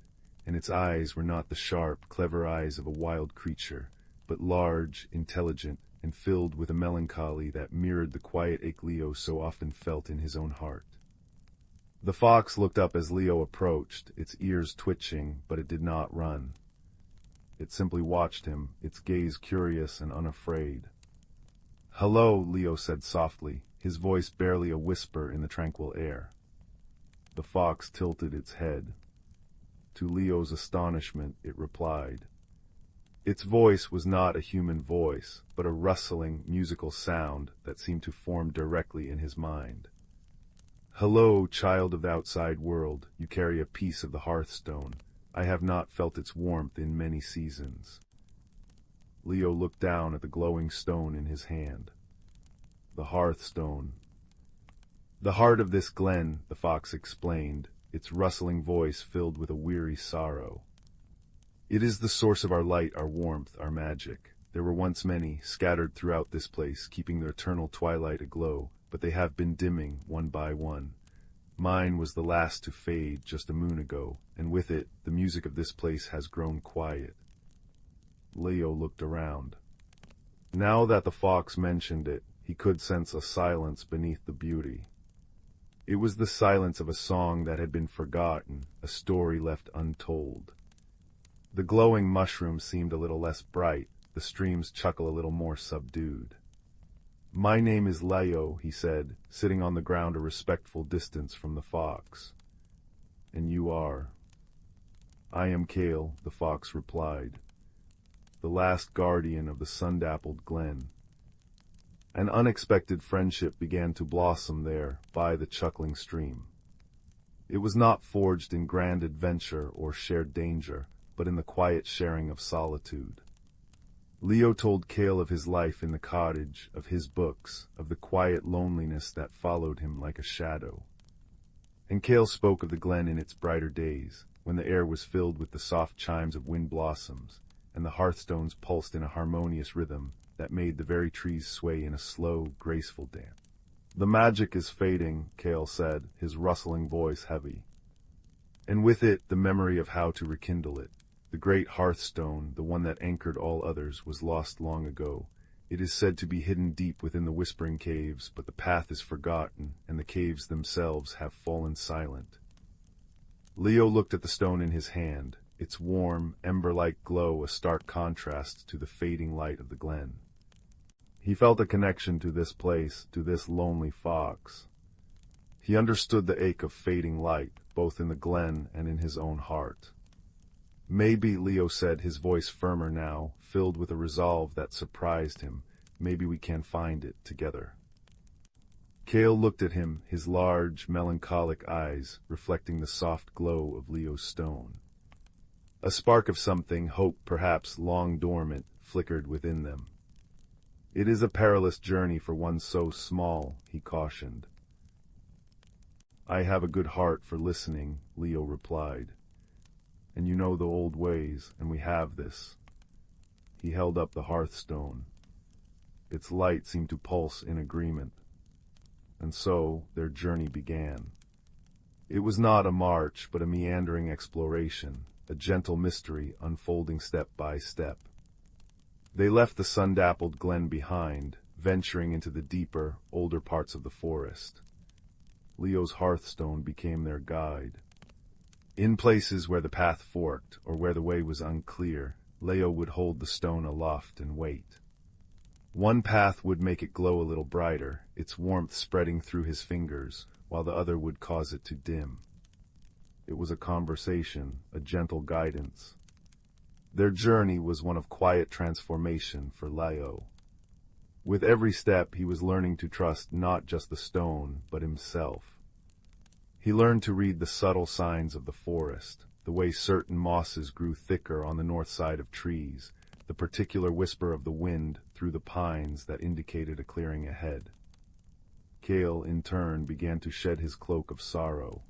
and its eyes were not the sharp, clever eyes of a wild creature, but large, intelligent, and filled with a melancholy that mirrored the quiet ache Leo so often felt in his own heart. The fox looked up as Leo approached, its ears twitching, but it did not run. It simply watched him, its gaze curious and unafraid. "Hello," Leo said softly, his voice barely a whisper in the tranquil air. The fox tilted its head. To Leo's astonishment, it replied. Its voice was not a human voice, but a rustling, musical sound that seemed to form directly in his mind. "Hello, child of the outside world, you carry a piece of the hearthstone. I have not felt its warmth in many seasons." Leo looked down at the glowing stone in his hand. The hearthstone. "The heart of this glen," the fox explained, its rustling voice filled with a weary sorrow. "It is the source of our light, our warmth, our magic. There were once many, scattered throughout this place, keeping their eternal twilight aglow, but they have been dimming, one by one. Mine was the last to fade just a moon ago, and with it, the music of this place has grown quiet." Leo looked around. Now that the fox mentioned it, he could sense a silence beneath the beauty. It was the silence of a song that had been forgotten, a story left untold. The glowing mushroom seemed a little less bright, the stream's chuckle a little more subdued. "My name is Leo," he said, sitting on the ground a respectful distance from the fox. "And you are?" "I am Kale," the fox replied, "the last guardian of the sun-dappled glen." An unexpected friendship began to blossom there by the chuckling stream. It was not forged in grand adventure or shared danger, but in the quiet sharing of solitude. Leo told Kale of his life in the cottage, of his books, of the quiet loneliness that followed him like a shadow. And Kale spoke of the glen in its brighter days, when the air was filled with the soft chimes of wind blossoms, and the hearthstones pulsed in a harmonious rhythm that made the very trees sway in a slow, graceful dance. "The magic is fading," Kale said, his rustling voice heavy. "And with it, the memory of how to rekindle it. The great hearthstone, the one that anchored all others, was lost long ago. It is said to be hidden deep within the whispering caves, but the path is forgotten, and the caves themselves have fallen silent." Leo looked at the stone in his hand, its warm, ember-like glow a stark contrast to the fading light of the glen. He felt a connection to this place, to this lonely fox. He understood the ache of fading light, both in the glen and in his own heart. "Maybe," Leo said, his voice firmer now, filled with a resolve that surprised him, "maybe we can find it together." Kale looked at him, his large, melancholic eyes reflecting the soft glow of Leo's stone. A spark of something, hope perhaps long dormant, flickered within them. "It is a perilous journey for one so small," he cautioned. "I have a good heart for listening," Leo replied. "And you know the old ways, and we have this." He held up the hearthstone. Its light seemed to pulse in agreement. And so their journey began. It was not a march, but a meandering exploration, a gentle mystery unfolding step by step. They left the sun-dappled glen behind, venturing into the deeper, older parts of the forest. Leo's hearthstone became their guide. In places where the path forked, or where the way was unclear, Leo would hold the stone aloft and wait. One path would make it glow a little brighter, its warmth spreading through his fingers, while the other would cause it to dim. It was a conversation, a gentle guidance. Their journey was one of quiet transformation for Leo. With every step, he was learning to trust not just the stone, but himself. He learned to read the subtle signs of the forest, the way certain mosses grew thicker on the north side of trees, the particular whisper of the wind through the pines that indicated a clearing ahead. Kale, in turn, began to shed his cloak of sorrow.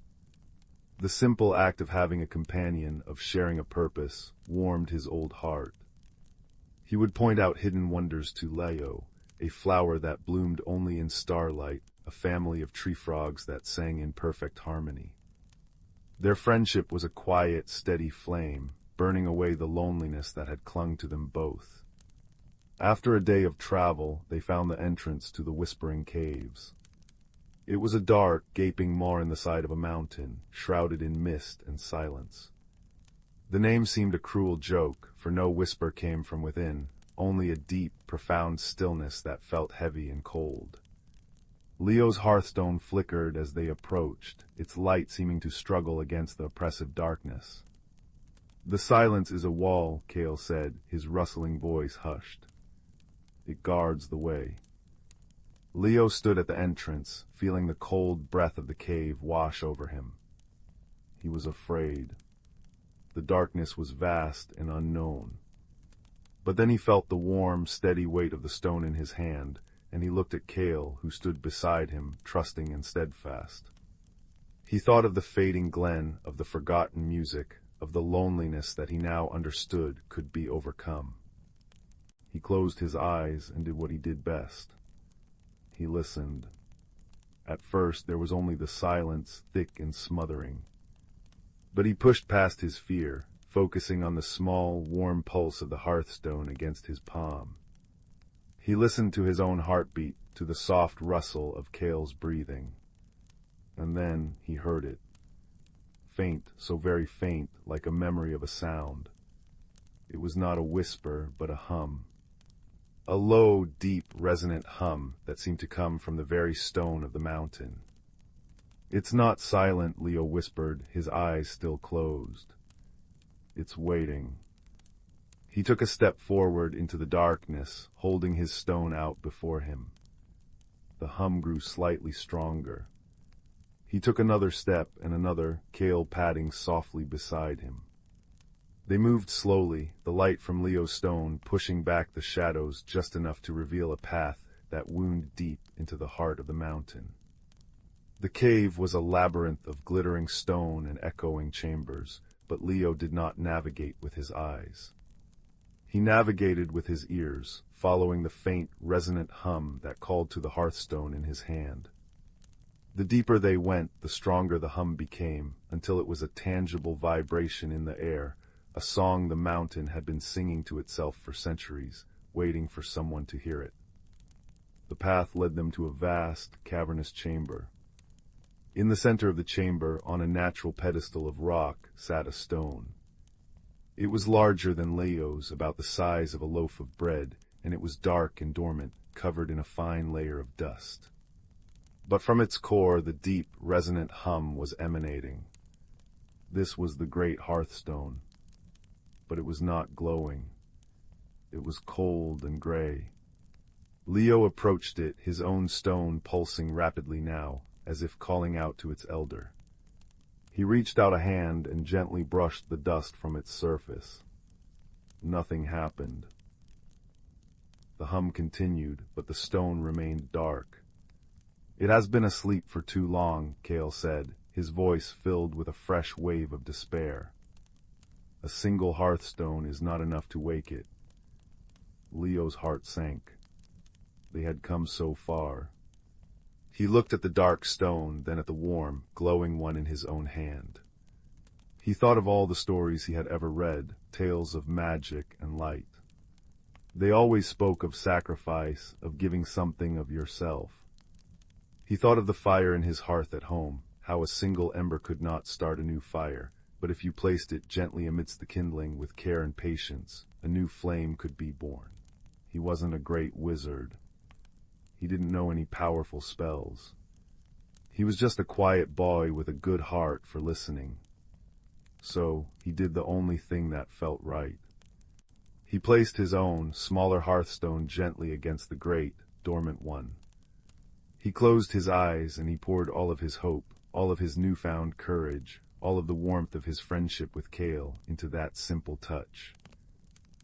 The simple act of having a companion, of sharing a purpose, warmed his old heart. He would point out hidden wonders to Leo, a flower that bloomed only in starlight, a family of tree frogs that sang in perfect harmony. Their friendship was a quiet, steady flame, burning away the loneliness that had clung to them both. After a day of travel, they found the entrance to the Whispering Caves. It was a dark, gaping maw in the side of a mountain, shrouded in mist and silence. The name seemed a cruel joke, for no whisper came from within, only a deep, profound stillness that felt heavy and cold. Leo's hearthstone flickered as they approached, its light seeming to struggle against the oppressive darkness. "The silence is a wall," Cale said, his rustling voice hushed. "It guards the way." Leo stood at the entrance, feeling the cold breath of the cave wash over him. He was afraid. The darkness was vast and unknown. But then he felt the warm, steady weight of the stone in his hand, and he looked at Cale, who stood beside him, trusting and steadfast. He thought of the fading glen, of the forgotten music, of the loneliness that he now understood could be overcome. He closed his eyes and did what he did best. He listened. At first there was only the silence, thick and smothering. But he pushed past his fear, focusing on the small, warm pulse of the hearthstone against his palm. He listened to his own heartbeat, to the soft rustle of Cale's breathing. And then he heard it. Faint, so very faint, like a memory of a sound. It was not a whisper, but a hum. A low, deep, resonant hum that seemed to come from the very stone of the mountain. "It's not silent," Leo whispered, his eyes still closed. "It's waiting." He took a step forward into the darkness, holding his stone out before him. The hum grew slightly stronger. He took another step and another, Cale padding softly beside him. They moved slowly, the light from Leo's stone pushing back the shadows just enough to reveal a path that wound deep into the heart of the mountain. The cave was a labyrinth of glittering stone and echoing chambers, but Leo did not navigate with his eyes. He navigated with his ears, following the faint, resonant hum that called to the hearthstone in his hand. The deeper they went, the stronger the hum became, until it was a tangible vibration in the air, a song the mountain had been singing to itself for centuries, waiting for someone to hear it. The path led them to a vast, cavernous chamber. In the center of the chamber, on a natural pedestal of rock, sat a stone. It was larger than Leo's, about the size of a loaf of bread, and it was dark and dormant, covered in a fine layer of dust. But from its core the deep, resonant hum was emanating. This was the great hearthstone. But it was not glowing. It was cold and gray. Leo approached it, his own stone pulsing rapidly now, as if calling out to its elder. He reached out a hand and gently brushed the dust from its surface. Nothing happened. The hum continued, but the stone remained dark. "It has been asleep for too long," Cale said, his voice filled with a fresh wave of despair. "A single hearthstone is not enough to wake it." Leo's heart sank. They had come so far. He looked at the dark stone, then at the warm, glowing one in his own hand. He thought of all the stories he had ever read, tales of magic and light. They always spoke of sacrifice, of giving something of yourself. He thought of the fire in his hearth at home, how a single ember could not start a new fire, but if you placed it gently amidst the kindling with care and patience, a new flame could be born. He wasn't a great wizard. He didn't know any powerful spells. He was just a quiet boy with a good heart for listening. So he did the only thing that felt right. He placed his own, smaller hearthstone gently against the great, dormant one. He closed his eyes and he poured all of his hope, all of his newfound courage, all of the warmth of his friendship with Cale into that simple touch.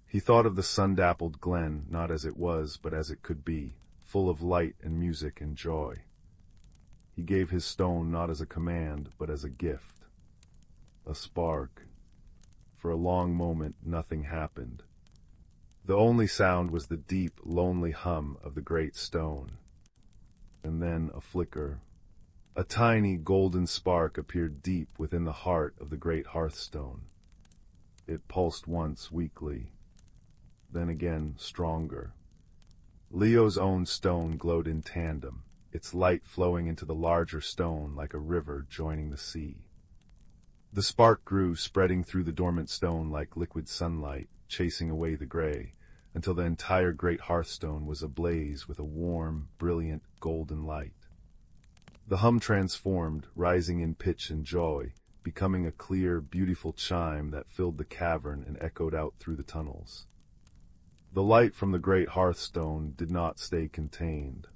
He thought of the sun-dappled glen, not as it was, but as it could be, full of light and music and joy. He gave his stone not as a command, but as a gift. A spark. For a long moment, nothing happened. The only sound was the deep, lonely hum of the great stone. And then a flicker. A tiny golden spark appeared deep within the heart of the great hearthstone. It pulsed once weakly, then again stronger. Leo's own stone glowed in tandem, its light flowing into the larger stone like a river joining the sea. The spark grew, spreading through the dormant stone like liquid sunlight, chasing away the gray, until the entire great hearthstone was ablaze with a warm, brilliant, golden light. The hum transformed, rising in pitch and joy, becoming a clear, beautiful chime that filled the cavern and echoed out through the tunnels. The light from the great hearthstone did not stay contained.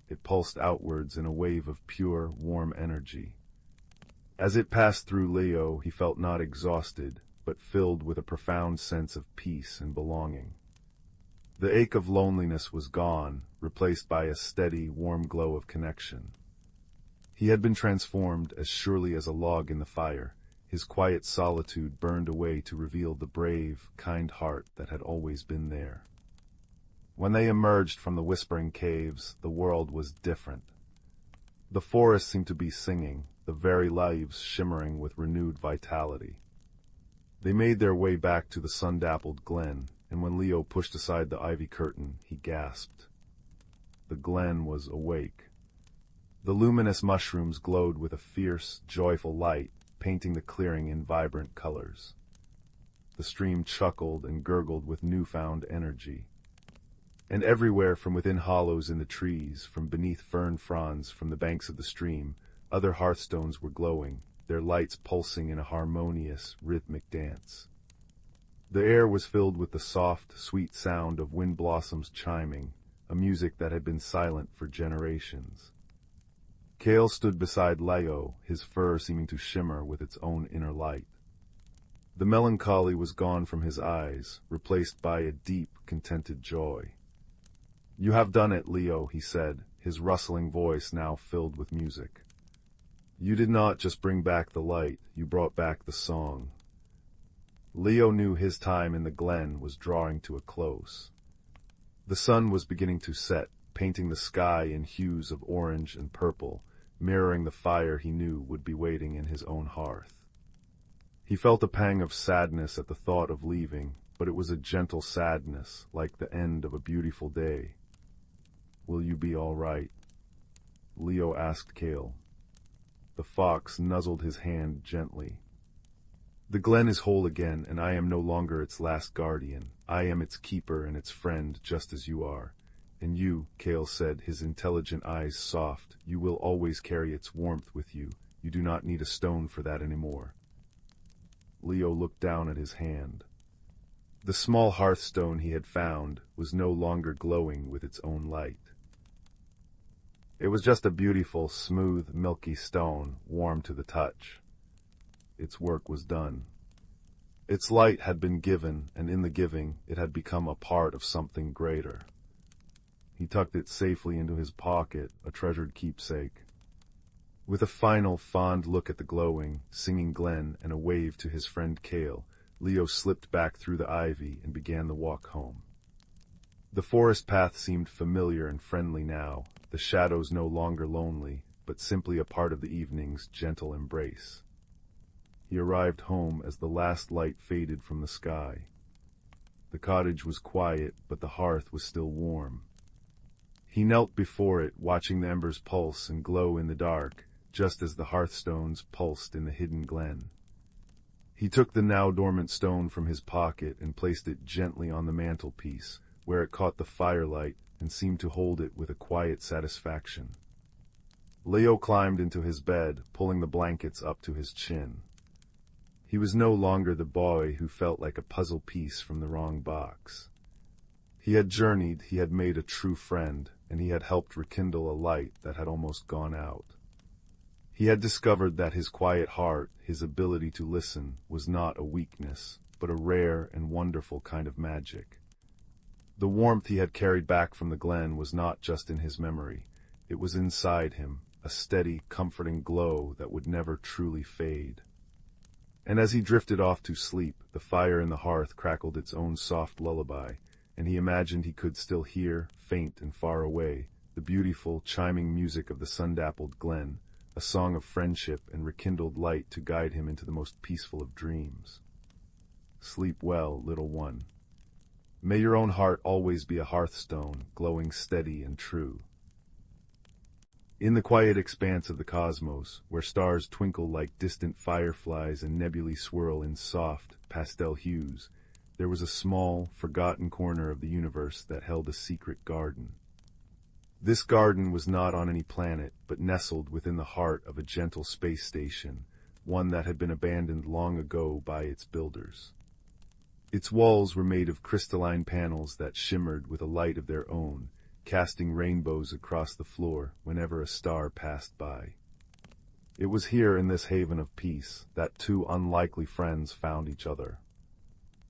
It pulsed outwards in a wave of pure, warm energy. As it passed through Leo, he felt not exhausted, but filled with a profound sense of peace and belonging. The ache of loneliness was gone, replaced by a steady, warm glow of connection. He had been transformed as surely as a log in the fire. His quiet solitude burned away to reveal the brave, kind heart that had always been there. When they emerged from the whispering caves, the world was different. The forest seemed to be singing, the very leaves shimmering with renewed vitality. They made their way back to the sun-dappled glen, and when Leo pushed aside the ivy curtain, he gasped. The glen was awake. The luminous mushrooms glowed with a fierce, joyful light, painting the clearing in vibrant colors. The stream chuckled and gurgled with newfound energy. And everywhere from within hollows in the trees, from beneath fern fronds, from the banks of the stream, other hearthstones were glowing, their lights pulsing in a harmonious, rhythmic dance. The air was filled with the soft, sweet sound of wind blossoms chiming, a music that had been silent for generations. Kale stood beside Leo, his fur seeming to shimmer with its own inner light. The melancholy was gone from his eyes, replaced by a deep, contented joy. "You have done it, Leo," he said, his rustling voice now filled with music. "You did not just bring back the light, you brought back the song." Leo knew his time in the glen was drawing to a close. The sun was beginning to set, painting the sky in hues of orange and purple, mirroring the fire he knew would be waiting in his own hearth. He felt a pang of sadness at the thought of leaving, but it was a gentle sadness, like the end of a beautiful day. "Will you be all right?" Leo asked Kale. The fox nuzzled his hand gently. "The glen is whole again, and I am no longer its last guardian. I am its keeper and its friend, just as you are. And you," Kale said, his intelligent eyes soft, "you will always carry its warmth with you. You do not need a stone for that anymore." Leo looked down at his hand. The small hearthstone he had found was no longer glowing with its own light. It was just a beautiful, smooth, milky stone, warm to the touch. Its work was done. Its light had been given, and in the giving, it had become a part of something greater. He tucked it safely into his pocket, a treasured keepsake. With a final, fond look at the glowing, singing glen and a wave to his friend Kale, Leo slipped back through the ivy and began the walk home. The forest path seemed familiar and friendly now, the shadows no longer lonely, but simply a part of the evening's gentle embrace. He arrived home as the last light faded from the sky. The cottage was quiet, but the hearth was still warm. He knelt before it, watching the embers pulse and glow in the dark, just as the hearthstones pulsed in the hidden glen. He took the now dormant stone from his pocket and placed it gently on the mantelpiece, where it caught the firelight and seemed to hold it with a quiet satisfaction. Leo climbed into his bed, pulling the blankets up to his chin. He was no longer the boy who felt like a puzzle piece from the wrong box. He had journeyed, he had made a true friend, and he had helped rekindle a light that had almost gone out. He had discovered that his quiet heart, his ability to listen, was not a weakness, but a rare and wonderful kind of magic. The warmth he had carried back from the glen was not just in his memory, it was inside him, a steady, comforting glow that would never truly fade. And as he drifted off to sleep, the fire in the hearth crackled its own soft lullaby, and he imagined he could still hear, faint and far away, the beautiful, chiming music of the sun-dappled glen, a song of friendship and rekindled light to guide him into the most peaceful of dreams. Sleep well, little one. May your own heart always be a hearthstone, glowing steady and true. In the quiet expanse of the cosmos, where stars twinkle like distant fireflies and nebulae swirl in soft, pastel hues, there was a small, forgotten corner of the universe that held a secret garden. This garden was not on any planet, but nestled within the heart of a gentle space station, one that had been abandoned long ago by its builders. Its walls were made of crystalline panels that shimmered with a light of their own, casting rainbows across the floor whenever a star passed by. It was here in this haven of peace that two unlikely friends found each other.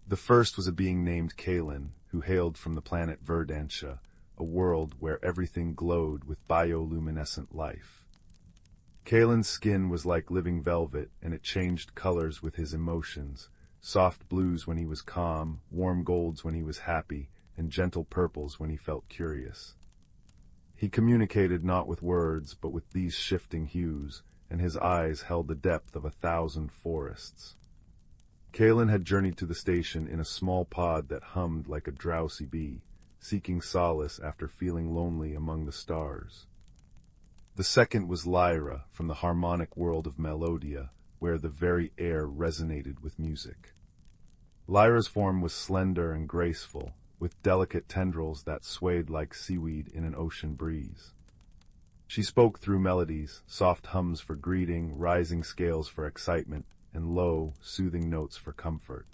The first was a being named Kalen, who hailed from the planet Verdantia, a world where everything glowed with bioluminescent life. Kalen's skin was like living velvet, and it changed colors with his emotions, soft blues when he was calm, warm golds when he was happy, and gentle purples when he felt curious. He communicated not with words, but with these shifting hues, and his eyes held the depth of 1,000 forests. Kalen had journeyed to the station in a small pod that hummed like a drowsy bee, seeking solace after feeling lonely among the stars. The second was Lyra, from the harmonic world of Melodia, where the very air resonated with music. Lyra's form was slender and graceful, with delicate tendrils that swayed like seaweed in an ocean breeze. She spoke through melodies, soft hums for greeting, rising scales for excitement, and low, soothing notes for comfort.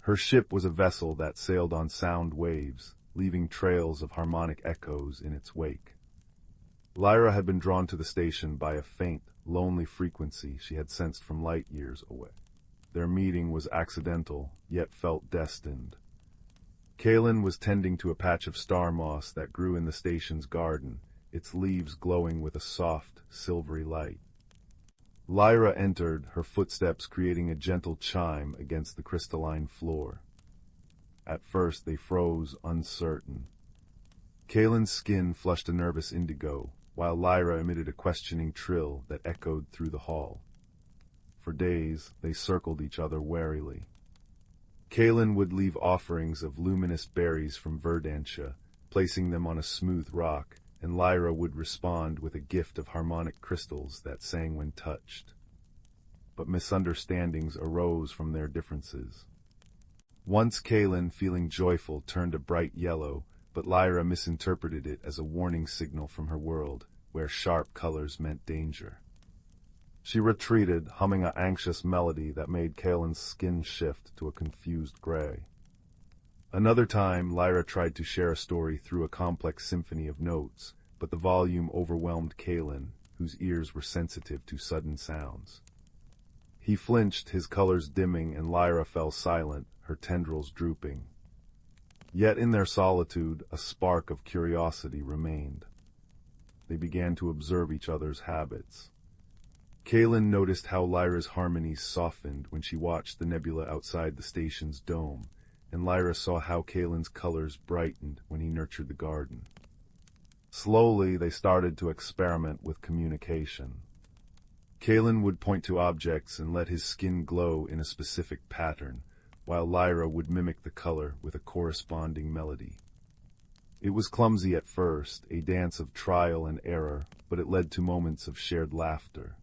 Her ship was a vessel that sailed on sound waves, leaving trails of harmonic echoes in its wake. Lyra had been drawn to the station by a faint, lonely frequency she had sensed from light years away. Their meeting was accidental, yet felt destined. Kalen was tending to a patch of star moss that grew in the station's garden, its leaves glowing with a soft, silvery light. Lyra entered, her footsteps creating a gentle chime against the crystalline floor. At first they froze, uncertain. Kalen's skin flushed a nervous indigo, while Lyra emitted a questioning trill that echoed through the hall. For days, they circled each other warily. Kalen would leave offerings of luminous berries from Verdantia, placing them on a smooth rock, and Lyra would respond with a gift of harmonic crystals that sang when touched. But misunderstandings arose from their differences. Once Kalen, feeling joyful, turned a bright yellow, but Lyra misinterpreted it as a warning signal from her world, where sharp colors meant danger. She retreated, humming an anxious melody that made Kalen's skin shift to a confused gray. Another time, Lyra tried to share a story through a complex symphony of notes, but the volume overwhelmed Kalen, whose ears were sensitive to sudden sounds. He flinched, his colors dimming, and Lyra fell silent, her tendrils drooping. Yet in their solitude, a spark of curiosity remained. They began to observe each other's habits. Kalen noticed how Lyra's harmonies softened when she watched the nebula outside the station's dome, and Lyra saw how Kalen's colors brightened when he nurtured the garden. Slowly, they started to experiment with communication. Kalen would point to objects and let his skin glow in a specific pattern, while Lyra would mimic the color with a corresponding melody. It was clumsy at first, a dance of trial and error, but it led to moments of shared laughter.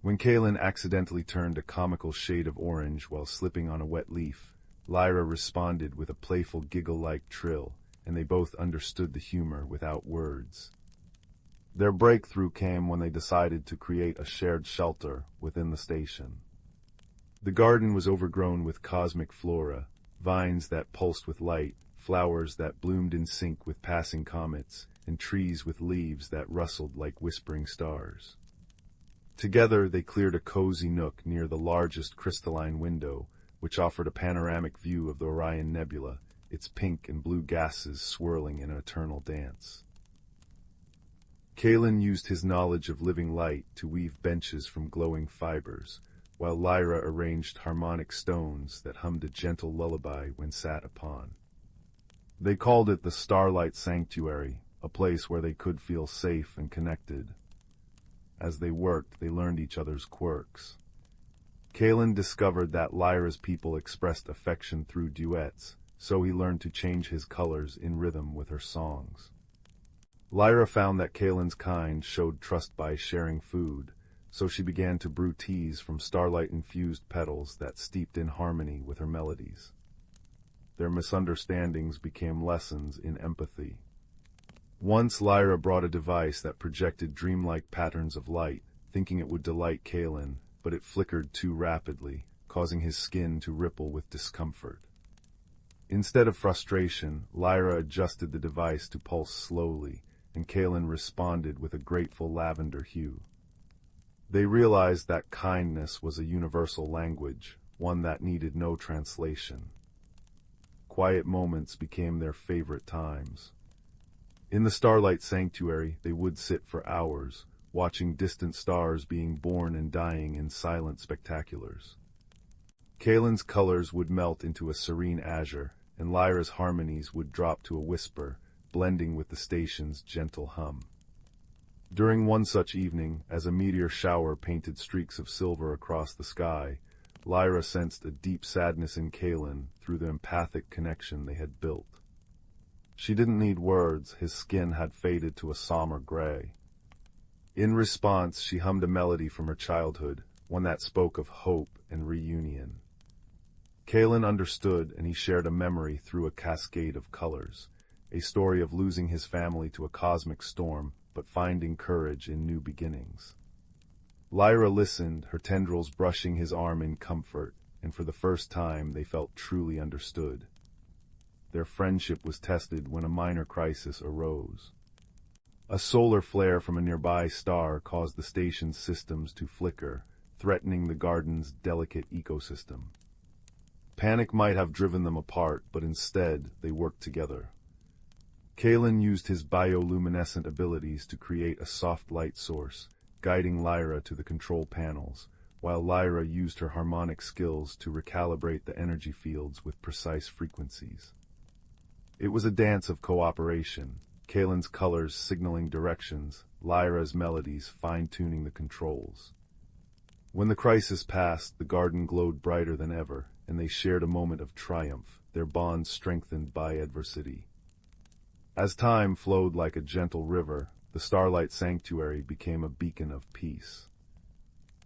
When Kalen accidentally turned a comical shade of orange while slipping on a wet leaf, Lyra responded with a playful giggle-like trill, and they both understood the humor without words. Their breakthrough came when they decided to create a shared shelter within the station. The garden was overgrown with cosmic flora, vines that pulsed with light, flowers that bloomed in sync with passing comets, and trees with leaves that rustled like whispering stars. Together they cleared a cozy nook near the largest crystalline window, which offered a panoramic view of the Orion Nebula, its pink and blue gases swirling in an eternal dance. Kalen used his knowledge of living light to weave benches from glowing fibers, while Lyra arranged harmonic stones that hummed a gentle lullaby when sat upon. They called it the Starlight Sanctuary, a place where they could feel safe and connected. As they worked, they learned each other's quirks. Kalen discovered that Lyra's people expressed affection through duets, so he learned to change his colors in rhythm with her songs. Lyra found that Kalen's kind showed trust by sharing food, so she began to brew teas from starlight-infused petals that steeped in harmony with her melodies. Their misunderstandings became lessons in empathy. Once Lyra brought a device that projected dreamlike patterns of light, thinking it would delight Kalen, but it flickered too rapidly, causing his skin to ripple with discomfort. Instead of frustration, Lyra adjusted the device to pulse slowly, and Kalen responded with a grateful lavender hue. They realized that kindness was a universal language, one that needed no translation. Quiet moments became their favorite times. In the Starlight Sanctuary, they would sit for hours, watching distant stars being born and dying in silent spectaculars. Kalen's colors would melt into a serene azure, and Lyra's harmonies would drop to a whisper, blending with the station's gentle hum. During one such evening, as a meteor shower painted streaks of silver across the sky, Lyra sensed a deep sadness in Kalen through the empathic connection they had built. She didn't need words, his skin had faded to a somber gray. In response, she hummed a melody from her childhood, one that spoke of hope and reunion. Kalen understood, and he shared a memory through a cascade of colors, a story of losing his family to a cosmic storm, but finding courage in new beginnings. Lyra listened, her tendrils brushing his arm in comfort, and for the first time they felt truly understood. Their friendship was tested when a minor crisis arose. A solar flare from a nearby star caused the station's systems to flicker, threatening the garden's delicate ecosystem. Panic might have driven them apart, but instead they worked together. Kalen used his bioluminescent abilities to create a soft light source, guiding Lyra to the control panels, while Lyra used her harmonic skills to recalibrate the energy fields with precise frequencies. It was a dance of cooperation, Kalen's colors signaling directions, Lyra's melodies fine-tuning the controls. When the crisis passed, the garden glowed brighter than ever, and they shared a moment of triumph, their bond strengthened by adversity. As time flowed like a gentle river, the Starlight Sanctuary became a beacon of peace.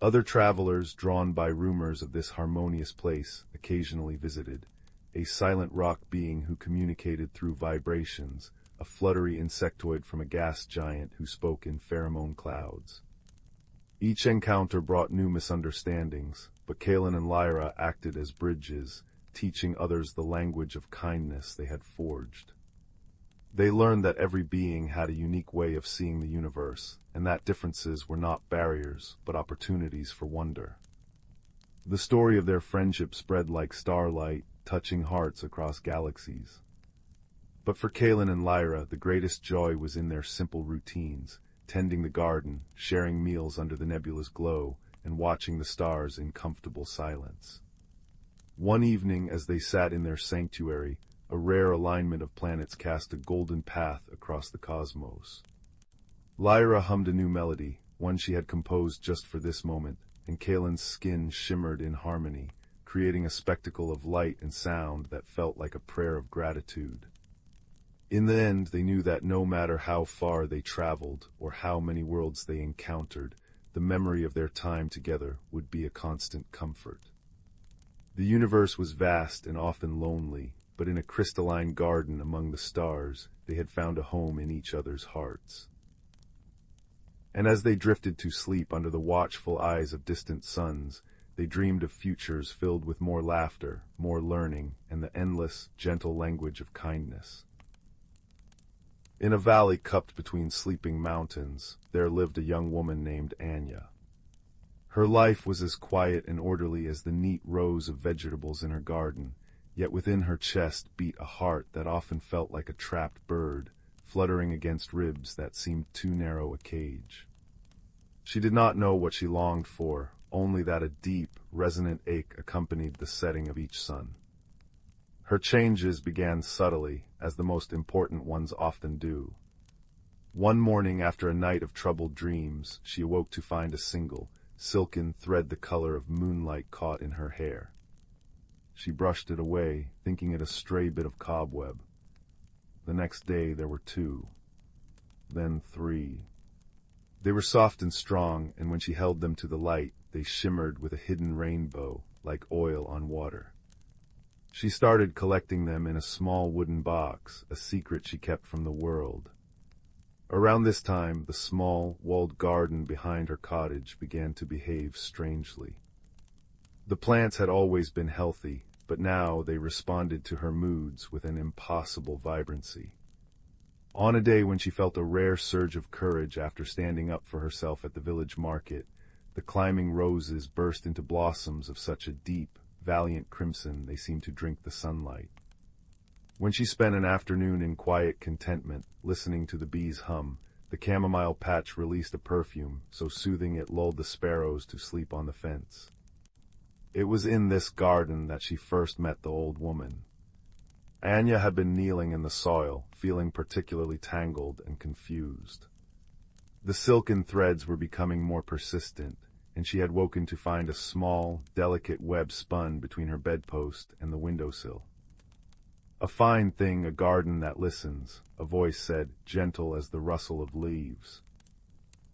Other travelers, drawn by rumors of this harmonious place, occasionally visited. A silent rock being who communicated through vibrations, a fluttery insectoid from a gas giant who spoke in pheromone clouds. Each encounter brought new misunderstandings, but Kalen and Lyra acted as bridges, teaching others the language of kindness they had forged. They learned that every being had a unique way of seeing the universe, and that differences were not barriers, but opportunities for wonder. The story of their friendship spread like starlight, touching hearts across galaxies. But for Kalen and Lyra, the greatest joy was in their simple routines, tending the garden, sharing meals under the nebula's glow, and watching the stars in comfortable silence. One evening, as they sat in their sanctuary, a rare alignment of planets cast a golden path across the cosmos. Lyra hummed a new melody, one she had composed just for this moment, and Kalen's skin shimmered in harmony, creating a spectacle of light and sound that felt like a prayer of gratitude. In the end, they knew that no matter how far they traveled or how many worlds they encountered, the memory of their time together would be a constant comfort. The universe was vast and often lonely, but in a crystalline garden among the stars, they had found a home in each other's hearts. And as they drifted to sleep under the watchful eyes of distant suns, they dreamed of futures filled with more laughter, more learning, and the endless, gentle language of kindness. In a valley cupped between sleeping mountains, there lived a young woman named Anya. Her life was as quiet and orderly as the neat rows of vegetables in her garden, yet within her chest beat a heart that often felt like a trapped bird, fluttering against ribs that seemed too narrow a cage. She did not know what she longed for, only that a deep, resonant ache accompanied the setting of each sun. Her changes began subtly, as the most important ones often do. One morning, after a night of troubled dreams, she awoke to find a single, silken thread the color of moonlight caught in her hair. She brushed it away, thinking it a stray bit of cobweb. The next day there were two, then three. They were soft and strong, and when she held them to the light, they shimmered with a hidden rainbow, like oil on water. She started collecting them in a small wooden box, a secret she kept from the world. Around this time, the small, walled garden behind her cottage began to behave strangely. The plants had always been healthy, but now they responded to her moods with an impossible vibrancy. On a day when she felt a rare surge of courage after standing up for herself at the village market, the climbing roses burst into blossoms of such a deep, valiant crimson they seemed to drink the sunlight. When she spent an afternoon in quiet contentment, listening to the bees hum, the chamomile patch released a perfume so soothing it lulled the sparrows to sleep on the fence. It was in this garden that she first met the old woman. Anya had been kneeling in the soil, feeling particularly tangled and confused. The silken threads were becoming more persistent, and she had woken to find a small, delicate web spun between her bedpost and the windowsill. "A fine thing, a garden that listens," a voice said, gentle as the rustle of leaves.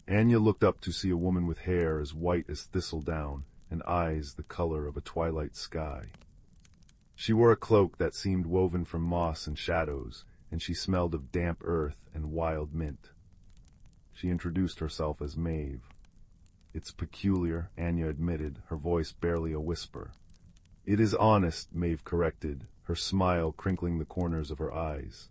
Anya looked up to see a woman with hair as white as thistledown and eyes the color of a twilight sky. She wore a cloak that seemed woven from moss and shadows, and she smelled of damp earth and wild mint. She introduced herself as Maeve. "It's peculiar," Anya admitted, her voice barely a whisper. "It is honest," Maeve corrected, her smile crinkling the corners of her eyes.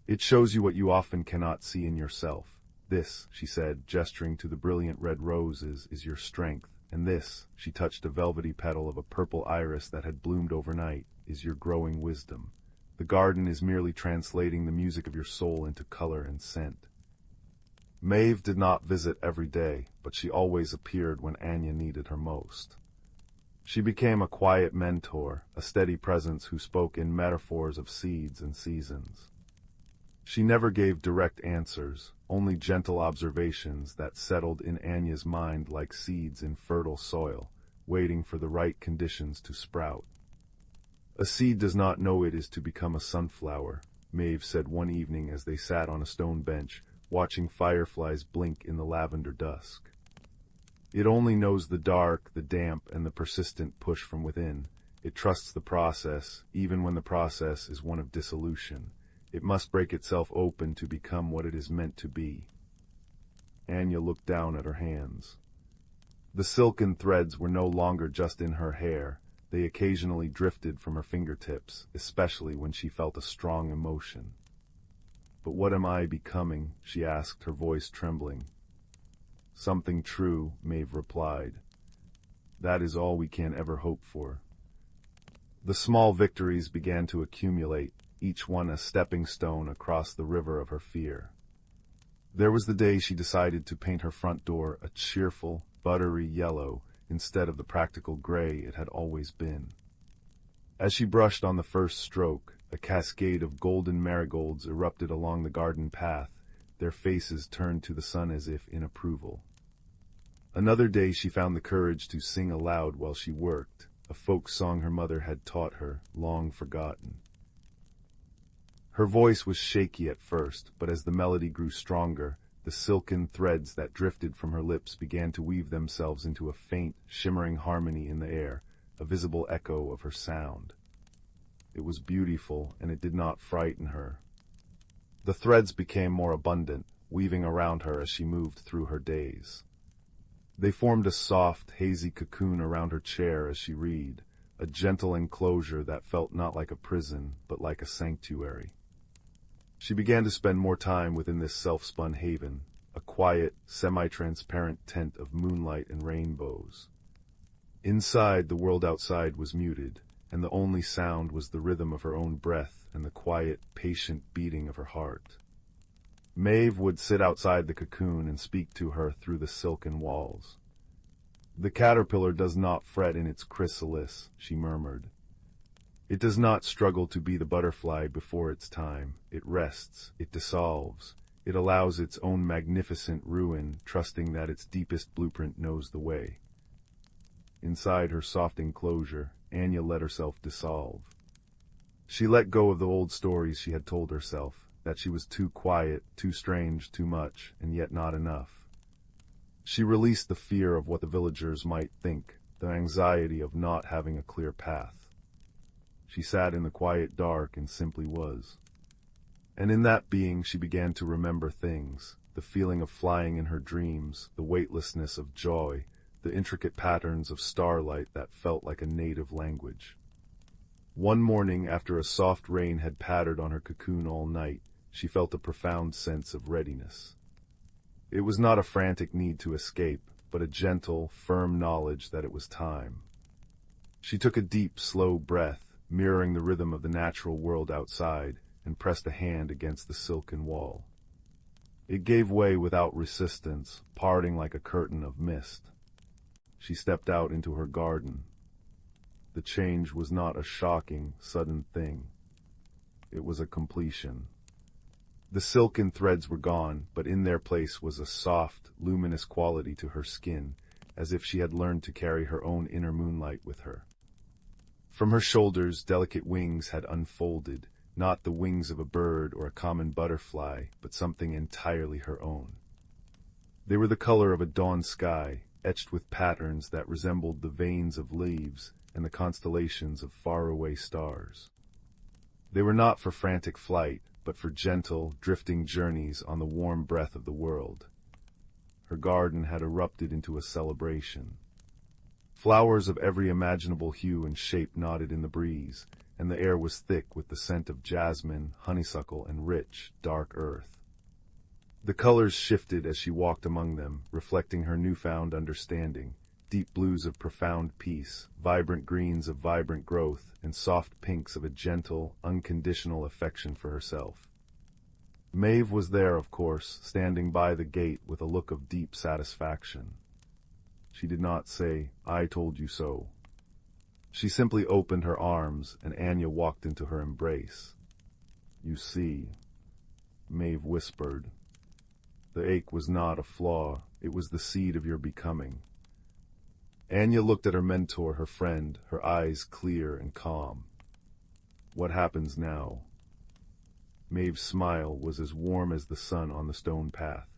"It shows you what you often cannot see in yourself. This," she said, gesturing to the brilliant red roses, "is your strength. And this," she touched a velvety petal of a purple iris that had bloomed overnight, "is your growing wisdom. The garden is merely translating the music of your soul into color and scent." Maeve did not visit every day, but she always appeared when Anya needed her most. She became a quiet mentor, a steady presence who spoke in metaphors of seeds and seasons. She never gave direct answers, only gentle observations that settled in Anya's mind like seeds in fertile soil, waiting for the right conditions to sprout. "A seed does not know it is to become a sunflower," Maeve said one evening as they sat on a stone bench, watching fireflies blink in the lavender dusk. "It only knows the dark, the damp, and the persistent push from within. It trusts the process, even when the process is one of dissolution. It must break itself open to become what it is meant to be." Anya looked down at her hands. The silken threads were no longer just in her hair. They occasionally drifted from her fingertips, especially when she felt a strong emotion. "But what am I becoming?" she asked, her voice trembling. "Something true," Maeve replied. "That is all we can ever hope for." The small victories began to accumulate, each one a stepping stone across the river of her fear. There was the day she decided to paint her front door a cheerful, buttery yellow instead of the practical gray it had always been. As she brushed on the first stroke, a cascade of golden marigolds erupted along the garden path, their faces turned to the sun as if in approval. Another day she found the courage to sing aloud while she worked, a folk song her mother had taught her, long forgotten. Her voice was shaky at first, but as the melody grew stronger, the silken threads that drifted from her lips began to weave themselves into a faint, shimmering harmony in the air, a visible echo of her sound. It was beautiful, and it did not frighten her. The threads became more abundant, weaving around her as she moved through her days. They formed a soft, hazy cocoon around her chair as she read, a gentle enclosure that felt not like a prison, but like a sanctuary. She began to spend more time within this self-spun haven, a quiet, semi-transparent tent of moonlight and rainbows. Inside, the world outside was muted, and the only sound was the rhythm of her own breath and the quiet, patient beating of her heart. Maeve would sit outside the cocoon and speak to her through the silken walls. "The caterpillar does not fret in its chrysalis," she murmured. "It does not struggle to be the butterfly before its time. It rests, it dissolves, It allows its own magnificent ruin, trusting that its deepest blueprint knows the way. Inside her soft enclosure, Anya let herself dissolve. She let go of the old stories she had told herself, that she was too quiet, too strange, too much, and yet not enough. She released the fear of what the villagers might think, the anxiety of not having a clear path. She sat in the quiet dark and simply was. And in that being she began to remember things, the feeling of flying in her dreams, the weightlessness of joy, the intricate patterns of starlight that felt like a native language. One morning, after a soft rain had pattered on her cocoon all night, she felt a profound sense of readiness. It was not a frantic need to escape, but a gentle, firm knowledge that it was time. She took a deep, slow breath, mirroring the rhythm of the natural world outside, and pressed a hand against the silken wall. It gave way without resistance, parting like a curtain of mist. She stepped out into her garden. The change was not a shocking, sudden thing. It was a completion. The silken threads were gone, but in their place was a soft, luminous quality to her skin, as if she had learned to carry her own inner moonlight with her. From her shoulders, delicate wings had unfolded, not the wings of a bird or a common butterfly, but something entirely her own. They were the color of a dawn sky, etched with patterns that resembled the veins of leaves and the constellations of faraway stars. They were not for frantic flight, but for gentle, drifting journeys on the warm breath of the world. Her garden had erupted into a celebration. Flowers of every imaginable hue and shape nodded in the breeze, and the air was thick with the scent of jasmine, honeysuckle, and rich, dark earth. The colors shifted as she walked among them, reflecting her newfound understanding, deep blues of profound peace, vibrant greens of vibrant growth, and soft pinks of a gentle, unconditional affection for herself. Maeve was there, of course, standing by the gate with a look of deep satisfaction. She did not say, "I told you so." She simply opened her arms, and Anya walked into her embrace. "You see," Maeve whispered. "The ache was not a flaw, it was the seed of your becoming." Anya looked at her mentor, her friend, her eyes clear and calm. "What happens now?" Maeve's smile was as warm as the sun on the stone path.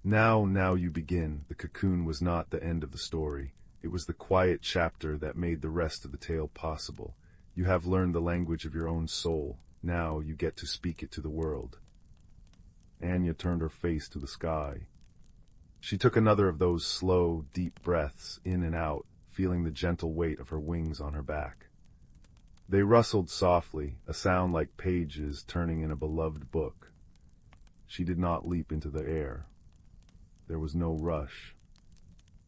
Now you begin." The cocoon was not the end of the story. It was the quiet chapter that made the rest of the tale possible. You have learned the language of your own soul. Now you get to speak it to the world. Anya turned her face to the sky. She took another of those slow, deep breaths in and out, feeling the gentle weight of her wings on her back. They rustled softly, a sound like pages turning in a beloved book. She did not leap into the air. There was no rush.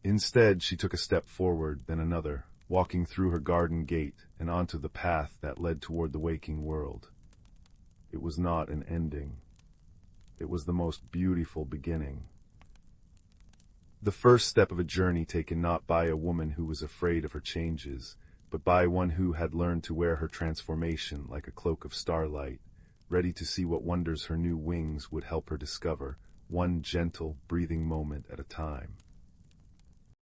Instead, she took a step forward, then another, walking through her garden gate and onto the path that led toward the waking world. It was not an ending. It was the most beautiful beginning. The first step of a journey taken not by a woman who was afraid of her changes, but by one who had learned to wear her transformation like a cloak of starlight, ready to see what wonders her new wings would help her discover, one gentle, breathing moment at a time.